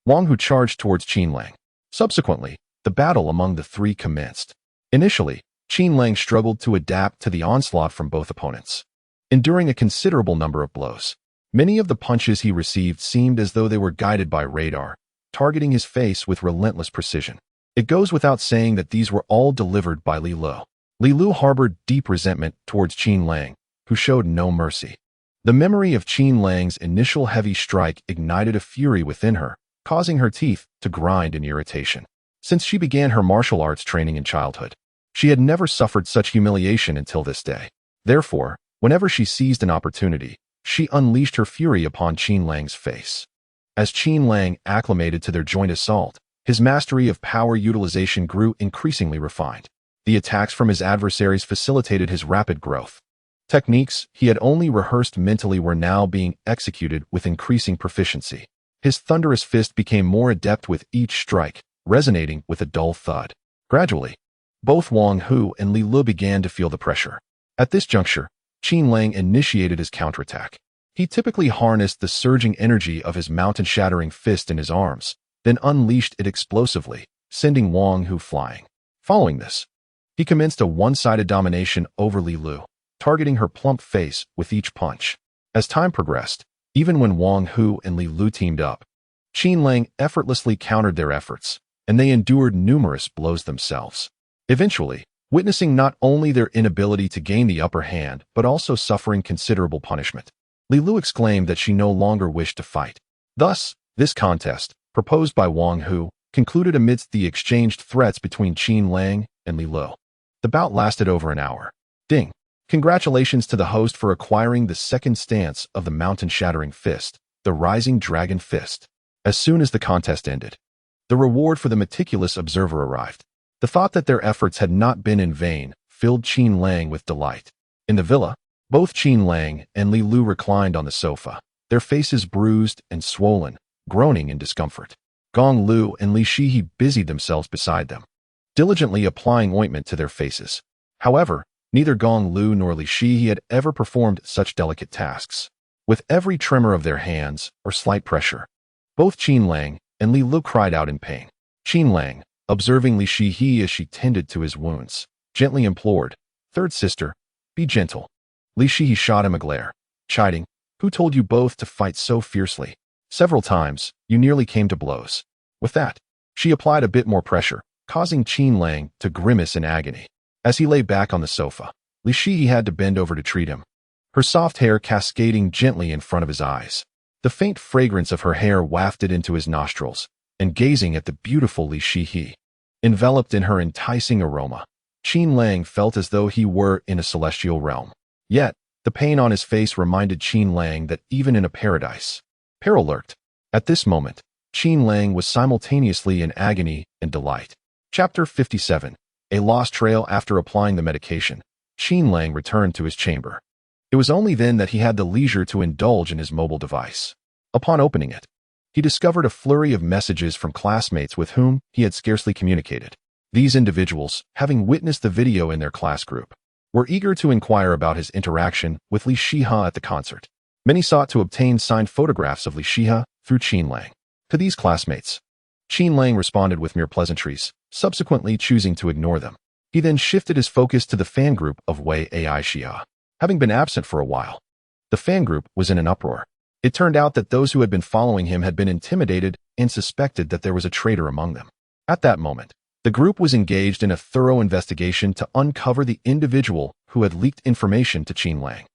Wang Hu charged towards Qin Lang. Subsequently, the battle among the three commenced. Initially, Qin Lang struggled to adapt to the onslaught from both opponents, enduring a considerable number of blows. Many of the punches he received seemed as though they were guided by radar, targeting his face with relentless precision. It goes without saying that these were all delivered by Li Lu. Li Lu harbored deep resentment towards Qin Lang, who showed no mercy. The memory of Qin Lang's initial heavy strike ignited a fury within her, causing her teeth to grind in irritation. Since she began her martial arts training in childhood, she had never suffered such humiliation until this day. Therefore, whenever she seized an opportunity, she unleashed her fury upon Qin Lang's face. As Qin Lang acclimated to their joint assault, his mastery of power utilization grew increasingly refined. The attacks from his adversaries facilitated his rapid growth. Techniques he had only rehearsed mentally were now being executed with increasing proficiency. His thunderous fist became more adept with each strike, resonating with a dull thud. Gradually, both Wang Hu and Li Lu began to feel the pressure. At this juncture, Qin Lang initiated his counterattack. He typically harnessed the surging energy of his mountain-shattering fist in his arms, then unleashed it explosively, sending Wang Hu flying. Following this, he commenced a one-sided domination over Li Lu, targeting her plump face with each punch. As time progressed, even when Wang Hu and Li Lu teamed up, Qin Lang effortlessly countered their efforts, and they endured numerous blows themselves. Eventually, witnessing not only their inability to gain the upper hand but also suffering considerable punishment, Li Lu exclaimed that she no longer wished to fight. Thus, this contest, proposed by Wang Hu, concluded amidst the exchanged threats between Qin Lang and Li Lu. The bout lasted over an hour. Ding! Congratulations to the host for acquiring the second stance of the mountain-shattering fist, the Rising Dragon Fist. As soon as the contest ended, the reward for the meticulous observer arrived. The thought that their efforts had not been in vain filled Qin Lang with delight. In the villa, both Qin Lang and Li Lu reclined on the sofa, their faces bruised and swollen, groaning in discomfort. Gong Liu and Li Shihe busied themselves beside them, diligently applying ointment to their faces. However, neither Gong Liu nor Li Shihe had ever performed such delicate tasks. With every tremor of their hands or slight pressure, both Qin Lang and Li Lu cried out in pain. Qin Lang, observing Li Shihe as she tended to his wounds, gently implored, Third sister, be gentle. Li Shihe shot him a glare, chiding, who told you both to fight so fiercely? Several times, you nearly came to blows. With that, she applied a bit more pressure, causing Qin Lang to grimace in agony. As he lay back on the sofa, Li Shihe had to bend over to treat him, her soft hair cascading gently in front of his eyes. The faint fragrance of her hair wafted into his nostrils, and gazing at the beautiful Li Shihe, enveloped in her enticing aroma, Qin Lang felt as though he were in a celestial realm. Yet, the pain on his face reminded Qin Lang that even in a paradise, peril lurked. At this moment, Qin Lang was simultaneously in agony and delight. Chapter 57. A lost trail. After applying the medication, Qin Lang returned to his chamber. It was only then that he had the leisure to indulge in his mobile device. Upon opening it, he discovered a flurry of messages from classmates with whom he had scarcely communicated. These individuals, having witnessed the video in their class group, were eager to inquire about his interaction with Li Shihe at the concert. Many sought to obtain signed photographs of Li Shihe through Qin Lang. To these classmates, Qin Lang responded with mere pleasantries, subsequently choosing to ignore them. He then shifted his focus to the fan group of Wei Ai Xia. Having been absent for a while, the fan group was in an uproar. It turned out that those who had been following him had been intimidated and suspected that there was a traitor among them. At that moment, the group was engaged in a thorough investigation to uncover the individual who had leaked information to Qin Lang.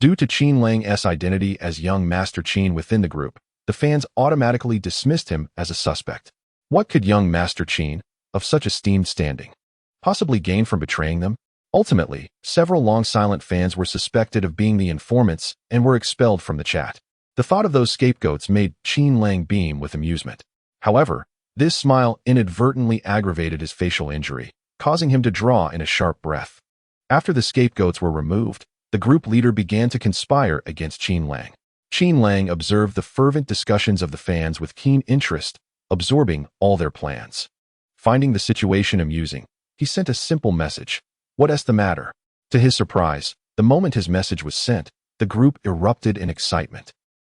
Due to Qin Lang's identity as young Master Qin within the group, the fans automatically dismissed him as a suspect. What could young Master Qin, of such esteemed standing, possibly gain from betraying them? Ultimately, several long-silent fans were suspected of being the informants and were expelled from the chat. The thought of those scapegoats made Qin Lang beam with amusement. However, this smile inadvertently aggravated his facial injury, causing him to draw in a sharp breath. After the scapegoats were removed, the group leader began to conspire against Qin Lang. Qin Lang observed the fervent discussions of the fans with keen interest, absorbing all their plans. Finding the situation amusing, he sent a simple message. What's the matter? To his surprise, the moment his message was sent, the group erupted in excitement.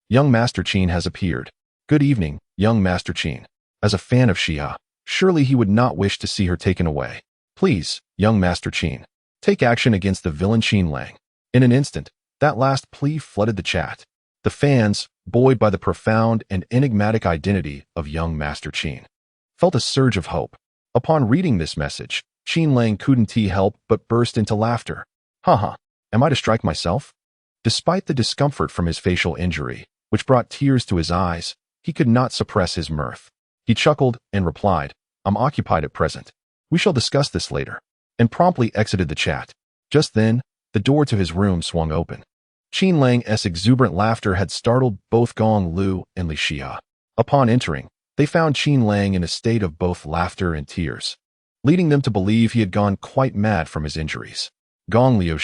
Young Master Qin has appeared. Good evening, young Master Qin. As a fan of Xia, surely he would not wish to see her taken away. Please, young Master Qin, take action against the villain Qin Lang. In an instant, that last plea flooded the chat. The fans, buoyed by the profound and enigmatic identity of young Master Qin, felt a surge of hope. Upon reading this message, Qin Lang couldn't help but burst into laughter. Haha, am I to strike myself? Despite the discomfort from his facial injury, which brought tears to his eyes, he could not suppress his mirth. He chuckled and replied, I'm occupied at present. We shall discuss this later, and promptly exited the chat. Just then, the door to his room swung open. Qin Lang's exuberant laughter had startled both Gong Liu and Li Shihe. Upon entering, they found Qin Lang in a state of both laughter and tears, leading them to believe he had gone quite mad from his injuries. Gong Liu,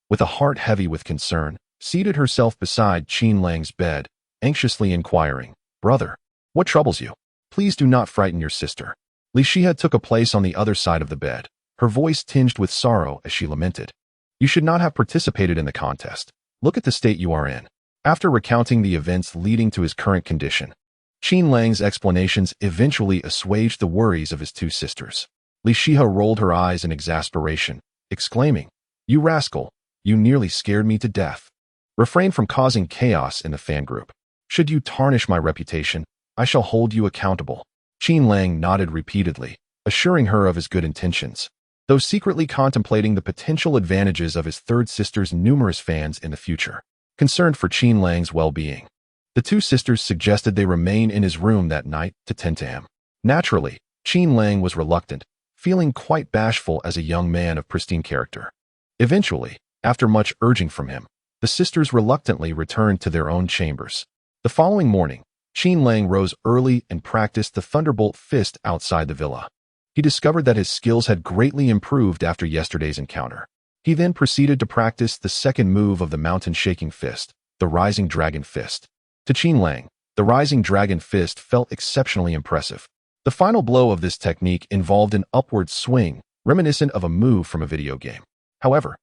with a heart heavy with concern, seated herself beside Qin Lang's bed, anxiously inquiring, Brother, what troubles you? Please do not frighten your sister. Li Shihe took a place on the other side of the bed, her voice tinged with sorrow as she lamented. You should not have participated in the contest. Look at the state you are in. After recounting the events leading to his current condition, Qin Lang's explanations eventually assuaged the worries of his two sisters. Li Shihe rolled her eyes in exasperation, exclaiming, You rascal, you nearly scared me to death. Refrain from causing chaos in the fan group. Should you tarnish my reputation, I shall hold you accountable. Qin Lang nodded repeatedly, assuring her of his good intentions, though secretly contemplating the potential advantages of his third sister's numerous fans in the future. Concerned for Qin Lang's well-being, the two sisters suggested they remain in his room that night to tend to him. Naturally, Qin Lang was reluctant, feeling quite bashful as a young man of pristine character. Eventually, after much urging from him, the sisters reluctantly returned to their own chambers. The following morning, Qin Lang rose early and practiced the Thunderbolt Fist outside the villa. He discovered that his skills had greatly improved after yesterday's encounter. He then proceeded to practice the second move of the mountain-shaking fist, the Rising Dragon Fist. To Qin Lang, the Rising Dragon Fist felt exceptionally impressive. The final blow of this technique involved an upward swing, reminiscent of a move from a video game. However,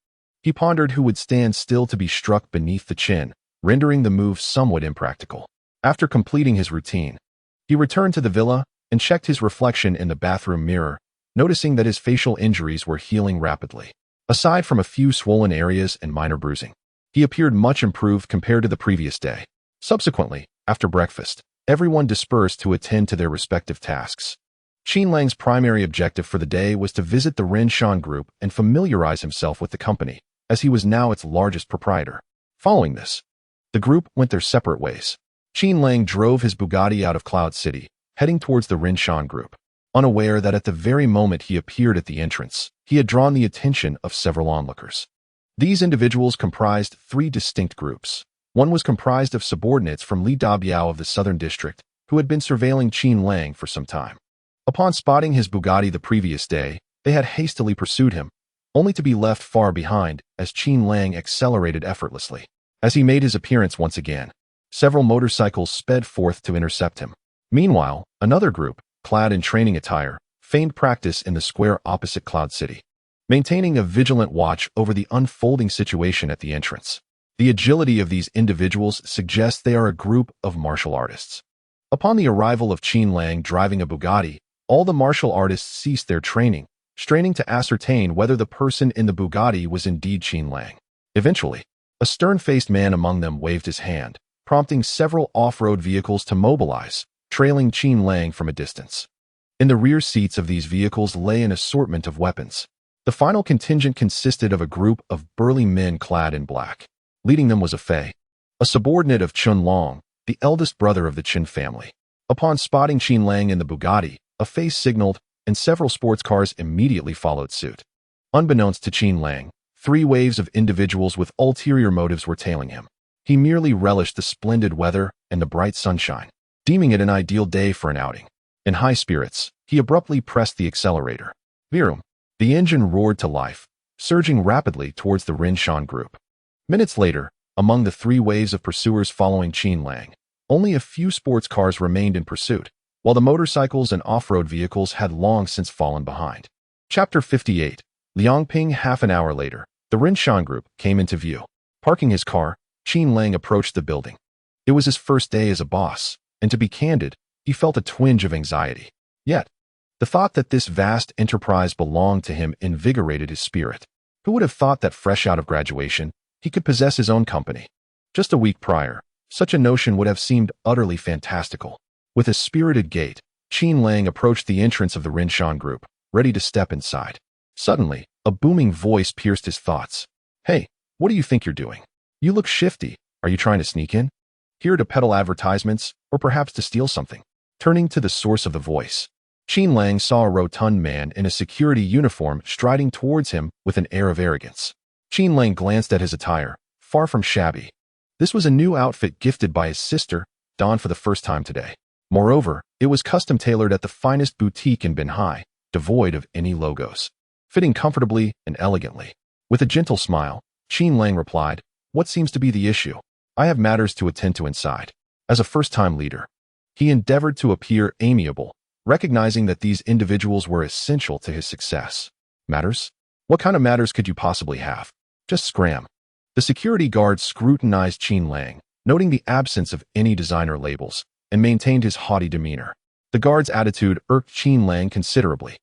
he pondered who would stand still to be struck beneath the chin, rendering the move somewhat impractical. After completing his routine, he returned to the villa and checked his reflection in the bathroom mirror, noticing that his facial injuries were healing rapidly. Aside from a few swollen areas and minor bruising, he appeared much improved compared to the previous day. Subsequently, after breakfast, everyone dispersed to attend to their respective tasks. Qin Lang's primary objective for the day was to visit the Rinshan group and familiarize himself with the company, as he was now its largest proprietor. Following this, the group went their separate ways. Qin Lang drove his Bugatti out of Cloud City, heading towards the Rinshan group, unaware that at the very moment he appeared at the entrance, he had drawn the attention of several onlookers. These individuals comprised three distinct groups. One was comprised of subordinates from Li Dabiao of the Southern District, who had been surveilling Qin Lang for some time. Upon spotting his Bugatti the previous day, they had hastily pursued him, only to be left far behind as Qin Lang accelerated effortlessly. As he made his appearance once again, several motorcycles sped forth to intercept him. Meanwhile, another group, clad in training attire, feigned practice in the square opposite Cloud City, maintaining a vigilant watch over the unfolding situation at the entrance. The agility of these individuals suggests they are a group of martial artists. Upon the arrival of Qin Lang driving a Bugatti, all the martial artists ceased their training, straining to ascertain whether the person in the Bugatti was indeed Qin Lang. Eventually, a stern-faced man among them waved his hand, prompting several off-road vehicles to mobilize, trailing Qin Lang from a distance. In the rear seats of these vehicles lay an assortment of weapons. The final contingent consisted of a group of burly men clad in black. Leading them was a Fei, a subordinate of Chun Long, the eldest brother of the Qin family. Upon spotting Qin Lang in the Bugatti, a Fei signaled, and several sports cars immediately followed suit. Unbeknownst to Qin Lang, three waves of individuals with ulterior motives were tailing him. He merely relished the splendid weather and the bright sunshine, deeming it an ideal day for an outing. In high spirits, he abruptly pressed the accelerator. Virum! The engine roared to life, surging rapidly towards the Rinshan group. Minutes later, among the three waves of pursuers following Qin Lang, only a few sports cars remained in pursuit, while the motorcycles and off-road vehicles had long since fallen behind. Chapter 58. Liangping. Half an hour later, the Rinshan group came into view. Parking his car, Qin Lang approached the building. It was his first day as a boss, and to be candid, he felt a twinge of anxiety. Yet, the thought that this vast enterprise belonged to him invigorated his spirit. Who would have thought that fresh out of graduation, he could possess his own company? Just a week prior, such a notion would have seemed utterly fantastical. With a spirited gait, Qin Lang approached the entrance of the Rinshan group, ready to step inside. Suddenly, a booming voice pierced his thoughts. "Hey, what do you think you're doing? You look shifty. Are you trying to sneak in? Here to peddle advertisements, or perhaps to steal something?" Turning to the source of the voice, Qin Lang saw a rotund man in a security uniform striding towards him with an air of arrogance. Qin Lang glanced at his attire, far from shabby. This was a new outfit gifted by his sister, donned for the first time today. Moreover, it was custom-tailored at the finest boutique in Binhai, devoid of any logos, fitting comfortably and elegantly. With a gentle smile, Qin Lang replied, "What seems to be the issue? I have matters to attend to inside." As a first-time leader, he endeavored to appear amiable, recognizing that these individuals were essential to his success. "Matters? What kind of matters could you possibly have? Just scram." The security guard scrutinized Qin Lang, noting the absence of any designer labels, and maintained his haughty demeanor. The guard's attitude irked Qin Lang considerably.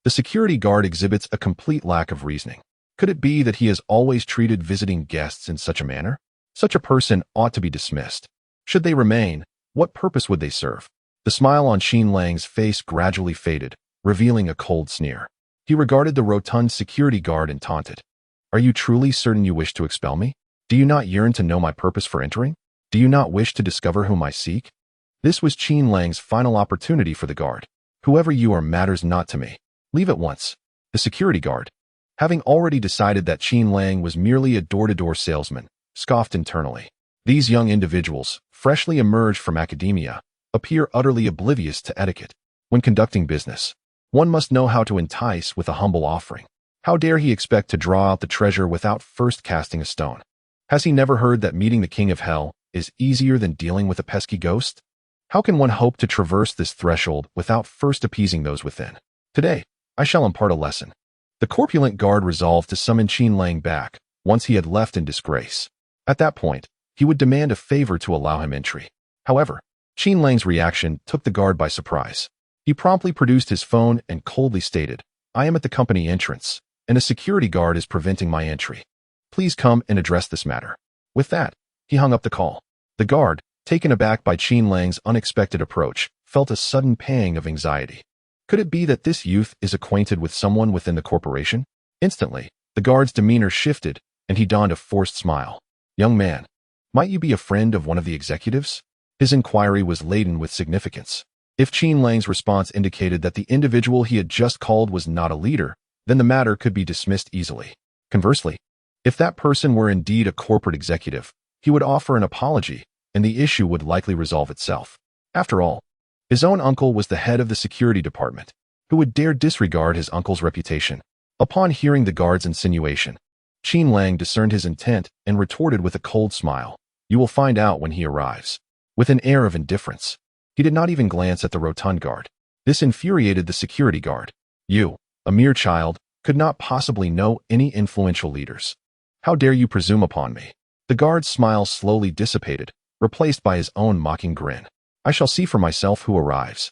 The security guard exhibits a complete lack of reasoning. Could it be that he has always treated visiting guests in such a manner? Such a person ought to be dismissed. Should they remain, what purpose would they serve? The smile on Qin Lang's face gradually faded, revealing a cold sneer. He regarded the rotund security guard and taunted. "Are you truly certain you wish to expel me? Do you not yearn to know my purpose for entering? Do you not wish to discover whom I seek?" This was Qin Lang's final opportunity for the guard. "Whoever you are matters not to me. Leave at once." The security guard, having already decided that Qin Lang was merely a door-to-door salesman, scoffed internally. These young individuals, freshly emerged from academia, appear utterly oblivious to etiquette. When conducting business, one must know how to entice with a humble offering. How dare he expect to draw out the treasure without first casting a stone? Has he never heard that meeting the king of hell is easier than dealing with a pesky ghost? How can one hope to traverse this threshold without first appeasing those within? Today, I shall impart a lesson. The corpulent guard resolved to summon Qin Lang back, once he had left in disgrace. At that point, he would demand a favor to allow him entry. However, Qin Lang's reaction took the guard by surprise. He promptly produced his phone and coldly stated, "I am at the company entrance. and a security guard is preventing my entry. Please come and address this matter." With that, he hung up the call. The guard, taken aback by Qin Lang's unexpected approach, felt a sudden pang of anxiety. Could it be that this youth is acquainted with someone within the corporation? Instantly, the guard's demeanor shifted, and he donned a forced smile. "Young man, might you be a friend of one of the executives?" His inquiry was laden with significance. If Qin Lang's response indicated that the individual he had just called was not a leader, then the matter could be dismissed easily. Conversely, if that person were indeed a corporate executive, he would offer an apology, and the issue would likely resolve itself. After all, his own uncle was the head of the security department. Who would dare disregard his uncle's reputation? Upon hearing the guard's insinuation, Qin Lang discerned his intent and retorted with a cold smile. "You will find out when he arrives." With an air of indifference, he did not even glance at the rotund guard. This infuriated the security guard. "You, a mere child, could not possibly know any influential leaders. How dare you presume upon me?" The guard's smile slowly dissipated, replaced by his own mocking grin. "I shall see for myself who arrives.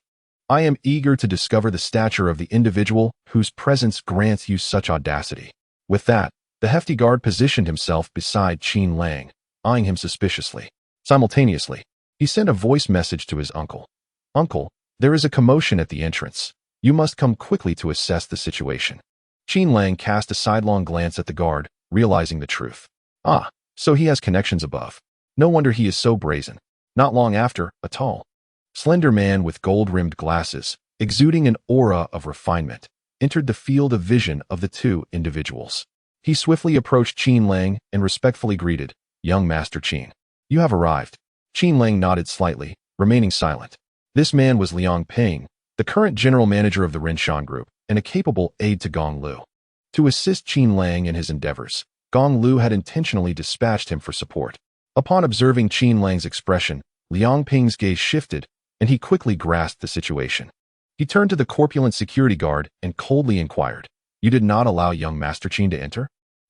I am eager to discover the stature of the individual whose presence grants you such audacity." With that, the hefty guard positioned himself beside Qin Lang, eyeing him suspiciously. Simultaneously, he sent a voice message to his uncle. "Uncle, there is a commotion at the entrance. You must come quickly to assess the situation." Qin Lang cast a sidelong glance at the guard, realizing the truth. Ah, so he has connections above. No wonder he is so brazen. Not long after, a tall, slender man with gold-rimmed glasses, exuding an aura of refinement, entered the field of vision of the two individuals. He swiftly approached Qin Lang and respectfully greeted, "Young Master Qin, you have arrived." Qin Lang nodded slightly, remaining silent. This man was Liang Ping, the current general manager of the Rinshan Group, and a capable aide to Gong Liu. To assist Qin Lang in his endeavors, Gong Liu had intentionally dispatched him for support. Upon observing Qin Lang's expression, Liang Ping's gaze shifted, and he quickly grasped the situation. He turned to the corpulent security guard and coldly inquired, "You did not allow young Master Qin to enter?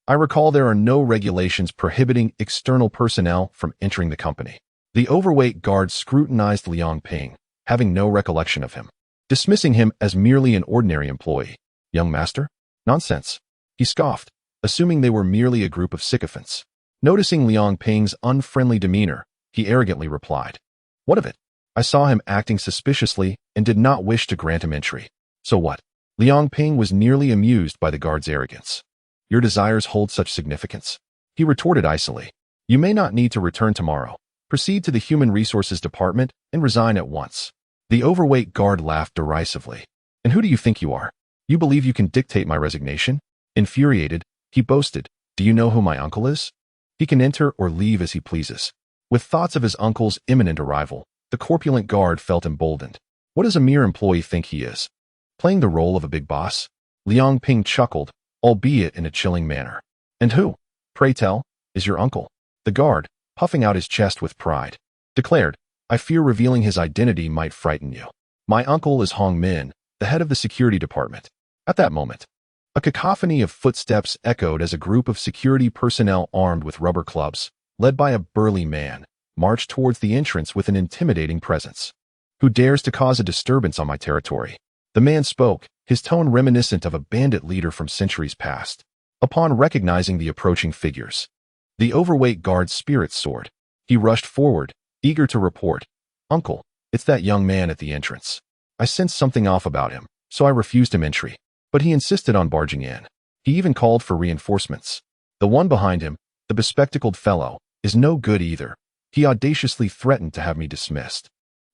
I recall there are no regulations prohibiting external personnel from entering the company." The overweight guard scrutinized Liang Ping, having no recollection of him, dismissing him as merely an ordinary employee. "Young master? Nonsense," he scoffed, assuming they were merely a group of sycophants. Noticing Liang Ping's unfriendly demeanor, he arrogantly replied, "What of it? I saw him acting suspiciously and did not wish to grant him entry. So what?" Liang Ping was nearly amused by the guard's arrogance. "Your desires hold such significance?" He retorted icily. "You may not need to return tomorrow. Proceed to the Human Resources Department and resign at once." The overweight guard laughed derisively. "And who do you think you are? You believe you can dictate my resignation?" Infuriated, he boasted, "Do you know who my uncle is? He can enter or leave as he pleases." With thoughts of his uncle's imminent arrival, the corpulent guard felt emboldened. What does a mere employee think he is? Playing the role of a big boss? Liang Ping chuckled, albeit in a chilling manner. "And who, pray tell, is your uncle?" The guard, puffing out his chest with pride, declared, "I fear revealing his identity might frighten you. My uncle is Hong Min, the head of the security department." At that moment, a cacophony of footsteps echoed as a group of security personnel armed with rubber clubs, led by a burly man, marched towards the entrance with an intimidating presence. "Who dares to cause a disturbance on my territory?" The man spoke, his tone reminiscent of a bandit leader from centuries past. Upon recognizing the approaching figures, the overweight guard's spirits soared. He rushed forward, eager to report, "Uncle, it's that young man at the entrance. I sensed something off about him, so I refused him entry. But he insisted on barging in. He even called for reinforcements. The one behind him, the bespectacled fellow, is no good either. He audaciously threatened to have me dismissed.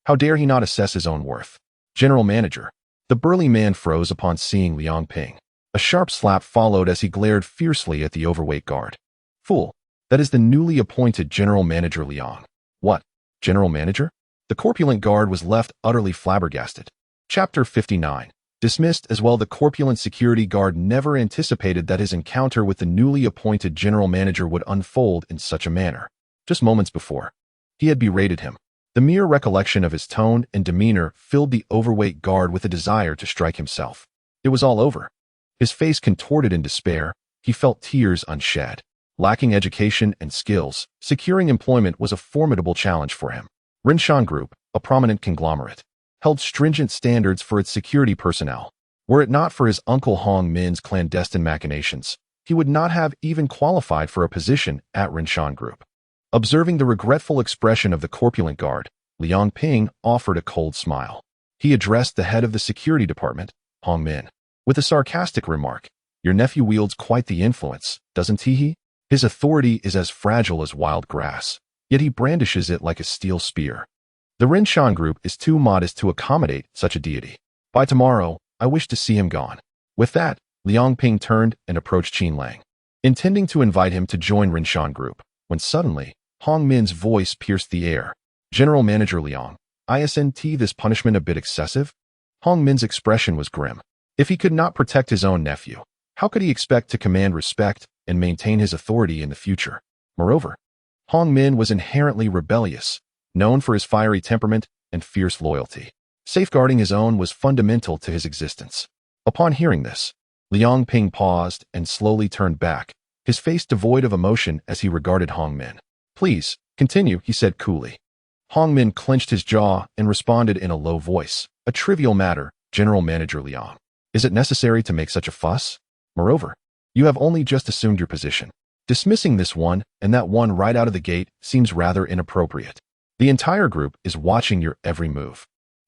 How dare he not assess his own worth? General Manager." The burly man froze upon seeing Liang Ping. A sharp slap followed as he glared fiercely at the overweight guard. "Fool, that is the newly appointed General Manager Liang." "What? General Manager?" The corpulent guard was left utterly flabbergasted. Chapter 59. Dismissed as well. The corpulent security guard never anticipated that his encounter with the newly appointed general manager would unfold in such a manner. Just moments before, he had berated him. The mere recollection of his tone and demeanor filled the overweight guard with a desire to strike himself. It was all over. His face contorted in despair, he felt tears unshed. Lacking education and skills, securing employment was a formidable challenge for him. Rinshan Group, a prominent conglomerate, held stringent standards for its security personnel. Were it not for his uncle Hong Min's clandestine machinations, he would not have even qualified for a position at Rinshan Group. Observing the regretful expression of the corpulent guard, Liang Ping offered a cold smile. He addressed the head of the security department, Hong Min, with a sarcastic remark. Your nephew wields quite the influence, doesn't he? His authority is as fragile as wild grass, yet he brandishes it like a steel spear. The Rinshan Group is too modest to accommodate such a deity. By tomorrow, I wish to see him gone. With that, Liang Ping turned and approached Qin Lang, intending to invite him to join Rinshan Group, when suddenly, Hong Min's voice pierced the air. General Manager Liang, isn't this punishment a bit excessive? Hong Min's expression was grim. If he could not protect his own nephew, how could he expect to command respect and maintain his authority in the future? Moreover, Hong Min was inherently rebellious, known for his fiery temperament and fierce loyalty. Safeguarding his own was fundamental to his existence. Upon hearing this, Liang Ping paused and slowly turned back, his face devoid of emotion as he regarded Hong Min. Please, continue, he said coolly. Hong Min clenched his jaw and responded in a low voice. A trivial matter, General Manager Liang. Is it necessary to make such a fuss? Moreover, you have only just assumed your position. Dismissing this one and that one right out of the gate seems rather inappropriate. The entire group is watching your every move.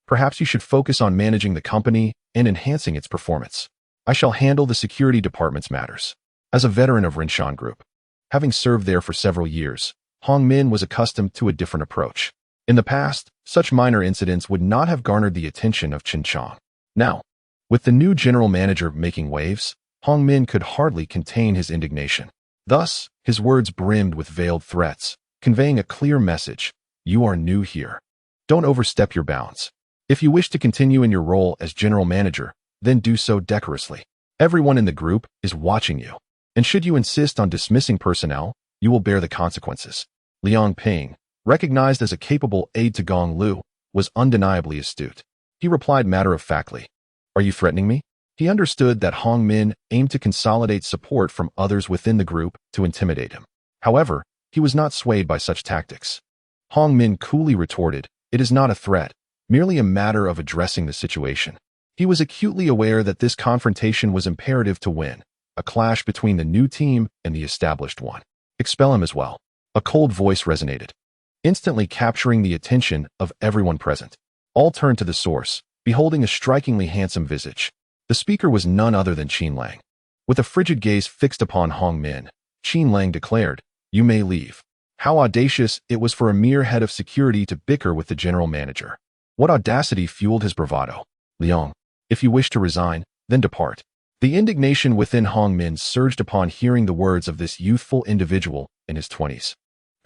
Perhaps you should focus on managing the company and enhancing its performance. I shall handle the security department's matters. As a veteran of Rinshan Group, having served there for several years, Hong Min was accustomed to a different approach. In the past, such minor incidents would not have garnered the attention of Qin Chang. Now, with the new general manager making waves, Hong Min could hardly contain his indignation. Thus, his words brimmed with veiled threats, conveying a clear message. You are new here. Don't overstep your bounds. If you wish to continue in your role as general manager, then do so decorously. Everyone in the group is watching you, and should you insist on dismissing personnel, you will bear the consequences. Liang Ping, recognized as a capable aide to Gong Liu, was undeniably astute. He replied matter-of-factly, Are you threatening me? He understood that Hong Min aimed to consolidate support from others within the group to intimidate him. However, he was not swayed by such tactics. Hong Min coolly retorted, It is not a threat, merely a matter of addressing the situation. He was acutely aware that this confrontation was imperative to win, a clash between the new team and the established one. Expel him as well. A cold voice resonated, instantly capturing the attention of everyone present. All turned to the source, beholding a strikingly handsome visage. The speaker was none other than Qin Lang. With a frigid gaze fixed upon Hong Min, Qin Lang declared, You may leave. How audacious it was for a mere head of security to bicker with the general manager. What audacity fueled his bravado? Liang, if you wish to resign, then depart. The indignation within Hong Min surged upon hearing the words of this youthful individual in his 20s,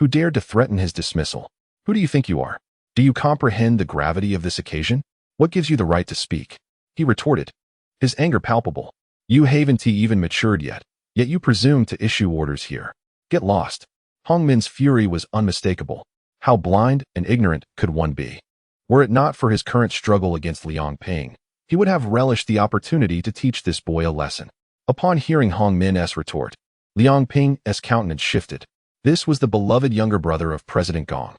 who dared to threaten his dismissal. Who do you think you are? Do you comprehend the gravity of this occasion? What gives you the right to speak? He retorted, his anger palpable. You haven't even matured yet you presume to issue orders here. Get lost. Hong Min's fury was unmistakable. How blind and ignorant could one be? Were it not for his current struggle against Liang Ping, he would have relished the opportunity to teach this boy a lesson. Upon hearing Hong Min's retort, Liang Ping's countenance shifted. This was the beloved younger brother of President Gong.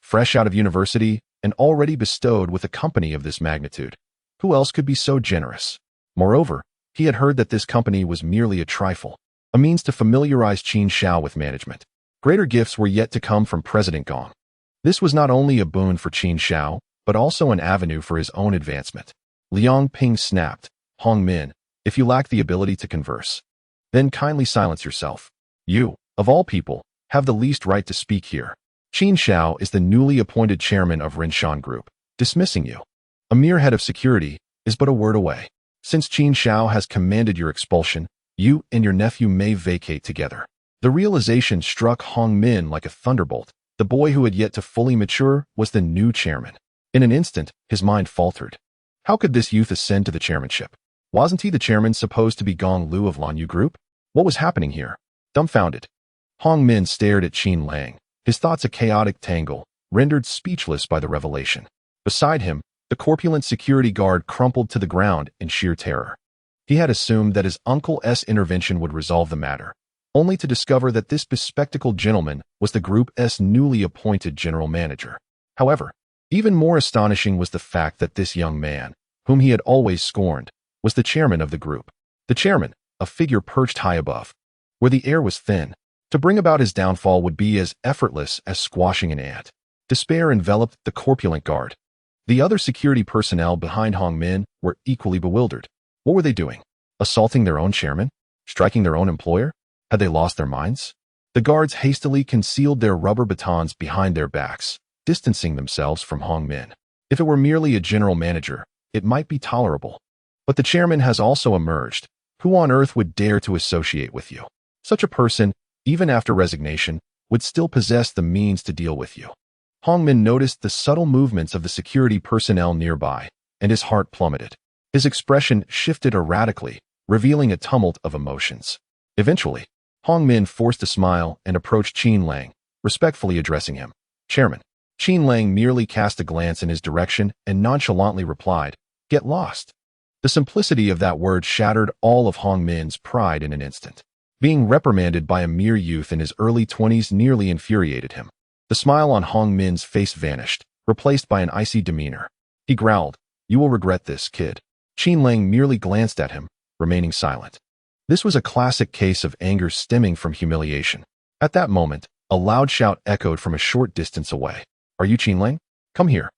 Fresh out of university and already bestowed with a company of this magnitude. Who else could be so generous? Moreover, he had heard that this company was merely a trifle, a means to familiarize Qin Shao with management. Greater gifts were yet to come from President Gong. This was not only a boon for Qin Shao, but also an avenue for his own advancement. Liang Ping snapped, Hong Min, if you lack the ability to converse, then kindly silence yourself. You, of all people, have the least right to speak here. Qin Shao is the newly appointed chairman of Rinshan Group. Dismissing you, a mere head of security, is but a word away. Since Qin Shao has commanded your expulsion, you and your nephew may vacate together. The realization struck Hong Min like a thunderbolt. The boy who had yet to fully mature was the new chairman. In an instant, his mind faltered. How could this youth ascend to the chairmanship? Wasn't he the chairman supposed to be Gong Liu of Lanyu Group? What was happening here? Dumbfounded, Hong Min stared at Qin Lang, his thoughts a chaotic tangle, rendered speechless by the revelation. Beside him, the corpulent security guard crumpled to the ground in sheer terror. He had assumed that his uncle's intervention would resolve the matter, only to discover that this bespectacled gentleman was the group's newly appointed general manager. However, even more astonishing was the fact that this young man, whom he had always scorned, was the chairman of the group. The chairman, a figure perched high above, where the air was thin. To bring about his downfall would be as effortless as squashing an ant. Despair enveloped the corpulent guard. The other security personnel behind Hong Min were equally bewildered. What were they doing? Assaulting their own chairman? Striking their own employer? Had they lost their minds? The guards hastily concealed their rubber batons behind their backs, distancing themselves from Hong Min. If it were merely a general manager, it might be tolerable. But the chairman has also emerged. Who on earth would dare to associate with you? Such a person, even after resignation, would still possess the means to deal with you. Hong Min noticed the subtle movements of the security personnel nearby, and his heart plummeted. His expression shifted erratically, revealing a tumult of emotions. Eventually, Hong Min forced a smile and approached Qin Lang, respectfully addressing him. Chairman. Qin Lang merely cast a glance in his direction and nonchalantly replied, "Get lost." The simplicity of that word shattered all of Hong Min's pride in an instant. Being reprimanded by a mere youth in his early 20s nearly infuriated him. The smile on Hong Min's face vanished, replaced by an icy demeanor. He growled, "You will regret this, kid." Qin Lang merely glanced at him, remaining silent. This was a classic case of anger stemming from humiliation. At that moment, a loud shout echoed from a short distance away. "Are you Qin Lang? Come here."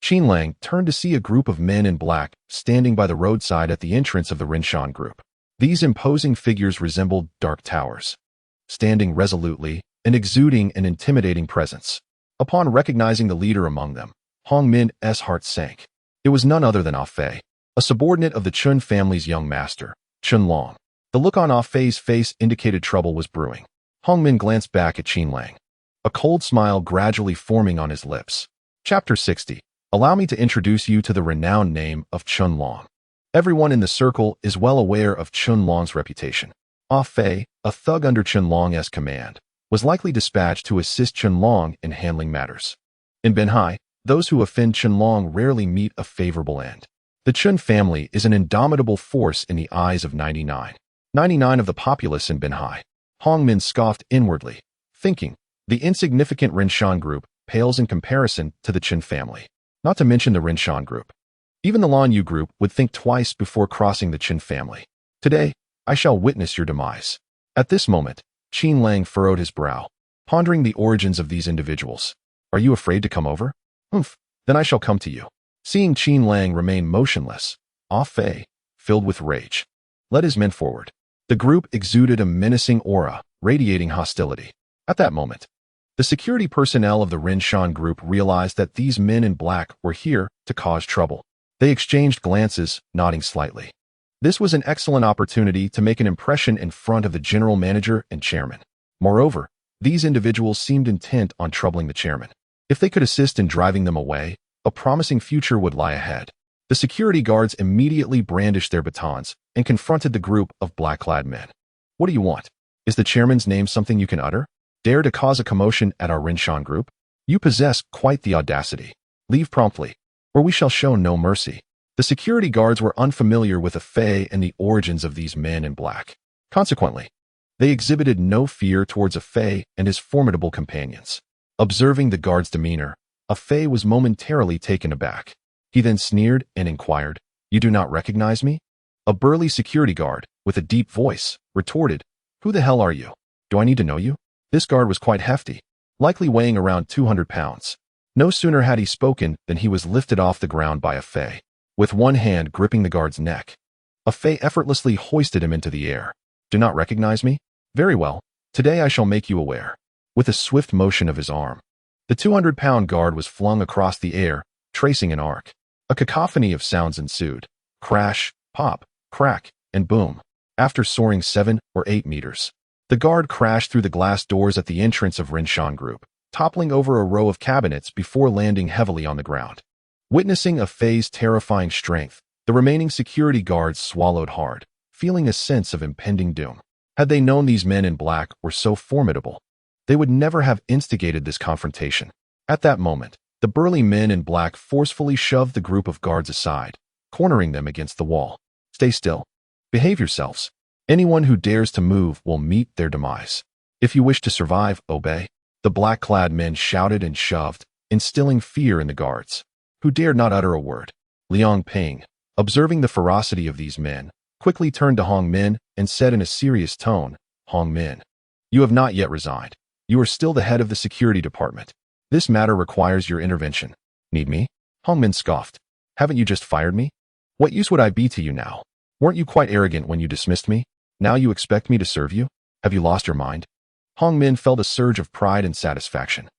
Qin Lang turned to see a group of men in black standing by the roadside at the entrance of the Rinshan group. These imposing figures resembled dark towers, standing resolutely and exuding an intimidating presence. Upon recognizing the leader among them, Hong Min's heart sank. It was none other than Ah Fei, a subordinate of the Chun family's young master, Chun Long. The look on Ah Fei's face indicated trouble was brewing. Hong Min glanced back at Qin Lang, a cold smile gradually forming on his lips. Chapter 60. Allow me to introduce you to the renowned name of Chun Long. Everyone in the circle is well aware of Chun Long's reputation. Ah Fei, a thug under Chun Long's command, was likely dispatched to assist Chun Long in handling matters. In Benhai, those who offend Chun Long rarely meet a favorable end. The Chun family is an indomitable force in the eyes of 99 of the populace in Benhai. Hong Min scoffed inwardly, thinking, the insignificant Rinshan group pales in comparison to the Chun family. Not to mention the Rinshan group. Even the Lan Yu group would think twice before crossing the Qin family. Today, I shall witness your demise. At this moment, Qin Lang furrowed his brow, pondering the origins of these individuals. Are you afraid to come over? Then I shall come to you. Seeing Qin Lang remain motionless, Ah Fei, filled with rage, led his men forward. The group exuded a menacing aura, radiating hostility. At that moment, the security personnel of the Rinshan group realized that these men in black were here to cause trouble. They exchanged glances, nodding slightly. This was an excellent opportunity to make an impression in front of the general manager and chairman. Moreover, these individuals seemed intent on troubling the chairman. If they could assist in driving them away, a promising future would lie ahead. The security guards immediately brandished their batons and confronted the group of black-clad men. What do you want? Is the chairman's name something you can utter? Dare to cause a commotion at our Rinshan group? You possess quite the audacity. Leave promptly, or we shall show no mercy. The security guards were unfamiliar with Ah Fei and the origins of these men in black. Consequently, they exhibited no fear towards Ah Fei and his formidable companions. Observing the guard's demeanor, Ah Fei was momentarily taken aback. He then sneered and inquired, "You do not recognize me?" A burly security guard, with a deep voice, retorted, "Who the hell are you? Do I need to know you?" This guard was quite hefty, likely weighing around 200 pounds. No sooner had he spoken than he was lifted off the ground by Ah Fei, with one hand gripping the guard's neck. Ah Fei effortlessly hoisted him into the air. "Do not recognize me? Very well, today I shall make you aware." With a swift motion of his arm, the 200-pound guard was flung across the air, tracing an arc. A cacophony of sounds ensued. Crash, pop, crack, and boom. After soaring 7 or 8 meters, the guard crashed through the glass doors at the entrance of Rinshan Group, toppling over a row of cabinets before landing heavily on the ground. Witnessing Ah Fei's terrifying strength, the remaining security guards swallowed hard, feeling a sense of impending doom. Had they known these men in black were so formidable, they would never have instigated this confrontation. At that moment, the burly men in black forcefully shoved the group of guards aside, cornering them against the wall. "Stay still. Behave yourselves. Anyone who dares to move will meet their demise. If you wish to survive, obey." The black-clad men shouted and shoved, instilling fear in the guards, who dared not utter a word. Liang Ping, observing the ferocity of these men, quickly turned to Hong Min and said in a serious tone, "Hong Min, you have not yet resigned. You are still the head of the security department. This matter requires your intervention." "Need me?" Hong Min scoffed. "Haven't you just fired me? What use would I be to you now? Weren't you quite arrogant when you dismissed me? Now you expect me to serve you? Have you lost your mind?" Hong Min felt a surge of pride and satisfaction.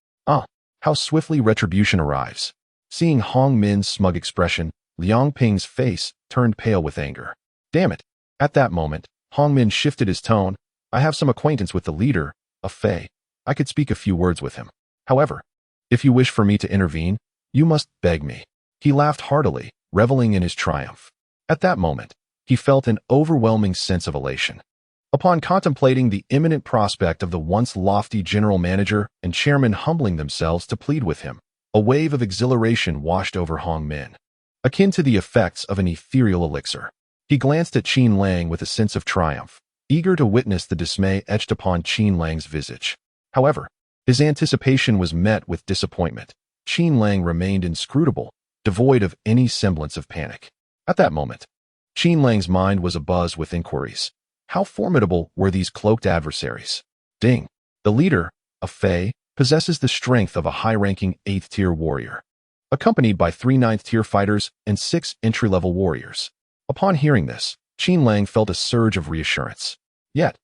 How swiftly retribution arrives. Seeing Hong Min's smug expression, Liang Ping's face turned pale with anger. "Damn it." At that moment, Hong Min shifted his tone. "I have some acquaintance with the leader, a Fei. I could speak a few words with him. However, if you wish for me to intervene, you must beg me." He laughed heartily, reveling in his triumph. At that moment, he felt an overwhelming sense of elation. Upon contemplating the imminent prospect of the once lofty general manager and chairman humbling themselves to plead with him, a wave of exhilaration washed over Hong Min, akin to the effects of an ethereal elixir. He glanced at Qin Lang with a sense of triumph, eager to witness the dismay etched upon Qin Lang's visage. However, his anticipation was met with disappointment. Qin Lang remained inscrutable, devoid of any semblance of panic. At that moment, Qin Lang's mind was abuzz with inquiries. How formidable were these cloaked adversaries? Ding. The leader, a Fei, possesses the strength of a high-ranking 8th-tier warrior, accompanied by 3 9th-tier fighters and 6 entry-level warriors. Upon hearing this, Qin Lang felt a surge of reassurance. Yet,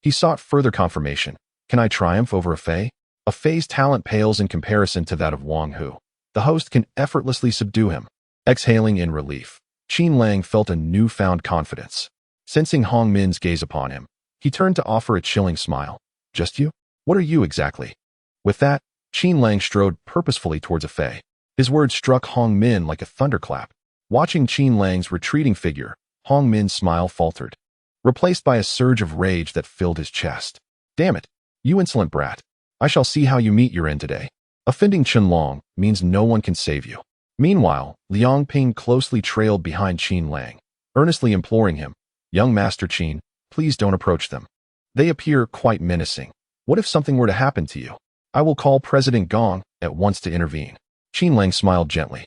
he sought further confirmation. Can I triumph over a Fei? A Fei's talent pales in comparison to that of Wang Hu. The host can effortlessly subdue him. Exhaling in relief, Qin Lang felt a newfound confidence. Sensing Hong Min's gaze upon him, he turned to offer a chilling smile. "Just you? What are you exactly?" With that, Qin Lang strode purposefully towards a Fei. His words struck Hong Min like a thunderclap. Watching Qin Lang's retreating figure, Hong Min's smile faltered, replaced by a surge of rage that filled his chest. "Damn it, you insolent brat. I shall see how you meet your end today. Offending Qianlong means no one can save you." Meanwhile, Liang Ping closely trailed behind Qin Lang, earnestly imploring him, "Young Master Qin, please don't approach them. They appear quite menacing. What if something were to happen to you? I will call President Gong at once to intervene." Qin Lang smiled gently,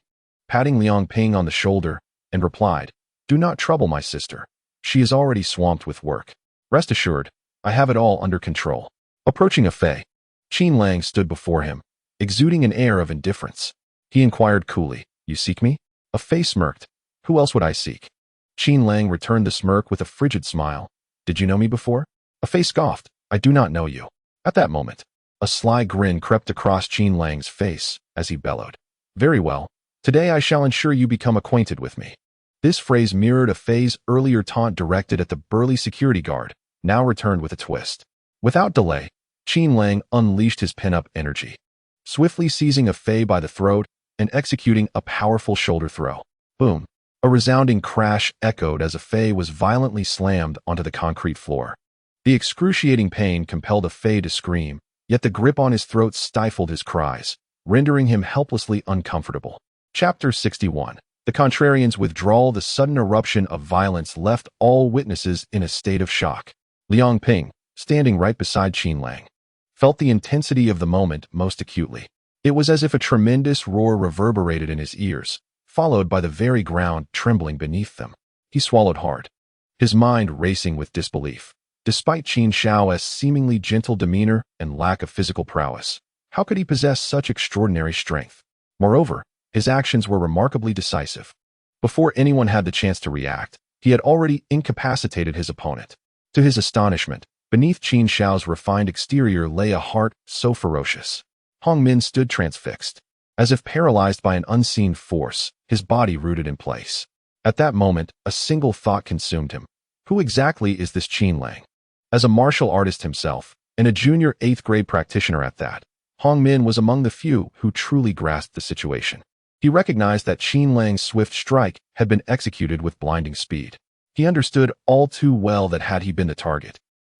patting Liang Ping on the shoulder, and replied, "Do not trouble my sister. She is already swamped with work. Rest assured, I have it all under control." Approaching a Fei, Qin Lang stood before him, exuding an air of indifference. He inquired coolly, "You seek me?" A Fei smirked. "Who else would I seek?" Qin Lang returned the smirk with a frigid smile. "Did you know me before?" A Fei scoffed. "I do not know you." At that moment, a sly grin crept across Qin Lang's face as he bellowed, "Very well. Today I shall ensure you become acquainted with me." This phrase mirrored a Fei's earlier taunt directed at the burly security guard, now returned with a twist. Without delay, Qin Lang unleashed his pent-up energy, swiftly seizing a Fei by the throat and executing a powerful shoulder throw. Boom. A resounding crash echoed as a Fei was violently slammed onto the concrete floor. The excruciating pain compelled a Fei to scream, yet the grip on his throat stifled his cries, rendering him helplessly uncomfortable. Chapter 61. The Contrarian's withdrawal. The sudden eruption of violence left all witnesses in a state of shock. Liang Ping, standing right beside Qin Lang, felt the intensity of the moment most acutely. It was as if a tremendous roar reverberated in his ears, followed by the very ground trembling beneath them. He swallowed hard, his mind racing with disbelief. Despite Qin Shao's seemingly gentle demeanor and lack of physical prowess, how could he possess such extraordinary strength? Moreover, his actions were remarkably decisive. Before anyone had the chance to react, he had already incapacitated his opponent. To his astonishment, beneath Qin Shao's refined exterior lay a heart so ferocious. Hong Min stood transfixed, as if paralyzed by an unseen force, his body rooted in place. At that moment, a single thought consumed him. Who exactly is this Qin Lang? As a martial artist himself, and a junior 8th grade practitioner at that, Hong Min was among the few who truly grasped the situation. He recognized that Qin Lang's swift strike had been executed with blinding speed. He understood all too well that had he been the target,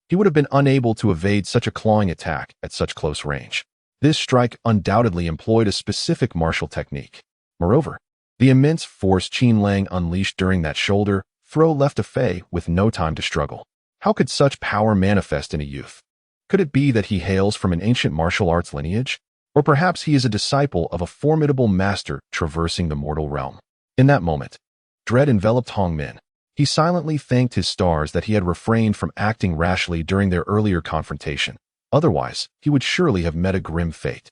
he would have been unable to evade such a clawing attack at such close range. This strike undoubtedly employed a specific martial technique. Moreover, the immense force Qin Lang unleashed during that shoulder throw left a Fei with no time to struggle. How could such power manifest in a youth? Could it be that he hails from an ancient martial arts lineage? Or perhaps he is a disciple of a formidable master traversing the mortal realm? In that moment, Dread enveloped Hong Min. He silently thanked his stars that he had refrained from acting rashly during their earlier confrontation. Otherwise, he would surely have met a grim fate.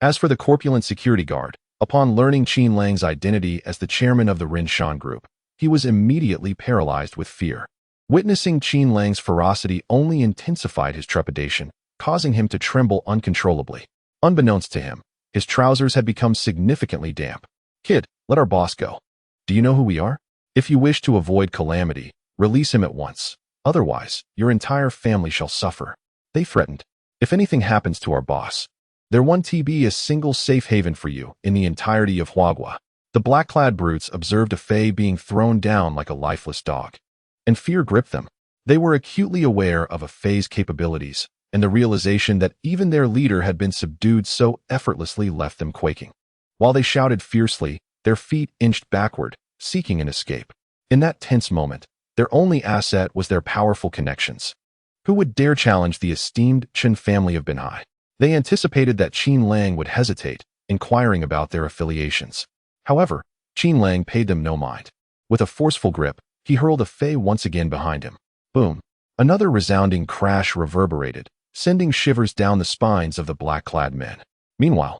As for the corpulent security guard, upon learning Qin Lang's identity as the chairman of the Rinshan group, he was immediately paralyzed with fear. Witnessing Qin Lang's ferocity only intensified his trepidation, causing him to tremble uncontrollably. Unbeknownst to him, his trousers had become significantly damp. "Kid, let our boss go. Do you know who we are? If you wish to avoid calamity, release him at once. Otherwise, your entire family shall suffer," they threatened. "If anything happens to our boss, there won't be a single safe haven for you in the entirety of Huagua." The black-clad brutes observed a Fei being thrown down like a lifeless dog, and fear gripped them. They were acutely aware of a Fei's capabilities, and the realization that even their leader had been subdued so effortlessly left them quaking. While they shouted fiercely, their feet inched backward, seeking an escape. In that tense moment, their only asset was their powerful connections. Who would dare challenge the esteemed Chen family of Binhai? They anticipated that Qin Lang would hesitate, inquiring about their affiliations. However, Qin Lang paid them no mind. With a forceful grip, he hurled a Fei once again behind him. Boom! Another resounding crash reverberated, sending shivers down the spines of the black-clad men. Meanwhile,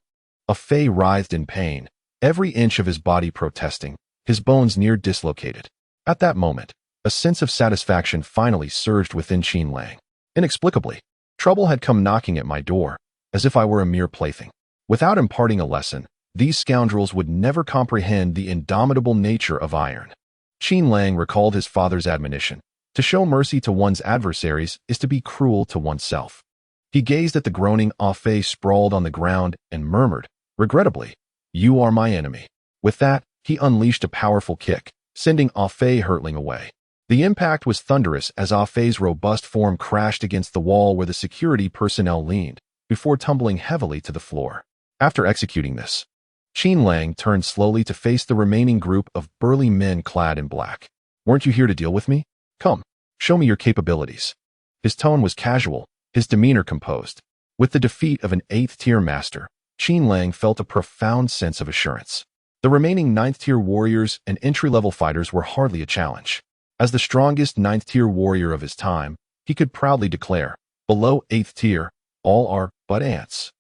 a Fei writhed in pain, every inch of his body protesting, his bones near dislocated. At that moment, a sense of satisfaction finally surged within Qin Lang. Inexplicably, trouble had come knocking at my door, as if I were a mere plaything. Without imparting a lesson, these scoundrels would never comprehend the indomitable nature of iron. Qin Lang recalled his father's admonition: to show mercy to one's adversaries is to be cruel to oneself. He gazed at the groaning Ah Fei sprawled on the ground and murmured, regrettably, "You are my enemy." With that, he unleashed a powerful kick, sending Ah Fei hurtling away. The impact was thunderous as Ah Fei's robust form crashed against the wall where the security personnel leaned, before tumbling heavily to the floor. After executing this, Qin Lang turned slowly to face the remaining group of burly men clad in black. "Weren't you here to deal with me? Come, show me your capabilities." His tone was casual, his demeanor composed. With the defeat of an 8th-tier master, Qin Lang felt a profound sense of assurance. The remaining 9th-tier warriors and entry-level fighters were hardly a challenge. As the strongest 9th-tier warrior of his time, he could proudly declare, below 8th tier, all are but ants.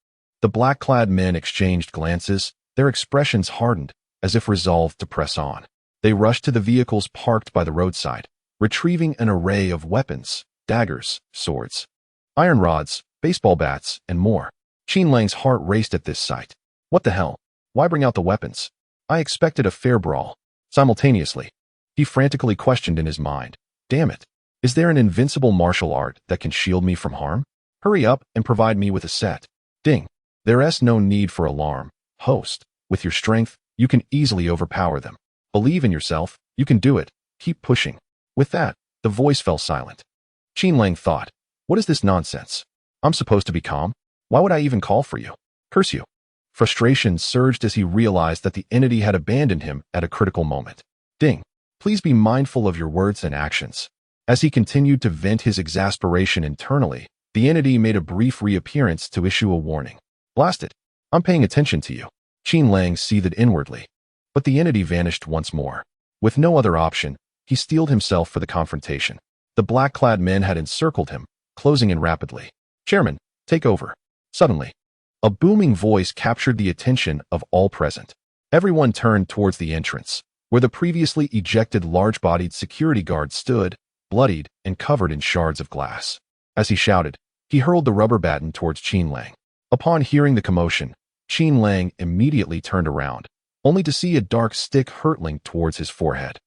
The black-clad men exchanged glances, their expressions hardened, as if resolved to press on. They rushed to the vehicles parked by the roadside, retrieving an array of weapons, daggers, swords, iron rods, baseball bats, and more. Qin Lang's heart raced at this sight. What the hell? Why bring out the weapons? I expected a fair brawl. Simultaneously, he frantically questioned in his mind, damn it, is there an invincible martial art that can shield me from harm? Hurry up and provide me with a set. Ding. There's no need for alarm. Host, with your strength, you can easily overpower them. Believe in yourself, you can do it. Keep pushing. With that, the voice fell silent. Qin Lang thought, what is this nonsense? I'm supposed to be calm. Why would I even call for you? Curse you. Frustration surged as he realized that the entity had abandoned him at a critical moment. Ding. Please be mindful of your words and actions. As he continued to vent his exasperation internally, the entity made a brief reappearance to issue a warning. Blast it. I'm paying attention to you. Qin Lang seethed inwardly. But the entity vanished once more. With no other option, he steeled himself for the confrontation. The black-clad men had encircled him, closing in rapidly. Chairman, take over. Suddenly, a booming voice captured the attention of all present. Everyone turned towards the entrance, where the previously ejected large-bodied security guard stood, bloodied and covered in shards of glass. As he shouted, he hurled the rubber baton towards Qin Lang. Upon hearing the commotion, Qin Lang immediately turned around, only to see a dark stick hurtling towards his forehead.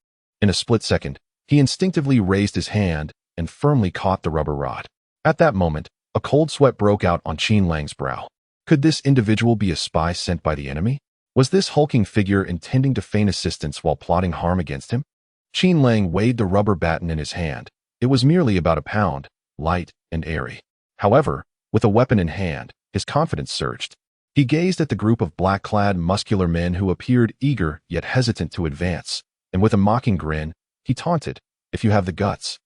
In a split second, he instinctively raised his hand and firmly caught the rubber rod. At that moment, a cold sweat broke out on Qin Lang's brow. Could this individual be a spy sent by the enemy? Was this hulking figure intending to feign assistance while plotting harm against him? Qin Lang weighed the rubber baton in his hand. It was merely about a pound, light and airy. However, with a weapon in hand, his confidence surged. He gazed at the group of black-clad, muscular men who appeared eager yet hesitant to advance, and with a mocking grin, he taunted, "If you have the guts,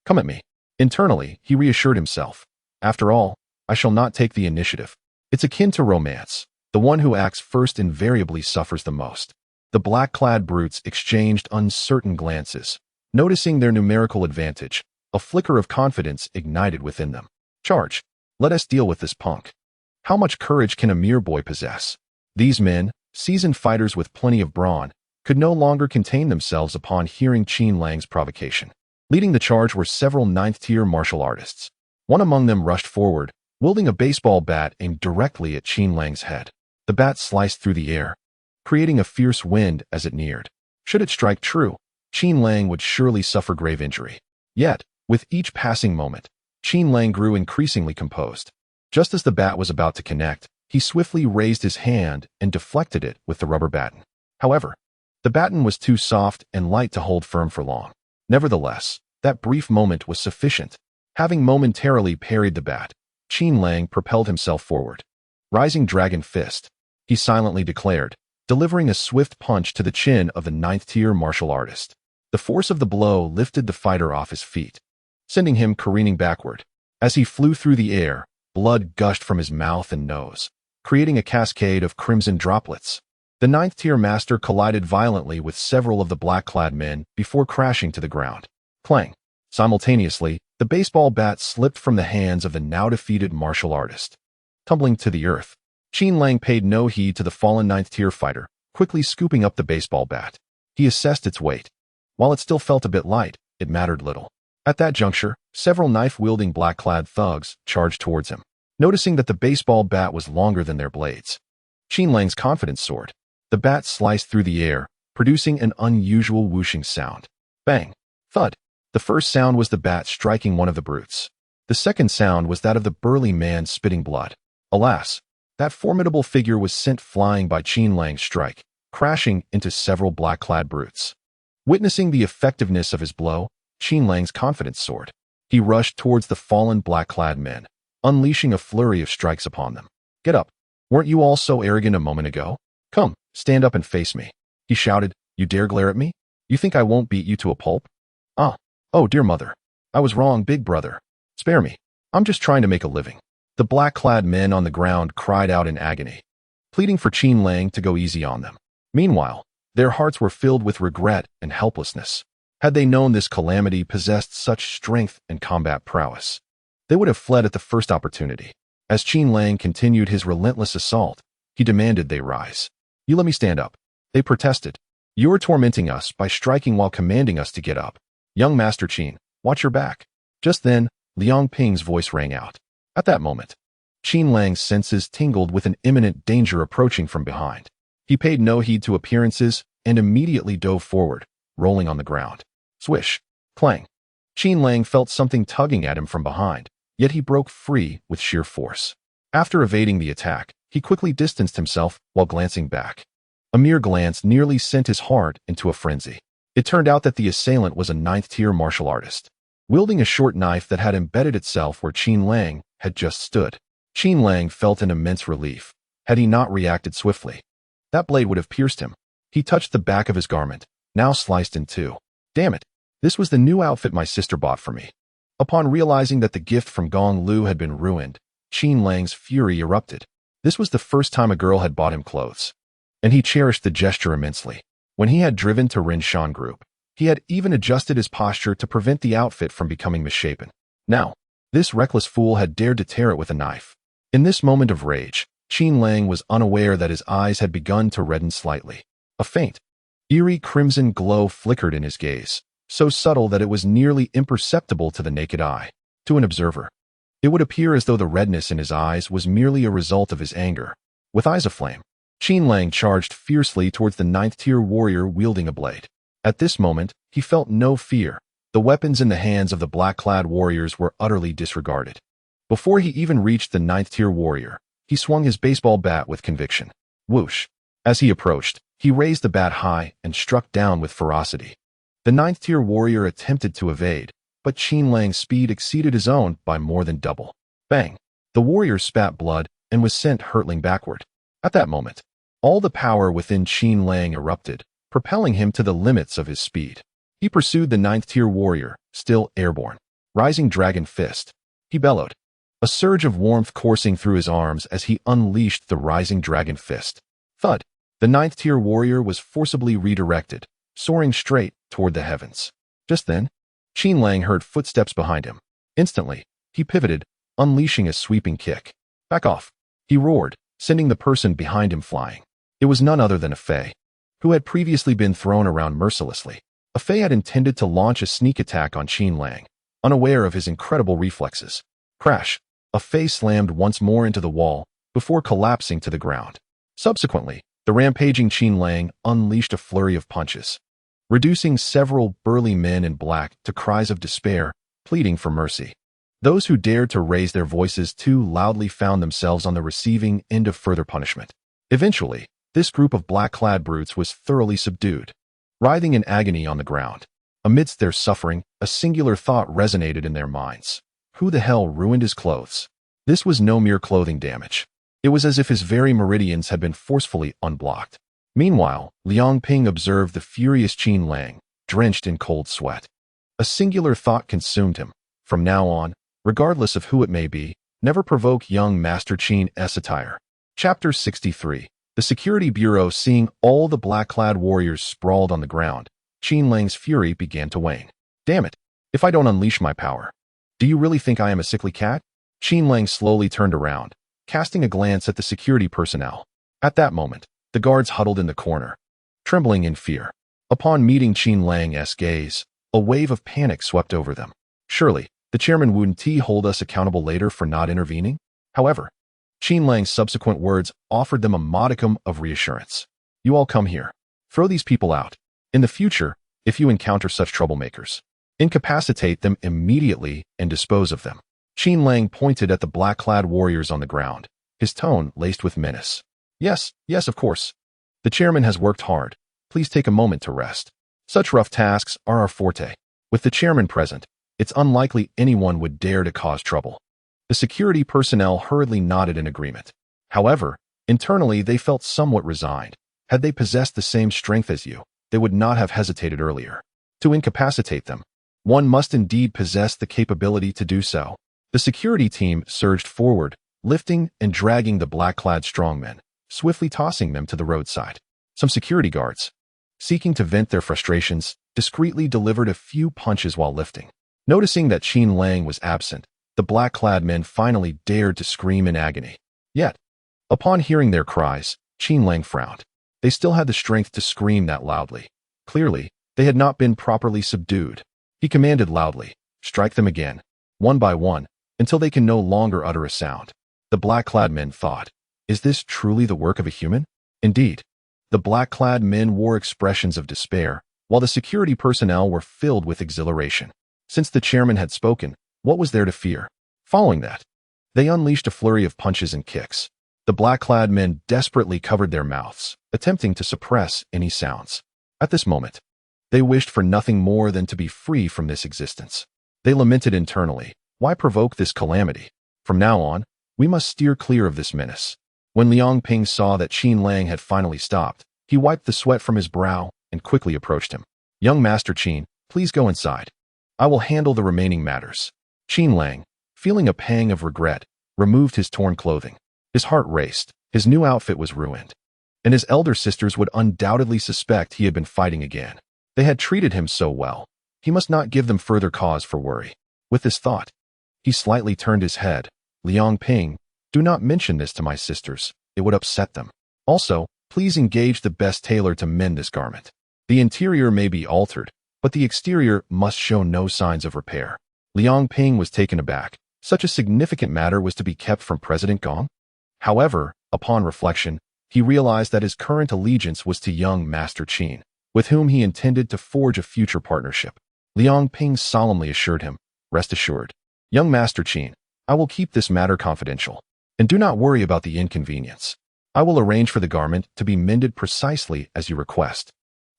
come at me." Internally, he reassured himself. After all, I shall not take the initiative. It's akin to romance. The one who acts first invariably suffers the most. The black-clad brutes exchanged uncertain glances. Noticing their numerical advantage, a flicker of confidence ignited within them. Charge. Let us deal with this punk. How much courage can a mere boy possess? These men, seasoned fighters with plenty of brawn, could no longer contain themselves upon hearing Qin Lang's provocation. Leading the charge were several ninth-tier martial artists. One among them rushed forward, wielding a baseball bat aimed directly at Qin Lang's head. The bat sliced through the air, creating a fierce wind as it neared. Should it strike true, Qin Lang would surely suffer grave injury. Yet, with each passing moment, Qin Lang grew increasingly composed. Just as the bat was about to connect, he swiftly raised his hand and deflected it with the rubber baton. However, the baton was too soft and light to hold firm for long. Nevertheless, that brief moment was sufficient. Having momentarily parried the bat, Qin Lang propelled himself forward. Rising Dragon Fist, he silently declared, delivering a swift punch to the chin of the ninth-tier martial artist. The force of the blow lifted the fighter off his feet, sending him careening backward. As he flew through the air, blood gushed from his mouth and nose, creating a cascade of crimson droplets. The ninth-tier master collided violently with several of the black-clad men before crashing to the ground. Clang! Simultaneously, the baseball bat slipped from the hands of the now-defeated martial artist. Tumbling to the earth, Qin Lang paid no heed to the fallen ninth-tier fighter, quickly scooping up the baseball bat. He assessed its weight. While it still felt a bit light, it mattered little. At that juncture, several knife-wielding black-clad thugs charged towards him. Noticing that the baseball bat was longer than their blades, Qin Lang's confidence soared. The bat sliced through the air, producing an unusual whooshing sound. Bang! Thud! The first sound was the bat striking one of the brutes. The second sound was that of the burly man spitting blood. Alas, that formidable figure was sent flying by Qin Lang's strike, crashing into several black-clad brutes. Witnessing the effectiveness of his blow, Qin Lang's confidence soared. He rushed towards the fallen black-clad men, unleashing a flurry of strikes upon them. Get up! Weren't you all so arrogant a moment ago? Come, stand up and face me, he shouted. You dare glare at me? You think I won't beat you to a pulp? Oh dear mother. I was wrong, big brother. Spare me. I'm just trying to make a living. The black-clad men on the ground cried out in agony, pleading for Qin Lang to go easy on them. Meanwhile, their hearts were filled with regret and helplessness. Had they known this calamity possessed such strength and combat prowess, they would have fled at the first opportunity. As Qin Lang continued his relentless assault, he demanded they rise. You let me stand up, they protested. You're tormenting us by striking while commanding us to get up. Young Master Qin, watch your back. Just then, Liang Ping's voice rang out. At that moment, Qin Lang's senses tingled with an imminent danger approaching from behind. He paid no heed to appearances and immediately dove forward, rolling on the ground. Swish! Clang! Qin Lang felt something tugging at him from behind, yet he broke free with sheer force. After evading the attack, he quickly distanced himself while glancing back. A mere glance nearly sent his heart into a frenzy. It turned out that the assailant was a ninth-tier martial artist, wielding a short knife that had embedded itself where Qin Lang had just stood. Qin Lang felt an immense relief. Had he not reacted swiftly, that blade would have pierced him. He touched the back of his garment, now sliced in two. Damn it! This was the new outfit my sister bought for me. Upon realizing that the gift from Gong Liu had been ruined, Qin Lang's fury erupted. This was the first time a girl had bought him clothes, and he cherished the gesture immensely. When he had driven to Rinshan Group, he had even adjusted his posture to prevent the outfit from becoming misshapen. Now, this reckless fool had dared to tear it with a knife. In this moment of rage, Qin Lang was unaware that his eyes had begun to redden slightly. A faint, eerie crimson glow flickered in his gaze, so subtle that it was nearly imperceptible to the naked eye. To an observer, it would appear as though the redness in his eyes was merely a result of his anger. With eyes aflame, Qin Lang charged fiercely towards the ninth-tier warrior wielding a blade. At this moment, he felt no fear. The weapons in the hands of the black-clad warriors were utterly disregarded. Before he even reached the ninth-tier warrior, he swung his baseball bat with conviction. Whoosh! As he approached, he raised the bat high and struck down with ferocity. The ninth-tier warrior attempted to evade, but Qin Lang's speed exceeded his own by more than double. Bang! The warrior spat blood and was sent hurtling backward. At that moment, all the power within Qin Lang erupted, propelling him to the limits of his speed. He pursued the ninth-tier warrior, still airborne. Rising Dragon Fist, he bellowed, a surge of warmth coursing through his arms as he unleashed the Rising Dragon Fist. Thud! The ninth-tier warrior was forcibly redirected, soaring straight toward the heavens. Just then, Qin Lang heard footsteps behind him. Instantly, he pivoted, unleashing a sweeping kick. "Back off!" he roared, sending the person behind him flying. It was none other than a Fei, who had previously been thrown around mercilessly. A Fei had intended to launch a sneak attack on Qin Lang, unaware of his incredible reflexes. Crash! A Fei slammed once more into the wall before collapsing to the ground. Subsequently, the rampaging Qin Lang unleashed a flurry of punches, reducing several burly men in black to cries of despair, pleading for mercy. Those who dared to raise their voices too loudly found themselves on the receiving end of further punishment. Eventually, this group of black-clad brutes was thoroughly subdued, writhing in agony on the ground. Amidst their suffering, a singular thought resonated in their minds. Who the hell ruined his clothes? This was no mere clothing damage. It was as if his very meridians had been forcefully unblocked. Meanwhile, Liang Ping observed the furious Qin Lang, drenched in cold sweat. A singular thought consumed him. From now on, regardless of who it may be, never provoke young Master Qin's attire. Chapter 63. The Security Bureau. Seeing all the black-clad warriors sprawled on the ground, Qin Lang's fury began to wane. "Damn it! If I don't unleash my power, do you really think I am a sickly cat?" Qin Lang slowly turned around, casting a glance at the security personnel. At that moment, the guards huddled in the corner, trembling in fear. Upon meeting Qin Lang's gaze, a wave of panic swept over them. Surely, the chairman wouldn't hold us accountable later for not intervening? However, Qin Lang's subsequent words offered them a modicum of reassurance. "You all come here. Throw these people out. In the future, if you encounter such troublemakers, incapacitate them immediately and dispose of them." Qin Lang pointed at the black-clad warriors on the ground, his tone laced with menace. Yes, of course. The chairman has worked hard. Please take a moment to rest. Such rough tasks are our forte. With the chairman present, it's unlikely anyone would dare to cause trouble." The security personnel hurriedly nodded in agreement. However, internally they felt somewhat resigned. Had they possessed the same strength as you, they would not have hesitated earlier. To incapacitate them, one must indeed possess the capability to do so. The security team surged forward, lifting and dragging the black-clad strongmen, swiftly tossing them to the roadside. Some security guards, seeking to vent their frustrations, discreetly delivered a few punches while lifting. Noticing that Qin Lang was absent, the black-clad men finally dared to scream in agony. Yet, upon hearing their cries, Qin Lang frowned. They still had the strength to scream that loudly. Clearly, they had not been properly subdued. He commanded loudly, "Strike them again, one by one, until they can no longer utter a sound." The black-clad men thought, "Is this truly the work of a human?" Indeed, the black-clad men wore expressions of despair, while the security personnel were filled with exhilaration. Since the chairman had spoken, what was there to fear? Following that, they unleashed a flurry of punches and kicks. The black-clad men desperately covered their mouths, attempting to suppress any sounds. At this moment, they wished for nothing more than to be free from this existence. They lamented internally, "Why provoke this calamity? From now on, we must steer clear of this menace." When Liang Ping saw that Qin Lang had finally stopped, he wiped the sweat from his brow and quickly approached him. "Young Master Qin, please go inside. I will handle the remaining matters." Qin Lang, feeling a pang of regret, removed his torn clothing. His heart raced. His new outfit was ruined, and his elder sisters would undoubtedly suspect he had been fighting again. They had treated him so well. He must not give them further cause for worry. With this thought, he slightly turned his head. "Liang Ping, do not mention this to my sisters. It would upset them. Also, please engage the best tailor to mend this garment. The interior may be altered, but the exterior must show no signs of repair." Liang Ping was taken aback. Such a significant matter was to be kept from President Gong? However, upon reflection, he realized that his current allegiance was to young Master Qin, with whom he intended to forge a future partnership. Liang Ping solemnly assured him, "Rest assured, young Master Qin, I will keep this matter confidential. And do not worry about the inconvenience. I will arrange for the garment to be mended precisely as you request."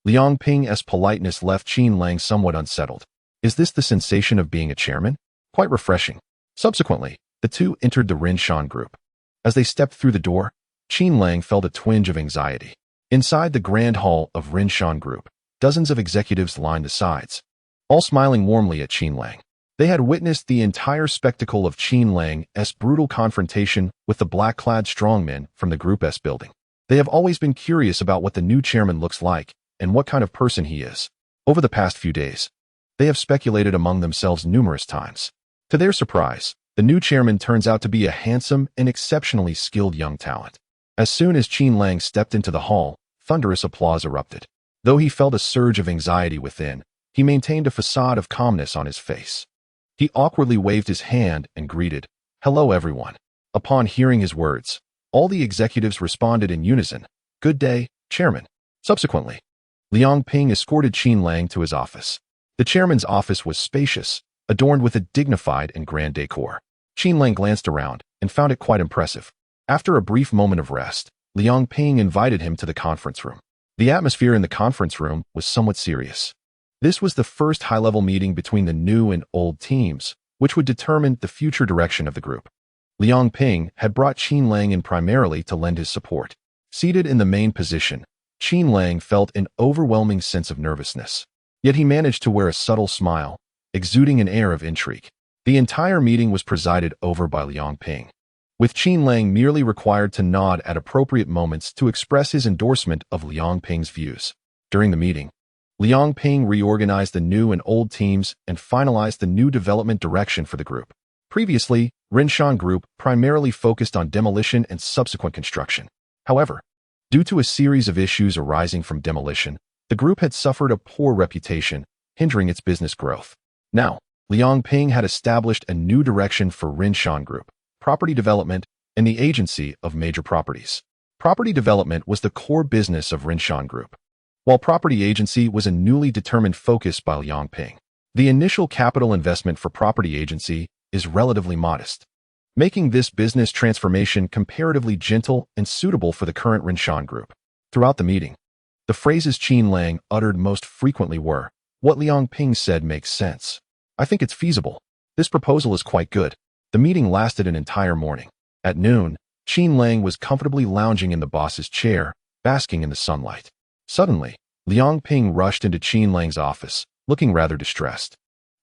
Liang Ping's politeness left Qin Lang somewhat unsettled. Is this the sensation of being a chairman? Quite refreshing. Subsequently, the two entered the Rinshan group. As they stepped through the door, Qin Lang felt a twinge of anxiety. Inside the grand hall of Rinshan group, dozens of executives lined the sides, all smiling warmly at Qin Lang. They had witnessed the entire spectacle of Qin Lang's brutal confrontation with the black-clad strongmen from the Group S building. They have always been curious about what the new chairman looks like and what kind of person he is. Over the past few days, they have speculated among themselves numerous times. To their surprise, the new chairman turns out to be a handsome and exceptionally skilled young talent. As soon as Qin Lang stepped into the hall, thunderous applause erupted. Though he felt a surge of anxiety within, he maintained a facade of calmness on his face. He awkwardly waved his hand and greeted, "Hello, everyone." Upon hearing his words, all the executives responded in unison, "Good day, Chairman." Subsequently, Liang Ping escorted Qin Lang to his office. The chairman's office was spacious, adorned with a dignified and grand decor. Qin Lang glanced around and found it quite impressive. After a brief moment of rest, Liang Ping invited him to the conference room. The atmosphere in the conference room was somewhat serious. This was the first high-level meeting between the new and old teams, which would determine the future direction of the group. Liang Ping had brought Qin Lang in primarily to lend his support. Seated in the main position, Qin Lang felt an overwhelming sense of nervousness. Yet he managed to wear a subtle smile, exuding an air of intrigue. The entire meeting was presided over by Liang Ping, with Qin Lang merely required to nod at appropriate moments to express his endorsement of Liang Ping's views. During the meeting, Liang Ping reorganized the new and old teams and finalized the new development direction for the group. Previously, Rinshan Group primarily focused on demolition and subsequent construction. However, due to a series of issues arising from demolition, the group had suffered a poor reputation, hindering its business growth. Now, Liang Ping had established a new direction for Rinshan Group, property development, and the agency of major properties. Property development was the core business of Rinshan Group, while property agency was a newly determined focus by Liang Ping. The initial capital investment for property agency is relatively modest, making this business transformation comparatively gentle and suitable for the current Rinshan Group. Throughout the meeting, the phrases Qin Lang uttered most frequently were, "What Liang Ping said makes sense. I think it's feasible. This proposal is quite good." The meeting lasted an entire morning. At noon, Qin Lang was comfortably lounging in the boss's chair, basking in the sunlight. Suddenly, Liang Ping rushed into Qin Lang's office, looking rather distressed,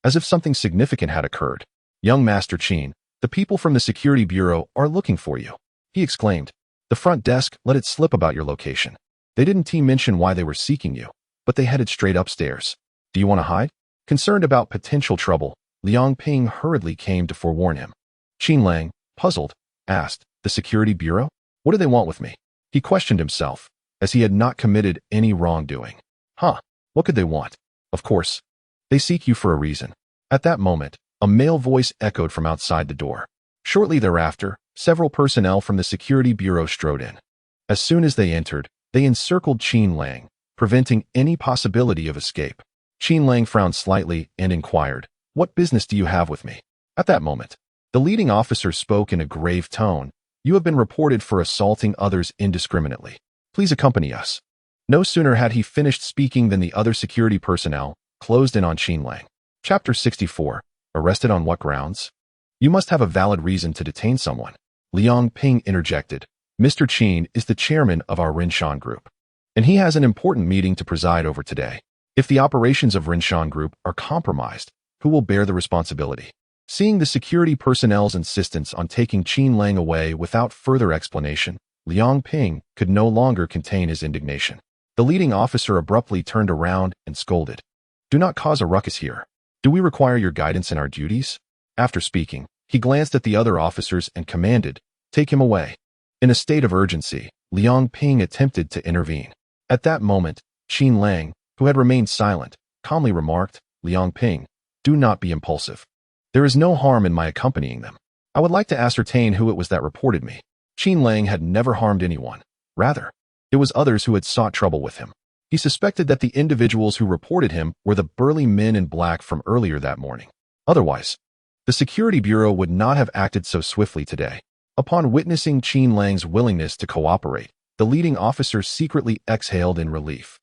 as if something significant had occurred. "Young Master Qin, the people from the Security Bureau are looking for you," he exclaimed. "The front desk let it slip about your location. They didn't mention why they were seeking you, but they headed straight upstairs. Do you want to hide?" Concerned about potential trouble, Liang Ping hurriedly came to forewarn him. Qin Lang, puzzled, asked, "The Security Bureau? What do they want with me?" He questioned himself, as he had not committed any wrongdoing. What could they want? Of course, they seek you for a reason. At that moment, a male voice echoed from outside the door. Shortly thereafter, several personnel from the Security Bureau strode in. As soon as they entered, they encircled Qin Lang, preventing any possibility of escape. Qin Lang frowned slightly and inquired, "What business do you have with me?" At that moment, the leading officer spoke in a grave tone, "You have been reported for assaulting others indiscriminately. Please accompany us." No sooner had he finished speaking than the other security personnel closed in on Qin Lang. Chapter 64. Arrested on what grounds? You must have a valid reason to detain someone. Liang Ping interjected. Mr. Qin is the chairman of our Rinshan Group, and he has an important meeting to preside over today. If the operations of Rinshan Group are compromised, who will bear the responsibility? Seeing the security personnel's insistence on taking Qin Lang away without further explanation, Liang Ping could no longer contain his indignation. The leading officer abruptly turned around and scolded. "Do not cause a ruckus here. Do we require your guidance in our duties?" After speaking, he glanced at the other officers and commanded, "Take him away." In a state of urgency, Liang Ping attempted to intervene. At that moment, Qin Lang, who had remained silent, calmly remarked, "Liang Ping, do not be impulsive. There is no harm in my accompanying them. I would like to ascertain who it was that reported me." Qin Lang had never harmed anyone. Rather, it was others who had sought trouble with him. He suspected that the individuals who reported him were the burly men in black from earlier that morning. Otherwise, the Security Bureau would not have acted so swiftly today. Upon witnessing Qin Lang's willingness to cooperate, the leading officer secretly exhaled in relief.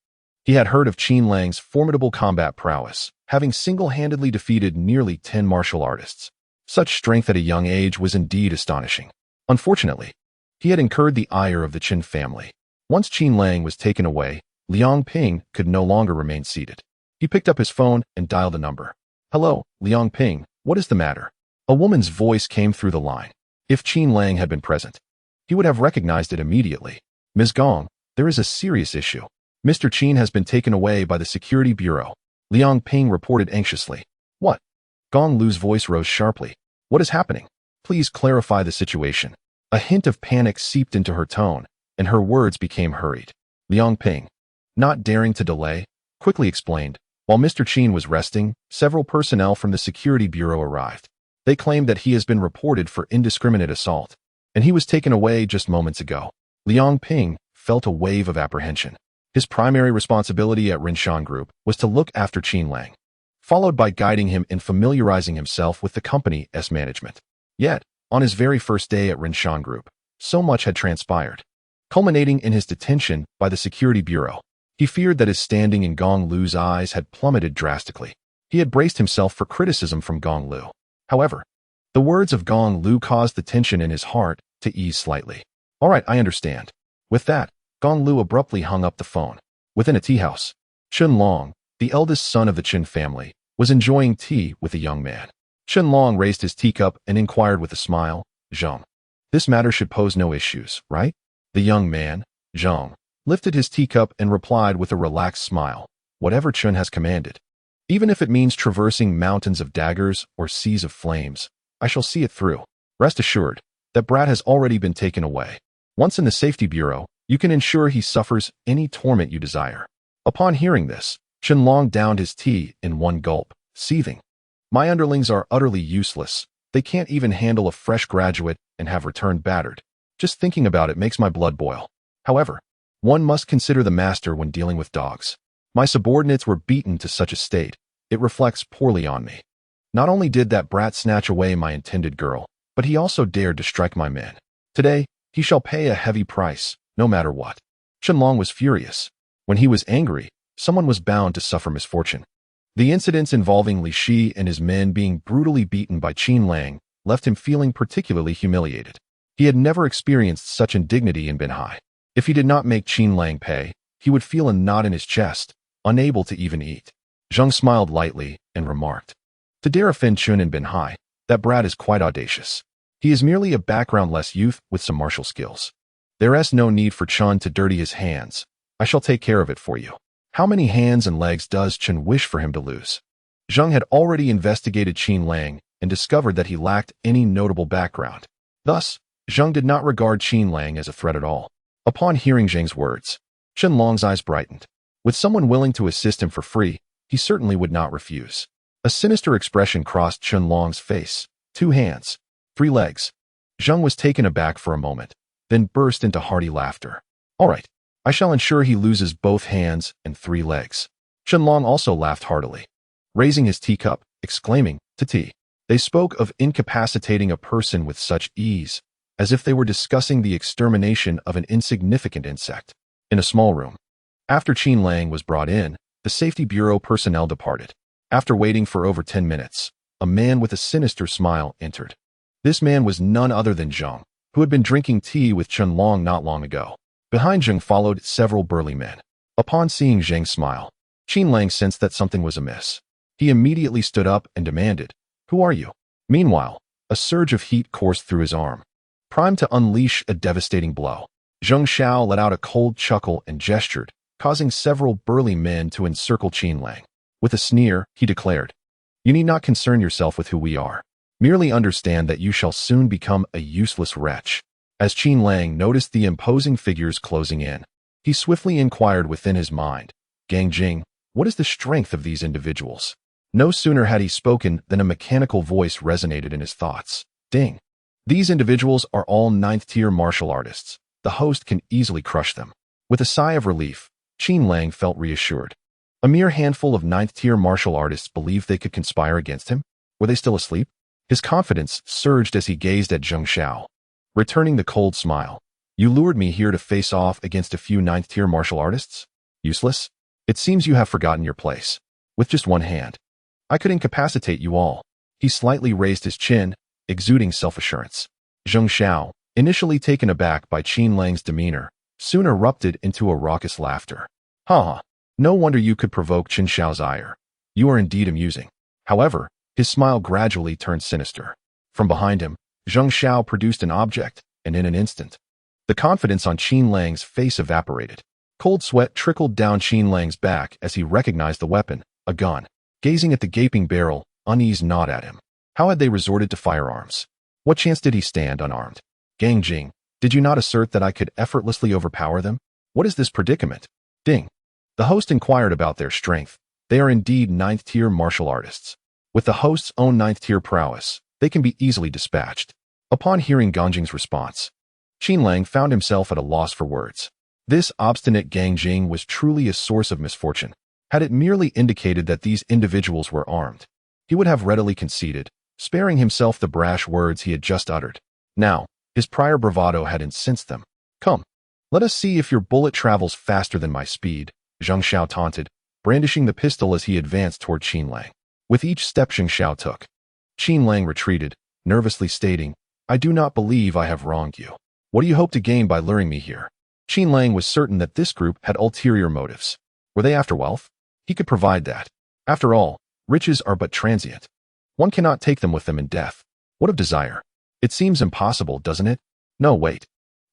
He had heard of Qin Lang's formidable combat prowess, having single-handedly defeated nearly 10 martial artists. Such strength at a young age was indeed astonishing. Unfortunately, he had incurred the ire of the Qin family. Once Qin Lang was taken away, Liang Ping could no longer remain seated. He picked up his phone and dialed a number. "Hello, Liang Ping, what is the matter?" A woman's voice came through the line. If Qin Lang had been present, he would have recognized it immediately. Ms. Gong, there is a serious issue. Mr. Qin has been taken away by the Security Bureau, Liang Ping reported anxiously. What? Gong Liu's voice rose sharply. What is happening? Please clarify the situation. A hint of panic seeped into her tone, and her words became hurried. Liang Ping, not daring to delay, quickly explained. While Mr. Qin was resting, several personnel from the Security Bureau arrived. They claimed that he has been reported for indiscriminate assault, and he was taken away just moments ago. Liang Ping felt a wave of apprehension. His primary responsibility at Rinshan Group was to look after Qin Lang, followed by guiding him in familiarizing himself with the company's management. Yet, on his very first day at Rinshan Group, so much had transpired, culminating in his detention by the Security Bureau. He feared that his standing in Gong Liu's eyes had plummeted drastically. He had braced himself for criticism from Gong Liu. However, the words of Gong Liu caused the tension in his heart to ease slightly. All right, I understand. With that, Gong Liu abruptly hung up the phone. Within a tea house, Chen Long, the eldest son of the Chen family, was enjoying tea with a young man. Chen Long raised his teacup and inquired with a smile, Zheng. This matter should pose no issues, right? The young man, Zheng, lifted his teacup and replied with a relaxed smile, whatever Chen has commanded. Even if it means traversing mountains of daggers or seas of flames, I shall see it through. Rest assured, that brat has already been taken away. Once in the Safety Bureau, you can ensure he suffers any torment you desire. Upon hearing this, Chen Long downed his tea in one gulp, seething. My underlings are utterly useless. They can't even handle a fresh graduate and have returned battered. Just thinking about it makes my blood boil. However, one must consider the master when dealing with dogs. My subordinates were beaten to such a state, it reflects poorly on me. Not only did that brat snatch away my intended girl, but he also dared to strike my men. Today, he shall pay a heavy price, no matter what. Chen Long was furious. When he was angry, someone was bound to suffer misfortune. The incidents involving Li Shi and his men being brutally beaten by Qin Lang left him feeling particularly humiliated. He had never experienced such indignity in Binhai. If he did not make Qin Lang pay, he would feel a knot in his chest, unable to even eat. Zheng smiled lightly and remarked, to dare offend Chun in Binhai, that brat is quite audacious. He is merely a background-less youth with some martial skills. There is no need for Chun to dirty his hands. I shall take care of it for you. How many hands and legs does Chun wish for him to lose? Zheng had already investigated Qin Lang and discovered that he lacked any notable background. Thus, Zheng did not regard Qin Lang as a threat at all. Upon hearing Zheng's words, Chen Long's eyes brightened. With someone willing to assist him for free, he certainly would not refuse. A sinister expression crossed Chen Long's face. 2 hands, 3 legs. Zheng was taken aback for a moment, then burst into hearty laughter. All right, I shall ensure he loses both hands and 3 legs. Chen Long also laughed heartily, raising his teacup, exclaiming, to tea. They spoke of incapacitating a person with such ease, as if they were discussing the extermination of an insignificant insect. In a small room, after Qin Lang was brought in, the Safety Bureau personnel departed. After waiting for over 10 minutes, a man with a sinister smile entered. This man was none other than Zheng, who had been drinking tea with Chen Long not long ago. Behind Zheng followed several burly men. Upon seeing Zheng's smile, Qin Lang sensed that something was amiss. He immediately stood up and demanded, "Who are you?" Meanwhile, a surge of heat coursed through his arm, primed to unleash a devastating blow. Zheng Xiao let out a cold chuckle and gestured, causing several burly men to encircle Qin Lang. With a sneer, he declared, "You need not concern yourself with who we are. Merely understand that you shall soon become a useless wretch." As Qin Lang noticed the imposing figures closing in, he swiftly inquired within his mind, "Gang Jing, what is the strength of these individuals?" No sooner had he spoken than a mechanical voice resonated in his thoughts. Ding. These individuals are all 9th-tier martial artists. The host can easily crush them. With a sigh of relief, Qin Lang felt reassured. A mere handful of 9th-tier martial artists believed they could conspire against him? Were they still asleep? His confidence surged as he gazed at Zheng Xiao, returning the cold smile. "You lured me here to face off against a few 9th-tier martial artists? Useless? It seems you have forgotten your place. With just one hand, I could incapacitate you all." He slightly raised his chin, exuding self-assurance. Zheng Xiao, initially taken aback by Qin Lang's demeanor, soon erupted into a raucous laughter. "Ha! No wonder you could provoke Qin Xiao's ire. You are indeed amusing." However, his smile gradually turned sinister. From behind him, Zheng Xiao produced an object, and in an instant, The confidence on Qin Lang's face evaporated. Cold sweat trickled down Qin Lang's back as he recognized the weapon, a gun. Gazing at the gaping barrel, unease gnawed at him. How had they resorted to firearms? What chance did he stand unarmed? Gang Jing, did you not assert that I could effortlessly overpower them? What is this predicament? Ding. The host inquired about their strength. They are indeed 9th-tier martial artists. With the host's own 9th-tier prowess, they can be easily dispatched. Upon hearing Gangjing's response, Qin Lang found himself at a loss for words. This obstinate Gang Jing was truly a source of misfortune. Had it merely indicated that these individuals were armed, he would have readily conceded, sparing himself the brash words he had just uttered. Now, his prior bravado had incensed them. Come, let us see if your bullet travels faster than my speed, Zheng Xiao taunted, brandishing the pistol as he advanced toward Qin Lang. With each step Zheng Xiao took, Qin Lang retreated, nervously stating, I do not believe I have wronged you. What do you hope to gain by luring me here? Qin Lang was certain that this group had ulterior motives. Were they after wealth? He could provide that. After all, riches are but transient. One cannot take them with them in death. What of desire? It seems impossible, doesn't it? No, wait.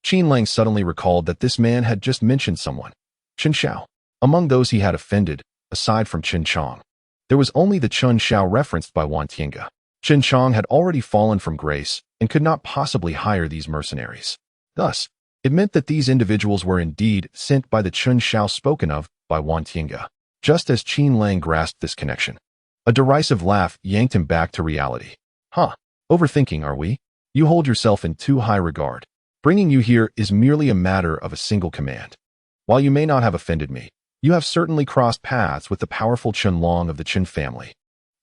Qin Lang suddenly recalled that this man had just mentioned someone. Chen Xiao. Among those he had offended, aside from Chen Chong, there was only the Chen Xiao referenced by Wan Tiange. Chen Chong had already fallen from grace and could not possibly hire these mercenaries. Thus, it meant that these individuals were indeed sent by the Chen Xiao spoken of by Wan Tiange. Just as Qin Lang grasped this connection, a derisive laugh yanked him back to reality. Huh, overthinking, are we? You hold yourself in too high regard. Bringing you here is merely a matter of a single command. While you may not have offended me, you have certainly crossed paths with the powerful Chen Long of the Chen family.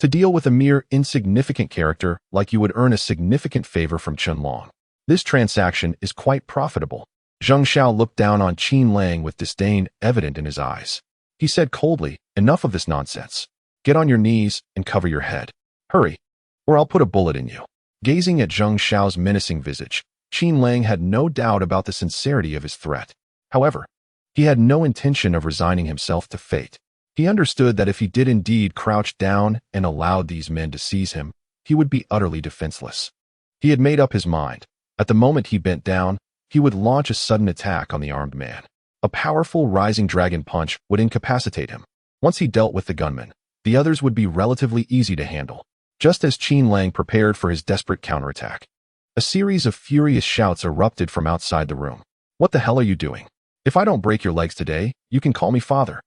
To deal with a mere insignificant character like you would earn a significant favor from Chen Long. This transaction is quite profitable. Zheng Xiao looked down on Qin Lang with disdain evident in his eyes. He said coldly, enough of this nonsense. Get on your knees and cover your head. Hurry, or I'll put a bullet in you. Gazing at Zheng Xiao's menacing visage, Qin Lang had no doubt about the sincerity of his threat. However, he had no intention of resigning himself to fate. He understood that if he did indeed crouch down and allowed these men to seize him, he would be utterly defenseless. He had made up his mind. At the moment he bent down, he would launch a sudden attack on the armed man. A powerful rising dragon punch would incapacitate him. Once he dealt with the gunman, the others would be relatively easy to handle. Just as Qin Lang prepared for his desperate counterattack, a series of furious shouts erupted from outside the room. What the hell are you doing? If I don't break your legs today, you can call me father.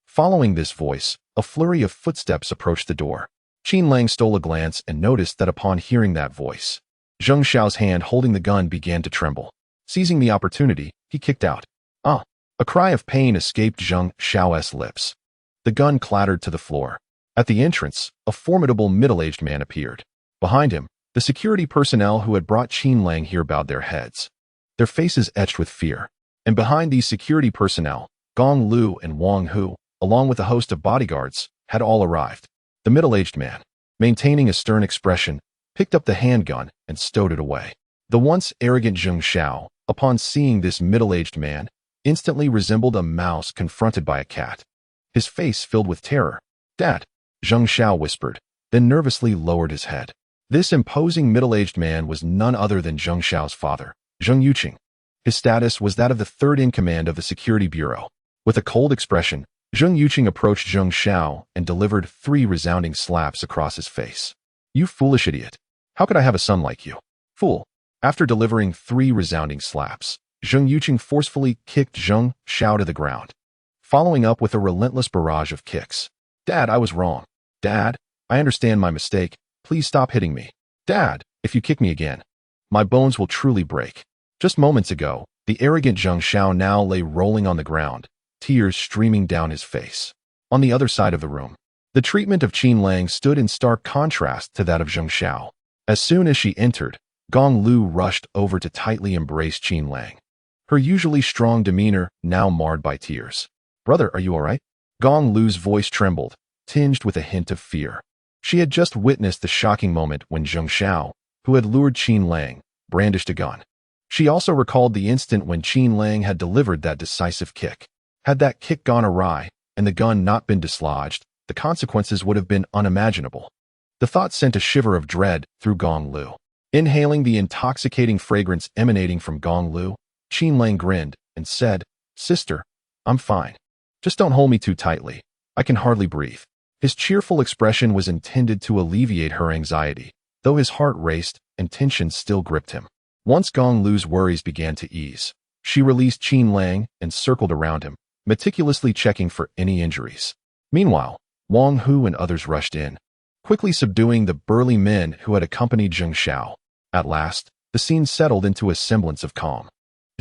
Following this voice, a flurry of footsteps approached the door. Qin Lang stole a glance and noticed that upon hearing that voice, Zheng Xiao's hand holding the gun began to tremble. Seizing the opportunity, he kicked out. Ah! A cry of pain escaped Zheng Xiao's lips. The gun clattered to the floor. At the entrance, a formidable middle-aged man appeared. Behind him, the security personnel who had brought Qin Lang here bowed their heads, their faces etched with fear. And behind these security personnel, Gong Liu and Wang Hu, along with a host of bodyguards, had all arrived. The middle-aged man, maintaining a stern expression, picked up the handgun and stowed it away. The once arrogant Zheng Xiao, upon seeing this middle-aged man, instantly resembled a mouse confronted by a cat. His face filled with terror. Dad, Zheng Xiao whispered, then nervously lowered his head. This imposing middle-aged man was none other than Zheng Xiao's father, Zheng Yuqing. His status was that of the third-in-command of the security bureau. With a cold expression, Zheng Yuqing approached Zheng Xiao and delivered 3 resounding slaps across his face. You foolish idiot. How could I have a son like you? Fool. After delivering 3 resounding slaps, Zheng Yuqing forcefully kicked Zheng Xiao to the ground, following up with a relentless barrage of kicks. Dad, I was wrong. Dad, I understand my mistake. Please stop hitting me. Dad, if you kick me again, my bones will truly break. Just moments ago, the arrogant Zheng Xiao now lay rolling on the ground, tears streaming down his face. On the other side of the room, the treatment of Qin Lang stood in stark contrast to that of Zheng Xiao. As soon as she entered, Gong Liu rushed over to tightly embrace Qin Lang, her usually strong demeanor now marred by tears. Brother, are you all right? Gong Liu's voice trembled, tinged with a hint of fear. She had just witnessed the shocking moment when Zheng Xiao, who had lured Qin Lang, brandished a gun. She also recalled the instant when Qin Lang had delivered that decisive kick. Had that kick gone awry and the gun not been dislodged, the consequences would have been unimaginable. The thought sent a shiver of dread through Gong Liu. Inhaling the intoxicating fragrance emanating from Gong Liu, Qin Lang grinned and said, "Sister, I'm fine. Just don't hold me too tightly. I can hardly breathe." His cheerful expression was intended to alleviate her anxiety, though his heart raced and tension still gripped him. Once Gong Liu's worries began to ease, she released Qin Lang and circled around him, meticulously checking for any injuries. Meanwhile, Wang Hu and others rushed in, quickly subduing the burly men who had accompanied Zheng Xiao. At last, the scene settled into a semblance of calm.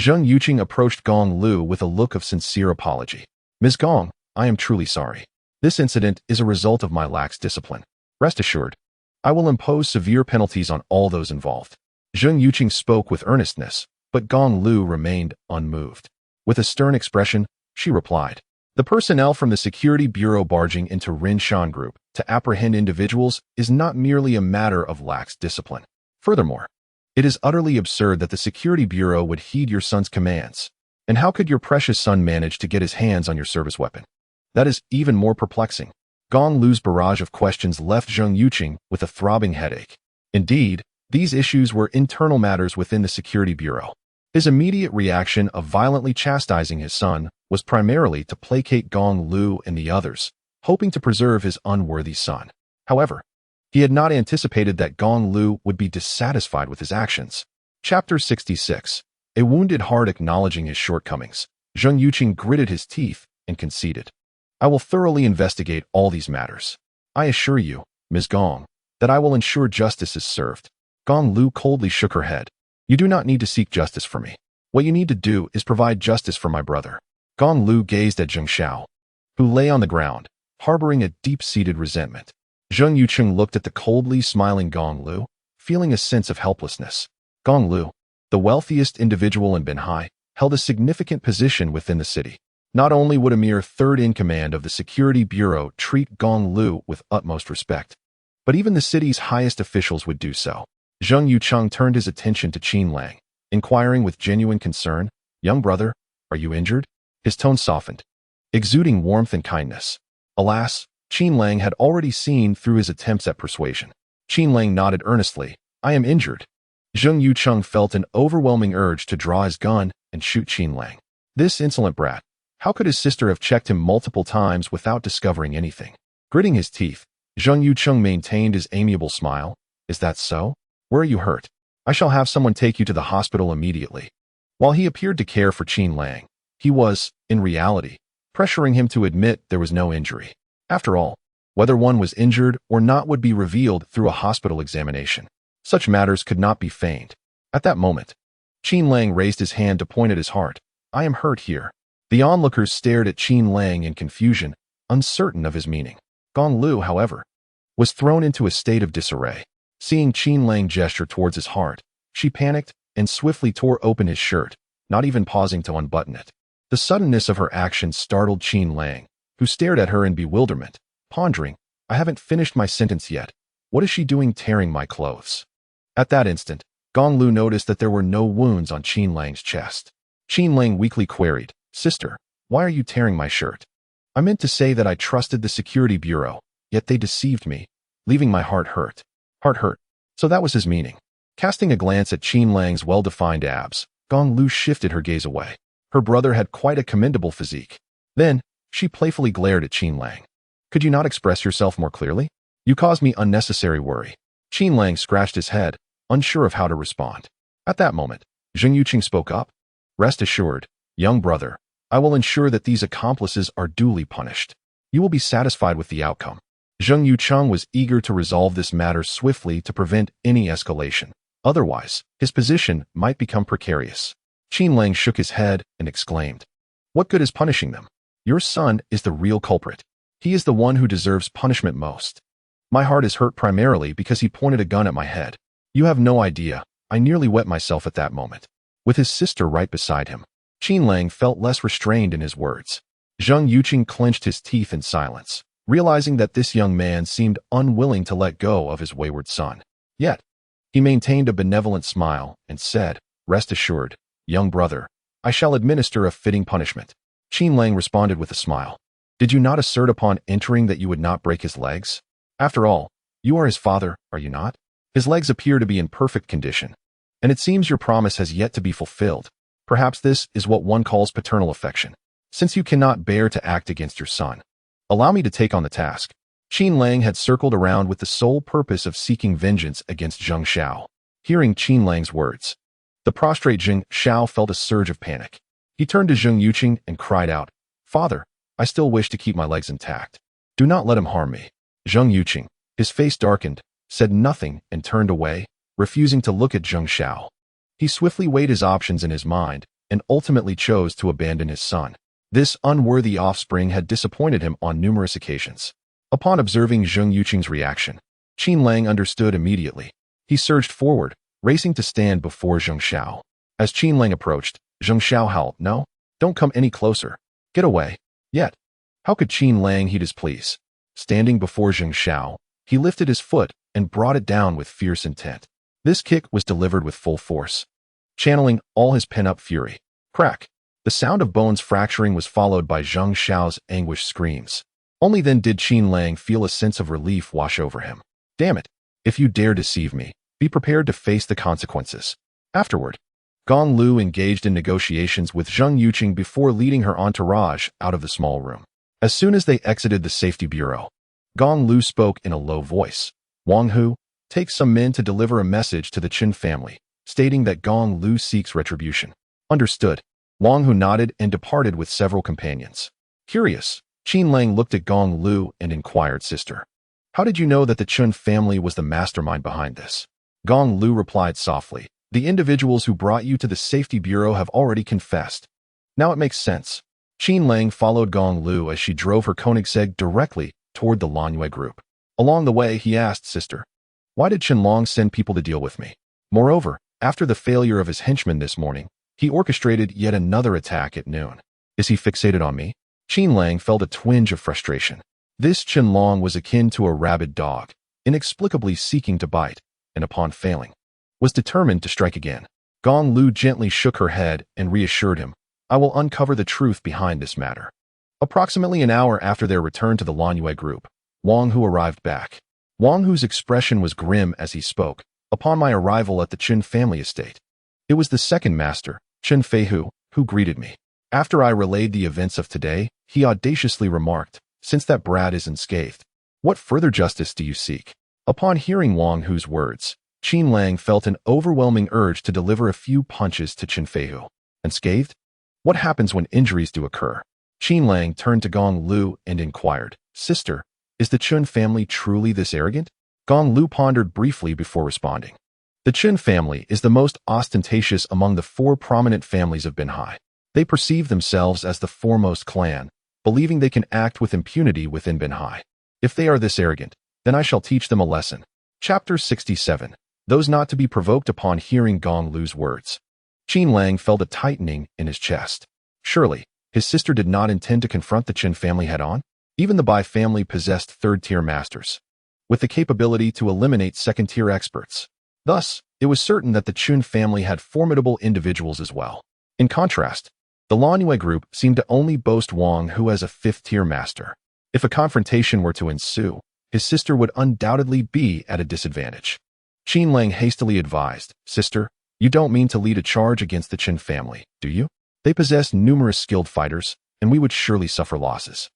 Zheng Yuqing approached Gong Liu with a look of sincere apology. "Ms. Gong, I am truly sorry. This incident is a result of my lax discipline. Rest assured, I will impose severe penalties on all those involved." Zheng Yuqing spoke with earnestness, but Gong Liu remained unmoved. With a stern expression, she replied, "The personnel from the Security Bureau barging into Rinshan Group to apprehend individuals is not merely a matter of lax discipline. Furthermore, it is utterly absurd that the Security Bureau would heed your son's commands. And how could your precious son manage to get his hands on your service weapon? That is even more perplexing." Gong Liu's barrage of questions left Zheng Yuqing with a throbbing headache. Indeed, these issues were internal matters within the Security Bureau. His immediate reaction of violently chastising his son was primarily to placate Gong Liu and the others, hoping to preserve his unworthy son. However, he had not anticipated that Gong Liu would be dissatisfied with his actions. Chapter 66. A wounded heart acknowledging his shortcomings, Zheng Yuqing gritted his teeth and conceded, "I will thoroughly investigate all these matters. I assure you, Ms. Gong, that I will ensure justice is served." Gong Liu coldly shook her head. "You do not need to seek justice for me. What you need to do is provide justice for my brother." Gong Liu gazed at Zheng Xiao, who lay on the ground, harboring a deep-seated resentment. Zheng Yuqing looked at the coldly smiling Gong Liu, feeling a sense of helplessness. Gong Liu, the wealthiest individual in Binhai, held a significant position within the city. Not only would a mere third-in-command of the Security Bureau treat Gong Liu with utmost respect, but even the city's highest officials would do so. Zheng Yuqing turned his attention to Qin Lang, inquiring with genuine concern, "Young brother, are you injured?" His tone softened, exuding warmth and kindness. Alas, Qin Lang had already seen through his attempts at persuasion. Qin Lang nodded earnestly, "I am injured." Zheng Yuqing felt an overwhelming urge to draw his gun and shoot Qin Lang. This insolent brat. How could his sister have checked him multiple times without discovering anything? Gritting his teeth, Zheng Yuqing maintained his amiable smile. "Is that so? Where are you hurt? I shall have someone take you to the hospital immediately." While he appeared to care for Qin Lang, he was, in reality, pressuring him to admit there was no injury. After all, whether one was injured or not would be revealed through a hospital examination. Such matters could not be feigned. At that moment, Qin Lang raised his hand to point at his heart. "I am hurt here." The onlookers stared at Qin Lang in confusion, uncertain of his meaning. Gong Liu, however, was thrown into a state of disarray. Seeing Qin Lang gesture towards his heart, she panicked and swiftly tore open his shirt, not even pausing to unbutton it. The suddenness of her action startled Qin Lang, who stared at her in bewilderment, pondering, "I haven't finished my sentence yet. What is she doing tearing my clothes?" At that instant, Gong Liu noticed that there were no wounds on Qin Lang's chest. Qin Lang weakly queried, "Sister, why are you tearing my shirt?" "I meant to say that I trusted the Security Bureau, yet they deceived me, leaving my heart hurt." Heart hurt. So that was his meaning. Casting a glance at Qin Lang's well-defined abs, Gong Liu shifted her gaze away. Her brother had quite a commendable physique. Then, she playfully glared at Qin Lang. "Could you not express yourself more clearly? You cause me unnecessary worry." Qin Lang scratched his head, unsure of how to respond. At that moment, Zheng Yuqing spoke up. "Rest assured, young brother, I will ensure that these accomplices are duly punished. You will be satisfied with the outcome." Zheng Yuqing was eager to resolve this matter swiftly to prevent any escalation. Otherwise, his position might become precarious. Qin Lang shook his head and exclaimed, "What good is punishing them? Your son is the real culprit. He is the one who deserves punishment most. My heart is hurt primarily because he pointed a gun at my head. You have no idea, I nearly wet myself at that moment." With his sister right beside him, Qin Lang felt less restrained in his words. Zheng Yuqing clenched his teeth in silence, realizing that this young man seemed unwilling to let go of his wayward son. Yet, he maintained a benevolent smile and said, "Rest assured, young brother, I shall administer a fitting punishment." Qin Lang responded with a smile. "Did you not assert upon entering that you would not break his legs? After all, you are his father, are you not? His legs appear to be in perfect condition, and it seems your promise has yet to be fulfilled." Perhaps this is what one calls paternal affection. Since you cannot bear to act against your son, allow me to take on the task. Qin Lang had circled around with the sole purpose of seeking vengeance against Zheng Xiao. Hearing Qin Lang's words, the prostrate Zheng Xiao felt a surge of panic. He turned to Zheng Yuqing and cried out, "Father, I still wish to keep my legs intact. Do not let him harm me." Zheng Yuqing, his face darkened, said nothing and turned away, refusing to look at Zheng Xiao. He swiftly weighed his options in his mind and ultimately chose to abandon his son. This unworthy offspring had disappointed him on numerous occasions. Upon observing Zheng Yuqing's reaction, Qin Lang understood immediately. He surged forward, racing to stand before Zheng Xiao. As Qin Lang approached, Zheng Xiao howled, "No, don't come any closer. Get away." Yet, how could Qin Lang heed his pleas? Standing before Zheng Xiao, he lifted his foot and brought it down with fierce intent. This kick was delivered with full force, channeling all his pent-up fury. Crack! The sound of bones fracturing was followed by Zheng Xiao's anguished screams. Only then did Qin Lang feel a sense of relief wash over him. "Damn it! If you dare deceive me, be prepared to face the consequences." Afterward, Gong Liu engaged in negotiations with Zheng Yuqing before leading her entourage out of the small room. As soon as they exited the safety bureau, Gong Liu spoke in a low voice. "Wang Hu, take some men to deliver a message to the Qin family, stating that Gong Liu seeks retribution." Understood. Wang Hu nodded and departed with several companions. Curious, Qin Lang looked at Gong Liu and inquired, "Sister, how did you know that the Qin family was the mastermind behind this?" Gong Liu replied softly, "The individuals who brought you to the safety bureau have already confessed. Now it makes sense." Qin Lang followed Gong Liu as she drove her Koenigsegg directly toward the Lanyue group. Along the way, he asked, "Sister, why did Qin send people to deal with me? Moreover, after the failure of his henchmen this morning, he orchestrated yet another attack at noon. Is he fixated on me?" Qin Lang felt a twinge of frustration. This Qin was akin to a rabid dog, inexplicably seeking to bite, and upon failing, was determined to strike again. Gong Liu gently shook her head and reassured him, "I will uncover the truth behind this matter." Approximately an hour after their return to the Lanyue group, Wang Hu arrived back. Wang Hu's expression was grim as he spoke. "Upon my arrival at the Qin family estate, it was the second master, Qin Feihu, who greeted me. After I relayed the events of today, he audaciously remarked, 'Since that brat is unscathed, what further justice do you seek?'" Upon hearing Wang Hu's words, Qin Lang felt an overwhelming urge to deliver a few punches to Qin Feihu. Unscathed? What happens when injuries do occur? Qin Lang turned to Gong Liu and inquired, "Sister, is the Qin family truly this arrogant?" Gong Liu pondered briefly before responding. "The Qin family is the most ostentatious among the four prominent families of Binhai. They perceive themselves as the foremost clan, believing they can act with impunity within Binhai. If they are this arrogant, then I shall teach them a lesson." Chapter 67. Those not to be provoked. Upon hearing Gong Liu's words, Qin Lang felt a tightening in his chest. Surely, his sister did not intend to confront the Qin family head-on? Even the Bai family possessed third-tier masters, with the capability to eliminate second-tier experts. Thus, it was certain that the Qin family had formidable individuals as well. In contrast, the Lanyue group seemed to only boast Wang Hu as a fifth-tier master. If a confrontation were to ensue, his sister would undoubtedly be at a disadvantage. Qin Lang hastily advised, "Sister, you don't mean to lead a charge against the Qin family, do you? They possess numerous skilled fighters, and we would surely suffer losses.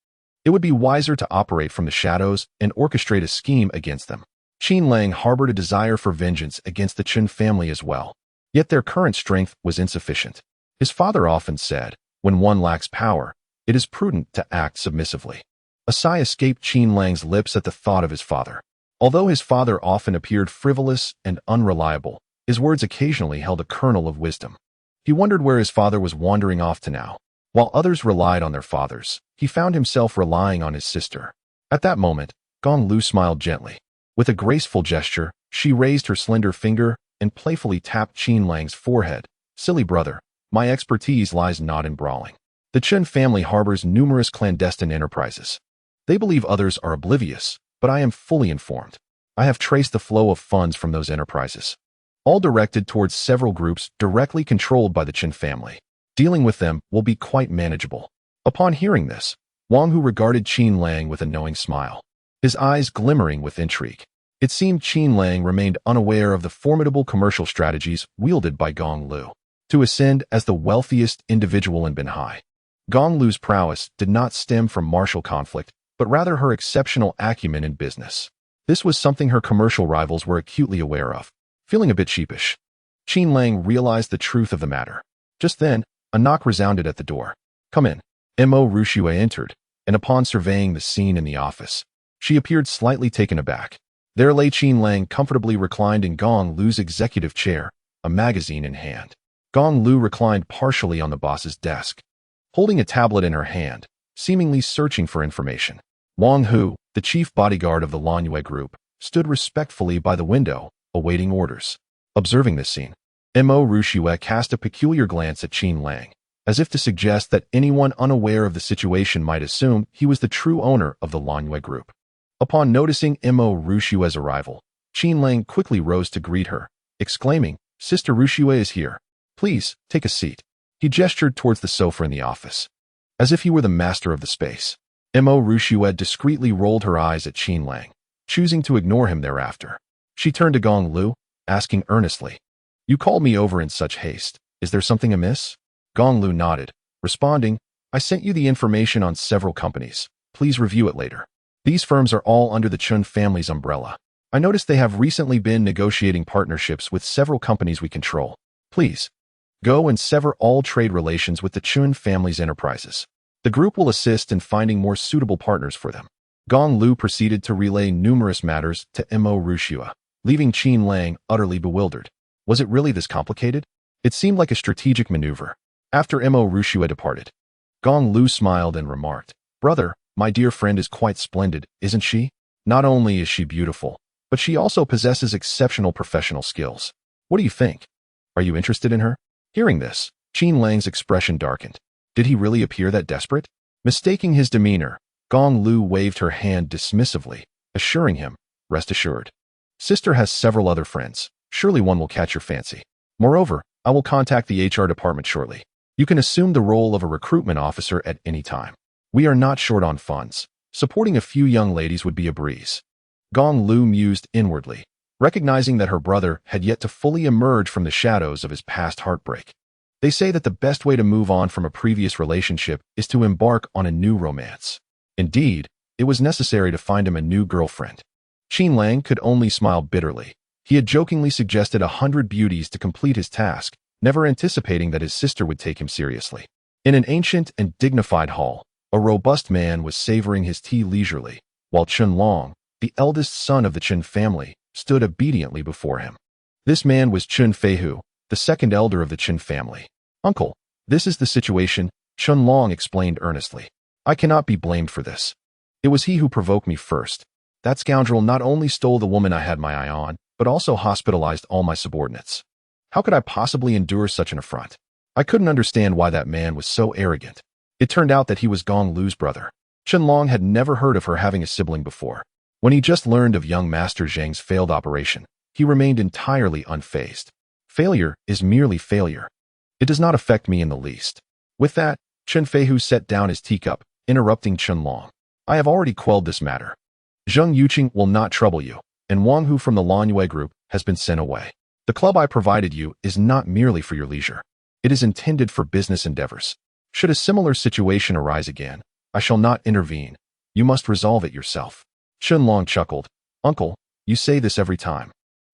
It would be wiser to operate from the shadows and orchestrate a scheme against them." Qin Lang harbored a desire for vengeance against the Qin family as well, yet their current strength was insufficient. His father often said, "When one lacks power, it is prudent to act submissively." A sigh escaped Qin Lang's lips at the thought of his father. Although his father often appeared frivolous and unreliable, his words occasionally held a kernel of wisdom. He wondered where his father was wandering off to now. While others relied on their fathers, he found himself relying on his sister. At that moment, Gong Liu smiled gently. With a graceful gesture, she raised her slender finger and playfully tapped Qin Lang's forehead. "Silly brother, my expertise lies not in brawling. The Qin family harbors numerous clandestine enterprises. They believe others are oblivious, but I am fully informed. I have traced the flow of funds from those enterprises, all directed towards several groups directly controlled by the Qin family. Dealing with them will be quite manageable." Upon hearing this, Wang Hu regarded Qin Lang with a knowing smile, his eyes glimmering with intrigue. It seemed Qin Lang remained unaware of the formidable commercial strategies wielded by Gong Liu. to ascend as the wealthiest individual in Binhai. Gong Liu's prowess did not stem from martial conflict, but rather her exceptional acumen in business. This was something her commercial rivals were acutely aware of. Feeling a bit sheepish, Qin Lang realized the truth of the matter. Just then, a knock resounded at the door. "Come in." Mo Rushue entered, and upon surveying the scene in the office, she appeared slightly taken aback. There lay Qin Lang comfortably reclined in Gong Liu's executive chair, a magazine in hand. Gong Liu reclined partially on the boss's desk, holding a tablet in her hand, seemingly searching for information. Wang Hu, the chief bodyguard of the Lanyue group, stood respectfully by the window, awaiting orders. Observing this scene, Mo Rushue cast a peculiar glance at Qin Lang, as if to suggest that anyone unaware of the situation might assume he was the true owner of the Lanyue group. Upon noticing Mo Rushue's arrival, Qin Lang quickly rose to greet her, exclaiming, "Sister Rushue is here. Please, take a seat." He gestured towards the sofa in the office, as if he were the master of the space. Mo Rushue discreetly rolled her eyes at Qin Lang, choosing to ignore him thereafter. She turned to Gong Liu, asking earnestly, "You called me over in such haste. Is there something amiss?" Gong Liu nodded, responding, "I sent you the information on several companies. Please review it later. These firms are all under the Chun family's umbrella. I noticed they have recently been negotiating partnerships with several companies we control. Please, go and sever all trade relations with the Chun family's enterprises. The group will assist in finding more suitable partners for them." Gong Liu proceeded to relay numerous matters to Mo Rushue, leaving Qin Lang utterly bewildered. Was it really this complicated? It seemed like a strategic maneuver. After Mo Rushue departed, Gong Liu smiled and remarked, "Brother, my dear friend is quite splendid, isn't she? Not only is she beautiful, but she also possesses exceptional professional skills. What do you think? Are you interested in her?" Hearing this, Qin Lang's expression darkened. Did he really appear that desperate? Mistaking his demeanor, Gong Liu waved her hand dismissively, assuring him, "Rest assured. Sister has several other friends. Surely one will catch your fancy. Moreover, I will contact the HR department shortly. You can assume the role of a recruitment officer at any time. We are not short on funds. Supporting a few young ladies would be a breeze." Gong Liu mused inwardly, recognizing that her brother had yet to fully emerge from the shadows of his past heartbreak. They say that the best way to move on from a previous relationship is to embark on a new romance. Indeed, it was necessary to find him a new girlfriend. Qin Lang could only smile bitterly. He had jokingly suggested 100 beauties to complete his task, never anticipating that his sister would take him seriously. In an ancient and dignified hall, a robust man was savoring his tea leisurely, while Chun Long, the eldest son of the Chun family, stood obediently before him. This man was Chun Feihu, the second elder of the Chun family. "Uncle, this is the situation," Chun Long explained earnestly. "I cannot be blamed for this. It was he who provoked me first. That scoundrel not only stole the woman I had my eye on, but also hospitalized all my subordinates. How could I possibly endure such an affront? I couldn't understand why that man was so arrogant." It turned out that he was Gong Liu's brother. Chun Long had never heard of her having a sibling before. When he just learned of young Master Zhang's failed operation, he remained entirely unfazed. Failure is merely failure. It does not affect me in the least. With that, Chun Feihu set down his teacup, interrupting Chun Long. "I have already quelled this matter. Zheng Yuqing will not trouble you, and Wang Hu from the Lanyue group has been sent away. The club I provided you is not merely for your leisure. It is intended for business endeavors. Should a similar situation arise again, I shall not intervene. You must resolve it yourself." Chun Long chuckled. "Uncle, you say this every time,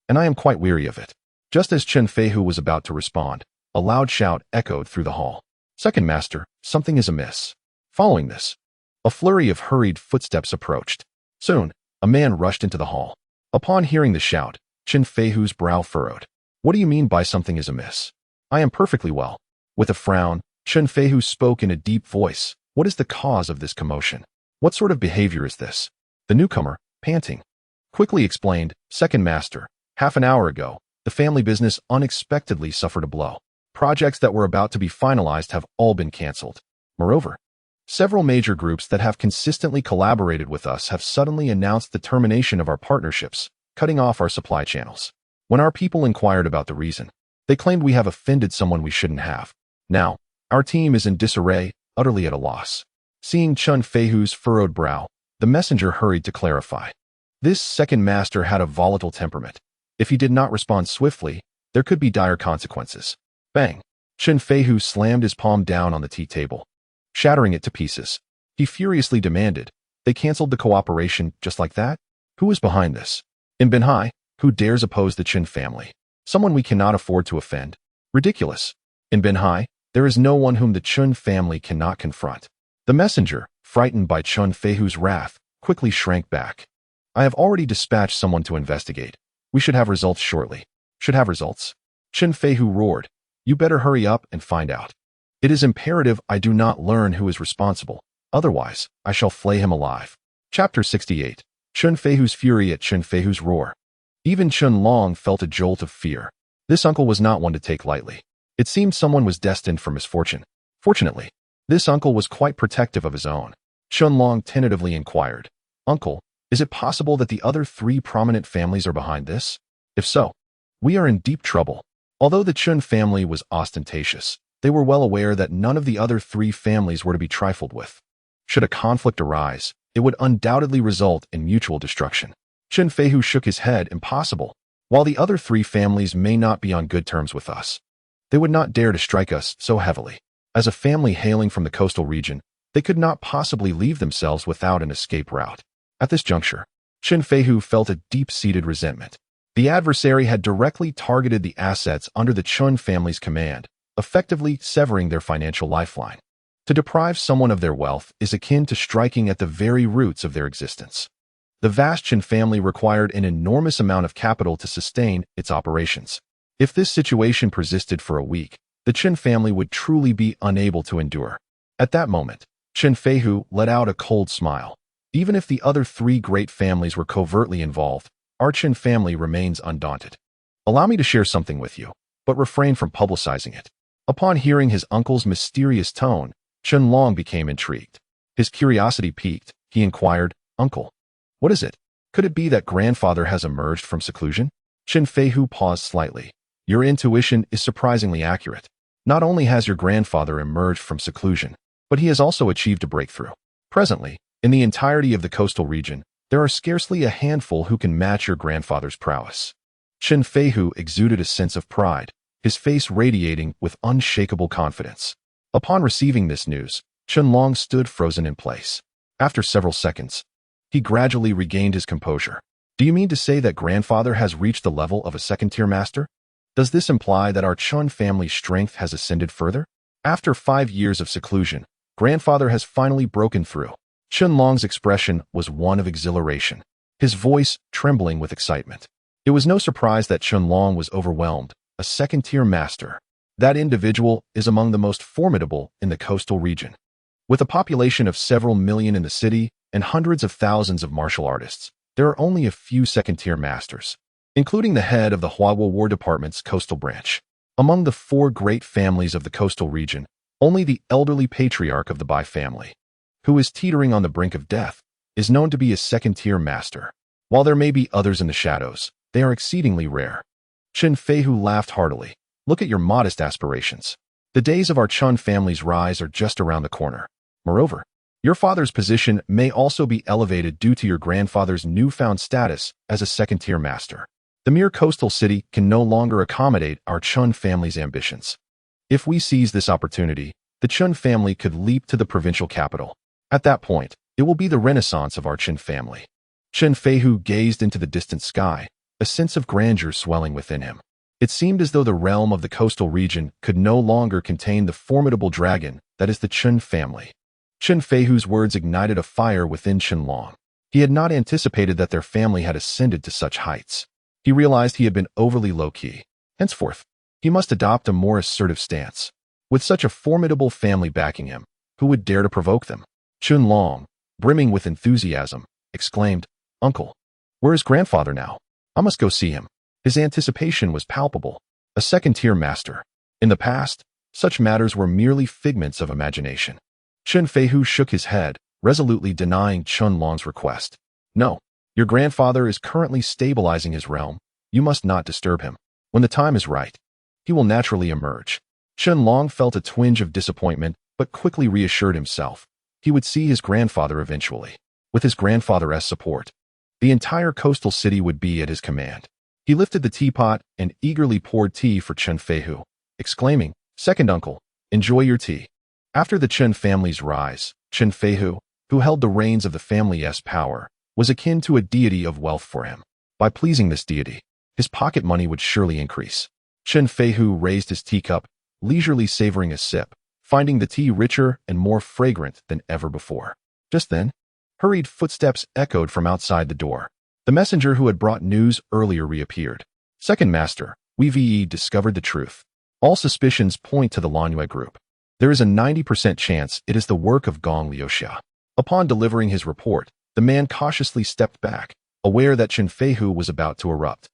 and I am quite weary of it." Just as Chun Feihu was about to respond, a loud shout echoed through the hall. "Second master, something is amiss." Following this, a flurry of hurried footsteps approached. Soon, a man rushed into the hall. Upon hearing the shout, Chun Feihu's brow furrowed. "What do you mean by something is amiss?" "I am perfectly well." With a frown, Chun Feihu spoke in a deep voice. "What is the cause of this commotion? What sort of behavior is this?" The newcomer, panting, quickly explained, "Second master, half an hour ago, the family business unexpectedly suffered a blow. Projects that were about to be finalized have all been cancelled. Moreover, several major groups that have consistently collaborated with us have suddenly announced the termination of our partnerships, cutting off our supply channels. When our people inquired about the reason, they claimed we have offended someone we shouldn't have. Now, our team is in disarray, utterly at a loss." Seeing Chun Feihu's furrowed brow, the messenger hurried to clarify. This second master had a volatile temperament. If he did not respond swiftly, there could be dire consequences. Bang! Chen Feihu slammed his palm down on the tea table, shattering it to pieces. He furiously demanded, "They canceled the cooperation just like that? Who is behind this? In Benhai, who dares oppose the Chen family? Someone we cannot afford to offend. Ridiculous. In Benhai, there is no one whom the Chen family cannot confront." The messenger, frightened by Chen Feihu's wrath, quickly shrank back. "I have already dispatched someone to investigate. We should have results shortly." "Should have results?" Chen Feihu roared. "You better hurry up and find out. It is imperative I do not learn who is responsible. Otherwise, I shall flay him alive." Chapter 68. Chen Feihu's fury at Chen Feihu's roar. Even Chen Long felt a jolt of fear. This uncle was not one to take lightly. It seemed someone was destined for misfortune. Fortunately, this uncle was quite protective of his own. Chen Long tentatively inquired, "Uncle, is it possible that the other 3 prominent families are behind this? If so, we are in deep trouble." Although the Chen family was ostentatious, they were well aware that none of the other 3 families were to be trifled with. Should a conflict arise, it would undoubtedly result in mutual destruction. Chen Feihu shook his head. "Impossible. While the other 3 families may not be on good terms with us, they would not dare to strike us so heavily. As a family hailing from the coastal region, they could not possibly leave themselves without an escape route." At this juncture, Chen Feihu felt a deep-seated resentment. The adversary had directly targeted the assets under the Chen family's command, effectively severing their financial lifeline. To deprive someone of their wealth is akin to striking at the very roots of their existence. The vast Chen family required an enormous amount of capital to sustain its operations. If this situation persisted for a week, the Chen family would truly be unable to endure. At that moment, Chen Feihu let out a cold smile. Even if the other 3 great families were covertly involved, our Chen family remains undaunted. Allow me to share something with you, but refrain from publicizing it. Upon hearing his uncle's mysterious tone, Chen Long became intrigued. His curiosity piqued. He inquired, "Uncle, what is it? Could it be that grandfather has emerged from seclusion?" Chen Feihu paused slightly. "Your intuition is surprisingly accurate. Not only has your grandfather emerged from seclusion, but he has also achieved a breakthrough. Presently, in the entirety of the coastal region, there are scarcely a handful who can match your grandfather's prowess." Chen Feihu exuded a sense of pride, his face radiating with unshakable confidence. Upon receiving this news, Chen Long stood frozen in place. After several seconds, he gradually regained his composure. "Do you mean to say that grandfather has reached the level of a second-tier master? Does this imply that our Chen family's strength has ascended further? After 5 years of seclusion, grandfather has finally broken through." Chen Long's expression was one of exhilaration, his voice trembling with excitement. It was no surprise that Chen Long was overwhelmed. A second-tier master. That individual is among the most formidable in the coastal region. With a population of several million in the city and hundreds of thousands of martial artists, there are only a few second-tier masters, including the head of the Huawo War Department's coastal branch. Among the 4 great families of the coastal region, only the elderly patriarch of the Bai family, who is teetering on the brink of death, is known to be a second-tier master. While there may be others in the shadows, they are exceedingly rare. Chen Feihu laughed heartily. "Look at your modest aspirations. The days of our Chen family's rise are just around the corner. Moreover, your father's position may also be elevated due to your grandfather's newfound status as a second-tier master. The mere coastal city can no longer accommodate our Chen family's ambitions. If we seize this opportunity, the Chen family could leap to the provincial capital. At that point, it will be the renaissance of our Chen family." Chen Feihu gazed into the distant sky, a sense of grandeur swelling within him. It seemed as though the realm of the coastal region could no longer contain the formidable dragon that is the Chen family. Chen Feihu's words ignited a fire within Chen Long. He had not anticipated that their family had ascended to such heights. He realized he had been overly low-key. Henceforth, he must adopt a more assertive stance. With such a formidable family backing him, who would dare to provoke them? Chen Long, brimming with enthusiasm, exclaimed, "Uncle, where is grandfather now? I must go see him." His anticipation was palpable. A second-tier master. In the past, such matters were merely figments of imagination. Chen Feihu shook his head, resolutely denying Chen Long's request. "No, your grandfather is currently stabilizing his realm. You must not disturb him. When the time is right, he will naturally emerge." Chen Long felt a twinge of disappointment, but quickly reassured himself. He would see his grandfather eventually. With his grandfather's support, the entire coastal city would be at his command. He lifted the teapot and eagerly poured tea for Chen Feihu, exclaiming, Second uncle, enjoy your tea. After the Chen family's rise, Chen Feihu, who held the reins of the family's power, was akin to a deity of wealth for him. By pleasing this deity, his pocket money would surely increase. Chen Feihu raised his teacup, leisurely savoring a sip, finding the tea richer and more fragrant than ever before. Just then, hurried footsteps echoed from outside the door. The messenger who had brought news earlier reappeared. Second master, we discovered the truth. All suspicions point to the Lanyue group. There is a 90% chance it is the work of Gong Liu. Upon delivering his report, the man cautiously stepped back, aware that Chen Feihu was about to erupt.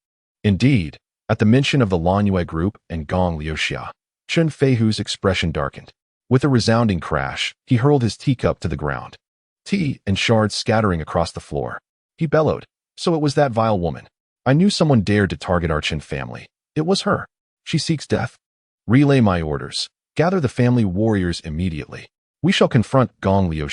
Indeed, at the mention of the Lanyue group and Gong Liu, Chen Feihu's expression darkened. With a resounding crash, he hurled his teacup to the ground. Tea and shards scattering across the floor. He bellowed, "So it was that vile woman. I knew someone dared to target our Chen family. It was her. She seeks death. Relay my orders. Gather the family warriors immediately. We shall confront Gong Liu."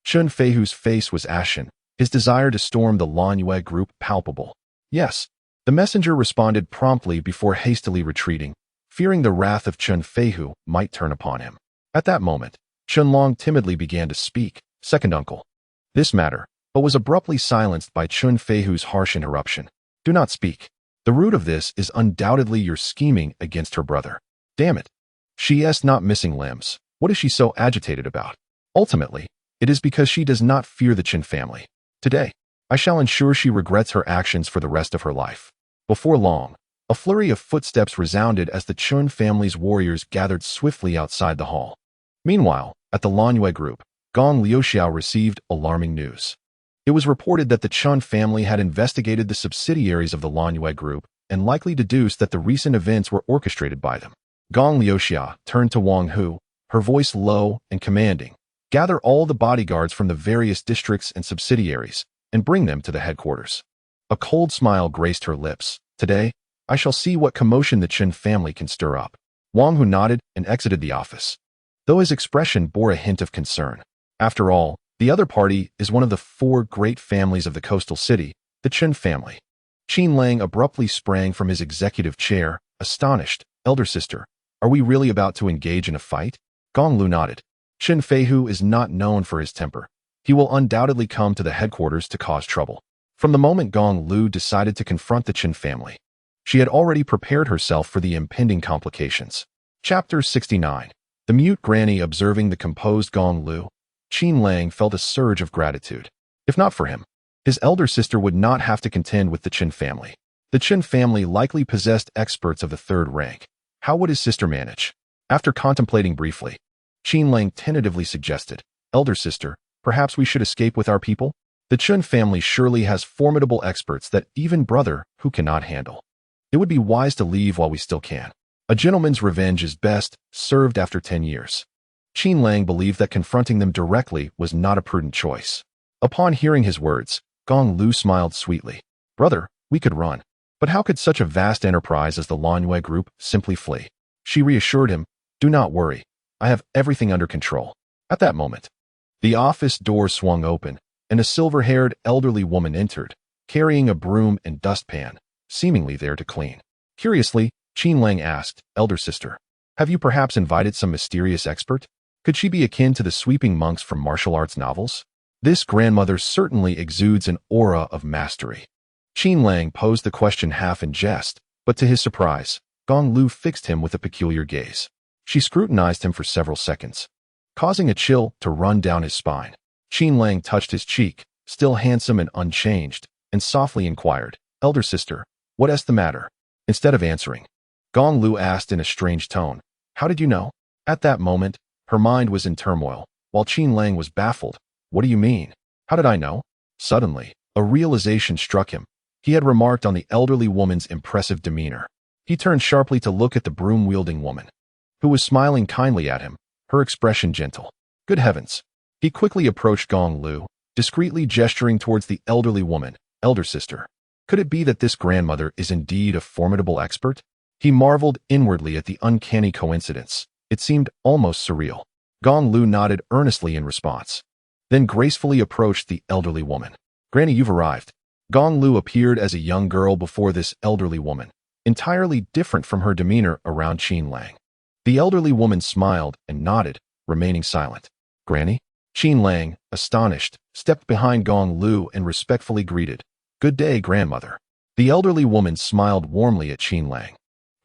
Chen Feihu's face was ashen, his desire to storm the Lanyue group palpable. Yes, the messenger responded promptly before hastily retreating, fearing the wrath of Chen Feihu might turn upon him. At that moment, Chen Long timidly began to speak, "Second uncle." This matter, but was abruptly silenced by Chen Feihu's harsh interruption. "Do not speak. The root of this is undoubtedly your scheming against her brother. Damn it. She is not missing limbs. What is she so agitated about? Ultimately, it is because she does not fear the Chen family. Today, I shall ensure she regrets her actions for the rest of her life." Before long, a flurry of footsteps resounded as the Chen family's warriors gathered swiftly outside the hall. Meanwhile, at the Lanyue group, Gong Liu received alarming news. It was reported that the Chen family had investigated the subsidiaries of the Lanyue group and likely deduced that the recent events were orchestrated by them. Gong Liu turned to Wang Hu, her voice low and commanding, "Gather all the bodyguards from the various districts and subsidiaries and bring them to the headquarters." A cold smile graced her lips. "Today, I shall see what commotion the Chen family can stir up." Wang Hu nodded and exited the office, though his expression bore a hint of concern. After all, the other party is one of the four great families of the coastal city, the Chen family. Qin Lang abruptly sprang from his executive chair, astonished. "Elder sister, are we really about to engage in a fight?" Gong Liu nodded. "Chen Feihu is not known for his temper. He will undoubtedly come to the headquarters to cause trouble." From the moment Gong Liu decided to confront the Chen family, she had already prepared herself for the impending complications. Chapter 69. The mute granny observing the composed Gong Liu, Qin Lang felt a surge of gratitude. If not for him, his elder sister would not have to contend with the Chen family. The Chen family likely possessed experts of the third rank. How would his sister manage? After contemplating briefly, Qin Lang tentatively suggested, "Elder sister, perhaps we should escape with our people? The Chen family surely has formidable experts that even brother who cannot handle. It would be wise to leave while we still can. A gentleman's revenge is best served after 10 years. Qin Lang believed that confronting them directly was not a prudent choice. Upon hearing his words, Gong Liu smiled sweetly. "Brother, we could run. But how could such a vast enterprise as the Lanyue group simply flee?" She reassured him, "Do not worry. I have everything under control." At that moment, the office door swung open, and a silver-haired elderly woman entered, carrying a broom and dustpan, seemingly there to clean. Curiously, Qin Lang asked, "Elder sister, have you perhaps invited some mysterious expert? Could she be akin to the sweeping monks from martial arts novels? This grandmother certainly exudes an aura of mastery." Qin Lang posed the question half in jest, but to his surprise, Gong Liu fixed him with a peculiar gaze. She scrutinized him for several seconds, causing a chill to run down his spine. Qin Lang touched his cheek, still handsome and unchanged, and softly inquired, "Elder sister, what is the matter?" Instead of answering, Gong Liu asked in a strange tone, "How did you know?" At that moment, her mind was in turmoil, while Qin Lang was baffled. "What do you mean? How did I know?" Suddenly, a realization struck him. He had remarked on the elderly woman's impressive demeanor. He turned sharply to look at the broom-wielding woman, who was smiling kindly at him, her expression gentle. Good heavens! He quickly approached Gong Liu, discreetly gesturing towards the elderly woman. "Elder sister, could it be that this grandmother is indeed a formidable expert?" He marveled inwardly at the uncanny coincidence. It seemed almost surreal. Gong Liu nodded earnestly in response, then gracefully approached the elderly woman. "Granny, you've arrived." Gong Liu appeared as a young girl before this elderly woman, entirely different from her demeanor around Qin Lang. The elderly woman smiled and nodded, remaining silent. Granny? Qin Lang, astonished, stepped behind Gong Liu and respectfully greeted. Good day, grandmother. The elderly woman smiled warmly at Qin Lang,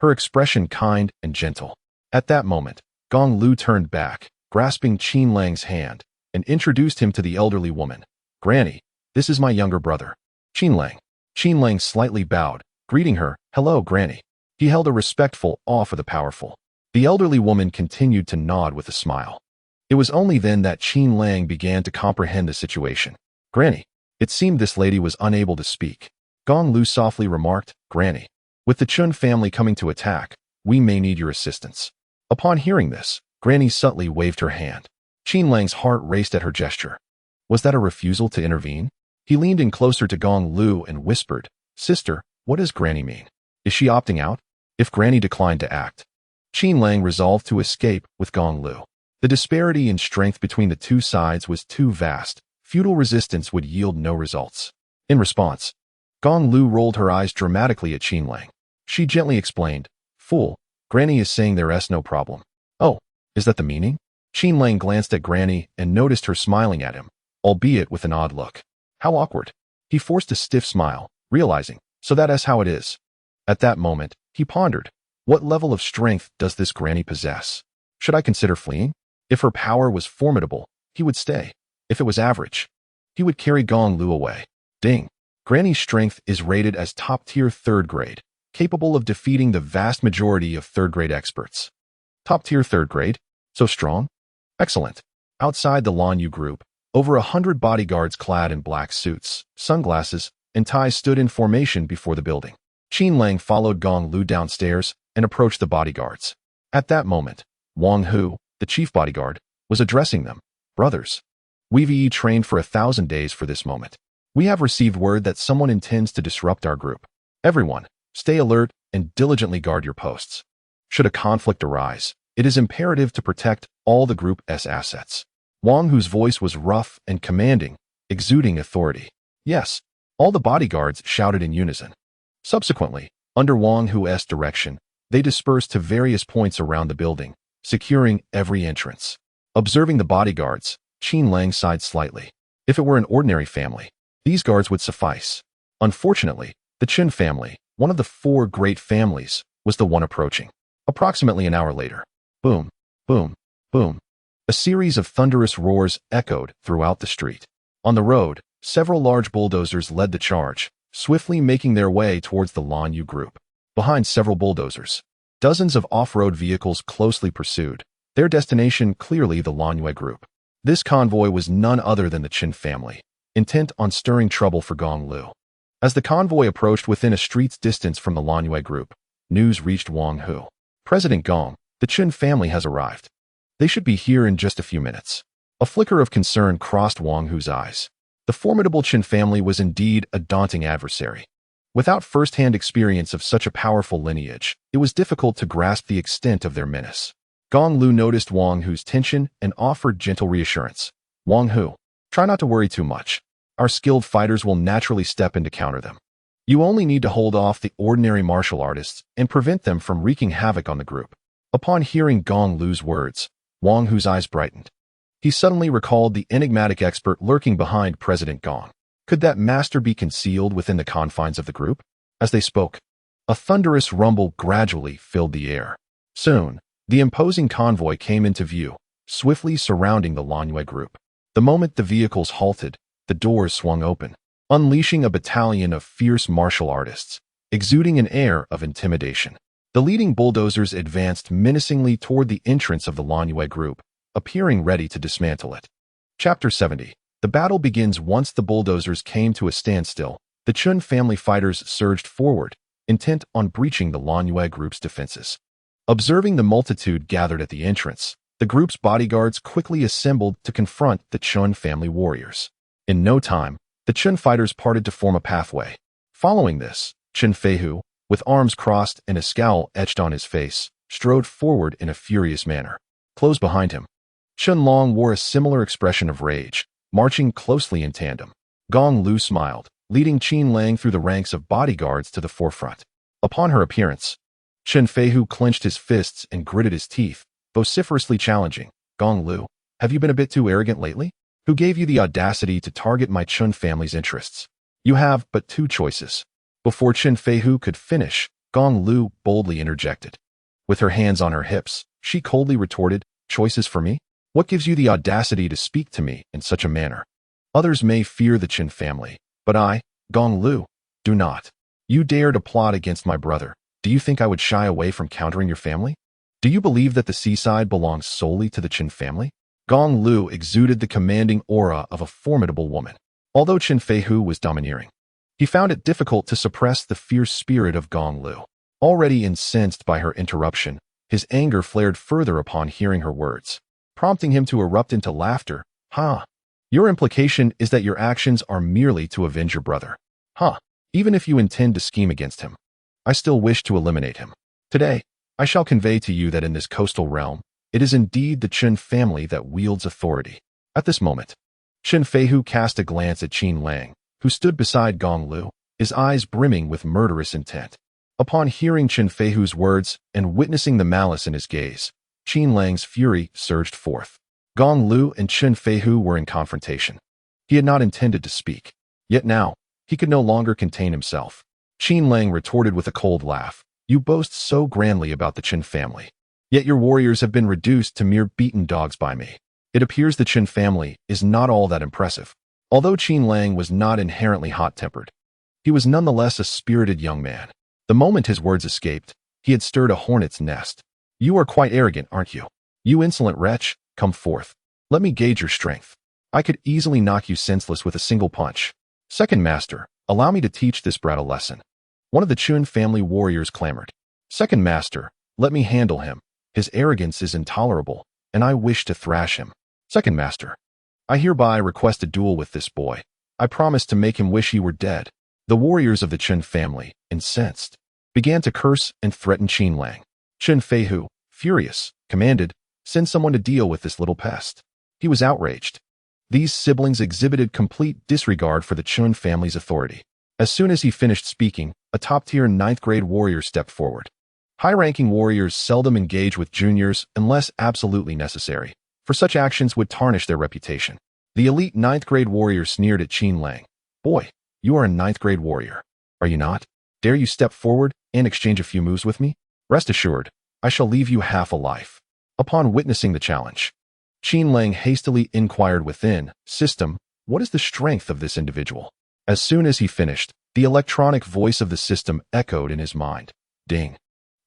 her expression kind and gentle. At that moment, Gong Liu turned back, grasping Qin Lang's hand, and introduced him to the elderly woman. Granny, this is my younger brother, Qin Lang. Qin Lang slightly bowed, greeting her. Hello, Granny. He held a respectful awe for the powerful. The elderly woman continued to nod with a smile. It was only then that Qin Lang began to comprehend the situation. Granny. It seemed this lady was unable to speak. Gong Liu softly remarked, Granny, with the Chun family coming to attack, we may need your assistance. Upon hearing this, Granny subtly waved her hand. Qin Lang's heart raced at her gesture. Was that a refusal to intervene? He leaned in closer to Gong Liu and whispered, Sister, what does Granny mean? Is she opting out? If Granny declined to act, Qin Lang resolved to escape with Gong Liu. The disparity in strength between the two sides was too vast. Futile resistance would yield no results. In response, Gong Liu rolled her eyes dramatically at Qin Lang. She gently explained, Fool, Granny is saying there's no problem. Oh, is that the meaning? Qin Lang glanced at Granny and noticed her smiling at him, albeit with an odd look. How awkward. He forced a stiff smile, realizing, so that's how it is. At that moment, he pondered, what level of strength does this Granny possess? Should I consider fleeing? If her power was formidable, he would stay. If it was average, he would carry Gong Liu away. Ding. Granny's strength is rated as top-tier 3rd grade, capable of defeating the vast majority of 3rd grade experts. Top-tier 3rd grade? So strong? Excellent. Outside the Lan Yu group, over 100 bodyguards clad in black suits, sunglasses, and ties stood in formation before the building. Qin Lang followed Gong Liu downstairs and approached the bodyguards. At that moment, Wang Hu, the chief bodyguard, was addressing them. Brothers, we've trained for 1,000 days for this moment. We have received word that someone intends to disrupt our group. Everyone, stay alert and diligently guard your posts. Should a conflict arise, it is imperative to protect all the group's assets. Wang Hu's voice was rough and commanding, exuding authority. Yes, all the bodyguards shouted in unison. Subsequently, under Wang Hu's direction, they dispersed to various points around the building, securing every entrance. Observing the bodyguards, Qin Lang sighed slightly. If it were an ordinary family, these guards would suffice. Unfortunately, the Chun family, one of the 4 great families, was the one approaching. Approximately an hour later, boom, boom, boom. A series of thunderous roars echoed throughout the street. On the road, several large bulldozers led the charge, swiftly making their way towards the Lan Yu group. Behind several bulldozers, dozens of off-road vehicles closely pursued, their destination clearly the Lan Yu group. This convoy was none other than the Qin family, intent on stirring trouble for Gong Liu. As the convoy approached within a street's distance from the Lan Yu group, news reached Wang Hu. President Gong, the Qin family has arrived. They should be here in just a few minutes. A flicker of concern crossed Wang Hu's eyes. The formidable Qin family was indeed a daunting adversary. Without first-hand experience of such a powerful lineage, it was difficult to grasp the extent of their menace. Gong Liu noticed Wang Hu's tension and offered gentle reassurance. Wang Hu, try not to worry too much. Our skilled fighters will naturally step in to counter them. You only need to hold off the ordinary martial artists and prevent them from wreaking havoc on the group. Upon hearing Gong Liu's words, Wang Hu's eyes brightened. He suddenly recalled the enigmatic expert lurking behind President Gong. Could that master be concealed within the confines of the group? As they spoke, a thunderous rumble gradually filled the air. Soon, the imposing convoy came into view, swiftly surrounding the Lan Yu group. The moment the vehicles halted, the doors swung open, unleashing a battalion of fierce martial artists, exuding an air of intimidation. The leading bulldozers advanced menacingly toward the entrance of the Lan Yu group, appearing ready to dismantle it. Chapter 70. The battle begins. Once the bulldozers came to a standstill, the Chun family fighters surged forward, intent on breaching the Lan Yu group's defenses. Observing the multitude gathered at the entrance, the group's bodyguards quickly assembled to confront the Chun family warriors. In no time, the Chun fighters parted to form a pathway. Following this, Chen Feihu, with arms crossed and a scowl etched on his face, strode forward in a furious manner. Close behind him, Chen Long wore a similar expression of rage, marching closely in tandem. Gong Liu smiled, leading Qin Lang through the ranks of bodyguards to the forefront. Upon her appearance, Chen Feihu clenched his fists and gritted his teeth, vociferously challenging, Gong Liu, have you been a bit too arrogant lately? Who gave you the audacity to target my Chun family's interests? You have but two choices. Before Chen Feihu could finish, Gong Liu boldly interjected. With her hands on her hips, she coldly retorted, choices for me? What gives you the audacity to speak to me in such a manner? Others may fear the Chen family, but I, Gong Liu, do not. You dare to plot against my brother. Do you think I would shy away from countering your family? Do you believe that the seaside belongs solely to the Chen family? Gong Liu exuded the commanding aura of a formidable woman. Although Chen Feihu was domineering, he found it difficult to suppress the fierce spirit of Gong Liu. Already incensed by her interruption, his anger flared further upon hearing her words, prompting him to erupt into laughter. Huh? Your implication is that your actions are merely to avenge your brother. Huh? Even if you intend to scheme against him, I still wish to eliminate him. Today, I shall convey to you that in this coastal realm, it is indeed the Chen family that wields authority. At this moment, Chen Feihu cast a glance at Qin Lang, who stood beside Gong Liu, his eyes brimming with murderous intent. Upon hearing Chen Feihu's words and witnessing the malice in his gaze, Qin Lang's fury surged forth. Gong Liu and Chen Feihu were in confrontation. He had not intended to speak. Yet now, he could no longer contain himself. Qin Lang retorted with a cold laugh. You boast so grandly about the Chen family. Yet your warriors have been reduced to mere beaten dogs by me. It appears the Chen family is not all that impressive. Although Qin Lang was not inherently hot-tempered, he was nonetheless a spirited young man. The moment his words escaped, he had stirred a hornet's nest. You are quite arrogant, aren't you? You insolent wretch, come forth. Let me gauge your strength. I could easily knock you senseless with a single punch. Second master, allow me to teach this brat a lesson. One of the Chun family warriors clamored. Second master, let me handle him. His arrogance is intolerable, and I wish to thrash him. Second master, I hereby request a duel with this boy. I promise to make him wish he were dead. The warriors of the Chen family, incensed, began to curse and threaten Qin Lang. Chen Feihu, furious, commanded, send someone to deal with this little pest. He was outraged. These siblings exhibited complete disregard for the Chun family's authority. As soon as he finished speaking, a top-tier 9th-grade warrior stepped forward. High-ranking warriors seldom engage with juniors unless absolutely necessary, for such actions would tarnish their reputation. The elite 9th-grade warrior sneered at Qin Lang. Boy, you are a 9th-grade warrior, are you not? Dare you step forward and exchange a few moves with me? Rest assured, I shall leave you half a life. Upon witnessing the challenge, Qin Lang hastily inquired within, System, what is the strength of this individual? As soon as he finished, the electronic voice of the system echoed in his mind. Ding.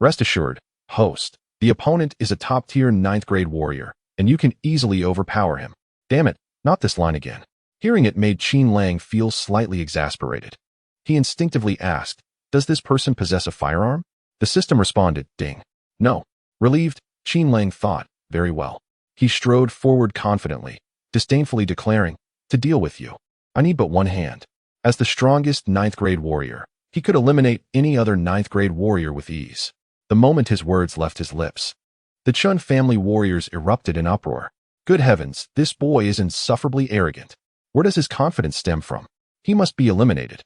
Rest assured, host, the opponent is a top-tier 9th-grade warrior, and you can easily overpower him. Damn it, not this line again. Hearing it made Qin Lang feel slightly exasperated. He instinctively asked, does this person possess a firearm? The system responded, ding. No. Relieved, Qin Lang thought, very well. He strode forward confidently, disdainfully declaring, to deal with you, I need but one hand. As the strongest 9th-grade warrior, he could eliminate any other 9th-grade warrior with ease. The moment his words left his lips, the Chun family warriors erupted in uproar. Good heavens, this boy is insufferably arrogant. Where does his confidence stem from? He must be eliminated.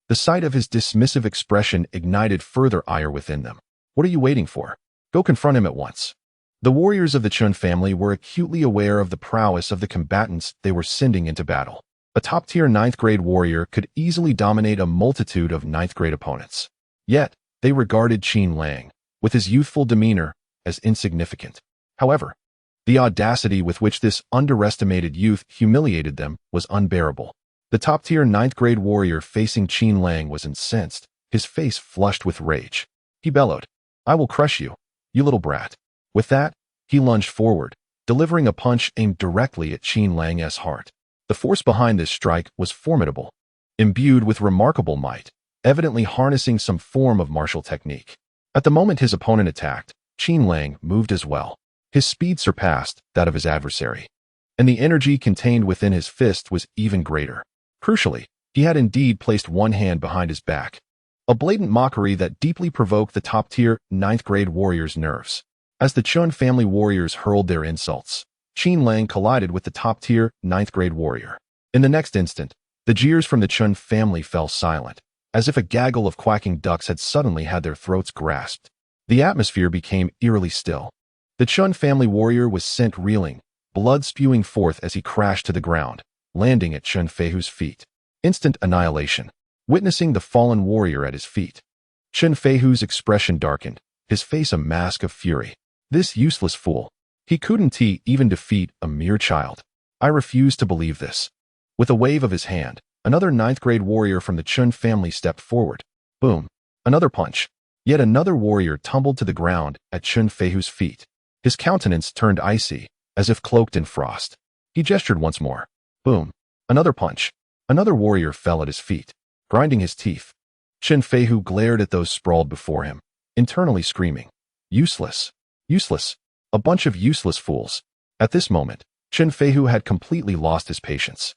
The sight of his dismissive expression ignited further ire within them. What are you waiting for? Go confront him at once. The warriors of the Chun family were acutely aware of the prowess of the combatants they were sending into battle. A top-tier 9th-grade warrior could easily dominate a multitude of 9th-grade opponents. Yet, they regarded Qin Lang, with his youthful demeanor, as insignificant. However, the audacity with which this underestimated youth humiliated them was unbearable. The top-tier 9th-grade warrior facing Qin Lang was incensed, his face flushed with rage. He bellowed, I will crush you, you little brat. With that, he lunged forward, delivering a punch aimed directly at Qin Lang's heart. The force behind this strike was formidable, imbued with remarkable might, evidently harnessing some form of martial technique. At the moment his opponent attacked, Qin Lang moved as well. His speed surpassed that of his adversary, and the energy contained within his fist was even greater. Crucially, he had indeed placed one hand behind his back, a blatant mockery that deeply provoked the top-tier 9th-grade warrior's nerves. As the Chun family warriors hurled their insults, Qin Lang collided with the top-tier 9th-grade warrior. In the next instant, the jeers from the Chun family fell silent, as if a gaggle of quacking ducks had suddenly had their throats grasped. The atmosphere became eerily still. The Chun family warrior was sent reeling, blood spewing forth as he crashed to the ground, landing at Chun Feihu's feet. Instant annihilation. Witnessing the fallen warrior at his feet, Chun Feihu's expression darkened, his face a mask of fury. This useless fool. He couldn't even defeat a mere child. I refuse to believe this. With a wave of his hand, another ninth-grade warrior from the Chun family stepped forward. Boom. Another punch. Yet another warrior tumbled to the ground at Chun Feihu's feet. His countenance turned icy, as if cloaked in frost. He gestured once more. Boom. Another punch. Another warrior fell at his feet, grinding his teeth. Chun Feihu glared at those sprawled before him, internally screaming, "Useless! Useless! A bunch of useless fools!" At this moment, Chun Feihu had completely lost his patience.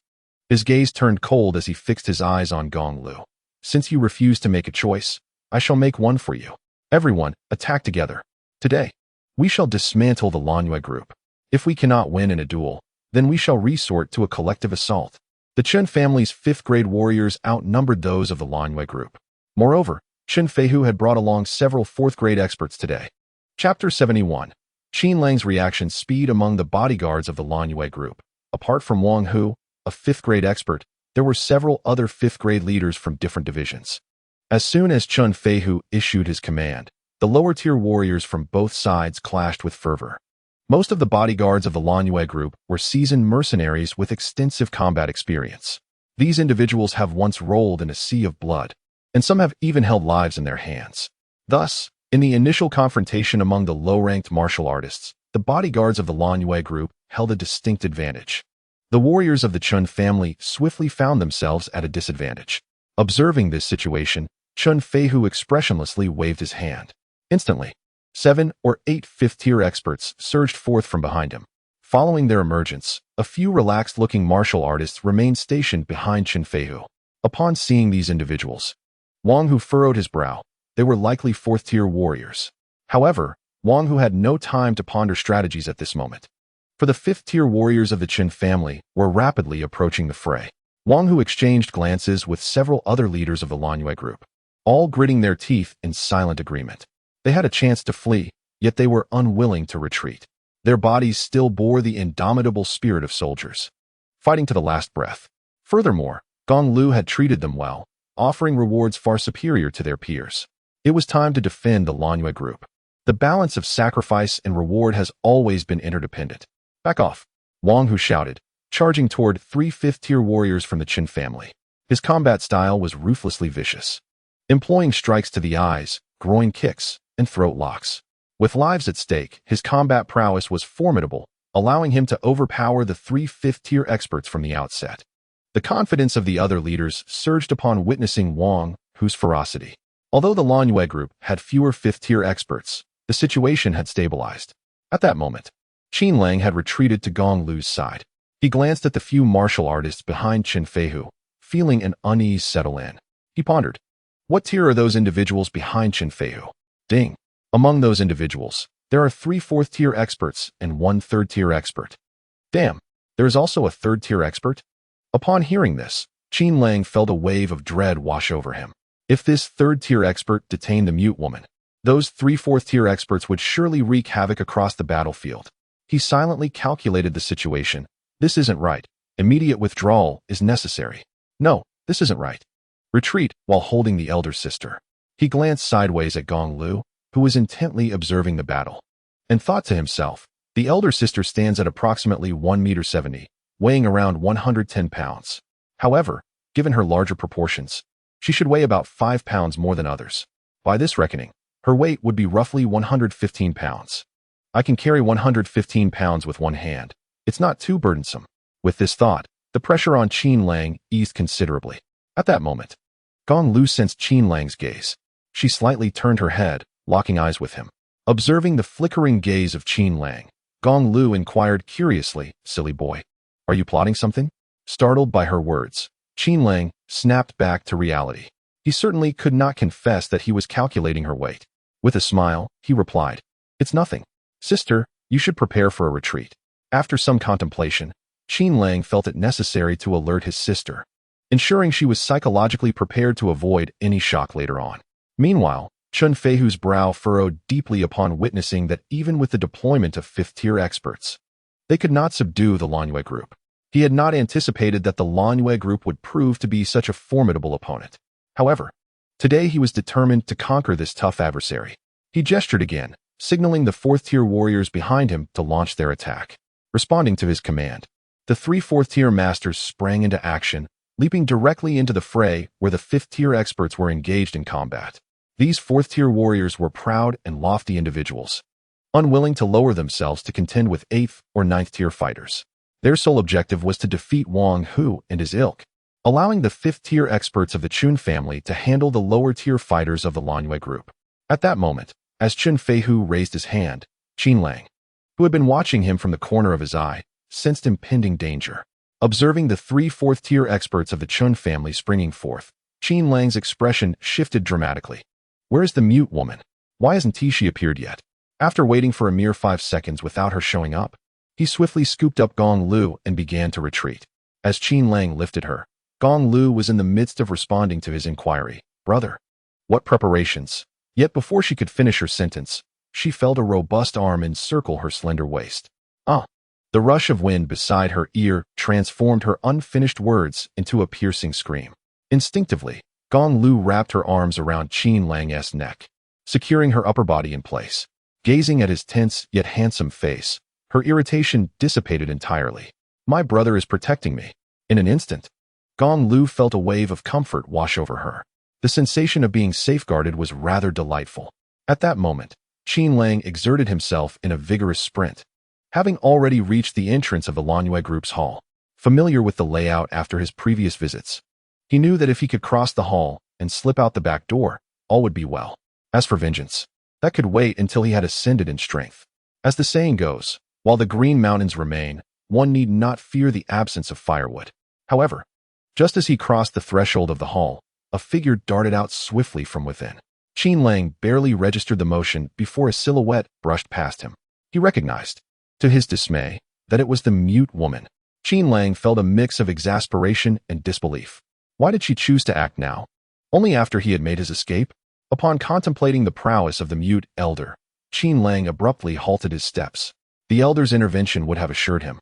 His gaze turned cold as he fixed his eyes on Gong Liu. "Since you refuse to make a choice, I shall make one for you. Everyone, attack together. Today, we shall dismantle the Lanyue group. If we cannot win in a duel, then we shall resort to a collective assault." The Chun family's fifth-grade warriors outnumbered those of the Lanyue group. Moreover, Chun Feihu had brought along several fourth-grade experts today. Chapter 71. Qin Lang's reaction speed among the bodyguards of the Lanyue group. Apart from Wang Hu, a fifth-grade expert, there were several other fifth-grade leaders from different divisions. As soon as Chun Feihu issued his command, the lower-tier warriors from both sides clashed with fervor. Most of the bodyguards of the Lanyue group were seasoned mercenaries with extensive combat experience. These individuals have once rolled in a sea of blood, and some have even held lives in their hands. Thus, in the initial confrontation among the low-ranked martial artists, the bodyguards of the Lanyue group held a distinct advantage. The warriors of the Chun family swiftly found themselves at a disadvantage. Observing this situation, Chun Feihu expressionlessly waved his hand. Instantly, 7 or 8 fifth-tier experts surged forth from behind him. Following their emergence, a few relaxed-looking martial artists remained stationed behind Chun Feihu. Upon seeing these individuals, Wang Hu furrowed his brow. They were likely fourth-tier warriors. However, Wang Hu had no time to ponder strategies at this moment. For the fifth-tier warriors of the Chun family were rapidly approaching the fray. Wang Hu exchanged glances with several other leaders of the Lanyue group, all gritting their teeth in silent agreement. They had a chance to flee, yet they were unwilling to retreat. Their bodies still bore the indomitable spirit of soldiers, fighting to the last breath. Furthermore, Gong Liu had treated them well, offering rewards far superior to their peers. It was time to defend the Lanyue group. The balance of sacrifice and reward has always been interdependent. "Back off," Wang Hu shouted, charging toward 3 fifth-tier warriors from the Qin family. His combat style was ruthlessly vicious, employing strikes to the eyes, groin kicks, and throat locks. With lives at stake, his combat prowess was formidable, allowing him to overpower the 3 fifth-tier experts from the outset. The confidence of the other leaders surged upon witnessing Wang Hu's ferocity. Although the Lanyue group had fewer fifth-tier experts, the situation had stabilized. At that moment, Qin Lang had retreated to Gong Liu's side. He glanced at the few martial artists behind Chun Feihu, feeling an unease settle in. He pondered, what tier are those individuals behind Chun Feihu? Ding. Among those individuals, there are 3 fourth-tier experts and 1 third-tier expert. Damn, there is also a third-tier expert? Upon hearing this, Qin Lang felt a wave of dread wash over him. If this third-tier expert detained the mute woman, those 3 fourth-tier experts would surely wreak havoc across the battlefield. He silently calculated the situation. This isn't right. Immediate withdrawal is necessary. No, this isn't right. Retreat while holding the elder sister. He glanced sideways at Gong Liu, who was intently observing the battle, and thought to himself, the elder sister stands at approximately 1.70 meters, weighing around 110 pounds. However, given her larger proportions, she should weigh about 5 pounds more than others. By this reckoning, her weight would be roughly 115 pounds. I can carry 115 pounds with one hand. It's not too burdensome. With this thought, the pressure on Qin Lang eased considerably. At that moment, Gong Liu sensed Qin Lang's gaze. She slightly turned her head, locking eyes with him. Observing the flickering gaze of Qin Lang, Gong Liu inquired curiously, "Silly boy, are you plotting something?" Startled by her words, Qin Lang snapped back to reality. He certainly could not confess that he was calculating her weight. With a smile, he replied, "It's nothing. Sister, you should prepare for a retreat." After some contemplation, Qin Lang felt it necessary to alert his sister, ensuring she was psychologically prepared to avoid any shock later on. Meanwhile, Chun Feihu's brow furrowed deeply upon witnessing that even with the deployment of fifth-tier experts, they could not subdue the Lanyue group. He had not anticipated that the Lanyue group would prove to be such a formidable opponent. However, today he was determined to conquer this tough adversary. He gestured again, signaling the fourth-tier warriors behind him to launch their attack. Responding to his command, the three fourth-tier masters sprang into action, leaping directly into the fray where the fifth-tier experts were engaged in combat. These fourth-tier warriors were proud and lofty individuals, unwilling to lower themselves to contend with eighth or ninth-tier fighters. Their sole objective was to defeat Wang Hu and his ilk, allowing the fifth-tier experts of the Chun family to handle the lower-tier fighters of the Lanyue group. At that moment, as Chun Feihu raised his hand, Qin Lang, who had been watching him from the corner of his eye, sensed impending danger. Observing the three fourth-tier experts of the Chun family springing forth, Qin Lang's expression shifted dramatically. Where is the mute woman? Why hasn't she appeared yet? After waiting for a mere 5 seconds without her showing up, he swiftly scooped up Gong Liu and began to retreat. As Qin Lang lifted her, Gong Liu was in the midst of responding to his inquiry. Brother, what preparations? Yet before she could finish her sentence, she felt a robust arm encircle her slender waist. The rush of wind beside her ear transformed her unfinished words into a piercing scream. Instinctively, Gong Liu wrapped her arms around Qin Lang's neck, securing her upper body in place. Gazing at his tense yet handsome face, her irritation dissipated entirely. My brother is protecting me. In an instant, Gong Liu felt a wave of comfort wash over her. The sensation of being safeguarded was rather delightful. At that moment, Qin Lang exerted himself in a vigorous sprint. Having already reached the entrance of the Lanyue group's hall, familiar with the layout after his previous visits, he knew that if he could cross the hall and slip out the back door, all would be well. As for vengeance, that could wait until he had ascended in strength. As the saying goes, while the Green Mountains remain, one need not fear the absence of firewood. However, just as he crossed the threshold of the hall, a figure darted out swiftly from within. Qin Lang barely registered the motion before a silhouette brushed past him. He recognized, to his dismay, that it was the mute woman. Qin Lang felt a mix of exasperation and disbelief. Why did she choose to act now? Only after he had made his escape? Upon contemplating the prowess of the mute elder, Qin Lang abruptly halted his steps. The elder's intervention would have assured him.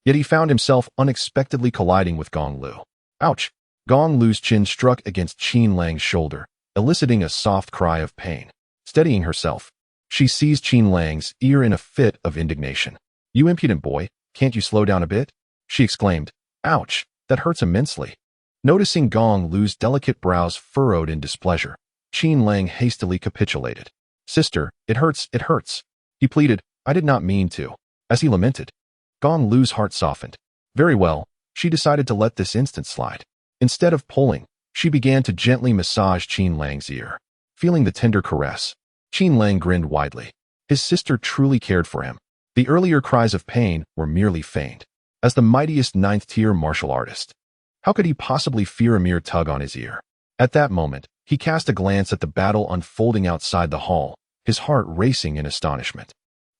Yet he found himself unexpectedly colliding with Gong Liu. Ouch! Gong Liu's chin struck against Qin Lang's shoulder, eliciting a soft cry of pain. Steadying herself, she seized Qin Lang's ear in a fit of indignation. You impudent boy, can't you slow down a bit? She exclaimed. Ouch, that hurts immensely. Noticing Gong Liu's delicate brows furrowed in displeasure, Qin Lang hastily capitulated. Sister, it hurts, it hurts. He pleaded, I did not mean to. As he lamented, Gong Liu's heart softened. Very well, she decided to let this instant slide. Instead of pulling, she began to gently massage Qin Lang's ear. Feeling the tender caress, Qin Lang grinned widely. His sister truly cared for him. The earlier cries of pain were merely feigned. As the mightiest ninth-tier martial artist, how could he possibly fear a mere tug on his ear? At that moment, he cast a glance at the battle unfolding outside the hall, his heart racing in astonishment.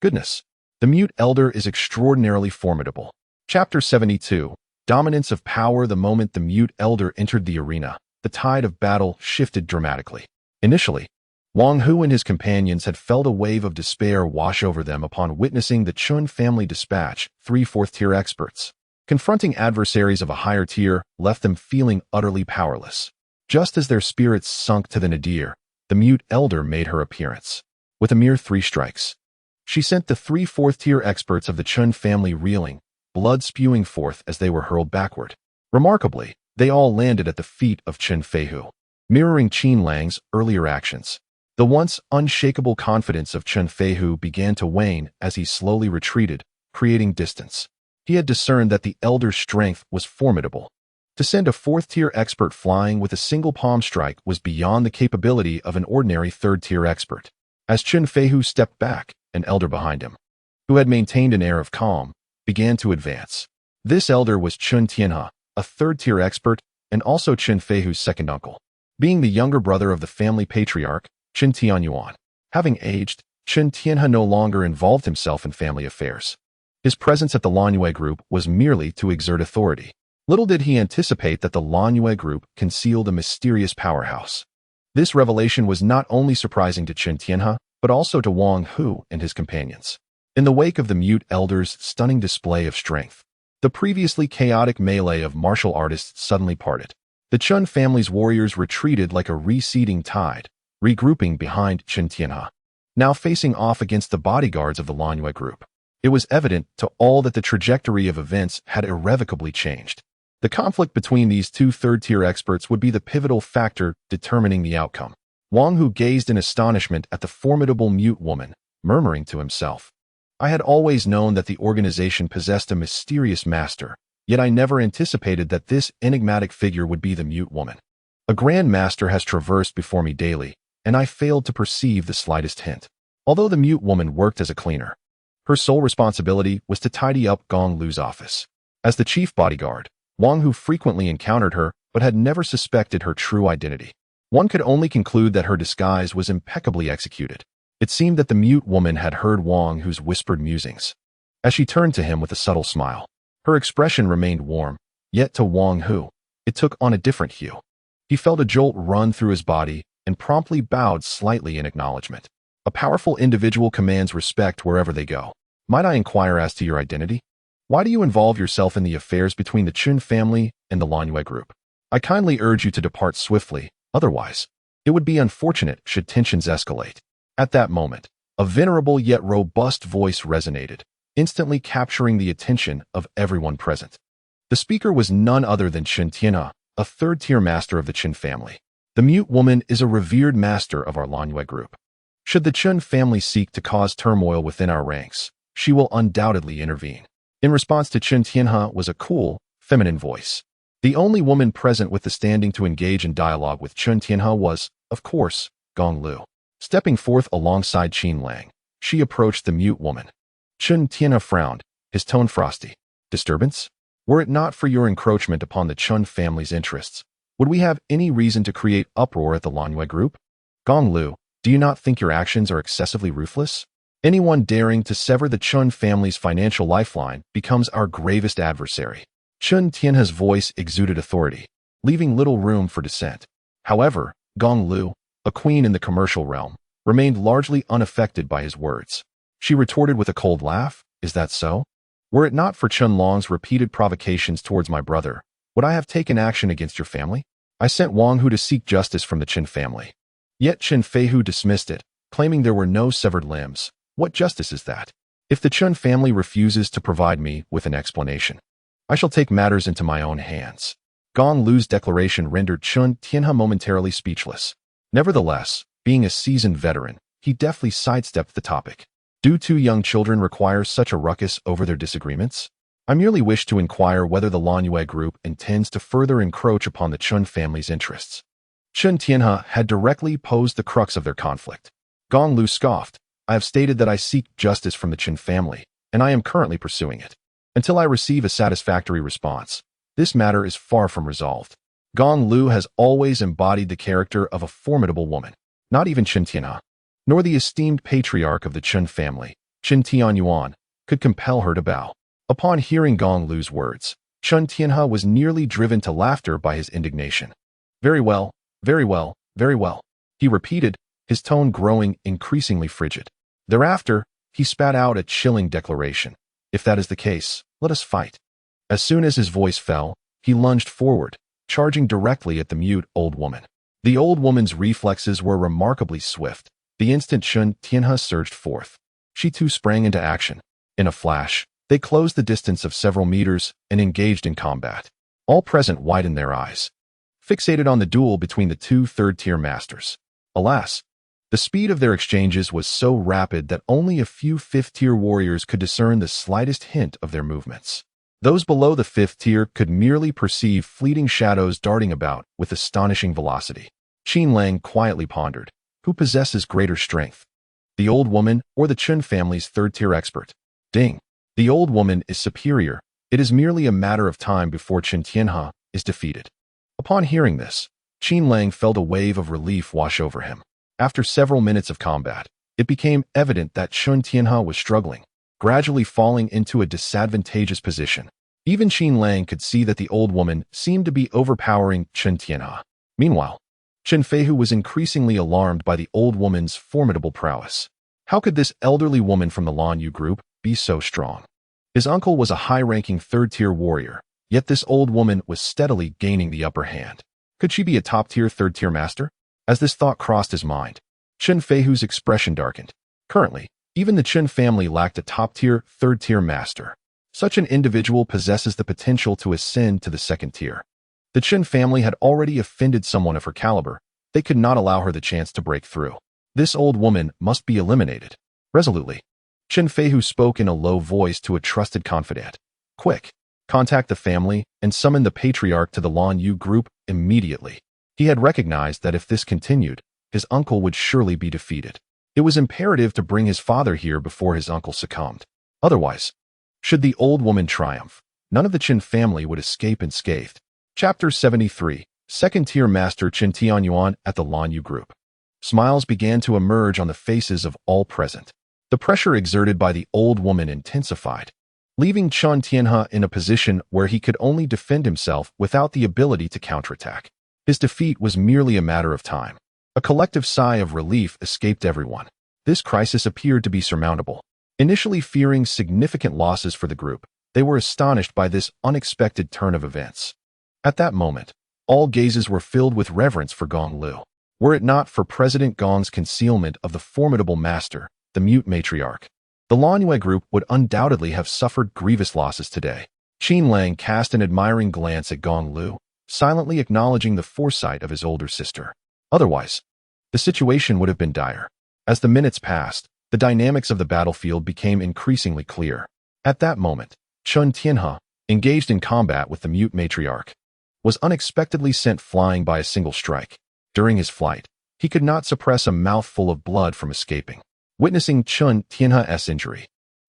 Goodness, the mute elder is extraordinarily formidable. Chapter 72, Dominance of Power. The moment the mute elder entered the arena, the tide of battle shifted dramatically. Initially, Wang Hu and his companions had felt a wave of despair wash over them upon witnessing the Chun family dispatch 3 fourth-tier experts. Confronting adversaries of a higher tier left them feeling utterly powerless. Just as their spirits sunk to the nadir, the mute elder made her appearance. With a mere 3 strikes, she sent the 3 fourth-tier experts of the Chun family reeling, blood spewing forth as they were hurled backward. Remarkably, they all landed at the feet of Chun Feihu, mirroring Qin Lang's earlier actions. The once unshakable confidence of Chun Feihu began to wane as he slowly retreated, creating distance. He had discerned that the elder's strength was formidable. To send a 4th-tier expert flying with a single palm strike was beyond the capability of an ordinary 3rd-tier expert. As Chun Feihu stepped back, an elder behind him, who had maintained an air of calm, began to advance. This elder was Chun Tianhe, a 3rd-tier expert, and also Chun Feihu's second uncle. Being the younger brother of the family patriarch, Chun Tianyuan. Having aged, Chun Tianhe no longer involved himself in family affairs. His presence at the Lanyue group was merely to exert authority. Little did he anticipate that the Lanyue group concealed a mysterious powerhouse. This revelation was not only surprising to Chen Tianhe, but also to Wang Hu and his companions. In the wake of the Mute Elder's stunning display of strength, the previously chaotic melee of martial artists suddenly parted. The Chun family's warriors retreated like a receding tide, regrouping behind Chen Tianhe, now facing off against the bodyguards of the Lanyue group. It was evident to all that the trajectory of events had irrevocably changed. The conflict between these two third-tier experts would be the pivotal factor determining the outcome. Wang Hu gazed in astonishment at the formidable mute woman, murmuring to himself, "I had always known that the organization possessed a mysterious master, yet I never anticipated that this enigmatic figure would be the mute woman. A grand master has traversed before me daily, and I failed to perceive the slightest hint." Although the mute woman worked as a cleaner, her sole responsibility was to tidy up Gong Liu's office. As the chief bodyguard, Wang Hu frequently encountered her but had never suspected her true identity. One could only conclude that her disguise was impeccably executed. It seemed that the mute woman had heard Wang Hu's whispered musings. As she turned to him with a subtle smile, her expression remained warm, yet to Wang Hu, it took on a different hue. He felt a jolt run through his body and promptly bowed slightly in acknowledgement. A powerful individual commands respect wherever they go. "Might I inquire as to your identity? Why do you involve yourself in the affairs between the Chun family and the Lanyue group? I kindly urge you to depart swiftly, otherwise, it would be unfortunate should tensions escalate." At that moment, a venerable yet robust voice resonated, instantly capturing the attention of everyone present. The speaker was none other than Chen Tianhe, a third-tier master of the Chen family. "The mute woman is a revered master of our Lanyue group. Should the Chen family seek to cause turmoil within our ranks, she will undoubtedly intervene." In response to Chen Tianhe was a cool, feminine voice. The only woman present with the standing to engage in dialogue with Chen Tianhe was, of course, Gong Liu. Stepping forth alongside Qin Lang, she approached the mute woman. Chen Tianhe frowned, his tone frosty. "Disturbance? Were it not for your encroachment upon the Chun family's interests, would we have any reason to create uproar at the Lanyue group? Gong Liu, do you not think your actions are excessively ruthless? Anyone daring to sever the Chun family's financial lifeline becomes our gravest adversary." Chen Tianhe's voice exuded authority, leaving little room for dissent. However, Gong Liu, a queen in the commercial realm, remained largely unaffected by his words. She retorted with a cold laugh, "Is that so? Were it not for Chen Long's repeated provocations towards my brother, would I have taken action against your family? I sent Wang Hu to seek justice from the Chen family. Yet Chen Feihu dismissed it, claiming there were no severed limbs. What justice is that? If the Chen family refuses to provide me with an explanation, I shall take matters into my own hands." Gong Liu's declaration rendered Chen Tianhe momentarily speechless. Nevertheless, being a seasoned veteran, he deftly sidestepped the topic. "Do two young children require such a ruckus over their disagreements? I merely wish to inquire whether the Lanyue group intends to further encroach upon the Chun family's interests." Chen Tianhe had directly posed the crux of their conflict. Gong Liu scoffed, "I have stated that I seek justice from the Chen family, and I am currently pursuing it. Until I receive a satisfactory response, this matter is far from resolved." Gong Liu has always embodied the character of a formidable woman. Not even Chen Tianhe, nor the esteemed patriarch of the Chen family, Chen Tianyuan, could compel her to bow. Upon hearing Gong Liu's words, Chen Tianhe was nearly driven to laughter by his indignation. "Very well, very well, very well," he repeated, his tone growing increasingly frigid. Thereafter, he spat out a chilling declaration. "If that is the case, let us fight." As soon as his voice fell, he lunged forward, charging directly at the mute old woman. The old woman's reflexes were remarkably swift. The instant Chen Tianhe surged forth, she too sprang into action. In a flash, they closed the distance of several meters and engaged in combat. All present widened their eyes, fixated on the duel between the two third-tier masters. Alas, the speed of their exchanges was so rapid that only a few fifth-tier warriors could discern the slightest hint of their movements. Those below the fifth tier could merely perceive fleeting shadows darting about with astonishing velocity. Qin Lang quietly pondered, who possesses greater strength, the old woman or the Chen family's third-tier expert? Ding. The old woman is superior. It is merely a matter of time before Chen Tianhe is defeated. Upon hearing this, Qin Lang felt a wave of relief wash over him. After several minutes of combat, it became evident that Chen Tianhe was struggling, gradually falling into a disadvantageous position. Even Qin Lang could see that the old woman seemed to be overpowering Chen Tianhe. Meanwhile, Chen Feihu was increasingly alarmed by the old woman's formidable prowess. How could this elderly woman from the Lan Yu group be so strong? His uncle was a high-ranking third-tier warrior, yet this old woman was steadily gaining the upper hand. Could she be a top-tier third-tier master? As this thought crossed his mind, Chen Feihu's expression darkened. Currently, even the Chen family lacked a top-tier third-tier master. Such an individual possesses the potential to ascend to the second tier. The Chen family had already offended someone of her caliber. They could not allow her the chance to break through. This old woman must be eliminated. Resolutely, Chen Feihu spoke in a low voice to a trusted confidant. Quick, contact the family and summon the patriarch to the Lan Yu group immediately. He had recognized that if this continued, his uncle would surely be defeated. It was imperative to bring his father here before his uncle succumbed. Otherwise, should the old woman triumph, none of the Chen family would escape unscathed. Chapter 73, Second-Tier Master Chen Tianyuan at the Lan Yu group. Smiles began to emerge on the faces of all present. The pressure exerted by the old woman intensified, leaving Chen Tianhe in a position where he could only defend himself without the ability to counterattack. His defeat was merely a matter of time. A collective sigh of relief escaped everyone. This crisis appeared to be surmountable. Initially fearing significant losses for the group, they were astonished by this unexpected turn of events. At that moment, all gazes were filled with reverence for Gong Liu. Were it not for President Gong's concealment of the formidable master, the mute matriarch, the Lan Yue group would undoubtedly have suffered grievous losses today. Qin Lang cast an admiring glance at Gong Liu, silently acknowledging the foresight of his older sister. Otherwise, the situation would have been dire. As the minutes passed, the dynamics of the battlefield became increasingly clear. At that moment, Chen Tianhe, engaged in combat with the mute matriarch, was unexpectedly sent flying by a single strike. During his flight, he could not suppress a mouthful of blood from escaping. Witnessing Chen Tianhe's injury,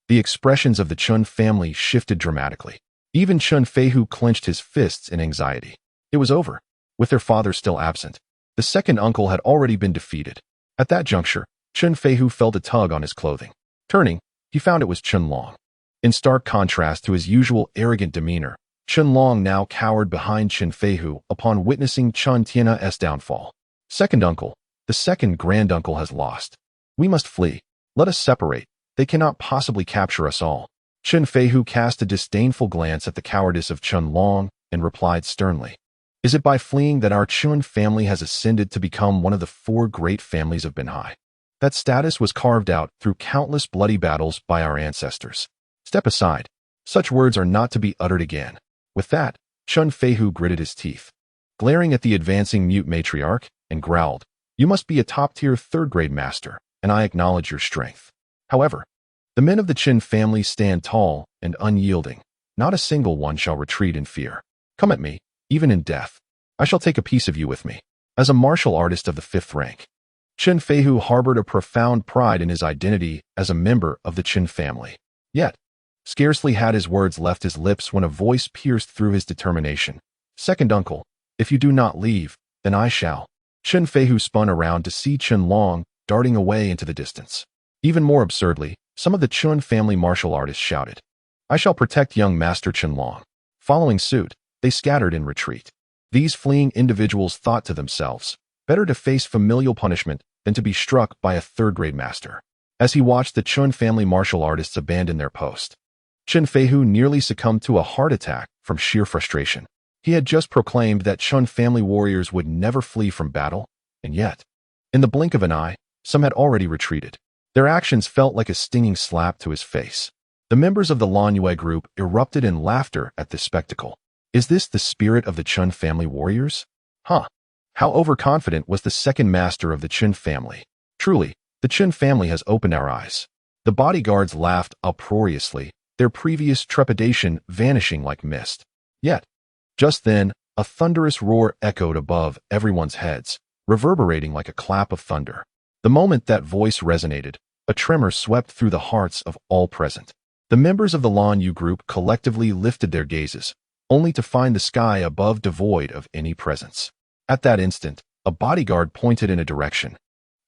the expressions of the Chen family shifted dramatically. Even Chen Feihu clenched his fists in anxiety. It was over. With their father still absent, the second uncle had already been defeated. At that juncture, Chen Feihu felt a tug on his clothing. Turning, he found it was Chen Long. In stark contrast to his usual arrogant demeanor, Chen Long now cowered behind Chen Feihu upon witnessing Chen Tianhe's downfall. Second uncle, the second granduncle has lost. We must flee. Let us separate. They cannot possibly capture us all. Chen Feihu cast a disdainful glance at the cowardice of Chen Long and replied sternly. Is it by fleeing that our Chen family has ascended to become one of the four great families of Binhai? That status was carved out through countless bloody battles by our ancestors. Step aside. Such words are not to be uttered again. With that, Chen Feihu gritted his teeth, glaring at the advancing mute matriarch, and growled, You must be a top-tier third-grade master, and I acknowledge your strength. However, the men of the Chen family stand tall and unyielding. Not a single one shall retreat in fear. Come at me, even in death. I shall take a piece of you with me. As a martial artist of the 5th rank, Chen Feihu harbored a profound pride in his identity as a member of the Chen family. Yet, scarcely had his words left his lips when a voice pierced through his determination. Second uncle, if you do not leave, then I shall. Chen Feihu spun around to see Chen Long darting away into the distance. Even more absurdly, some of the Chen family martial artists shouted, I shall protect young Master Chen Long. Following suit, they scattered in retreat. These fleeing individuals thought to themselves, better to face familial punishment than to be struck by a third-grade master. As he watched the Chen family martial artists abandon their post, Chen Feihu nearly succumbed to a heart attack from sheer frustration. He had just proclaimed that Chen family warriors would never flee from battle, and yet, in the blink of an eye, some had already retreated. Their actions felt like a stinging slap to his face. The members of the Lan Yue group erupted in laughter at this spectacle. Is this the spirit of the Chen family warriors? How overconfident was the second master of the Chen family? Truly, the Chen family has opened our eyes. The bodyguards laughed uproariously, their previous trepidation vanishing like mist. Yet, just then, a thunderous roar echoed above everyone's heads, reverberating like a clap of thunder. The moment that voice resonated, a tremor swept through the hearts of all present. The members of the Lan Yu group collectively lifted their gazes, only to find the sky above devoid of any presence. At that instant, a bodyguard pointed in a direction,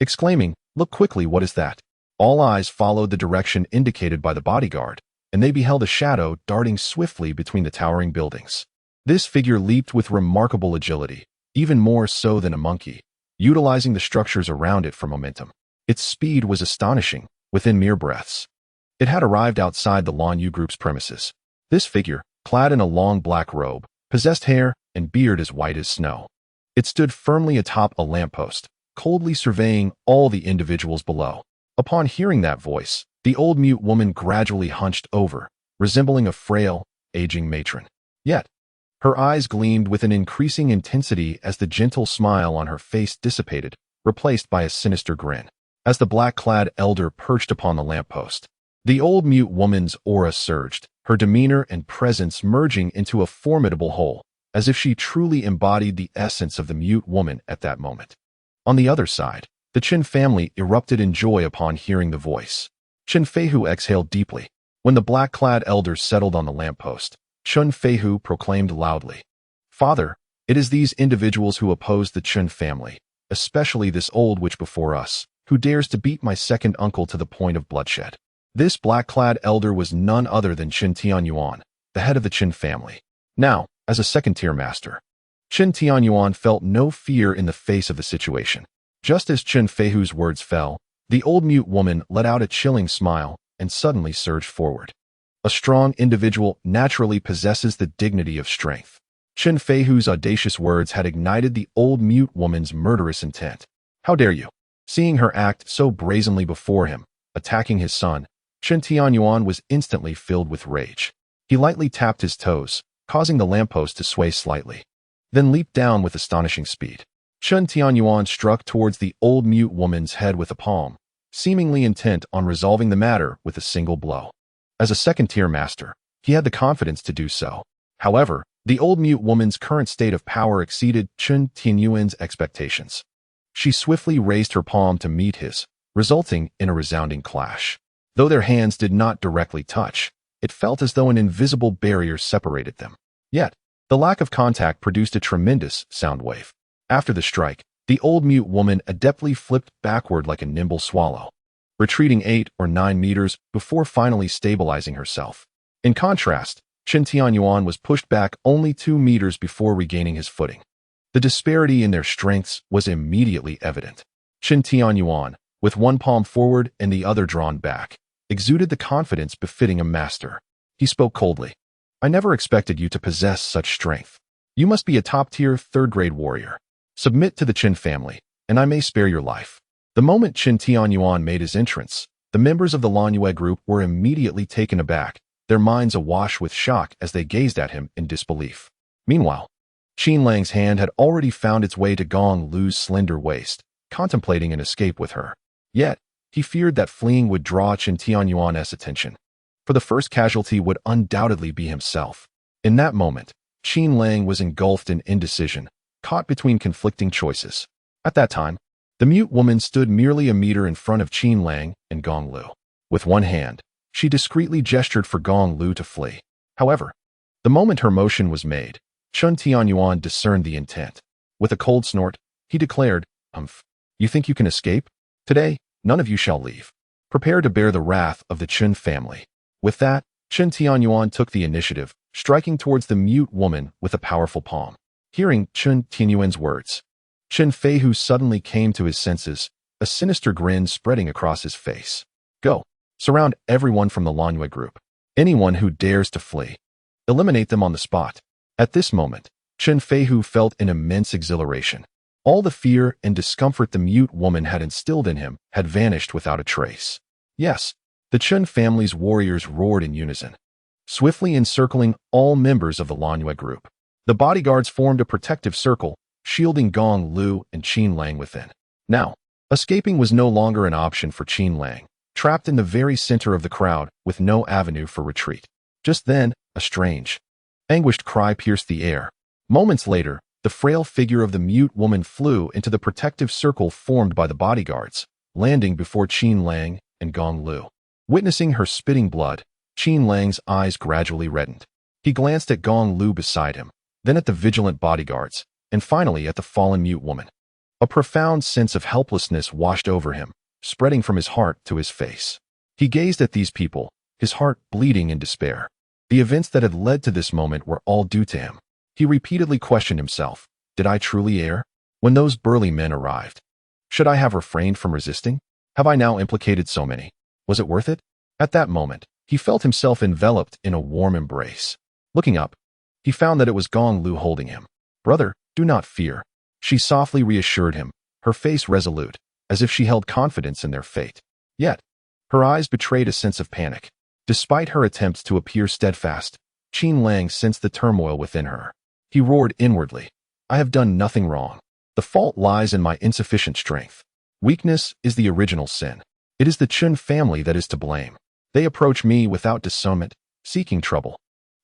exclaiming, Look quickly, what is that? All eyes followed the direction indicated by the bodyguard, and they beheld a shadow darting swiftly between the towering buildings. This figure leaped with remarkable agility, even more so than a monkey. utilizing the structures around it for momentum. Its speed was astonishing, within mere breaths. It had arrived outside the Lan Yu group's premises. This figure, clad in a long black robe, possessed hair and beard as white as snow. It stood firmly atop a lamppost, coldly surveying all the individuals below. Upon hearing that voice, the old mute woman gradually hunched over, resembling a frail, aging matron. Yet, her eyes gleamed with an increasing intensity as the gentle smile on her face dissipated, replaced by a sinister grin. As the black-clad elder perched upon the lamppost, the old mute woman's aura surged, her demeanor and presence merging into a formidable whole, as if she truly embodied the essence of the mute woman at that moment. On the other side, the Chen family erupted in joy upon hearing the voice. Chen Feihu exhaled deeply. When the black-clad elder settled on the lamppost, Chen Feihu proclaimed loudly, "Father, it is these individuals who oppose the Chen family, especially this old witch before us, who dares to beat my second uncle to the point of bloodshed." This black-clad elder was none other than Qin Tianyuan, the head of the Qin family. Now, as a second-tier master, Qin Tianyuan felt no fear in the face of the situation. Just as Chen Feihu's words fell, the old mute woman let out a chilling smile and suddenly surged forward. A strong individual naturally possesses the dignity of strength. Chen Feihu's audacious words had ignited the old mute woman's murderous intent. How dare you? Seeing her act so brazenly before him, attacking his son, Chen Tianyuan was instantly filled with rage. He lightly tapped his toes, causing the lamppost to sway slightly, then leaped down with astonishing speed. Chen Tianyuan struck towards the old mute woman's head with a palm, seemingly intent on resolving the matter with a single blow. As a second-tier master, he had the confidence to do so. However, the old mute woman's current state of power exceeded Chen Tianyuan's expectations. She swiftly raised her palm to meet his, resulting in a resounding clash. Though their hands did not directly touch, it felt as though an invisible barrier separated them. Yet, the lack of contact produced a tremendous sound wave. After the strike, the old mute woman adeptly flipped backward like a nimble swallow, retreating 8 or 9 meters before finally stabilizing herself. In contrast, Chen Tianyuan was pushed back only 2 meters before regaining his footing. The disparity in their strengths was immediately evident. Chen Tianyuan, with one palm forward and the other drawn back, exuded the confidence befitting a master. He spoke coldly. "I never expected you to possess such strength. You must be a top-tier, third-grade warrior. Submit to the Qin family, and I may spare your life." The moment Chen Tianyuan made his entrance, the members of the Lan Yue group were immediately taken aback, their minds awash with shock as they gazed at him in disbelief. Meanwhile, Qin Lang's hand had already found its way to Gong Liu's slender waist, contemplating an escape with her. Yet, he feared that fleeing would draw Chen Tianyuan's attention, for the first casualty would undoubtedly be himself. In that moment, Qin Lang was engulfed in indecision, caught between conflicting choices. At that time, the mute woman stood merely a meter in front of Qin Lang and Gong Liu. With one hand, she discreetly gestured for Gong Liu to flee. However, the moment her motion was made, Chen Tianyuan discerned the intent. With a cold snort, he declared, "You think you can escape? Today, none of you shall leave. Prepare to bear the wrath of the Chen family." With that, Chen Tianyuan took the initiative, striking towards the mute woman with a powerful palm. Hearing Chen Tianyuan's words, Chen Feihu suddenly came to his senses, a sinister grin spreading across his face. "Go. Surround everyone from the Lan Yue group. Anyone who dares to flee. Eliminate them on the spot." At this moment, Chen Feihu felt an immense exhilaration. All the fear and discomfort the mute woman had instilled in him had vanished without a trace. Yes, the Chen family's warriors roared in unison, swiftly encircling all members of the Lan Yue group. The bodyguards formed a protective circle, shielding Gong Liu and Qin Lang within. Now, escaping was no longer an option for Qin Lang, trapped in the very center of the crowd with no avenue for retreat. Just then, a strange, anguished cry pierced the air. Moments later, the frail figure of the mute woman flew into the protective circle formed by the bodyguards, landing before Qin Lang and Gong Liu. Witnessing her spitting blood, Qin Lang's eyes gradually reddened. He glanced at Gong Liu beside him, then at the vigilant bodyguards, and finally at the fallen mute woman. A profound sense of helplessness washed over him, spreading from his heart to his face. He gazed at these people, his heart bleeding in despair. The events that had led to this moment were all due to him. He repeatedly questioned himself, "Did I truly err? when those burly men arrived. Should I have refrained from resisting? Have I now implicated so many? Was it worth it? At that moment, he felt himself enveloped in a warm embrace. Looking up, he found that it was Gong Liu holding him. "Brother, do not fear," she softly reassured him, her face resolute, as if she held confidence in their fate. Yet, her eyes betrayed a sense of panic. Despite her attempts to appear steadfast, Qin Lang sensed the turmoil within her. He roared inwardly, "I have done nothing wrong. The fault lies in my insufficient strength. Weakness is the original sin. It is the Chun family that is to blame. They approach me without discernment, seeking trouble.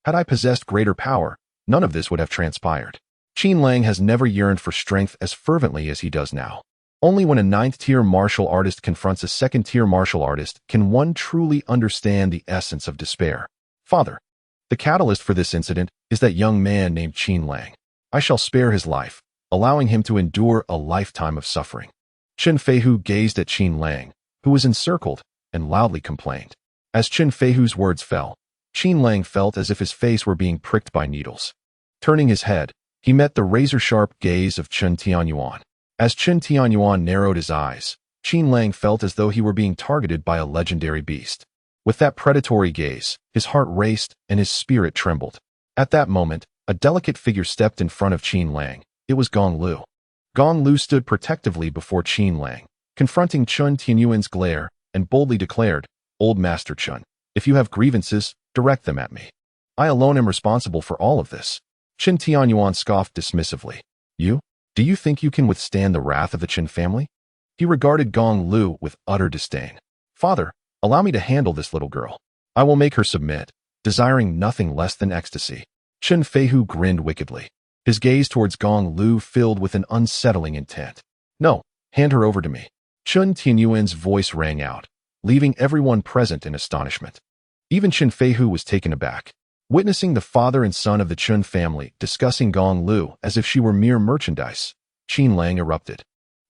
Had I possessed greater power, none of this would have transpired." Qin Lang has never yearned for strength as fervently as he does now. Only when a 9th-tier martial artist confronts a 2nd-tier martial artist can one truly understand the essence of despair. "Father, the catalyst for this incident is that young man named Qin Lang. I shall spare his life, allowing him to endure a lifetime of suffering." Chen Feihu gazed at Qin Lang, who was encircled, and loudly complained. As Chen Feihu's words fell, Qin Lang felt as if his face were being pricked by needles. Turning his head, he met the razor-sharp gaze of Chen Tianyuan. As Chen Tianyuan narrowed his eyes, Qin Lang felt as though he were being targeted by a legendary beast. With that predatory gaze, his heart raced and his spirit trembled. At that moment, a delicate figure stepped in front of Qin Lang. It was Gong Liu. Gong Liu stood protectively before Qin Lang, confronting Chen Tianyuan's glare, and boldly declared, "Old Master Chen, if you have grievances, direct them at me. I alone am responsible for all of this." Chen Tianyuan scoffed dismissively. "You? Do you think you can withstand the wrath of the Chen family?" He regarded Gong Liu with utter disdain. "Father, allow me to handle this little girl. I will make her submit, desiring nothing less than ecstasy." Chen Feihu grinned wickedly, his gaze towards Gong Liu filled with an unsettling intent. "No, hand her over to me." Chen Tianyuan's voice rang out, leaving everyone present in astonishment. Even Chen Feihu was taken aback. Witnessing the father and son of the Chun family discussing Gong Liu as if she were mere merchandise, Qin Lang erupted.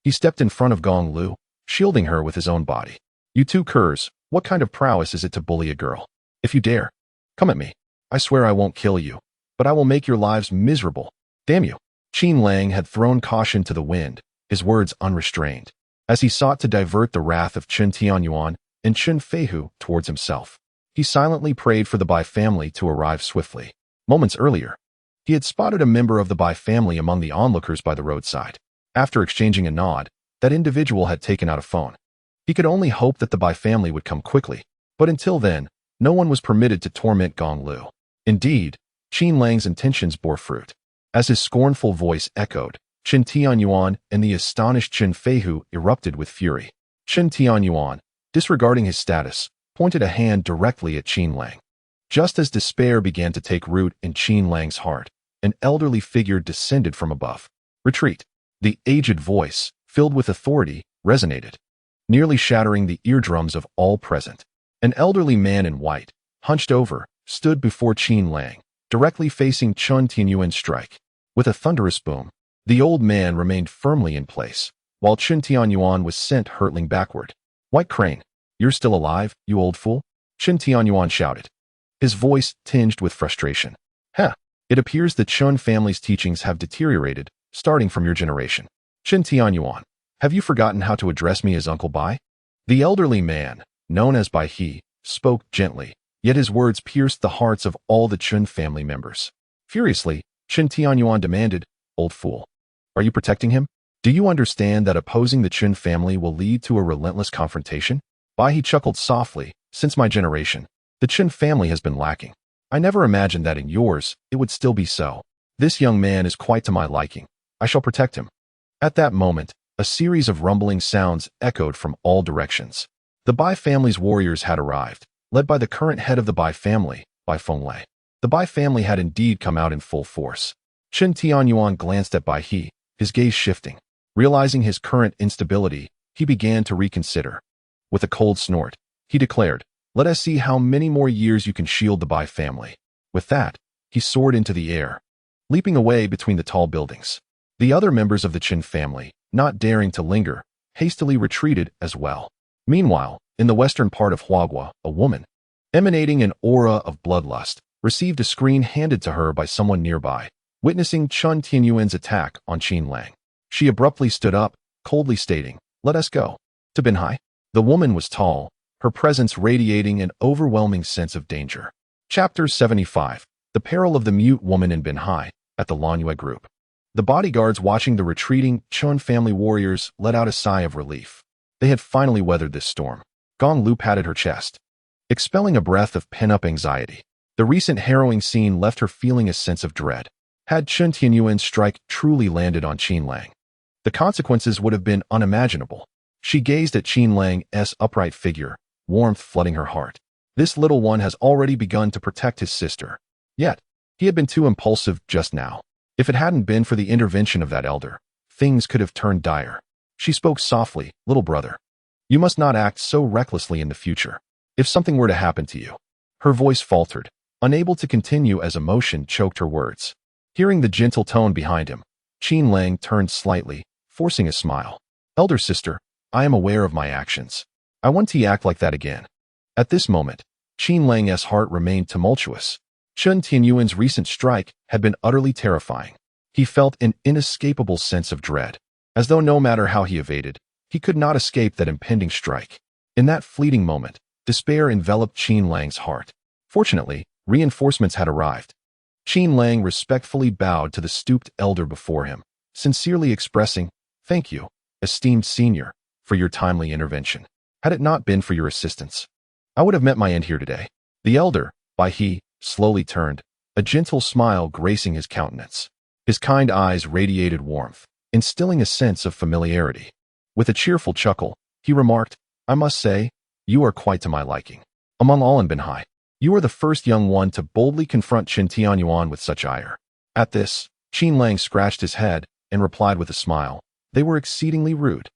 He stepped in front of Gong Liu, shielding her with his own body. "You two curs, what kind of prowess is it to bully a girl? If you dare, come at me. I swear I won't kill you, but I will make your lives miserable. Damn you." Qin Lang had thrown caution to the wind, his words unrestrained, as he sought to divert the wrath of Chen Tianyuan and Chen Feihu towards himself. He silently prayed for the Bai family to arrive swiftly. Moments earlier, he had spotted a member of the Bai family among the onlookers by the roadside. After exchanging a nod, that individual had taken out a phone. He could only hope that the Bai family would come quickly, but until then, no one was permitted to torment Gong Liu. Indeed, Qin Lang's intentions bore fruit. As his scornful voice echoed, Chen Tianyuan and the astonished Chen Feihu erupted with fury. Chen Tianyuan, disregarding his status, pointed a hand directly at Qin Lang. Just as despair began to take root in Qin Lang's heart, an elderly figure descended from above. "Retreat." The aged voice, filled with authority, resonated, nearly shattering the eardrums of all present. An elderly man in white, hunched over, stood before Qin Lang, directly facing Chen Tianyuan's strike. With a thunderous boom, the old man remained firmly in place, while Chen Tianyuan was sent hurtling backward. "White Crane, you're still alive, you old fool?" Chen Tianyuan shouted, his voice tinged with frustration. "Huh, it appears the Chun family's teachings have deteriorated, starting from your generation. Chen Tianyuan, have you forgotten how to address me as Uncle Bai?" The elderly man, known as Bai He, spoke gently, yet his words pierced the hearts of all the Chun family members. Furiously, Chen Tianyuan demanded, "Old fool, are you protecting him? Do you understand that opposing the Chun family will lead to a relentless confrontation?" Bai He chuckled softly. "Since my generation, the Chen family has been lacking. I never imagined that in yours, it would still be so. This young man is quite to my liking. I shall protect him." At that moment, a series of rumbling sounds echoed from all directions. The Bai family's warriors had arrived, led by the current head of the Bai family, Bai Fenglei. The Bai family had indeed come out in full force. Chen Tianyuan glanced at Bai He, his gaze shifting. Realizing his current instability, he began to reconsider. With a cold snort, he declared, "Let us see how many more years you can shield the Bai family." With that, he soared into the air, leaping away between the tall buildings. The other members of the Qin family, not daring to linger, hastily retreated as well. Meanwhile, in the western part of Huagua, a woman, emanating an aura of bloodlust, received a screen handed to her by someone nearby, witnessing Chen Tianyuan's attack on Qin Lang. She abruptly stood up, coldly stating, "Let us go." To Binhai. The woman was tall, her presence radiating an overwhelming sense of danger. Chapter 75. The Peril of the Mute Woman in Binhai, at the Lanyue Group. The bodyguards watching the retreating Chun family warriors let out a sigh of relief. They had finally weathered this storm. Gong Liu patted her chest, expelling a breath of pent-up anxiety. The recent harrowing scene left her feeling a sense of dread. Had Chun Tianyuan's strike truly landed on Qin Lang, the consequences would have been unimaginable. She gazed at Qin Lang's upright figure, warmth flooding her heart. This little one has already begun to protect his sister. Yet, he had been too impulsive just now. If it hadn't been for the intervention of that elder, things could have turned dire. She spoke softly, "Little brother, you must not act so recklessly in the future. If something were to happen to you." Her voice faltered, unable to continue as emotion choked her words. Hearing the gentle tone behind him, Qin Lang turned slightly, forcing a smile. "Elder sister, I am aware of my actions. I won't act like that again." At this moment, Qin Lang's heart remained tumultuous. Chun Tianyuan's recent strike had been utterly terrifying. He felt an inescapable sense of dread, as though no matter how he evaded, he could not escape that impending strike. In that fleeting moment, despair enveloped Qin Lang's heart. Fortunately, reinforcements had arrived. Qin Lang respectfully bowed to the stooped elder before him, sincerely expressing, "Thank you, esteemed senior, for your timely intervention. Had it not been for your assistance, I would have met my end here today." The elder, he, slowly turned, a gentle smile gracing his countenance. His kind eyes radiated warmth, instilling a sense of familiarity. With a cheerful chuckle, he remarked, "I must say, you are quite to my liking. Among all in Binhai, you are the first young one to boldly confront Qin Tianyuan with such ire." At this, Qin Lang scratched his head and replied with a smile, "They were exceedingly rude.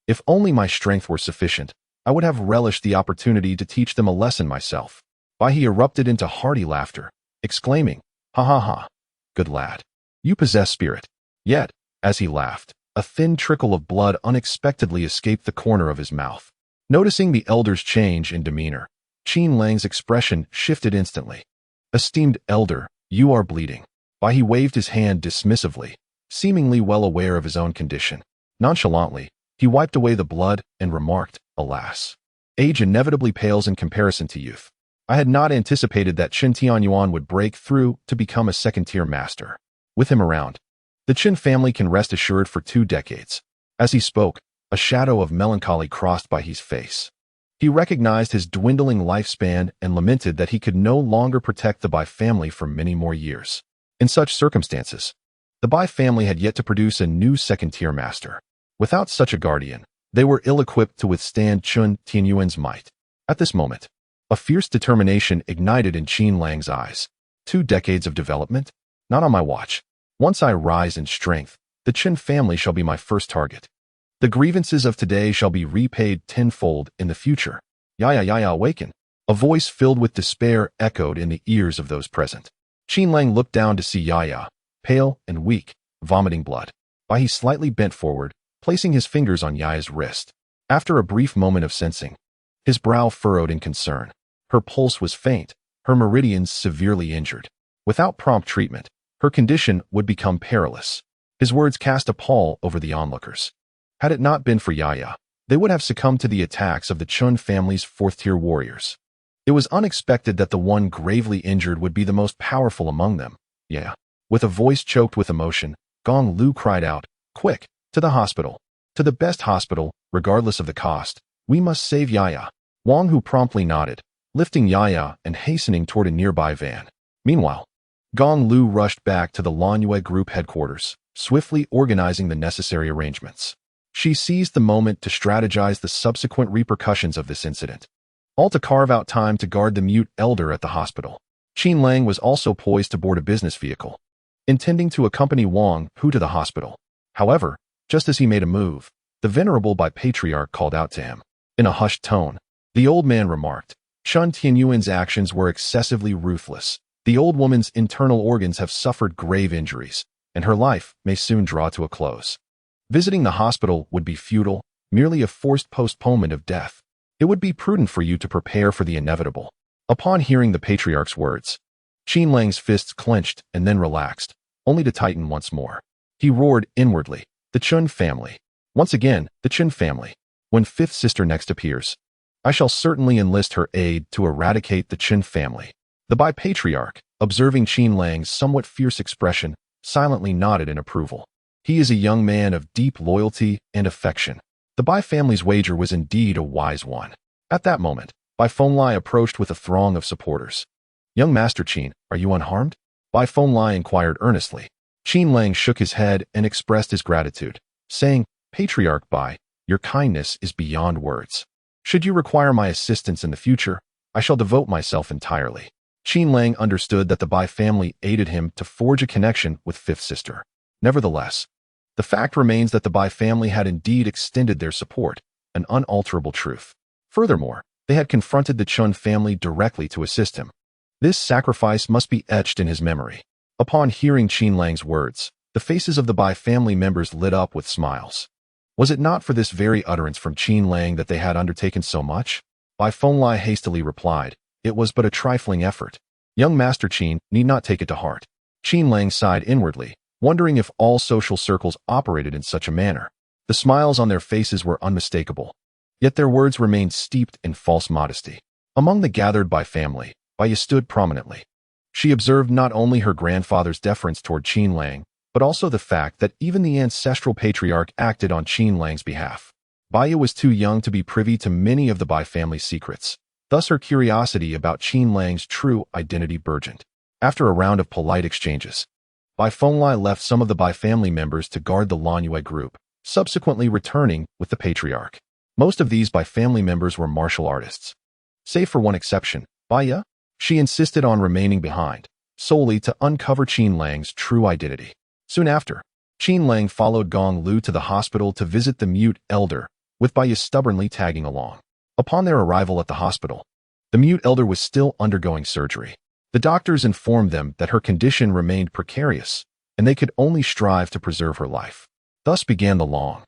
If only my strength were sufficient, I would have relished the opportunity to teach them a lesson myself." He erupted into hearty laughter, exclaiming, "Ha ha ha, good lad. You possess spirit." Yet, as he laughed, a thin trickle of blood unexpectedly escaped the corner of his mouth. Noticing the elder's change in demeanor, Qin Lang's expression shifted instantly. "Esteemed elder, you are bleeding." He waved his hand dismissively, seemingly well aware of his own condition. Nonchalantly, he wiped away the blood and remarked, "Alas, age inevitably pales in comparison to youth. I had not anticipated that Qin Tianyuan would break through to become a second-tier master. With him around, the Qin family can rest assured for 2 decades. As he spoke, a shadow of melancholy crossed his face. He recognized his dwindling lifespan and lamented that he could no longer protect the Bai family for many more years. In such circumstances, the Bai family had yet to produce a new second-tier master. Without such a guardian, they were ill-equipped to withstand Chun Tianyuan's might. At this moment, a fierce determination ignited in Qin Lang's eyes. 2 decades of development? Not on my watch. Once I rise in strength, the Qin family shall be my first target. The grievances of today shall be repaid tenfold in the future. Yaya, awaken." A voice filled with despair echoed in the ears of those present. Qin Lang looked down to see Yaya, pale and weak, vomiting blood. He slightly bent forward, placing his fingers on Yaya's wrist. After a brief moment of sensing, his brow furrowed in concern. Her pulse was faint, her meridians severely injured. Without prompt treatment, her condition would become perilous. His words cast a pall over the onlookers. Had it not been for Yaya, they would have succumbed to the attacks of the Chun family's 4th-tier warriors. It was unexpected that the one gravely injured would be the most powerful among them. "Yeah." With a voice choked with emotion, Gong Liu cried out, "Quick, to the hospital. To the best hospital, regardless of the cost. We must save Yaya." Wang Hu promptly nodded, lifting Yaya and hastening toward a nearby van. Meanwhile, Gong Liu rushed back to the Lanyue Group headquarters, swiftly organizing the necessary arrangements. She seized the moment to strategize the subsequent repercussions of this incident, all to carve out time to guard the mute elder at the hospital. Qin Lang was also poised to board a business vehicle, intending to accompany Wang Hu to the hospital. However, just as he made a move, the venerable patriarch called out to him. In a hushed tone, the old man remarked, "Chun Tianyuan's actions were excessively ruthless. The old woman's internal organs have suffered grave injuries, and her life may soon draw to a close. Visiting the hospital would be futile, merely a forced postponement of death. It would be prudent for you to prepare for the inevitable." Upon hearing the patriarch's words, Qin Lang's fists clenched and then relaxed, only to tighten once more. He roared inwardly, The Chun family. Once again, the Chun family. When fifth sister next appears, I shall certainly enlist her aid to eradicate the Chun family. The Bi-Patriarch, observing Qin Lang's somewhat fierce expression, silently nodded in approval. He is a young man of deep loyalty and affection. The Bai family's wager was indeed a wise one. At that moment, Bai Fenglai approached with a throng of supporters. Young Master Qin, are you unharmed? Bai Fenglai inquired earnestly. Qin Lang shook his head and expressed his gratitude, saying, Patriarch Bai, your kindness is beyond words. Should you require my assistance in the future, I shall devote myself entirely. Qin Lang understood that the Bai family aided him to forge a connection with fifth sister. Nevertheless, the fact remains that the Bai family had indeed extended their support, an unalterable truth. Furthermore, they had confronted the Chun family directly to assist him. This sacrifice must be etched in his memory. Upon hearing Qin Lang's words, the faces of the Bai family members lit up with smiles. Was it not for this very utterance from Qin Lang that they had undertaken so much? Bai Fenglai hastily replied, it was but a trifling effort. Young Master Qin need not take it to heart. Qin Lang sighed inwardly, wondering if all social circles operated in such a manner. The smiles on their faces were unmistakable. Yet their words remained steeped in false modesty. Among the gathered Bai family, Bai Yi stood prominently. She observed not only her grandfather's deference toward Qin Lang, but also the fact that even the ancestral patriarch acted on Qin Lang's behalf. Bai Yi was too young to be privy to many of the Bai family's secrets. Thus her curiosity about Qin Lang's true identity burgeoned. After a round of polite exchanges, Bai Fenglai left some of the Bai family members to guard the Lanyue group, subsequently returning with the patriarch. Most of these Bai family members were martial artists. Save for one exception, Bai Yi. She insisted on remaining behind, solely to uncover Qin Lang's true identity. Soon after, Qin Lang followed Gong Liu to the hospital to visit the mute elder, with Bai Yi stubbornly tagging along. Upon their arrival at the hospital, the mute elder was still undergoing surgery. The doctors informed them that her condition remained precarious, and they could only strive to preserve her life. Thus began the long,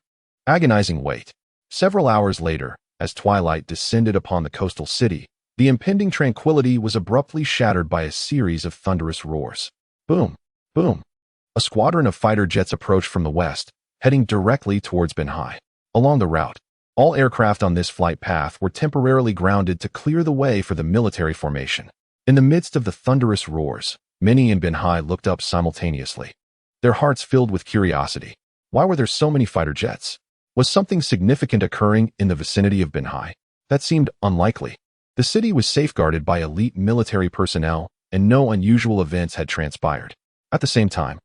agonizing wait. Several hours later, as twilight descended upon the coastal city, the impending tranquility was abruptly shattered by a series of thunderous roars. Boom! Boom! A squadron of fighter jets approached from the west, heading directly towards Binhai. Along the route, all aircraft on this flight path were temporarily grounded to clear the way for the military formation. In the midst of the thunderous roars, many in Binhai looked up simultaneously, their hearts filled with curiosity. Why were there so many fighter jets? Was something significant occurring in the vicinity of Binhai? That seemed unlikely. The city was safeguarded by elite military personnel, and no unusual events had transpired. At the same time,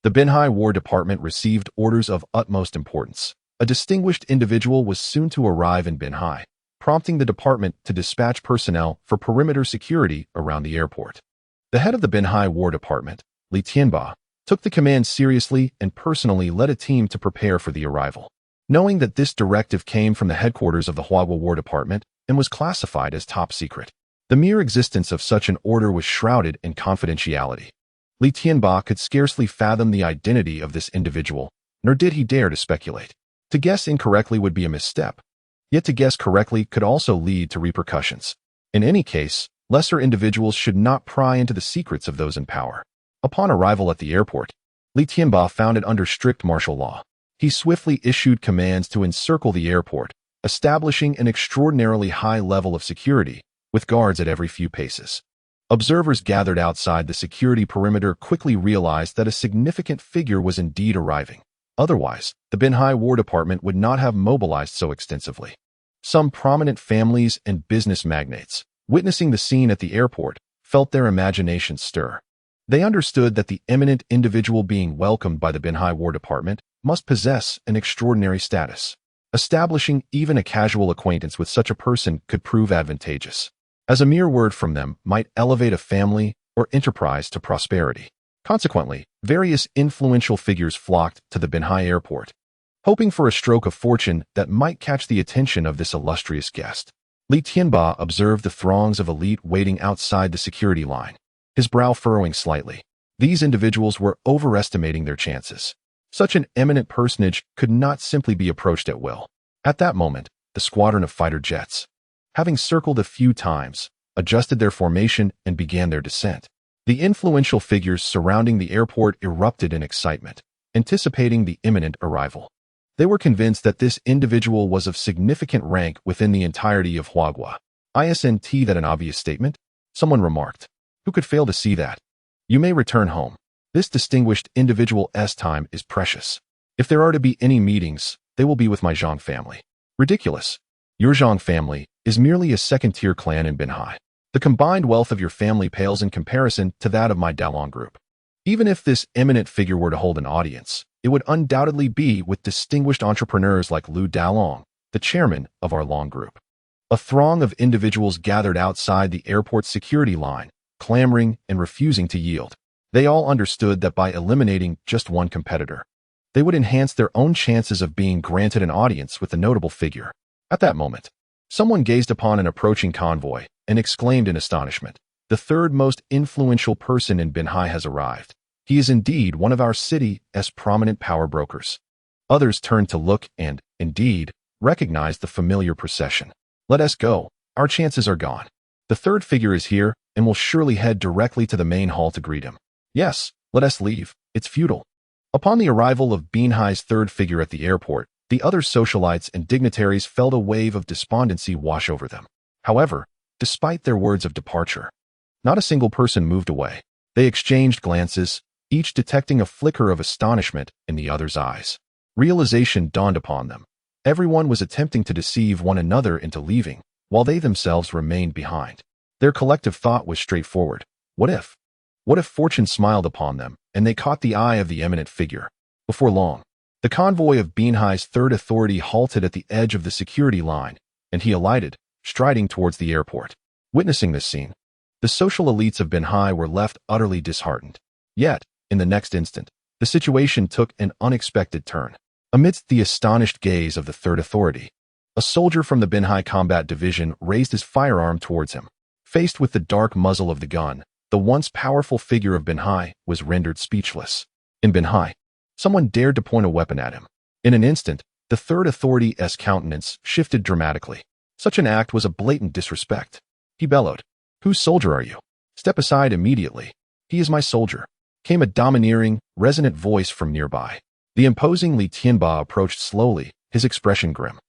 the Binhai War Department received orders of utmost importance. A distinguished individual was soon to arrive in Binhai, prompting the department to dispatch personnel for perimeter security around the airport. The head of the Binhai War Department, Li Tianba, took the command seriously and personally led a team to prepare for the arrival. Knowing that this directive came from the headquarters of the Huagua War Department and was classified as top secret, the mere existence of such an order was shrouded in confidentiality. Li Tianba could scarcely fathom the identity of this individual, nor did he dare to speculate. To guess incorrectly would be a misstep, yet to guess correctly could also lead to repercussions. In any case, lesser individuals should not pry into the secrets of those in power. Upon arrival at the airport, Li Tianba found it under strict martial law. He swiftly issued commands to encircle the airport, establishing an extraordinarily high level of security, with guards at every few paces. Observers gathered outside the security perimeter quickly realized that a significant figure was indeed arriving. Otherwise, the Binhai War Department would not have mobilized so extensively. Some prominent families and business magnates, witnessing the scene at the airport, felt their imaginations stir. They understood that the eminent individual being welcomed by the Binhai War Department must possess an extraordinary status. Establishing even a casual acquaintance with such a person could prove advantageous, as a mere word from them might elevate a family or enterprise to prosperity. Consequently, various influential figures flocked to the Binhai airport, hoping for a stroke of fortune that might catch the attention of this illustrious guest. Li Tianba observed the throngs of elite waiting outside the security line, his brow furrowing slightly. These individuals were overestimating their chances. Such an eminent personage could not simply be approached at will. At that moment, the squadron of fighter jets, having circled a few times, adjusted their formation and began their descent. The influential figures surrounding the airport erupted in excitement, anticipating the imminent arrival. They were convinced that this individual was of significant rank within the entirety of Huagua. Isn't that an obvious statement? Someone remarked. Who could fail to see that? You may return home. This distinguished individual's time is precious. If there are to be any meetings, they will be with my Zhang family. Ridiculous. Your Zhang family is merely a second-tier clan in Binhai. The combined wealth of your family pales in comparison to that of my Dalong group. Even if this eminent figure were to hold an audience, it would undoubtedly be with distinguished entrepreneurs like Lu Dalong, the chairman of our Long group. A throng of individuals gathered outside the airport's security line, clamoring and refusing to yield. They all understood that by eliminating just one competitor, they would enhance their own chances of being granted an audience with the notable figure. At that moment, someone gazed upon an approaching convoy and exclaimed in astonishment, "The third most influential person in Binhai has arrived. He is indeed one of our city's prominent power brokers." Others turned to look and, indeed, recognized the familiar procession. "Let us go. Our chances are gone. The third figure is here and will surely head directly to the main hall to greet him. Yes, let us leave. It's futile." Upon the arrival of Binhai's third figure at the airport, the other socialites and dignitaries felt a wave of despondency wash over them. However, despite their words of departure, not a single person moved away. They exchanged glances, each detecting a flicker of astonishment in the other's eyes. Realization dawned upon them. Everyone was attempting to deceive one another into leaving, while they themselves remained behind. Their collective thought was straightforward. What if? What if fortune smiled upon them, and they caught the eye of the eminent figure? Before long, the convoy of Binhai's third authority halted at the edge of the security line, and he alighted, striding towards the airport. Witnessing this scene, the social elites of Binhai were left utterly disheartened. Yet, in the next instant, the situation took an unexpected turn. Amidst the astonished gaze of the third authority, a soldier from the Binhai Combat Division raised his firearm towards him. Faced with the dark muzzle of the gun, the once powerful figure of Binhai was rendered speechless. In Binhai, someone dared to point a weapon at him. In an instant, the third authority's countenance shifted dramatically. Such an act was a blatant disrespect. He bellowed, "Whose soldier are you? Step aside immediately." "He is my soldier," came a domineering, resonant voice from nearby. The imposing Li Tianba approached slowly, his expression grim.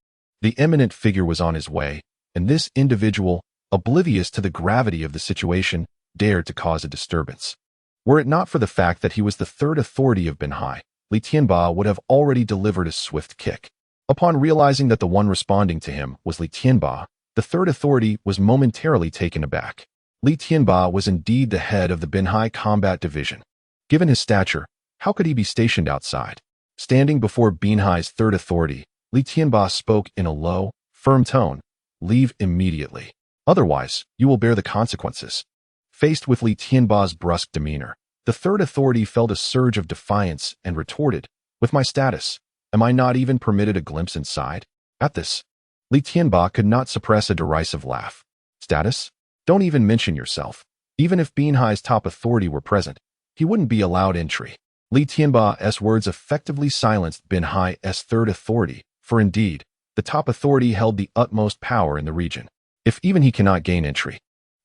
The eminent figure was on his way, and this individual, oblivious to the gravity of the situation, dared to cause a disturbance. Were it not for the fact that he was the third authority of Binhai, Li Tianba would have already delivered a swift kick. Upon realizing that the one responding to him was Li Tianba, the third authority was momentarily taken aback. Li Tianba was indeed the head of the Binhai Combat Division. Given his stature, how could he be stationed outside? Standing before Binhai's third authority, Li Tianba spoke in a low, firm tone, "Leave immediately. Otherwise, you will bear the consequences." Faced with Li Tianba's brusque demeanor, the third authority felt a surge of defiance and retorted, "With my status, am I not even permitted a glimpse inside?" At this, Li Tianba could not suppress a derisive laugh. "Status? Don't even mention yourself. Even if Binhai's top authority were present, he wouldn't be allowed entry." Li Tianba's words effectively silenced Binhai's third authority, for indeed, the top authority held the utmost power in the region. If even he cannot gain entry,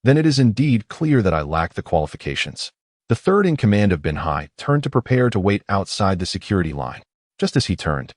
then it is indeed clear that I lack the qualifications. The third in command of Binhai turned to prepare to wait outside the security line. Just as he turned,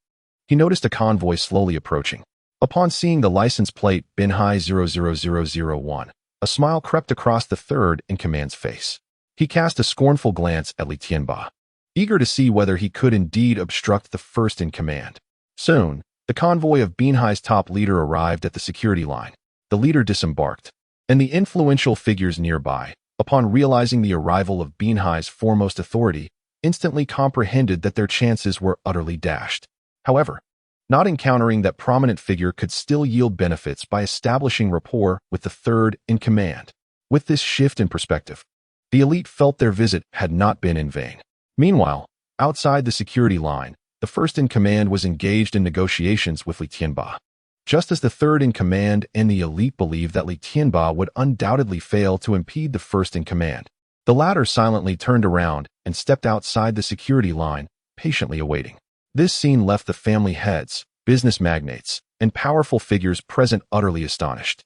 he noticed a convoy slowly approaching. Upon seeing the license plate Binhai 00001, a smile crept across the third in command's face. He cast a scornful glance at Li Tianba, eager to see whether he could indeed obstruct the first in command. Soon, the convoy of Binhai's top leader arrived at the security line. The leader disembarked, and the influential figures nearby, upon realizing the arrival of Binhai's foremost authority, instantly comprehended that their chances were utterly dashed. However, not encountering that prominent figure could still yield benefits by establishing rapport with the third in command. With this shift in perspective, the elite felt their visit had not been in vain. Meanwhile, outside the security line, the first in command was engaged in negotiations with Li Tianba. Just as the third in command and the elite believed that Li Tianba would undoubtedly fail to impede the first in command, the latter silently turned around and stepped outside the security line, patiently awaiting. This scene left the family heads, business magnates, and powerful figures present utterly astonished.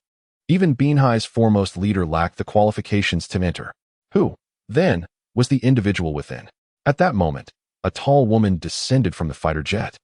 Even Binhai's foremost leader lacked the qualifications to enter. Who, then, was the individual within? At that moment, a tall woman descended from the fighter jet.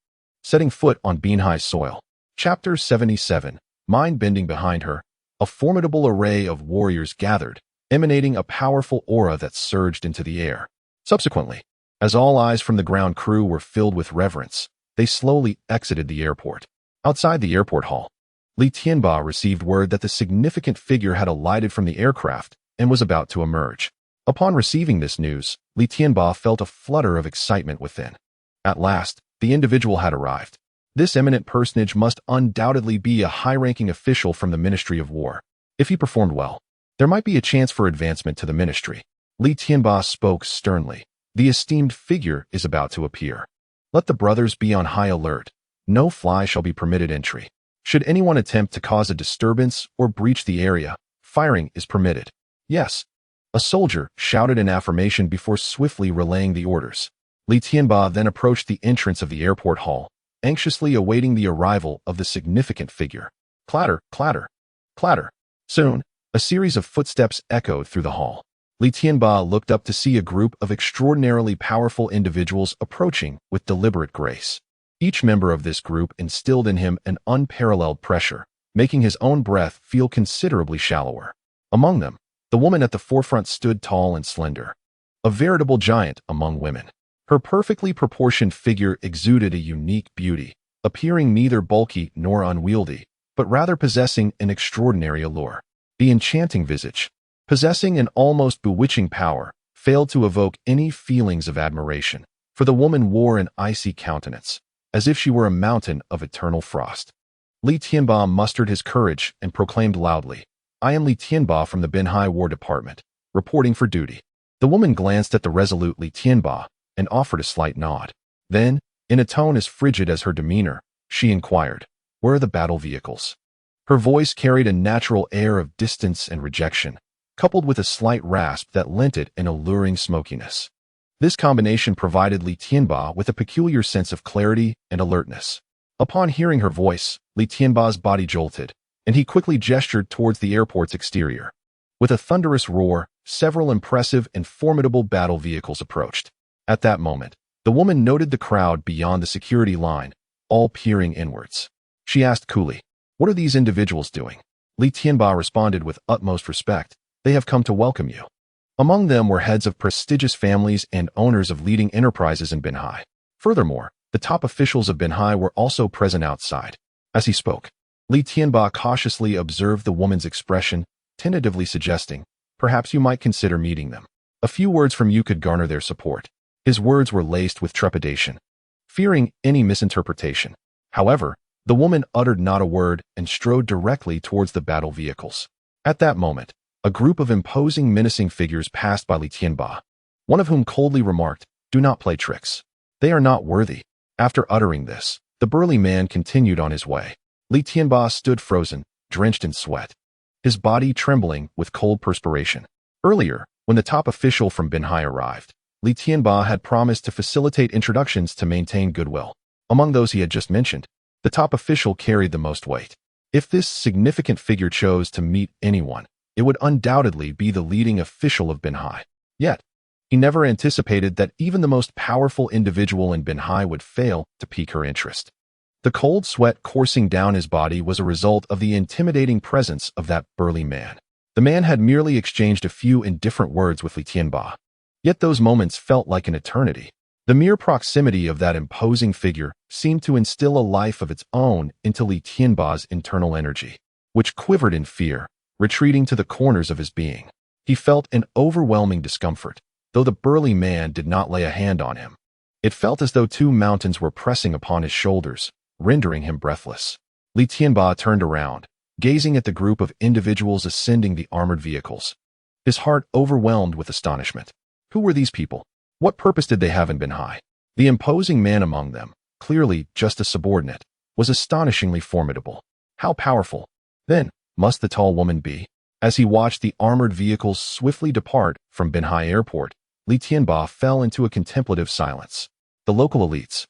setting foot on Binhai's soil. Chapter 77. Mind-bending behind her, a formidable array of warriors gathered, emanating a powerful aura that surged into the air. Subsequently, as all eyes from the ground crew were filled with reverence, they slowly exited the airport. Outside the airport hall, Li Tianba received word that the significant figure had alighted from the aircraft and was about to emerge. Upon receiving this news, Li Tianba felt a flutter of excitement within. At last, the individual had arrived. This eminent personage must undoubtedly be a high-ranking official from the Ministry of War. If he performed well, there might be a chance for advancement to the ministry. Li Tianba spoke sternly. The esteemed figure is about to appear. Let the brothers be on high alert. No fly shall be permitted entry. Should anyone attempt to cause a disturbance or breach the area, firing is permitted. Yes. A soldier shouted an affirmation before swiftly relaying the orders. Li Tianba then approached the entrance of the airport hall, anxiously awaiting the arrival of the significant figure. Clatter, clatter, clatter. Soon, a series of footsteps echoed through the hall. Li Tianba looked up to see a group of extraordinarily powerful individuals approaching with deliberate grace. Each member of this group instilled in him an unparalleled pressure, making his own breath feel considerably shallower. Among them, the woman at the forefront stood tall and slender, a veritable giant among women. Her perfectly proportioned figure exuded a unique beauty, appearing neither bulky nor unwieldy, but rather possessing an extraordinary allure. The enchanting visage, possessing an almost bewitching power, failed to evoke any feelings of admiration, for the woman wore an icy countenance, as if she were a mountain of eternal frost. Li Tianba mustered his courage and proclaimed loudly, "I am Li Tianba from the Binhai War Department, reporting for duty." The woman glanced at the resolute Li Tianba and offered a slight nod. Then, in a tone as frigid as her demeanor, she inquired, "Where are the battle vehicles?" Her voice carried a natural air of distance and rejection, coupled with a slight rasp that lent it an alluring smokiness. This combination provided Li Tianba with a peculiar sense of clarity and alertness. Upon hearing her voice, Li Tianba's body jolted, and he quickly gestured towards the airport's exterior. With a thunderous roar, several impressive and formidable battle vehicles approached. At that moment, the woman noted the crowd beyond the security line, all peering inwards. She asked coolly, "What are these individuals doing?" Li Tianba responded with utmost respect, "They have come to welcome you." Among them were heads of prestigious families and owners of leading enterprises in Binhai. Furthermore, the top officials of Binhai were also present outside. As he spoke, Li Tianba cautiously observed the woman's expression, tentatively suggesting, "Perhaps you might consider meeting them. A few words from you could garner their support." His words were laced with trepidation, fearing any misinterpretation. However, the woman uttered not a word and strode directly towards the battle vehicles. At that moment, a group of imposing, menacing figures passed by Li Tianba, one of whom coldly remarked, "Do not play tricks. They are not worthy." After uttering this, the burly man continued on his way. Li Tianba stood frozen, drenched in sweat, his body trembling with cold perspiration. Earlier, when the top official from Binhai arrived, Li Tianba had promised to facilitate introductions to maintain goodwill. Among those he had just mentioned, the top official carried the most weight. If this significant figure chose to meet anyone, it would undoubtedly be the leading official of Binhai. Yet, he never anticipated that even the most powerful individual in Binhai would fail to pique her interest. The cold sweat coursing down his body was a result of the intimidating presence of that burly man. The man had merely exchanged a few indifferent words with Li Tianba. Yet those moments felt like an eternity. The mere proximity of that imposing figure seemed to instill a life of its own into Li Tianba's internal energy, which quivered in fear, retreating to the corners of his being. He felt an overwhelming discomfort, though the burly man did not lay a hand on him. It felt as though two mountains were pressing upon his shoulders, rendering him breathless. Li Tianba turned around, gazing at the group of individuals ascending the armored vehicles, his heart overwhelmed with astonishment. Who were these people? What purpose did they have in Binhai? The imposing man among them, clearly just a subordinate, was astonishingly formidable. How powerful, then, must the tall woman be? As he watched the armored vehicles swiftly depart from Binhai Airport, Li Tianba fell into a contemplative silence. The local elites,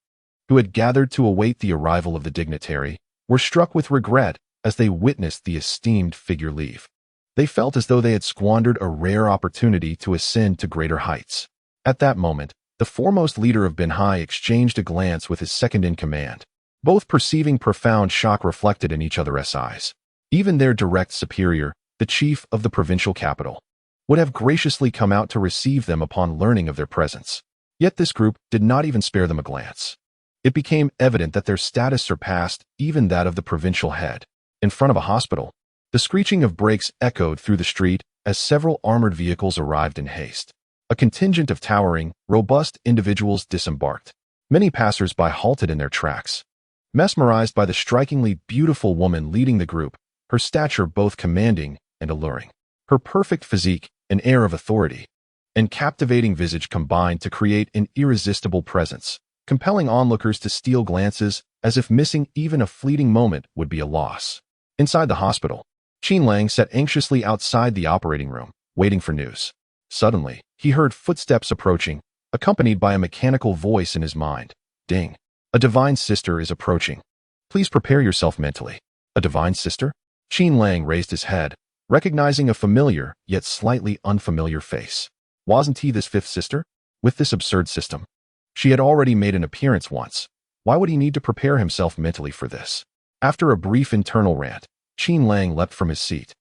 who had gathered to await the arrival of the dignitary, were struck with regret as they witnessed the esteemed figure leave. They felt as though they had squandered a rare opportunity to ascend to greater heights. At that moment, the foremost leader of Binhai exchanged a glance with his second-in-command, both perceiving profound shock reflected in each other's eyes. Even their direct superior, the chief of the provincial capital, would have graciously come out to receive them upon learning of their presence. Yet this group did not even spare them a glance. It became evident that their status surpassed even that of the provincial head. In front of a hospital, the screeching of brakes echoed through the street as several armored vehicles arrived in haste. A contingent of towering, robust individuals disembarked. Many passers-by halted in their tracks, mesmerized by the strikingly beautiful woman leading the group, her stature both commanding and alluring. Her perfect physique, an air of authority, and captivating visage combined to create an irresistible presence, compelling onlookers to steal glances as if missing even a fleeting moment would be a loss. Inside the hospital, Qin Lang sat anxiously outside the operating room, waiting for news. Suddenly, he heard footsteps approaching, accompanied by a mechanical voice in his mind. Ding. A divine sister is approaching. Please prepare yourself mentally. A divine sister? Qin Lang raised his head, recognizing a familiar, yet slightly unfamiliar face. Wasn't he this fifth sister? With this absurd system, she had already made an appearance once. Why would he need to prepare himself mentally for this? After a brief internal rant, Qin Lang leapt from his seat,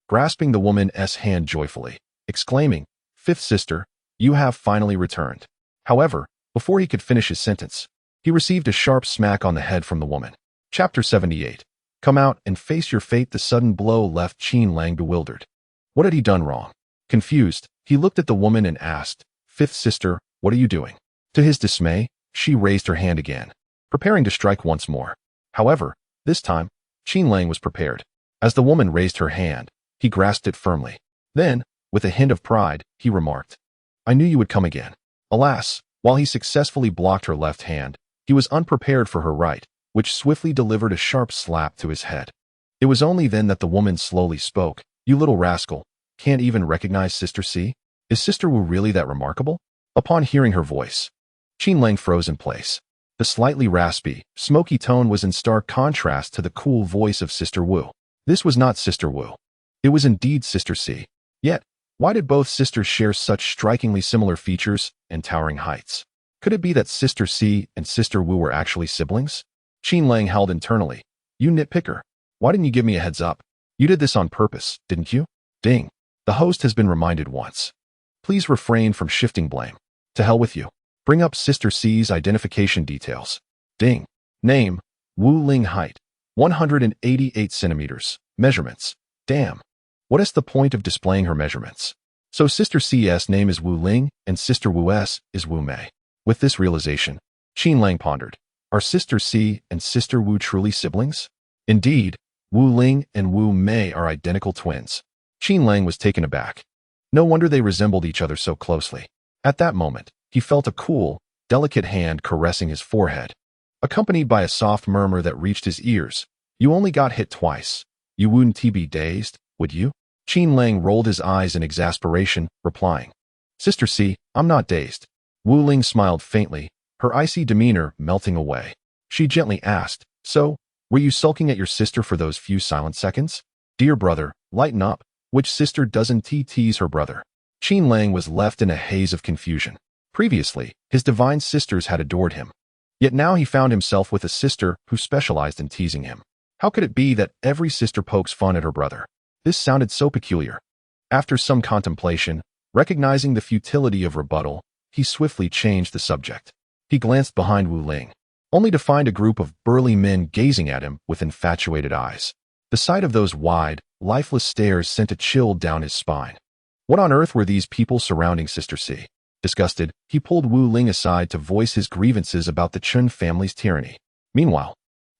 grasping the woman's hand joyfully, exclaiming, "Fifth sister, you have finally returned." However, before he could finish his sentence, he received a sharp smack on the head from the woman. Chapter 78. Come out and face your fate. The sudden blow left Qin Lang bewildered. What had he done wrong? Confused, he looked at the woman and asked, "Fifth sister, what are you doing?" To his dismay, she raised her hand again, preparing to strike once more. However, this time, Qin Lang was prepared. As the woman raised her hand, he grasped it firmly. Then, with a hint of pride, he remarked, "I knew you would come again." Alas, while he successfully blocked her left hand, he was unprepared for her right, which swiftly delivered a sharp slap to his head. It was only then that the woman slowly spoke. "You little rascal, can't even recognize Sister C? Is Sister Wu really that remarkable?" Upon hearing her voice, Qin Lang froze in place. The slightly raspy, smoky tone was in stark contrast to the cool voice of Sister Wu. This was not Sister Wu. It was indeed Sister C. Yet, why did both sisters share such strikingly similar features and towering heights? Could it be that Sister C and Sister Wu were actually siblings? Qin Lang held internally. "You nitpicker. Why didn't you give me a heads up? You did this on purpose, didn't you?" Ding. The host has been reminded once. Please refrain from shifting blame. To hell with you. Bring up Sister C's identification details. Ding. Name, Wu Ling. Height, 188 centimeters. Measurements. Damn. What is the point of displaying her measurements? So Sister C's name is Wu Ling, and Sister Wu's is Wu Mei. With this realization, Qin Lang pondered. Are Sister C and Sister Wu truly siblings? Indeed, Wu Ling and Wu Mei are identical twins. Qin Lang was taken aback. No wonder they resembled each other so closely. At that moment, he felt a cool, delicate hand caressing his forehead, accompanied by a soft murmur that reached his ears. "You only got hit twice. You wouldn't be dazed, would you?" Qin Lang rolled his eyes in exasperation, replying, "Sister C, I'm not dazed." Wu Ling smiled faintly, her icy demeanor melting away. She gently asked, "So, were you sulking at your sister for those few silent seconds? Dear brother, lighten up. Which sister doesn't tease her brother?" Qin Lang was left in a haze of confusion. Previously, his divine sisters had adored him. Yet now he found himself with a sister who specialized in teasing him. How could it be that every sister pokes fun at her brother? This sounded so peculiar. After some contemplation, recognizing the futility of rebuttal, he swiftly changed the subject. He glanced behind Wu Ling, only to find a group of burly men gazing at him with infatuated eyes. The sight of those wide, lifeless stares sent a chill down his spine. What on earth were these people surrounding Sister C? Disgusted, he pulled Wu Ling aside to voice his grievances about the Chun family's tyranny. Meanwhile,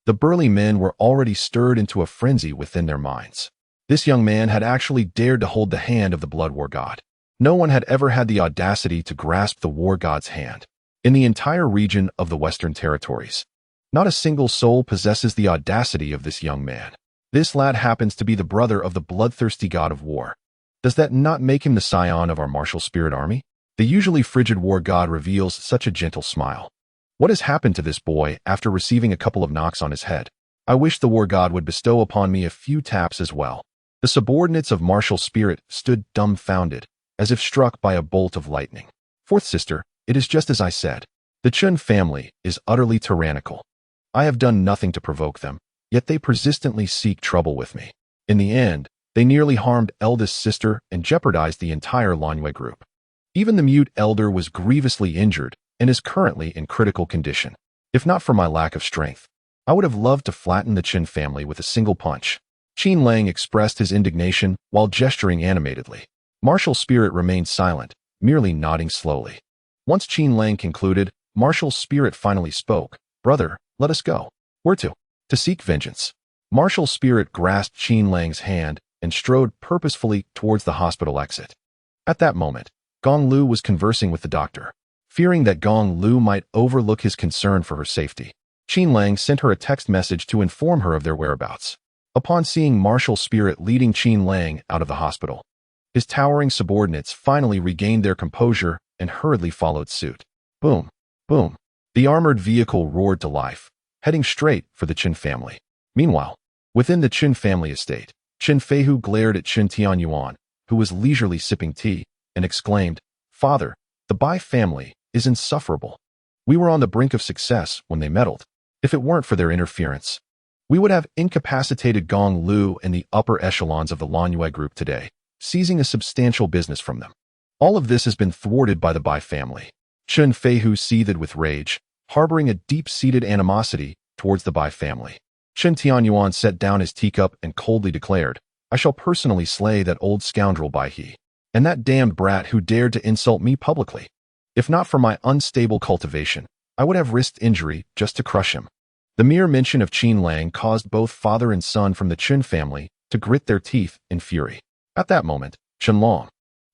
the burly men were already stirred into a frenzy within their minds. This young man had actually dared to hold the hand of the blood war god. No one had ever had the audacity to grasp the war god's hand. In the entire region of the Western Territories, not a single soul possesses the audacity of this young man. This lad happens to be the brother of the bloodthirsty god of war. Does that not make him the scion of our martial spirit army? The usually frigid war god reveals such a gentle smile. What has happened to this boy after receiving a couple of knocks on his head? I wish the war god would bestow upon me a few taps as well. The subordinates of martial spirit stood dumbfounded, as if struck by a bolt of lightning. Fourth sister, it is just as I said. The Chun family is utterly tyrannical. I have done nothing to provoke them, yet they persistently seek trouble with me. In the end, they nearly harmed eldest sister and jeopardized the entire Lanyue group. Even the mute elder was grievously injured and is currently in critical condition. If not for my lack of strength, I would have loved to flatten the Qin family with a single punch. Qin Lang expressed his indignation while gesturing animatedly. Martial Spirit remained silent, merely nodding slowly. Once Qin Lang concluded, Martial Spirit finally spoke. Brother, let us go. Where to? To seek vengeance. Martial Spirit grasped Qin Lang's hand and strode purposefully towards the hospital exit. At that moment, Gong Liu was conversing with the doctor. Fearing that Gong Liu might overlook his concern for her safety, Qin Lang sent her a text message to inform her of their whereabouts. Upon seeing Martial Spirit leading Qin Lang out of the hospital, his towering subordinates finally regained their composure and hurriedly followed suit. Boom, boom. The armored vehicle roared to life, heading straight for the Qin family. Meanwhile, within the Qin family estate, Qin Feihu glared at Qin Tianyuan, who was leisurely sipping tea, and exclaimed, "Father, the Bai family is insufferable. We were on the brink of success when they meddled. If it weren't for their interference, we would have incapacitated Gong Liu and the upper echelons of the Lanyue group today, seizing a substantial business from them. All of this has been thwarted by the Bai family." Qin Feihu seethed with rage, harboring a deep-seated animosity towards the Bai family. Qin Tianyuan set down his teacup and coldly declared, "I shall personally slay that old scoundrel Bai He, and that damned brat who dared to insult me publicly. If not for my unstable cultivation, I would have risked injury just to crush him." The mere mention of Qin Lang caused both father and son from the Qin family to grit their teeth in fury. At that moment, Qin Long,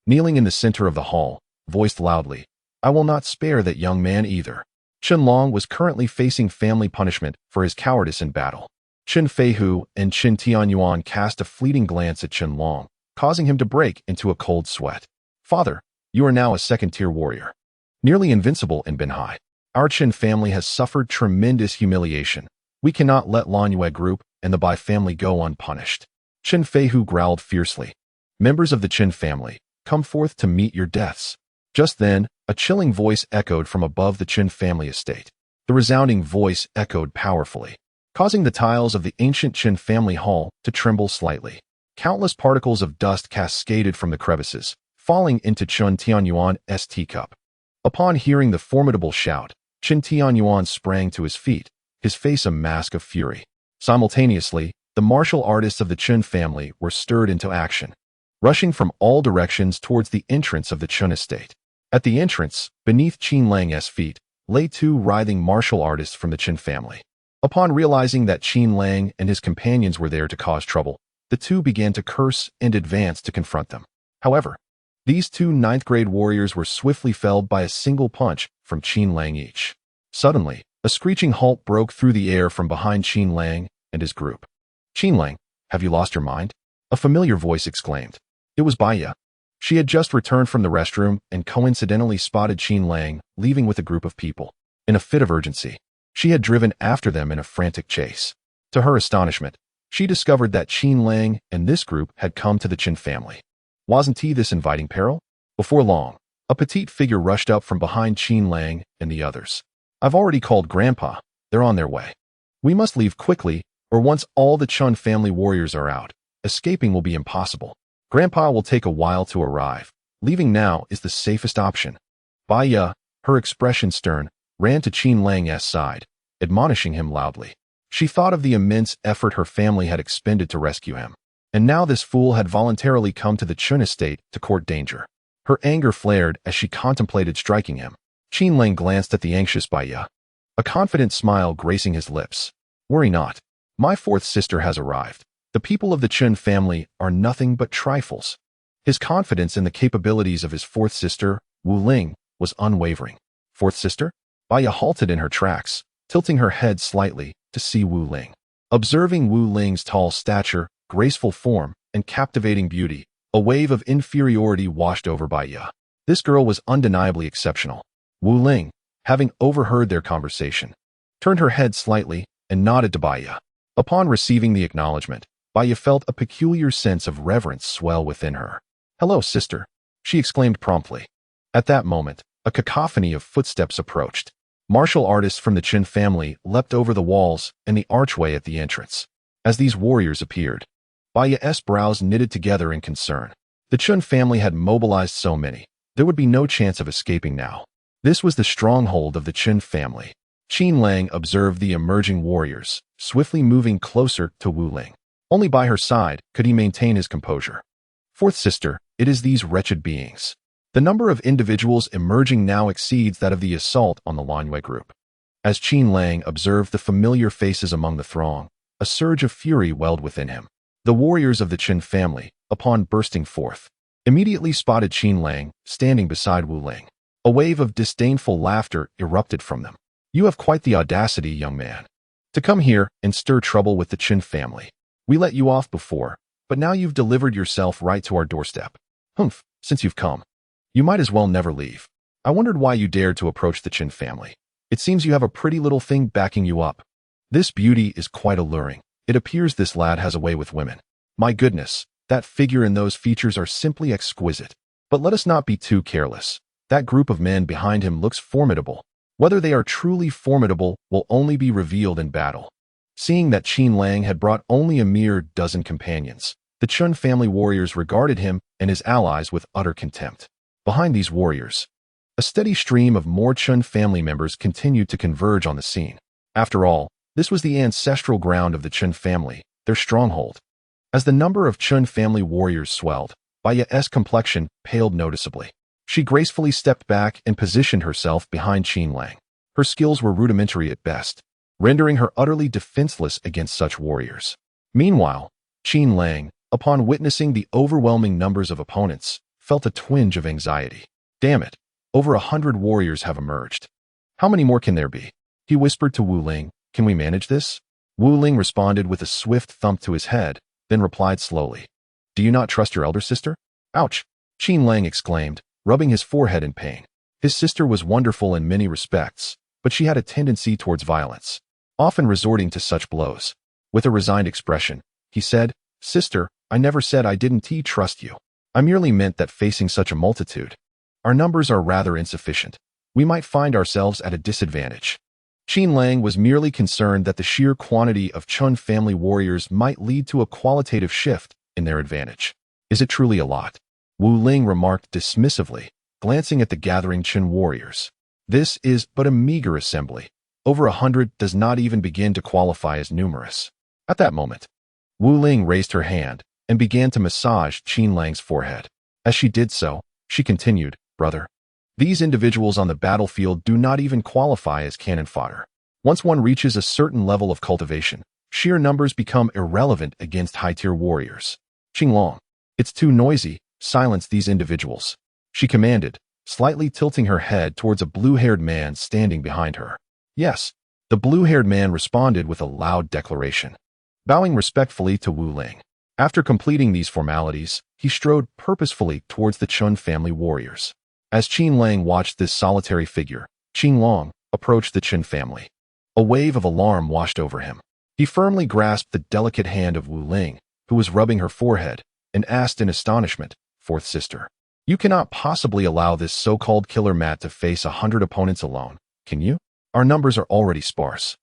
kneeling in the center of the hall, voiced loudly, "I will not spare that young man either." Qin Long was currently facing family punishment for his cowardice in battle. Qin Feihu and Qin Tianyuan cast a fleeting glance at Qin Long, causing him to break into a cold sweat. "Father, you are now a second-tier warrior, nearly invincible in Binhai. Our Qin family has suffered tremendous humiliation. We cannot let Lanyue group and the Bai family go unpunished." Qin Feihu growled fiercely, "Members of the Qin family, come forth to meet your deaths." Just then, a chilling voice echoed from above the Qin family estate. The resounding voice echoed powerfully, causing the tiles of the ancient Qin family hall to tremble slightly. Countless particles of dust cascaded from the crevices, falling into Qin Tianyuan's teacup. Upon hearing the formidable shout, Qin Tianyuan sprang to his feet, his face a mask of fury. Simultaneously, the martial artists of the Qin family were stirred into action, rushing from all directions towards the entrance of the Qin estate. At the entrance, beneath Qin Lang's feet, lay two writhing martial artists from the Qin family. Upon realizing that Qin Lang and his companions were there to cause trouble, the two began to curse and advance to confront them. However, these two ninth-grade warriors were swiftly felled by a single punch from Qin Lang each. Suddenly, a screeching halt broke through the air from behind Qin Lang and his group. "Qin Lang, have you lost your mind?" a familiar voice exclaimed. It was Bai Yi. She had just returned from the restroom and coincidentally spotted Qin Lang leaving with a group of people. In a fit of urgency, she had driven after them in a frantic chase. To her astonishment, she discovered that Qin Lang and this group had come to the Qin family. Wasn't he this inviting peril? Before long, a petite figure rushed up from behind Qin Lang and the others. "I've already called Grandpa. They're on their way. We must leave quickly, or once all the Qin family warriors are out, escaping will be impossible. Grandpa will take a while to arrive. Leaving now is the safest option." Bai Yi, her expression stern, ran to Qin Lang's side, admonishing him loudly. She thought of the immense effort her family had expended to rescue him, and now this fool had voluntarily come to the Qin estate to court danger. Her anger flared as she contemplated striking him. Qin Lang glanced at the anxious Bai Yi, a confident smile gracing his lips. "Worry not. My fourth sister has arrived. The people of the Qin family are nothing but trifles." His confidence in the capabilities of his fourth sister, Wu Ling, was unwavering. "Fourth sister?" Bai Yi halted in her tracks, tilting her head slightly to see Wu Ling. Observing Wu Ling's tall stature, graceful form, and captivating beauty, a wave of inferiority washed over Bai Yi. This girl was undeniably exceptional. Wu Ling, having overheard their conversation, turned her head slightly and nodded to Bai Yi. Upon receiving the acknowledgement, Bai Yi felt a peculiar sense of reverence swell within her. "Hello, sister," she exclaimed promptly. At that moment, a cacophony of footsteps approached. Martial artists from the Qin family leapt over the walls and the archway at the entrance. As these warriors appeared, Baya's brows knitted together in concern. The Qin family had mobilized so many, there would be no chance of escaping now. This was the stronghold of the Qin family. Qin Lang observed the emerging warriors, swiftly moving closer to Wu Ling. Only by her side could he maintain his composure. Fourth sister, it is these wretched beings. The number of individuals emerging now exceeds that of the assault on the Lanyue group. As Qin Lang observed the familiar faces among the throng, a surge of fury welled within him. The warriors of the Qin family, upon bursting forth, immediately spotted Qin Lang standing beside Wu Ling. A wave of disdainful laughter erupted from them. You have quite the audacity, young man, to come here and stir trouble with the Qin family. We let you off before, but now you've delivered yourself right to our doorstep. Humph, since you've come, you might as well never leave. I wondered why you dared to approach the Qin family. It seems you have a pretty little thing backing you up. This beauty is quite alluring. It appears this lad has a way with women. My goodness, that figure and those features are simply exquisite. But let us not be too careless. That group of men behind him looks formidable. Whether they are truly formidable will only be revealed in battle. Seeing that Qin Lang had brought only a mere dozen companions, the Qin family warriors regarded him and his allies with utter contempt. Behind these warriors, a steady stream of more Qin family members continued to converge on the scene. After all, this was the ancestral ground of the Qin family, their stronghold. As the number of Qin family warriors swelled, Baya's complexion paled noticeably. She gracefully stepped back and positioned herself behind Qin Lang. Her skills were rudimentary at best, rendering her utterly defenseless against such warriors. Meanwhile, Qin Lang, upon witnessing the overwhelming numbers of opponents, felt a twinge of anxiety. Damn it, over 100 warriors have emerged. How many more can there be? He whispered to Wu Ling, can we manage this? Wu Ling responded with a swift thump to his head, then replied slowly. Do you not trust your elder sister? Ouch! Qin Lang exclaimed, rubbing his forehead in pain. His sister was wonderful in many respects, but she had a tendency towards violence, often resorting to such blows. With a resigned expression, he said, Sister, I never said I didn't trust you. I merely meant that facing such a multitude, our numbers are rather insufficient. We might find ourselves at a disadvantage. Qin Lang was merely concerned that the sheer quantity of Qin family warriors might lead to a qualitative shift in their advantage. Is it truly a lot? Wu Ling remarked dismissively, glancing at the gathering Qin warriors. This is but a meager assembly. Over 100 does not even begin to qualify as numerous. At that moment, Wu Ling raised her hand and began to massage Qin Lang's forehead. As she did so, she continued, Brother, these individuals on the battlefield do not even qualify as cannon fodder. Once one reaches a certain level of cultivation, sheer numbers become irrelevant against high-tier warriors. Qinglong, it's too noisy, silence these individuals, she commanded, slightly tilting her head towards a blue-haired man standing behind her. Yes, the blue-haired man responded with a loud declaration, bowing respectfully to Wu Ling. After completing these formalities, he strode purposefully towards the Qin family warriors. As Qin Lang watched this solitary figure, Qinglong approached the Qin family. A wave of alarm washed over him. He firmly grasped the delicate hand of Wu Ling, who was rubbing her forehead, and asked in astonishment, Fourth sister, you cannot possibly allow this so-called killer Matt to face 100 opponents alone, can you? Our numbers are already sparse.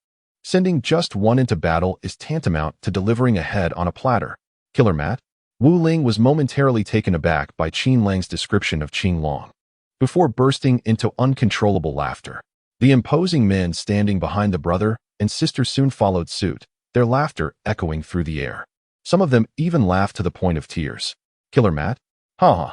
Sending just one into battle is tantamount to delivering a head on a platter. Killer Matt? Wu Ling was momentarily taken aback by Qin Lang's description of Qinglong, before bursting into uncontrollable laughter. The imposing men standing behind the brother and sister soon followed suit, their laughter echoing through the air. Some of them even laughed to the point of tears. Killer Matt? Ha!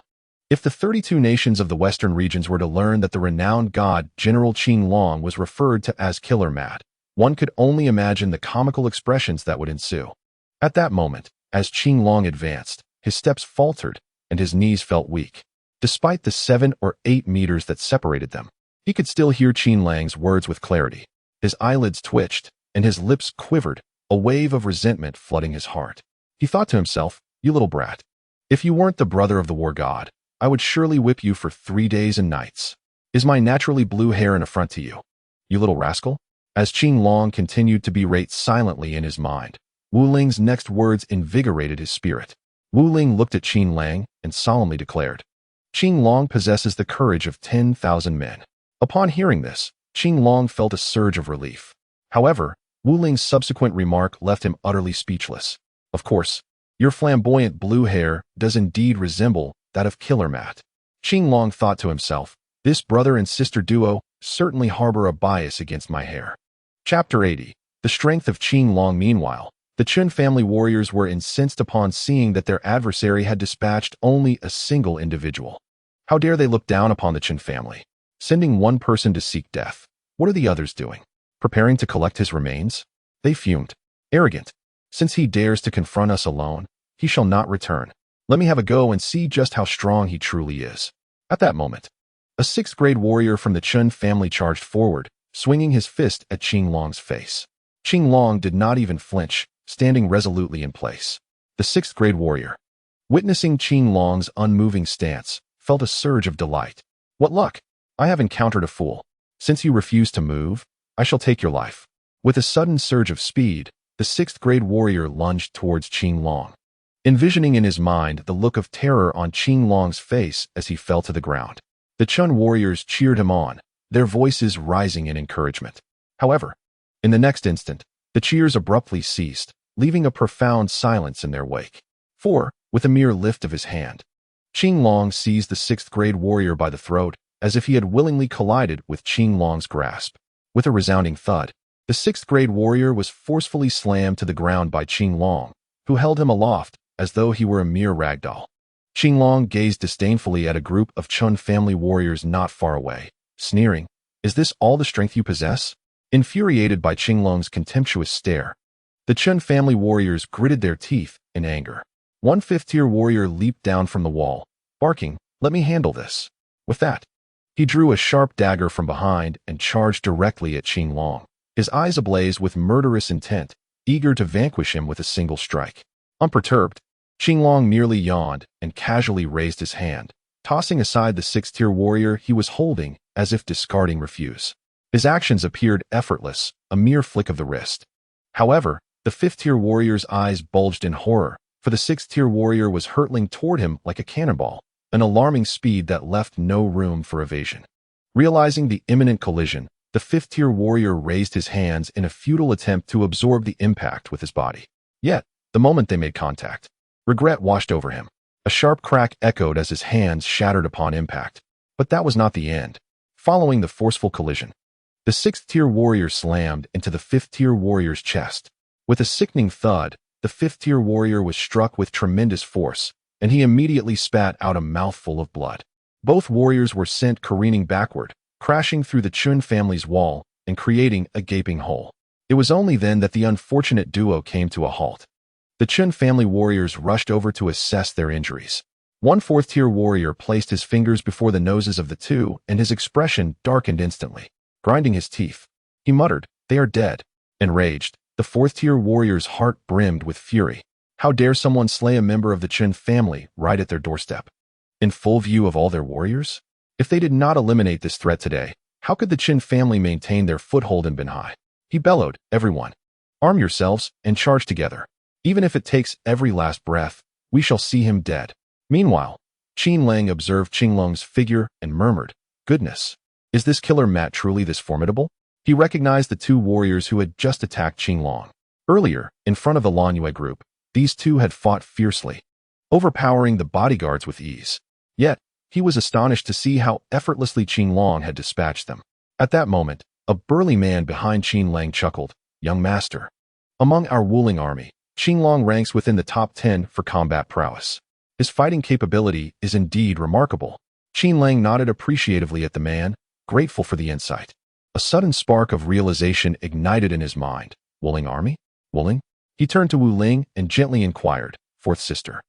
If the 32 nations of the western regions were to learn that the renowned god General Qinglong was referred to as Killer Matt, one could only imagine the comical expressions that would ensue. At that moment, as Qinglong advanced, his steps faltered and his knees felt weak. Despite the 7 or 8 meters that separated them, he could still hear Qin Lang's words with clarity. His eyelids twitched, and his lips quivered, a wave of resentment flooding his heart. He thought to himself, you little brat. If you weren't the brother of the war god, I would surely whip you for 3 days and nights. Is my naturally blue hair an affront to you, you little rascal? As Qinglong continued to berate silently in his mind, Wu Ling's next words invigorated his spirit. Wu Ling looked at Qin Lang and solemnly declared, Qinglong possesses the courage of 10,000 men. Upon hearing this, Qing Long felt a surge of relief. However, Wu Ling's subsequent remark left him utterly speechless. Of course, your flamboyant blue hair does indeed resemble that of Killer Matt. Qing Long thought to himself, this brother and sister duo certainly harbor a bias against my hair. Chapter 80. The strength of Qing Long. Meanwhile, the Chun family warriors were incensed upon seeing that their adversary had dispatched only a single individual. How dare they look down upon the Chun family? Sending one person to seek death. What are the others doing? Preparing to collect his remains? They fumed. Arrogant. Since he dares to confront us alone, he shall not return. Let me have a go and see just how strong he truly is. At that moment, a sixth-grade warrior from the Chun family charged forward, swinging his fist at Qing Long's face. Qing Long did not even flinch, standing resolutely in place. The sixth-grade warrior, witnessing Qing Long's unmoving stance, felt a surge of delight. What luck! I have encountered a fool. Since you refuse to move, I shall take your life. With a sudden surge of speed, the sixth-grade warrior lunged towards Qing Long, envisioning in his mind the look of terror on Qing Long's face as he fell to the ground. The Chun warriors cheered him on, their voices rising in encouragement. However, in the next instant, the cheers abruptly ceased, leaving a profound silence in their wake. For, with a mere lift of his hand, Qing Long seized the sixth-grade warrior by the throat, as if he had willingly collided with Qing Long's grasp. With a resounding thud, the sixth-grade warrior was forcefully slammed to the ground by Qing Long, who held him aloft as though he were a mere ragdoll. Qing Long gazed disdainfully at a group of Chun family warriors not far away, sneering, "Is this all the strength you possess?" Infuriated by Qing Long's contemptuous stare, the Chun family warriors gritted their teeth in anger. One fifth-tier warrior leaped down from the wall, barking, "Let me handle this." With that, he drew a sharp dagger from behind and charged directly at Qing Long, his eyes ablaze with murderous intent, eager to vanquish him with a single strike. Unperturbed, Qing Long merely yawned and casually raised his hand, tossing aside the sixth-tier warrior he was holding as if discarding refuse. His actions appeared effortless, a mere flick of the wrist. However, the fifth-tier warrior's eyes bulged in horror, for the sixth-tier warrior was hurtling toward him like a cannonball, an alarming speed that left no room for evasion. Realizing the imminent collision, the fifth-tier warrior raised his hands in a futile attempt to absorb the impact with his body. Yet, the moment they made contact, regret washed over him. A sharp crack echoed as his hands shattered upon impact. But that was not the end. Following the forceful collision, the sixth-tier warrior slammed into the fifth-tier warrior's chest. With a sickening thud, the fifth-tier warrior was struck with tremendous force, and he immediately spat out a mouthful of blood. Both warriors were sent careening backward, crashing through the Chun family's wall and creating a gaping hole. It was only then that the unfortunate duo came to a halt. The Chun family warriors rushed over to assess their injuries. One fourth-tier warrior placed his fingers before the noses of the two, and his expression darkened instantly. Grinding his teeth, he muttered, "They are dead." Enraged, the fourth-tier warrior's heart brimmed with fury. How dare someone slay a member of the Chun family right at their doorstep? In full view of all their warriors? If they did not eliminate this threat today, how could the Chun family maintain their foothold in Binhai? He bellowed, "Everyone, arm yourselves and charge together. Even if it takes every last breath, we shall see him dead." Meanwhile, Qin Lang observed Qing Long's figure and murmured, "Goodness, is this killer Matt truly this formidable?" He recognized the two warriors who had just attacked Qing Long. Earlier, in front of the Lanyue group, these two had fought fiercely, overpowering the bodyguards with ease. Yet, he was astonished to see how effortlessly Qing Long had dispatched them. At that moment, a burly man behind Qin Lang chuckled, "Young master, among our Wuling army, Qing Long ranks within the top 10 for combat prowess. His fighting capability is indeed remarkable." Qin Lang nodded appreciatively at the man, grateful for the insight. A sudden spark of realization ignited in his mind. Wuling army? Wuling? He turned to Wu Ling and gently inquired, "Fourth sister,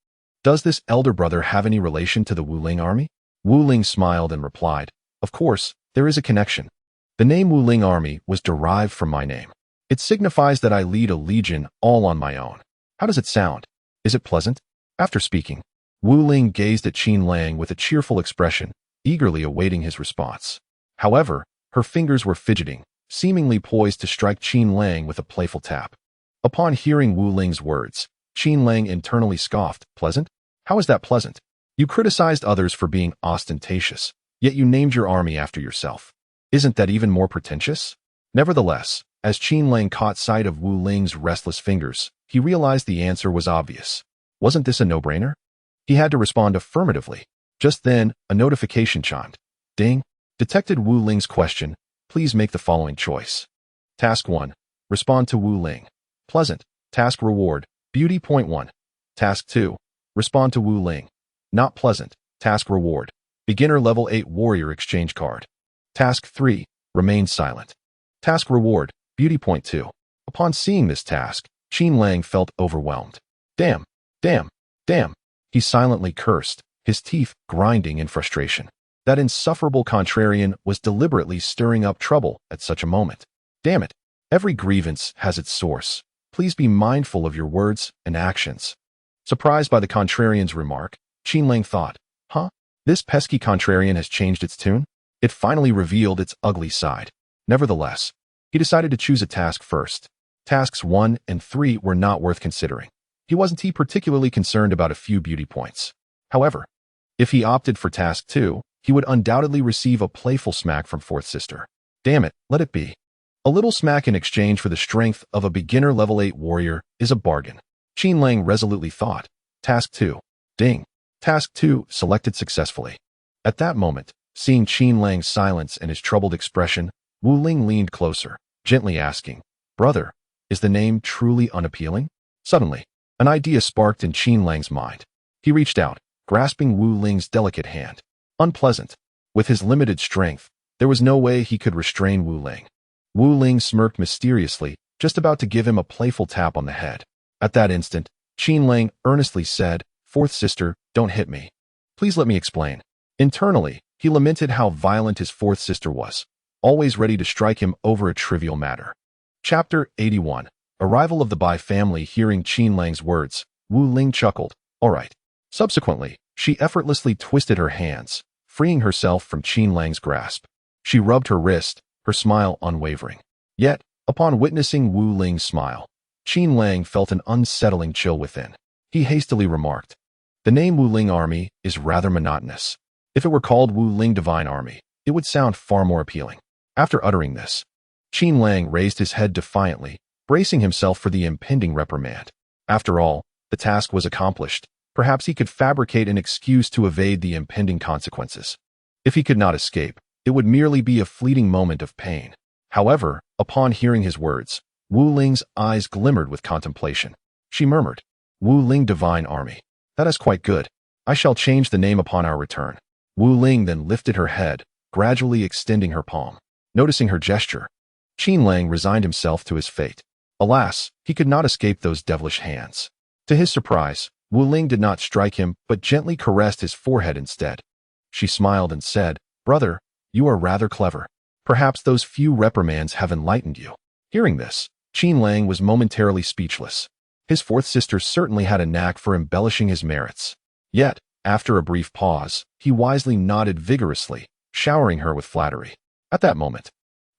does this elder brother have any relation to the Wuling army?" Wu Ling smiled and replied, "Of course, there is a connection. The name Wuling army was derived from my name. It signifies that I lead a legion all on my own. How does it sound? Is it pleasant?" After speaking, Wu Ling gazed at Qin Lang with a cheerful expression, eagerly awaiting his response. However, her fingers were fidgeting, seemingly poised to strike Qin Lang with a playful tap. Upon hearing Wu Ling's words, Qin Lang internally scoffed, "Pleasant? How is that pleasant? You criticized others for being ostentatious, yet you named your army after yourself. Isn't that even more pretentious? Nevertheless, as Qin Lang caught sight of Wu Ling's restless fingers, he realized the answer was obvious. Wasn't this a no-brainer? He had to respond affirmatively. Just then, a notification chimed. Ding! Detected Wu Ling's question. Please make the following choice. Task 1. Respond to Wu Ling. Pleasant. Task reward. Beauty. Point 1. Task 2. Respond to Wu Ling. Not pleasant. Task reward. Beginner level 8 warrior exchange card. Task 3. Remain silent. Task reward. Beauty. Point 2. Upon seeing this task, Qin Lang felt overwhelmed. Damn. Damn. Damn. He silently cursed, his teeth grinding in frustration. That insufferable contrarian was deliberately stirring up trouble at such a moment. Damn it. Every grievance has its source. Please be mindful of your words and actions. Surprised by the contrarian's remark, Qin Lang thought, This pesky contrarian has changed its tune? It finally revealed its ugly side. Nevertheless, he decided to choose a task first. Tasks 1 and 3 were not worth considering. He wasn't particularly concerned about a few beauty points. However, if he opted for task 2, he would undoubtedly receive a playful smack from fourth sister. Damn it, let it be. A little smack in exchange for the strength of a beginner level 8 warrior is a bargain. Qin Lang resolutely thought. Task 2. Ding. Task 2 selected successfully. At that moment, seeing Qin Lang's silence and his troubled expression, Wu Ling leaned closer, gently asking, Brother, is the name truly unappealing? Suddenly, an idea sparked in Qin Lang's mind. He reached out, grasping Wu Ling's delicate hand. Unpleasant. With his limited strength, there was no way he could restrain Wu Ling. Wu Ling smirked mysteriously, just about to give him a playful tap on the head. At that instant, Qin Lang earnestly said, Fourth sister, don't hit me. Please let me explain. Internally, he lamented how violent his fourth sister was, always ready to strike him over a trivial matter. Chapter 81. Arrival of the Bai family. Hearing Qin Lang's words, Wu Ling chuckled. All right. Subsequently, she effortlessly twisted her hands, freeing herself from Qin Lang's grasp. She rubbed her wrist, her smile unwavering. Yet, upon witnessing Wu Ling's smile, Qin Lang felt an unsettling chill within. He hastily remarked, The name Wu Ling Army is rather monotonous. If it were called Wu Ling Divine Army, it would sound far more appealing. After uttering this, Qin Lang raised his head defiantly, bracing himself for the impending reprimand. After all, the task was accomplished. Perhaps he could fabricate an excuse to evade the impending consequences. If he could not escape, it would merely be a fleeting moment of pain. However, upon hearing his words, Wu Ling's eyes glimmered with contemplation. She murmured, Wu Ling Divine Army. That is quite good. I shall change the name upon our return. Wu Ling then lifted her head, gradually extending her palm. Noticing her gesture, Qin Lang resigned himself to his fate. Alas, he could not escape those devilish hands. To his surprise, Wu Ling did not strike him, but gently caressed his forehead instead. She smiled and said, Brother, you are rather clever. Perhaps those few reprimands have enlightened you. Hearing this, Qin Lang was momentarily speechless. His fourth sister certainly had a knack for embellishing his merits. Yet, after a brief pause, he wisely nodded vigorously, showering her with flattery. At that moment,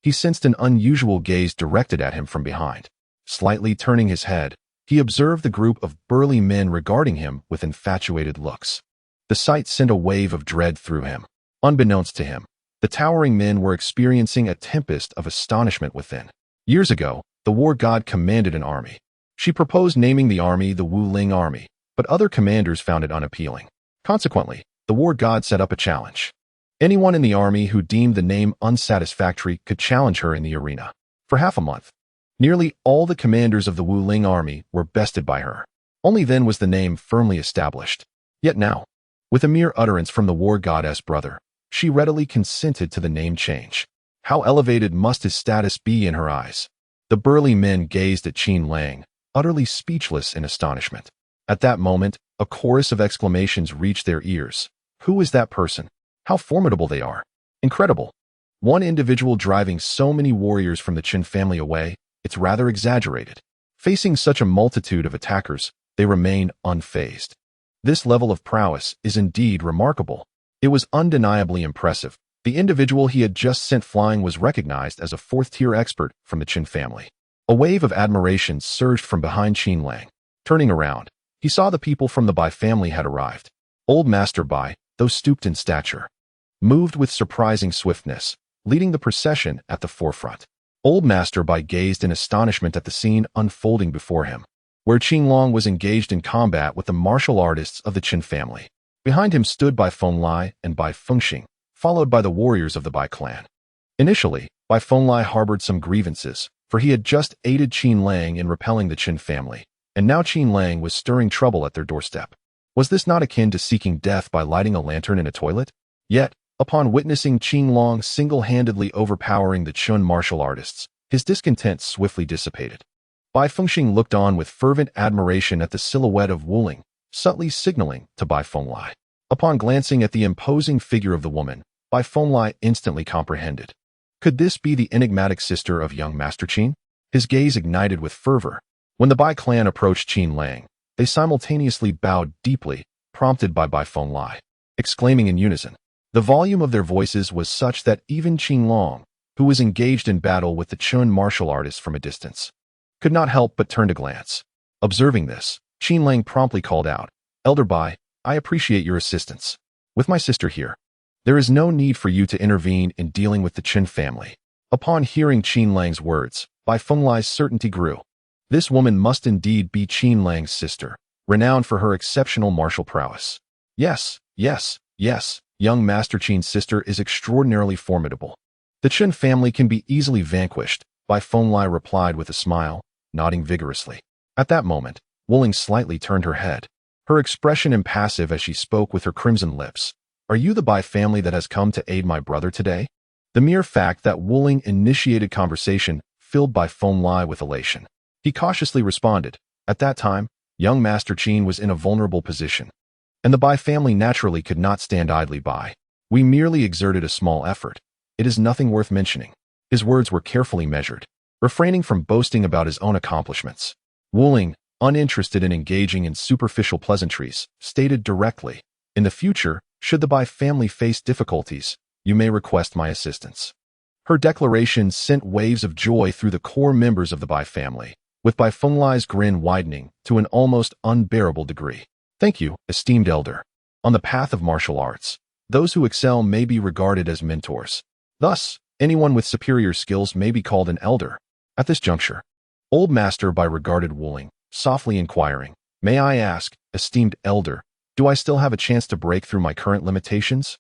he sensed an unusual gaze directed at him from behind. Slightly turning his head, he observed the group of burly men regarding him with infatuated looks. The sight sent a wave of dread through him. Unbeknownst to him, the towering men were experiencing a tempest of astonishment within. Years ago, the war god commanded an army. She proposed naming the army the Wu Ling Army, but other commanders found it unappealing. Consequently, the war god set up a challenge. Anyone in the army who deemed the name unsatisfactory could challenge her in the arena. For half a month, nearly all the commanders of the Wu Ling Army were bested by her. Only then was the name firmly established. Yet now, with a mere utterance from the war goddess brother, she readily consented to the name change. How elevated must his status be in her eyes? The burly men gazed at Qin Lang, utterly speechless in astonishment. At that moment, a chorus of exclamations reached their ears. Who is that person? How formidable they are! Incredible! One individual driving so many warriors from the Qin family away, it's rather exaggerated. Facing such a multitude of attackers, they remain unfazed. This level of prowess is indeed remarkable. It was undeniably impressive. The individual he had just sent flying was recognized as a fourth-tier expert from the Qin family. A wave of admiration surged from behind Qin Lang. Turning around, he saw the people from the Bai family had arrived. Old Master Bai, though stooped in stature, moved with surprising swiftness, leading the procession at the forefront. Old Master Bai gazed in astonishment at the scene unfolding before him, where Qinglong was engaged in combat with the martial artists of the Qin family. Behind him stood Bai Fenglai and Bai Fengxing, followed by the warriors of the Bai clan. Initially, Bai Fenglai harbored some grievances, for he had just aided Qin Lang in repelling the Qin family, and now Qin Lang was stirring trouble at their doorstep. Was this not akin to seeking death by lighting a lantern in a toilet? Yet, upon witnessing Qinglong single-handedly overpowering the Qin martial artists, his discontent swiftly dissipated. Bai Fengxing looked on with fervent admiration at the silhouette of Wuling, subtly signaling to Bai Fenglai. Upon glancing at the imposing figure of the woman, Bai Fenglai instantly comprehended. Could this be the enigmatic sister of young Master Qin? His gaze ignited with fervor. When the Bai clan approached Qin Lang, they simultaneously bowed deeply, prompted by Bai Fenglai, exclaiming in unison. The volume of their voices was such that even Qinglong, who was engaged in battle with the Qin martial artists from a distance, could not help but turn to glance. Observing this, Qin Lang promptly called out, "Elder Bai, I appreciate your assistance. With my sister here, there is no need for you to intervene in dealing with the Qin family." Upon hearing Qin Lang's words, Bai Fenglai's certainty grew. This woman must indeed be Qin Lang's sister, renowned for her exceptional martial prowess. Yes, young Master Qin's sister is extraordinarily formidable. The Qin family can be easily vanquished, Bai Fenglai replied with a smile, nodding vigorously. At that moment, Wuling slightly turned her head, her expression impassive as she spoke with her crimson lips. "Are you the Bai family that has come to aid my brother today?" The mere fact that Wuling initiated conversation filled Bai Fenglai with elation. He cautiously responded, "At that time, young Master Qin was in a vulnerable position, and the Bai family naturally could not stand idly by. We merely exerted a small effort. It is nothing worth mentioning." His words were carefully measured, refraining from boasting about his own accomplishments. Wuling, uninterested in engaging in superficial pleasantries, stated directly, "In the future, should the Bai family face difficulties, you may request my assistance." Her declaration sent waves of joy through the core members of the Bai family, with Bai Fenglai's grin widening to an almost unbearable degree. "Thank you, esteemed elder. On the path of martial arts, those who excel may be regarded as mentors. Thus, anyone with superior skills may be called an elder." At this juncture, Old Master Bai regarded Wuling, softly inquiring, "May I ask, esteemed elder, do I still have a chance to break through my current limitations?"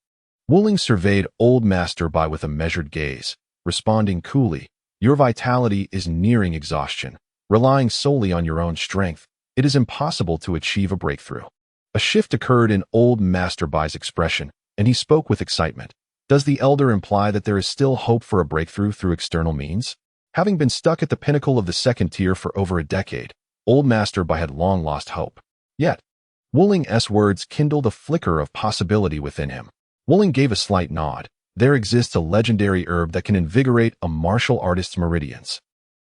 Wuling surveyed Old Master Bai with a measured gaze, responding coolly, "Your vitality is nearing exhaustion. Relying solely on your own strength, it is impossible to achieve a breakthrough." A shift occurred in Old Master Bai's expression, and he spoke with excitement. Does the elder imply that there is still hope for a breakthrough through external means? Having been stuck at the pinnacle of the second tier for over a decade, Old Master Bai had long lost hope. Yet, Wuling's words kindled a flicker of possibility within him. Wuling gave a slight nod. There exists a legendary herb that can invigorate a martial artist's meridians,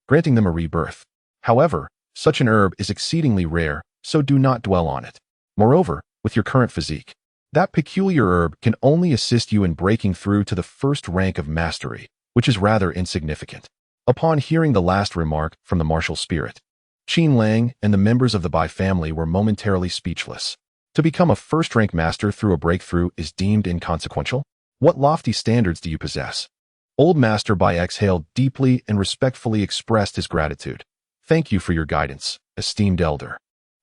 granting them a rebirth. However, such an herb is exceedingly rare, so do not dwell on it. Moreover, with your current physique, that peculiar herb can only assist you in breaking through to the first rank of mastery, which is rather insignificant. Upon hearing the last remark from the martial spirit, Qin Lang and the members of the Bai family were momentarily speechless. To become a first-rank master through a breakthrough is deemed inconsequential? What lofty standards do you possess? Old Master Bai exhaled deeply and respectfully expressed his gratitude. "Thank you for your guidance, esteemed elder."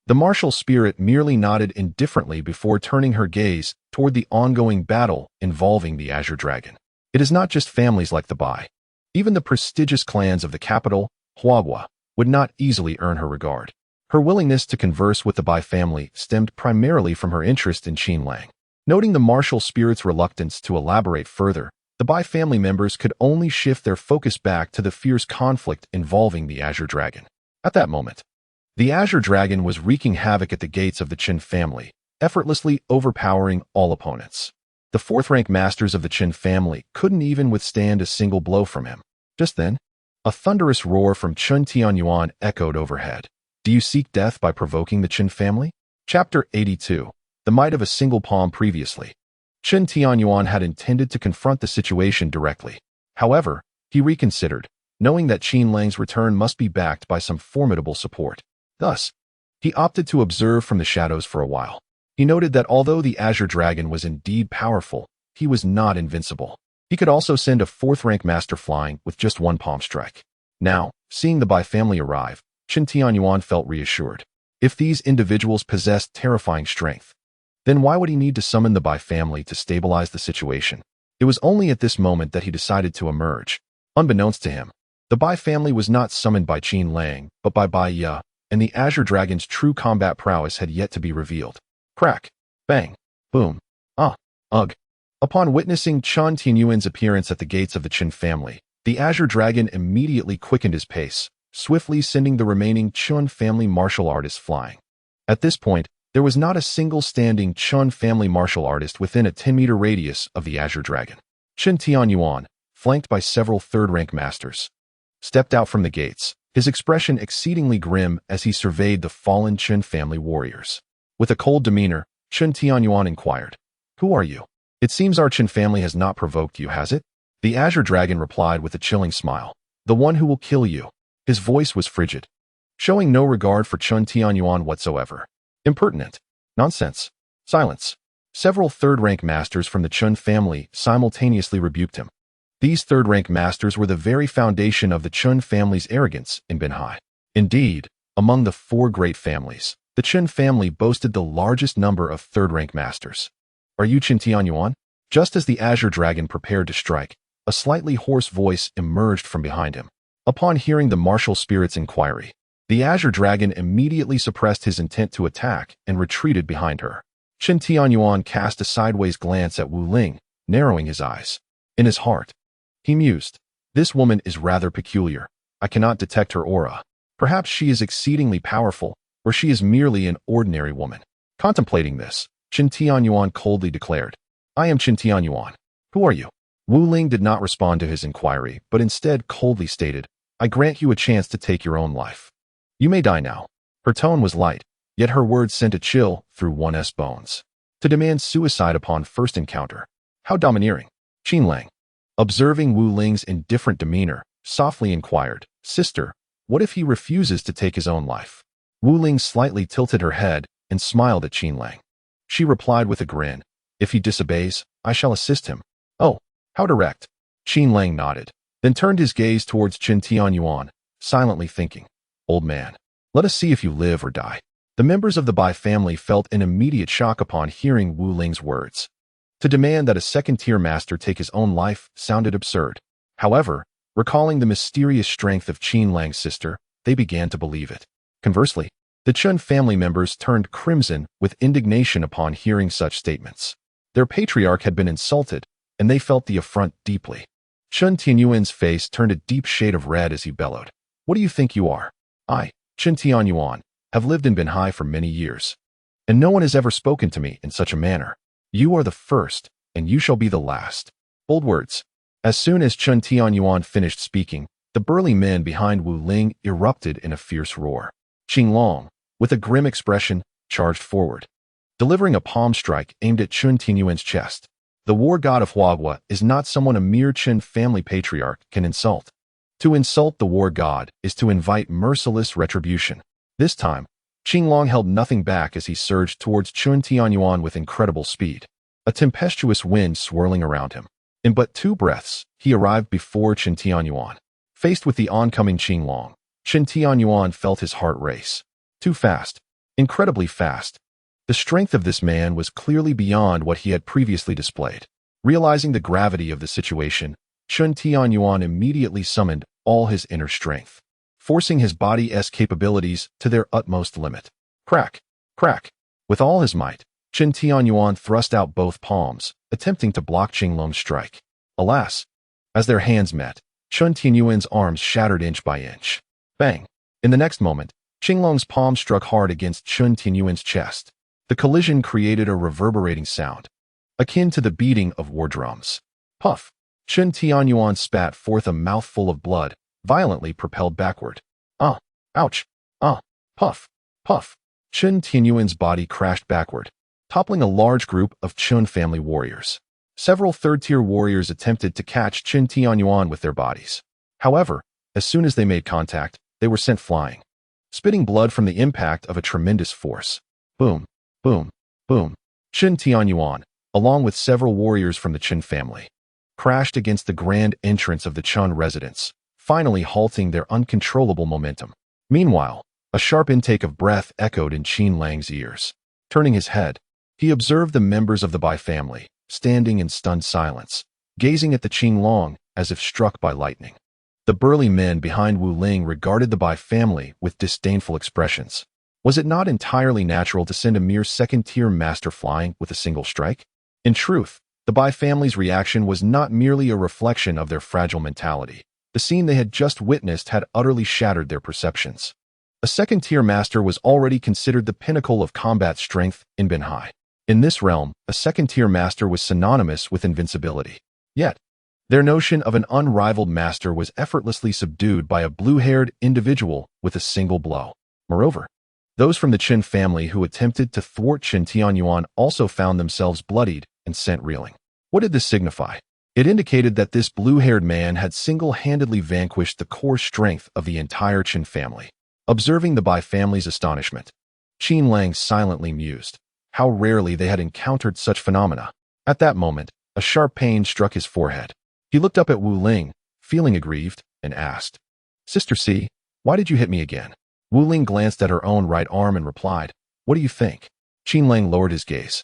The martial spirit merely nodded indifferently before turning her gaze toward the ongoing battle involving the Azure Dragon. It is not just families like the Bai. Even the prestigious clans of the capital, Huagua, would not easily earn her regard. Her willingness to converse with the Bai family stemmed primarily from her interest in Qin Lang. Noting the martial spirit's reluctance to elaborate further, the Bai family members could only shift their focus back to the fierce conflict involving the Azure Dragon. At that moment, the Azure Dragon was wreaking havoc at the gates of the Qin family, effortlessly overpowering all opponents. The fourth-rank masters of the Qin family couldn't even withstand a single blow from him. Just then, a thunderous roar from Chen Tianyuan echoed overhead. "Do you seek death by provoking the Qin family?" Chapter 82. The Might of a Single Palm. Previously, Chen Tianyuan had intended to confront the situation directly. However, he reconsidered, knowing that Qin Lang's return must be backed by some formidable support. Thus, he opted to observe from the shadows for a while. He noted that although the Azure Dragon was indeed powerful, he was not invincible. He could also send a fourth-rank master flying with just one palm strike. Now, seeing the Bai family arrive, Chen Tianyuan felt reassured. If these individuals possessed terrifying strength, then why would he need to summon the Bai family to stabilize the situation? It was only at this moment that he decided to emerge. Unbeknownst to him, the Bai family was not summoned by Qin Lang, but by Bai Ya, and the Azure Dragon's true combat prowess had yet to be revealed. Crack, bang, boom, ugh. Upon witnessing Chen Tianyuan's appearance at the gates of the Qin family, the Azure Dragon immediately quickened his pace, swiftly sending the remaining Chun family martial artists flying. At this point, there was not a single standing Chun family martial artist within a 10-meter radius of the Azure Dragon. Chen Tianyuan, flanked by several third-rank masters, stepped out from the gates, his expression exceedingly grim as he surveyed the fallen Chen family warriors. With a cold demeanor, Chen Tianyuan inquired, "Who are you? It seems our Chen family has not provoked you, has it?" The Azure Dragon replied with a chilling smile, "The one who will kill you." His voice was frigid, showing no regard for Chen Tianyuan whatsoever. "Impertinent. Nonsense. Silence." Several third-rank masters from the Chen family simultaneously rebuked him. These third-rank masters were the very foundation of the Chen family's arrogance in Binhai. Indeed, among the four great families, the Chen family boasted the largest number of third-rank masters. "Are you Chen Tianyuan?" Just as the Azure Dragon prepared to strike, a slightly hoarse voice emerged from behind him. Upon hearing the martial spirit's inquiry, the Azure Dragon immediately suppressed his intent to attack and retreated behind her. Chen Tianyuan cast a sideways glance at Wu Ling, narrowing his eyes. In his heart, he mused, "This woman is rather peculiar. I cannot detect her aura. Perhaps she is exceedingly powerful, or she is merely an ordinary woman." Contemplating this, Chen Tianyuan coldly declared, "I am Chen Tianyuan. Who are you?" Wu Ling did not respond to his inquiry, but instead coldly stated, "I grant you a chance to take your own life. You may die now." Her tone was light, yet her words sent a chill through one's bones. To demand suicide upon first encounter. How domineering. Qin Lang, observing Wu Ling's indifferent demeanor, softly inquired, "Sister, what if he refuses to take his own life?" Wu Ling slightly tilted her head and smiled at Qin Lang. She replied with a grin, "If he disobeys, I shall assist him." "Oh, how direct." Qin Lang nodded, then turned his gaze towards Chen Tianyuan, silently thinking, "Old man, let us see if you live or die." The members of the Bai family felt an immediate shock upon hearing Wu Ling's words. To demand that a second-tier master take his own life sounded absurd. However, recalling the mysterious strength of Qin Lang's sister, they began to believe it. Conversely, the Chen family members turned crimson with indignation upon hearing such statements. Their patriarch had been insulted, and they felt the affront deeply. Chen Tianyuan's face turned a deep shade of red as he bellowed, "What do you think you are? I, Chen Tianyuan, have lived in Binhai for many years, and no one has ever spoken to me in such a manner. You are the first, and you shall be the last." Bold words. As soon as Chen Tianyuan finished speaking, the burly men behind Wu Ling erupted in a fierce roar. Qin Long, with a grim expression, charged forward, delivering a palm strike aimed at Chen Tianyuan's chest. The war god of Huagua is not someone a mere Chen family patriarch can insult. To insult the war god is to invite merciless retribution. This time, Qin Long held nothing back as he surged towards Chen Tianyuan with incredible speed, a tempestuous wind swirling around him. In but 2 breaths, he arrived before Chen Tianyuan. Faced with the oncoming Qin Long, Chen Tianyuan felt his heart race. Too fast. Incredibly fast. The strength of this man was clearly beyond what he had previously displayed. Realizing the gravity of the situation, Chen Tianyuan immediately summoned all his inner strength, forcing his body's capabilities to their utmost limit. Crack, crack. With all his might, Chen Tianyuan thrust out both palms, attempting to block Qin Long's strike. Alas, as their hands met, Chen Tianyuan's arms shattered inch by inch. Bang! In the next moment, Qin Long's palm struck hard against Chen Tianyuan's chest. The collision created a reverberating sound, akin to the beating of war drums. Puff! Chen Tianyuan spat forth a mouthful of blood, violently propelled backward. Ouch! Puff! Puff! Chen Tianyuan's body crashed backward, toppling a large group of Chen family warriors. Several third-tier warriors attempted to catch Chen Tianyuan with their bodies. However, as soon as they made contact, they were sent flying, spitting blood from the impact of a tremendous force. Boom! Boom! Boom! Chen Tianyuan, along with several warriors from the Chen family, crashed against the grand entrance of the Chun residence, finally halting their uncontrollable momentum. Meanwhile, a sharp intake of breath echoed in Qin Lang's ears. Turning his head, he observed the members of the Bai family, standing in stunned silence, gazing at the Qinglong as if struck by lightning. The burly men behind Wu Ling regarded the Bai family with disdainful expressions. Was it not entirely natural to send a mere second-tier master flying with a single strike? In truth, the Bai family's reaction was not merely a reflection of their fragile mentality. The scene they had just witnessed had utterly shattered their perceptions. A second-tier master was already considered the pinnacle of combat strength in Binhai. In this realm, a second-tier master was synonymous with invincibility. Yet, their notion of an unrivaled master was effortlessly subdued by a blue-haired individual with a single blow. Moreover, those from the Qin family who attempted to thwart Qin Tianyuan also found themselves bloodied and sent reeling. What did this signify? It indicated that this blue-haired man had single-handedly vanquished the core strength of the entire Qin family. Observing the Bai family's astonishment, Qin Lang silently mused. How rarely they had encountered such phenomena. At that moment, a sharp pain struck his forehead. He looked up at Wu Ling, feeling aggrieved, and asked, "Sister Si, why did you hit me again?" Wu Ling glanced at her own right arm and replied, "What do you think?" Qin Lang lowered his gaze.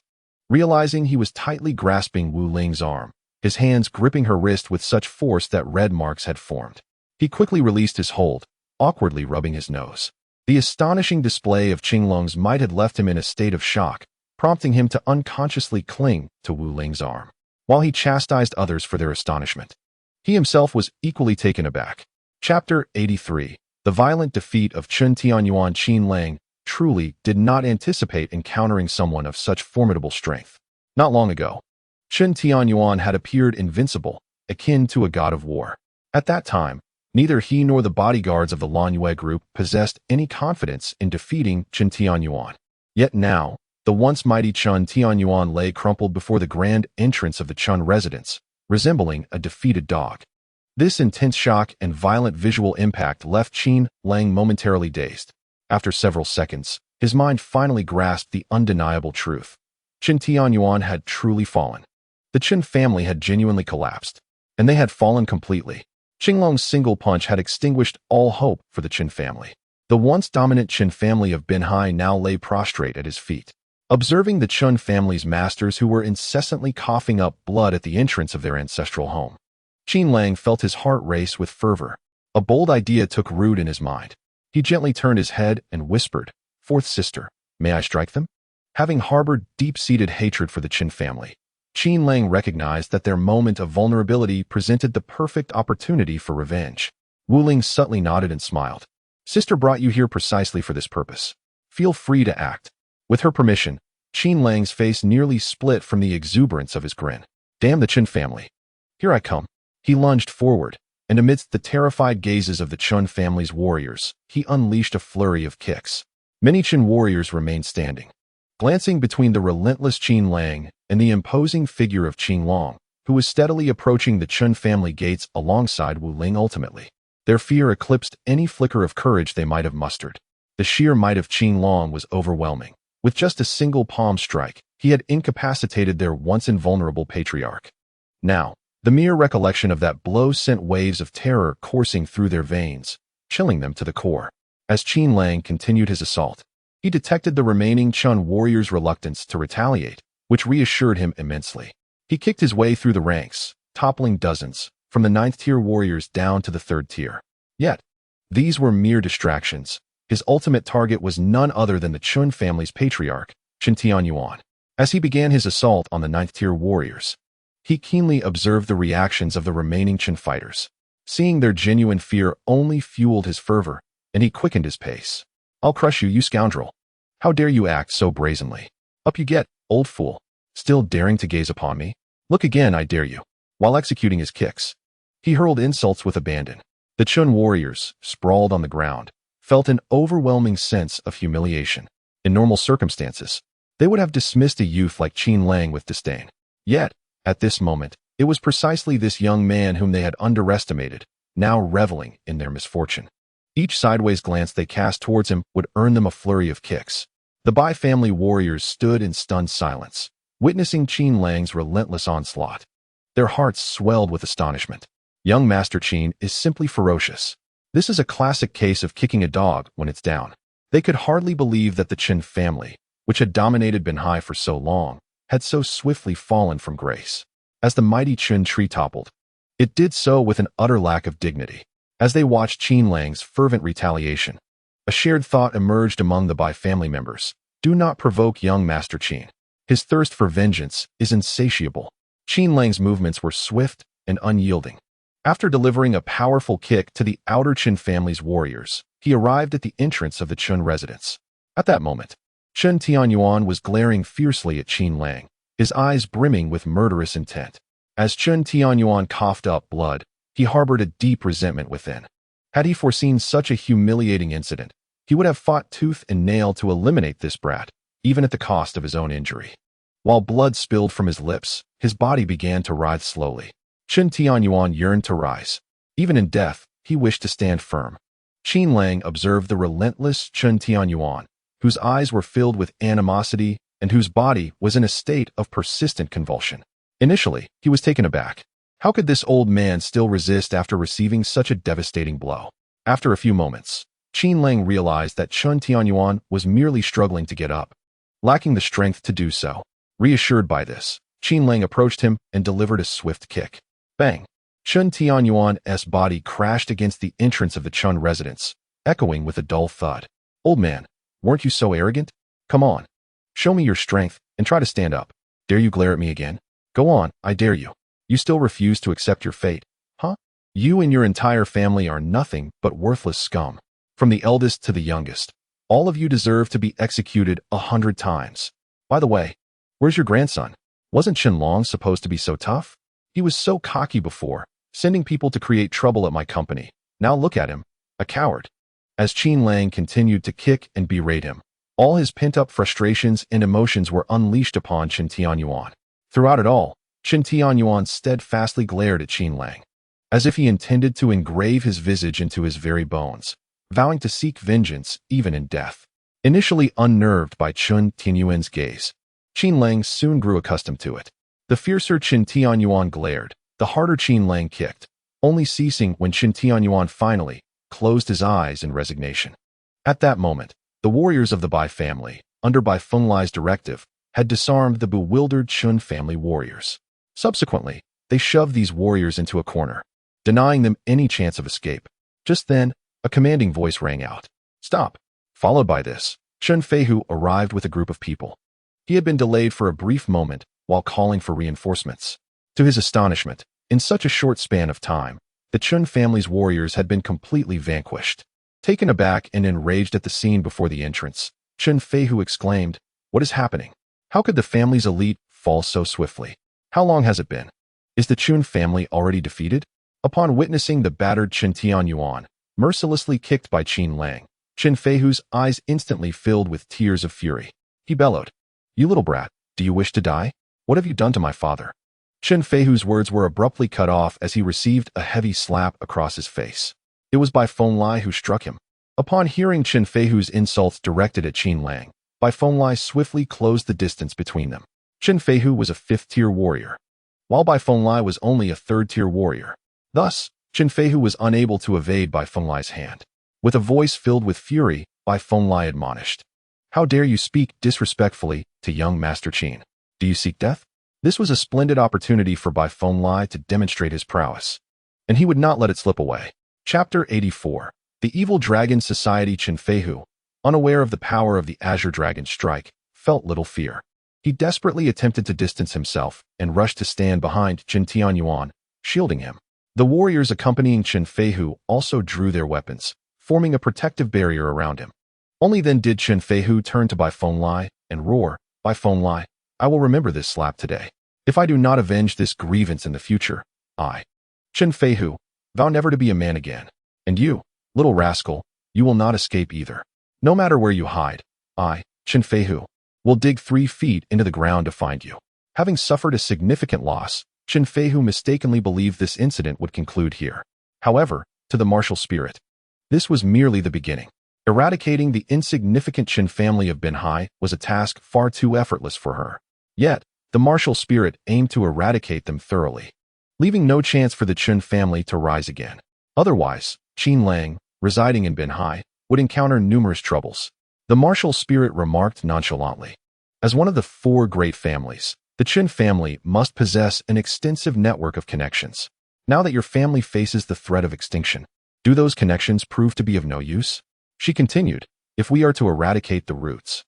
Realizing he was tightly grasping Wu Ling's arm, his hands gripping her wrist with such force that red marks had formed. He quickly released his hold, awkwardly rubbing his nose. The astonishing display of Qinglong's might had left him in a state of shock, prompting him to unconsciously cling to Wu Ling's arm, while he chastised others for their astonishment. He himself was equally taken aback. Chapter 83. The violent defeat of Qin Tianyuan. Qin Lang truly did not anticipate encountering someone of such formidable strength. Not long ago, Qin Tianyuan had appeared invincible, akin to a god of war. At that time, neither he nor the bodyguards of the Lanyue group possessed any confidence in defeating Qin Tianyuan. Yet now, the once mighty Qin Tianyuan lay crumpled before the grand entrance of the Chun residence, resembling a defeated dog. This intense shock and violent visual impact left Qin Lang momentarily dazed. After several seconds, his mind finally grasped the undeniable truth. Qin Tianyuan had truly fallen. The Qin family had genuinely collapsed, and they had fallen completely. Qinglong's single punch had extinguished all hope for the Qin family. The once dominant Qin family of Binhai now lay prostrate at his feet. Observing the Qin family's masters who were incessantly coughing up blood at the entrance of their ancestral home, Qin Lang felt his heart race with fervor. A bold idea took root in his mind. He gently turned his head and whispered, "Fourth sister, may I strike them?" Having harbored deep-seated hatred for the Qin family, Qin Lang recognized that their moment of vulnerability presented the perfect opportunity for revenge. Wu Ling subtly nodded and smiled. "Sister brought you here precisely for this purpose. Feel free to act." With her permission, Qin Lang's face nearly split from the exuberance of his grin. "Damn the Qin family. Here I come." He lunged forward, and amidst the terrified gazes of the Qin family's warriors, he unleashed a flurry of kicks. Many Qin warriors remained standing, glancing between the relentless Qin Lang and the imposing figure of Qinglong, who was steadily approaching the Qin family gates alongside Wu Ling. Ultimately, their fear eclipsed any flicker of courage they might have mustered. The sheer might of Qinglong was overwhelming. With just a single palm strike, he had incapacitated their once invulnerable patriarch. Now, the mere recollection of that blow sent waves of terror coursing through their veins, chilling them to the core. As Qin Lang continued his assault, he detected the remaining Qin warriors' reluctance to retaliate, which reassured him immensely. He kicked his way through the ranks, toppling dozens, from the 9th-tier warriors down to the 3rd tier. Yet, these were mere distractions. His ultimate target was none other than the Qin family's patriarch, Qin Tianyuan. As he began his assault on the 9th-tier warriors, he keenly observed the reactions of the remaining Qin fighters. Seeing their genuine fear only fueled his fervor, and he quickened his pace. "I'll crush you, you scoundrel. How dare you act so brazenly? Up you get, old fool. Still daring to gaze upon me? Look again, I dare you." While executing his kicks, he hurled insults with abandon. The Qin warriors, sprawled on the ground, felt an overwhelming sense of humiliation. In normal circumstances, they would have dismissed a youth like Qin Lang with disdain. Yet, at this moment, it was precisely this young man whom they had underestimated, now reveling in their misfortune. Each sideways glance they cast towards him would earn them a flurry of kicks. The Bai family warriors stood in stunned silence, witnessing Qin Lang's relentless onslaught. Their hearts swelled with astonishment. Young Master Qin is simply ferocious. This is a classic case of kicking a dog when it's down. They could hardly believe that the Qin family, which had dominated Binhai for so long, had so swiftly fallen from grace. As the mighty Qin tree toppled, it did so with an utter lack of dignity. As they watched Qin Lang's fervent retaliation, a shared thought emerged among the Bai family members. Do not provoke young Master Qin. His thirst for vengeance is insatiable. Qin Lang's movements were swift and unyielding. After delivering a powerful kick to the outer Qin family's warriors, he arrived at the entrance of the Qin residence. At that moment, Chen Tianyuan was glaring fiercely at Qin Lang, his eyes brimming with murderous intent. As Chen Tianyuan coughed up blood, he harbored a deep resentment within. Had he foreseen such a humiliating incident, he would have fought tooth and nail to eliminate this brat, even at the cost of his own injury. While blood spilled from his lips, his body began to writhe slowly. Chen Tianyuan yearned to rise. Even in death, he wished to stand firm. Qin Lang observed the relentless Chen Tianyuan, whose eyes were filled with animosity and whose body was in a state of persistent convulsion. Initially, he was taken aback. How could this old man still resist after receiving such a devastating blow? After a few moments, Qin Lang realized that Chen Tianyuan was merely struggling to get up, lacking the strength to do so. Reassured by this, Qin Lang approached him and delivered a swift kick. Bang! Chen Tianyuan's body crashed against the entrance of the Chen residence, echoing with a dull thud. Old man, weren't you so arrogant? Come on. Show me your strength and try to stand up. Dare you glare at me again? Go on, I dare you. You still refuse to accept your fate, huh? You and your entire family are nothing but worthless scum. From the eldest to the youngest, all of you deserve to be executed 100 times. By the way, where's your grandson? Wasn't Qianlong supposed to be so tough? He was so cocky before, sending people to create trouble at my company. Now look at him, a coward. As Qin Lang continued to kick and berate him, all his pent-up frustrations and emotions were unleashed upon Chen Tianyuan. Throughout it all, Chen Tianyuan steadfastly glared at Qin Lang, as if he intended to engrave his visage into his very bones, vowing to seek vengeance even in death. Initially unnerved by Chen Tianyuan's gaze, Qin Lang soon grew accustomed to it. The fiercer Chen Tianyuan glared, the harder Qin Lang kicked, only ceasing when Chen Tianyuan finally closed his eyes in resignation. At that moment, the warriors of the Bai family, under Bai Fenglai's directive, had disarmed the bewildered Chen family warriors. Subsequently, they shoved these warriors into a corner, denying them any chance of escape. Just then, a commanding voice rang out. Stop! Followed by this, Chen Feihu arrived with a group of people. He had been delayed for a brief moment while calling for reinforcements. To his astonishment, in such a short span of time, the Chen family's warriors had been completely vanquished. Taken aback and enraged at the scene before the entrance, Chen Feihu exclaimed, What is happening? How could the family's elite fall so swiftly? How long has it been? Is the Chen family already defeated? Upon witnessing the battered Chen Tianyuan, mercilessly kicked by Qin Lang, Chen Feihu's eyes instantly filled with tears of fury. He bellowed, You little brat, do you wish to die? What have you done to my father? Chen Feihu's words were abruptly cut off as he received a heavy slap across his face. It was Bai Fenglai who struck him. Upon hearing Chen Feihu's insults directed at Qin Lang, Bai Fenglai swiftly closed the distance between them. Chen Feihu was a 5th-tier warrior, while Bai Fenglai was only a 3rd-tier warrior. Thus, Chen Feihu was unable to evade Bai Fenglai's hand. With a voice filled with fury, Bai Fenglai admonished, How dare you speak disrespectfully to young Master Qin? Do you seek death? This was a splendid opportunity for Bai Fenglai to demonstrate his prowess, and he would not let it slip away. Chapter 84. The Evil Dragon Society. Chen Feihu, unaware of the power of the Azure Dragon's strike, felt little fear. He desperately attempted to distance himself and rushed to stand behind Chen Tianyuan, shielding him. The warriors accompanying Chen Feihu also drew their weapons, forming a protective barrier around him. Only then did Chen Feihu turn to Bai Fenglai and roar, Bai Fenglai, I will remember this slap today. If I do not avenge this grievance in the future, I, Chen Feihu, vow never to be a man again. And you, little rascal, you will not escape either. No matter where you hide, I, Chen Feihu, will dig 3 feet into the ground to find you. Having suffered a significant loss, Chen Feihu mistakenly believed this incident would conclude here. However, to the martial spirit, this was merely the beginning. Eradicating the insignificant Qin family of Binhai was a task far too effortless for her. Yet, the martial spirit aimed to eradicate them thoroughly. leaving no chance for the Chun family to rise again. Otherwise, Qin Lang, residing in Binhai, would encounter numerous troubles. The martial spirit remarked nonchalantly. As one of the 4 great families, the Chun family must possess an extensive network of connections. Now that your family faces the threat of extinction, do those connections prove to be of no use? She continued, if we are to eradicate the roots,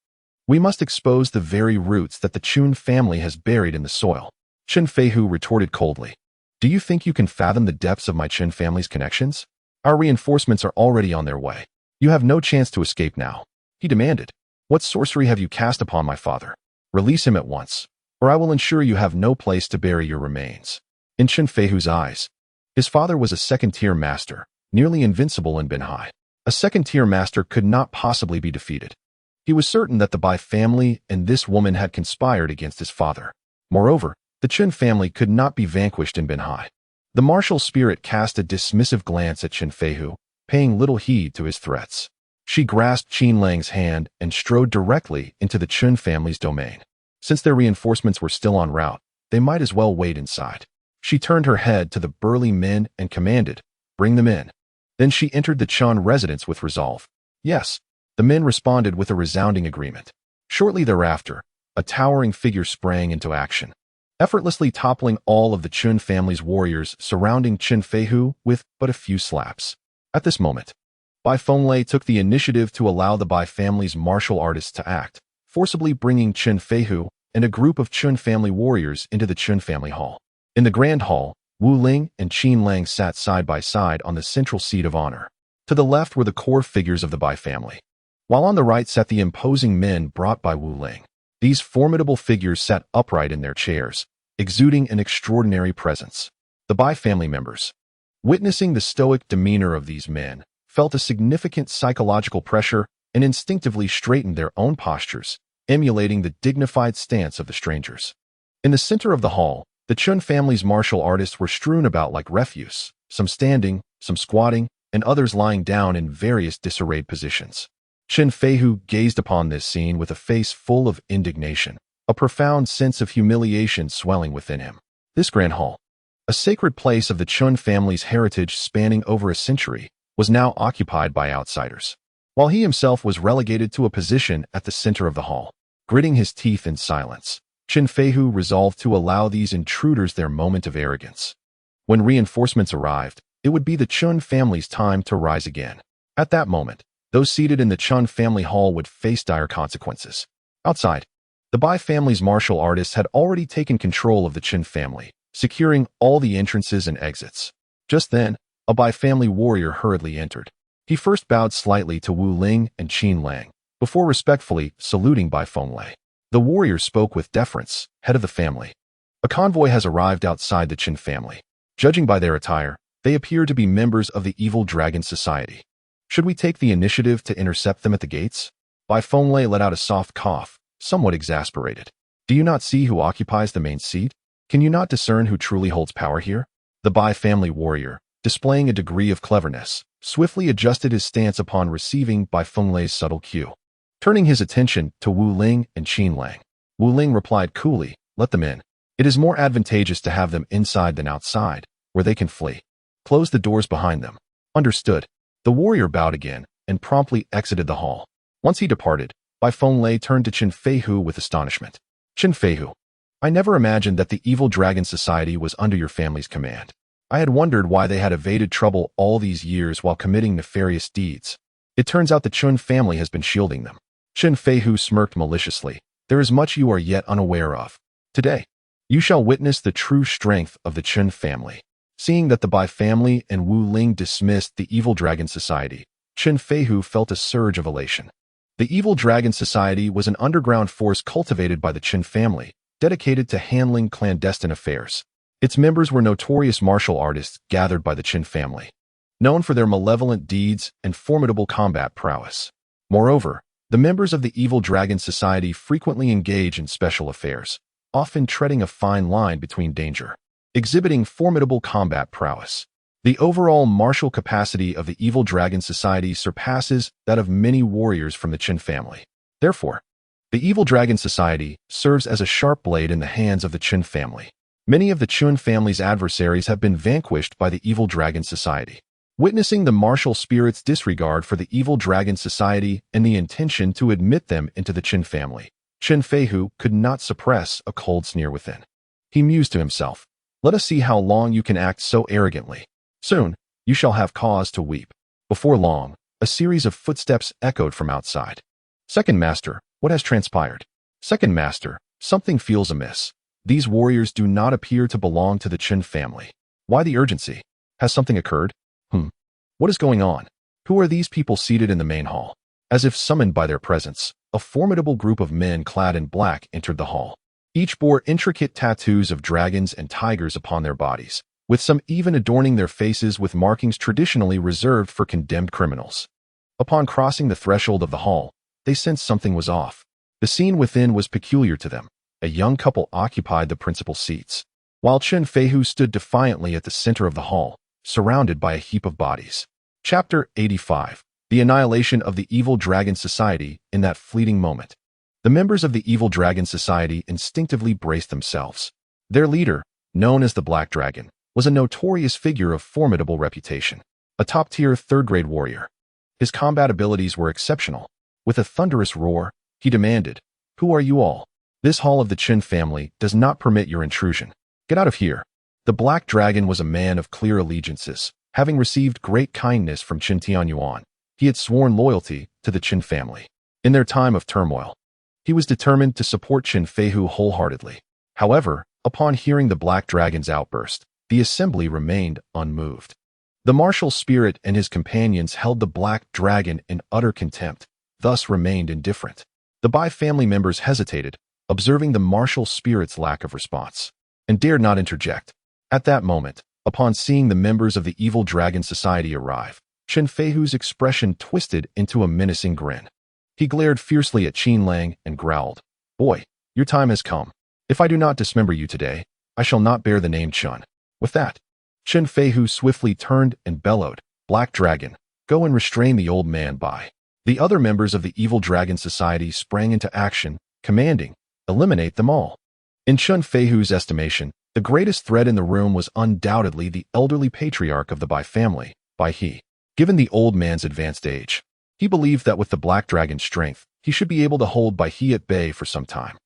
we must expose the very roots that the Chun family has buried in the soil. Chen Feihu retorted coldly. Do you think you can fathom the depths of my Chun family's connections? Our reinforcements are already on their way. You have no chance to escape now. He demanded. What sorcery have you cast upon my father? Release him at once, or I will ensure you have no place to bury your remains. In Chen Feihu's eyes, his father was a second-tier master, nearly invincible in Binhai. A second-tier master could not possibly be defeated. He was certain that the Bai family and this woman had conspired against his father. Moreover, the Chen family could not be vanquished in Binhai. The martial spirit cast a dismissive glance at Chen Feihu, paying little heed to his threats. She grasped Qin Lang's hand and strode directly into the Chun family's domain. Since their reinforcements were still en route, they might as well wait inside. She turned her head to the burly men and commanded, bring them in. Then she entered the Chun residence with resolve. Yes, the men responded with a resounding agreement. Shortly thereafter, a towering figure sprang into action, effortlessly toppling all of the Chun family's warriors surrounding Chen Feihu with but a few slaps. At this moment, Bai Fenglei took the initiative to allow the Bai family's martial artists to act, forcibly bringing Chen Feihu and a group of Chun family warriors into the Chun family hall. In the grand hall, Wu Ling and Qin Lang sat side by side on the central seat of honor. To the left were the core figures of the Bai family, while on the right sat the imposing men brought by Wu Ling. These formidable figures sat upright in their chairs, exuding an extraordinary presence. The Bai family members, witnessing the stoic demeanor of these men, felt a significant psychological pressure and instinctively straightened their own postures, emulating the dignified stance of the strangers. In the center of the hall, the Chun family's martial artists were strewn about like refuse, some standing, some squatting, and others lying down in various disarrayed positions. Chen Feihu gazed upon this scene with a face full of indignation, a profound sense of humiliation swelling within him. This grand hall, a sacred place of the Chun family's heritage spanning over a century, was now occupied by outsiders, while he himself was relegated to a position at the center of the hall. Gritting his teeth in silence, Chen Feihu resolved to allow these intruders their moment of arrogance. When reinforcements arrived, it would be the Chun family's time to rise again. At that moment, those seated in the Chun family hall would face dire consequences. Outside, the Bai family's martial artists had already taken control of the Chen family, securing all the entrances and exits. Just then, a Bai family warrior hurriedly entered. He first bowed slightly to Wu Ling and Qin Lang, before respectfully saluting Bai Fenglei. The warrior spoke with deference, head of the family. A convoy has arrived outside the Chen family. Judging by their attire, they appear to be members of the Evil Dragon Society. Should we take the initiative to intercept them at the gates? Bai Fenglei let out a soft cough, somewhat exasperated. Do you not see who occupies the main seat? Can you not discern who truly holds power here? The Bai family warrior, displaying a degree of cleverness, swiftly adjusted his stance upon receiving Bai Fenglei's subtle cue. Turning his attention to Wu Ling and Qin Lang, Wu Ling replied coolly, let them in. It is more advantageous to have them inside than outside, where they can flee. Close the doors behind them. Understood. The warrior bowed again and promptly exited the hall. Once he departed, Bai Fenglei turned to Chen Feihu with astonishment. Chen Feihu, I never imagined that the Evil Dragon Society was under your family's command. I had wondered why they had evaded trouble all these years while committing nefarious deeds. It turns out the Chun family has been shielding them. Chen Feihu smirked maliciously. There is much you are yet unaware of. Today, you shall witness the true strength of the Chun family. Seeing that the Bai family and Wu Ling dismissed the Evil Dragon Society, Chen Feihu felt a surge of elation. The Evil Dragon Society was an underground force cultivated by the Chen family, dedicated to handling clandestine affairs. Its members were notorious martial artists gathered by the Chen family, known for their malevolent deeds and formidable combat prowess. Moreover, the members of the Evil Dragon Society frequently engage in special affairs, often treading a fine line between danger, exhibiting formidable combat prowess. The overall martial capacity of the Evil Dragon Society surpasses that of many warriors from the Chen family. Therefore, the Evil Dragon Society serves as a sharp blade in the hands of the Chen family. Many of the Chun family's adversaries have been vanquished by the Evil Dragon Society. Witnessing the martial spirit's disregard for the Evil Dragon Society and the intention to admit them into the Qin family, Chen Feihu could not suppress a cold sneer within. He mused to himself, "Let us see how long you can act so arrogantly. Soon, you shall have cause to weep." Before long, a series of footsteps echoed from outside. "Second Master, what has transpired?" "Second Master, something feels amiss. These warriors do not appear to belong to the Qin family. Why the urgency? Has something occurred? What is going on? Who are these people seated in the main hall?" As if summoned by their presence, a formidable group of men clad in black entered the hall. Each bore intricate tattoos of dragons and tigers upon their bodies, with some even adorning their faces with markings traditionally reserved for condemned criminals. Upon crossing the threshold of the hall, they sensed something was off. The scene within was peculiar to them. A young couple occupied the principal seats, while Chen Feihu stood defiantly at the center of the hall, surrounded by a heap of bodies. Chapter 85. The Annihilation of the Evil Dragon Society. In that fleeting moment, the members of the Evil Dragon Society instinctively braced themselves. Their leader, known as the Black Dragon, was a notorious figure of formidable reputation, a top-tier third-grade warrior. His combat abilities were exceptional. With a thunderous roar, he demanded, "Who are you all? This hall of the Qin family does not permit your intrusion. Get out of here." The Black Dragon was a man of clear allegiances. Having received great kindness from Qin Tianyuan, he had sworn loyalty to the Qin family. In their time of turmoil, he was determined to support Chen Feihu wholeheartedly. However, upon hearing the Black Dragon's outburst, the assembly remained unmoved. The martial spirit and his companions held the Black Dragon in utter contempt, thus remained indifferent. The Bai family members hesitated, observing the martial spirit's lack of response, and dared not interject. At that moment, upon seeing the members of the Evil Dragon Society arrive, Chen Feihu's expression twisted into a menacing grin. He glared fiercely at Qin Lang and growled, "Boy, your time has come. If I do not dismember you today, I shall not bear the name Chun." With that, Chen Feihu swiftly turned and bellowed, "Black Dragon, go and restrain the old man Bai." The other members of the Evil Dragon Society sprang into action, commanding, "Eliminate them all." In Chen Feihu's estimation, the greatest threat in the room was undoubtedly the elderly patriarch of the Bai family, Bai He. Given the old man's advanced age, he believed that with the Black Dragon's strength, he should be able to hold Bai He at bay for some time.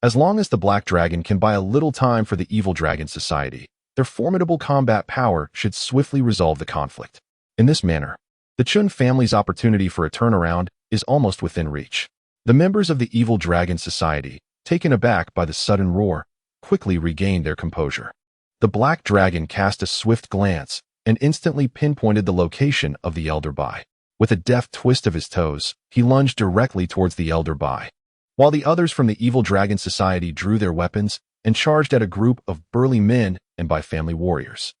As long as the Black Dragon can buy a little time for the Evil Dragon Society, their formidable combat power should swiftly resolve the conflict. In this manner, the Chun family's opportunity for a turnaround is almost within reach. The members of the Evil Dragon Society, taken aback by the sudden roar, quickly regained their composure. The Black Dragon cast a swift glance and instantly pinpointed the location of the Elder Bai. With a deft twist of his toes, he lunged directly towards the Elder Bai, while the others from the Evil Dragon Society drew their weapons and charged at a group of burly men and Bai family warriors.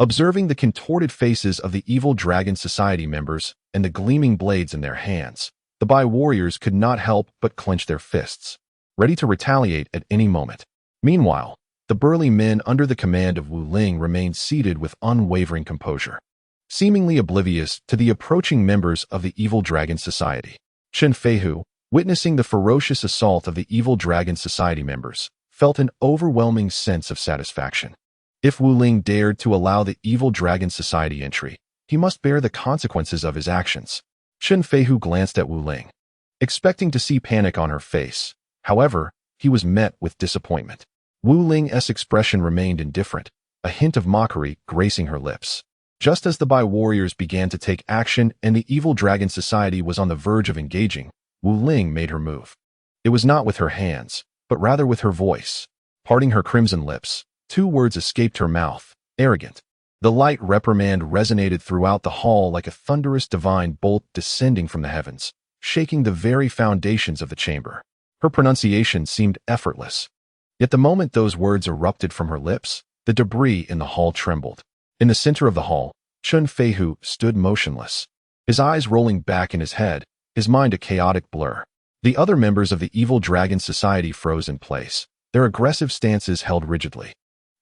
Observing the contorted faces of the Evil Dragon Society members and the gleaming blades in their hands, the Bai warriors could not help but clench their fists, ready to retaliate at any moment. Meanwhile, the burly men under the command of Wu Ling remained seated with unwavering composure, seemingly oblivious to the approaching members of the Evil Dragon Society. Chen Feihu, witnessing the ferocious assault of the Evil Dragon Society members, felt an overwhelming sense of satisfaction. If Wu Ling dared to allow the Evil Dragon Society entry, he must bear the consequences of his actions. Chen Feihu glanced at Wu Ling, expecting to see panic on her face. However, he was met with disappointment. Wu Ling's expression remained indifferent, a hint of mockery gracing her lips. Just as the Bai warriors began to take action and the Evil Dragon Society was on the verge of engaging, Wu Ling made her move. It was not with her hands, but rather with her voice. Parting her crimson lips, two words escaped her mouth: arrogant. The light reprimand resonated throughout the hall like a thunderous divine bolt descending from the heavens, shaking the very foundations of the chamber. Her pronunciation seemed effortless. Yet the moment those words erupted from her lips, the debris in the hall trembled. In the center of the hall, Chen Feihu stood motionless, his eyes rolling back in his head, his mind a chaotic blur. The other members of the Evil Dragon Society froze in place, their aggressive stances held rigidly.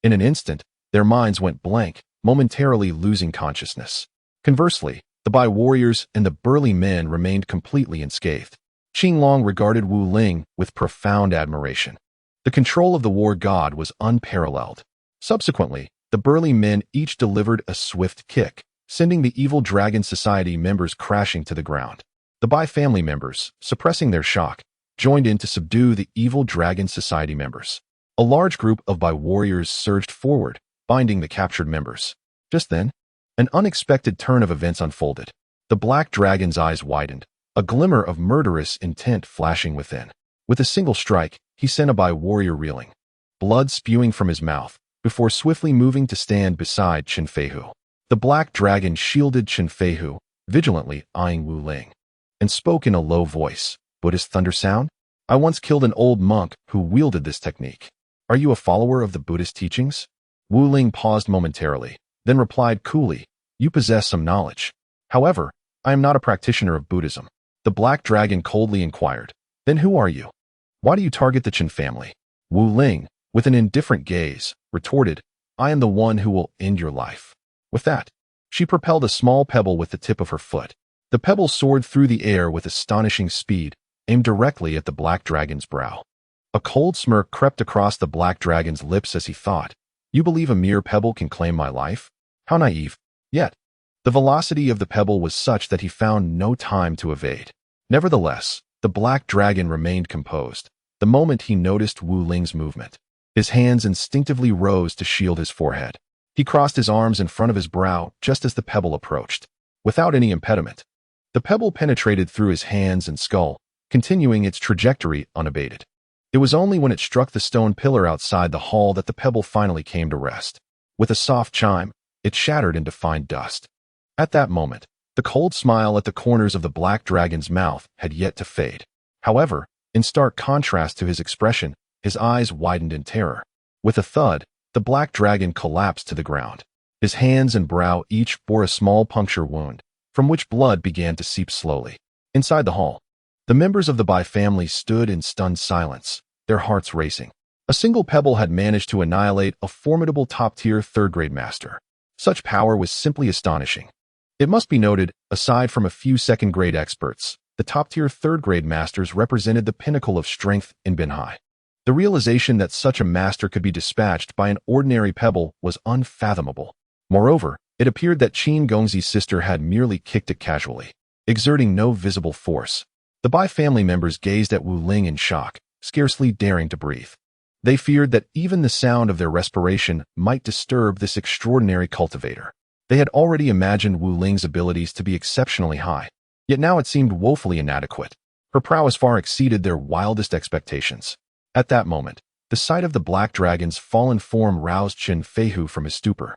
In an instant, their minds went blank, momentarily losing consciousness. Conversely, the Bai warriors and the burly men remained completely unscathed. Qinglong regarded Wu Ling with profound admiration. The control of the war god was unparalleled. Subsequently, the burly men each delivered a swift kick, sending the evil Dragon Society members crashing to the ground. The Bai family members, suppressing their shock, joined in to subdue the evil Dragon Society members. A large group of Bai warriors surged forward, binding the captured members. Just then, an unexpected turn of events unfolded. The Black Dragon's eyes widened, a glimmer of murderous intent flashing within. With a single strike, he sent a Bai warrior reeling, blood spewing from his mouth, before swiftly moving to stand beside Qin Feihu. The Black Dragon shielded Qin Feihu, vigilantly eyeing Wu Ling, and spoke in a low voice. Buddhist thunder sound? I once killed an old monk who wielded this technique. Are you a follower of the Buddhist teachings? Wu Ling paused momentarily, then replied coolly, you possess some knowledge. However, I am not a practitioner of Buddhism. The Black Dragon coldly inquired, then who are you? Why do you target the Qin family? Wu Ling, with an indifferent gaze, retorted, I am the one who will end your life. With that, she propelled a small pebble with the tip of her foot. The pebble soared through the air with astonishing speed, aimed directly at the Black Dragon's brow. A cold smirk crept across the Black Dragon's lips as he thought, you believe a mere pebble can claim my life? How naive. Yet, the velocity of the pebble was such that he found no time to evade. Nevertheless, the Black Dragon remained composed. The moment he noticed Wu Ling's movement, his hands instinctively rose to shield his forehead. He crossed his arms in front of his brow just as the pebble approached. Without any impediment, the pebble penetrated through his hands and skull, continuing its trajectory unabated. It was only when it struck the stone pillar outside the hall that the pebble finally came to rest. With a soft chime, it shattered into fine dust. At that moment, the cold smile at the corners of the Black Dragon's mouth had yet to fade. However, in stark contrast to his expression, his eyes widened in terror. With a thud, the Black Dragon collapsed to the ground. His hands and brow each bore a small puncture wound, from which blood began to seep slowly. Inside the hall, the members of the Bai family stood in stunned silence, their hearts racing. A single pebble had managed to annihilate a formidable top-tier third-grade master. Such power was simply astonishing. It must be noted, aside from a few second-grade experts, the top-tier third-grade masters represented the pinnacle of strength in Binhai. The realization that such a master could be dispatched by an ordinary pebble was unfathomable. Moreover, it appeared that Qin Gongzi's sister had merely kicked it casually, exerting no visible force. The Bai family members gazed at Wu Ling in shock, scarcely daring to breathe. They feared that even the sound of their respiration might disturb this extraordinary cultivator. They had already imagined Wu Ling's abilities to be exceptionally high, yet now it seemed woefully inadequate. Her prowess far exceeded their wildest expectations. At that moment, the sight of the Black Dragon's fallen form roused Qin Feihu from his stupor.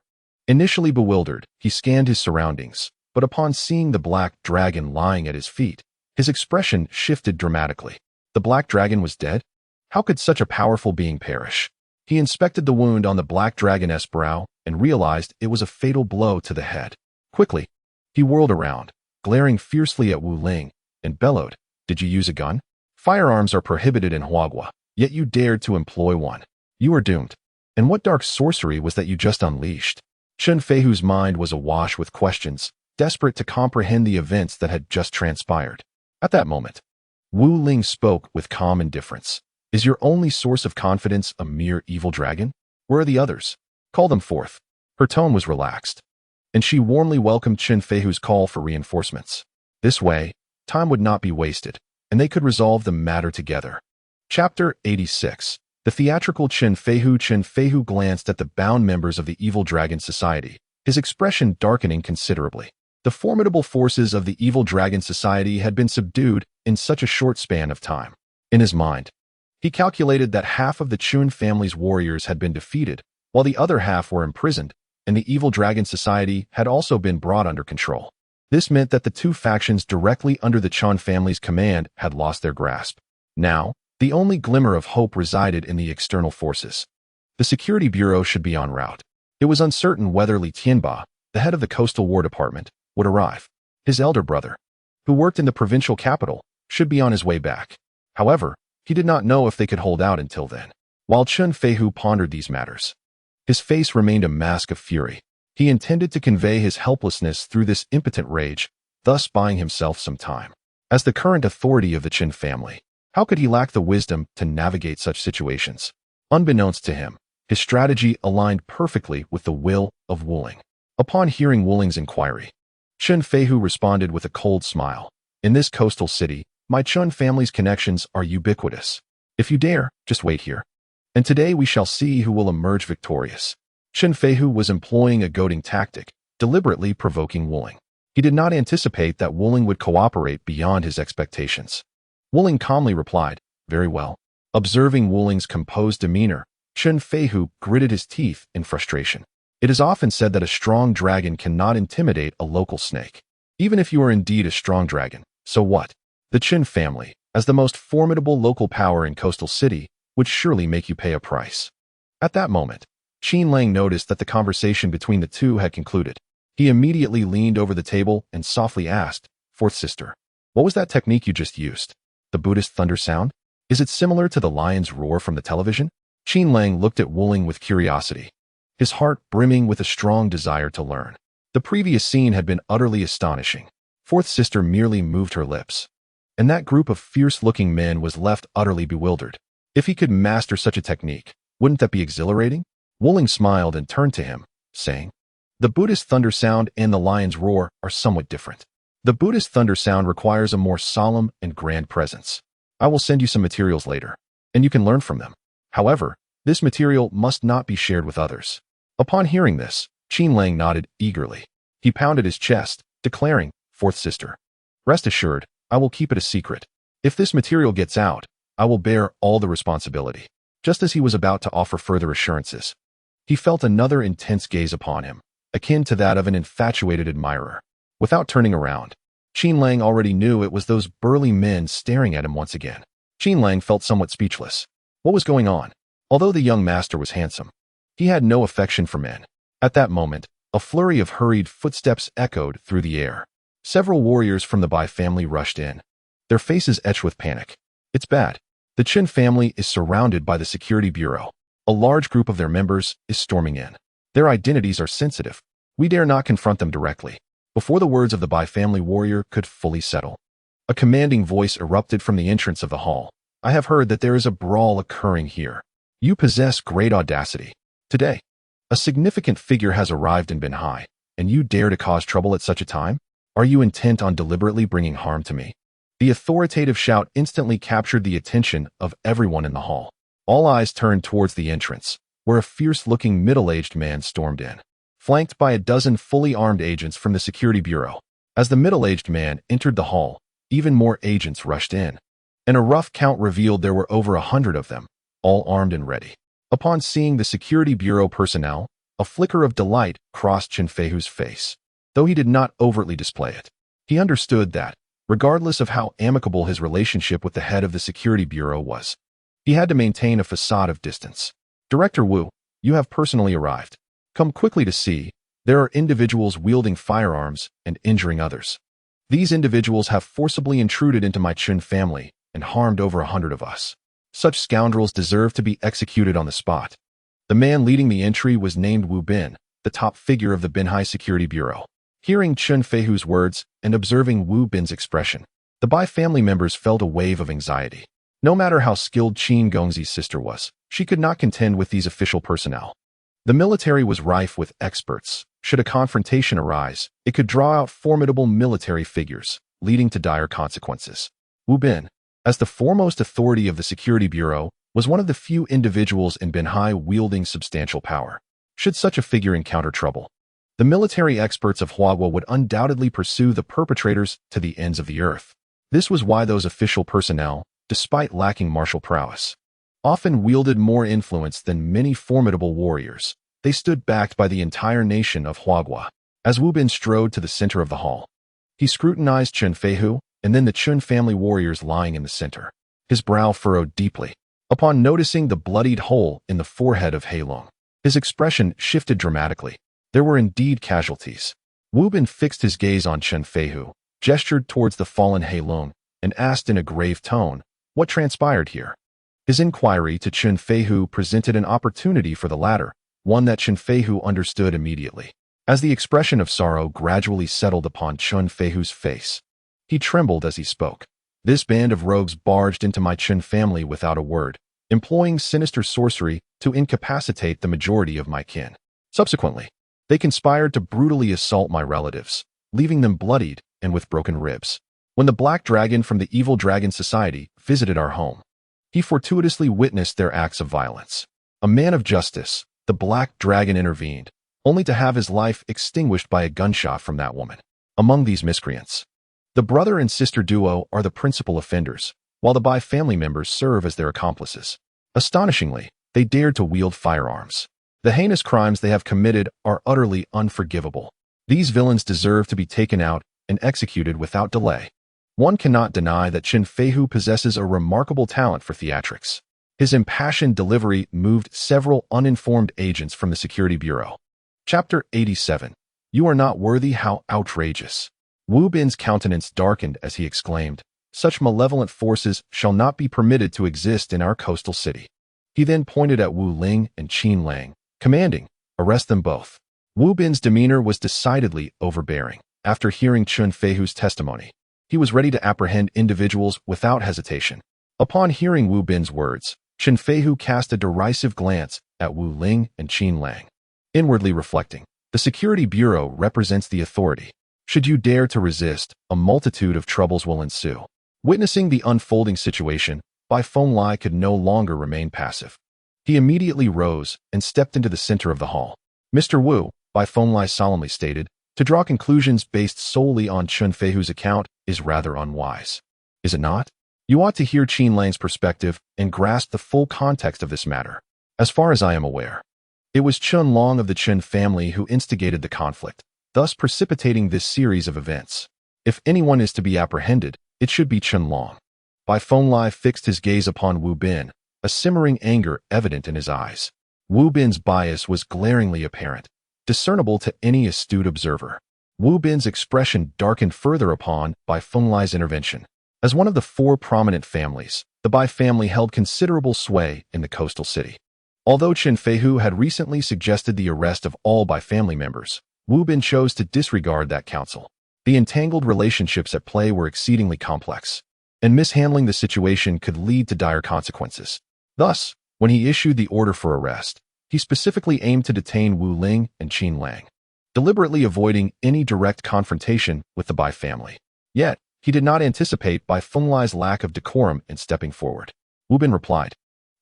Initially bewildered, he scanned his surroundings, but upon seeing the Black Dragon lying at his feet, his expression shifted dramatically. The Black Dragon was dead? How could such a powerful being perish? He inspected the wound on the Black Dragon's brow and realized it was a fatal blow to the head. Quickly, he whirled around, glaring fiercely at Wu Ling, and bellowed, "Did you use a gun? Firearms are prohibited in Huagua, yet you dared to employ one. You are doomed. And what dark sorcery was that you just unleashed?" Qin Feihu's mind was awash with questions, desperate to comprehend the events that had just transpired. At that moment, Wu Ling spoke with calm indifference. "Is your only source of confidence a mere evil dragon? Where are the others? Call them forth." Her tone was relaxed, and she warmly welcomed Qin Feihu's call for reinforcements. This way, time would not be wasted, and they could resolve the matter together. Chapter 86. The theatrical Qin Feihu glanced at the bound members of the Evil Dragon Society, his expression darkening considerably. The formidable forces of the Evil Dragon Society had been subdued in such a short span of time. In his mind, he calculated that half of the Chun family's warriors had been defeated, while the other half were imprisoned, and the Evil Dragon Society had also been brought under control. This meant that the two factions directly under the Chun family's command had lost their grasp. Now, the only glimmer of hope resided in the external forces. The Security Bureau should be en route. It was uncertain whether Li Tianba, the head of the Coastal War Department, would arrive. His elder brother, who worked in the provincial capital, should be on his way back. However, he did not know if they could hold out until then. While Qin Feihu pondered these matters, his face remained a mask of fury. He intended to convey his helplessness through this impotent rage, thus buying himself some time. As the current authority of the Qin family, how could he lack the wisdom to navigate such situations? Unbeknownst to him, His strategy aligned perfectly with the will of Wuling. Upon hearing Wuling's inquiry, Chen Feihu responded with a cold smile. In this coastal city, my Chun family's connections are ubiquitous. If you dare, just wait here. And today we shall see who will emerge victorious. Chen Feihu was employing a goading tactic, deliberately provoking Wuling. He did not anticipate that Wuling would cooperate beyond his expectations. Wuling calmly replied, "Very well." Observing Wuling's composed demeanor, Chen Feihu gritted his teeth in frustration. It is often said that a strong dragon cannot intimidate a local snake. Even if you are indeed a strong dragon, so what? The Qin family, as the most formidable local power in Coastal City, would surely make you pay a price. At that moment, Qin Lang noticed that the conversation between the two had concluded. He immediately leaned over the table and softly asked, "Fourth sister, what was that technique you just used? The Buddhist thunder sound? Is it similar to the lion's roar from the television?" Qin Lang looked at Wuling with curiosity, his heart brimming with a strong desire to learn. The previous scene had been utterly astonishing. Fourth sister merely moved her lips, and that group of fierce-looking men was left utterly bewildered. If he could master such a technique, wouldn't that be exhilarating? Wuling smiled and turned to him, saying, "The Buddhist thunder sound and the lion's roar are somewhat different. The Buddhist thunder sound requires a more solemn and grand presence. I will send you some materials later, and you can learn from them. However, this material must not be shared with others." Upon hearing this, Qin Lang nodded eagerly. He pounded his chest, declaring, "Fourth sister, rest assured, I will keep it a secret. If this material gets out, I will bear all the responsibility." Just as he was about to offer further assurances, he felt another intense gaze upon him, akin to that of an infatuated admirer. Without turning around, Qin Lang already knew it was those burly men staring at him once again. Qin Lang felt somewhat speechless. What was going on? Although the young master was handsome, he had no affection for men. At that moment, a flurry of hurried footsteps echoed through the air. Several warriors from the Bai family rushed in, their faces etched with panic. It's bad. The Qin family is surrounded by the security bureau. A large group of their members is storming in. Their identities are sensitive. We dare not confront them directly. Before the words of the Bai family warrior could fully settle, a commanding voice erupted from the entrance of the hall. "I have heard that there is a brawl occurring here. You possess great audacity. Today, a significant figure has arrived in Binhai, and you dare to cause trouble at such a time? Are you intent on deliberately bringing harm to me?" The authoritative shout instantly captured the attention of everyone in the hall. All eyes turned towards the entrance, where a fierce-looking middle-aged man stormed in, flanked by a dozen fully armed agents from the security bureau. As the middle-aged man entered the hall, even more agents rushed in, and a rough count revealed there were over 100 of them, all armed and ready. Upon seeing the security bureau personnel, a flicker of delight crossed Chen Feihu's face. Though he did not overtly display it, he understood that, regardless of how amicable his relationship with the head of the security bureau was, he had to maintain a facade of distance. "Director Wu, you have personally arrived. Come quickly to see, there are individuals wielding firearms and injuring others. These individuals have forcibly intruded into my Qin family and harmed over 100 of us. Such scoundrels deserve to be executed on the spot." The man leading the entry was named Wu Bin, the top figure of the Binhai Security Bureau. Hearing Chen Feihu's words and observing Wu Bin's expression, the Bai family members felt a wave of anxiety. No matter how skilled Qin Gongzi's sister was, she could not contend with these official personnel. The military was rife with experts. Should a confrontation arise, it could draw out formidable military figures, leading to dire consequences. Wu Bin, as the foremost authority of the Security Bureau, was one of the few individuals in Binhai wielding substantial power. Should such a figure encounter trouble, the military experts of Huagua would undoubtedly pursue the perpetrators to the ends of the earth. This was why those official personnel, despite lacking martial prowess, often wielded more influence than many formidable warriors. They stood backed by the entire nation of Huagua. As Wu Bin strode to the center of the hall, he scrutinized Chen Feihu and then the Qin family warriors lying in the center. His brow furrowed deeply. Upon noticing the bloodied hole in the forehead of Heilong, his expression shifted dramatically. There were indeed casualties. Wu Bin fixed his gaze on Chen Feihu, gestured towards the fallen Heilong, and asked in a grave tone, "What transpired here?" His inquiry to Chen Feihu presented an opportunity for the latter, one that Chen Feihu understood immediately. As the expression of sorrow gradually settled upon Chen Feihu's face, he trembled as he spoke. "This band of rogues barged into my Qin family without a word. employing sinister sorcery to incapacitate the majority of my kin. Subsequently, they conspired to brutally assault my relatives, leaving them bloodied and with broken ribs. When the Black Dragon from the Evil Dragon Society visited our home, he fortuitously witnessed their acts of violence. A man of justice, the Black Dragon intervened, only to have his life extinguished by a gunshot from that woman. Among these miscreants, the brother and sister duo are the principal offenders, while the Bai family members serve as their accomplices. Astonishingly, they dared to wield firearms. The heinous crimes they have committed are utterly unforgivable. These villains deserve to be taken out and executed without delay. One cannot deny that Chen Feihu possesses a remarkable talent for theatrics. His impassioned delivery moved several uninformed agents from the Security Bureau. Chapter 87. You are not worthy. How outrageous. Wu Bin's countenance darkened as he exclaimed, "Such malevolent forces shall not be permitted to exist in our coastal city." He then pointed at Wu Ling and Qin Lang, commanding, "Arrest them both." Wu Bin's demeanor was decidedly overbearing. After hearing Chen Feihu's testimony, he was ready to apprehend individuals without hesitation. Upon hearing Wu Bin's words, Chen Feihu cast a derisive glance at Wu Ling and Qin Lang, inwardly reflecting, "The Security Bureau represents the authority. Should you dare to resist, a multitude of troubles will ensue." Witnessing the unfolding situation, Bai Fenglai could no longer remain passive. He immediately rose and stepped into the center of the hall. "Mr. Wu," Bai Fenglai solemnly stated, "to draw conclusions based solely on Chen Feihu's account is rather unwise. Is it not? You ought to hear Qin Lang's perspective and grasp the full context of this matter. As far as I am aware, it was Chen Long of the Chen family who instigated the conflict, thus precipitating this series of events. If anyone is to be apprehended, it should be Chen Long." Bai Fenglai fixed his gaze upon Wu Bin, a simmering anger evident in his eyes. Wu Bin's bias was glaringly apparent, discernible to any astute observer. Wu Bin's expression darkened further upon Bai Fenglai's intervention. As one of the four prominent families, the Bai family held considerable sway in the coastal city. Although Chen Feihu had recently suggested the arrest of all Bai family members, Wu Bin chose to disregard that counsel. The entangled relationships at play were exceedingly complex, and mishandling the situation could lead to dire consequences. Thus, when he issued the order for arrest, he specifically aimed to detain Wu Ling and Qin Lang, deliberately avoiding any direct confrontation with the Bai family. Yet, he did not anticipate Bai Fenglai's lack of decorum in stepping forward. Wu Bin replied,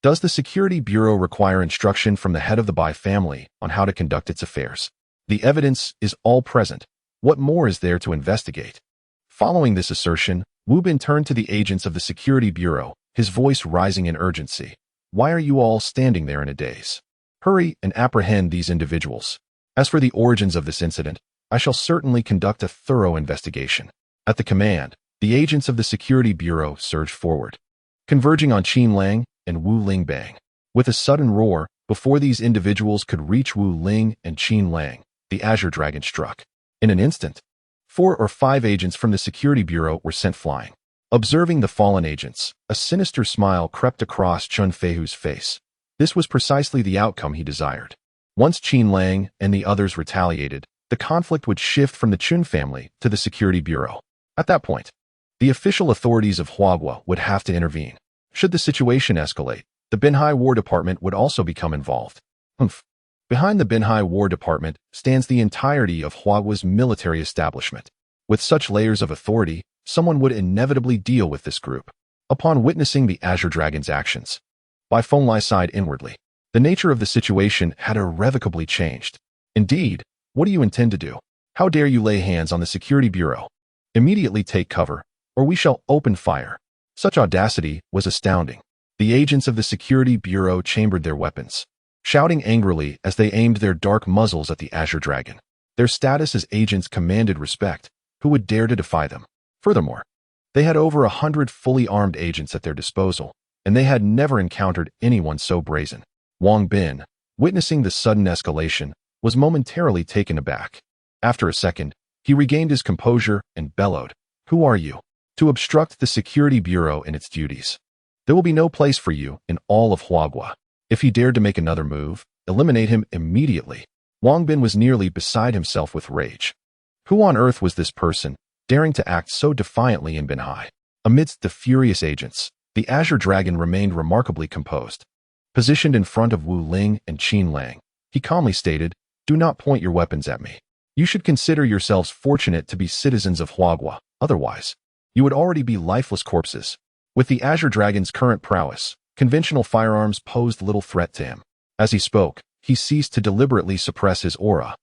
"Does the Security Bureau require instruction from the head of the Bai family on how to conduct its affairs? The evidence is all present. What more is there to investigate?" Following this assertion, Wu Bin turned to the agents of the Security Bureau, his voice rising in urgency. "Why are you all standing there in a daze? Hurry and apprehend these individuals. As for the origins of this incident, I shall certainly conduct a thorough investigation." At the command, the agents of the Security Bureau surged forward, converging on Qin Lang and Wu Ling Bang. With a sudden roar, before these individuals could reach Wu Ling and Qin Lang, the Azure Dragon struck. In an instant, 4 or 5 agents from the Security Bureau were sent flying. Observing the fallen agents, a sinister smile crept across Chen Feihu's face. This was precisely the outcome he desired. Once Qin Lang and the others retaliated, the conflict would shift from the Chun family to the Security Bureau. At that point, the official authorities of Huagua would have to intervene. Should the situation escalate, the Binhai War Department would also become involved. Behind the Binhai War Department stands the entirety of Huagua's military establishment. With such layers of authority, someone would inevitably deal with this group. Upon witnessing the Azure Dragon's actions, Bai Fenglai sighed inwardly. The nature of the situation had irrevocably changed. "Indeed, what do you intend to do? How dare you lay hands on the Security Bureau? Immediately take cover, or we shall open fire." Such audacity was astounding. The agents of the Security Bureau chambered their weapons, shouting angrily as they aimed their dark muzzles at the Azure Dragon. Their status as agents commanded respect. Who would dare to defy them? Furthermore, they had over 100 fully armed agents at their disposal, and they had never encountered anyone so brazen. Wang Bin, witnessing the sudden escalation, was momentarily taken aback. After a second, he regained his composure and bellowed, "Who are you? To obstruct the Security Bureau in its duties. There will be no place for you in all of Huagua. If he dared to make another move, eliminate him immediately." Wang Bin was nearly beside himself with rage. Who on earth was this person, daring to act so defiantly in Binhai? Amidst the furious agents, The Azure Dragon remained remarkably composed. Positioned in front of Wu Ling and Qin Lang, he calmly stated, "Do not point your weapons at me. You should consider yourselves fortunate to be citizens of Huagua. Otherwise, you would already be lifeless corpses." With the Azure Dragon's current prowess, conventional firearms posed little threat to him. As he spoke, he ceased to deliberately suppress his aura,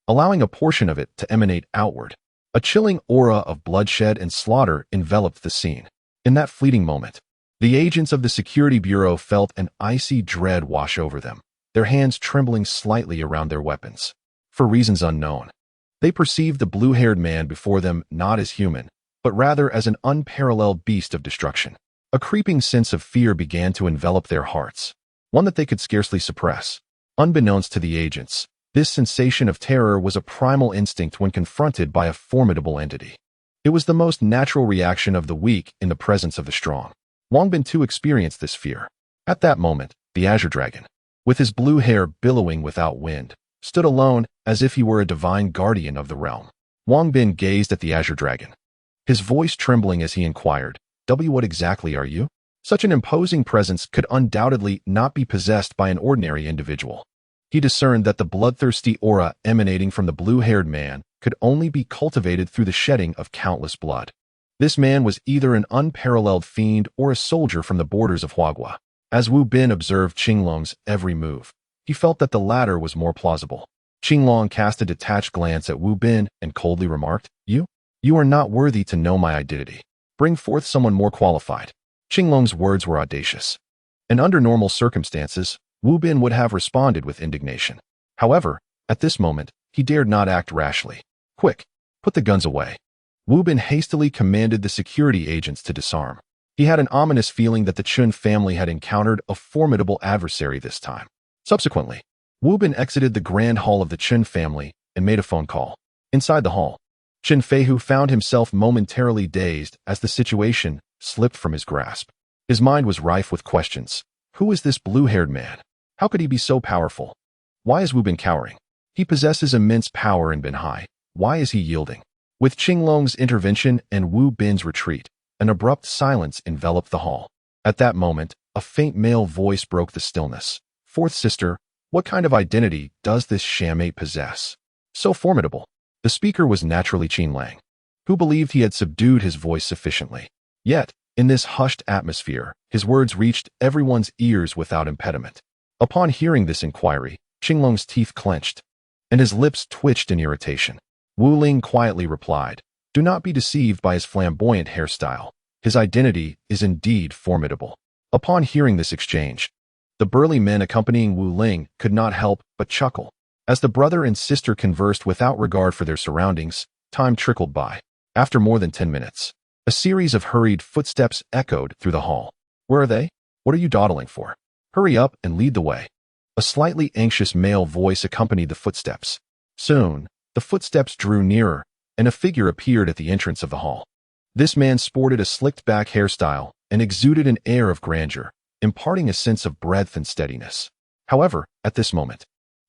allowing a portion of it to emanate outward. A chilling aura of bloodshed and slaughter enveloped the scene. In that fleeting moment, the agents of the Security Bureau felt an icy dread wash over them, their hands trembling slightly around their weapons. For reasons unknown, they perceived the blue-haired man before them not as human, but rather as an unparalleled beast of destruction. A creeping sense of fear began to envelop their hearts, one that they could scarcely suppress. Unbeknownst to the agents, this sensation of terror was a primal instinct when confronted by a formidable entity. It was the most natural reaction of the weak in the presence of the strong. Wang Bin too experienced this fear. At that moment, the Azure Dragon, with his blue hair billowing without wind, stood alone as if he were a divine guardian of the realm. Wang Bin gazed at the Azure Dragon, his voice trembling as he inquired, "What exactly are you?" Such an imposing presence could undoubtedly not be possessed by an ordinary individual. He discerned that the bloodthirsty aura emanating from the blue-haired man could only be cultivated through the shedding of countless blood. This man was either an unparalleled fiend or a soldier from the borders of Huagua. As Wu Bin observed Qinglong's every move, he felt that the latter was more plausible. Qinglong cast a detached glance at Wu Bin and coldly remarked, You are not worthy to know my identity. Bring forth someone more qualified." Qinglong's words were audacious, and under normal circumstances, Wu Bin would have responded with indignation. However, at this moment, he dared not act rashly. "Quick, put the guns away." Wu Bin hastily commanded the security agents to disarm. He had an ominous feeling that the Chun family had encountered a formidable adversary this time. Subsequently, Wu Bin exited the grand hall of the Chun family and made a phone call. Inside the hall, Chen Feihu found himself momentarily dazed as the situation slipped from his grasp. His mind was rife with questions. Who is this blue-haired man? How could he be so powerful? Why is Wu Bin cowering? He possesses immense power in Binhai. Why is he yielding? With Qinglong's intervention and Wu Bin's retreat, an abrupt silence enveloped the hall. At that moment, a faint male voice broke the stillness. "Fourth sister, what kind of identity does this shammate possess? So formidable." The speaker was naturally Qin Lang, who believed he had subdued his voice sufficiently. Yet, in this hushed atmosphere, his words reached everyone's ears without impediment. Upon hearing this inquiry, Qinglong's teeth clenched, and his lips twitched in irritation. Wu Ling quietly replied, "Do not be deceived by his flamboyant hairstyle. His identity is indeed formidable." Upon hearing this exchange, the burly men accompanying Wu Ling could not help but chuckle. As the brother and sister conversed without regard for their surroundings, time trickled by. After more than 10 minutes, a series of hurried footsteps echoed through the hall. "Where are they? What are you dawdling for? Hurry up and lead the way." A slightly anxious male voice accompanied the footsteps. Soon, the footsteps drew nearer, and a figure appeared at the entrance of the hall. This man sported a slicked-back hairstyle and exuded an air of grandeur, imparting a sense of breadth and steadiness. However, at this moment,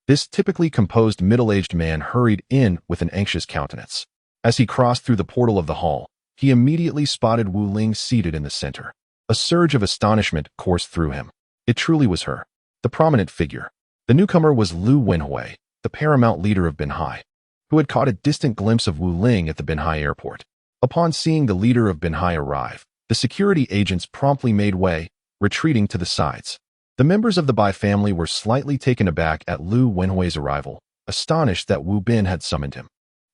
this typically composed middle-aged man hurried in with an anxious countenance. As he crossed through the portal of the hall, he immediately spotted Wu Ling seated in the center. A surge of astonishment coursed through him. It truly was her, the prominent figure. The newcomer was Lu Wenhui, the paramount leader of Binhai, who had caught a distant glimpse of Wu Ling at the Binhai airport. Upon seeing the leader of Binhai arrive, the security agents promptly made way, retreating to the sides. The members of the Bai family were slightly taken aback at Lu Wenhui's arrival, astonished that Wu Bin had summoned him.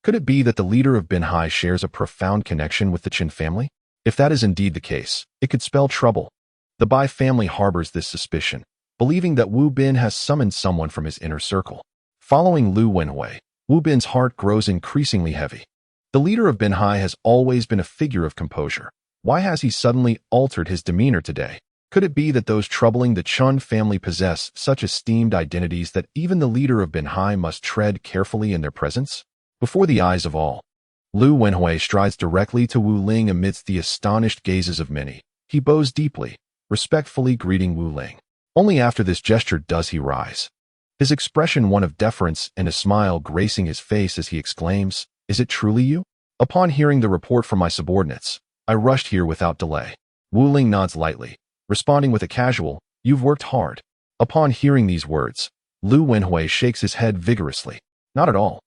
Could it be that the leader of Binhai shares a profound connection with the Qin family? If that is indeed the case, it could spell trouble. The Bai family harbors this suspicion, believing that Wu Bin has summoned someone from his inner circle. Following Lu Wenhui, Wu Bin's heart grows increasingly heavy. The leader of Binhai has always been a figure of composure. Why has he suddenly altered his demeanor today? Could it be that those troubling the Chun family possess such esteemed identities that even the leader of Binhai must tread carefully in their presence? Before the eyes of all, Lu Wenhui strides directly to Wu Ling amidst the astonished gazes of many. He bows deeply, respectfully greeting Wu Ling. Only after this gesture does he rise, his expression one of deference and a smile gracing his face as he exclaims, "Is it truly you? Upon hearing the report from my subordinates, I rushed here without delay." Wu Ling nods lightly, responding with a casual, "You've worked hard." Upon hearing these words, Lu Wenhui shakes his head vigorously. "Not at all.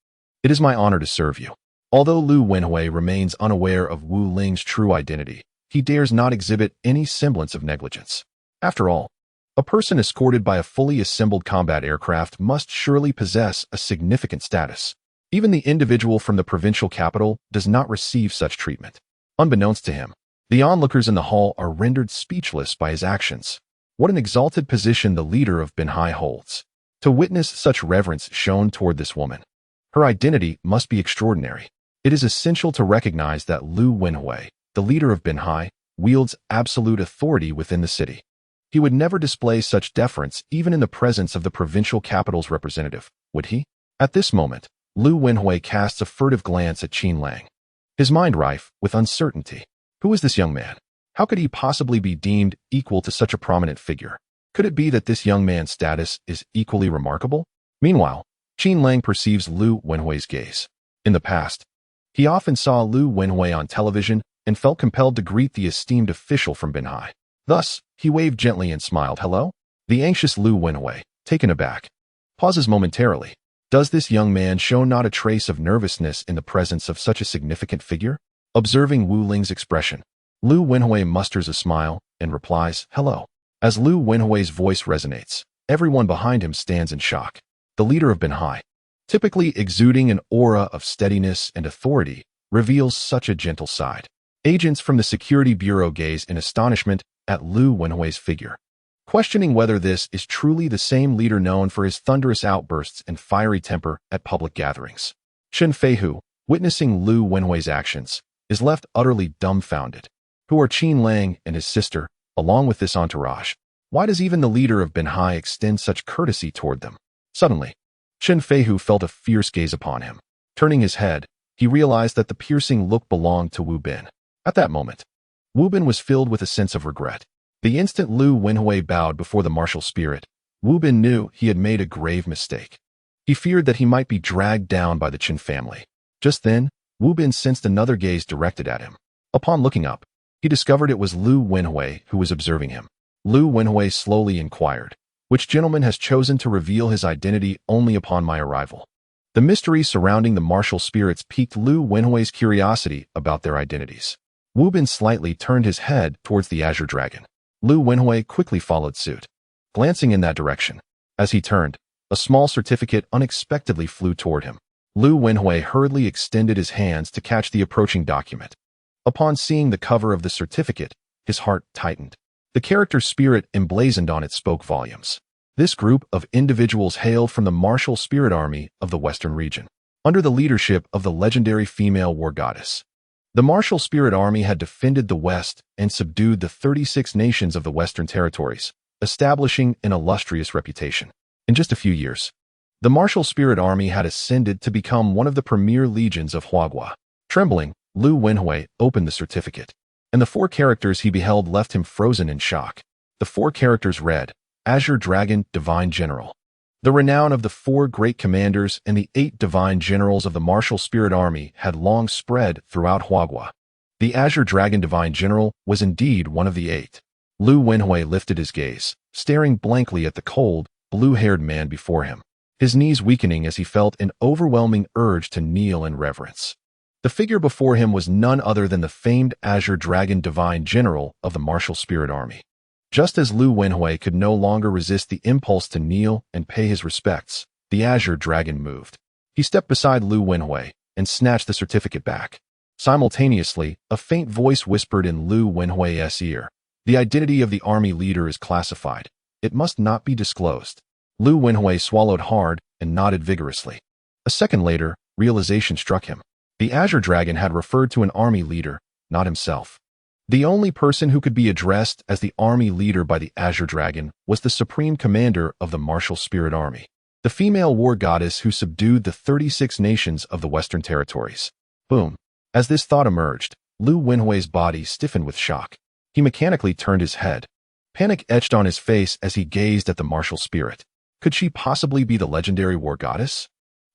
It is my honor to serve you." Although Lu Wenhui remains unaware of Wu Ling's true identity, he dares not exhibit any semblance of negligence. After all, a person escorted by a fully assembled combat aircraft must surely possess a significant status. Even the individual from the provincial capital does not receive such treatment. Unbeknownst to him, the onlookers in the hall are rendered speechless by his actions. What an exalted position the leader of Binhai holds. To witness such reverence shown toward this woman, her identity must be extraordinary. It is essential to recognize that Lu Wenhui, the leader of Binhai, wields absolute authority within the city. He would never display such deference even in the presence of the provincial capital's representative, would he? At this moment, Lu Wenhui casts a furtive glance at Qin Lang, his mind rife with uncertainty. Who is this young man? How could he possibly be deemed equal to such a prominent figure? Could it be that this young man's status is equally remarkable? Meanwhile, Qin Lang perceives Lu Wenhui's gaze. In the past, he often saw Lu Wenhui on television and felt compelled to greet the esteemed official from Binhai. Thus, he waved gently and smiled, "Hello?" The anxious Lu Wenhui, taken aback, pauses momentarily. Does this young man show not a trace of nervousness in the presence of such a significant figure? Observing Wu Ling's expression, Lu Wenhui musters a smile and replies, "Hello." As Lu Wenhui's voice resonates, everyone behind him stands in shock. The leader of Binhai, typically exuding an aura of steadiness and authority, reveals such a gentle side. Agents from the security bureau gaze in astonishment at Lu Wenhui's figure, questioning whether this is truly the same leader known for his thunderous outbursts and fiery temper at public gatherings. Chen Feihu, witnessing Lu Wenhui's actions, is left utterly dumbfounded. Who are Qin Lang and his sister, along with this entourage? Why does even the leader of Binhai extend such courtesy toward them? Suddenly, Chen Feihu felt a fierce gaze upon him. Turning his head, he realized that the piercing look belonged to Wu Bin. At that moment, Wu Bin was filled with a sense of regret. The instant Lu Wenhui bowed before the martial spirit, Wu Bin knew he had made a grave mistake. He feared that he might be dragged down by the Chen family. Just then, Wu Bin sensed another gaze directed at him. Upon looking up, he discovered it was Lu Wenhui who was observing him. Lu Wenhui slowly inquired, "Which gentleman has chosen to reveal his identity only upon my arrival?" The mystery surrounding the martial spirits piqued Lu Wenhui's curiosity about their identities. Wu Bin slightly turned his head towards the Azure Dragon. Lu Wenhui quickly followed suit, glancing in that direction. As he turned, a small certificate unexpectedly flew toward him. Lu Wenhui hurriedly extended his hands to catch the approaching document. Upon seeing the cover of the certificate, his heart tightened. The character spirit emblazoned on it spoke volumes. This group of individuals hailed from the martial spirit army of the Western region, under the leadership of the legendary female war goddess. The martial spirit army had defended the West and subdued the 36 nations of the Western territories, establishing an illustrious reputation. In just a few years, the martial spirit army had ascended to become one of the premier legions of Huagua. Trembling, Lu Wenhui opened the certificate, and the 4 characters he beheld left him frozen in shock. The 4 characters read, "Azure Dragon Divine General." The renown of the 4 great commanders and the 8 divine generals of the martial spirit army had long spread throughout Huagua. The Azure Dragon Divine General was indeed one of the 8. Lu Wenhui lifted his gaze, staring blankly at the cold, blue-haired man before him, his knees weakening as he felt an overwhelming urge to kneel in reverence. The figure before him was none other than the famed Azure Dragon Divine General of the martial spirit army. Just as Lu Wenhui could no longer resist the impulse to kneel and pay his respects, the Azure Dragon moved. He stepped beside Lu Wenhui and snatched the certificate back. Simultaneously, a faint voice whispered in Lu Wenhui's ear, "The identity of the army leader is classified. It must not be disclosed." Lu Wenhui swallowed hard and nodded vigorously. A second later, realization struck him. The Azure Dragon had referred to an army leader, not himself. The only person who could be addressed as the army leader by the Azure Dragon was the supreme commander of the martial spirit army, the female war goddess who subdued the 36 nations of the Western territories. Boom. As this thought emerged, Lu Wenhui's body stiffened with shock. He mechanically turned his head. Panic etched on his face as he gazed at the martial spirit. Could she possibly be the legendary war goddess?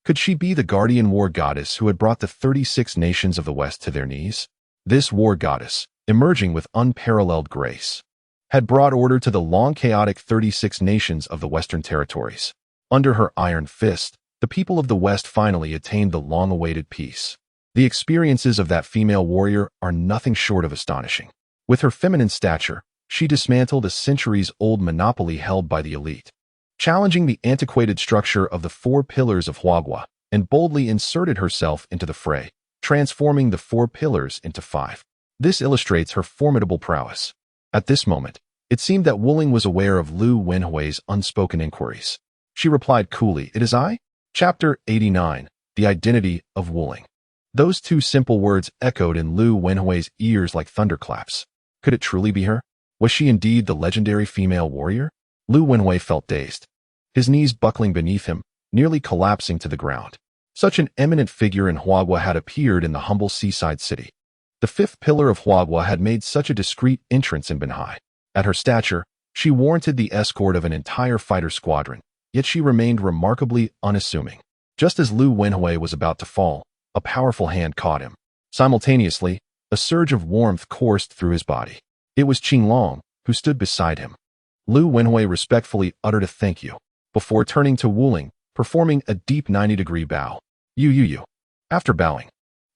Could she be the guardian war goddess who had brought the 36 nations of the West to their knees? This war goddess, emerging with unparalleled grace, had brought order to the long chaotic 36 nations of the Western territories. Under her iron fist, the people of the West finally attained the long-awaited peace. The experiences of that female warrior are nothing short of astonishing. With her feminine stature, she dismantled a centuries-old monopoly held by the elite, challenging the antiquated structure of the 4 pillars of Huagua, and boldly inserted herself into the fray, transforming the 4 pillars into 5. This illustrates her formidable prowess. At this moment, it seemed that Wuling was aware of Lu Wenhui's unspoken inquiries. She replied coolly, "It is I?" Chapter 89, The Identity of Wuling. Those 2 simple words echoed in Lu Wenhui's ears like thunderclaps. Could it truly be her? Was she indeed the legendary female warrior? Lu Wenhui felt dazed, his knees buckling beneath him, nearly collapsing to the ground. Such an eminent figure in Huagua had appeared in the humble seaside city. The 5th pillar of Huagua had made such a discreet entrance in Binhai. At her stature, she warranted the escort of an entire fighter squadron, yet she remained remarkably unassuming. Just as Lu Wenhui was about to fall, a powerful hand caught him. Simultaneously, a surge of warmth coursed through his body. It was Qinglong, who stood beside him. Lu Wenhui respectfully uttered a thank you, before turning to Wuling, performing a deep 90-degree bow. You. After bowing,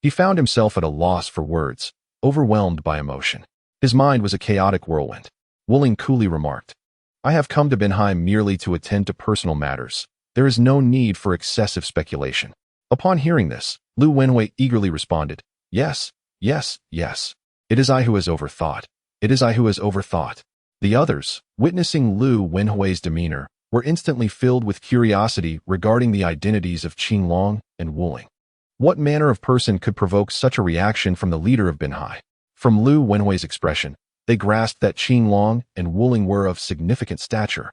he found himself at a loss for words, overwhelmed by emotion. His mind was a chaotic whirlwind. Wuling coolly remarked, "I have come to Binhai merely to attend to personal matters. There is no need for excessive speculation." Upon hearing this, Lu Wenhui eagerly responded, Yes. It is I who has overthought. It is I who has overthought." The others, witnessing Lu Wenhui's demeanor, were instantly filled with curiosity regarding the identities of Qinglong and Wuling. What manner of person could provoke such a reaction from the leader of Binhai? From Lu Wenhui's expression, they grasped that Qinglong and Wuling were of significant stature.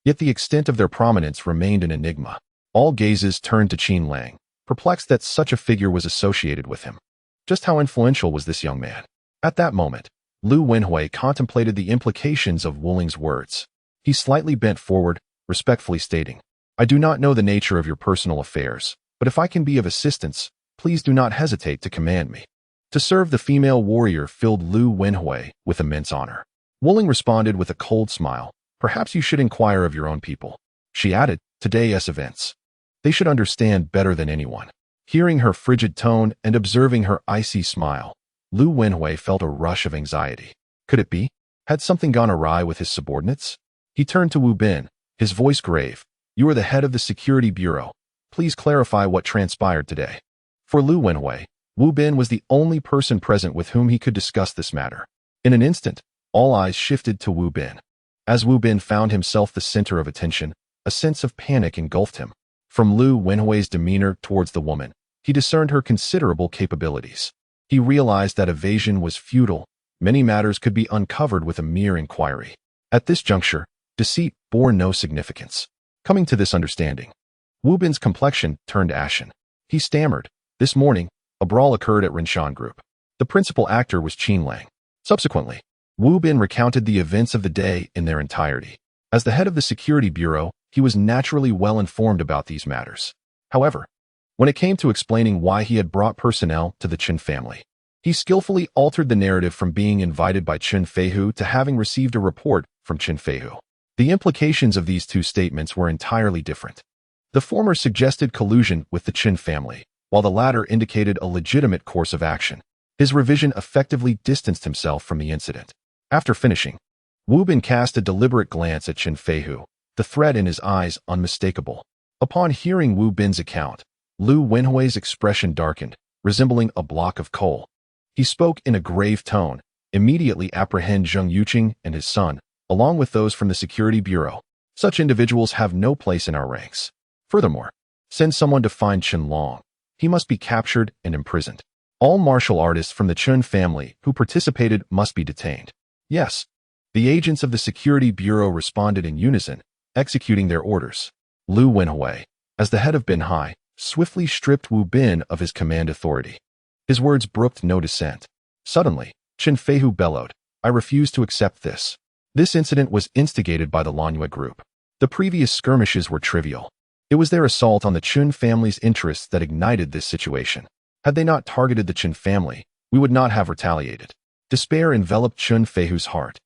Yet the extent of their prominence remained an enigma. All gazes turned to Qinlang, perplexed that such a figure was associated with him. Just how influential was this young man? At that moment, Lu Wenhui contemplated the implications of Wuling's words. He slightly bent forward, respectfully stating, "I do not know the nature of your personal affairs, but if I can be of assistance, please do not hesitate to command me." To serve the female warrior filled Lu Wenhui with immense honor. Wuling responded with a cold smile, "Perhaps you should inquire of your own people." She added, "Today's events. They should understand better than anyone." Hearing her frigid tone and observing her icy smile, Lu Wenhui felt a rush of anxiety. Could it be? Had something gone awry with his subordinates? He turned to Wu Bin, his voice grave. "You are the head of the Security Bureau. Please clarify what transpired today." For Lu Wenhui, Wu Bin was the only person present with whom he could discuss this matter. In an instant, all eyes shifted to Wu Bin. As Wu Bin found himself the center of attention, a sense of panic engulfed him. From Lu Wenhui's demeanor towards the woman, he discerned her considerable capabilities. He realized that evasion was futile. Many matters could be uncovered with a mere inquiry. At this juncture, deceit bore no significance. Coming to this understanding, Wu Bin's complexion turned ashen. He stammered, "This morning, a brawl occurred at Rinshan Group. The principal actor was Qinlang." Subsequently, Wu Bin recounted the events of the day in their entirety. As the head of the Security Bureau, he was naturally well informed about these matters. However, when it came to explaining why he had brought personnel to the Chen family, he skillfully altered the narrative from being invited by Chen Feihu to having received a report from Chen Feihu. The implications of these 2 statements were entirely different. The former suggested collusion with the Chen family, while the latter indicated a legitimate course of action. His revision effectively distanced himself from the incident. After finishing, Wu Bin cast a deliberate glance at Chen Feihu, the threat in his eyes unmistakable. Upon hearing Wu Bin's account, Lu Wenhui's expression darkened, resembling a block of coal. He spoke in a grave tone, "Immediately apprehend Zheng Yuqing and his son, along with those from the Security Bureau. Such individuals have no place in our ranks. Furthermore, send someone to find Qinglong. He must be captured and imprisoned. All martial artists from the Chen family who participated must be detained." Yes. The agents of the Security Bureau responded in unison, executing their orders. Lu Wenhui, as the head of Binhai, swiftly stripped Wu Bin of his command authority. His words brooked no dissent. Suddenly, Chen Feihu bellowed, "I refuse to accept this." This incident was instigated by the Lanyue group. The previous skirmishes were trivial. It was their assault on the Chen family's interests that ignited this situation. Had they not targeted the Chen family, we would not have retaliated. Despair enveloped Chen Feihu's heart.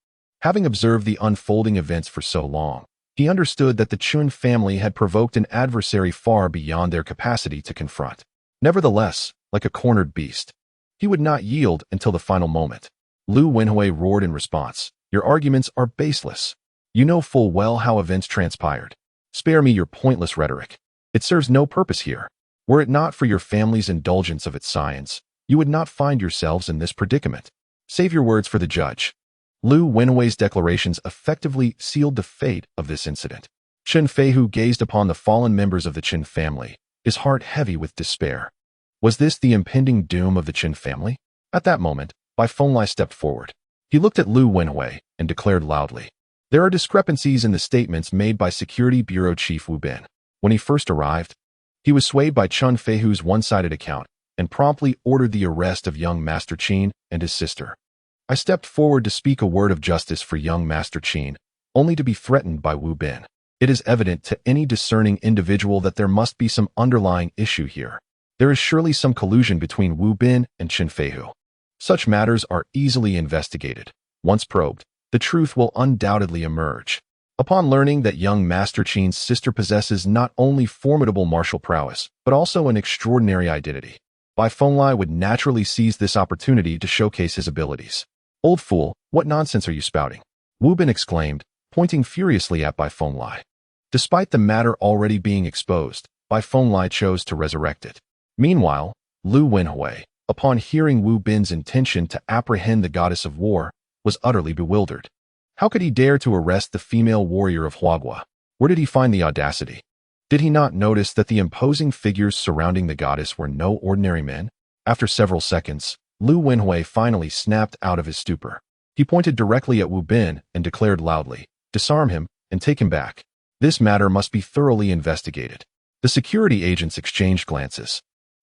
Having observed the unfolding events for so long, he understood that the Chun family had provoked an adversary far beyond their capacity to confront. Nevertheless, like a cornered beast, he would not yield until the final moment. Lu Wenhui roared in response, "Your arguments are baseless. You know full well how events transpired. Spare me your pointless rhetoric. It serves no purpose here. Were it not for your family's indulgence of its science, you would not find yourselves in this predicament. Save your words for the judge." Lu Wenhui's declarations effectively sealed the fate of this incident. Chen Feihu gazed upon the fallen members of the Qin family, his heart heavy with despair. Was this the impending doom of the Qin family? At that moment, Bai Fenglai stepped forward. He looked at Lu Wenhui and declared loudly, "There are discrepancies in the statements made by Security Bureau Chief Wu Bin. When he first arrived, he was swayed by Chen Feihu's one-sided account and promptly ordered the arrest of young Master Qin and his sister. I stepped forward to speak a word of justice for young Master Qin, only to be threatened by Wu Bin. It is evident to any discerning individual that there must be some underlying issue here. There is surely some collusion between Wu Bin and Chen Feihu. Such matters are easily investigated. Once probed, the truth will undoubtedly emerge." Upon learning that young Master Qin's sister possesses not only formidable martial prowess, but also an extraordinary identity, Bai Fenglai would naturally seize this opportunity to showcase his abilities. "Old fool, what nonsense are you spouting?" Wu Bin exclaimed, pointing furiously at Bai Fenglai. Despite the matter already being exposed, Bai Fenglai chose to resurrect it. Meanwhile, Lu Wenhui, upon hearing Wu Bin's intention to apprehend the goddess of war, was utterly bewildered. How could he dare to arrest the female warrior of Huagua? Where did he find the audacity? Did he not notice that the imposing figures surrounding the goddess were no ordinary men? After several seconds, Lu Wenhui finally snapped out of his stupor. He pointed directly at Wu Bin and declared loudly, "Disarm him and take him back. This matter must be thoroughly investigated." The security agents exchanged glances.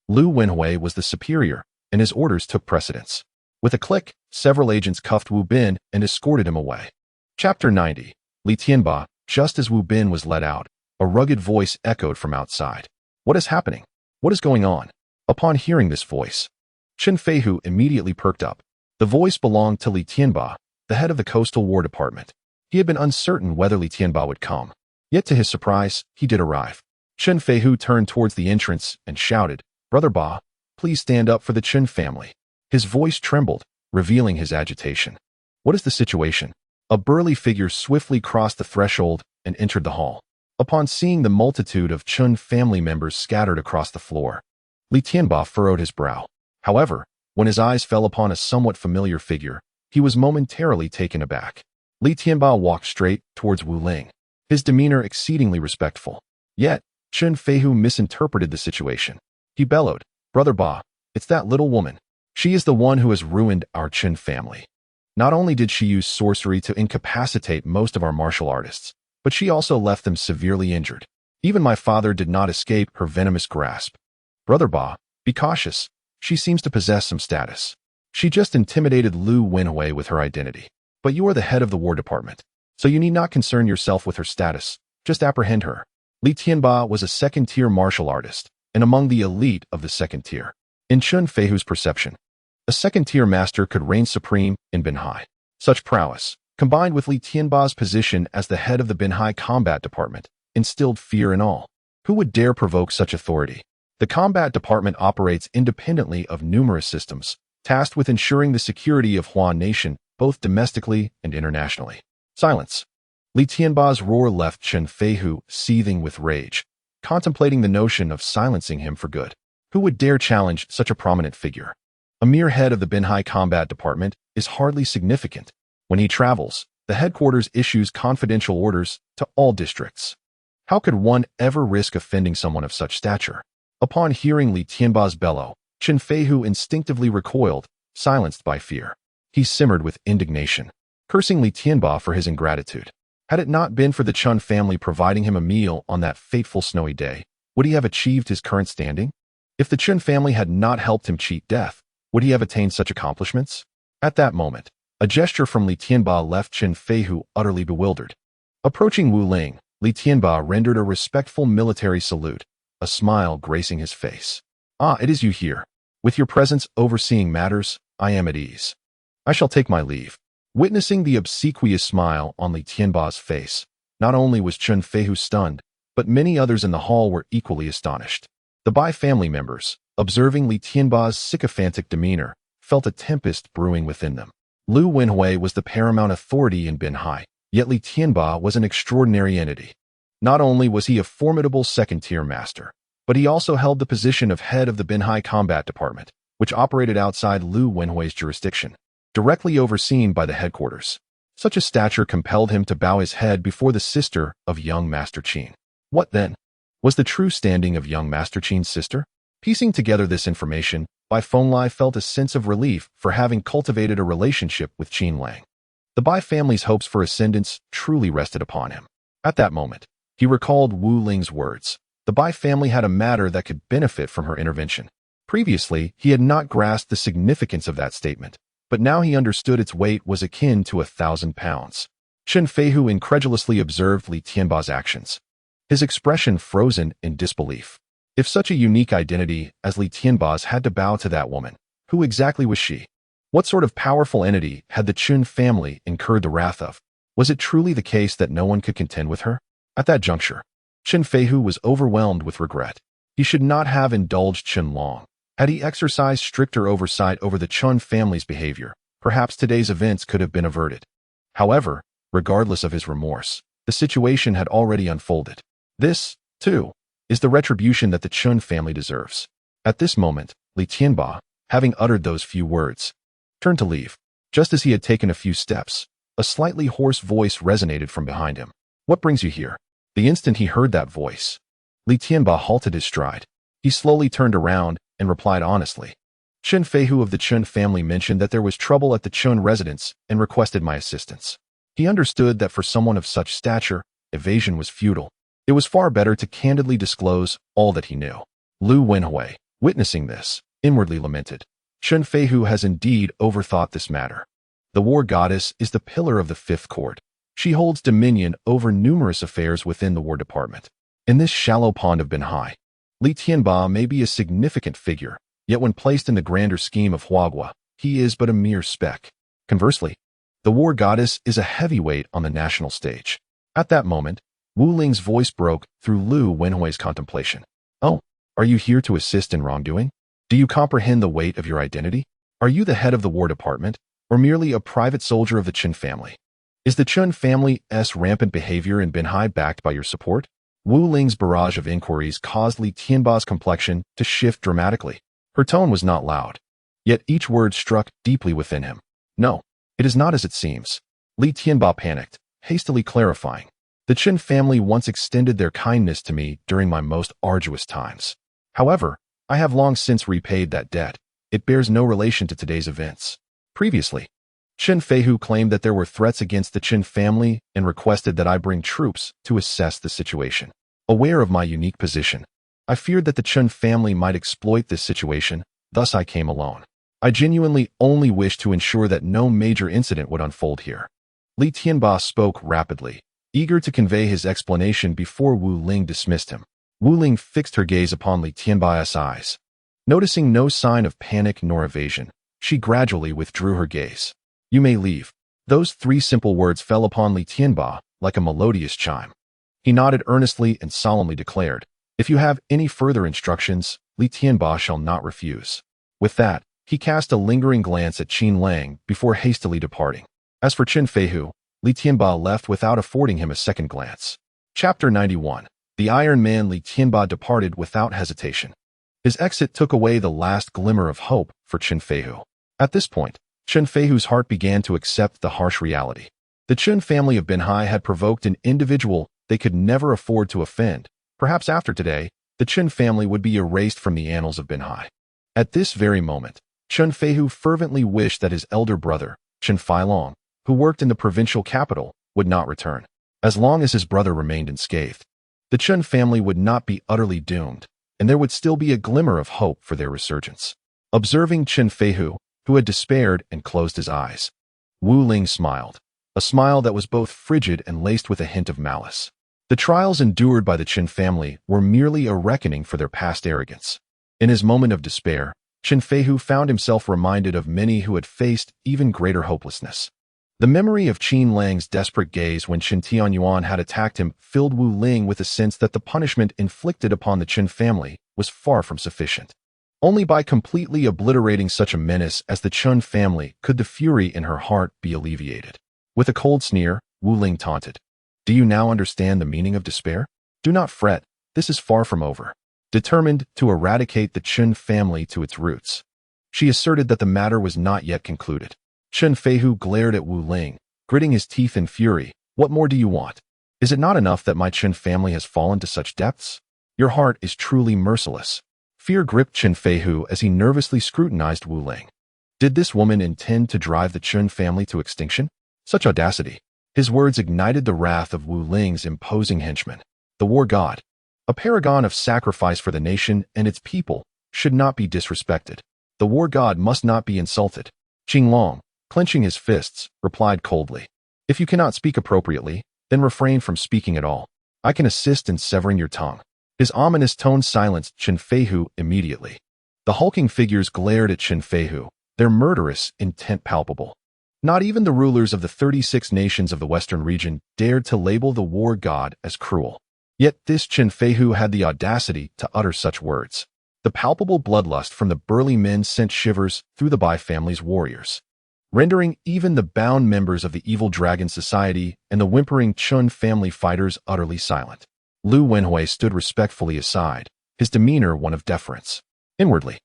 Lu Wenhui was the superior, and his orders took precedence. With a click, several agents cuffed Wu Bin and escorted him away. Chapter 90. Li Tianba. Just as Wu Bin was let out, a rugged voice echoed from outside. "What is happening? What is going on?" Upon hearing this voice, Chen Feihu immediately perked up. The voice belonged to Li Tianba, the head of the Coastal War Department. He had been uncertain whether Li Tianba would come. Yet to his surprise, he did arrive. Chen Feihu turned towards the entrance and shouted, "Brother Ba, please stand up for the Chen family." His voice trembled, revealing his agitation. "What is the situation?" A burly figure swiftly crossed the threshold and entered the hall. Upon seeing the multitude of Chen family members scattered across the floor, Li Tianba furrowed his brow. However, when his eyes fell upon a somewhat familiar figure, he was momentarily taken aback. Li Tianba walked straight towards Wu Ling, his demeanor exceedingly respectful. Yet, Chen Feihu misinterpreted the situation. He bellowed, "Brother Ba, it's that little woman. She is the one who has ruined our Chen family. Not only did she use sorcery to incapacitate most of our martial artists, but she also left them severely injured. Even my father did not escape her venomous grasp. Brother Ba, be cautious. She seems to possess some status. She just intimidated Lu Wenhui with her identity. But you are the head of the War Department, so you need not concern yourself with her status. Just apprehend her." Li Tianba was a second-tier martial artist, and among the elite of the second tier. In Chen Feihu's perception, a second-tier master could reign supreme in Binhai. Such prowess, combined with Li Tianba's position as the head of the Binhai Combat Department, instilled fear in all. Who would dare provoke such authority? The Combat Department operates independently of numerous systems, tasked with ensuring the security of Hua Nation, both domestically and internationally. Silence. Li Tianba's roar left Chen Feihu seething with rage, contemplating the notion of silencing him for good. Who would dare challenge such a prominent figure? A mere head of the Binhai Combat Department is hardly significant. When he travels, the headquarters issues confidential orders to all districts. How could one ever risk offending someone of such stature? Upon hearing Li Tianba's bellow, Chen Feihu instinctively recoiled, silenced by fear. He simmered with indignation, cursing Li Tianba for his ingratitude. Had it not been for the Chun family providing him a meal on that fateful snowy day, would he have achieved his current standing? If the Chun family had not helped him cheat death, would he have attained such accomplishments? At that moment, a gesture from Li Tianba left Chen Feihu utterly bewildered. Approaching Wu Ling, Li Tianba rendered a respectful military salute, a smile gracing his face. "Ah, it is you here. With your presence overseeing matters, I am at ease. I shall take my leave." Witnessing the obsequious smile on Li Tianba's face, not only was Chen Feihu stunned, but many others in the hall were equally astonished. The Bai family members, observing Li Tianba's sycophantic demeanor, felt a tempest brewing within them. Lu Wenhui was the paramount authority in Binhai, yet Li Tianba was an extraordinary entity. Not only was he a formidable second-tier master, but he also held the position of head of the Binhai Combat Department, which operated outside Lu Wenhui's jurisdiction, directly overseen by the headquarters. Such a stature compelled him to bow his head before the sister of young Master Qin. What then? Was the true standing of young Master Qin's sister? Piecing together this information, Bai Fenglai felt a sense of relief for having cultivated a relationship with Qin Lang. The Bai family's hopes for ascendance truly rested upon him. At that moment, he recalled Wu Ling's words. The Bai family had a matter that could benefit from her intervention. Previously, he had not grasped the significance of that statement, but now he understood its weight was akin to 1,000 pounds. Chen Feihu incredulously observed Li Tianba's actions, his expression frozen in disbelief. If such a unique identity as Li Tianba's had to bow to that woman, who exactly was she? What sort of powerful entity had the Chen family incurred the wrath of? Was it truly the case that no one could contend with her? At that juncture, Chen Feihu was overwhelmed with regret. He should not have indulged Chen Long. Had he exercised stricter oversight over the Chen family's behavior, perhaps today's events could have been averted. However, regardless of his remorse, the situation had already unfolded. This, too, is the retribution that the Chen family deserves. At this moment, Li Tianba, having uttered those few words, turned to leave. Just as he had taken a few steps, a slightly hoarse voice resonated from behind him. What brings you here? The instant he heard that voice, Li Tianba halted his stride. He slowly turned around and replied honestly. Chen Feihu of the Chen family mentioned that there was trouble at the Chen residence and requested my assistance. He understood that for someone of such stature, evasion was futile. It was far better to candidly disclose all that he knew. Lu Wenhui, witnessing this, inwardly lamented. Chen Feihu has indeed overthought this matter. The war goddess is the pillar of the fifth court. She holds dominion over numerous affairs within the war department. In this shallow pond of Binhai, Li Tianba may be a significant figure, yet when placed in the grander scheme of Huagua, he is but a mere speck. Conversely, the war goddess is a heavyweight on the national stage. At that moment, Wu Ling's voice broke through Lu Wenhui's contemplation. Oh, are you here to assist in wrongdoing? Do you comprehend the weight of your identity? Are you the head of the war department, or merely a private soldier of the Chen family? Is the Chen family's rampant behavior in Binhai backed by your support? Wu Ling's barrage of inquiries caused Li Tianba's complexion to shift dramatically. Her tone was not loud, yet each word struck deeply within him. No, it is not as it seems. Li Tianba panicked, hastily clarifying. The Chen family once extended their kindness to me during my most arduous times. However, I have long since repaid that debt. It bears no relation to today's events. Previously, Chen Feihu claimed that there were threats against the Chen family and requested that I bring troops to assess the situation. Aware of my unique position, I feared that the Chen family might exploit this situation, thus I came alone. I genuinely only wished to ensure that no major incident would unfold here. Li Tianba spoke rapidly, eager to convey his explanation before Wu Ling dismissed him. Wu Ling fixed her gaze upon Li Tianba's eyes. Noticing no sign of panic nor evasion, she gradually withdrew her gaze. You may leave. Those three simple words fell upon Li Tianba like a melodious chime. He nodded earnestly and solemnly declared, If you have any further instructions, Li Tianba shall not refuse. With that, he cast a lingering glance at Qin Lang before hastily departing. As for Chen Feihu, Li Tianba left without affording him a second glance. Chapter 91. The Iron Man. Li Tianba departed without hesitation. His exit took away the last glimmer of hope for Chen Feihu. At this point, Chen Feihu's heart began to accept the harsh reality. The Chen family of Binhai had provoked an individual they could never afford to offend. Perhaps after today, the Chen family would be erased from the annals of Binhai. At this very moment, Chen Feihu fervently wished that his elder brother, Chen Feilong, who worked in the provincial capital, would not return. As long as his brother remained unscathed, the Chen family would not be utterly doomed, and there would still be a glimmer of hope for their resurgence. Observing Chen Feihu, who had despaired and closed his eyes, Wu Ling smiled, a smile that was both frigid and laced with a hint of malice. The trials endured by the Chen family were merely a reckoning for their past arrogance. In his moment of despair, Chen Feihu found himself reminded of many who had faced even greater hopelessness. The memory of Qin Lang's desperate gaze when Chen Tianyuan had attacked him filled Wu Ling with a sense that the punishment inflicted upon the Chen family was far from sufficient. Only by completely obliterating such a menace as the Chen family could the fury in her heart be alleviated. With a cold sneer, Wu Ling taunted, "Do you now understand the meaning of despair? Do not fret, this is far from over." Determined to eradicate the Chen family to its roots, she asserted that the matter was not yet concluded. Chen Feihu glared at Wu Ling, gritting his teeth in fury. "What more do you want? Is it not enough that my Chen family has fallen to such depths? Your heart is truly merciless." Fear gripped Chen Feihu as he nervously scrutinized Wu Ling. Did this woman intend to drive the Chen family to extinction? Such audacity! His words ignited the wrath of Wu Ling's imposing henchman. The war god, a paragon of sacrifice for the nation and its people, should not be disrespected. The war god must not be insulted. Qinglong, clenching his fists, replied coldly, "If you cannot speak appropriately, then refrain from speaking at all. I can assist in severing your tongue." His ominous tone silenced Chen Feihu immediately. The hulking figures glared at Chen Feihu, their murderous intent palpable. Not even the rulers of the 36 nations of the western region dared to label the war god as cruel. Yet this Chen Feihu had the audacity to utter such words. The palpable bloodlust from the burly men sent shivers through the Bai family's warriors, rendering even the bound members of the Evil Dragon Society and the whimpering Chun family fighters utterly silent. Lu Wenhui stood respectfully aside, his demeanor one of deference. Inwardly,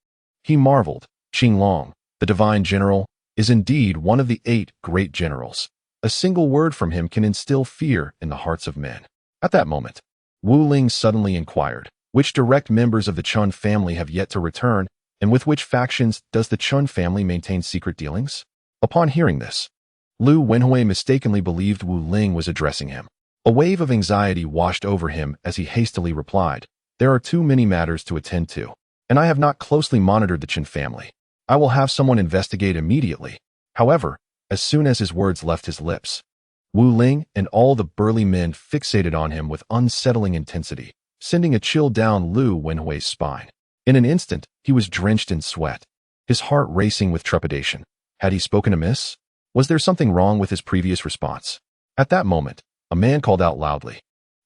he marveled, Qinglong, the divine general, is indeed one of the 8 great generals. A single word from him can instill fear in the hearts of men. At that moment, Wu Ling suddenly inquired, which direct members of the Chun family have yet to return, and with which factions does the Chun family maintain secret dealings? Upon hearing this, Lu Wenhui mistakenly believed Wu Ling was addressing him. A wave of anxiety washed over him as he hastily replied, "There are too many matters to attend to, and I have not closely monitored the Chen family. I will have someone investigate immediately." However, as soon as his words left his lips, Wu Ling and all the burly men fixated on him with unsettling intensity, sending a chill down Lu Wenhui's spine. In an instant, he was drenched in sweat, his heart racing with trepidation. Had he spoken amiss? Was there something wrong with his previous response? At that moment, a man called out loudly,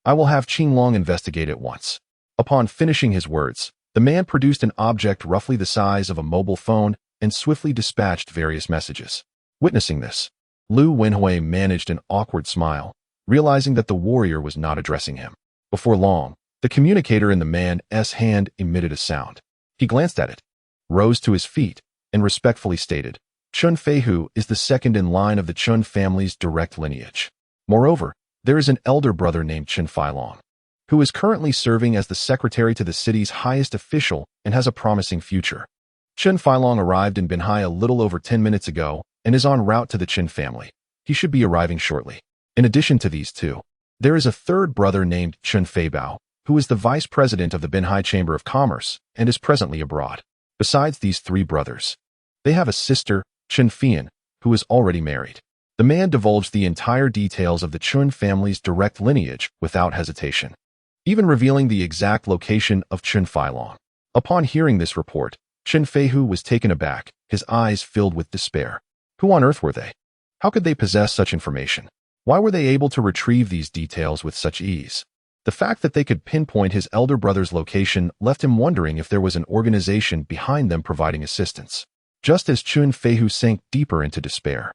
"I will have Qinglong investigate at once." Upon finishing his words, the man produced an object roughly the size of a mobile phone and swiftly dispatched various messages. Witnessing this, Lu Wenhui managed an awkward smile, realizing that the warrior was not addressing him. Before long, the communicator in the man's hand emitted a sound. He glanced at it, rose to his feet, and respectfully stated, "Chun Feihu is the second in line of the Chun family's direct lineage. Moreover, there is an elder brother named Chen Feilong, who is currently serving as the secretary to the city's highest official and has a promising future. Chen Feilong arrived in Binhai a little over 10 minutes ago and is en route to the Chen family. He should be arriving shortly. In addition to these two, there is a third brother named Chen Feibao, who is the vice president of the Binhai Chamber of Commerce and is presently abroad. Besides these 3 brothers, they have a sister, Chen Fian, who is already married." The man divulged the entire details of the Chun family's direct lineage without hesitation, even revealing the exact location of Chen Feilong. Upon hearing this report, Chen Feihu was taken aback, his eyes filled with despair. Who on earth were they? How could they possess such information? Why were they able to retrieve these details with such ease? The fact that they could pinpoint his elder brother's location left him wondering if there was an organization behind them providing assistance. Just as Chen Feihu sank deeper into despair,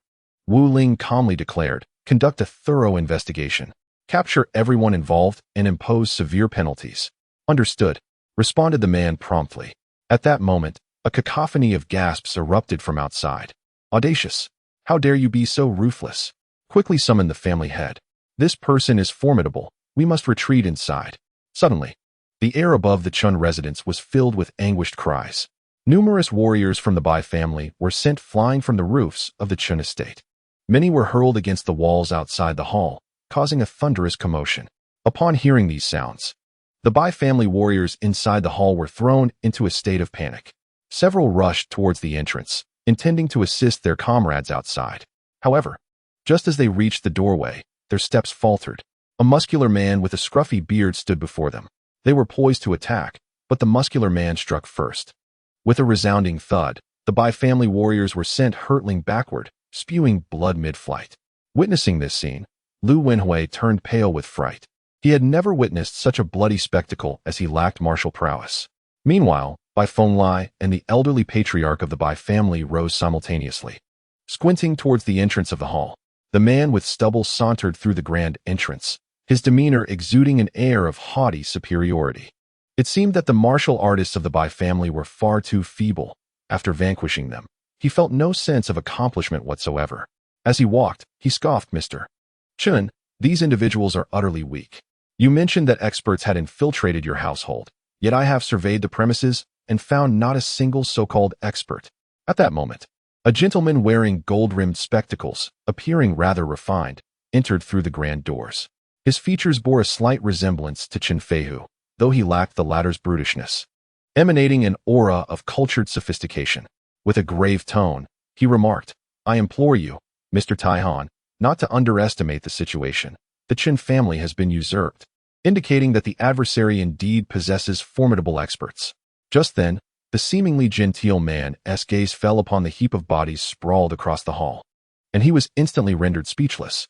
Wu Ling calmly declared, "Conduct a thorough investigation. Capture everyone involved and impose severe penalties." "Understood," responded the man promptly. At that moment, a cacophony of gasps erupted from outside. "Audacious! How dare you be so ruthless? Quickly summon the family head. This person is formidable. We must retreat inside." Suddenly, the air above the Chun residence was filled with anguished cries. Numerous warriors from the Bai family were sent flying from the roofs of the Chun estate. Many were hurled against the walls outside the hall, causing a thunderous commotion. Upon hearing these sounds, the Bai family warriors inside the hall were thrown into a state of panic. Several rushed towards the entrance, intending to assist their comrades outside. However, just as they reached the doorway, their steps faltered. A muscular man with a scruffy beard stood before them. They were poised to attack, but the muscular man struck first. With a resounding thud, the Bai family warriors were sent hurtling backward, spewing blood mid-flight. Witnessing this scene, Lu Wenhui turned pale with fright. He had never witnessed such a bloody spectacle as he lacked martial prowess. Meanwhile, Bai Fenglai and the elderly patriarch of the Bai family rose simultaneously. Squinting towards the entrance of the hall, the man with stubble sauntered through the grand entrance, his demeanor exuding an air of haughty superiority. It seemed that the martial artists of the Bai family were far too feeble. After vanquishing them, he felt no sense of accomplishment whatsoever. As he walked, he scoffed, "Mr. Chun, these individuals are utterly weak. You mentioned that experts had infiltrated your household, yet I have surveyed the premises and found not a single so-called expert." At that moment, a gentleman wearing gold-rimmed spectacles, appearing rather refined, entered through the grand doors. His features bore a slight resemblance to Chen Feihu, though he lacked the latter's brutishness. Emanating an aura of cultured sophistication, with a grave tone, he remarked, "I implore you, Mr. Taihan, not to underestimate the situation. The Chen family has been usurped," indicating that the adversary indeed possesses formidable experts. Just then, the seemingly genteel man's gaze fell upon the heap of bodies sprawled across the hall, and he was instantly rendered speechless.